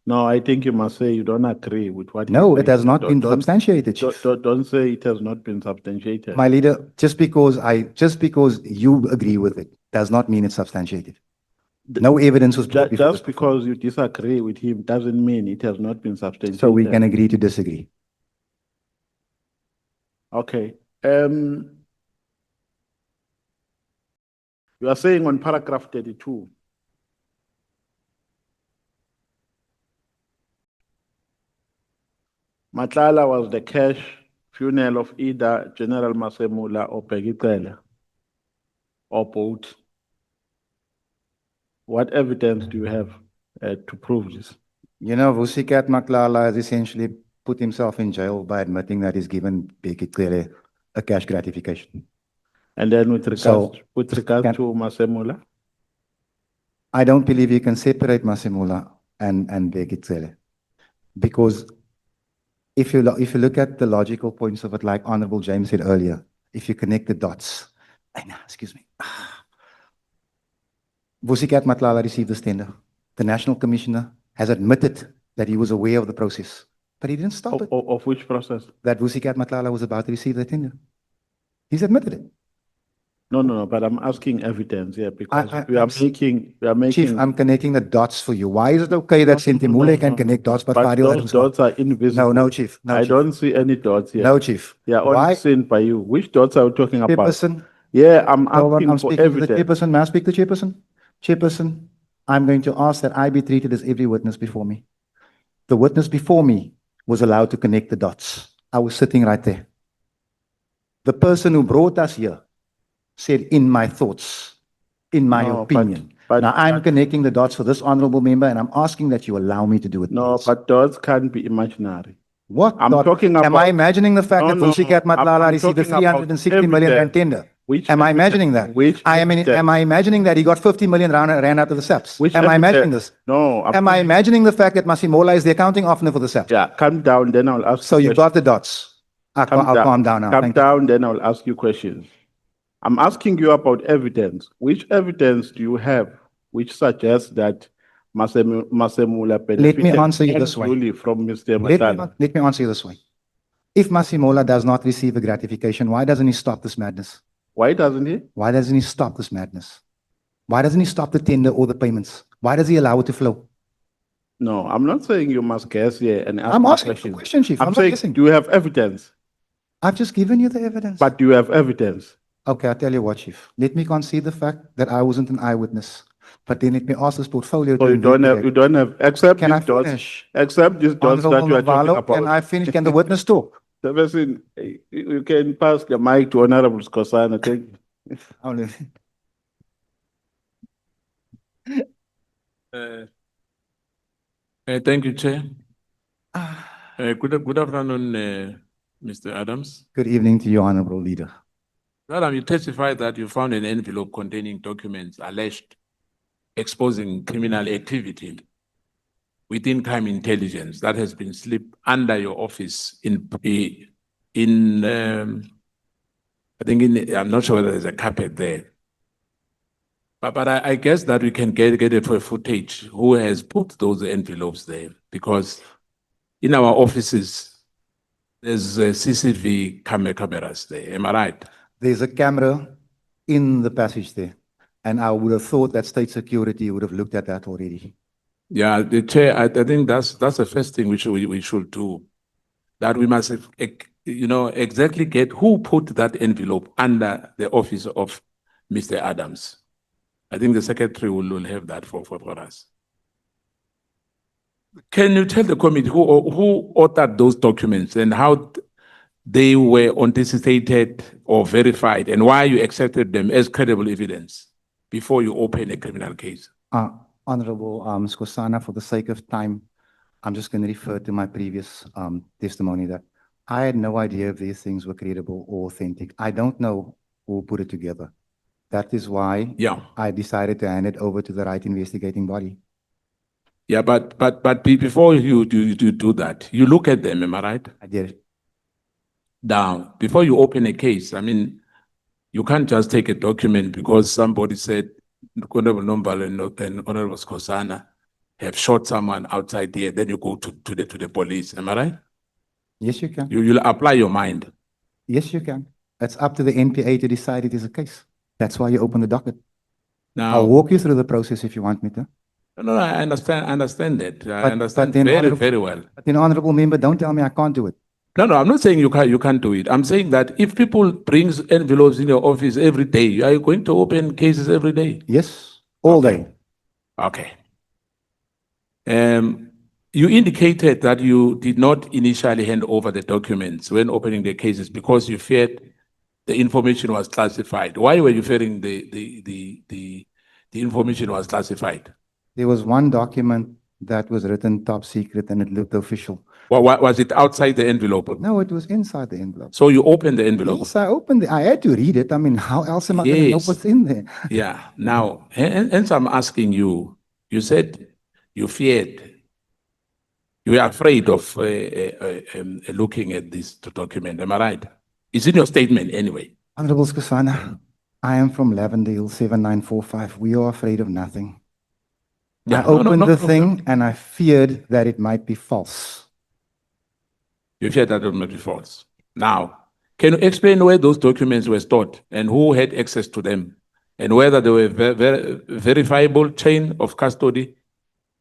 No, I think you must say you don't agree with what. No, he's it has saying. not been substantiated, Chief. Don't say it has not been substantiated. My leader, just because you agree with it does not mean it's substantiated. No evidence was brought before. Just because you disagree with him doesn't mean it has not been substantiated. So we can agree to disagree. Okay. You are saying on paragraph 32. Matlala was the cash funeral of either General Masemula or Pegitele, or both. What evidence do you have to prove this? You know, Cat Matlala has essentially put himself in jail by admitting that he's given Pegitele a cash gratification. And then with regards to Masemula? I don't believe you can separate Masemula and Pegitele, because if you look at the logical points of it, like Honorable James said earlier, if you connect the dots, excuse me, Cat Matlala received this tender. The National Commissioner has admitted that he was aware of the process, but he didn't stop it. Of which process? That Cat Matlala was about to receive the tender. He's admitted it. No, but I'm asking evidence here because we are making. Chief, I'm connecting the dots for you. Why is it okay that Senthumule can connect dots, but those dots are invisible. No, Chief. No, I Chief. don't see any dots here. No, Chief. Yeah, only seen by you. Which dots are you talking about? Chairperson. Yeah, I'm Hold on, asking I'm for speaking to the evidence. chairperson. May I speak to the chairperson? Chairperson, I'm going to ask that I be treated as every witness before me. The witness before me was allowed to connect the dots. I was sitting right there. The person who brought us here said, in my thoughts, in my opinion. Now I'm connecting the dots for this honorable member, and I'm asking that you allow me to do it. No, but dots can't be imaginary. What? I'm talking about. Am I imagining the fact that Cat Matlala received a 360 million rand tender? Am I imagining that? Am I imagining that he got 50 million ran out of the SAPS? Am I imagining this? No. Am I imagining the fact that Masemola is the accounting officer for the SAPS? Yeah, calm down, then I'll ask. So you got the dots. I'll calm down now. Calm down, then I'll ask you questions. I'm asking you about evidence. Which evidence do you have which suggests that Masemula benefited Let me answer you this way. unduly from Mr. Matlala? Let me answer you this way. If Masemola does not receive a gratification, why doesn't he stop this madness? Why doesn't he? Why doesn't he stop this madness? Why doesn't he stop the tender or the payments? Why does he allow it to flow? No, I'm not saying you must guess here and ask I'm me asking questions. a question, Chief. I'm I'm not saying, guessing. do you have evidence? I've just given you the evidence. But do you have evidence? Okay, I'll tell you what, Chief. Let me concede the fact that I wasn't an eyewitness. But then let me ask this portfolio So to you don't have, except Can I these dots, finish? except these dots that you are talking about. Can I finish? Can the witness talk? The person, you can pass the mic to Honorable Skosana. Thank you. Thank you, Chair. Good afternoon, Mr. Adams. Good evening to you, Honorable Leader. Well, you testified that you found an envelope containing documents alleged exposing criminal activity within crime intelligence that has been slipped under your office I think I'm not sure whether there's a carpet there. But I guess that we can get it for footage. Who has put those envelopes there? Because in our offices, there's CCTV cameras there. Am I right? There's a camera in the passage there. And I would have thought that state security would have looked at that already. Yeah, the chair, I think that's the first thing we should do. That we must, exactly get who put that envelope under the office of Mr. Adams. I think the secretary will have that for us. Can you tell the committee who authored those documents and how they were authenticated or verified and why you accepted them as credible evidence before you open a criminal case? Honorable Skosana, for the sake of time, I'm just going to refer to my previous testimony that I had no idea if these things were credible or authentic. I don't know who put it together. That is why I decided to hand it over to the right investigating body. Yeah, but before you do that, you look at them, am I right? I did. Now, before you open a case, I mean, you can't just take a document because somebody said Honorable Nombal and Honorable Skosana have shot someone outside here, then you go to the police, am I right? Yes, you can. You'll apply your mind. Yes, you can. It's up to the NPA to decide it is a case. That's why you open the docket. Now, I'll walk you through the process if you want me to. No, I understand that. I understand very well. But then, honorable member, don't tell me I can't do it. No, I'm not saying you can't do it. I'm saying that if people bring envelopes in your office every day, are you going to open cases every day? Yes, all day. Okay. You indicated that you did not initially hand over the documents when opening the cases because you feared the information was classified. Why were you fearing the information was classified? There was one document that was written top secret and it looked official. Well, was it outside the envelope? No, it was inside the envelope. So you opened the envelope? Yes, I opened it. I had to read it. I mean, how else am I going to know what's in there? Yeah. Now, hence I'm asking you, you said you feared, you were afraid of looking at this document. Am I right? It's in your statement anyway. Honorable Skosana, I am from Lavendale 7945. We are afraid of nothing. Yeah, I opened the thing and I feared that it might be false. You feared that it might be false. Now, can you explain where those documents were stored and who had access to them and whether there were verifiable chain of custody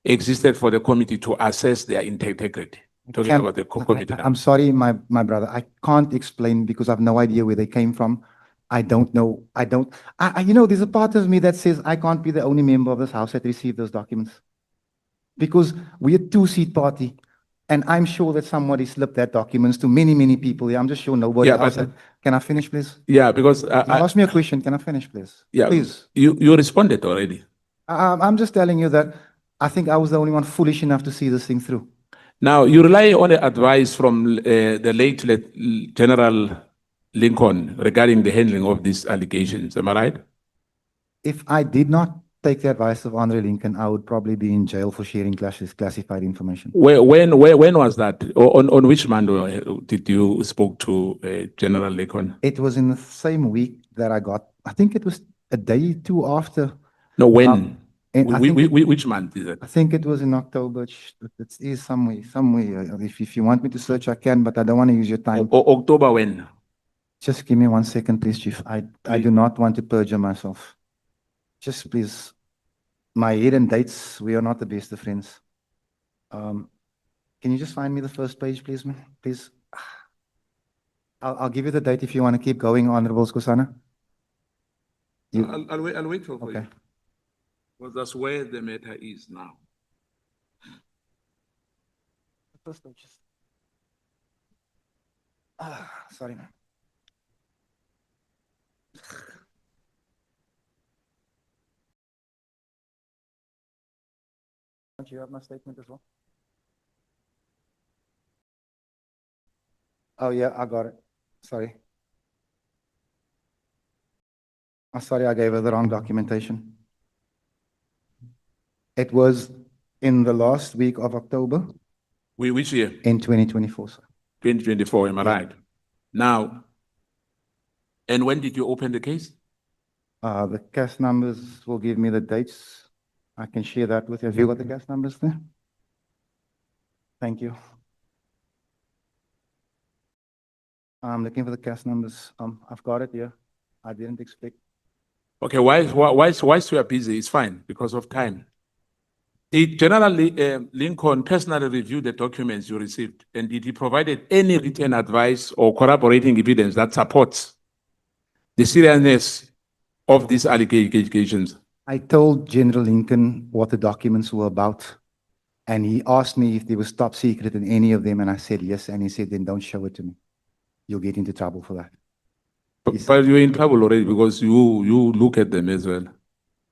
existed for the committee to assess their integrity? Talking about the committee now. I'm sorry, my brother. I can't explain because I have no idea where they came from. I don't know. There's a part of me that says I can't be the only member of this house that received those documents. Because we're a two-seat party. And I'm sure that somebody slipped that documents to many, many people. I'm just sure nobody else had. Can I finish, please? Yeah, because you asked me a question. Can I finish, please? Yeah, please. You responded already. I'm just telling you that I think I was the only one foolish enough to see this thing through. Now, you rely on the advice from the late General Lincoln regarding the handling of these allegations. Am I right? If I did not take the advice of Honorable Lincoln, I would probably be in jail for sharing classified information. When was that? On which month did you spoke to General Lincoln? It was in the same week that I think it was a day or two after. No, when? Which month is it? I think it was in October. It is somewhere. If you want me to search, I can, but I don't want to use your time. October when? Just give me 1 second, please, Chief. I do not want to perjure myself. Just please. My year and dates, we are not the best of friends. Can you just find me the first page, please, man? Please. I'll give you the date if you want to keep going, Honorable Skosana. I'll wait for you. Okay. Well, that's where the matter is now. First pages. Sorry, man. Don't you have my statement as well? Oh, yeah, I got it. Sorry. I'm sorry, I gave her the wrong documentation. It was in the last week of October Which year? in 2024, sir. 2024, am I right? Now, and when did you open the case? The case numbers will give me the dates. I can share that with you. Have you got the case numbers there? Thank you. I'm looking for the case numbers. I've got it here. I didn't expect. Okay, why you are busy? It's fine because of time. Did General Lincoln personally review the documents you received, and did he provide any written advice or corroborating evidence that supports the seriousness of these allegations? I told General Lincoln what the documents were about, and he asked me if there was top secret in any of them, and I said yes, and he said, then don't show it to me. You'll get into trouble for that. But you're in trouble already because you look at them as well.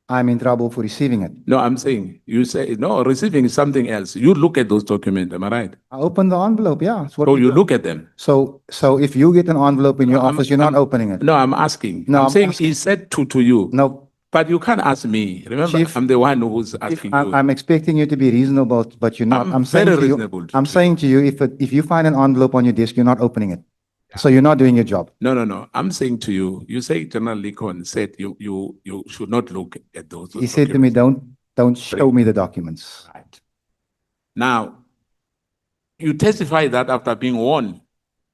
I'm in trouble for receiving it. No, I'm saying, you say, no, receiving is something else. You look at those documents, am I right? I opened the envelope, yeah. That's what So we you do. look at them. So if you get an envelope in your office, you're not opening it. No, I'm asking. No, I'm I'm saying asking. he said to you. No. But you can't ask me. Remember, Chief, I'm the one who's asking you. I'm expecting you to be reasonable, but you're not. I'm saying very to you, reasonable I'm saying to you, if you find an envelope on your desk, you're not opening it. So you're not doing your job. No. I'm saying to you, you say General Lincoln said you should not look at those. He said to me, don't show me the documents. Right. Now, you testify that after being warned,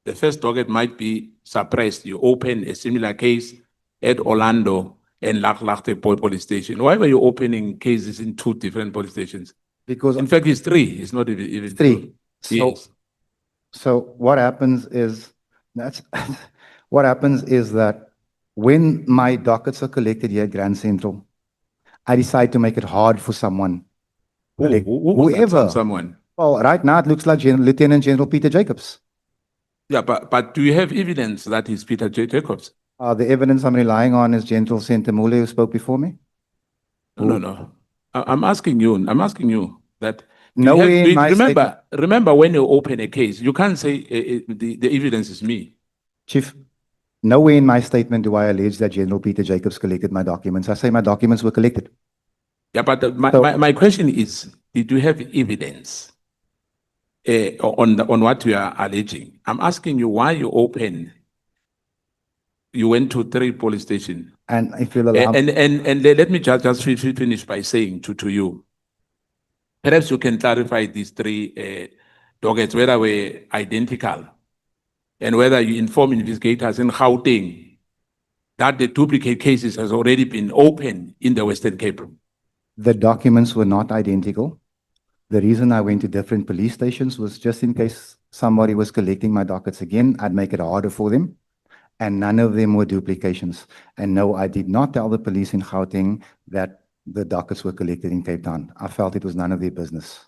the first docket might be suppressed. You open a similar case at Orlando and Laklachte police station. Why were you opening cases in two different police stations? Because in fact, it's three. It's not even three. Two. Yes. So what happens is what happens is that when my dockets are collected here at Grand Central, I decide to make it hard for someone. Whoever. Someone. Well, right now it looks like Lieutenant General Peter Jacobs. Yeah, but do you have evidence that is Peter Jacobs? The evidence I'm relying on is Gen Senthumule, who spoke before me. No. I'm asking you that. Remember when you open a case, you can't say the evidence is me. Chief, nowhere in my statement do I allege that General Peter Jacobs collected my documents. I say my documents were collected. Yeah, but my question is, did you have evidence on what you are alleging? I'm asking you why you went to three police stations. And if you'll allow and let me just finish by saying to you, perhaps you can clarify these three dockets, whether were identical and whether you inform investigators in Gauteng that the duplicate cases has already been opened in the Western Cape. The documents were not identical. The reason I went to different police stations was just in case somebody was collecting my dockets again, I'd make it harder for them. And none of them were duplications. And no, I did not tell the police in Gauteng that the dockets were collected in Cape Town. I felt it was none of their business.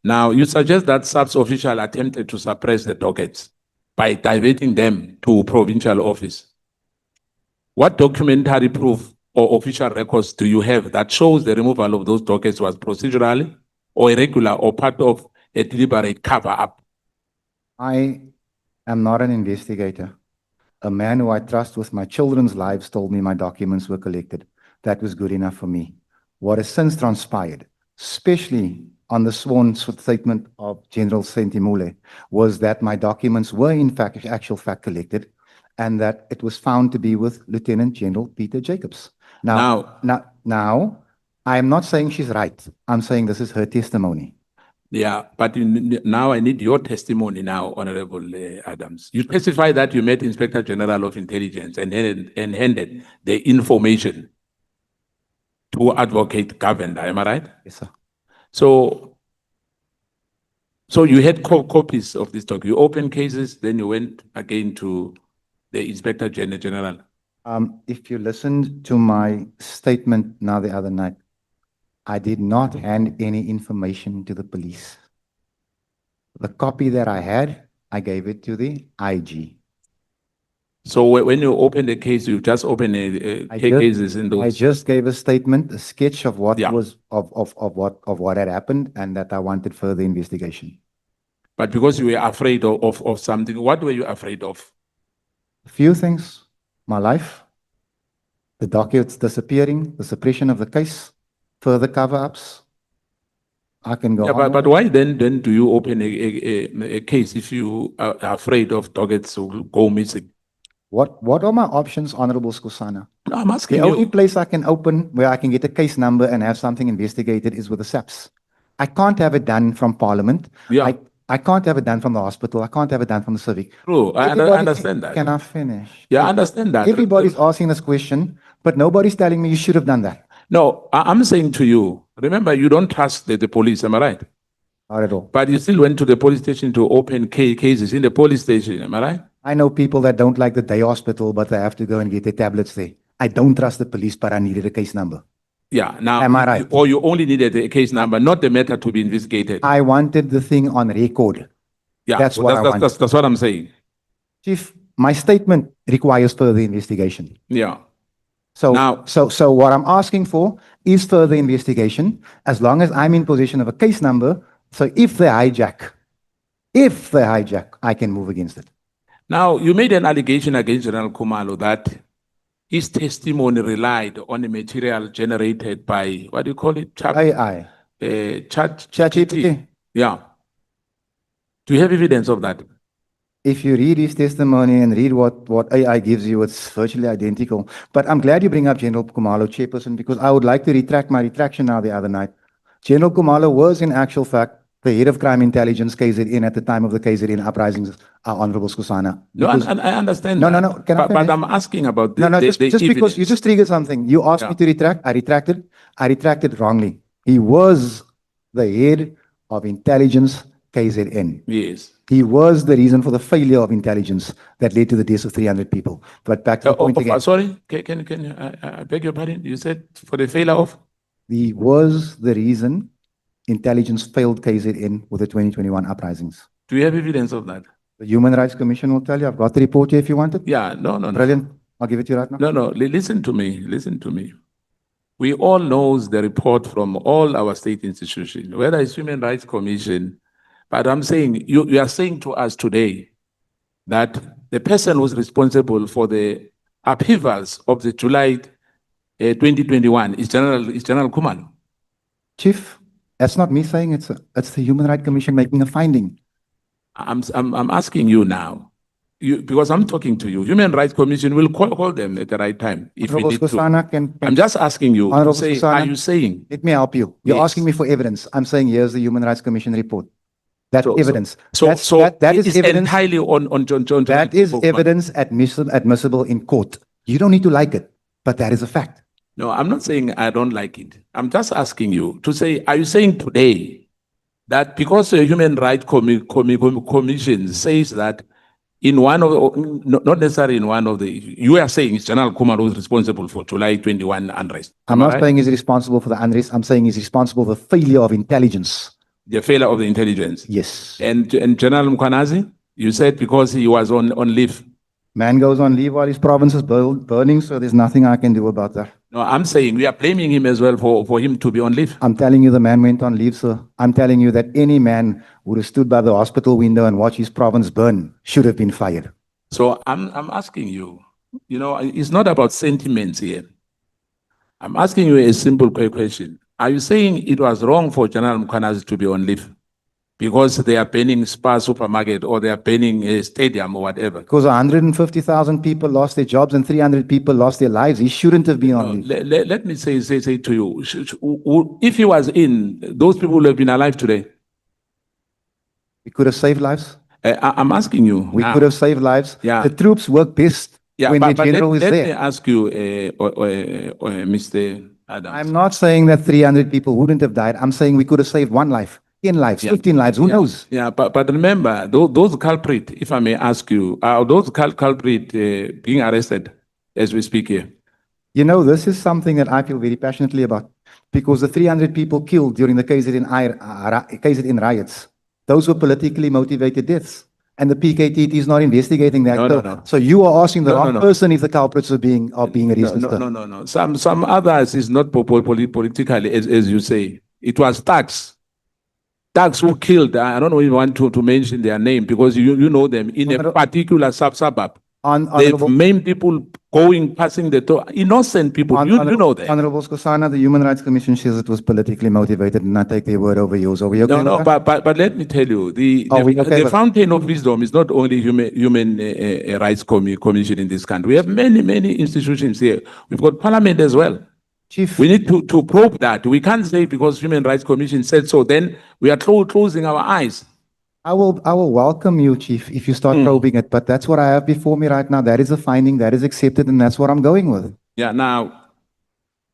Now, you suggest that SAPS official attempted to suppress the dockets by diverting them to provincial office. What documentary proof or official records do you have that shows the removal of those dockets was procedural or irregular or part of a deliberate cover-up? I am not an investigator. A man who I trust with my children's lives told me my documents were collected. That was good enough for me. What has since transpired, especially on the sworn statement of General Senthumule, was that my documents were in fact, actual fact collected, and that it was found to be with Lieutenant General Peter Jacobs. Now, I am not saying she's right. I'm saying this is her testimony. Yeah, but now I need your testimony now, Honorable Adams. You testify that you met Inspector General of Intelligence and handed the information to Advocate Governor, am I right? Yes, sir. So you had copies of this document. You opened cases, then you went again to the Inspector General. If you listened to my statement now the other night, I did not hand any information to the police. The copy that I had, I gave it to the IG. So when you open the case, you just open cases in those. I just gave a statement, a sketch of what was of what had happened, and that I wanted further investigation. But because you were afraid of something, what were you afraid of? A few things. My life, the documents disappearing, the suppression of the case, further cover-ups. I can go Yeah, on. but why then do you open a case if you are afraid of dockets to go missing? What are my options, Honorable Skosana? No, I'm asking The only you. place I can open where I can get a case number and have something investigated is with the SAPS. I can't have it done from Parliament. Yeah. I can't have it done from the hospital. I can't have it done from the civic. True, I Everybody- understand that. Can I finish? Yeah, I understand that. Everybody's asking this question, but nobody's telling me you should have done that. No, I'm saying to you, remember, you don't trust the police, am I right? Not at all. But you still went to the police station to open cases in the police station, am I right? I know people that don't like the day hospital, but they have to go and get their tablets there. I don't trust the police, but I needed a case number. Yeah, now, Am I right? or you only needed a case number, not the matter to be investigated. I wanted the thing on record. Yeah, That's what I want. that's what I'm saying. Chief, my statement requires further investigation. Yeah. So, Now- so what I'm asking for is further investigation, as long as I'm in possession of a case number. So if they hijack, I can move against it. Now, you made an allegation against General Khumalo that his testimony relied on the material generated by, what do you call it? AI. ChatGPT. Yeah. Do you have evidence of that? If you read his testimony and read what AI gives you, it's virtually identical. But I'm glad you bring up General Khumalo, Chairperson, because I would like to retract my retraction now the other night. General Khumalo was in actual fact the head of crime intelligence KZN at the time of the KZN uprisings, Honorable Skosana. No, Because- I understand No, that. no, no. Can I But finish? I'm asking about the, No, no, the, just the because evidence. you just triggered something. You asked me Yeah. to retract. I retracted. I retracted wrongly. He was the head of intelligence KZN. Yes. He was the reason for the failure of intelligence that led to the deaths of 300 people. But back to the point again. Sorry, can you, I beg your pardon? You said for the failure of? He was the reason intelligence failed KZN with the 2021 uprisings. Do you have evidence of that? The Human Rights Commission will tell you. I've got the report here if you want it. Yeah, no. Brilliant. I'll give it to you right now. No, listen to me. We all knows the report from all our state institutions, whether it's Human Rights Commission, but I'm saying, you are saying to us today that the person who's responsible for the upheavals of the July 2021 is General Khumalo. Chief, that's not me saying it's the Human Rights Commission making a finding. I'm asking you now, because I'm talking to you. Human Rights Commission will call them at the right time if we Honorable need to. Skosana can- I'm just asking you to Honorable say, Skosana, are you saying? Let me help you. You're Yes. asking me for evidence. I'm saying here's the Human Rights Commission report. That's So- evidence. So That is it's evidence. entirely on John. That is evidence admissible in court. You don't need to like it, but that is a fact. No, I'm not saying I don't like it. I'm just asking you to say, are you saying today that because the Human Rights Commission says that in one of, not necessarily in one of the, you are saying it's General Khumalo who's responsible for July 21 unrest. I'm Am I not right? saying he's responsible for the unrest. I'm saying he's responsible for the failure of intelligence. The failure of the intelligence. Yes. And General Mkhwanazi, you said because he was on leave. Man goes on leave while his province is burning, so there's nothing I can do about that. No, I'm saying we are blaming him as well for him to be on leave. I'm telling you the man went on leave, sir. I'm telling you that any man who would have stood by the hospital window and watched his province burn should have been fired. So I'm asking you, it's not about sentiments here. I'm asking you a simple question. Are you saying it was wrong for General Mkhwanazi to be on leave because they are banning Spar supermarket or they are banning a stadium or whatever? Because 150,000 people lost their jobs and 300 people lost their lives. He shouldn't have been on leave. Let me say to you, if he was in, those people would have been alive today. We could have saved lives. I'm asking you. We now. could have saved lives. Yeah. The troops work best when the general is let me there. ask you, Mr. Adams. I'm not saying that 300 people wouldn't have died. I'm saying we could have saved 1 life, 10 lives, 15 lives. Who knows? Yeah, but remember, those culprits, if I may ask you, are those culprits being arrested as we speak here? You know, this is something that I feel very passionately about because the 300 people killed during the KZN riots, those were politically motivated deaths. And the PKTT is not investigating that. No. So you are asking the No, wrong person if the culprits are being arrested. No. Some others is not politically, as you say. It was thugs. Thugs who killed, I don't even want to mention their name because you know them in a particular suburb. On, They've Honorable, maimed people going, passing the door, innocent people. You know that. Honorable Skosana, the Human Rights Commission says it was politically motivated, and I take their word over yours. Are we okay No, with no, that? but let me tell you, Are we okay the with- fountain of wisdom is not only human rights commission in this country. We have many institutions here. We've got parliament as well. Chief. We need to probe that. We can't say because human rights commission said so, then we are closing our eyes. I will welcome you, Chief, if you start probing it, but that's what I have before me right now. That is a finding, that is accepted, and that's what I'm going with. Yeah, now,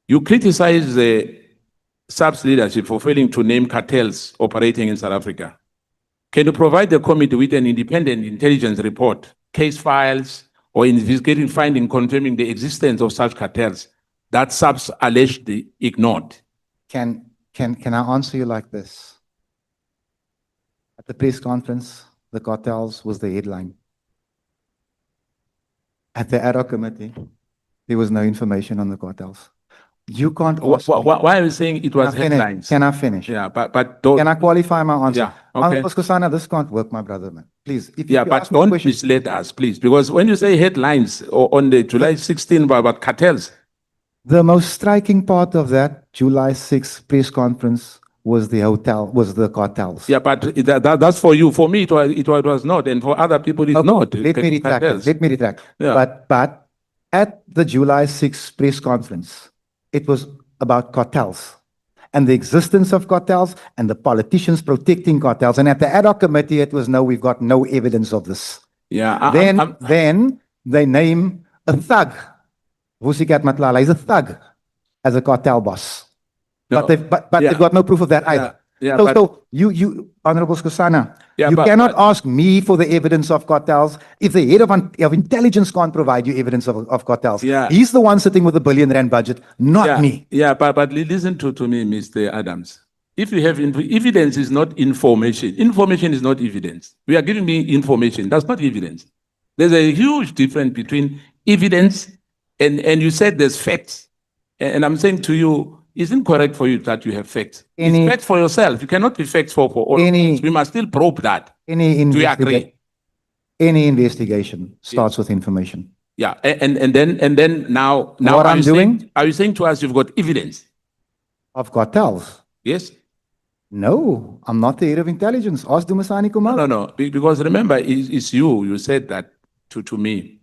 you criticize the SAPS leadership for failing to name cartels operating in South Africa. Can you provide the committee with an independent intelligence report, case files, or investigating finding confirming the existence of such cartels that SAPS allegedly ignored? Can I answer you like this? At the press conference, the cartels was the headline. At the ad hoc committee, there was no information on the cartels. You can't ask me- Why are you saying it was Can I finish? headlines? Can I finish? Yeah, but don't. Can I qualify my answer? Yeah, okay. Honorable Skosana, this can't work, my brother, man. Please, if Yeah, you but ask me a don't question- mislead us, please, because when you say headlines on the July 16 about cartels. The most striking part of that July 6th press conference was the cartels. Yeah, but that's for you. For me, it was not, and for other people, it's not. Let me retract. Cartels. Let me retract. Yeah. But at the July 6th press conference, it was about cartels and the existence of cartels and the politicians protecting cartels. And at the ad hoc committee, it was no, we've got no evidence of this. Yeah. Then they name a thug. Cat Matlala, he's a thug as a cartel boss. No. But they've got no proof of that either. Yeah, so, but- so you, Honorable Skosana, Yeah, you but- cannot ask me for the evidence of cartels if the head of intelligence can't provide you evidence of cartels. Yeah. He's the one sitting with a R1 billion budget, not Yeah, me. Yeah, but listen to me, Mr. Adams. If you have evidence is not information. Information is not evidence. We are giving me information. That's not evidence. There's a huge difference between evidence and you said there's facts. And I'm saying to you, isn't correct for you that you have facts. It's facts for yourself. You cannot be facts for all of us. We must still probe that. Do you agree? Any investigation starts with information. Yeah, and then now what are I'm you doing? saying, are you saying to us you've got evidence? Of cartels? Yes. No, I'm not the head of intelligence. Ask Dumisani Kumar. No. Because remember, it's you. You said that to me.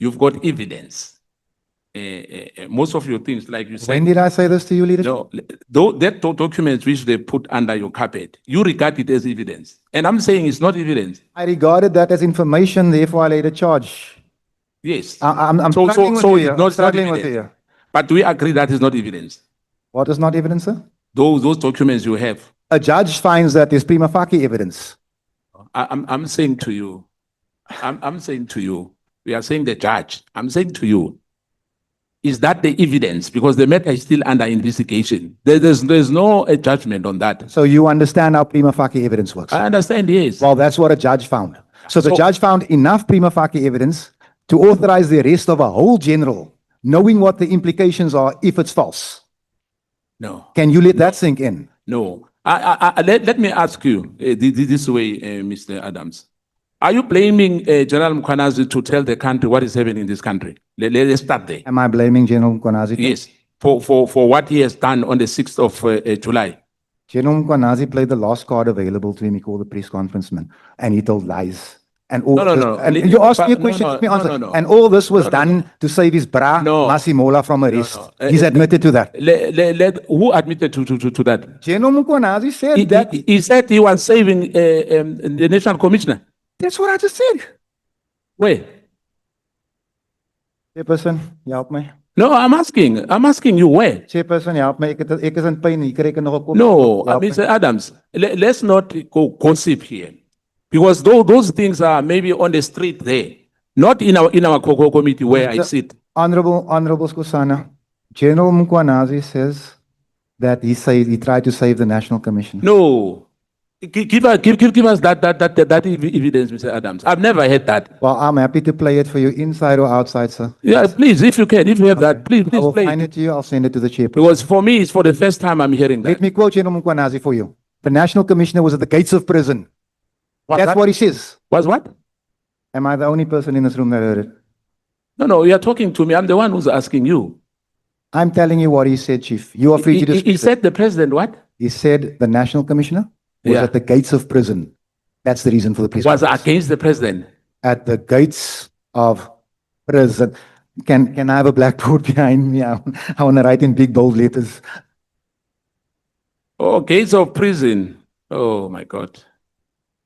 You've got evidence. Most of your things, like you said. When did I say this to you, leadership? No, that documents which they put under your carpet, you regard it as evidence. And I'm saying it's not evidence. I regarded that as information, therefore I laid a charge. Yes. I'm So struggling with you here. it's not I'm struggling with evidence. you here. But we agree that is not evidence. What is not evidence, sir? Those documents you have. A judge finds that there's prima facie evidence. I'm saying to you, I'm saying to you, we are saying the judge, I'm saying to you, is that the evidence? Because the matter is still under investigation. There's no judgment on that. So you understand how prima facie evidence works? I understand, yes. Well, that's what a judge found. So the judge found enough prima facie evidence to authorize the arrest of a whole general, knowing what the implications are if it's false. No. Can you let that sink in? No. Let me ask you this way, Mr. Adams. Are you blaming General Mkhwanazi to tell the country what is happening in this country? Let's start there. Am I blaming General Mkhwanazi? Yes. For what he has done on the 6th of July. General Mkhwanazi played the last card available to him. He called the press conference man, and he told lies. And all No. And you asked me a question, let me answer. And all this was done to save his bra, Masimola, from arrest. He's admitted to that. Who admitted to that? General Mkhwanazi said that. He said he was saving the National Commissioner. That's what I just said. Where? Chairperson, help me. No, I'm asking you where. Chairperson, help me. Ek is in pyn. Hier kry ek nog 'n kop. No, Help me. Mr. Adams, let's not go gossip here. Because those things are maybe on the street there, not in our committee where I sit. Honorable Skosana, General Mkhwanazi says that he tried to save the National Commission. No. Give us that evidence, Mr. Adams. I've never heard that. Well, I'm happy to play it for you inside or outside, sir. Yeah, please, if you can, if you have that, please I will play find it to you. I'll send it to the chairperson. Because for me, it's for the first time I'm hearing that. Let me quote General Mkhwanazi for you. The National Commissioner was at the gates of prison. What's That's that? what he says. Was what? Am I the only person in this room that heard it? No, you are talking to me. I'm the one who's asking you. I'm telling you what he said, Chief. You are free to He dispute it. said the president what? He said the National Commissioner was Yeah. at the gates of prison. That's the reason for the press Was conference. against the president. At the gates of prison. Can I have a blackboard behind me? I want to write in big bold letters. Oh, gates of prison. Oh my God.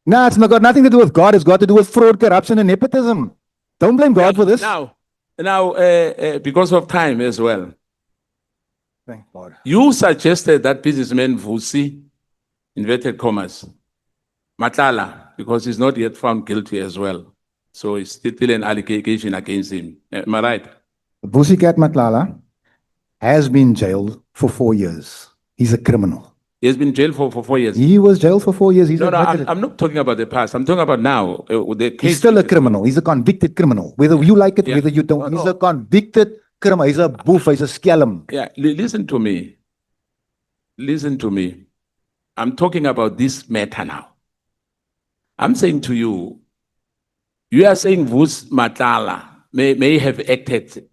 No, it's not got nothing to do with God. It's got to do with fraud, corruption, and nepotism. Don't blame God for this. Now, because of time as well, Thank God. you suggested that businessman Vusi, inverted commas, Matlala, because he's not yet found guilty as well. So it's still an allegation against him. Am I right? Cat Matlala has been jailed for 4 years. He's a criminal. He has been jailed for 4 years. He was jailed for 4 years. He's No, admitted it. I'm not talking about the past. I'm talking about now. The case. He's still a criminal. He's a convicted criminal. Whether you like it, whether you don't. He's a convicted criminal. He's a boof. He's a scallum. Yeah, listen to me. Listen to me. I'm talking about this matter now. I'm saying to you, you are saying Vus Matlala may have acted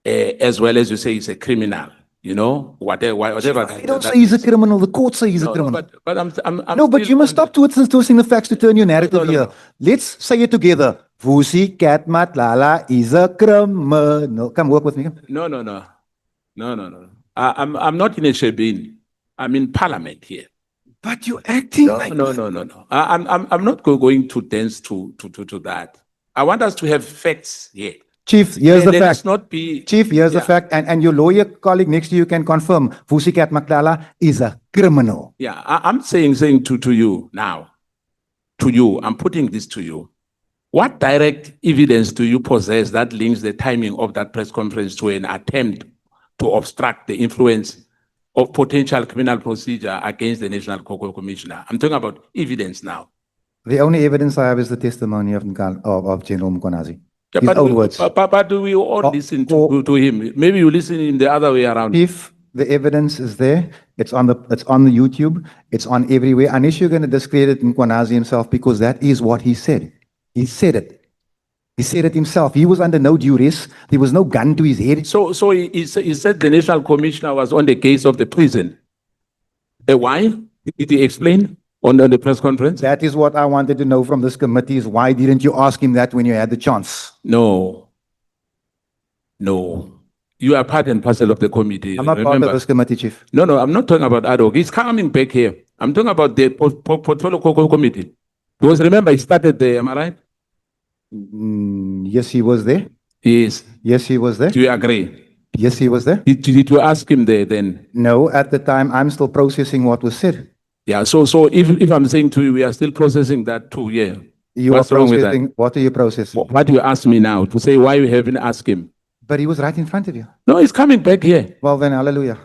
as well as you say he's a criminal. You know, whatever. I don't say he's a criminal. The court say he's a criminal. But I'm No, but you must stop twisting the facts to turn your narrative here. Let's say it together. Cat Matlala is a criminal. Come work with me. No. I'm not in a shebeen. I'm in parliament here. But you're acting like No. I'm not going to dance to that. I want us to have facts here. Chief, here's the Let fact. us not be. Chief, here's the fact, and your lawyer colleague next to you can confirm. Cat Matlala is a criminal. Yeah, I'm saying to you now, to you, I'm putting this to you. What direct evidence do you possess that links the timing of that press conference to an attempt to obstruct the influence of potential criminal procedure against the National Cocoa Commissioner? I'm talking about evidence now. The only evidence I have is the testimony of General Mkhwanazi. Yeah, His own words. But do we all listen to him? Maybe you listen in the other way around. If the evidence is there, it's on the YouTube, it's on everywhere. Unless you're going to discredit Mkhwanazi himself, because that is what he said. He said it. He said it himself. He was under no duress. There was no gun to his head. So he said the National Commissioner was on the case of the prison. Why? Did he explain on the press conference? That is what I wanted to know from this committee, is why didn't you ask him that when you had the chance? No. You are part and parcel of the committee. I'm not part of this committee, Chief. No, I'm not talking about ad hoc. He's coming back here. I'm talking about the portfolio committee. Because remember, he started there, am I right? Yes, he was there. Yes. Yes, he was there. Do you agree? Yes, he was there. Did you ask him there then? No, at the time, I'm still processing what was said. Yeah, so if I'm saying to you, we are still processing that too, yeah. What's wrong with that? What are you processing? What do you ask me now to say why you haven't asked him? But he was right in front of you. No, he's coming back here. Well then, hallelujah.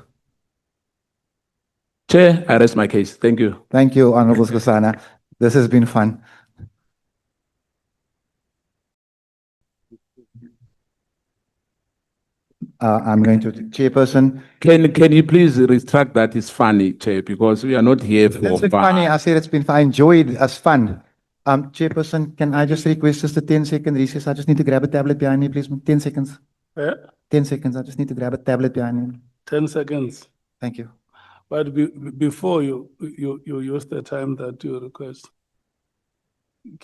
Chair, I rest my case. Thank you. Thank you, Honorable Skosana. This has been fun. I'm going to, Chairperson. Can you please retract that? It's funny, Chair, because we are not here for It's been fun. funny. I said it's been fun. I enjoyed it as fun. Chairperson, can I just request just a 10-second recess? I just need to grab a tablet behind me, please. 10 seconds. 10 seconds. I just need to grab a tablet behind me. 10 seconds. Thank you. But before you use the time that you request,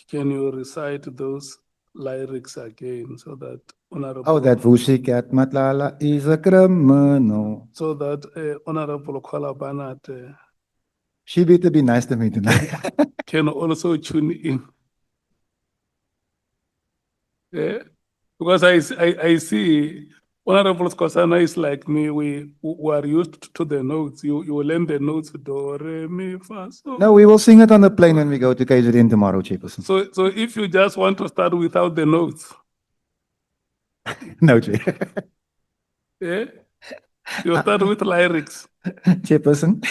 can you recite those lyrics again so that Honorable... Oh, that Cat Matlala is a criminal. So that Honorable Kwalabanat She better be nice to me tonight. can also tune in. Yeah? Because I see Honorable Skosana is like me. We are used to the notes. You learn the notes, do, re, mi, fa, so. No, we will sing it on the plane when we go to KZN tomorrow, Chairperson. So if you just want to start without the notes. No, Chair. Yeah? You start with lyrics. Chairperson,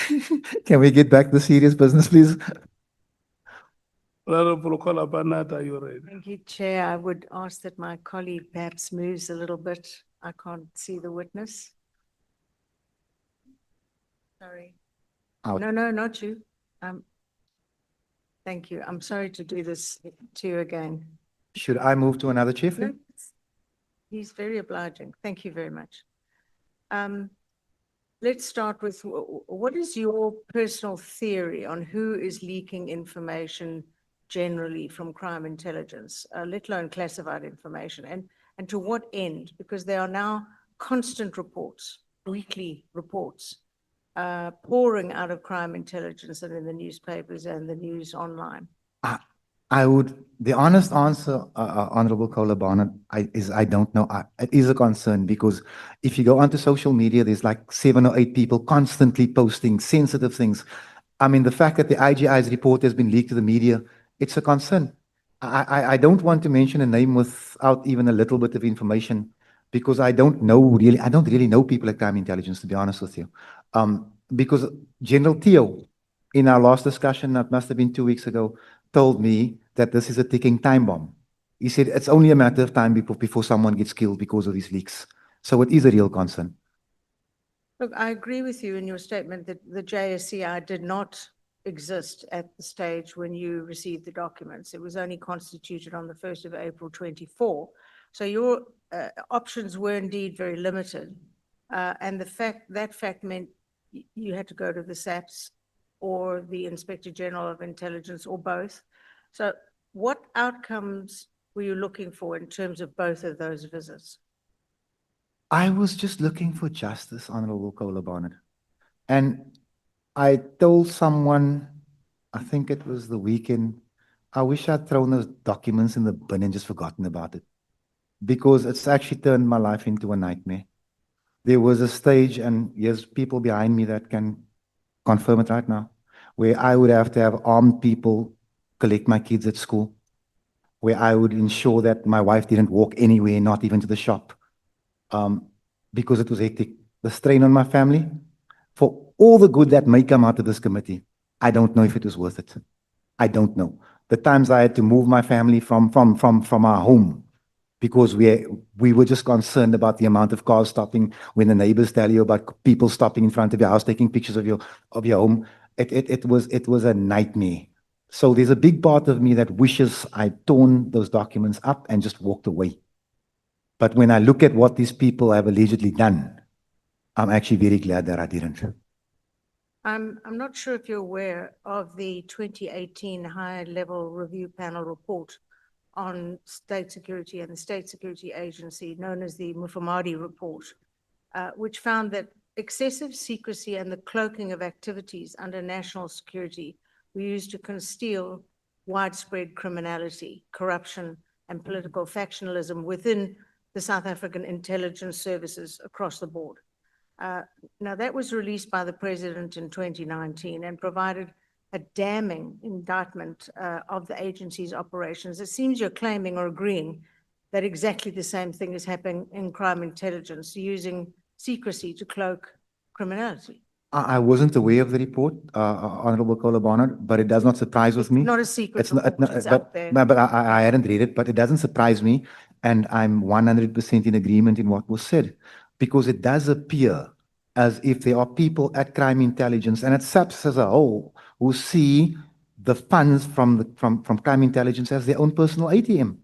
can we get back to serious business, please? Honorable Kwalabanat, are you ready? Thank you, Chair. I would ask that my colleague perhaps moves a little bit. I can't see the witness. Sorry. Out. No, not you. Thank you. I'm sorry to do this to you again. Should I move to another chair? No, He's very obliging. Thank you very much. Let's start with what is your personal theory on who is leaking information generally from crime intelligence, let alone classified information, and to what end? Because there are now constant reports, weekly reports, pouring out of crime intelligence and in the newspapers and the news online. The honest answer, Honorable Kolobana, is I don't know. It is a concern because if you go onto social media, there's like 7 or 8 people constantly posting sensitive things. I mean, the fact that the IGI's report has been leaked to the media, it's a concern. I don't want to mention a name without even a little bit of information because I don't really know people at crime intelligence, to be honest with you. Because General Theo, in our last discussion, that must have been 2 weeks ago, told me that this is a ticking time bomb. He said it's only a matter of time before someone gets killed because of these leaks. So it is a real concern. Look, I agree with you in your statement that the JSCI did not exist at the stage when you received the documents. It was only constituted on the 1st of April 24. So your options were indeed very limited. And that fact meant you had to go to the SAPS or the Inspector General of Intelligence or both. So what outcomes were you looking for in terms of both of those visits? I was just looking for justice, Honorable Kolobana. And I told someone, I think it was the weekend, I wish I'd thrown those documents in the bin and just forgotten about it. Because it's actually turned my life into a nightmare. There was a stage, and there's people behind me that can confirm it right now, where I would have to have armed people collect my kids at school, where I would ensure that my wife didn't walk anywhere, not even to the shop, because it was hectic. The strain on my family, for all the good that may come out of this committee, I don't know if it was worth it. I don't know. The times I had to move my family from our home because we were just concerned about the amount of cars stopping when the neighbors tell you about people stopping in front of your house, taking pictures of your home. It was a nightmare. So there's a big part of me that wishes I'd torn those documents up and just walked away. But when I look at what these people have allegedly done, I'm actually very glad that I didn't. I'm not sure if you're aware of the 2018 high-level review panel report on state security and the state security agency known as the Mufamadi report, which found that excessive secrecy and the cloaking of activities under national security were used to conceal widespread criminality, corruption, and political factionalism within the South African intelligence services across the board. Now, that was released by the president in 2019 and provided a damning indictment of the agency's operations. It seems you're claiming or agreeing that exactly the same thing is happening in crime intelligence, using secrecy to cloak criminality. I wasn't aware of the report, Honorable Kolobana, but it does not surprise with me. Not a secret It's not, report, it's but, out there. but I hadn't read it, but it doesn't surprise me. And I'm 100% in agreement in what was said, because it does appear as if there are people at crime intelligence and at SAPS as a whole who see the funds from crime intelligence as their own personal ATM.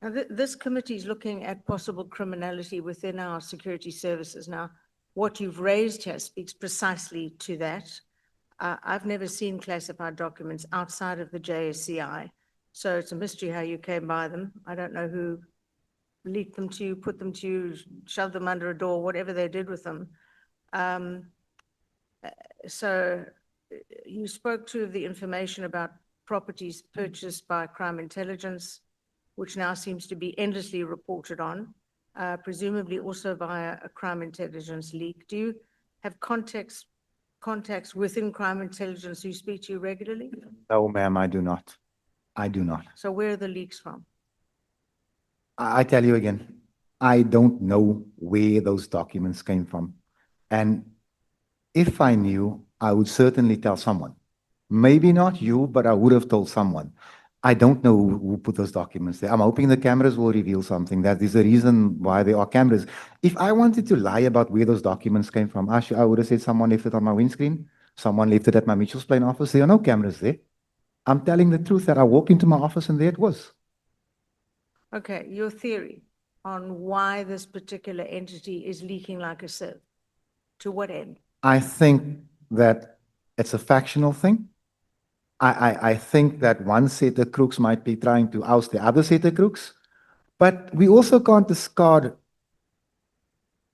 Now, this committee is looking at possible criminality within our security services. Now, what you've raised here speaks precisely to that. I've never seen classified documents outside of the JSCI, so it's a mystery how you came by them. I don't know who leaked them to you, put them to you, shoved them under a door, whatever they did with them. So you spoke to the information about properties purchased by crime intelligence, which now seems to be endlessly reported on, presumably also via a crime intelligence leak. Do you have contacts within crime intelligence who speak to you regularly? No, ma'am, I do not. I do not. So where are the leaks from? I tell you again, I don't know where those documents came from. And if I knew, I would certainly tell someone. Maybe not you, but I would have told someone. I don't know who put those documents there. I'm hoping the cameras will reveal something. That is the reason why there are cameras. If I wanted to lie about where those documents came from, I would have said someone left it on my windscreen. Someone left it at my Mitchell's Plain office. There are no cameras there. I'm telling the truth that I walked into my office and there it was. Okay, your theory. on why this particular entity is leaking like a sieve? To what end? I think that it's a factional thing. I think that one set of crooks might be trying to oust the other set of crooks, but we also can't discard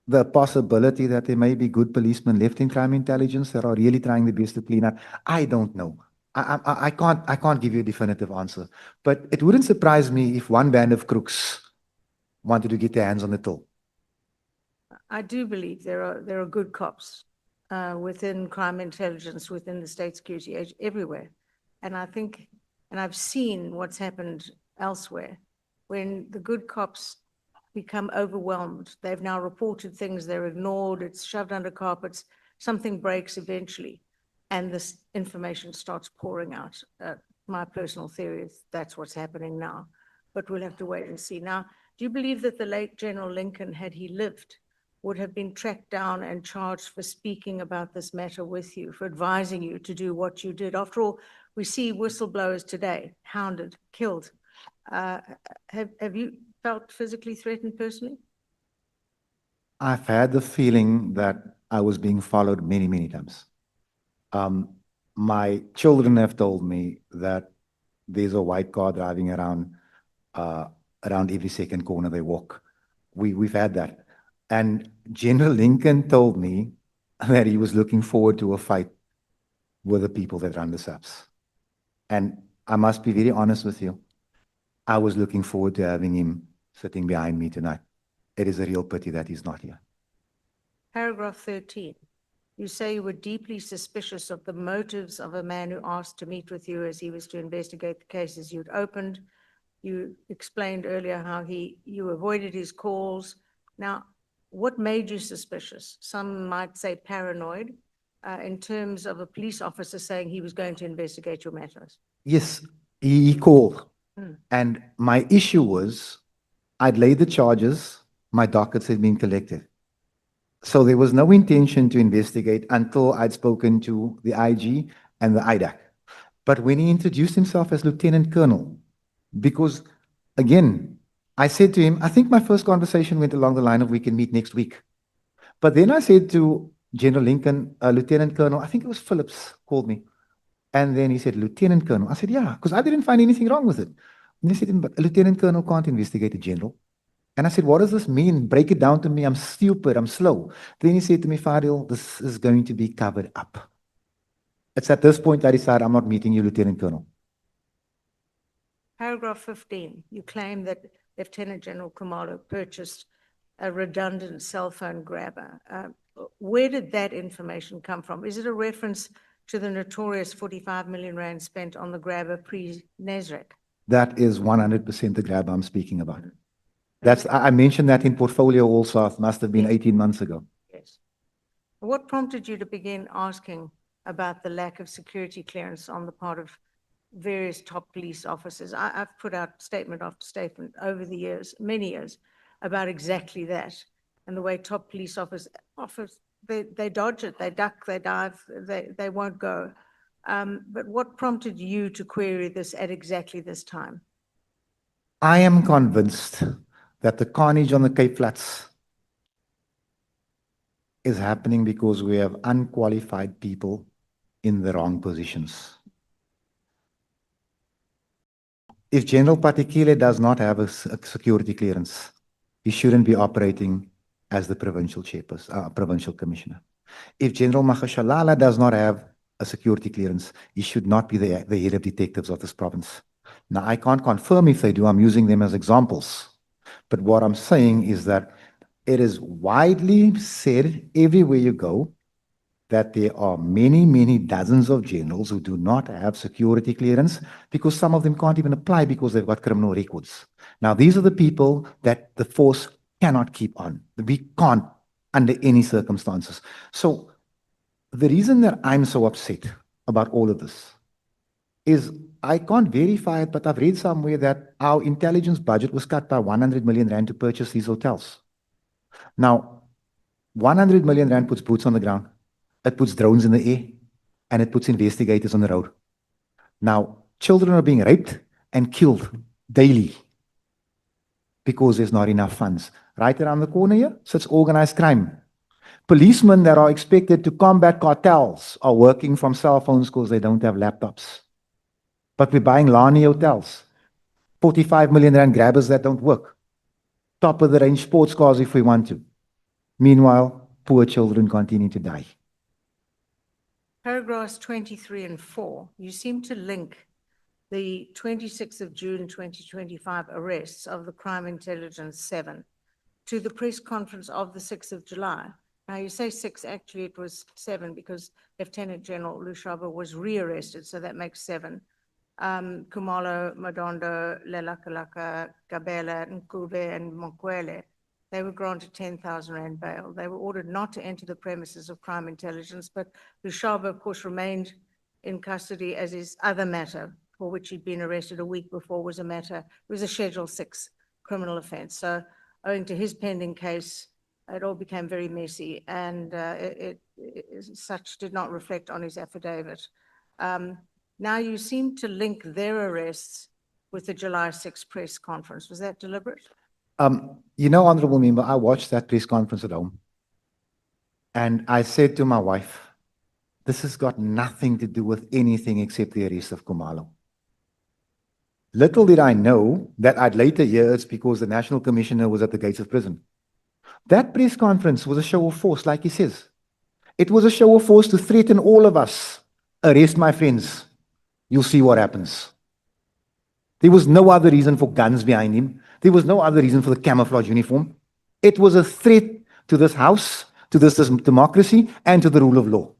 the possibility that there may be good policemen left in crime intelligence that are really trying their best to clean up. I don't know. I can't give you a definitive answer, but it wouldn't surprise me if one band of crooks wanted to get their hands on the till. I do believe there are good cops within crime intelligence, within the state security age, everywhere. And I think, and I've seen what's happened elsewhere, when the good cops become overwhelmed, they've now reported things, they're ignored, it's shoved under carpets, something breaks eventually, and this information starts pouring out. My personal theory is that's what's happening now, but we'll have to wait and see. Now, do you believe that the late General Lincoln, had he lived, would have been tracked down and charged for speaking about this matter with you, for advising you to do what you did? After all, we see whistleblowers today, hounded, killed. Have you felt physically threatened personally? I've had the feeling that I was being followed many, many times. My children have told me that there's a white car driving around every second corner they walk. We've had that. And General Lincoln told me that he was looking forward to a fight with the people that run the SAPS. And I must be very honest with you. I was looking forward to having him sitting behind me tonight. It is a real pity that he's not here. Paragraph 13, you say you were deeply suspicious of the motives of a man who asked to meet with you as he was to investigate the cases you'd opened. You explained earlier how you avoided his calls. Now, what made you suspicious? Some might say paranoid, in terms of a police officer saying he was going to investigate your matters. Yes, he called. And my issue was, I'd laid the charges, my dockets had been collected. So there was no intention to investigate until I'd spoken to the IG and the IDAC. But when he introduced himself as Lieutenant Colonel, because again, I said to him, I think my first conversation went along the line of we can meet next week. But then I said to General Lincoln, Lieutenant Colonel, I think it was Phillips called me. And then he said, Lieutenant Colonel. I said, yeah, because I didn't find anything wrong with it. And he said, but a Lieutenant Colonel can't investigate a general. And I said, what does this mean? Break it down to me. I'm stupid. I'm slow. Then he said to me, Fadil, this is going to be covered up. It's at this point I decided I'm not meeting you, Lieutenant Colonel. Paragraph 15, you claim that Lieutenant General Khumalo purchased a redundant cell phone grabber. Where did that information come from? Is it a reference to the notorious 45 million rand spent on the grabber pre-Nasrec? That is 100% the grabber I'm speaking about. I mentioned that in portfolio also. It must have been 18 months ago. Yes. What prompted you to begin asking about the lack of security clearance on the part of various top police officers? I've put out statement after statement over the years, many years, about exactly that, and the way top police officers, they dodge it, they duck, they dive, they won't go. But what prompted you to query this at exactly this time? I am convinced that the carnage on the Cape Flats is happening because we have unqualified people in the wrong positions. If General Patekile does not have a security clearance, he shouldn't be operating as the provincial chairperson, provincial commissioner. If General Mkhwanazi does not have a security clearance, he should not be the head of detectives of this province. Now, I can't confirm if they do. I'm using them as examples. But what I'm saying is that it is widely said everywhere you go that there are many, many dozens of generals who do not have security clearance because some of them can't even apply because they've got criminal records. Now, these are the people that the force cannot keep on. We can't under any circumstances. So the reason that I'm so upset about all of this is I can't verify it, but I've read somewhere that our intelligence budget was cut by 100 million rand to purchase these hotels. Now, 100 million rand puts boots on the ground. It puts drones in the air, and it puts investigators on the road. Now, children are being raped and killed daily because there's not enough funds. Right around the corner here sits organized crime. Policemen that are expected to combat cartels are working from cell phones because they don't have laptops. But we're buying Lani hotels, 45 million rand grabbers that don't work. Top of the range sports cars if we want to. Meanwhile, poor children continue to die. Paragraphs 23 and 4, you seem to link the 26th of June 2025 arrests of the Crime Intelligence 7 to the press conference of the 6th of July. Now you say 6, actually it was 7 because Lieutenant General Lushaba was rearrested, so that makes 7. Khumalo, Madondo, Lelakalaka, Gabela, Nkube, and Mokwele, they were granted 10,000 rand bail. They were ordered not to enter the premises of Crime Intelligence, but Lushaba, of course, remained in custody as his other matter, for which he'd been arrested a week before, was it was a Schedule 6 criminal offense. So owing to his pending case, it all became very messy, and such did not reflect on his affidavit. Now you seem to link their arrests with the July 6 press conference. Was that deliberate? You know, Honorable Member, I watched that press conference at home, and I said to my wife, this has got nothing to do with anything except the arrest of Khumalo. Little did I know that I'd later hear it's because the National Commissioner was at the gates of prison. That press conference was a show of force, like he says. It was a show of force to threaten all of us. Arrest my friends. You'll see what happens. There was no other reason for guns behind him. There was no other reason for the camouflage uniform. It was a threat to this house, to this democracy, and to the rule of law.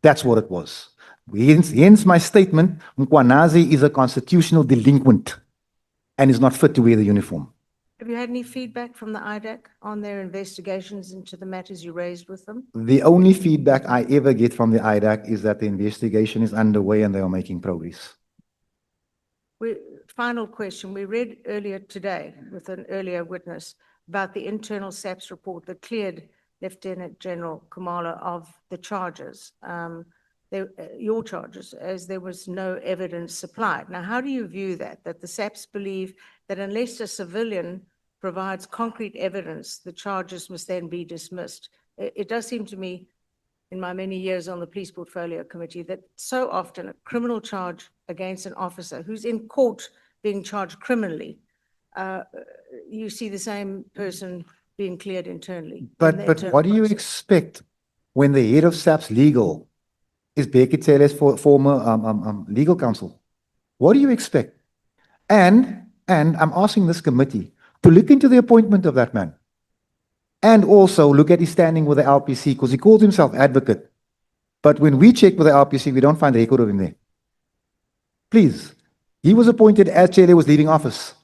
That's what it was. Hence my statement, Mkhwanazi is a constitutional delinquent and is not fit to wear the uniform. Have you had any feedback from the IDAC on their investigations into the matters you raised with them? The only feedback I ever get from the IDAC is that the investigation is underway and they are making progress. Final question. We read earlier today with an earlier witness about the internal SAPS report that cleared Lieutenant General Khumalo of the charges, your charges, as there was no evidence supplied. Now, how do you view that the SAPS believe that unless a civilian provides concrete evidence, the charges must then be dismissed? It does seem to me, in my many years on the Police Portfolio Committee, that so often a criminal charge against an officer who's in court being charged criminally, you see the same person being cleared internally. But what do you expect when the head of SAPS legal is Bekitele's former legal counsel? What do you expect? And I'm asking this committee to look into the appointment of that man. And also look at his standing with the RPC, because he calls himself advocate. But when we check with the RPC, we don't find a record of him there. Please, he was appointed as Chele was leaving office.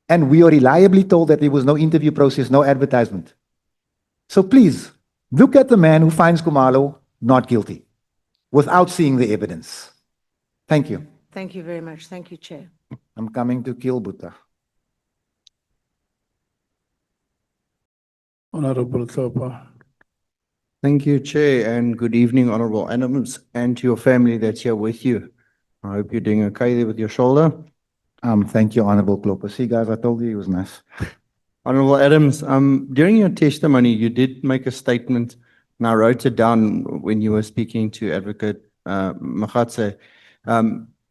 And we are reliably told that there was no interview process, no advertisement. So please, look at the man who finds Khumalo not guilty without seeing the evidence. Thank you. Thank you very much. Thank you, Chair. I'm coming to kill Buddha. Honorable Thopa. Thank you, Chair, and good evening, Honorable Adams, and to your family that's here with you. I hope you're doing okay there with your shoulder. Thank you, Honorable Klopper. See, guys, I told you he was nice. Honorable Adams, during your testimony, you did make a statement, and I wrote it down when you were speaking to Advocate Mkhwanazi.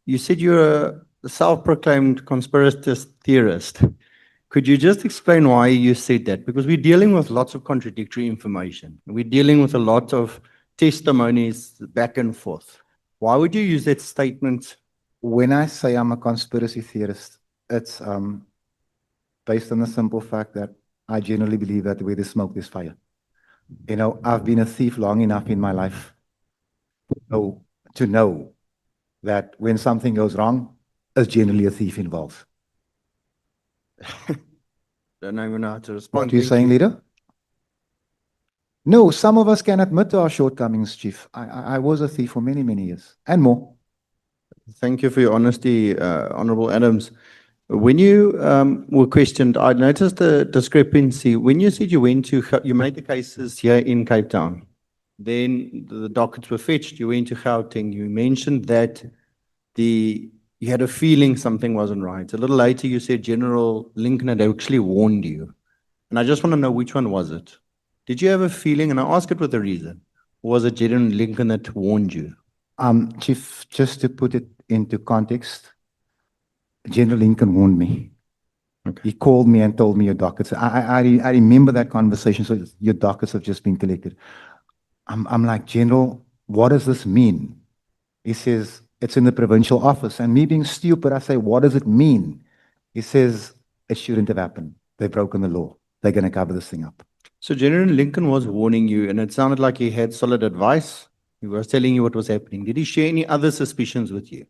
You said you're a self-proclaimed conspiracy theorist. Could you just explain why you said that? Because we're dealing with lots of contradictory information. We're dealing with a lot of testimonies back and forth. Why would you use that statement? When I say I'm a conspiracy theorist, it's based on the simple fact that I generally believe that where there's smoke, there's fire. You know, I've been a thief long enough in my life to know that when something goes wrong, there's generally a thief involved. Don't even know how to respond. What are you saying, leader? No, some of us can admit to our shortcomings, Chief. I was a thief for many, many years and more. Thank you for your honesty, Honorable Adams. When you were questioned, I noticed the discrepancy. When you said you made the cases here in Cape Town, then the dockets were fetched, you went to Gauteng, you mentioned that the you had a feeling something wasn't right. A little later, you said General Lincoln had actually warned you. And I just want to know which one was it? Did you have a feeling, and I ask it with a reason, or was it General Lincoln that warned you? Chief, just to put it into context, General Lincoln warned me. He called me and told me your dockets. I remember that conversation. So your dockets have just been collected. I'm like, General, what does this mean? He says, it's in the provincial office. And me being stupid, I say, what does it mean? He says, it shouldn't have happened. They've broken the law. They're going to cover this thing up. So General Lincoln was warning you, and it sounded like he had solid advice. He was telling you what was happening. Did he share any other suspicions with you?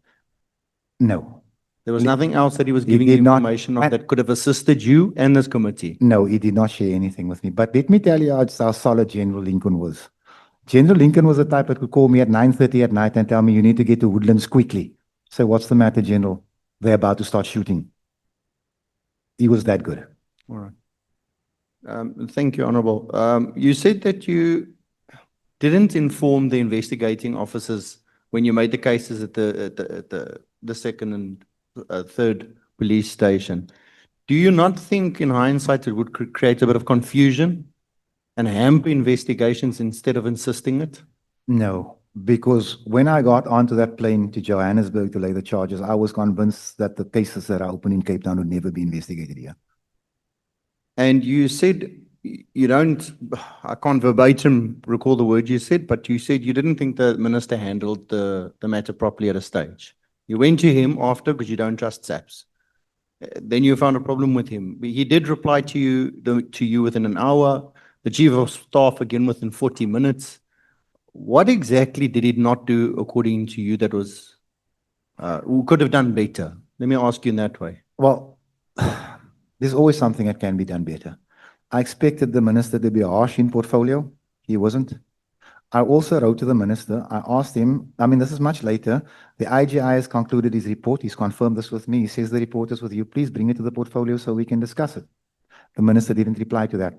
No. There was nothing else that he was He giving you did not- information of that could have assisted you and this committee? No, he did not share anything with me. But let me tell you how solid General Lincoln was. General Lincoln was the type that could call me at 9:30 at night and tell me, you need to get to Woodlands quickly. So what's the matter, General? They're about to start shooting. He was that good. All right. Thank you, Honorable. You said that you didn't inform the investigating officers when you made the cases at the second and third police station. Do you not think, in hindsight, it would create a bit of confusion and hamper investigations instead of insisting it? No, because when I got onto that plane to Johannesburg to lay the charges, I was convinced that the cases that are open in Cape Town would never be investigated here. And you said you don't, I can't verbatim recall the word you said, but you said you didn't think the minister handled the matter properly at a stage. You went to him after because you don't trust SAPS. Then you found a problem with him. He did reply to you within an hour, the chief of staff again within 40 minutes. What exactly did he not do according to you that was, who could have done better? Let me ask you in that way. Well, there's always something that can be done better. I expected the minister to be harsh in portfolio. He wasn't. I also wrote to the minister. I asked him, I mean, this is much later. The IGI has concluded his report. He's confirmed this with me. He says the report is with you. Please bring it to the portfolio so we can discuss it. The minister didn't reply to that.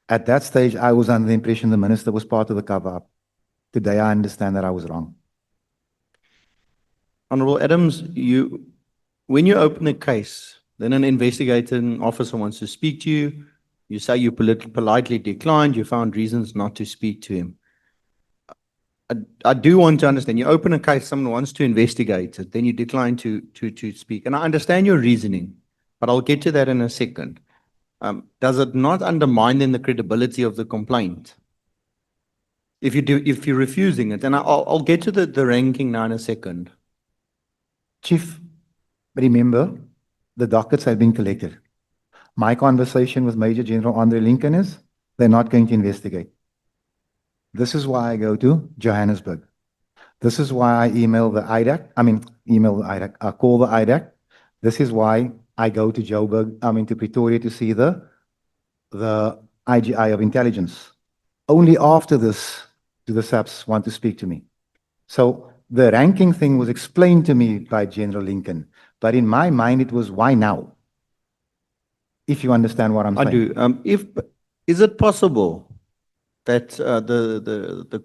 At that stage, I was under the impression the minister was part of the cover-up. Today, I understand that I was wrong. Honorable Adams, when you open a case, then an investigating officer wants to speak to you. You say you politely declined. You found reasons not to speak to him. I do want to understand. You open a case, someone wants to investigate it, then you decline to speak. And I understand your reasoning, but I'll get to that in a second. Does it not undermine then the credibility of the complaint? If you're refusing it, and I'll get to the ranking now in a second. Chief, remember, the dockets have been collected. My conversation with Major General Andre Lincoln is, they're not going to investigate. This is why I go to Johannesburg. This is why I call the IDAC. This is why I go to Joburg, to Pretoria to see the IGI of intelligence. Only after this do the SAPS want to speak to me. So the ranking thing was explained to me by General Lincoln, but in my mind it was, why now? If you understand what I'm saying. I do. Is it possible that the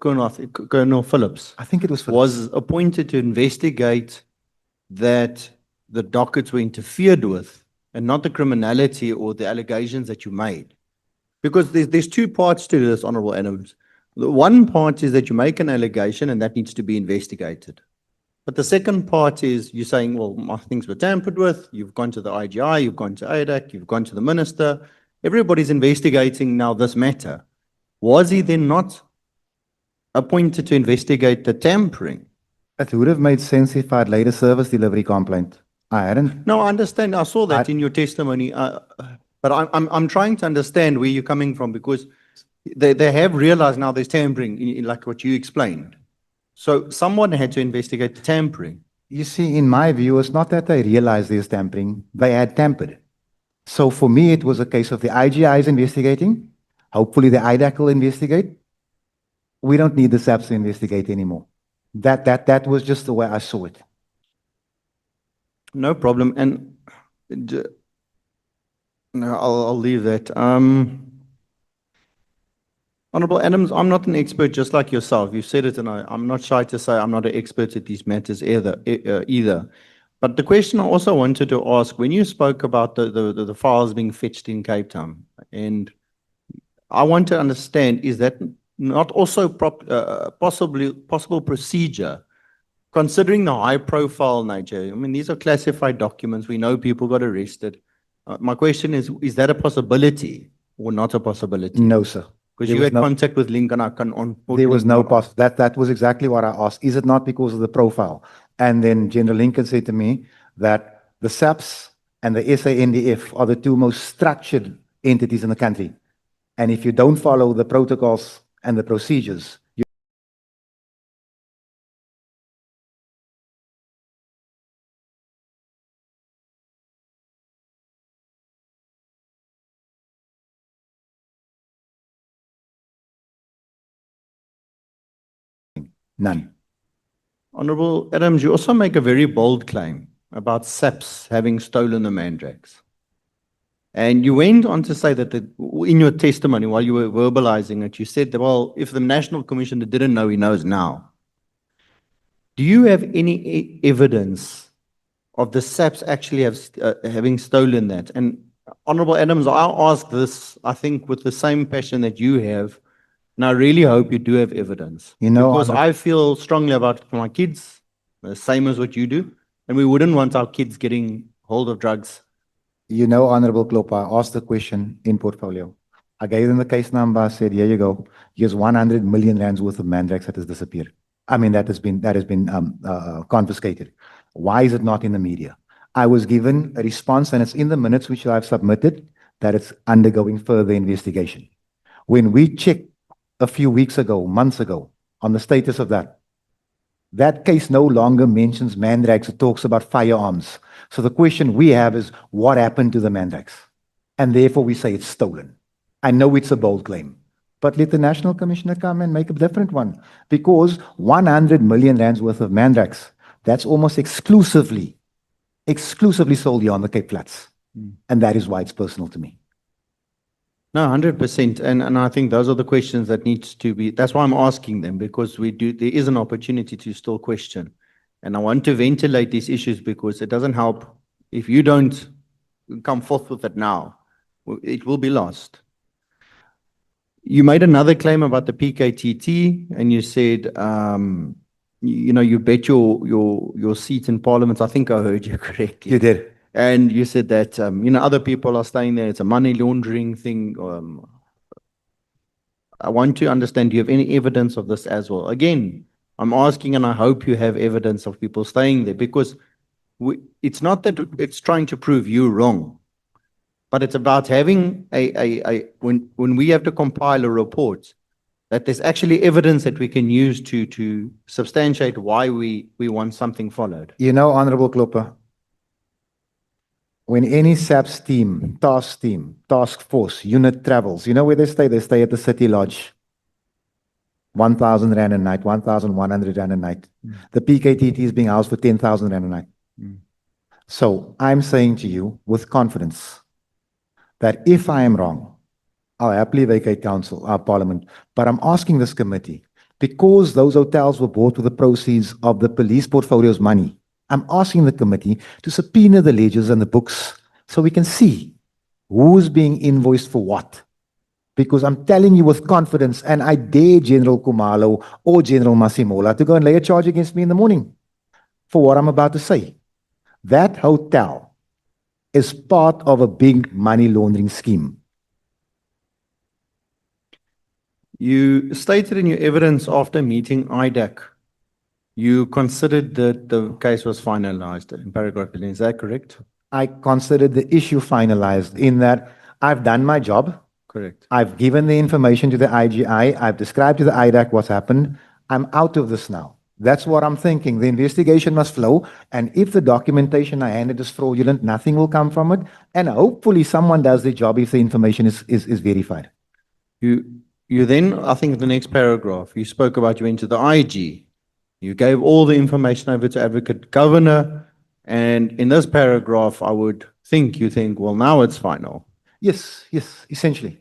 Colonel Phillips, I think it was appointed to investigate that the dockets were interfered with and not the criminality or the allegations that you made? Because there's two parts to this, Honorable Adams. The one part is that you make an allegation and that needs to be investigated. But the second part is you're saying, well, my things were tampered with. You've gone to the IGI, you've gone to ADAC, you've gone to the minister. Everybody's investigating now this matter. Was he then not appointed to investigate the tampering? It would have made sense if I had laid a service delivery complaint. I hadn't. No, I understand. I saw that in your testimony. But I'm trying to understand where you're coming from, because they have realized now there's tampering, like what you explained. So someone had to investigate the tampering. You see, in my view, it's not that they realized there's tampering. They had tampered. So for me, it was a case of the IGI is investigating. Hopefully the IDAC will investigate. We don't need the SAPS to investigate anymore. That was just the way I saw it. No problem. And no, I'll leave that. Honorable Adams, I'm not an expert just like yourself. You've said it, and I'm not shy to say I'm not an expert at these matters either. But the question I also wanted to ask, when you spoke about the files being fetched in Cape Town, and I want to understand, is that not also possible procedure, considering the high profile nature? I mean, these are classified documents. We know people got arrested. My question is that a possibility or not a possibility? No, sir. Because There you was had no- contact with Link and I can on. There was no that was exactly what I asked. Is it not because of the profile? And then General Lincoln said to me that the SAPS and the SANDF are the two most structured entities in the country. And if you don't follow the protocols and the procedures, none. Honorable Adams, you also make a very bold claim about SAPS having stolen the mandrakes. And you went on to say that in your testimony, while you were verbalizing it, you said that, well, if the National Commissioner didn't know, he knows now. Do you have any evidence of the SAPS actually having stolen that? And Honorable Adams, I'll ask this, I think, with the same passion that you have, and I really hope you do have evidence. You know, because I feel strongly about my kids, the same as what you do, and we wouldn't want our kids getting hold of drugs. You know, Honorable Kloppa, I asked the question in portfolio. I gave them the case number. I said, here you go. Here's 100 million rands worth of mandrakes that has disappeared. I mean, that has been confiscated. Why is it not in the media? I was given a response, and it's in the minutes which I've submitted, that it's undergoing further investigation. When we checked a few weeks ago, months ago, on the status of that case no longer mentions mandrakes. It talks about firearms. So the question we have is, what happened to the mandrakes? And therefore we say it's stolen. I know it's a bold claim, but let the National Commissioner come and make a different one, because 100 million rands worth of mandrakes, that's almost exclusively sold here on the Cape Flats. And that is why it's personal to me. No, 100%. And I think those are the questions that needs to be, that's why I'm asking them, because there is an opportunity to still question. And I want to ventilate these issues because it doesn't help if you don't come forth with it now, it will be lost. You made another claim about the PKTT and you said, you bet your seat in Parliament. I think I heard you correctly. You did. And you said that, other people are staying there. It's a money laundering thing. I want to understand, do you have any evidence of this as well? Again, I'm asking, and I hope you have evidence of people staying there, because it's not that it's trying to prove you wrong, but it's about having when we have to compile a report, that there's actually evidence that we can use to substantiate why we want something followed. You know, Honorable Kloppa, when any SAPS team, task force, unit travels, you know where they stay? They stay at the City Lodge. 1,000 rand a night, 1,100 rand a night. The PKTT is being housed for 10,000 rand a night. So I'm saying to you with confidence that if I am wrong, I'll happily vacate Parliament. But I'm asking this committee, because those hotels were bought with the proceeds of the police portfolio's money, I'm asking the committee to subpoena the ledgers and the books so we can see who's being invoiced for what. Because I'm telling you with confidence, and I dare General Khumalo or General Masimola to go and lay a charge against me in the morning for what I'm about to say. That hotel is part of a big money laundering scheme. You stated in your evidence after meeting IDAC, you considered that the case was finalized in paragraph 11. Is that correct? I considered the issue finalized in that I've done my job. Correct. I've given the information to the IGI. I've described to the IDAC what's happened. I'm out of this now. That's what I'm thinking. The investigation must flow. And if the documentation I handed is fraudulent, nothing will come from it. And hopefully someone does their job if the information is verified. You then, I think in the next paragraph, you spoke about you went to the IG. You gave all the information over to Advocate Governor. And in this paragraph, I would think, you think, well, now it's final. Yes, essentially.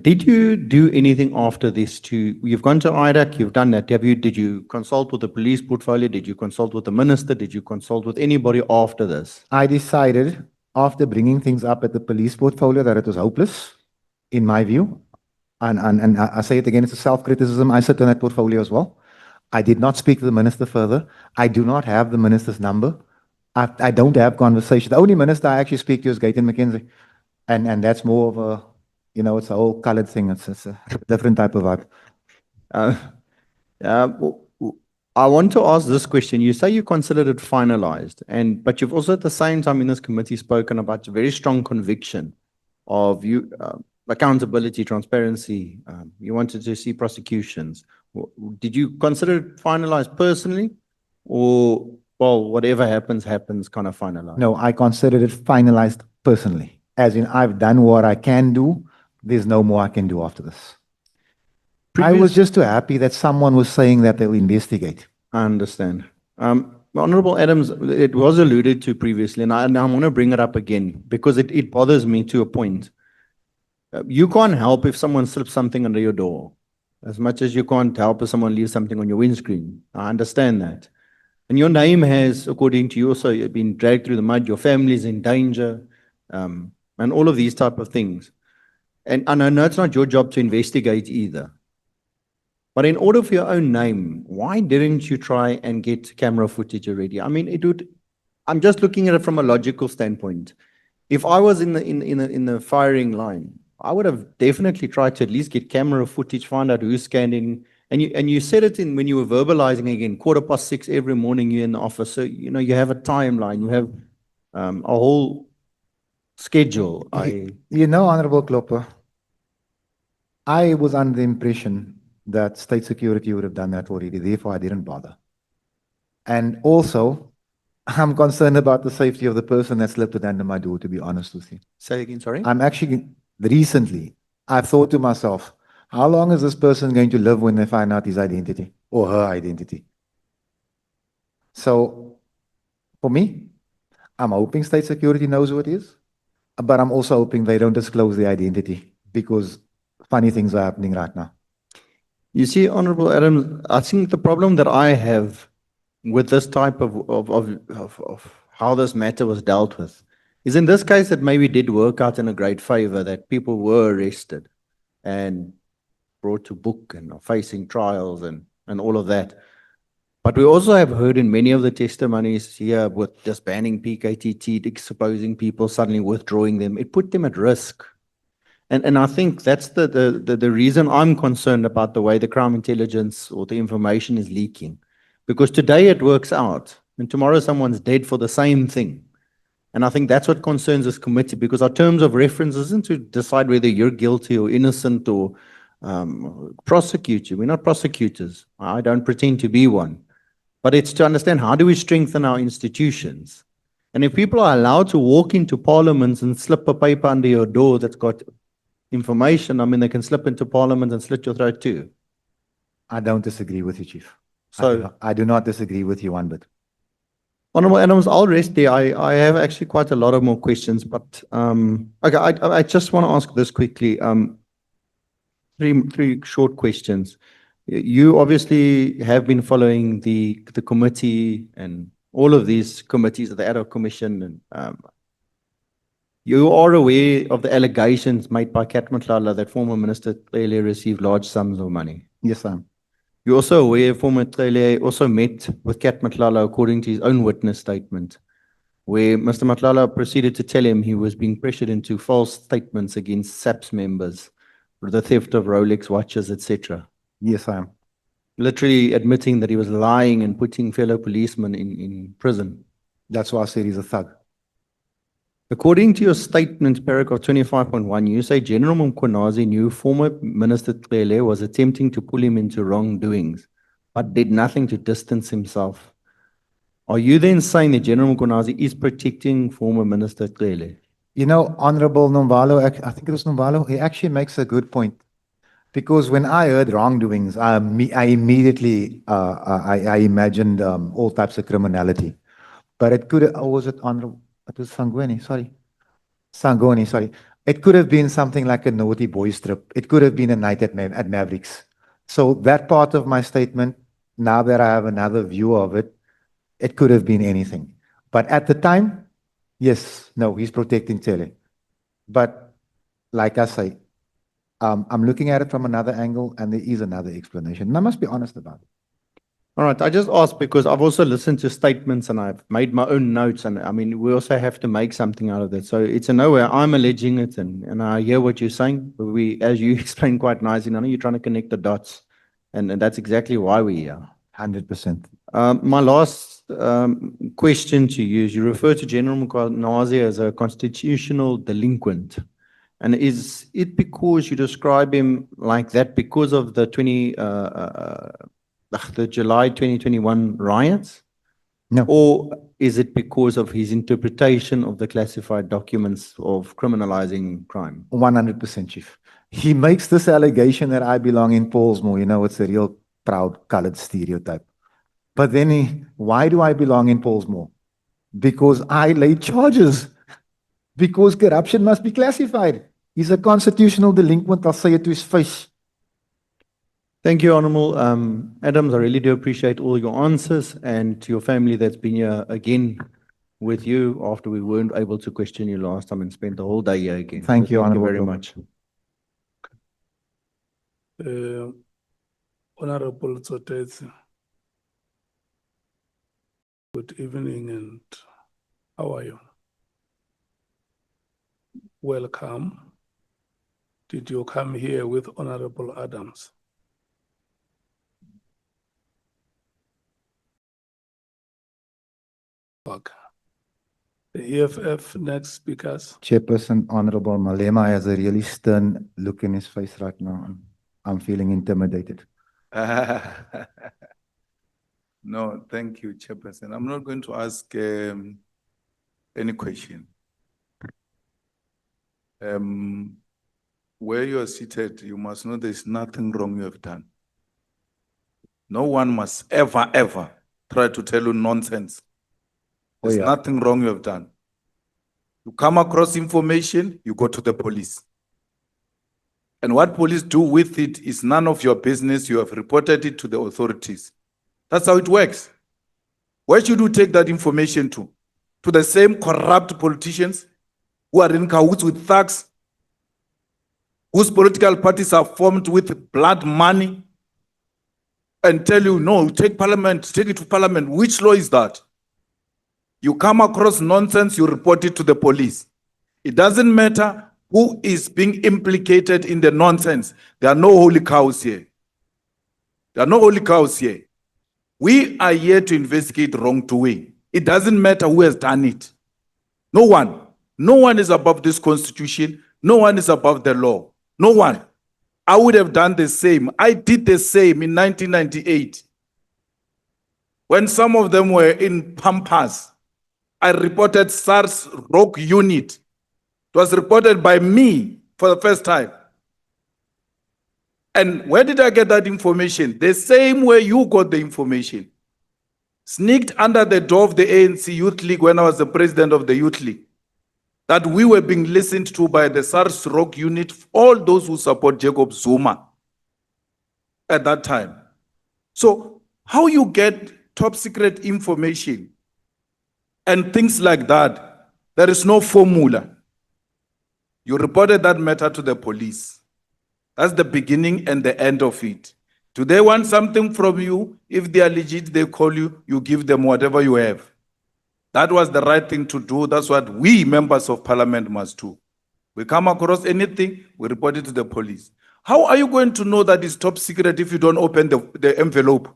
Did you do anything after this you've gone to IDAC, you've done that. Did you consult with the police portfolio? Did you consult with the minister? Did you consult with anybody after this? I decided after bringing things up at the police portfolio that it was hopeless, in my view. And I say it again, it's a self-criticism. I sit on that portfolio as well. I did not speak to the minister further. I do not have the minister's number. I don't have conversation. The only minister I actually speak to is Gayton McKenzie. And that's more of a, it's a whole colored thing. It's a different type of vibe. I want to ask this question. You say you considered it finalized, but you've also at the same time in this committee spoken about very strong conviction of accountability, transparency. You wanted to see prosecutions. Did you consider it finalized personally, or well, whatever happens, happens kind of finalized? No, I considered it finalized personally. As in, I've done what I can do. There's no more I can do after this. I was just too happy that someone was saying that they'll investigate. I understand. Honorable Adams, it was alluded to previously, and I want to bring it up again because it bothers me to a point. You can't help if someone slips something under your door, as much as you can't help if someone leaves something on your windscreen. I understand that. And your name has, according to you, also been dragged through the mud. Your family's in danger, and all of these type of things. And I know it's not your job to investigate either. But in order for your own name, why didn't you try and get camera footage already? I mean, I'm just looking at it from a logical standpoint. If I was in the firing line, I would have definitely tried to at least get camera footage, find out who's scanning. And you said it when you were verbalizing again, 6:15 every morning you're in the office. So, you have a timeline, you have a whole schedule. Honorable Klopper, I was under the impression that state security would have done that already. Therefore, I didn't bother. And also, I'm concerned about the safety of the person that slipped it under my door, to be honest with you. Say again, sorry? Recently, I've thought to myself, how long is this person going to live when they find out his identity or her identity? So, for me, I'm hoping state security knows who it is, but I'm also hoping they don't disclose the identity because funny things are happening right now. You see, Honorable Adams, I think the problem that I have with this type of how this matter was dealt with is in this case it maybe did work out in a great favor that people were arrested and brought to book and are facing trials and all of that. But we also have heard in many of the testimonies here with just banning PKTT, exposing people, suddenly withdrawing them, it put them at risk. And I think that's the reason I'm concerned about the way the crime intelligence or the information is leaking. Because today it works out, and tomorrow someone's dead for the same thing. And I think that's what concerns this committee, because our terms of reference isn't to decide whether you're guilty or innocent or prosecute you. We're not prosecutors. I don't pretend to be one. But it's to understand how do we strengthen our institutions. And if people are allowed to walk into parliaments and slip a paper under your door that's got information, I mean, they can slip into parliament and slit your throat too. I don't disagree with you, Chief. So I do not disagree with you one bit. Honorable Adams, I'll rest there. I have actually quite a lot of more questions, but okay, I just want to ask this quickly. Three short questions. You obviously have been following the committee and all of these committees, the ad hoc commission, and you are aware of the allegations made by Cat Matlala that former Minister Tlele received large sums of money. Yes, I am. You're also aware former Tlele also met with Cat Matlala according to his own witness statement, where Mr. Matlala proceeded to tell him he was being pressured into false statements against SAPS members for the theft of Rolex watches, etc. Yes, I am. Literally admitting that he was lying and putting fellow policemen in prison. That's why I said he's a thug. According to your statement, paragraph 25.1, you say General Mkhwanazi knew former Minister Tlele was attempting to pull him into wrongdoings, but did nothing to distance himself. Are you then saying that General Mkhwanazi is protecting former Minister Tlele? Honorable Nomvalo, I think it was Nomvalo, he actually makes a good point. Because when I heard wrongdoings, I immediately I imagined all types of criminality. But it could, or was it Honorable? It was Sangweni, sorry. It could have been something like a naughty boys trip. It could have been a night at at Mavericks. So that part of my statement, now that I have another view of it, it could have been anything. But at the time, yes, no, he's protecting Tele. But like I say, I'm looking at it from another angle, and there is another explanation. And I must be honest about it. All right, I just asked because I've also listened to statements and I've made my own notes, and I mean, we also have to make something out of that. So it's a nowhere I'm alleging it, and I hear what you're saying. But as you explained quite nicely, I know you're trying to connect the dots, and that's exactly why we're here. 100%. My last question to you is, you refer to General Mkhwanazi as a constitutional delinquent. And is it because you describe him like that because of the the July 2021 riots? No. Or is it because of his interpretation of the classified documents of criminalizing crime? 100%, Chief. He makes this allegation that I belong in Paulsmoor. You know, it's a real proud colored stereotype. But then why do I belong in Paulsmoor? Because I laid charges. Because corruption must be classified. He's a constitutional delinquent. I'll say it to his face. Thank you, Honorable Adams. I really do appreciate all your answers, and to your family that's been here again with you after we weren't able to question you last time and spent the whole day here again. Thank you, Thank you Honorable very Governor. much. Honorable Tsotetse. Good evening, and how are you? Welcome. Did you come here with Honorable Adams? Okay. The EFF next speakers. Chairperson, Honorable Malema has a really stern look in his face right now. I'm feeling intimidated. No, thank you, Chairperson. I'm not going to ask any question. Where you are seated, you must know there's nothing wrong you have done. No one must ever, ever try to tell you nonsense. There's nothing wrong you have done. You come across information, you go to the police. And what police do with it is none of your business. You have reported it to the authorities. That's how it works. Where should you take that information to? To the same corrupt politicians who are in cahoots with thugs, whose political parties are formed with blood money, and tell you, no, take parliament, take it to parliament. Which law is that? You come across nonsense, you report it to the police. It doesn't matter who is being implicated in the nonsense. There are no holy cows here. There are no holy cows here. We are here to investigate wrongdoing. It doesn't matter who has done it. No one. No one is above this constitution. No one is above the law. No one. I would have done the same. I did the same in 1998. When some of them were in Pampas, I reported SARS rogue unit. It was reported by me for the first time. And where did I get that information? The same way you got the information. Sneaked under the door of the ANC Youth League when I was the president of the Youth League. That we were being listened to by the SARS rogue unit, all those who support Jacob Zuma at that time. So how you get top secret information and things like that, there is no formula. You reported that matter to the police. That's the beginning and the end of it. Do they want something from you? If they are legit, they call you, you give them whatever you have. That was the right thing to do. That's what we members of parliament must do. We come across anything, we report it to the police. How are you going to know that it's top secret if you don't open the envelope?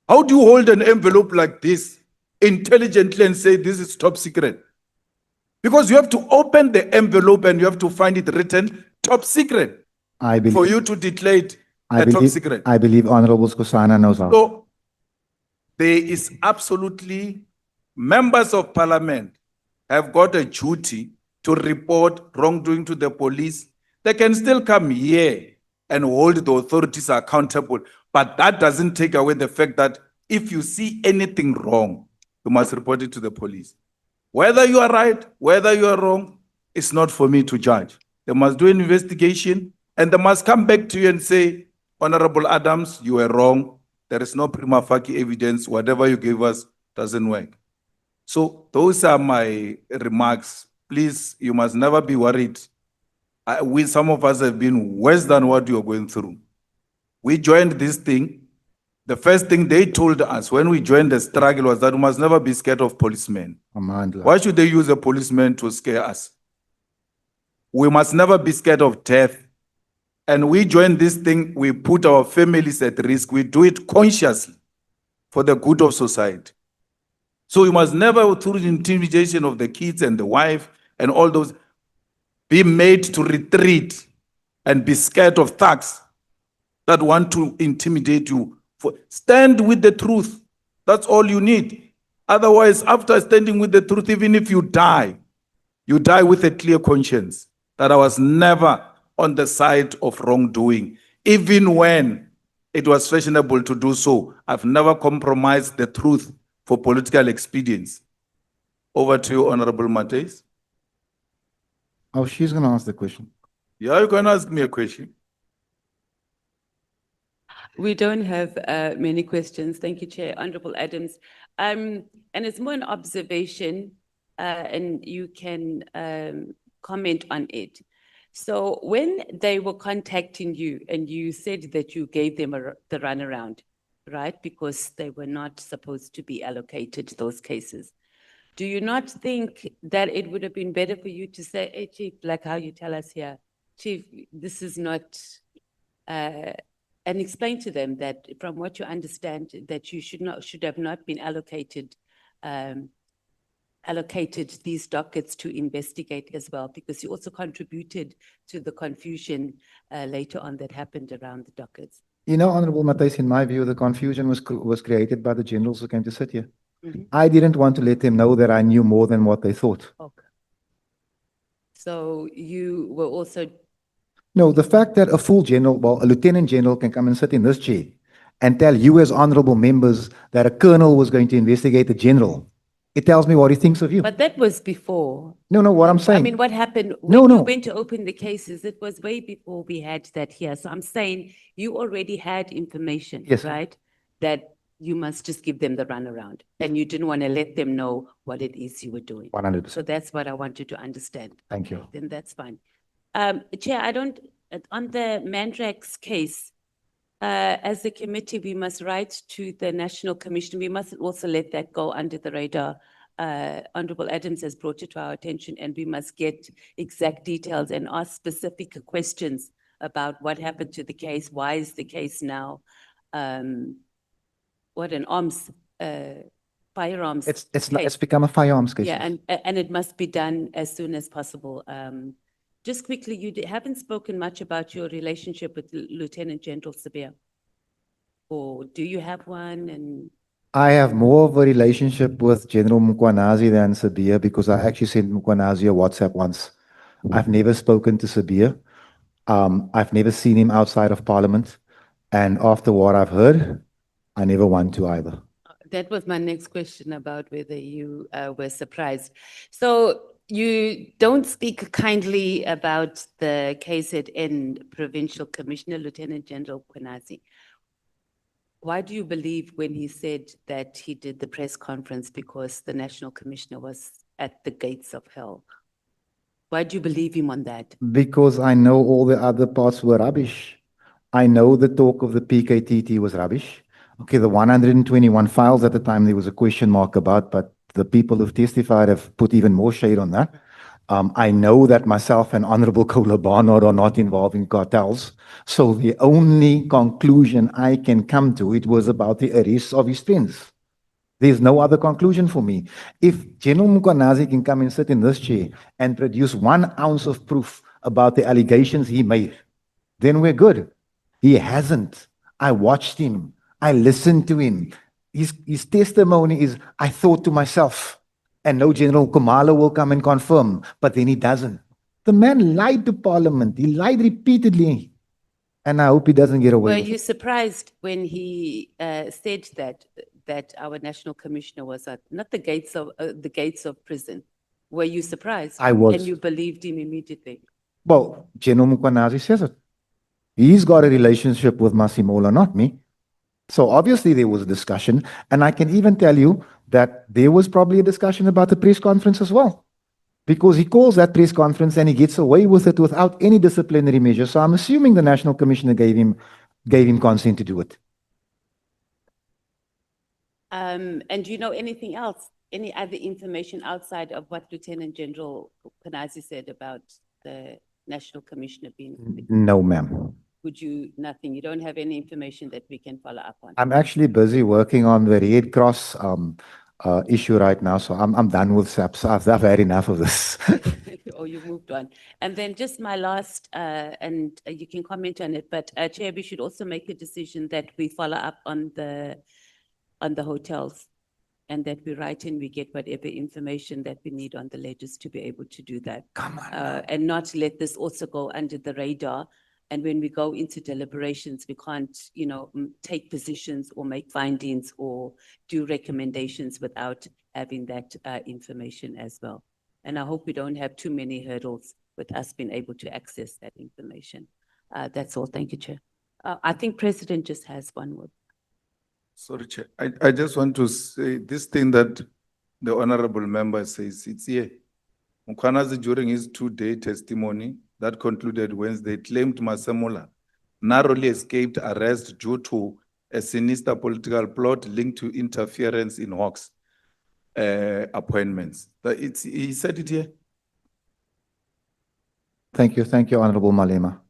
How do you hold an envelope like this intelligently and say this is top secret? Because you have to open the envelope and you have to find it written top secret for you to declare it top secret. I believe Honorable Skosana knows how. So there is absolutely, members of parliament have got a duty to report wrongdoing to the police. They can still come here and hold the authorities accountable, but that doesn't take away the fact that if you see anything wrong, you must report it to the police. Whether you are right, whether you are wrong, it's not for me to judge. They must do an investigation and they must come back to you and say, Honorable Adams, you were wrong. There is no prima facie evidence. Whatever you gave us doesn't work. So those are my remarks. Please, you must never be worried. Some of us have been worse than what you are going through. We joined this thing. The first thing they told us when we joined the struggle was that we must never be scared of policemen. Why should they use a policeman to scare us? We must never be scared of death. And we join this thing, we put our families at risk. We do it consciously for the good of society. So we must never, through the intimidation of the kids and the wife and all those, be made to retreat and be scared of thugs that want to intimidate you. Stand with the truth. That's all you need. Otherwise, after standing with the truth, even if you die with a clear conscience that I was never on the side of wrongdoing. Even when it was fashionable to do so, I've never compromised the truth for political expedience. Over to you, Honorable Mates. Oh, she's going to ask the question. Yeah, you can ask me a question. We don't have many questions. Thank you, Chair. Honorable Adams. And it's more an observation, and you can comment on it. So when they were contacting you and you said that you gave them the runaround, right? Because they were not supposed to be allocated those cases. Do you not think that it would have been better for you to say, hey, Chief, like how you tell us here, Chief, this is not, and explain to them that from what you understand, that you should have not been allocated these dockets to investigate as well, because you also contributed to the confusion later on that happened around the dockets. You know, Honorable Matthias, in my view, the confusion was created by the generals who came to sit here. I didn't want to let them know that I knew more than what they thought. Okay. So you were also... No, the fact that a full general, well, a lieutenant general can come and sit in this chair and tell you as honorable members that a colonel was going to investigate a general, it tells me what he thinks of you. But that was before. No, what I'm saying. I mean, what happened when you went to open the cases, it was way before we had that here. So I'm saying you already had information, Yes, right? That you must just give them the runaround, and you didn't want to let them know what it is you were doing. 100%. So that's what I wanted to understand. Thank you. Then that's fine. Chair, on the Mandrax case, as a committee, we must write to the National Commission. We mustn't also let that go under the radar. Honorable Adams has brought it to our attention, and we must get exact details and ask specific questions about what happened to the case. Why is the case now? What an firearms It's become a firearms case. Yeah, and it must be done as soon as possible. Just quickly, you haven't spoken much about your relationship with Lieutenant General Sibiya, or do you have one? And I have more of a relationship with General Mkhwanazi than Sibiya because I actually sent Mkhwanazi a WhatsApp once. I've never spoken to Sibiya. I've never seen him outside of Parliament. And after what I've heard, I never want to either. that was my next question about whether you were surprised. So you don't speak kindly about the KZN Provincial Commissioner, Lieutenant General Mkhwanazi. Why do you believe when he said that he did the press conference because the National Commissioner was at the gates of hell? Why do you believe him on that? Because I know all the other parts were rubbish. I know the talk of the PKTT was rubbish. Okay, the 121 files at the time there was a question mark about, but the people who've testified have put even more shade on that. I know that myself and Honorable Kola Barnard are not involved in cartels. So the only conclusion I can come to, it was about the arrest of his friends. There's no other conclusion for me. If General Mkhwanazi can come and sit in this chair and produce 1 ounce of proof about the allegations he made, then we're good. He hasn't. I watched him. I listened to him. His testimony is, I thought to myself, and no General Kumalo will come and confirm, but then he doesn't. The man lied to Parliament. He lied repeatedly. And I hope he doesn't get away Were with it. you surprised when he said that our National Commissioner was at not the gates of prison? Were you surprised? I was. And you believed him immediately? Well, General Mkhwanazi says it. He's got a relationship with Masimola, not me. So obviously there was a discussion, and I can even tell you that there was probably a discussion about the press conference as well. Because he calls that press conference and he gets away with it without any disciplinary measure. So I'm assuming the National Commissioner gave him consent to do it. And do you know anything else? Any other information outside of what Lieutenant General Mkhwanazi said about the National Commissioner being? No, ma'am. Would you, nothing, you don't have any information that we can follow up on? I'm actually busy working on the Red Cross issue right now, so I'm done with SAPS. I've had enough of this. Or you moved on. And then just my last, and you can comment on it, but Chair, we should also make a decision that we follow up on the hotels, and that we write in, we get whatever information that we need on the ledgers to be able to do that. Come on. And not let this also go under the radar. And when we go into deliberations, we can't, you know, take positions or make findings or do recommendations without having that information as well. And I hope we don't have too many hurdles with us being able to access that information. That's all. Thank you, Chair. I think President just has one word. Sorry, Chair. I just want to say this thing that the honorable member says, it's here. Mkhwanazi, during his two-day testimony that concluded Wednesday, claimed Masemola narrowly escaped arrest due to a sinister political plot linked to interference in Hawks appointments. He said it here. Thank you, Honorable Malema.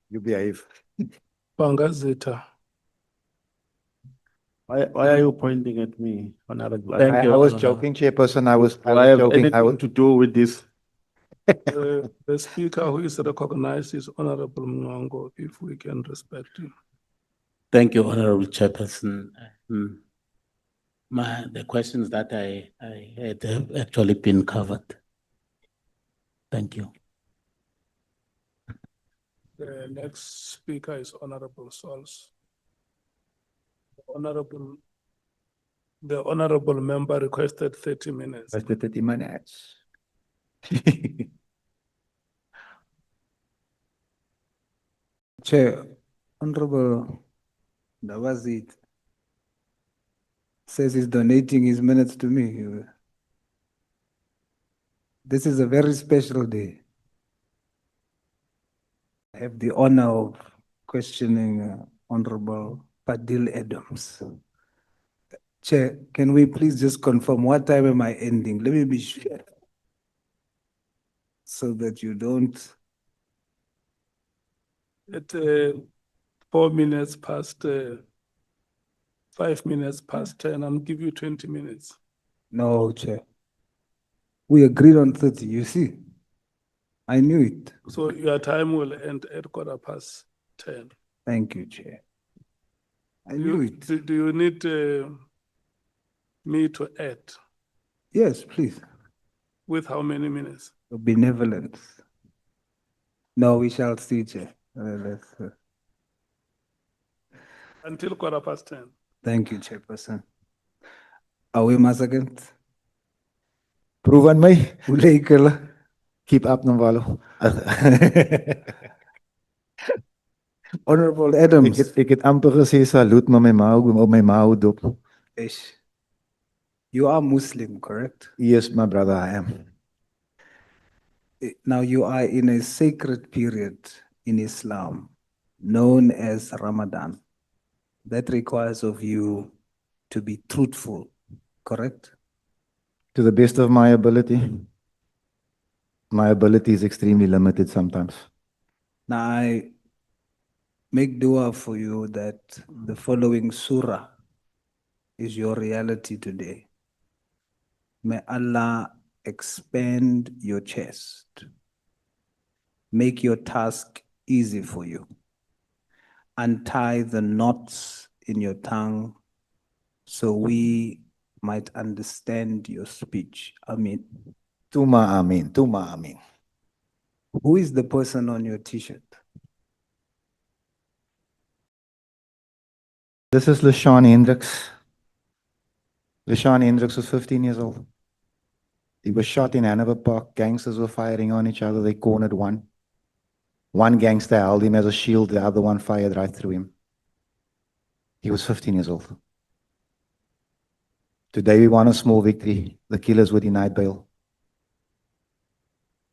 You behave. Bangazita. Why are you pointing at me, Honorable? I was joking, Chairperson. I was have joking. anything to do with this? The speaker who is recognized is Honorable Mnwango, if we can respect him. Thank you, Honorable Chairperson. The questions that I had have actually been covered. Thank you. The next speaker is Honorable Sols. The honorable member requested 30 minutes. 30 minutes. Chair, Honorable Ndabazit says he's donating his minutes to me. This is a very special day. I have the honor of questioning Honorable Padil Adams. Chair, can we please just confirm what time am I ending? Let me be sure. So that you don't. At 4 minutes past, 5 minutes past 10, I'll give you 20 minutes. No, Chair. We agreed on 30, you see. I knew it. So your time will end at 10:15. Thank you, Chair. I knew it. Do you need me to add? Yes, please. With how many minutes? Benevolence. No, we shall see, Chair. Until 10:15. Thank you, Chairperson. Are we massacred? Prove on me. Ulekela. Keep up, Navalo. Honorable Adams. Ik het amper gesê salut met my mouw dop. You are Muslim, correct? Yes, my brother, I am. Now you are in a sacred period in Islam known as Ramadan. That requires of you to be truthful, correct? To the best of my ability. My ability is extremely limited sometimes. Now I make dua for you that the following surah is your reality today. May Allah expand your chest. Make your task easy for you. Untie the knots in your tongue so we might understand your speech. Amen. Tuma amen. Tuma amen. Who is the person on your t-shirt? This is LaShawn Hendricks. Leshan Hendricks was 15 years old. He was shot in Hanover Park. Gangsters were firing on each other. They cornered one. One gangster held him as a shield. The other one fired right through him. He was 15 years old. Today we won a small victory. The killers were denied bail.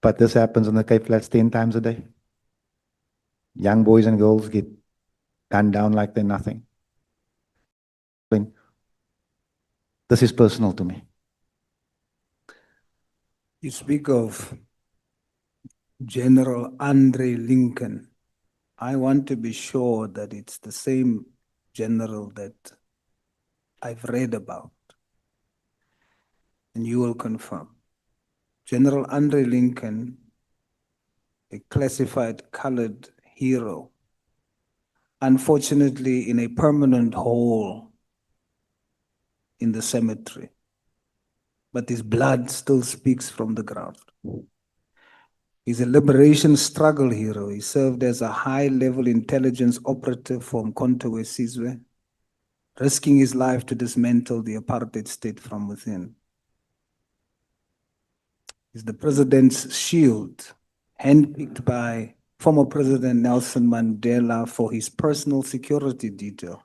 But this happens on the Cape Flats 10 times a day. Young boys and girls get gunned down like they're nothing. This is personal to me. You speak of General Andre Lincoln. I want to be sure that it's the same general that I've read about. And you will confirm. General Andre Lincoln, a classified colored hero, unfortunately in a permanent hole in the cemetery, but his blood still speaks from the ground. He's a liberation struggle hero. He served as a high-level intelligence operative for Mkhonto Wesizwe, risking his life to dismantle the apartheid state from within. He's the president's shield, handpicked by former President Nelson Mandela for his personal security detail.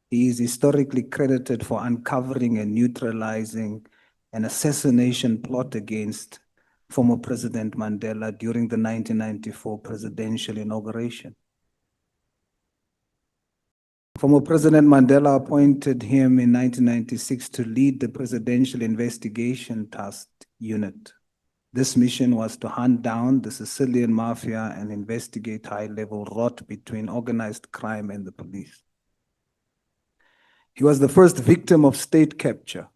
He is historically credited for uncovering and neutralizing an assassination plot against former President Mandela during the 1994 presidential inauguration. Former President Mandela appointed him in 1996 to lead the Presidential Investigation Task Unit. This mission was to hunt down the Sicilian mafia and investigate high-level rot between organized crime and the police. He was the first victim of state capture.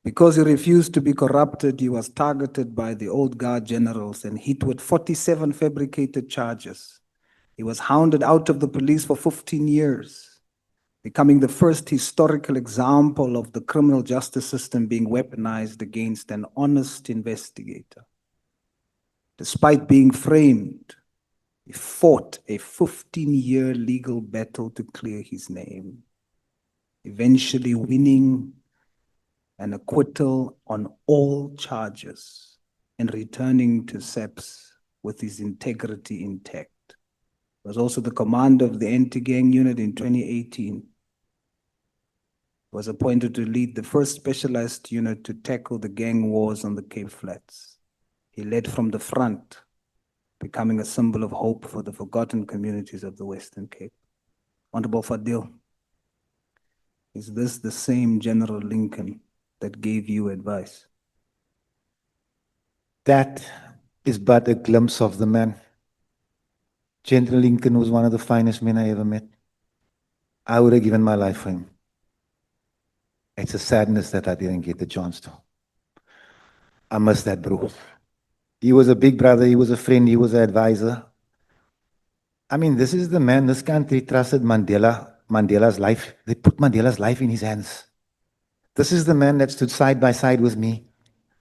Because he refused to be corrupted, he was targeted by the old guard generals and hit with 47 fabricated charges. He was hounded out of the police for 15 years, becoming the first historical example of the criminal justice system being weaponized against an honest investigator. Despite being framed, he fought a 15-year legal battle to clear his name, eventually winning an acquittal on all charges and returning to SAPS with his integrity intact. He was also the commander of the anti-gang unit in 2018. He was appointed to lead the first specialized unit to tackle the gang wars on the Cape Flats. He led from the front, becoming a symbol of hope for the forgotten communities of the Western Cape. Honorable Fadil, is this the same General Lincoln that gave you advice? That is but a glimpse of the man. General Lincoln was one of the finest men I ever met. I would have given my life for him. It's a sadness that I didn't get the chance to. I miss that bro. He was a big brother, he was a friend, he was an advisor. I mean, this is the man, this country trusted Mandela's life. They put Mandela's life in his hands. This is the man that stood side by side with me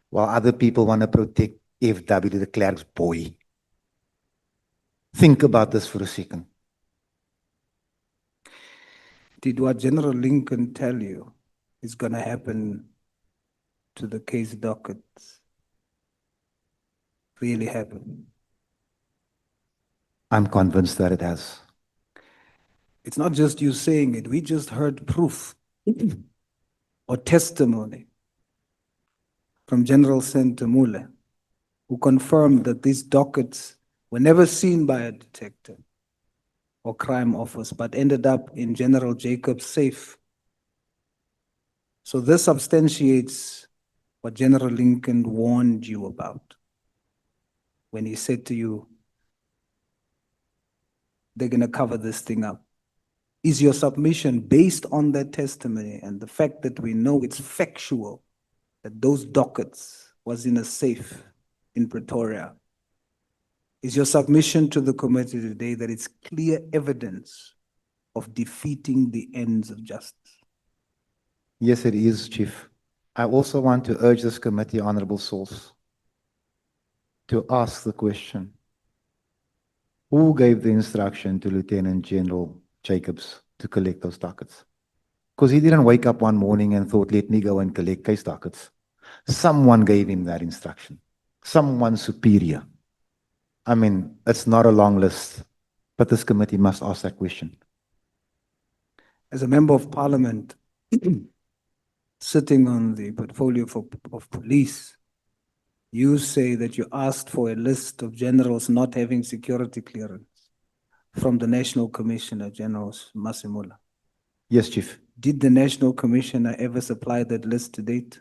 while other people want to protect FW de Klerk's boy. Think about this for a second. Did what General Lincoln tell you is going to happen to the case dockets really happen? I'm convinced that it has. It's not just you saying it. We just heard proof or testimony from General Senthumule, who confirmed that these dockets were never seen by a detective or crime office, but ended up in General Jacob's safe. So this substantiates what General Lincoln warned you about when he said to you, they're going to cover this thing up. Is your submission based on that testimony and the fact that we know it's factual that those dockets was in a safe in Pretoria? Is your submission to the committee today that it's clear evidence of defeating the ends of justice? Yes, it is, Chief. I also want to urge this committee, honorable souls, to ask the question, who gave the instruction to Lieutenant General Jacobs to collect those dockets? Because he didn't wake up one morning and thought, let me go and collect case dockets. Someone gave him that instruction. Someone superior. I mean, it's not a long list, but this committee must ask that question. As a member of parliament, sitting on the portfolio of police, you say that you asked for a list of generals not having security clearance from the National Commissioner, General Masimula. Yes, Chief. Did the National Commissioner ever supply that list to date?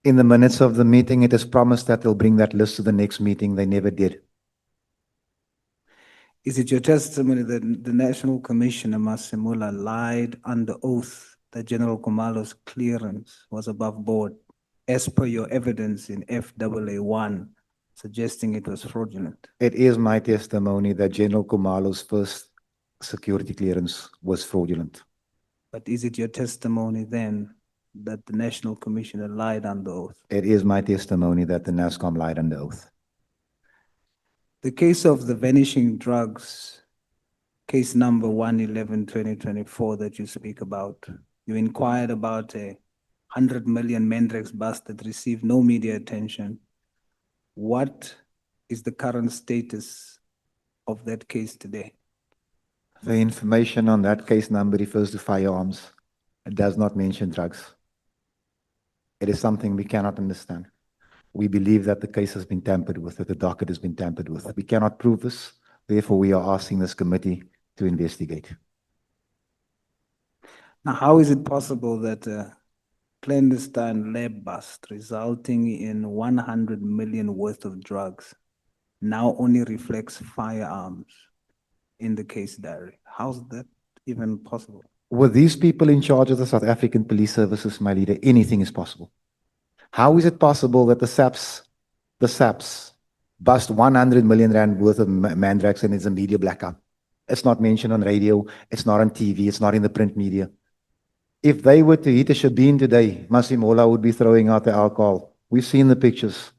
In the minutes of the meeting, it is promised that they'll bring that list to the next meeting. They never did. Is it your testimony that the National Commissioner, Masimula, lied under oath that General Khumalo's clearance was above board, as per your evidence in FAA1, suggesting it was fraudulent? It is my testimony that General Khumalo's first security clearance was fraudulent. But is it your testimony then that the National Commissioner lied under oath? It is my testimony that the NASCOM lied under oath. The case of the vanishing drugs, case number 111-2024 that you speak about, you inquired about a 100 million Mendrex bust that received no media attention. What is the current status of that case today? The information on that case number refers to firearms. It does not mention drugs. It is something we cannot understand. We believe that the case has been tampered with, that the docket has been tampered with. We cannot prove this. Therefore, we are asking this committee to investigate. Now, how is it possible that a clandestine lab bust resulting in 100 million worth of drugs now only reflects firearms in the case diary? How's that even possible? With these people in charge of the South African Police Services, my leader, anything is possible. How is it possible that the SAPS bust 100 million rand worth of mandrax and it's a media blackout? It's not mentioned on radio, it's not on TV, it's not in the print media. If they were to hit a shebeen today, Masimula would be throwing out the alcohol. We've seen the pictures.